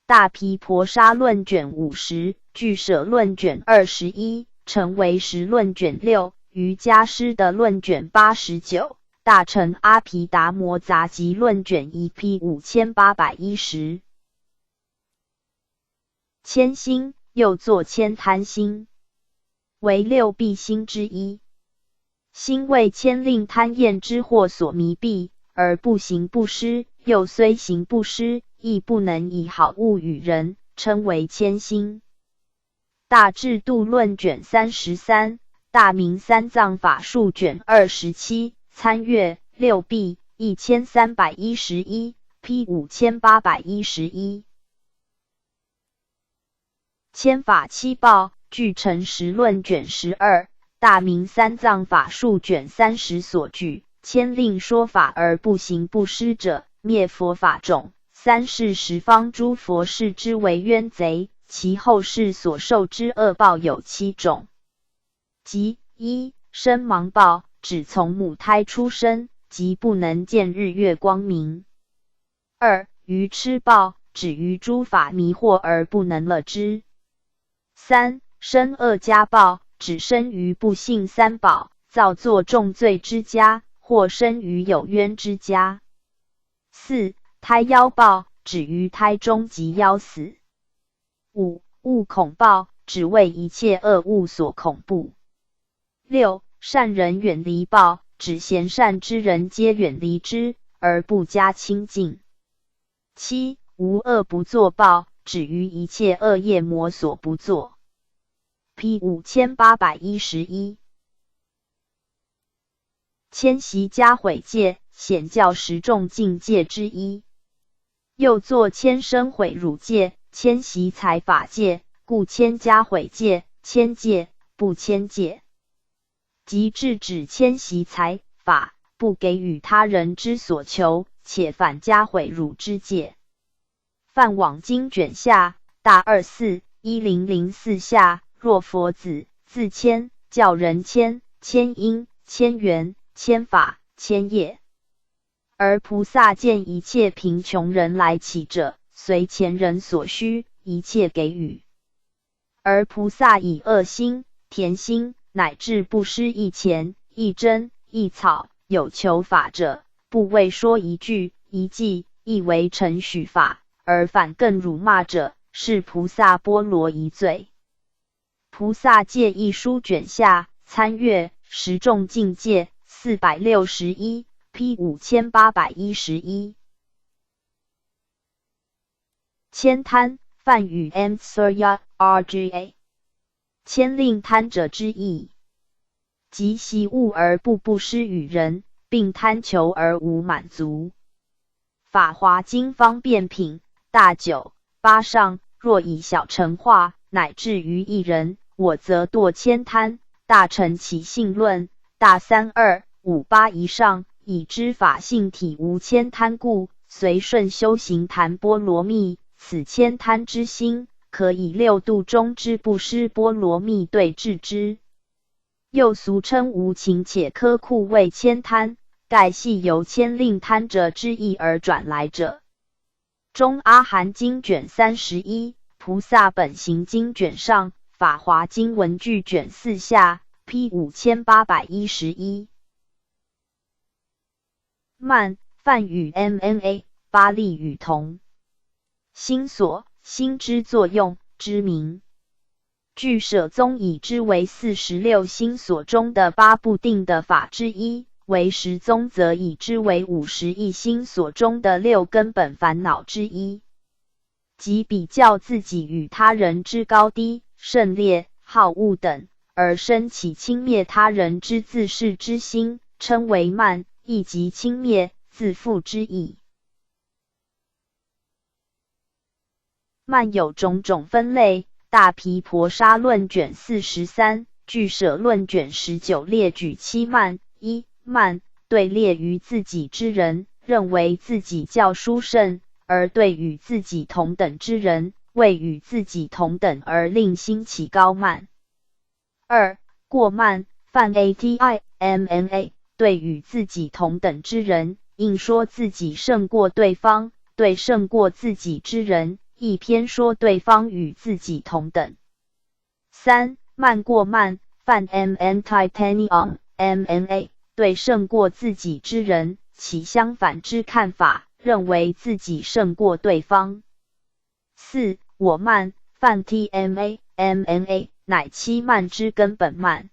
大毗婆沙论卷50，俱舍论卷21，成为实论卷6，瑜伽师的论卷89，大乘阿毗达摩杂集论卷1 P 5810。千心又作千贪心，为6弊心之一。心为牵令贪厌之惑所迷蔽，而不行不施，又虽行不施，亦不能以好物与人，称为千心。大智度论卷33，大明三藏法术卷27，参阅6弊1311 P 5811。千法7报，据诚实论卷12，大明三藏法术卷30所举，牵令说法而不行不施者，灭佛法种。3是十方诸佛视之为冤贼，其后世所受之恶报有7种，即1身盲报，指从母胎出生，即不能见日月光明。2愚痴报，指于诸法迷惑而不能了知。3身恶家报，指生于不信三宝，造作重罪之家，或生于有冤之家。4胎夭报，指于胎中即夭死。5物恐报，指为一切恶物所恐怖。6善人远离报，指贤善之人皆远离之，而不加亲近。7无恶不作报，指于一切恶业魔所不作。P 5811。千习加毁戒，显教10众境界之一。又作千生毁辱戒，千习财法戒，故千加毁戒，千戒不千戒，即制止千习财法，不给予他人之所求，且反加毁辱之戒。梵网经卷下大24 1004下，若佛子自谦，教人谦，谦因，谦缘，谦法，谦业。而菩萨见一切贫穷人来乞者，随前人所需，一切给予。而菩萨以恶心、甜心，乃至不施一钱、一针、一草，有求法者，不为说一句、一记，亦为承许法，而反更辱骂者，是菩萨波罗夷罪。菩萨戒一书卷下，参阅10众境界461 P 5811。千贪梵语 M Surya RGA， 千令贪者之意，即习物而不施与人，并贪求而无满足。法华经方便品大9 8上，若以小乘化，乃至于一人，我则堕千贪。大乘起信论大3258以上，以知法性体无千贪故，随顺修行檀波罗蜜，此千贪之心，可以六度中之不施波罗蜜对治之。又俗称无情且苛酷为千贪，盖系由牵令贪者之意而转来者。中阿含经卷31、菩萨本行经卷上、法华经文句卷4下 P 5811。慢，梵语 MNA， 巴利语同。心所，心之作用之名。据舍宗以之为46心所中的8不定的法之一，为十宗则以之为51心所中的6根本烦恼之一。即比较自己与他人之高低、胜劣、好恶等，而生起轻蔑他人之自恃之心，称为慢，亦即轻蔑、自负之意。慢有种种分类，大毗婆沙论卷43、俱舍论卷19列举7慢。1. 慢，对列于自己之人，认为自己较殊胜，而对与自己同等之人，为与自己同等而令心起高慢。2. 过慢，泛 ATIMNA， 对与自己同等之人，应说自己胜过对方，对胜过自己之人，亦偏说对方与自己同等。3. 慢过慢，泛 MNTitanium MNA， 对胜过自己之人，其相反之看法，认为自己胜过对方。4. 我慢，泛 TMA MNA， 乃七慢之根本慢。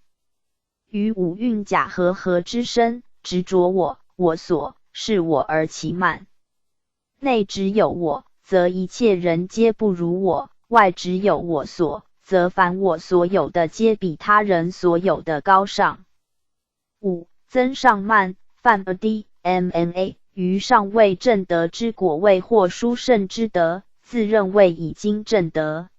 于五蕴假合之身，执着我、我所、是我而其慢。内只有我，则一切人皆不如我；外只有我所，则凡我所有的皆比他人所有的高尚。5. 增上慢，泛 ADMNA， 于尚未证得之果位或殊胜之德，自认为已经证得。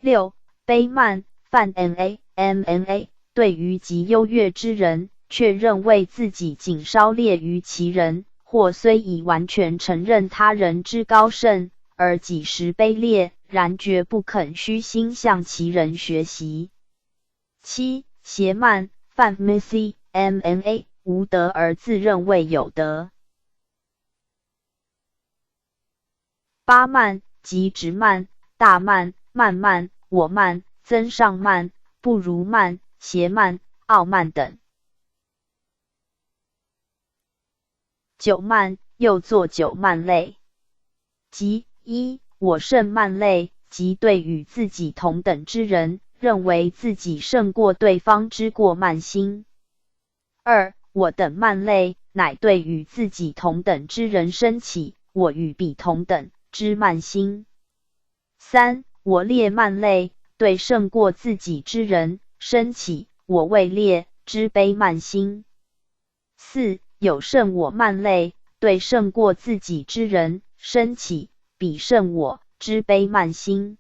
6. 卑慢，泛 NAMNA， 对于极优越之人，却认为自己仅稍劣于其人，或虽已完全承认他人之高胜，而己实卑劣，然绝不肯虚心向其人学习。7. 邪慢，泛 MCMNA， 无德而自认为有德。8慢，即直慢、大慢、慢慢、我慢、增上慢、不如慢、邪慢、傲慢等。9慢，又作9慢类。即1. 我胜慢类，即对与自己同等之人，认为自己胜过对方之过慢心。2. 我等慢类，乃对与自己同等之人生起我与彼同等之慢心。3. 我劣慢类，对胜过自己之人生起我为劣之卑慢心。4. 有胜我慢类，对胜过自己之人生起彼胜我之卑慢心。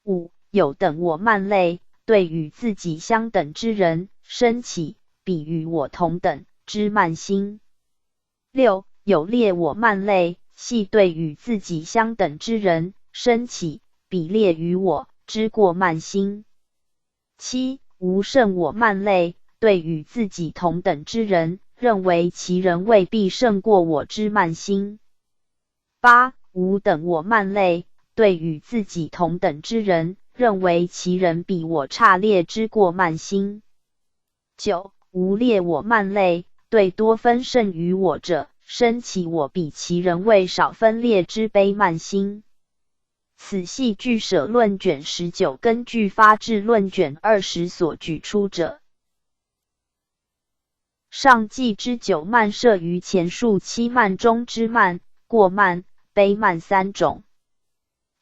5. 有等我慢类，对与自己相等之人生起彼与我同等之慢心。6. 有劣我慢类，系对与自己相等之人生起彼劣于我之过慢心。7. 无胜我慢类，对与自己同等之人，认为其人未必胜过我之慢心。8. 无等我慢类，对与自己同等之人，认为其人比我差劣之过慢心。9. 无劣我慢类，对多分胜于我者，生起我比其人为少分劣之卑慢心。此系俱舍论卷19根据发智论卷20所举出者。上记之9慢摄于前述7慢中之慢、过慢、卑慢3种。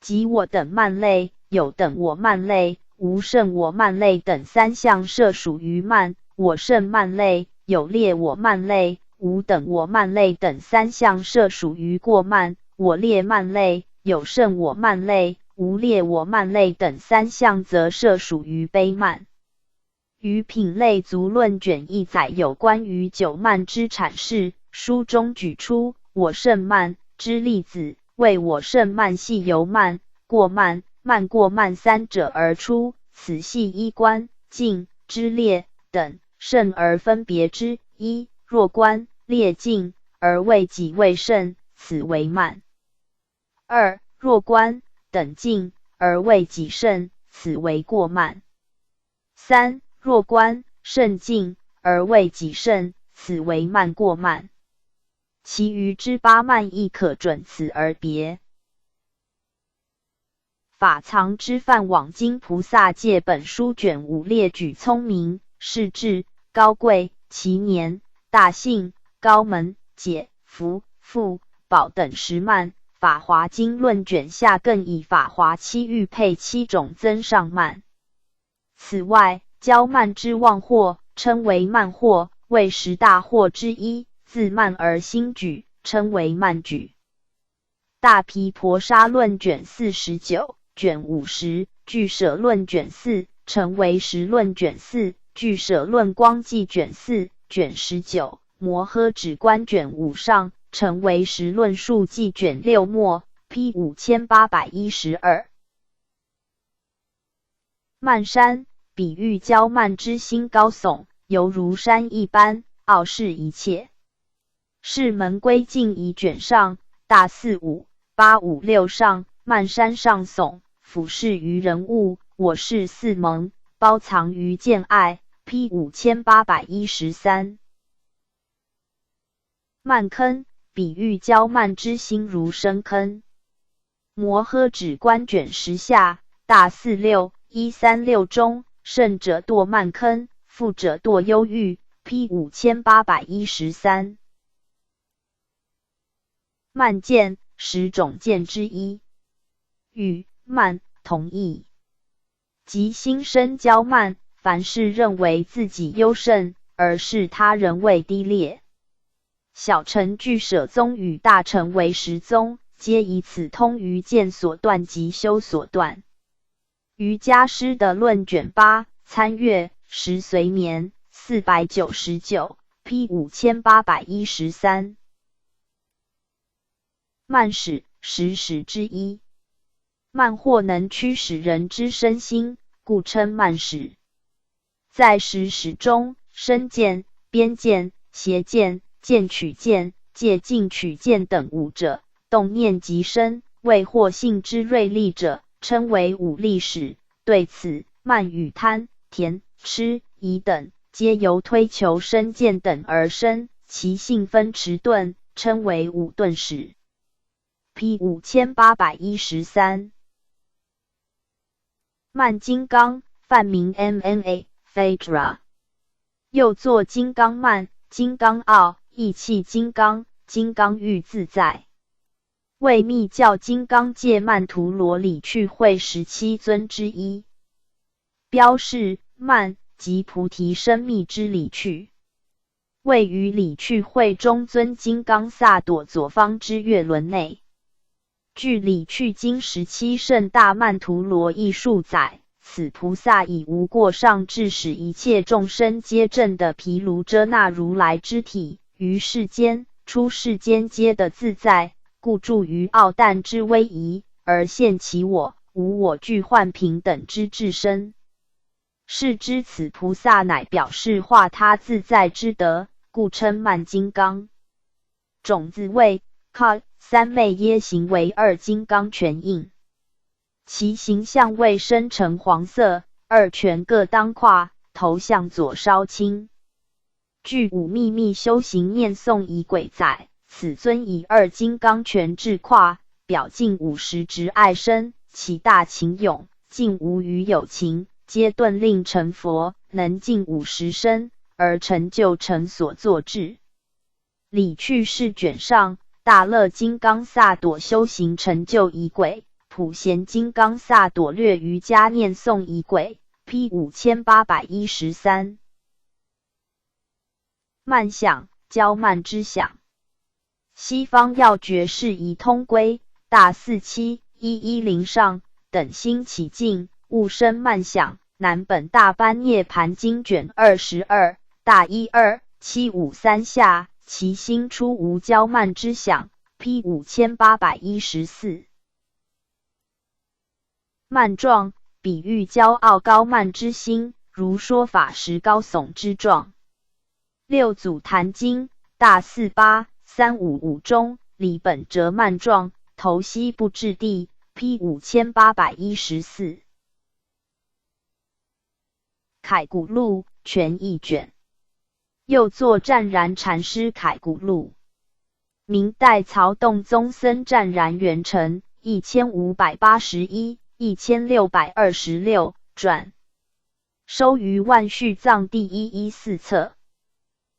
即我等慢类、有等我慢类、无胜我慢类等3项摄属于慢、我胜慢类、有劣我慢类、无等我慢类等3项摄属于过慢、我劣慢类、有胜我慢类、无劣我慢类等3项则摄属于卑慢。于品类足论卷1载有关于9慢之阐释，书中举出我胜慢、之例子，谓我甚慢系由慢、过慢、慢过慢三者而出，此系衣冠、径、之列等，甚而分别之。一、若冠、列径而为己未甚，此为慢。二、若冠等径而为己甚，此为过慢。三、若冠甚径而为己甚，此为慢过慢。其余之八慢亦可准此而别。法藏之梵网经菩萨戒本书卷5列举聪明、世智、高贵、其年、大信、高门、解、福、富、宝等10慢。法华经论卷下更以法华7欲配7种增上慢。此外，骄慢之妄惑，称为慢惑，为10大惑之一，自慢而心举，称为慢举。大毗婆沙论卷49、卷50、俱舍论卷4，成为实论卷4，俱舍论光记卷4，卷19，摩诃止观卷5上，成为实论述记卷6末 P 5812。慢山，比喻骄慢之心高耸，犹如山一般，傲视一切。是门规进仪卷上，大45、856上，慢山上耸，俯视于人物，我是四蒙，包藏于见爱 P 5813。慢坑，比喻骄慢之心如深坑。摩诃止观卷10下，大46、136中，胜者堕慢坑，富者堕忧郁 P 5813。慢见，10种见之一。与慢同义，即心生骄慢，凡事认为自己优胜，而视他人为低劣。小乘俱舍宗与大乘唯识宗，皆以此通于见所断及修所断。瑜伽师的论卷8，参阅时随眠499 P 5813。慢使，10使之一。慢惑能驱使人之身心，故称慢使。在10使中，身见、边见、邪见、见取见、戒禁取见等5者，动念极深，为惑性之锐利者，称为5利使。对此，慢与贪、甜、痴、疑等，皆由推求身见等而生，其性分迟钝，称为5钝使。P 5813。慢金刚，梵名 MMA Phaedra， 又作金刚慢、金刚傲、意气金刚、金刚喻自在，为密教金刚界曼荼罗理趣会17尊之一。标示慢即菩提生密之理趣，位于理趣会中尊金刚萨埵左方之月轮内。据理趣经17圣大曼荼罗艺术载，此菩萨以无过上至使一切众生皆证的毗卢遮那如来之体，于世间、出世间皆的自在，故住于傲淡之威仪，而现其我、无我俱幻平等之至身。是知此菩萨乃表示化他自在之德，故称慢金刚。种子为 Ka 三昧耶行为2金刚拳印，其形象为深橙黄色，2拳各当胯，头向左稍倾。据五秘密修行念诵仪轨载，此尊以2金刚拳至胯，表尽50直爱身，其大情勇，尽无余有情，皆顿令成佛，能尽50身，而成就成所作智。理趣释卷上，大乐金刚萨埵修行成就仪轨，普贤金刚萨埵略瑜伽念诵仪轨 P 5813。慢想，骄慢之想。西方要诀释疑通规大47、110上等心起静，勿生慢想。南本大般涅盘经卷22大12、753下，其心出无骄慢之想 P 5814。慢状，比喻骄傲高慢之心，如说法时高耸之状。六祖坛经大四八355中，理本折慢状，头西不至地 P 5814。凯古录全译卷，又作湛然禅师凯古录，明代曹洞宗僧湛然元成1581-1626转，收于万续藏第114册。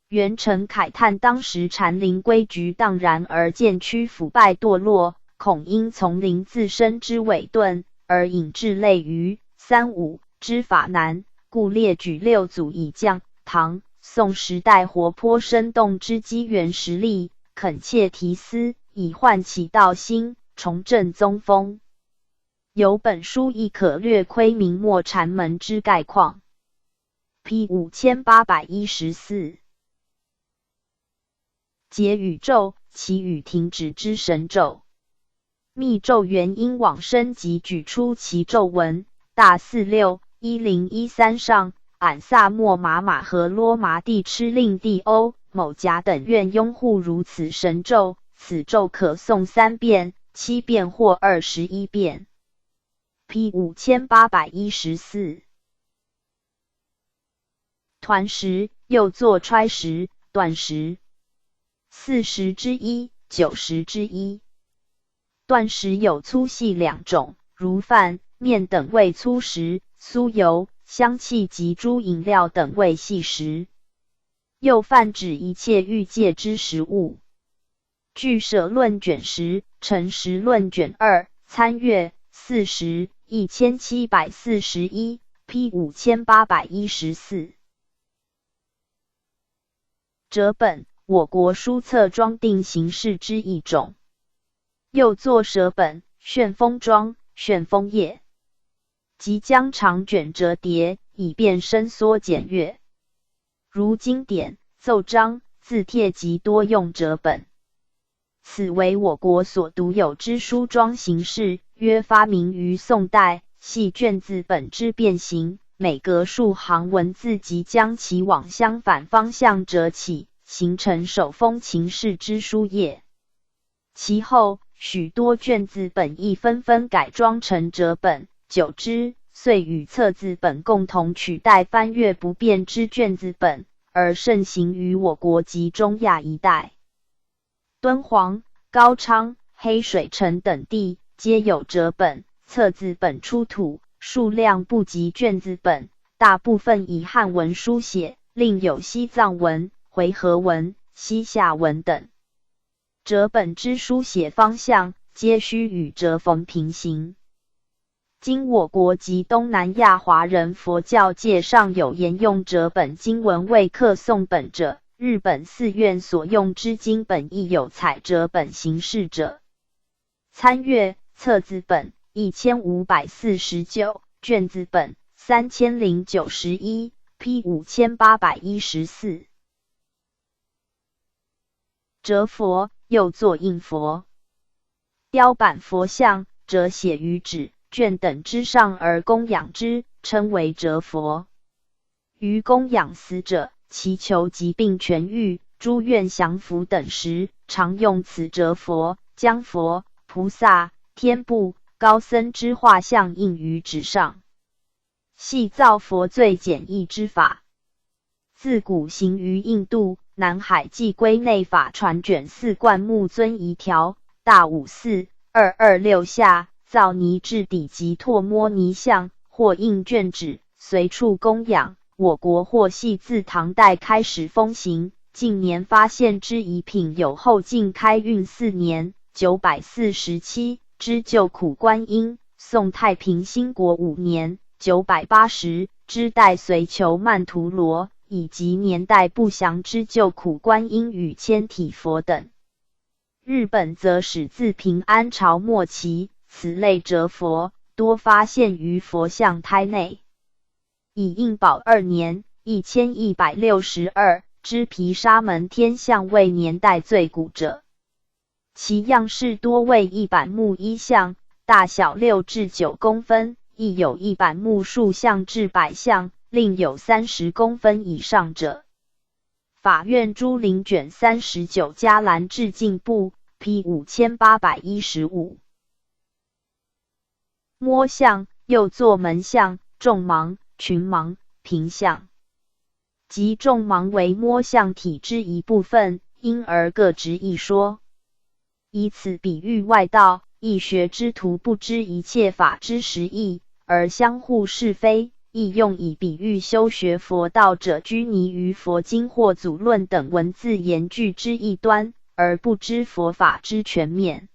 元成慨叹当时禅林规矩荡然而渐趋腐败堕落，恐因丛林自身之伪钝，而引致类于35之法难，故列举六祖以降唐、宋时代活泼生动之机缘实例，恳切题思，以唤起道心，重振宗风。由本书亦可略窥明末禅门之概况。P 5814。解宇宙，其语停止之神咒。密咒原因往生即举出其咒文。大461013上，俺萨莫玛玛和罗麻地吃令地欧某甲等愿拥护如此神咒，此咒可诵3遍、7遍或21遍。P 5814。团石，又作揣石、断石。40之一、90之一。断石有粗细2种，如饭、面等为粗石，酥油、香气及诸饮料等为细石。又泛指一切欲界之食物。据舍论卷10、成实论卷2参阅40 1741 P 5814。折本，我国书册装订形式之一种，又作折本、旋风装、旋风页，即将长卷折叠，以便伸缩简阅。如经典、奏章、字帖及多用折本。此为我国所独有之书装形式，约发明于宋代，系卷字本之变形，每隔数行文字即将其往相反方向折起，形成手风琴式之书页。其后，许多卷字本亦纷纷改装成折本，久之，遂与册字本共同取代翻阅不便之卷字本，而盛行于我国及中亚一带。敦煌、高昌、黑水城等地皆有折本、册字本出土，数量不及卷字本，大部分以汉文书写，另有西藏文、回纥文、西夏文等。折本之书写方向皆须与折缝平行。今我国及东南亚华人佛教界尚有沿用折本经文为刻诵本者，日本寺院所用之经本亦有采折本形式者。参阅册字本1549，卷字本3091 P 5814。折佛，又作印佛。雕版佛像，折写于纸、卷等之上而供养之，称为折佛。于供养死者，祈求疾病痊愈、诸愿降伏等时，常用此折佛，将佛、菩萨、天部、高僧之画像印于纸上，系造佛最简易之法。自古行于印度、南海寄归内法传卷4灌木尊仪条，大54、226下，造泥质底及唾摩尼像，或印卷纸，随处供养。我国或系自唐代开始风行，近年发现之遗品有后晋开运4年947之救苦观音，宋太平兴国5年980之代隋求曼荼罗，以及年代不详之救苦观音与千体佛等。日本则始自平安朝末期，此类折佛多发现于佛像胎内。以应宝2年1162之毗沙门天像为年代最古者。其样式多为一板木一项，大小6至9公分，亦有一板木数项至100项，另有30公分以上者。法院珠林卷39嘉兰至进部 P 5815。摸象又作门象、众芒、群芒、平象，即众芒为摸象体之一部分，因而各执一说。以此比喻外道，易学之徒不知一切法之实义，而相互是非，亦用以比喻修学佛道者拘泥于佛经或祖论等文字言句之异端，而不知佛法之全面。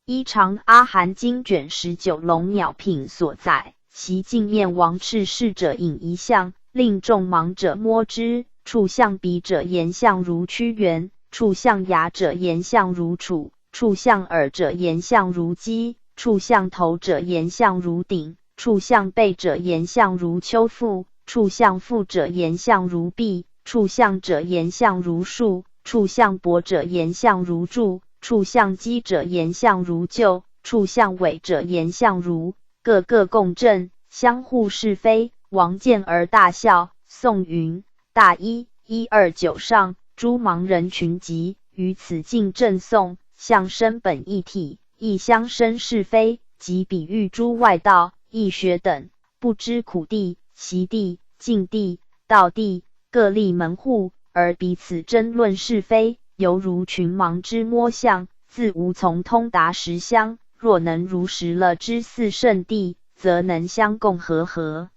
依长阿含经卷19龙鸟品所载，其镜面王赤视者引一象，令众盲者摸之，触象鼻者言象如屈原，触象牙者言象如楚，触象耳者言象如鸡，触象头者言象如鼎，触象背者言象如丘父，触象腹者言象如壁，触象者言象如树，触象脖者言象如柱，触象基者言象如臼，触象尾者言象如，各个共振，相互是非。王见而大笑。宋云：大一129上，诸盲人群集于此境正诵，相生本一体，亦相生是非，即比喻诸外道、易学等，不知苦地、习地、境地、道地各立门户，而彼此争论是非，犹如群盲之摸象，自无从通达实相。若能如实了知四圣谛，则能相共和合。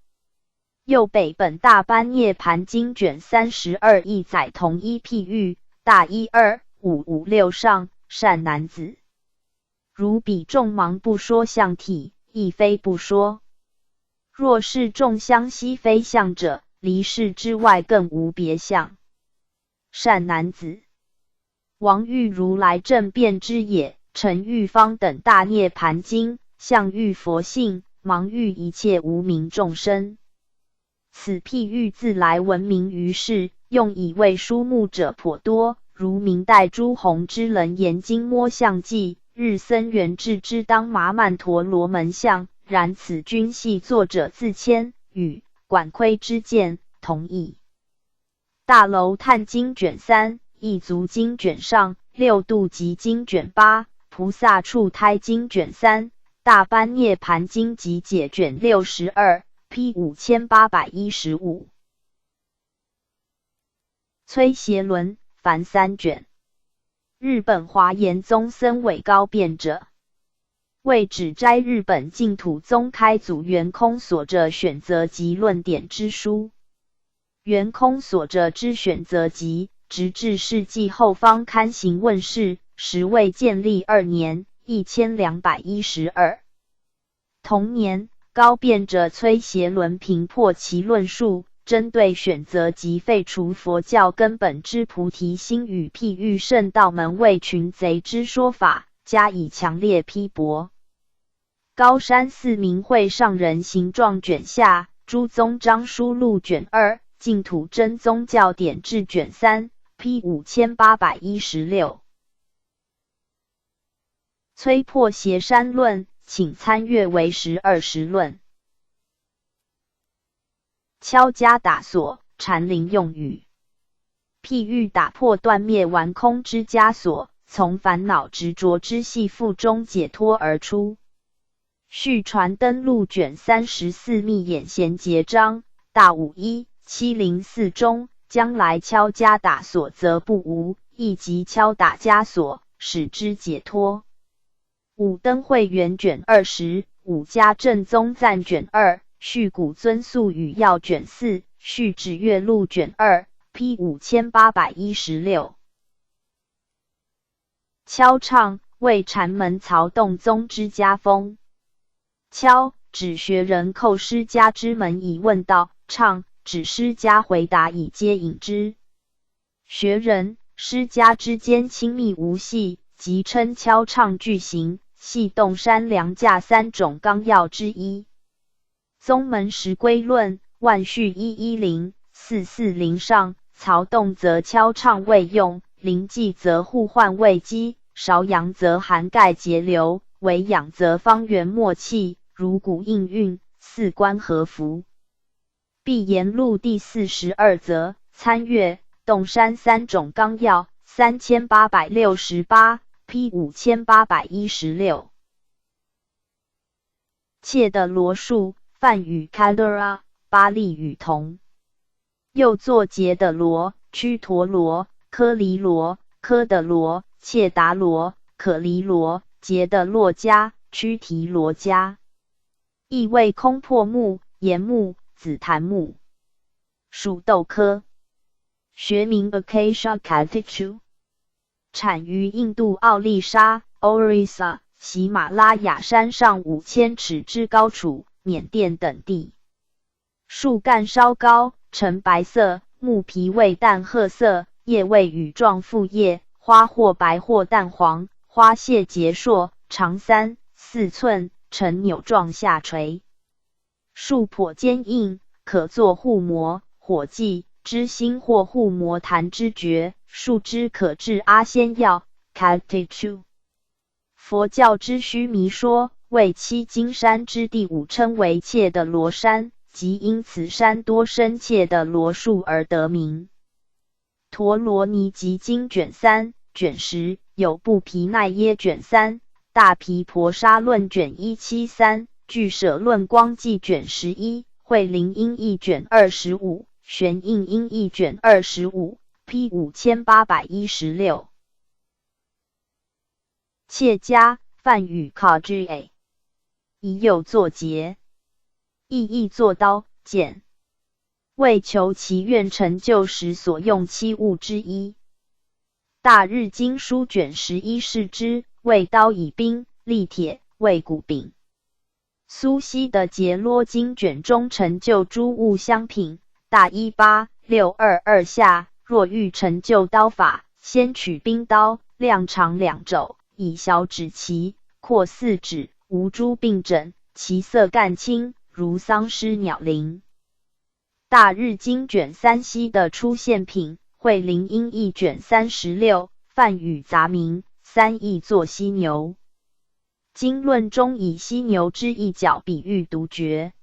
又北本大般涅盘经卷32亦载同一譬喻，大12556上，善男子，如彼众盲不说相体，亦非不说。若是众相悉非相者，离世之外更无别相。善男子，王欲如来正辩之也。陈玉方等大涅盘经，相欲佛性，盲欲一切无明众生。此譬喻自来闻名于世，用以为书目者颇多，如明代朱洪之《楞严经摸象记》，日僧元智之当麻曼陀罗门相，然此均系作者自谦，与管窥之见同义。大楼探经卷3，异足经卷上，六度集经卷8，菩萨处胎经卷3，大般涅盘经集解卷62 P 5815。崔协伦凡3卷。日本华严宗僧尾高辩者，为指摘日本净土宗开祖圆空所着选择集论点之书。圆空所着之选择集，直至世纪后方刊行问世，时为建立2年1212。同年，高辩者崔协伦评破其论述，针对选择及废除佛教根本之菩提心与譬喻圣道门为群贼之说法，加以强烈批驳。高山寺明会上人形状卷下，诸宗章书录卷2，净土真宗教典志卷3 P 5816。崔破邪山论，请参阅为时20论。敲家打锁，禅林用语，譬喻打破断灭顽空之枷锁，从烦恼执着之系缚中解脱而出。续传灯录卷34密眼贤结章，大51704中，将来敲家打锁则不无，亦即敲打枷锁，使之解脱。五灯会元卷20，五家正宗赞卷2，续古尊宿语要卷4，续指月录卷2 P 5816。敲唱为禅门曹洞宗之家风。敲指学人叩师家之门以问道，唱指师家回答以接引之。学人、师家之间亲密无隙，即称敲唱句行，系洞山良价3种纲要之一。宗门时归论万序110 440上，曹洞则敲唱未用，灵济则互换未机，少阳则涵盖节流，为阳则方圆默契，如鼓应运，四观合符。碧岩录第42则，参阅洞山三种纲要3868 P 5816。切的罗树，梵语 Kaldera， 巴利语同。又作节的罗、屈陀罗、科离罗、科的罗、切达罗、可离罗、节的洛迦、屈提罗迦。意为空破木、岩木、紫檀木。属豆科。学名 Acacia catechu。产于印度奥利沙 Orissa、喜马拉雅山上5000尺之高处，缅甸等地。树干稍高，呈白色，木皮为淡褐色，叶为羽状复叶，花或白或淡黄，花谢节硕，长3、4寸，呈钮状下垂。树颇坚硬，可作护摩、火剂、知心或护摩檀之蕨，树枝可制阿仙药 catechu。佛教之须弥说，为七金山之第5，称为切的罗山，即因此山多生切的罗树而得名。陀罗尼集经卷3、卷10，有部毗奈耶卷3、大毗婆沙论卷173，俱舍论光记卷11，慧灵音译卷25，玄应音译卷25 P 5816。切迦，梵语 Kagya， 以右作节，意译作刀剑，为求其愿成就时所用器物之一。大日经书卷11释之，为刀以兵，利铁，为骨柄。苏西的杰罗经卷中成就诸物相品，大18622下，若欲成就刀法，先取冰刀，量长2肘，以小指齐，阔4指，无诸并整，其色干青，如桑湿鸟鳞。大日经卷3西的出现品，慧灵音译卷36，梵语杂名，3译作犀牛。经论中以犀牛之一角比喻独觉。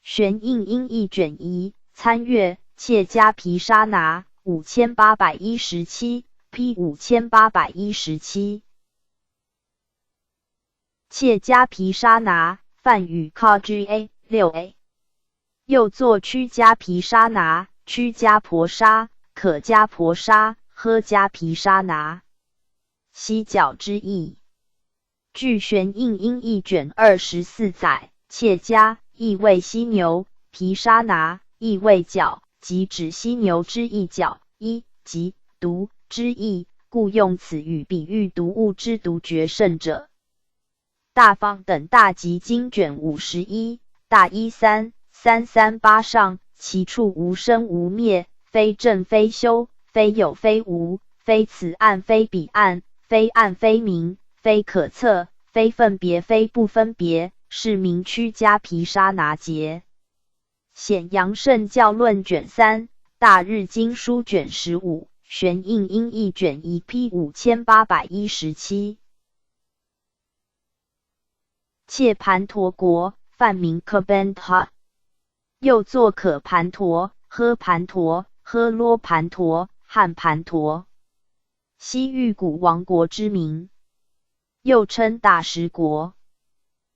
玄应音译卷1，参阅切迦毗沙那5817 P 5817。切迦毗沙那，梵语 Kagya 6a， 又作屈迦毗沙那、屈迦婆沙、可迦婆沙、呵迦毗沙那。犀角之意。据玄应音译卷24载，切迦意为犀牛，毗沙那意为角，即指犀牛之一角，即毒之意，故用此语比喻毒物之独觉甚者。大方等大集经卷51，大13338上，其处无生无灭，非正非休，非有非无，非此岸非彼岸，非暗非明，非可测，非分别非不分别，是名屈迦毗沙那节。显扬圣教论卷3，大日经书卷15，玄应音译卷1 P 5817。切盘陀国，梵名 Kabandha， 又作可盘陀、呵盘陀、呵罗盘陀、汉盘陀，西域古王国之名，又称大食国。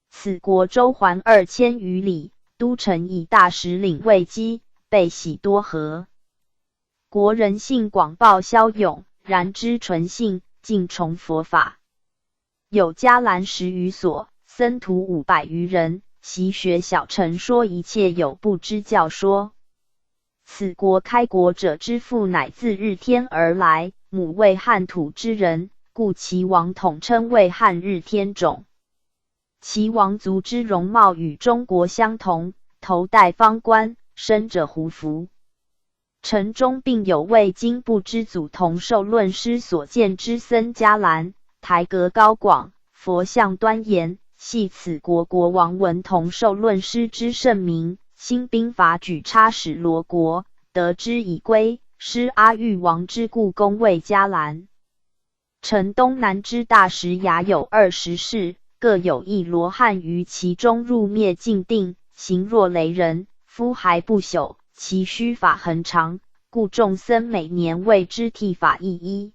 此国周环2000余里，都城以大石岭为基，被喜多河。国人性广暴骁勇，然知纯性，敬崇佛法。有伽蓝10余所，僧徒500余人，习学小乘说一切有部之教说。此国开国者之父乃自日天而来，母为汉土之人，故其王统称为汉日天种。其王族之容貌与中国相同，头戴方冠，身着胡服。城中并有为经部之祖同受论师所见之僧伽蓝，台阁高广，佛像端严，系此国国王文同受论师之圣名，兴兵伐举差使罗国，得之以归，师阿育王之故，恭为伽蓝。城东南之大石崖有20室，各有一罗汉于其中入灭尽定，形若雷人，肤还不朽，其须发很长，故众僧每年为之剃发一一。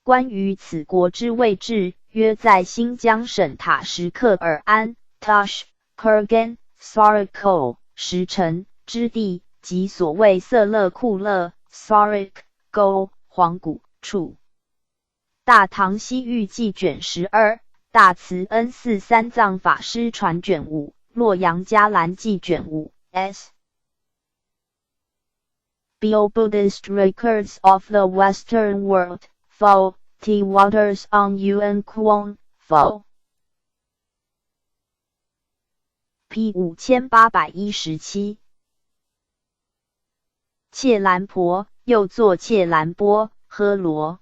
关于此国之位置，约在新疆省塔什克尔安 Tashkurgan Sarikol 石城之地，即所谓色勒库勒 Sarik Go 黄谷处。大唐西域记卷12，大慈恩寺三藏法师传卷5，洛阳伽蓝记卷5 S. Bio-Buddhist Records of the Western World, Fo. T. Waters on Yuan Kwong, Fo. P 5817。切兰婆，又作切兰波、诃罗，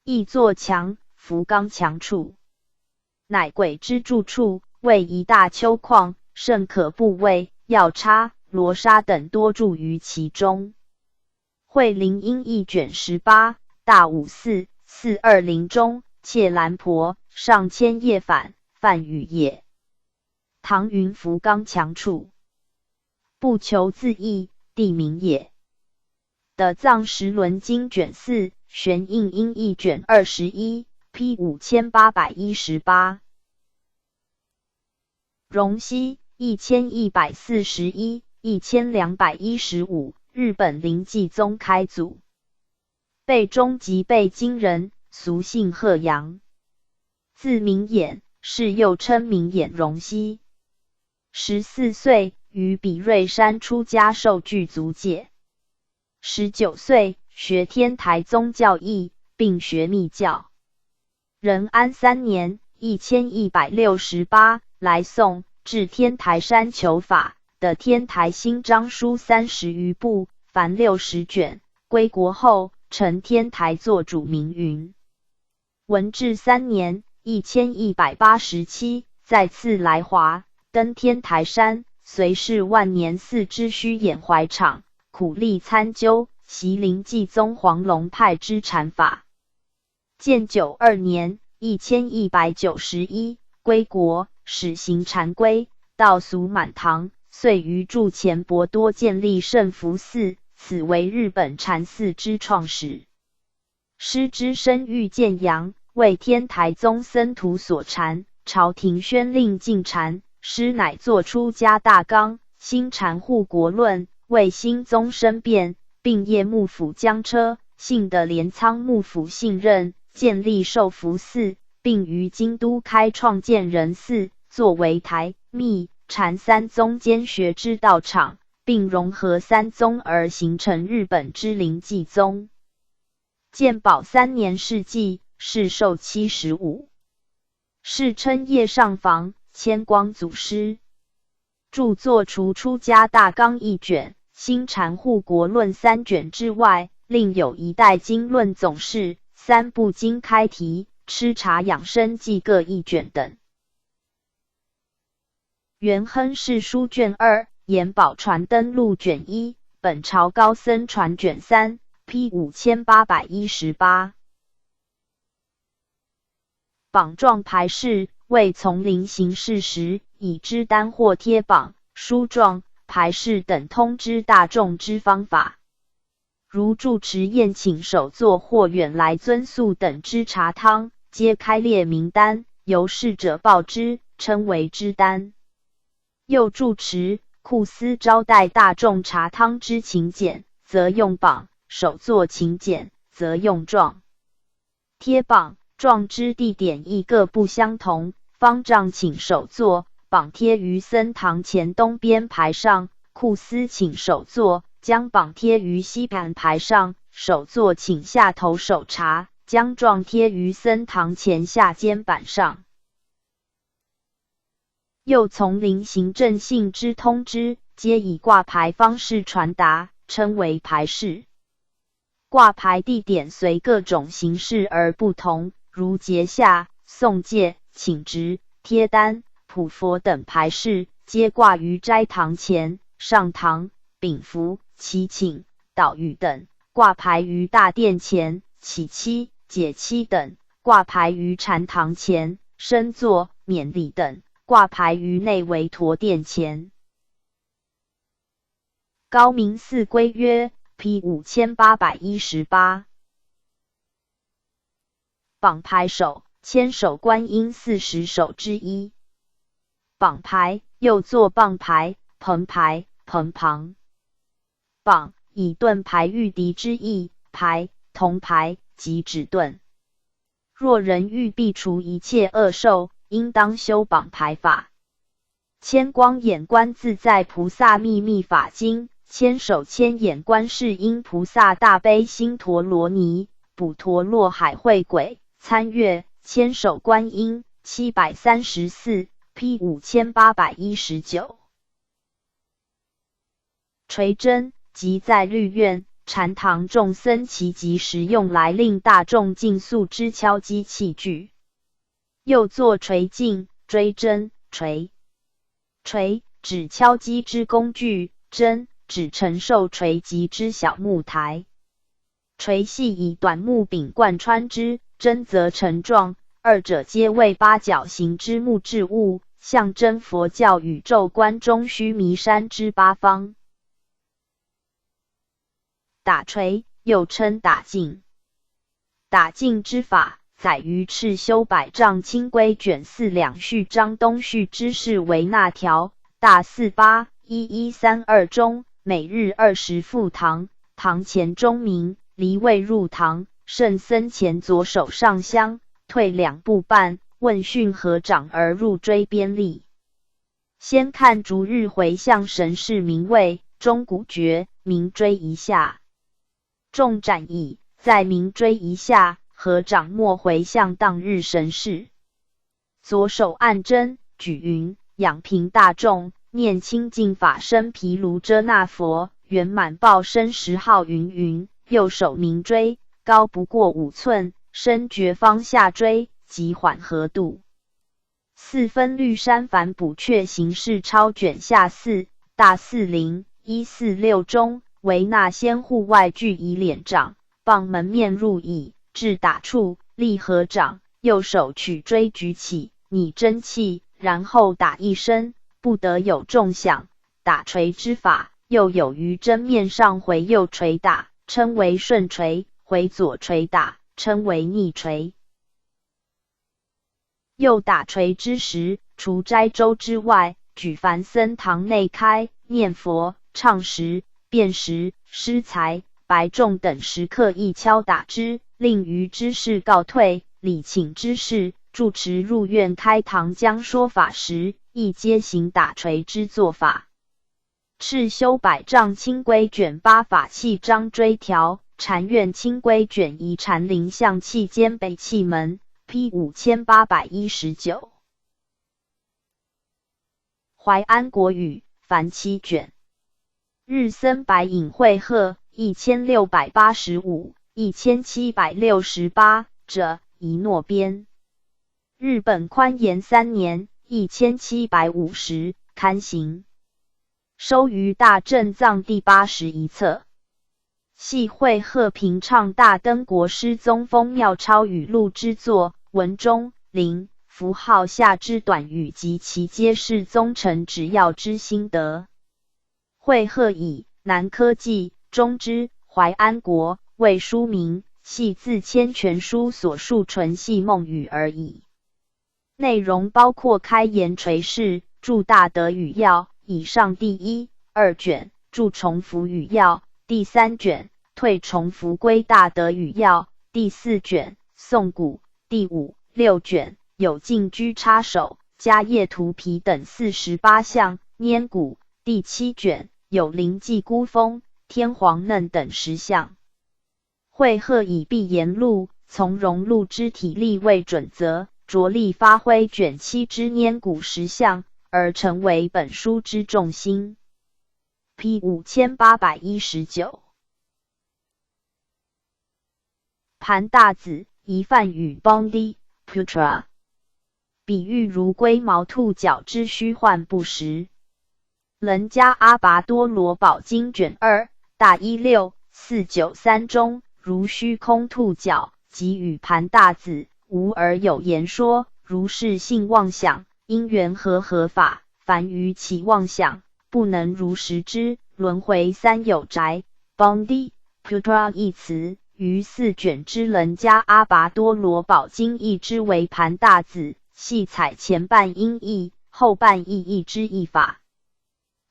亦作墙，福冈墙处，乃鬼之住处，为一大丘旷，甚可怖畏，药叉、罗刹等多住于其中。慧灵音译卷18，大五四420中，切兰婆，上千叶反，梵语也。唐云福冈墙处，不求字义，地名也。的藏石轮经卷4，玄印音译卷21 ，P 5818。荣西1141、1215，日本临济宗开祖。备中即备金人，俗姓鹤阳，字明衍，世又称明衍荣西。14岁于比瑞山出家受具足戒。19岁学天台宗教义，并学密教。仁安3年1168来宋，至天台山求法，的天台新章书30余部，凡60卷。归国后，成天台作主名云。文治3年1187，再次来华，登天台山，随侍万年寺之虚演怀场，苦力参究，习临济宗黄龙派之禅法。建92年1191，归国，始行禅规，道俗满堂，遂于筑前博多建立圣福寺，此为日本禅寺之创始。师之身欲建阳，为天台宗僧徒所禅，朝廷宣令禁禅，师乃作出家大纲，新禅护国论，为新宗申辩，并业幕府将车，幸得镰仓幕府信任，建立寿福寺，并于京都开创建仁寺，作为台、密、禅三宗兼学之道场，并融合三宗而形成日本之临济宗。建保3年逝纪，世寿75。世称叶上房，千光祖师。著作除出家大纲1卷、新禅护国论3卷之外，另有一代经论总释、3部经开题、吃茶养生记各1卷等。元亨世书卷2，延宝传灯录卷1，本朝高僧传卷3 ，P 5818。榜状排示，为丛林行事时，以之单或贴榜、书状、排示等通知大众之方法。如住持宴请首座或远来尊宿等之茶汤，皆开列名单，由侍者报之，称为之单。又住持、库司招待大众茶汤之请柬，则用榜；首座请柬，则用状。贴榜、状之地点亦各不相同，方丈请首座，榜贴于僧堂前东边牌上；库司请首座，将榜贴于西盘牌上；首座请下头手茶，将状贴于僧堂前下肩板上。又从临行正信之通知，皆以挂牌方式传达，称为牌示。挂牌地点随各种形式而不同，如结下、送戒、请职、贴单、普佛等牌示，皆挂于斋堂前、上堂、禀符、祈请、祷语等；挂牌于大殿前、起期、解期等挂牌于禅堂前，身座、冕礼等挂牌于内围陀殿前。高明寺规约 P 5818。榜牌首，千手观音40手之一。榜牌又作棒牌、棚牌、棚旁。榜以盾牌御敌之意，牌铜牌即指盾。若人欲避除一切恶兽，应当修榜牌法。千光眼观自在菩萨秘密法经，千手千眼观世音菩萨大悲心陀罗尼，补陀罗海会鬼。参阅千手观音734 P 5819。垂针即在律院、禅堂众僧齐集时用来令大众尽速之敲击器具。又作垂镜、锥针、锤。锤指敲击之工具，针指承受锤击之小木台。锤系以短木柄贯穿之，针则沉状，二者皆为八角形之木质物，象征佛教宇宙观中须弥山之八方。打锤又称打镜。打镜之法，载于赤修百丈清规卷4两序章东序之事为那条大481132中，每日20赴堂，堂前钟鸣，离位入堂，圣僧前左手上香，退2步半，问讯合掌而入锥边立。先看逐日回向神事名位，钟鼓诀，明锥一下。众展矣，在明锥一下，合掌莫回向当日神事。左手按针，举云，仰平大众，念清净法身毗卢遮那佛，圆满报身10号云云。右手明锥，高不过5寸，深觉方下锥，即缓和度。4分绿山梵补阙形式抄卷下4，大40 146中，为那先户外具以脸掌，傍门面入矣，至打处，立合掌，右手取锥举起，拟真气，然后打一声，不得有重响。打锤之法，又有于针面上回右捶打，称为顺锤；回左捶打，称为逆锤。又打锤之时，除斋周之外，举凡僧堂内开、念佛、唱时、辩时、施财、白众等时刻亦敲打之，令于知事告退，礼请知事，住持入院开堂将说法时，亦皆行打锤之做法。赤修百丈清规卷8法器章锥条，禅院清规卷1禅林象器兼北器门 P 5819。淮安国语凡7卷。日僧白隐会贺1685、1768者，一诺编。日本宽延3年1750刊行。收于大正藏第81册。系会贺平唱大灯国师宗风妙超语录之作，文中、灵、符号下之短语及其皆是宗臣旨要之心得。会贺以南科技、中之、淮安国为书名，系自谦全书所述纯系梦语而已。内容包括开言垂示、注大德语要以上第1、2卷，注重复语要第3卷，退重复归大德语要第4卷，诵古第5、6卷，有净居插手、迦叶图皮等48项，拈古第7卷，有灵济孤峰、天皇嫩等10项。会贺以毕言录、从容录之体例为准则，着力发挥卷7之拈古10项，而成为本书之重心。P 5819。盘大子一梵语 Bondi Putra， 比喻如龟毛兔角之虚幻不实。楞伽阿拔多罗宝经卷2大16493中，如虚空兔角即与盘大子无而有言说，如是性妄想，因缘合法，凡于其妄想，不能如实知。轮回三有宅 Bondi Putra 一词，于4卷之人家阿拔多罗宝经译之为盘大子，系采前半音译，后半意译之译法。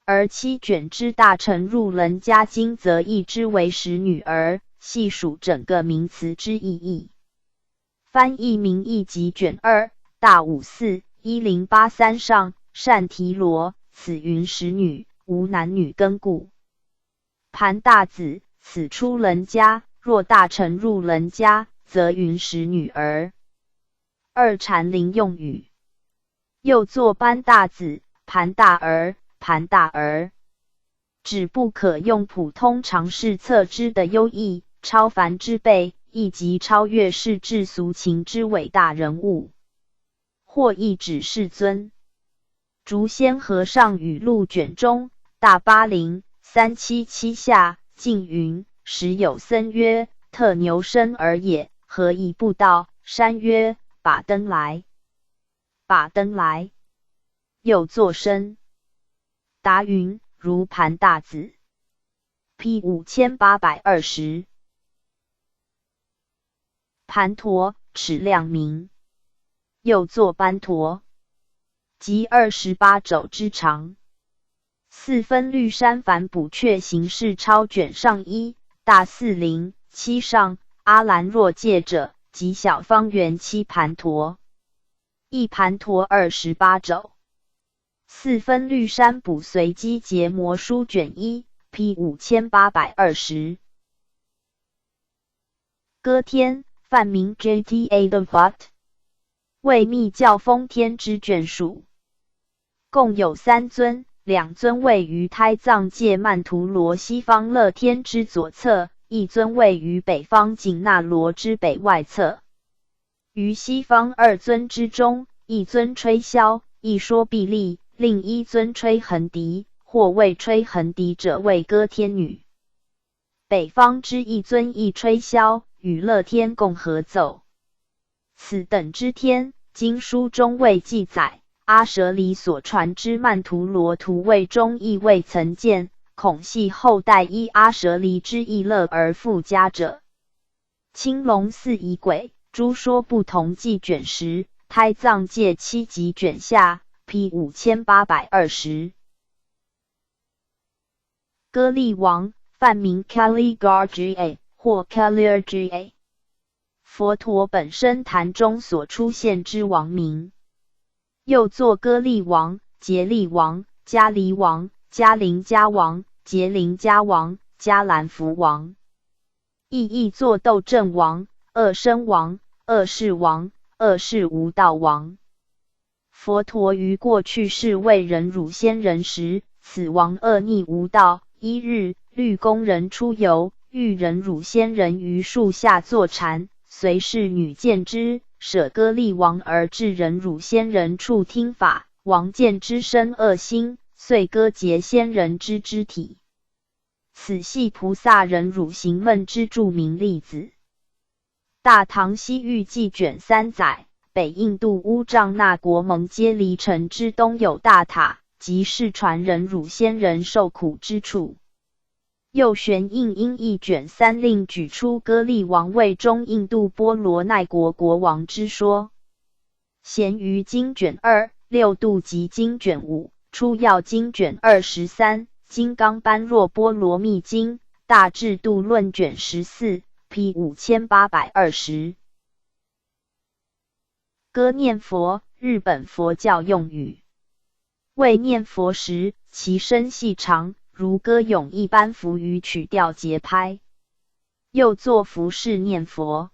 而7卷之大乘入人家经则译之为使女儿，系属整个名词之意义。翻译名义集卷2大54 1083上善提罗，此云使女，无男女根故。盘大子，此出人家，若大乘入人家，则云使女儿。二禅林用语。又作班大子、盘大儿、盘大儿，指不可用普通常识测之的优异、超凡之辈，亦即超越世至俗情之伟大人物，或亦指世尊。竹仙和尚语录卷中大80 377下竟云：时有僧曰：特牛身而也，何以不到？山曰：把灯来。把灯来，又作声。答云：如盘大子。P 5820。盘陀，尺量名，又作班陀，即28肘之长。4分绿山梵补阙形式抄卷上1大40 7上阿兰若戒者，即小方圆7盘陀。一盘陀28肘。4分绿山补随机结魔书卷1 P 5820。歌天，梵名 JTA 的 Vat， 为密教封天之卷属，共有3尊，2尊位于胎藏界曼荼罗西方乐天之左侧，1尊位于北方紧那罗之北外侧。于西方2尊之中，1尊吹箫，一说臂力，另1尊吹横笛，或谓吹横笛者为歌天女。北方之1尊亦吹箫，与乐天共合奏。此等之天，经书中未记载，阿舍里所传之曼荼罗图位中亦未曾见，恐系后代依阿舍里之意乐而附加者。青龙寺仪轨，诸说不同记卷10，胎藏界7级卷下 P 5820。歌利王，梵名 Kaligarga 或 Kaliarga， 佛陀本身坛中所出现之王名。又作歌利王、竭利王、迦离王、迦林迦王、竭林迦王、迦兰福王。亦作斗阵王、二生王、二世王、二世无道王。佛陀于过去世为忍辱仙人时，此王恶逆无道。一日，律宫人出游，遇忍辱仙人于树下坐禅，随侍女见之，舍歌利王而至忍辱仙人处听法。王见之生恶心，遂割截仙人之肢体。此系菩萨忍辱行闷之著名例子。大唐西域记卷3载，北印度乌藏那国蒙揭离城之东有大塔，即世传忍辱仙人受苦之处。又玄印英译卷3另举出歌利王位中印度波罗奈国国王之说。咸于经卷2、六度集经卷5、出要经卷23、金刚般若波罗蜜经、大智度论卷14 P 5820。歌念佛，日本佛教用语。为念佛时，其声细长，如歌咏一般浮于曲调节拍。又作浮世念佛，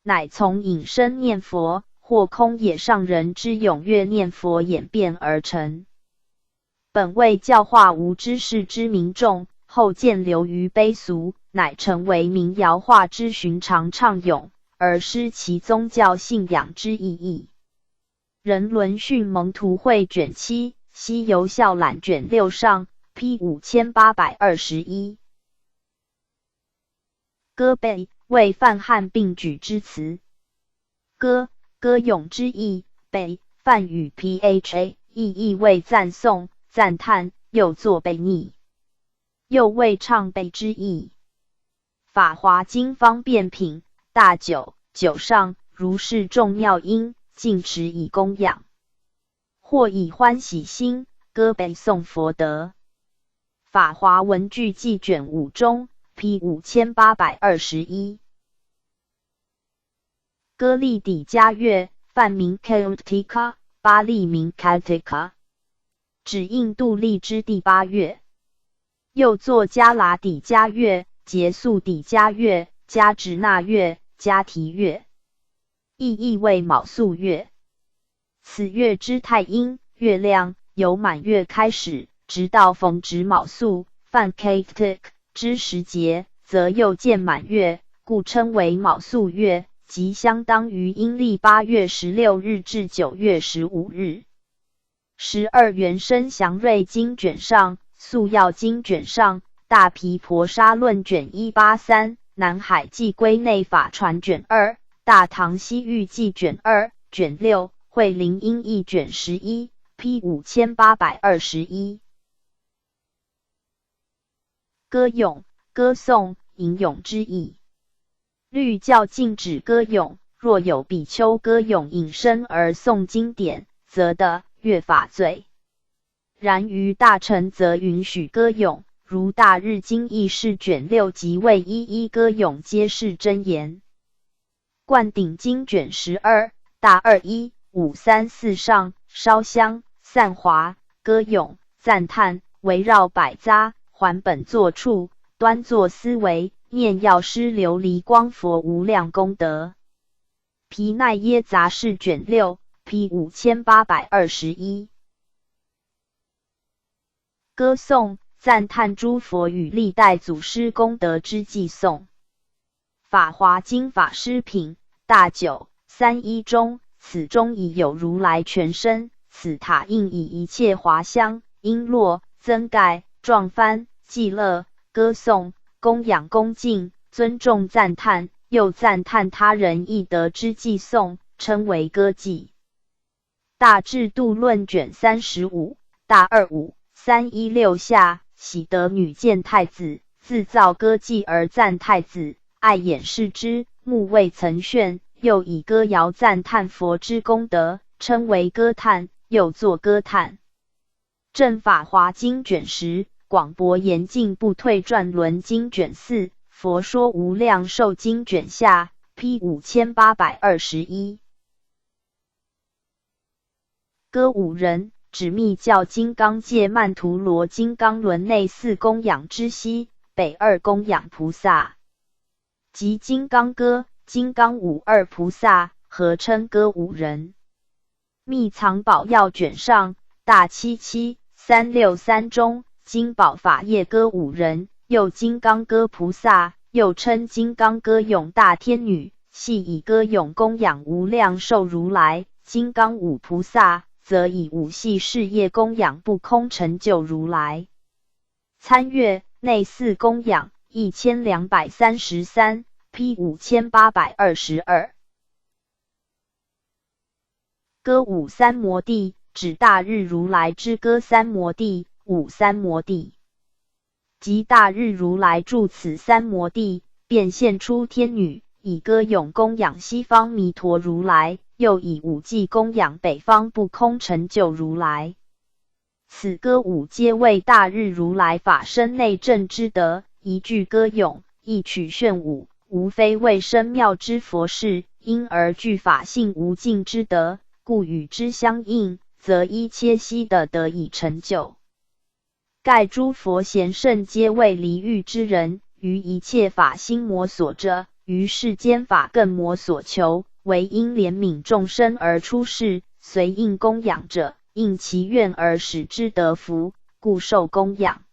乃从引声念佛或空野上人之踊跃念佛演变而成。本为教化无知识之民众，后渐流于悲俗，乃成为民谣化之寻常唱咏，而失其宗教信仰之意义。人伦训蒙图会卷7、西游笑览卷6上 P 5821。歌贝，为梵汉并举之词。歌，歌咏之意，北梵语 pha， 意为赞颂、赞叹，又作悖逆，又谓唱悖之意。法华经方便品，大九，九上，如是众妙音，尽持以供养，或以欢喜心，歌北颂佛德。法华文具记卷5中 P 5821。歌利底迦乐，梵名 Kautika， 巴利名 Kartika， 指印度历之第8乐。又作迦拉底迦乐、结束底迦乐、迦直那乐、迦提乐，意为卯宿月。此月之太阴、月亮由满月开始，直到逢值卯宿梵 Kartik 之时节，则又见满月，故称为卯宿月，即相当于阴历8月16日至9月15日。12元生祥瑞经卷上、素要经卷上、大毗婆沙论卷183、南海记归内法传卷2、大唐西域记卷2、卷6、慧林音译卷11 P 5821。歌咏，歌颂、吟咏之意。律教禁止歌咏，若有比丘歌咏引申而诵经典，则的越法罪。然于大乘则允许歌咏，如大日经义释卷6及为一一歌咏皆是真言。灌顶经卷12、大21、534上，烧香、散华、歌咏、赞叹，围绕百匝，还本坐处，端坐思维，念药师琉璃光佛无量功德。毗奈耶杂事卷6 P 5821。歌颂、赞叹诸佛与历代祖师功德之偈颂。法华经法师品大9 31中，此中已有如来全身，此塔应以一切华香、璎珞、增盖、幢幡、伎乐、歌颂、供养恭敬、尊重赞叹，又赞叹他人易得之偈颂，称为歌偈。大智度论卷35、大25、316下，喜得女见太子，自造歌偈而赞太子，爱掩饰之，目未曾眩，又以歌谣赞叹佛之功德，称为歌叹，又作歌叹。正法华经卷10、广博严净不退转轮经卷4、佛说无量寿经卷下 P 5821。歌五人，指密教金刚界曼荼罗金刚轮内4供养之西北2供养菩萨，即金刚歌、金刚五2菩萨，合称歌五人。密藏宝要卷上大77 363中，金宝法业歌五人，又金刚歌菩萨，又称金刚歌咏大天女，系以歌咏供养无量寿如来。金刚五菩萨则以五系事业供养不空成就如来。参阅内4供养1233 P 5822。歌五三摩地，指大日如来之歌三摩地、五三摩地。即大日如来住此三摩地，便现出天女，以歌咏供养西方弥陀如来，又以五偈供养北方不空成就如来。此歌五皆为大日如来法身内证之德，一句歌咏，一曲炫舞，无非为深妙之佛事，因而具法性无尽之德，故与之相应，则依切悉的得以成就。盖诸佛贤圣皆为离欲之人，于一切法心魔所遮，于世间法更魔所求，唯因怜悯众生而出世，随应供养者，应其愿而使之得福，故受供养。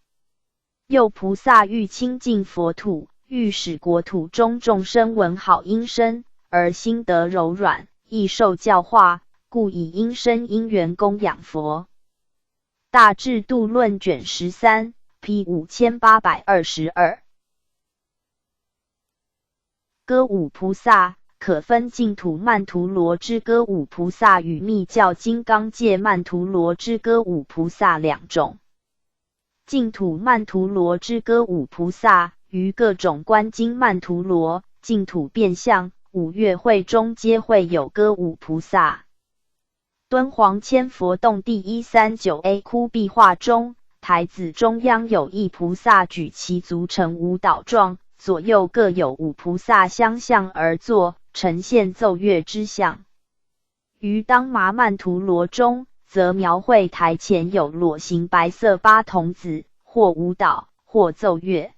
又菩萨欲清净佛土，欲使国土中众生闻好音声，而心得柔软，易受教化，故以音声因缘供养佛。大智度论卷13 P 5822。歌舞菩萨可分净土曼荼罗之歌舞菩萨与密教金刚界曼荼罗之歌舞菩萨两种。净土曼荼罗之歌舞菩萨于各种观经曼荼罗、净土变相、五岳会中皆会有歌舞菩萨。敦煌千佛洞第139A 窟壁画中，台子中央有一菩萨举其足成舞蹈状，左右各有5菩萨相向而坐，呈现奏乐之象。于当麻曼荼罗中，则描绘台前有裸形白色8童子，或舞蹈，或奏乐。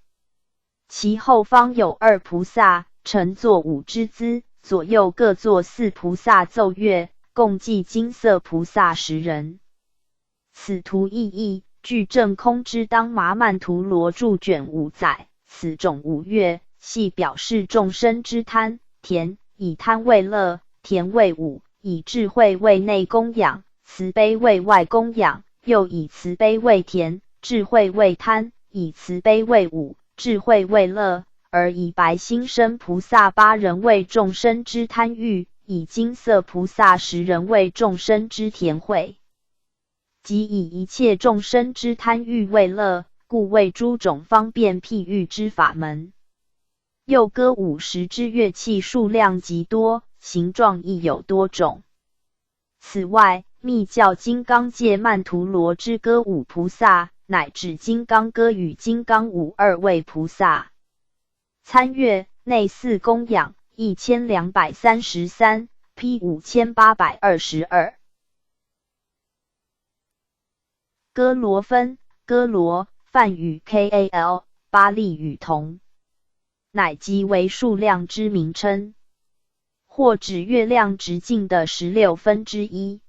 其后方有2菩萨，呈坐舞之姿，左右各坐4菩萨奏乐，共计金色菩萨10人。此图意义，据正空之当麻曼荼罗注卷5载，此种五乐，系表示众生之贪、甜，以贪为乐，甜为舞，以智慧为内供养，慈悲为外供养，又以慈悲为甜，智慧为贪，以慈悲为舞，智慧为乐，而以白心生菩萨8人为众生之贪欲，以金色菩萨10人为众生之甜慧，即以一切众生之贪欲为乐，故为诸种方便譬喻之法门。又歌舞时之乐器数量极多，形状亦有多种。此外，密教金刚界曼荼罗之歌舞菩萨，乃至金刚歌与金刚舞2位菩萨。参阅内四供养1233 P 5822。歌罗分，歌罗梵语 KAL 巴利语同，乃即为数量之名称，或指月亮直径的16分之一。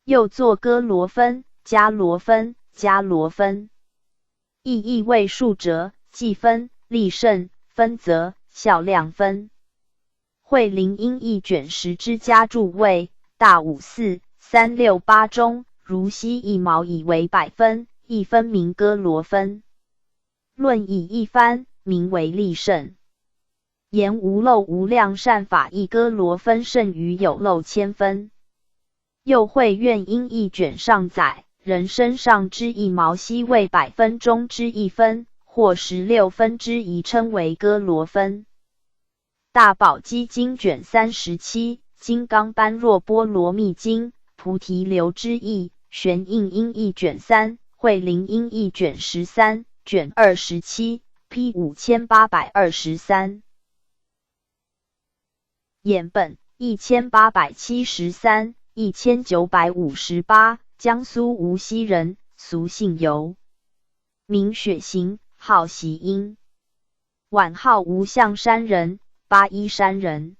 又作歌罗分、迦罗分、迦罗分，意义为数折、计分、立胜、分则、效量分。慧林音译卷10之家注位大54 368中，如悉一毛以为百分，一分名歌罗分。论以一番，名为立胜。言无漏无量善法一歌罗分胜于有漏千分。又慧苑音译卷上载，人身上之一毛悉为百分中之一分，或16分之一称为歌罗分。大宝积经卷37，金刚般若波罗蜜经，菩提流之意，玄印音译卷3，慧林音译卷13，卷27 P 5823。眼本1873、1958，江苏无锡人，俗姓游，名雪行，号习英，晚号无相山人，八一山人。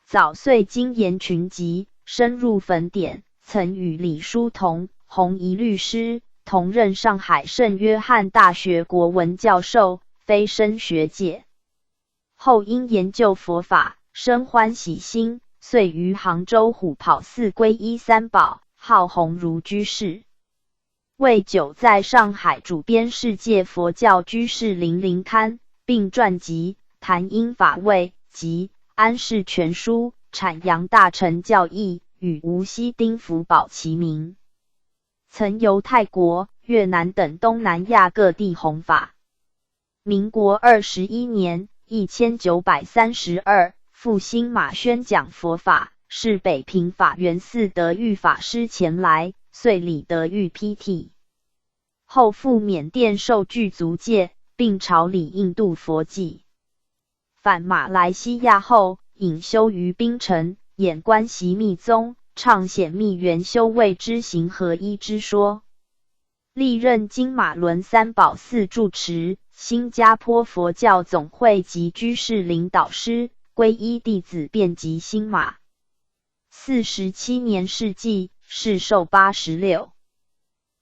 早岁精研群集，深入粉典，曾与李叔同、洪仪律师同任上海圣约翰大学国文教授，非升学界。后因研究佛法，生欢喜心，遂于杭州虎跑寺皈依三宝，号鸿儒居士。为久在上海主编世界佛教居士00刊，并撰集《谈因法味》及《安世全书》，阐扬大乘教义，与无锡丁福宝齐名。曾游泰国、越南等东南亚各地弘法。民国21年1932，复兴马宣讲佛法，是北平法源寺德育法师前来，遂礼德育批题。后赴缅甸受具足戒，并朝礼印度佛迹。返马来西亚后，隐修于槟城，演观习密宗，倡显密圆修为之行合一之说。历任金马伦三宝寺住持、新加坡佛教总会及居士领导师，皈依弟子遍及新马。47年逝纪，世寿86。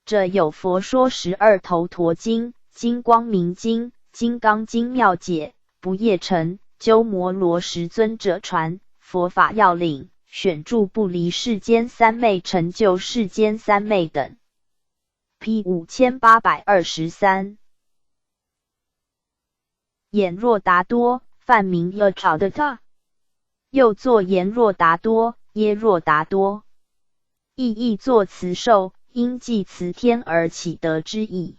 着有佛说12头陀经、金光明经、金刚经妙解、不夜城、鸠摩罗什尊者传、佛法要领、选注不离世间三昧成就世间三昧等。P 5823。衍若达多，梵名耶查的他，又作颜若达多、耶若达多，意译作慈寿，因祭慈天而起得之意。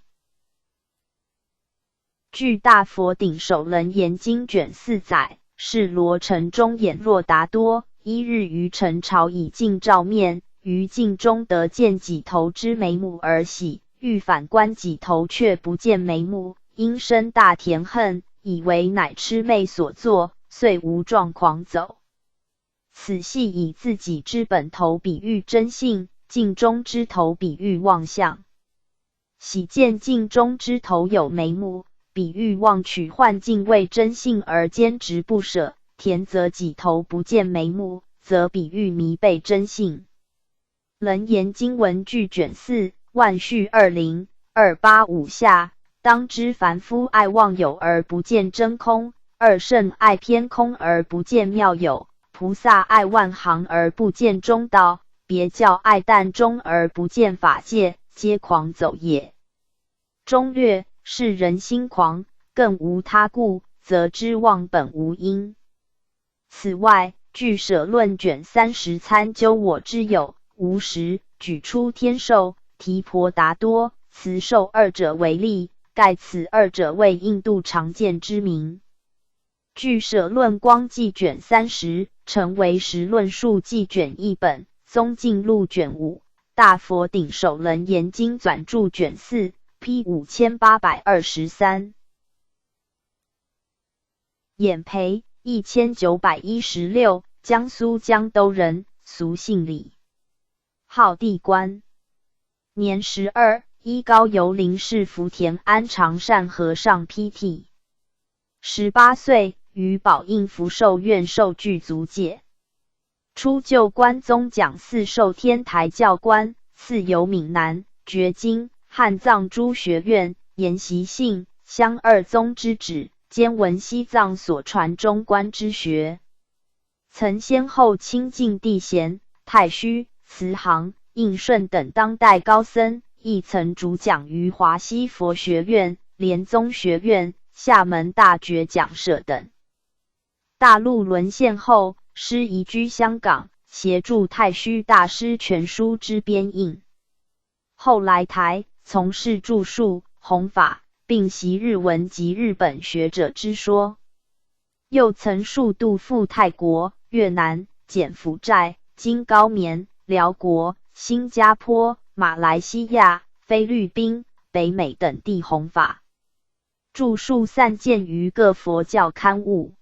据大佛顶首楞严经卷4载，是罗城中衍若达多一日于陈朝以镜照面，于镜中得见己头之眉目而喜，欲反观己头却不见眉目，因生大田恨，以为乃魑魅所作，遂无状狂走。此系以自己之本头比喻真性，镜中之头比喻妄相。喜见镜中之头有眉目，比喻妄取幻境为真性而坚执不舍；田则己头不见眉目，则比喻迷背真性。楞严经文句卷4万序20285下，当知凡夫爱妄有而不见真空，二圣爱偏空而不见妙有，菩萨爱万行而不见中道，别教爱但中而不见法界，皆狂走也。中略是人心狂，更无他故，则知妄本无因。此外，据舍论卷30参究我之有无实，举出天寿、提婆达多、慈寿二者为例，盖此二者为印度常见之名。据舍论光记卷30，成为实论述记卷1本，宗镜录卷5，大佛顶首楞严经纂注卷4 P 5823。衍培1916，江苏江都人，俗姓李，号地官，年12，依高邮林氏福田安常善和尚批替。18岁，于宝应福寿院受具足戒。初就关宗讲寺授天台教官，赐游闽南、觉经、汉藏诸学院，研习信、襄二宗之旨，兼闻西藏所传中观之学。曾先后亲近地贤、太虚、慈航、应顺等当代高僧，亦曾主讲于华西佛学院、莲宗学院、厦门大觉讲社等。大陆沦陷后，师移居香港，协助太虚大师全书之编印。后来台，从事著述、弘法，并习日文及日本学者之说。又曾数度赴泰国、越南、柬埔寨、金高棉、辽国、新加坡、马来西亚、菲律宾、北美等地弘法，著述散见于各佛教刊物。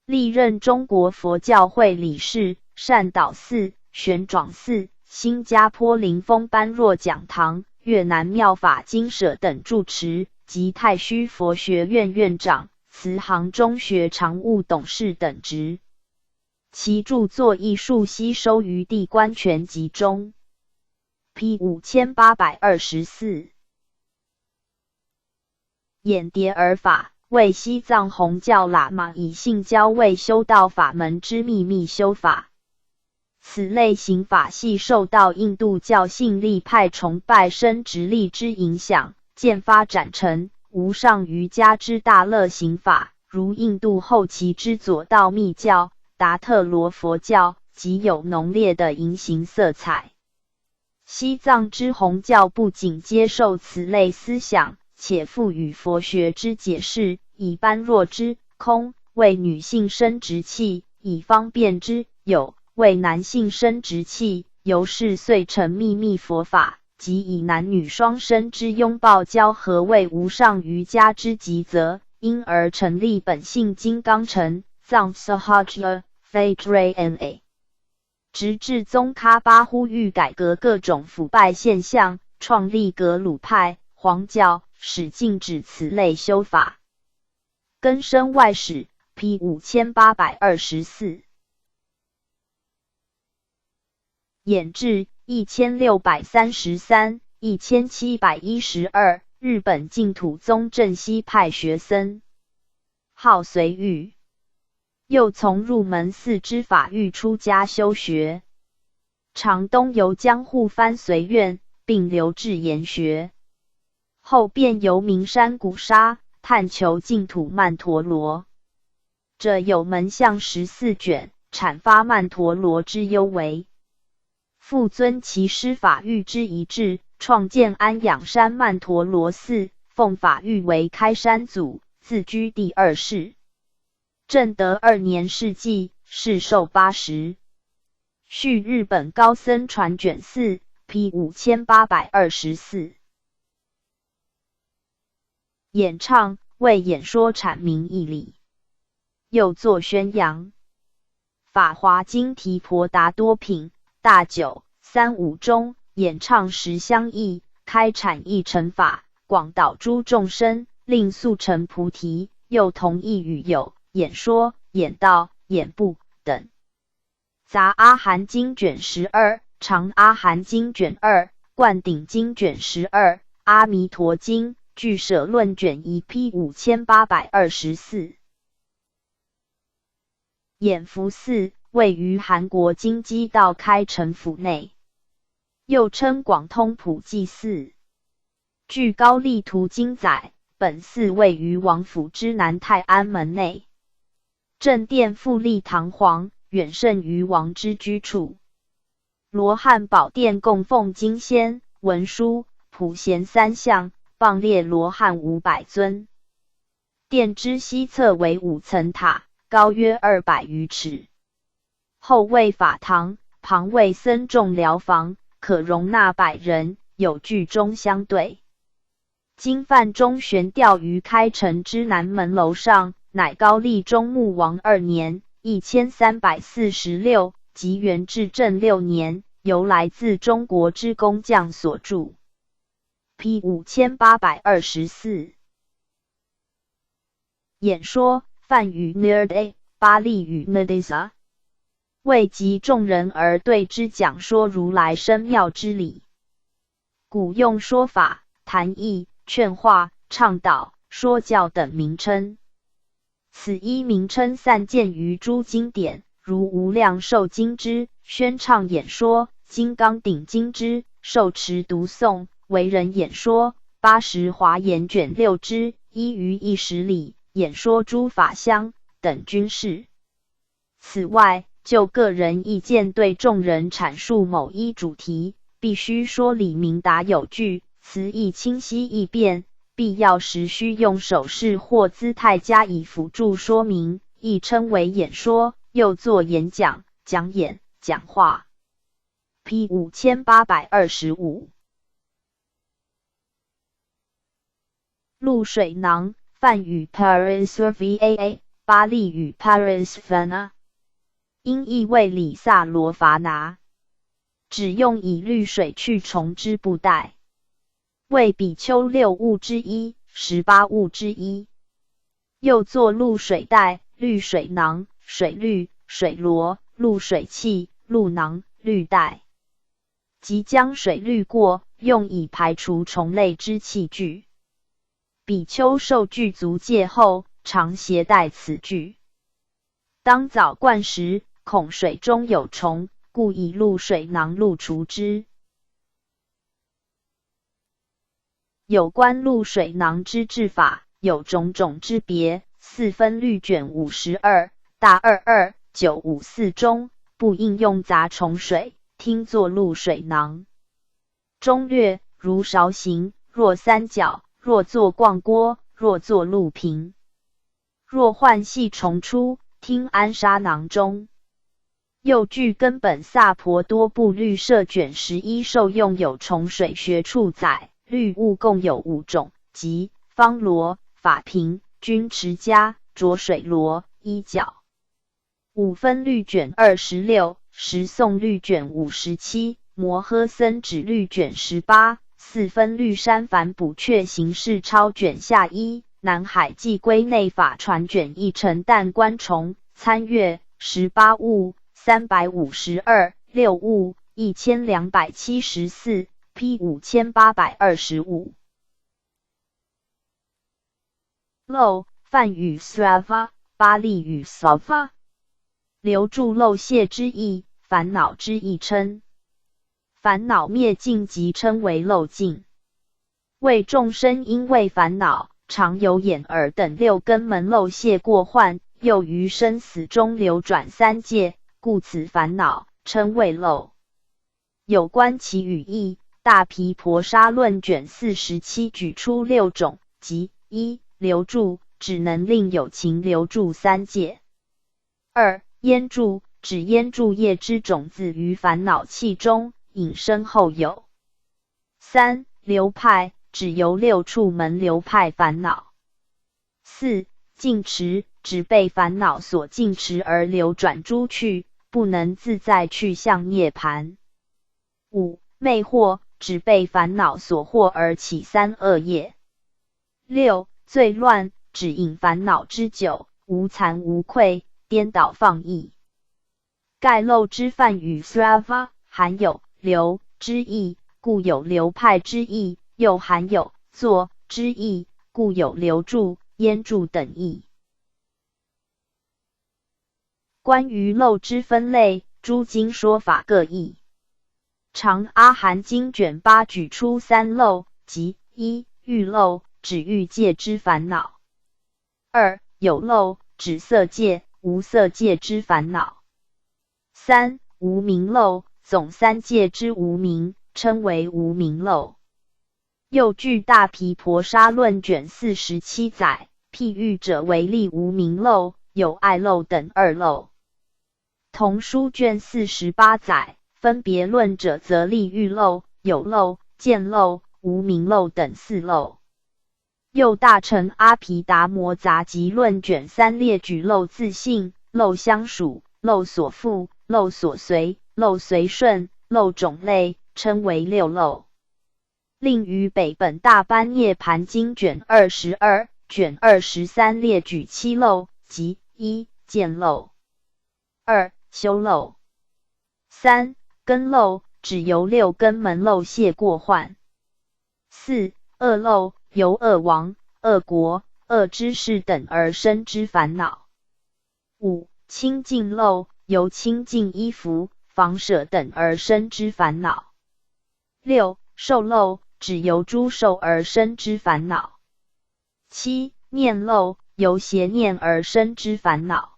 历任中国佛教会理事、善导寺、玄奘寺、新加坡灵峰般若讲堂、越南妙法精舍等住持，及太虚佛学院院长、慈航中学常务董事等职。其著作亦数悉收于地观全集中。P 5824。演迭尔法，为西藏红教喇嘛以信教为修道法门之秘密修法。此类行法系受到印度教信力派崇拜生直力之影响，渐发展成无上瑜伽之大乐行法，如印度后期之左道密教、达特罗佛教，极有浓烈的淫行色彩。西藏之红教不仅接受此类思想，且赋予佛学之解释，以般若之空为女性生殖器，以方便之有为男性生殖器，由是遂成秘密佛法，即以男女双生之拥抱交合为无上瑜伽之极则，因而成立本性金刚城、藏 Sahaja Vajrayana。直至宗喀巴呼吁改革各种腐败现象，创立格鲁派、黄教，使禁止此类修法。根深外史 P 5824。衍至1633、1712，日本净土宗正西派学僧，号随玉。又从入门寺之法欲出家修学，常东游江户藩随院，并留至研学。后便由名山谷沙、探求净土曼陀罗。者有门相14卷，阐发曼陀罗之优为。复遵其师法欲之一志，创建安养山曼陀罗寺，奉法欲为开山祖，自居第2世。正德2年逝纪，世寿80。续日本高僧传卷4 P 5824。演唱为演说阐明义理，又作宣扬。法华经提婆达多品大9 35中，演唱实相义，开阐义成法，广导诸众生，令速成菩提。又同意语有演说、演道、演部等。杂阿含经卷12，长阿含经卷2，灌顶经卷12，阿弥陀经俱舍论卷1 P 5824。演福寺位于韩国京畿道开城府内，又称广通普济寺。据高丽图经载，本寺位于王府之南泰安门内，正殿富丽堂皇，远胜于王之居处。罗汉宝殿供奉金仙、文殊、普贤3像，傍列罗汉500尊。殿之西侧为5层塔，高约200余尺。后为法堂，旁为僧众寮房，可容纳100人，有居中相对。经范中悬吊于开城之南门楼上，乃高丽中穆王2年1346，即元至正6年，由来自中国之工匠所铸。P 5824。演说梵语 Nirde， 巴利语 Nadesa， 为集众人而对之讲说如来深妙之理。古用说法、谈议、劝化、倡导、说教等名称。此一名称散见于诸经典，如无量寿经之宣唱演说，金刚顶经之受持读诵，为人演说，80华严卷6之依于10里演说诸法相等均是。此外，就个人意见对众人阐述某一主题，必须说理明达有据，词义清晰易辨，必要时需用手势或姿态加以辅助说明，亦称为演说，又作演讲、讲演、讲话。P 5825。露水囊，梵语 Parisvaa， 巴利语 Parisvana， 音译为里萨罗伐拿，只用以绿水去虫之布袋，为比丘6物之一，18物之一。又作露水袋、绿水囊、水滤、水罗、露水器、露囊、滤袋。即将水滤过，用以排除虫类之器具。比丘受具足戒后，常携带此具。当早灌时，恐水中有虫，故以露水囊露除之。有关露水囊之制法，有种种之别。4分律卷52，大22 954中，不应用杂虫水，听作露水囊。中略如勺形，若三角，若作逛锅，若作露瓶。若患细虫出，听安沙囊中。又据根本萨婆多部律摄卷11受用有虫水学处载，律物共有5种，即方罗、法瓶、均持家、浊水罗、衣角。5分律卷26，十颂律卷57，摩诃僧指律卷18， 4分律山梵补阙形式抄卷下1，南海寄归内法传卷1成但观虫参阅18物352 6物1274 P 5825。漏，梵语 Srava， 巴利语 Sava， 留住漏泄之意，烦恼之意称。烦恼灭尽即称为漏尽。为众生因为烦恼常有眼耳等6根门漏泄过患，又于生死中流转3界，故此烦恼称为漏。有关其语义，大毗婆沙论卷47举出6种，即1留住，只能令有情留住3界；2烟住，指烟住业之种子于烦恼气中，引生后有；3流派，指由6处门流派烦恼；4禁持，指被烦恼所禁持而流转诸去，不能自在去向涅槃；5魅惑，指被烦恼所惑而起3恶业；6罪乱，指引烦恼之久，无惭无愧，颠倒放逸。盖漏之梵语 Srava 含有流之意，故有流派之意，又含有作之意，故有留住、淹住等意。关于漏之分类，诸经说法各异。常阿含经卷8举出3漏，即1欲漏，指欲界之烦恼；2有漏，指色界、无色界之烦恼；3无明漏，总3界之无明，称为无明漏。又据大毗婆沙论卷47载，譬喻者为例无明漏、有爱漏等2漏。同书卷48载，分别论者则例欲漏、有漏、见漏、无明漏等4漏。又大乘阿毗达摩杂集论卷3列举漏自性、漏相属、漏所附、漏所随、漏随顺、漏种类，称为6漏。另于北本大般涅盘经卷22、卷23列举7漏，即1见漏；2修漏；3根漏，指由6根门漏泄过患；4恶漏，由恶王、恶国、恶知识等而生之烦恼；5清净漏，由清净衣服、房舍等而生之烦恼；6受漏，指由诸受而生之烦恼；7念漏，由邪念而生之烦恼。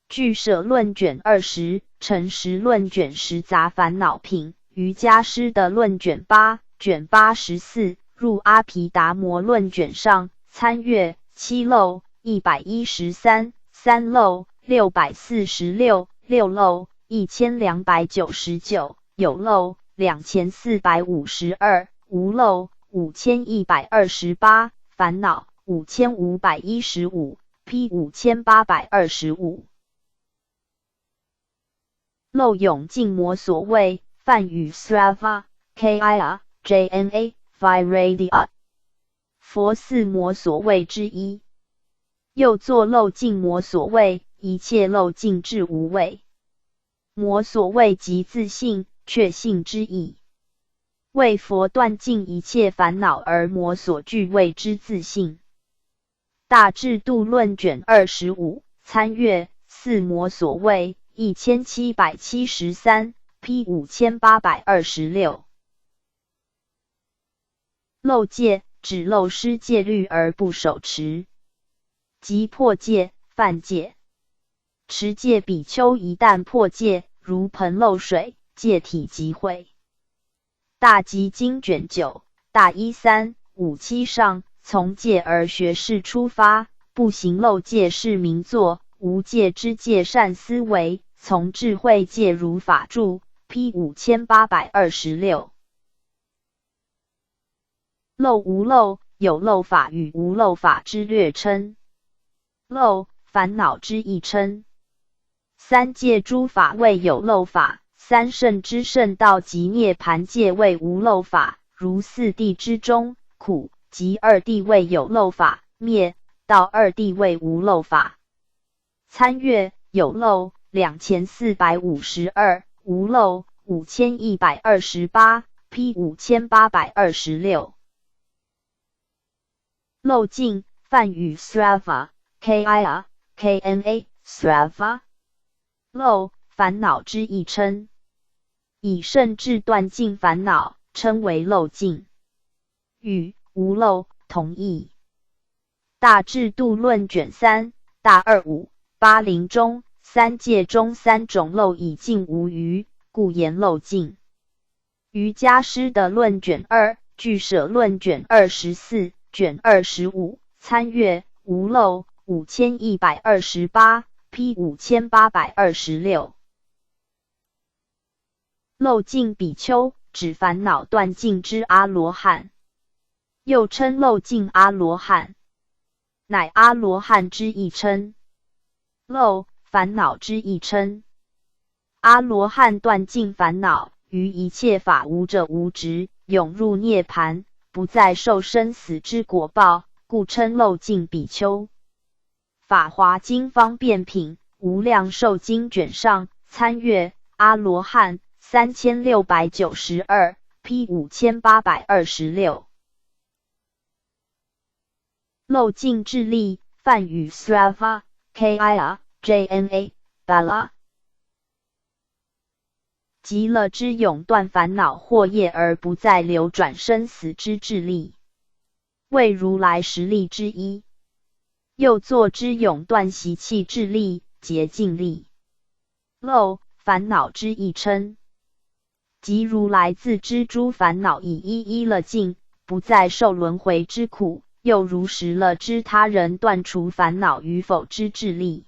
据舍论卷20、诚实论卷10杂烦恼品，瑜伽师的论卷8、卷84，入阿毗达摩论卷上，参阅7漏、113、3漏、646、6漏、1299、有漏、2452、无漏、5128、烦恼5515、P 5825。漏涌尽魔所谓，梵语 Srava Kira Jna Viradia， 佛四魔所谓之一。又作漏尽魔所谓，一切漏尽至无畏。魔所谓即自性、确性之意。为佛断尽一切烦恼而魔所具谓之自性。大智度论卷25，参阅四魔所谓1773 P 5826。漏戒，指漏失戒律而不守持，即破戒、犯戒。持戒比丘一旦破戒，如盆漏水，戒体即毁。大集经卷9，大13、57上，从戒而学士出发，不行漏戒是名作，无戒之戒善思维，从智慧戒如法住 P 5826。漏无漏，有漏法与无漏法之略称。漏，烦恼之一称。三界诸法谓有漏法，三圣之圣道及涅盘界谓无漏法，如四谛之中，苦及二谛谓有漏法，灭道二谛谓无漏法。参阅有漏2452，无漏5128 P 5826。漏尽，梵语 Srava Kira Kna Srava。漏，烦恼之一称。以圣智断尽烦恼，称为漏尽。与无漏同义。大制度论卷3大2580中三界中三种漏已尽无余，故言漏尽。瑜伽师的论卷2俱舍论卷24卷25参阅无漏5128 P 5826。漏尽比丘，指烦恼断尽之阿罗汉，又称漏尽阿罗汉，乃阿罗汉之一称。漏，烦恼之一称。阿罗汉断尽烦恼，于一切法无者无执，永入涅盘，不再受生死之果报，故称漏尽比丘。法华经方便品无量寿经卷上参阅阿罗汉3692 P 5826。漏尽智力，梵语 Srava Kaya Jna Bala， 极乐之永断烦恼惑业而不再流转生死之智力，为如来实力之一。又作之永断习气智力、洁净力。漏，烦恼之一称。即如来自知诸烦恼已一一了尽，不再受轮回之苦，又如实了知他人断除烦恼与否之智力。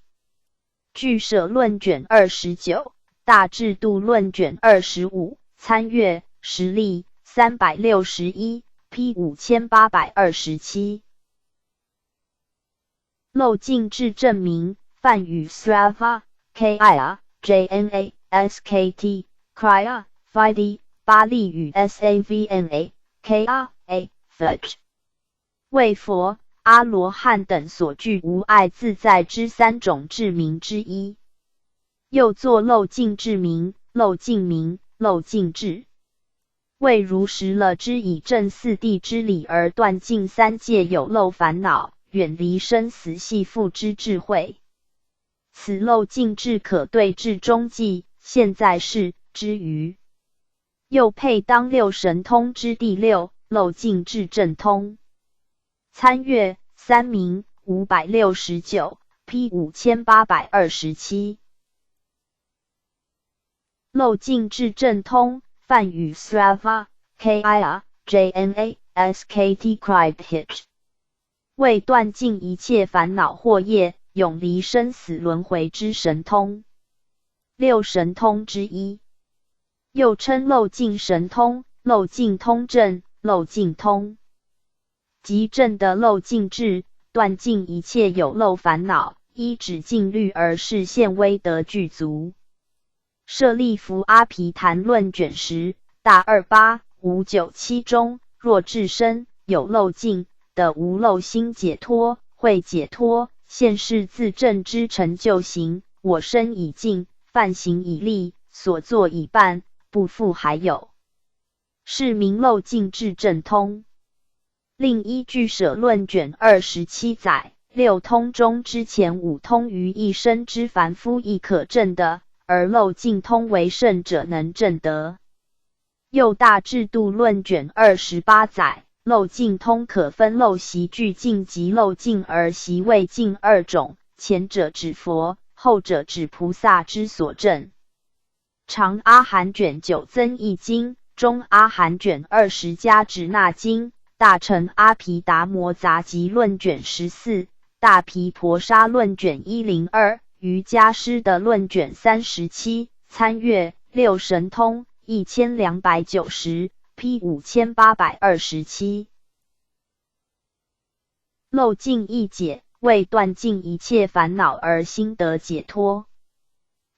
俱舍论卷29大制度论卷25参阅实例361 P 5827。漏尽智证明，梵语 Srava Kaya Jna Skt Kriya Fidi 巴利语 Savna Kya Fudge， 为佛、阿罗汉等所具无碍自在之三种智明之一。又作漏尽智明、漏尽明、漏尽智，为如实了知以正四谛之理而断尽三界有漏烦恼，远离生死系缚之智慧。此漏尽智可对治中记、现在世之余，又配当六神通之第六漏尽智正通。参阅三明569 P 5827。漏尽智正通，梵语 Srava Kaya Jna Skt Kribhich， 为断尽一切烦恼惑业，永离生死轮回之神通，六神通之一。又称漏尽神通、漏尽通正、漏尽通。即正的漏尽智，断尽一切有漏烦恼，依止尽律而示现威德具足。舍利弗阿毗昙论卷10大28597中，若至身有漏尽的无漏心解脱，会解脱，现世自证之成就行，我身已尽，犯行已立，所作已办，不复还有，是名漏尽智正通。另依俱舍论卷27载，六通中之前五通于一生之凡夫亦可证的，而漏尽通为圣者能证得。又大制度论卷28载，漏尽通可分漏习具尽及漏尽而习未尽二种，前者指佛，后者指菩萨之所证。长阿含卷9增一经，中阿含卷20加指那经，大乘阿毗达摩杂集论卷14，大毗婆沙论卷102，瑜伽师的论卷37，参阅六神通1290 P 5827。漏尽一解，为断尽一切烦恼而心得解脱，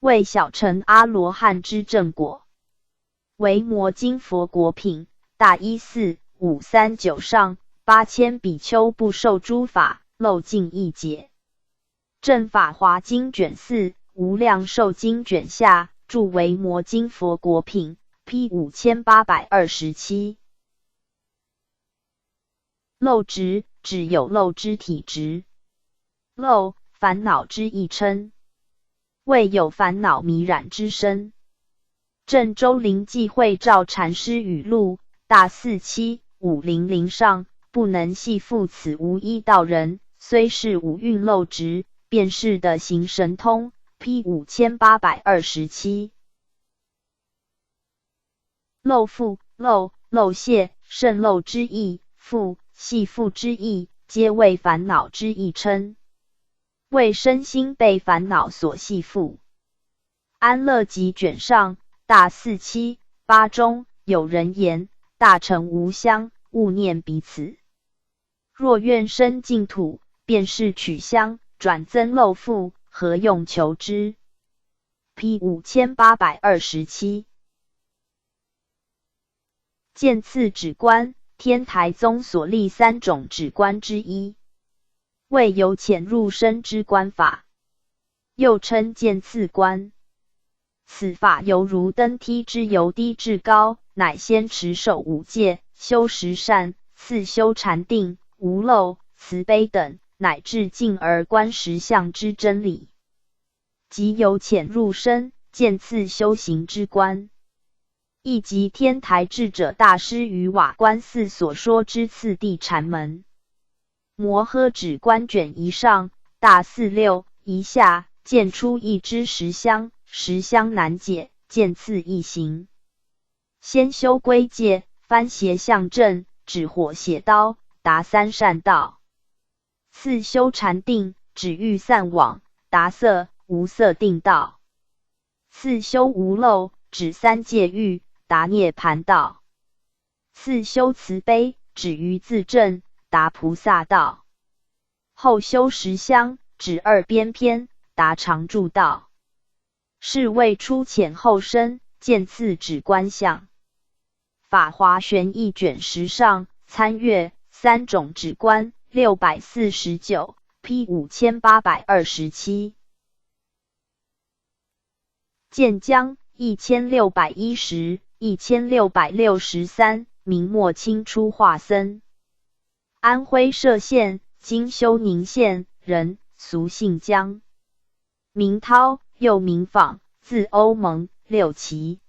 为小乘阿罗汉之正果。维摩经佛果品大14539上8000比丘不受诸法，漏尽一解。正法华经卷4无量寿经卷下注维摩经佛果品 P 5827。漏执，指有漏之体质。漏，烦恼之一称，为有烦恼迷染之身。郑州灵济会照禅师语录大47500上，不能系复此无依道人，虽是五蕴漏执，便是的行神通。P 5827。漏腹、漏泄、肾漏之意，腹系腹之意，皆为烦恼之意称。为身心被烦恼所系缚。安乐集卷上大47、8中有人言：大乘无相，勿念彼此。若愿生净土，便是取相，转增漏腹，何用求之 ？P 5827。见次止观，天台宗所立3种止观之一，为由浅入深之观法，又称见次观。此法犹如登梯之由低至高，乃先持守五戒，修十善，次修禅定、无漏、慈悲等，乃至进而观实相之真理。即由浅入深，见次修行之观。亦即天台智者大师于瓦官寺所说之次第禅门。摩诃止观卷一上大46一下见出一支十相，十相难解，见次一行。先修归戒，翻邪向正，止火写刀，达3善道。次修禅定，止欲散往，达色无色定道。次修无漏，止3界欲，达涅盘道。次修慈悲，止于自证，达菩萨道。后修十相，止2边偏，达常住道。是谓出浅后深，见次止观相。法华玄义卷10上参阅3种止观649 P 5827。见江1610、1663，明末清初化僧，安徽歙县今休宁县人，俗姓江，名涛，又名访，字欧蒙，六旗。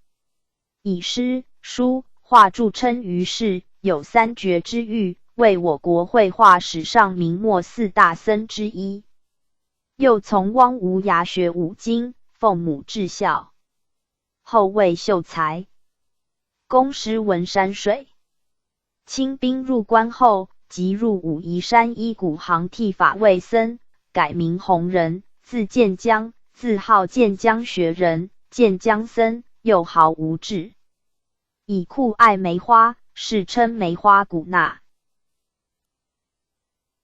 以诗、书、画著称于世，有3绝之誉，为我国绘画史上明末4大僧之一。又从汪吴崖学五经，奉母至孝。后为秀才，公师文山水。清兵入关后，即入武夷山依古行剃法为僧，改名弘仁，字建江，自号建江学人、建江僧，又号无志。以酷爱梅花，世称梅花古纳。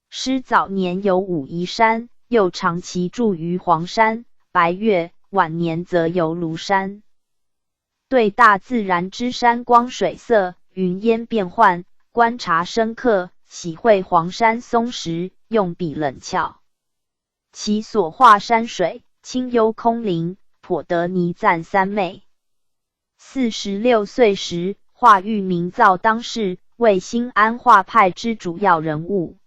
师早年游武夷山，又长期住于黄山、白岳，晚年则游庐山。对大自然之山光水色、云烟变幻观察深刻，喜绘黄山松石，用笔冷峭。其所画山水清幽空灵，颇得倪赞三昧。46岁时，画玉名噪当世，为新安画派之主要人物。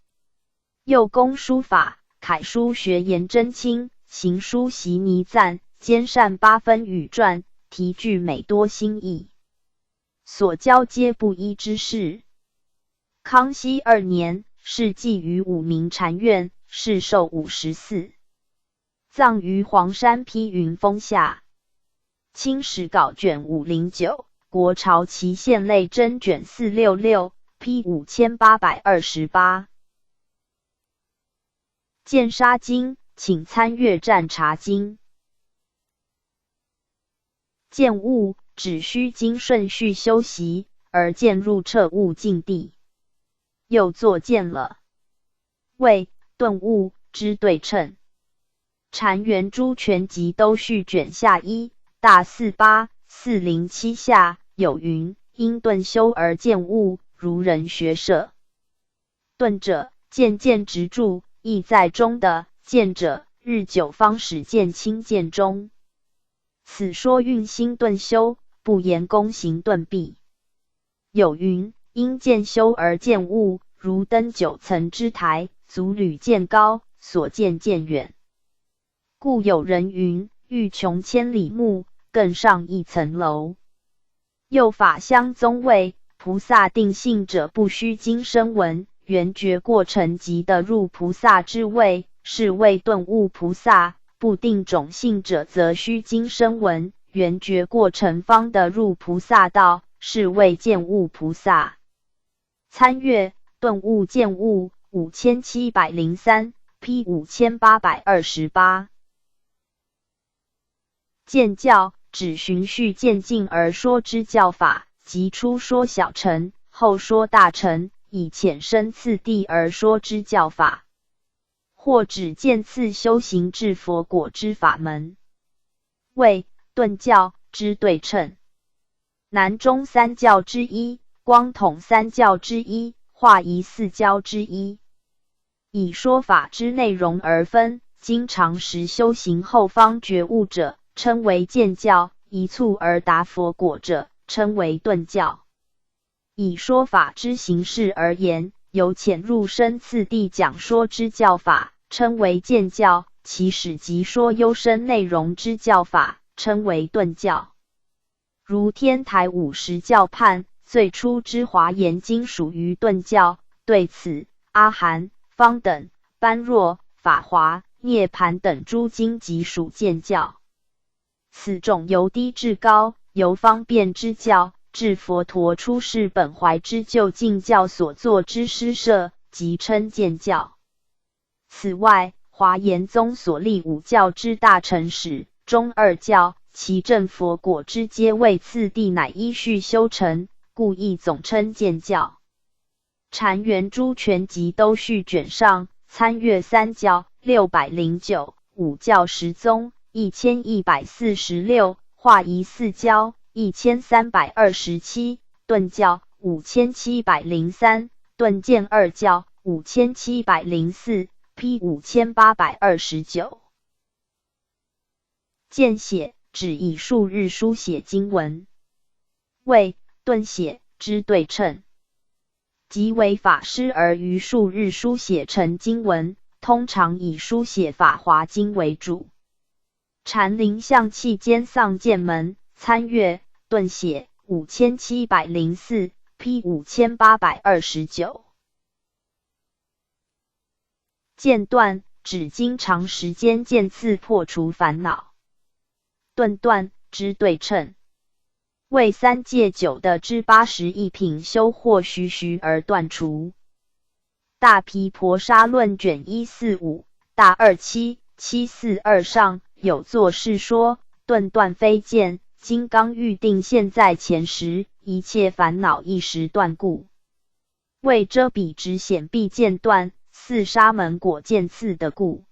又工书法，楷书学颜真卿，行书习倪赞，兼善8分语传，题句美多新意，所教皆不一之士。康熙2年，仕寄于武明禅院，世寿54，葬于黄山披云峰下。清史稿卷509，国朝期献类真卷466 P 5828。见沙经，请参阅战茶经。见悟，只需经顺序修习，而渐入彻悟境地。又作见了，为顿悟之对称。禅圆珠全集都续卷下1大48 407下有云：因顿修而见悟，如人学舍。顿者，渐渐直住，意在中的；见者，日久方始见清见中。此说运心顿修，不言功行顿弊。有云：因见修而见悟，如登9层之台，足履渐高，所见渐远。故有人云：欲穷千里目，更上1层楼。又法相宗谓：菩萨定性者，不须经声闻，圆觉过程即得入菩萨之位，是谓顿悟菩萨。不定种性者，则须经声闻圆觉过程方得入菩萨道，是谓见悟菩萨。参阅顿悟见悟5703 P 5828。见教指循序渐进而说之教法，即初说小乘，后说大乘，以浅深次第而说之教法。或指渐次修行至佛果之法门，为顿教之对称，南中三教之一，光统三教之一，化仪四教之一。以说法之内容而分，经常时修行后方觉悟者，称为渐教；一蹴而达佛果者，称为顿教。以说法之形式而言，由浅入深次第讲说之教法，称为渐教；其始即说幽深内容之教法，称为顿教。如天台50教派，最初之华严经属于顿教，对此阿含、方等、般若、法华、涅盘等诸经即属渐教。此种由低至高，由方便之教至佛陀出世本怀之究竟教所作之施设，即称渐教。此外，华严宗所立五教之大乘始、中二教，其正佛果之阶位次第乃依序修成，故亦总称渐教。禅圆珠全集都续卷上，参阅三教609、五教十宗1146、化仪四教1327、顿教5703、顿渐二教5704。P 5829。渐写指以数日书写经文，为顿写之对称，即为法师而于数日书写成经文，通常以书写法华经为主。禅林象气兼丧见门，参阅顿写5704 P 5829。渐断指经长时间渐次破除烦恼，顿断之对称，为三界九的之81品修或徐徐而断除。大毗婆沙论卷145大27 742上有作是说，顿断非渐，金刚预定现在前时，一切烦恼一时断故，为遮彼直显必渐断，四沙门果渐次的故。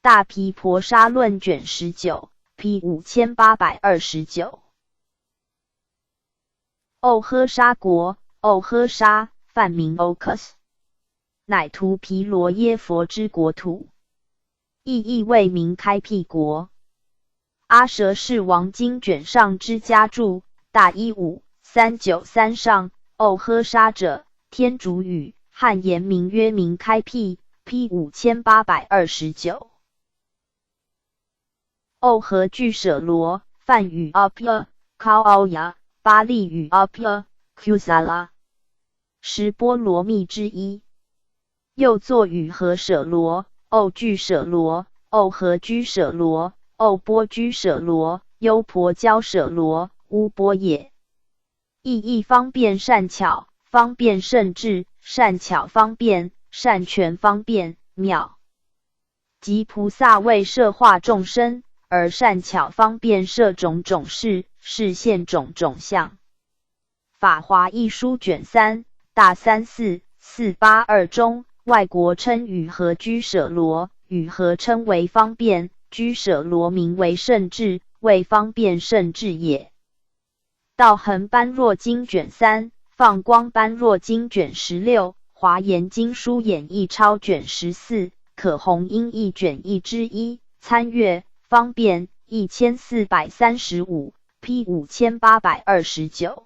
大毗婆沙论卷19 P 5829。欧呵沙国，欧呵沙梵名 Okus， 乃荼毗罗耶佛之国土，意为名开辟国。阿舍世王经卷上之家注大15393上，欧呵沙者，天竺语，汉言名曰名开辟 P 5829。欧呵俱舍罗，梵语 Apya Kauya， 巴利语 Apya Kusala， 十波罗蜜之一。又作语和舍罗、欧俱舍罗、欧和居舍罗、欧波居舍罗、优婆交舍罗、乌波也。意方便善巧，方便甚至，善巧方便，善权方便，妙。即菩萨为摄化众生，而善巧方便摄种种事，示现种种相。法华一书卷3大34482中，外国称语和居舍罗，语和称为方便，居舍罗名为甚至，为方便甚至也。道恒般若经卷3，放光般若经卷16，华严经书演义超卷14，可弘音译卷1之一，参阅方便1435 P 5829。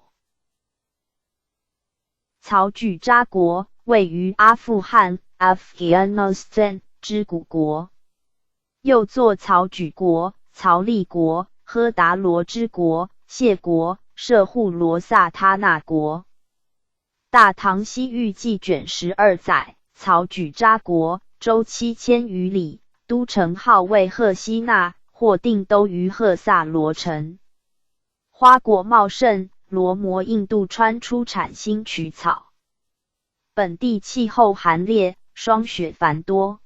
曹举扎国位于阿富汗 Afghanistan 之古国，又作曹举国、曹利国、呵达罗之国、谢国、舍护罗萨他那国。大唐西域纪卷12载，曹举扎国，周7000余里，都城号为赫西那，或定都于赫萨罗城。花果茂盛，罗摩印度川出产新曲草。本地气候寒冽，霜雪繁多。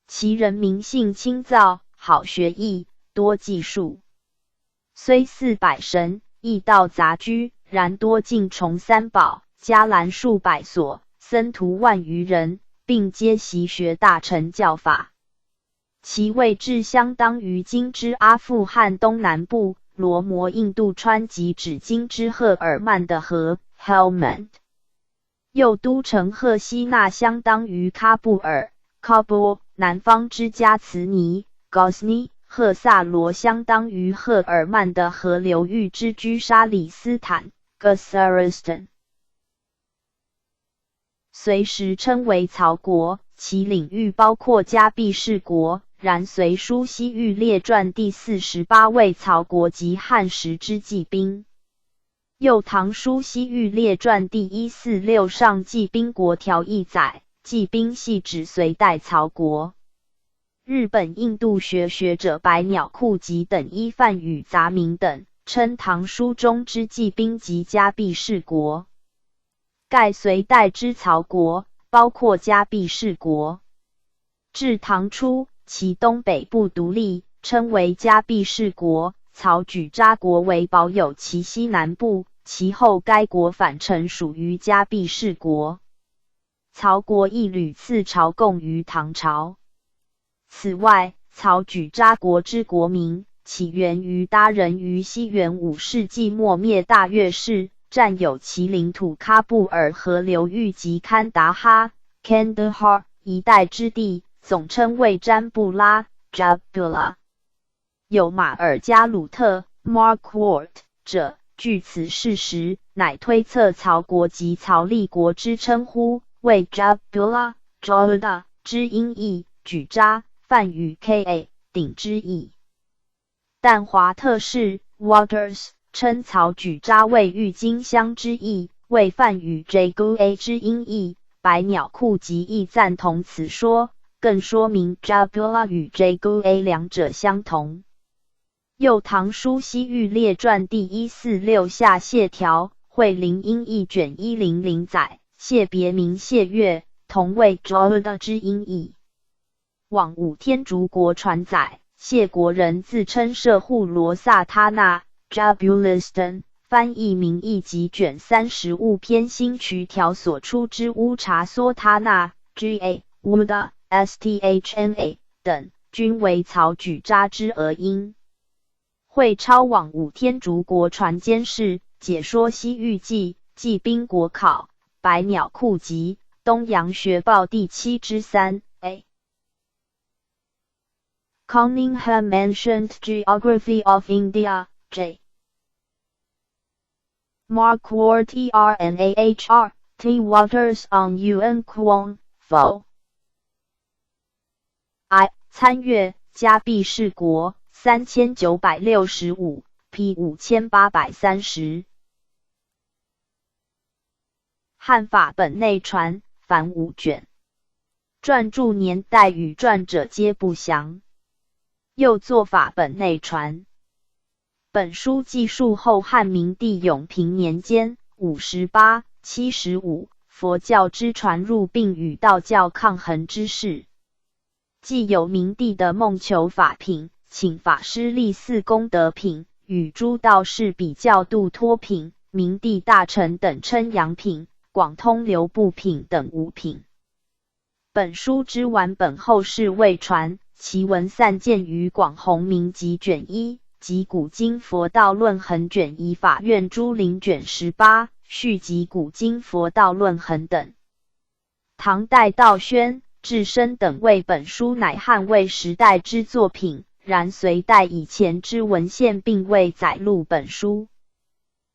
其人民性清躁，好学艺，多技术。虽400神，亦道杂居，然多敬崇三宝，伽蓝数百所，僧徒万余人，并皆习学大乘教法。其位置相当于今之阿富汗东南部，罗摩印度川及指今之赫尔曼的河 Helmand。又都城赫西那相当于喀布尔 Kabul， 南方之加茨尼 Ghazni， 赫萨罗相当于赫尔曼的河流域之居沙里斯坦 Ghazaristan。随时称为曹国，其领域包括加毕氏国，然随书西域列传第48位曹国及汉时之骑兵。又唐书西域列传第146上骑兵国条一载，骑兵系指隋代曹国。日本印度学者百鸟库吉等依梵语杂名等，称唐书中之骑兵及加毕氏国。盖隋代之曹国，包括加毕氏国。至唐初，其东北部独立，称为加毕氏国。曹举扎国为保有其西南部，其后该国反臣属于加毕氏国。曹国亦屡次朝贡于唐朝。此外，曹举扎国之国名起源于达人于西元5世纪末灭大月氏，占有其领土喀布尔河流域及堪达哈 Kandahar 一带之地，总称为占布拉 Jabula。有马尔加鲁特 Markwart 者，据此事实，乃推测曹国及曹立国之称呼为 Jabula Jolda 之音译，举扎梵语 Ka 顶之意。但华特士 Waters 称曹举扎为郁金香之意，为梵语 Jagua 之音译。百鸟库吉亦赞同此说，更说明 Jabula 与 Jagua 两者相同。又唐书西域列传第146下谢条，惠灵音译卷100载，谢别名谢月，同为 Jolda 之音译。往五天竺国传载，谢国人自称摄护罗萨他那 Jabulistan， 翻译名义及卷30物篇新曲条所出之乌察梭他那 Ga Wuda Sthna 等，均为曹举扎之讹音。会超往五天竺国传监事，解说西域记，骑兵国考，百鸟库集，东洋学报第7之3。Cunningham Ancient Geography of India, J. Markwart Ernahr, T. Waters on Yuan Kwong, Fo. I. 参阅加毕氏国3965 P 5830。汉法本内传，凡5卷。撰著年代与撰者皆不详。又作法本内传。本书记述后汉明帝永平年间58、75佛教之传入并与道教抗衡之事。既有明帝的梦求法品，请法师立4功德品，与诸道士比较度脱品，明帝大臣等称阳品，广通流布品等5品。本书之完本后世未传，其文散见于广弘明集卷1及古今佛道论衡卷1法院珠林卷18续集古今佛道论衡等。唐代道宣、智深等为本书乃汉魏时代之作品，然隋代以前之文献并未载录本书。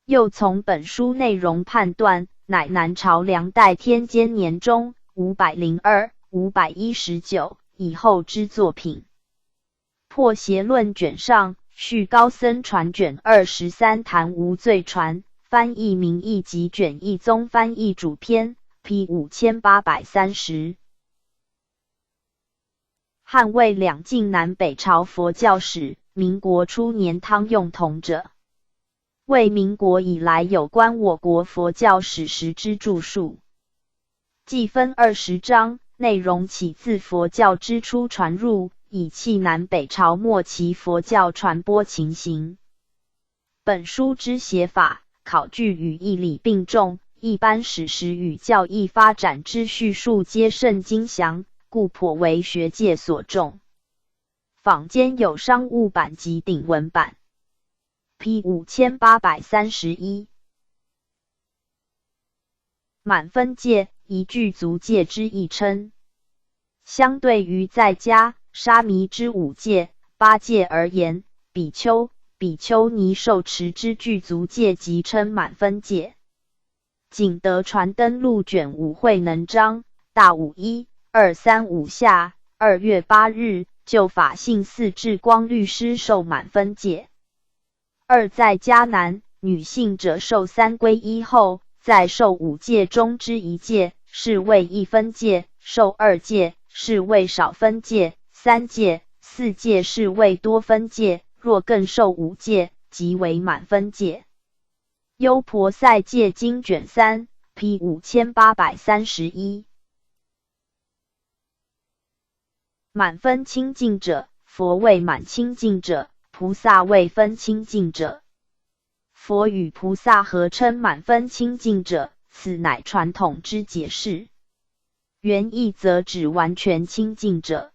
又从本书内容判断，乃南朝梁代天监年中502、519以后之作品。破邪论卷上，续高僧传卷23谈无罪传，翻译名义及卷一宗翻译主篇 P 5830。汉魏两晋南北朝佛教史，民国初年汤用统者。魏民国以来有关我国佛教史实之著述，计分20章，内容起自佛教之初传入，以契南北朝末期佛教传播情形。本书之写法、考据与义理并重，一般史实与教义发展之叙述皆甚精详，故颇为学界所重。坊间有商务版及鼎文版。P 5831。满分戒，一具足戒之一称。相对于在家、沙弥之5戒、8戒而言，比丘、比丘尼受持之具足戒即称满分戒。景德传灯录卷5慧能章大5 1-235下2月8日，就法性寺智光律师受满分戒。2在迦南，女性者受3皈依后，在受5戒中之1戒，是为1分戒；受2戒，是为少分戒；3戒、4戒是为多分戒；若更受5戒，即为满分戒。优婆塞戒经卷3 P 5831。满分清净者，佛谓满清净者，菩萨谓分清净者。佛与菩萨合称满分清净者，此乃传统之解释。原意则指完全清净者。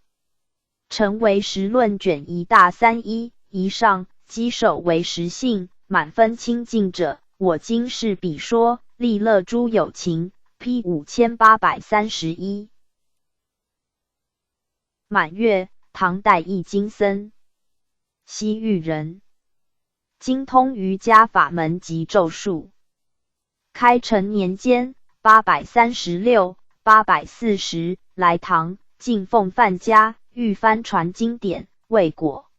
成为实论卷1大31以上，稽首为实性，满分清净者，我今是彼说，利乐诸有情 P 5831。满月，唐代译经僧，西域人，精通瑜伽法门及咒术。开成年间836、840来唐，进奉范家，欲翻传经典，未果。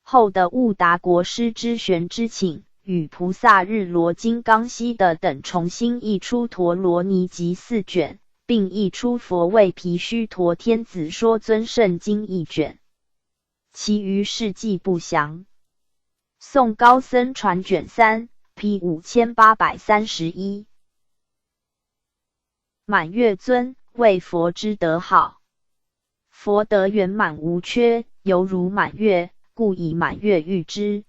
后的悟达国师之玄之请，与菩萨日罗金刚悉的等重新译出陀罗尼集4卷，并译出佛为毗须陀天子说尊圣经1卷，其余事迹不详。宋高僧传卷3 P 5831。满月尊，为佛之德号。佛德圆满无缺，犹如满月，故以满月喻之。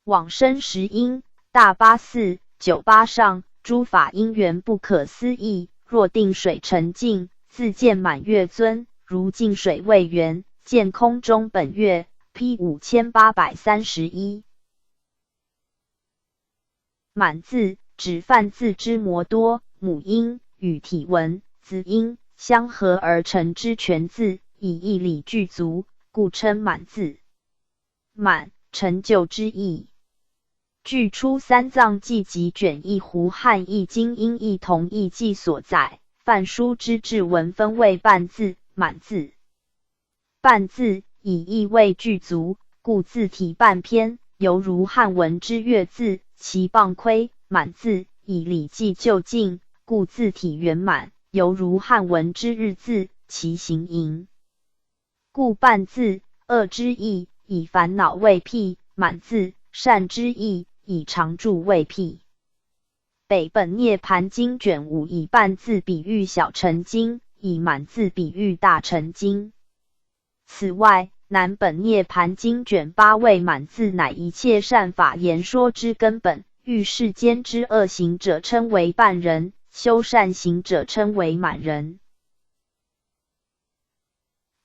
往生时因大八寺、九八上诸法因缘不可思议，若定水沉静，自见满月尊，如净水未圆，见空中本月。P 5831。满字，指梵字之摩多，母音与体文、子音相合而成之全字，以义理具足，故称满字。满，成就之意。据出三藏记及卷一胡汉译经音译同译记所载，梵书之志文分为半字、满字。半字以意味具足，故字体半篇，犹如汉文之月字，其傍亏；满字以礼记就近，故字体圆满，犹如汉文之日字，其形盈。故半字恶之意，以烦恼为辟；满字善之意，以常住为辟。北本涅盘经卷5以半字比喻小乘经，以满字比喻大乘经。此外，南本涅盘经卷8为满字乃一切善法言说之根本，欲世间之恶行者称为半人，修善行者称为满人。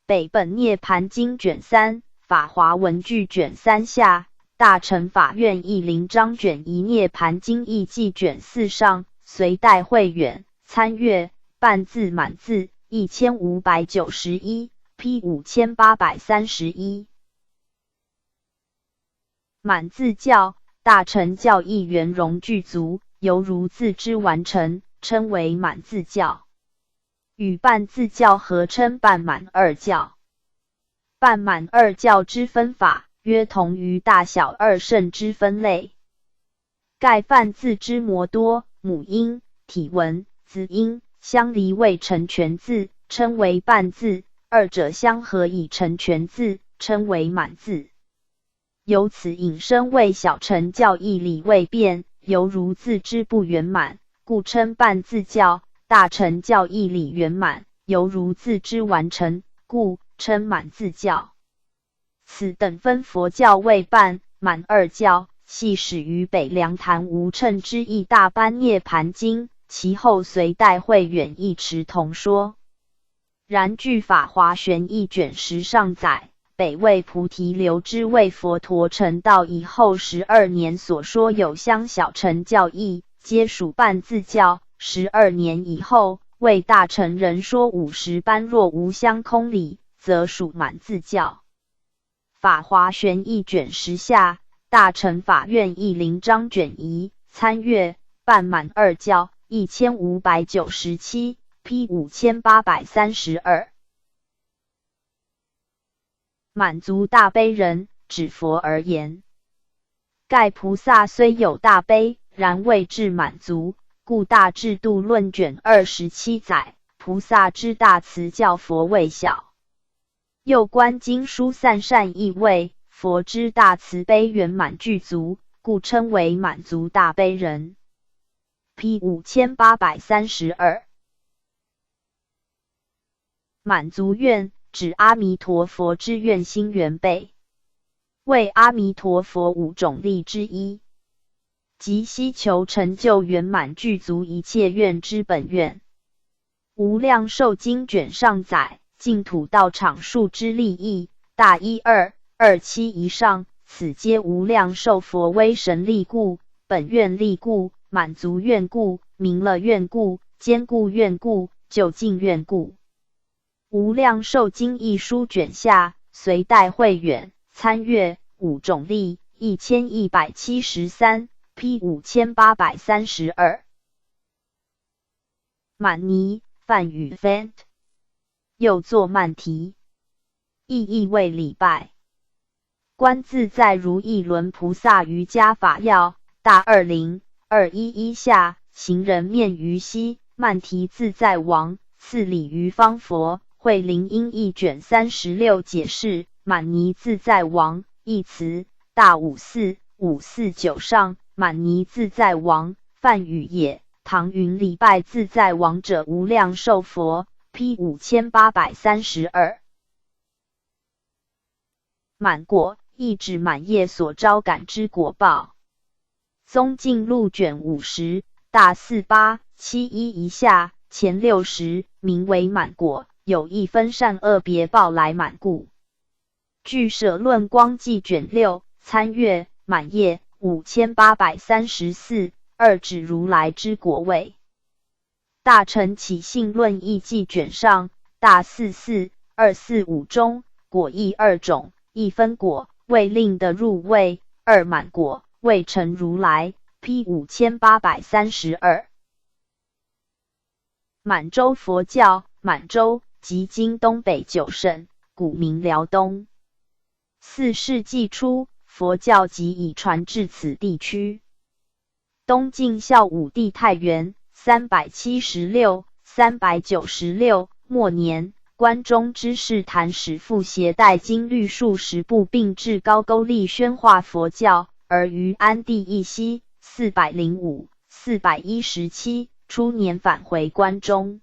北本涅盘经卷3、法华文具卷3下、大乘法院译林章卷1涅盘经译记卷4上，隋代慧远参阅。半字满字1591 P 5831。满字教，大乘教义圆融具足，犹如字之完成，称为满字教。与半字教合称半满二教。半满二教之分法，约同于大小二圣之分类。盖梵字之摩多，母音、体文、子音相离未成全字，称为半字；二者相合已成全字，称为满字。由此引申为小乘教义理未变，犹如字之不圆满，故称半字教；大乘教义理圆满，犹如字之完成，故称满字教。此等分佛教为半、满二教，系始于北凉昙无谶之译大般涅盘经，其后隋代慧远译持同说。然据法华玄义卷10上载，北魏菩提流之为佛陀成道以后12年所说有相小乘教义，皆属半字教。12年以后，为大乘人说50般若无相空理，则属满字教。法华玄义卷10下，大乘法院义林章卷1，参阅半满二教1597 P 5832。满足大悲人，指佛而言。盖菩萨虽有大悲，然未至满足，故大智度论卷27载，菩萨之大慈教佛未小。又观经书散善意味，佛之大慈悲圆满具足，故称为满足大悲人。P 5832。满足愿指阿弥陀佛之愿心圆备，为阿弥陀佛5种力之一，即希求成就圆满具足一切愿之本愿。无量寿经卷上载，净土道场数之利益，大12、27以上，此皆无量寿佛威神力故、本愿力故、满足愿故、明了愿故、坚固愿故、究竟愿故。无量寿经一书卷下，隋代慧远，参阅5种力1173 P 5832。满尼梵语 Fant， 又作曼提，意义为礼拜。观自在如意轮菩萨瑜伽法要大20211下，行人面于西，曼提自在王赐礼于方佛。慧灵音译卷36解释，满尼自在王义词，大54549上，满尼自在王，梵语也。唐云礼拜自在王者无量寿佛。P 5832。满果意指满业所招感之果报。宗镜录卷50大4871以下，前60名为满果，有意分善恶别报来满故。据舍论光记卷6，参阅满业5834，二指如来之果位。大乘起信论义记卷上，大44245中，果义2种，一分果，未令得入位；二满果，未成如来。P 5832。满洲佛教，满洲即今东北9省，古名辽东。4世纪初，佛教即已传至此地区。东晋孝武帝太元376、396末年，关中知事谭使父携带经律数10部，并至高句丽宣化佛教，而于安帝义熙405、417初年返回关中。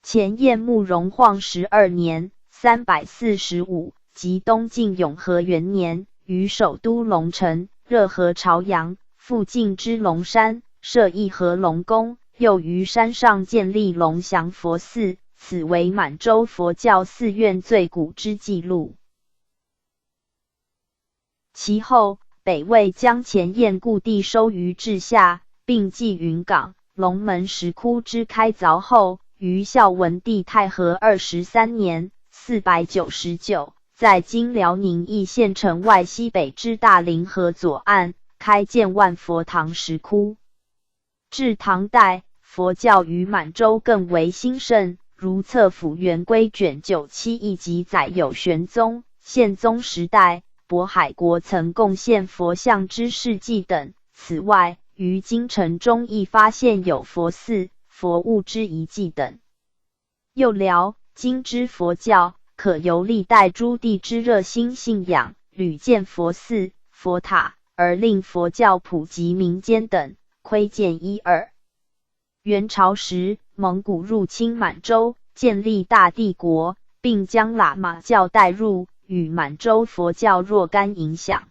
前燕慕容晃12年345，即东晋永和元年，于首都龙城热河朝阳附近之龙山设一合龙宫，又于山上建立龙祥佛寺，此为满洲佛教寺院最古之记录。其后北魏将前燕故地收于治下，并继云冈、龙门石窟之开凿后，于孝文帝太和23年499，在今辽宁义县城外西北之大凌河左岸开建万佛堂石窟。至唐代，佛教于满洲更为兴盛，如册府元规卷97一集载有玄宗、宪宗时代渤海国曾贡献佛像之事迹等，此外，于京城中亦发现有佛寺、佛物之遗迹等。又辽、金之佛教，可由历代诸帝之热心信仰，屡建佛寺、佛塔，而令佛教普及民间等，窥见一二。元朝时，蒙古入侵满洲，建立大帝国，并将喇嘛教带入，与满洲佛教若干影响。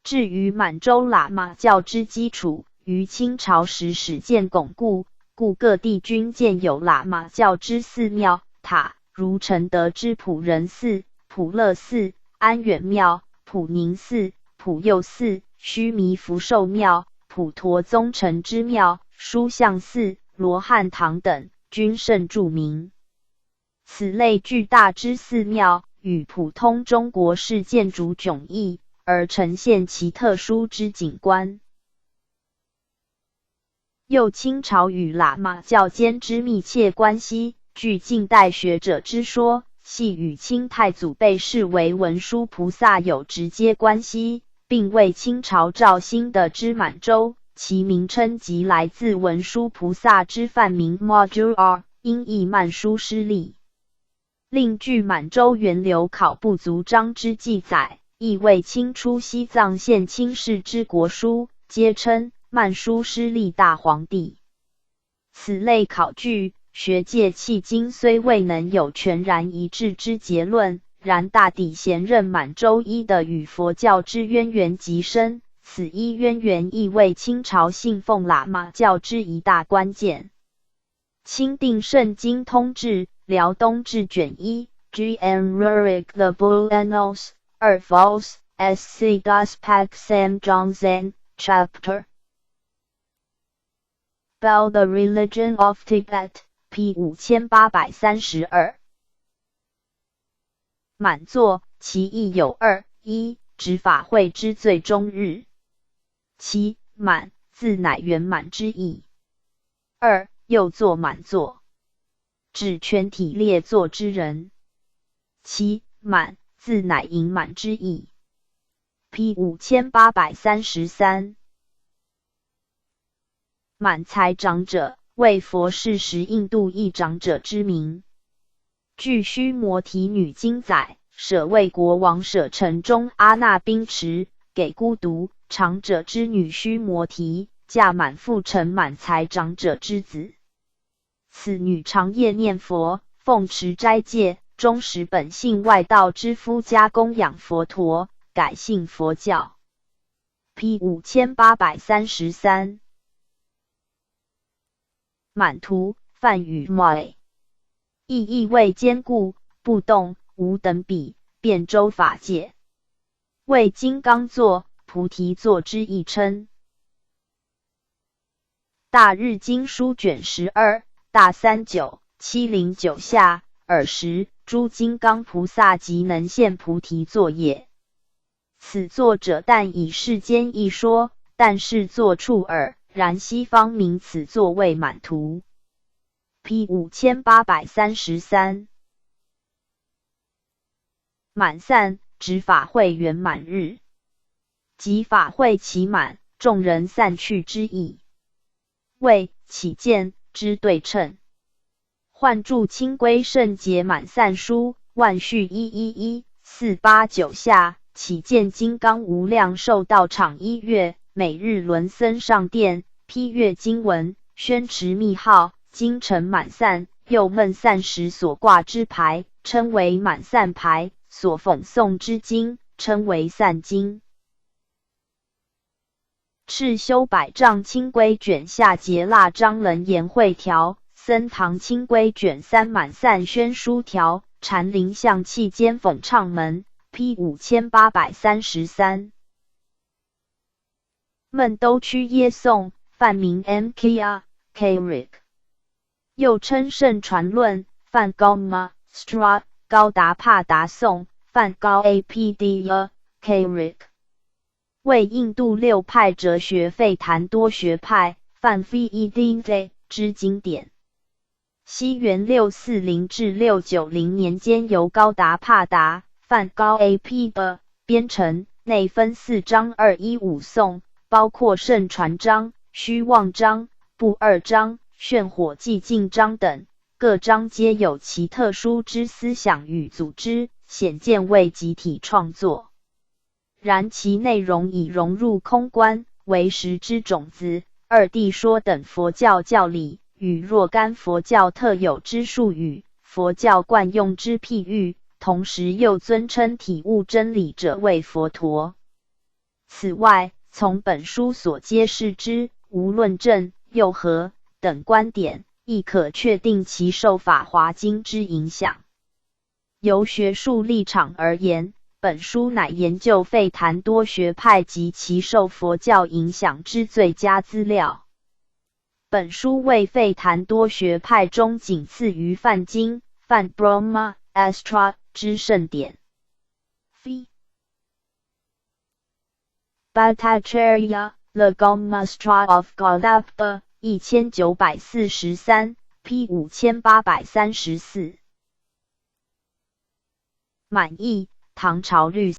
至于满洲喇嘛教之基础，于清朝时始渐巩固，故各地均建有喇嘛教之寺庙、塔，如承德之普仁寺、普乐寺、安远庙、普宁寺、普佑寺、须弥福寿庙、普陀宗成之庙、书相寺、罗汉堂等，均甚著名。此类巨大之寺庙，与普通中国式建筑迥异，而呈现其特殊之景观。又清朝与喇嘛教间之密切关系，据近代学者之说，系与清太祖被视为文殊菩萨有直接关系，并为清朝肇兴的之满洲，其名称即来自文殊菩萨之梵名 Madhura， 音译曼殊师利。另据满洲源流考部族章之记载，亦为清初西藏县清室之国书，皆称曼殊师利大皇帝。此类考据，学界迄今虽未能有全然一致之结论，然大抵咸认满洲一的与佛教之渊源极深，此一渊源亦为清朝信奉喇嘛教之一大关键。钦定圣经通志辽东志卷1 G.N. Rurik The Bull Annals 2 Vols SC Daspak Sam Johnson Chapter About the Religion of Tibet P 5832满座，其意有二：一、指法会之最终日。其满字乃圆满之意。二、又作满座，指全体列坐之人。其满字乃盈满之意。P 5833满才长者，为佛世时印度一长者之名。据须摩提女经载，舍卫国王舍城中阿那宾池，给孤独长者之女须摩提，嫁满父成满才长者之子。此女长夜念佛，奉持斋戒，终使本性外道之夫家供养佛陀，改信佛教。P 5833满图，梵语 Mai， 意为坚固、不动、无等比，遍周法界，为金刚座、菩提座之一称。大日经书卷12大39 709下尔时，诸金刚菩萨即能现菩提座也。此作者但以世间一说，但是作处耳，然西方名此作为满图。P 5833满散，指法会圆满日，即法会期满，众人散去之意。为起见之对称。换注清规圣节满散书万序111489下，起见金刚无量寿道场1月，每日轮僧上殿，批阅经文，宣持密号，经成满散，又闷散时所挂之牌，称为满散牌；所讽诵之经，称为散经。赤修百丈清规卷下节腊章人言会条，僧堂清规卷3满散宣书条，禅林象器间讽唱门 P 5833闷都区耶颂，梵名 Mkya Krik， 又称圣传论，梵高玛 Stra 高达帕达颂，梵高 Apdya Krik， 为印度六派哲学吠檀多学派，梵 Vedanta 之经典。西元640至690年间由高达帕达、梵高 AP 的编成，内分4章215颂，包括圣传章、虚妄章、不二章、炫火寂静章等，各章皆有其特殊之思想与组织，显见为集体创作。然其内容已融入空观，为实之种子。二谛说等佛教教理，与若干佛教特有之术语、佛教惯用之譬喻，同时又尊称体悟真理者为佛陀。此外，从本书所揭示之无论正、又和等观点，亦可确定其受法华经之影响。由学术立场而言，本书乃研究吠檀多学派及其受佛教影响之最佳资料。本书为吠檀多学派中仅次于梵经、梵 Brahma、Astra 之圣典。Bhattacharya, Lagomashtra of Gaudappa 1943 p 5834。满意，唐朝律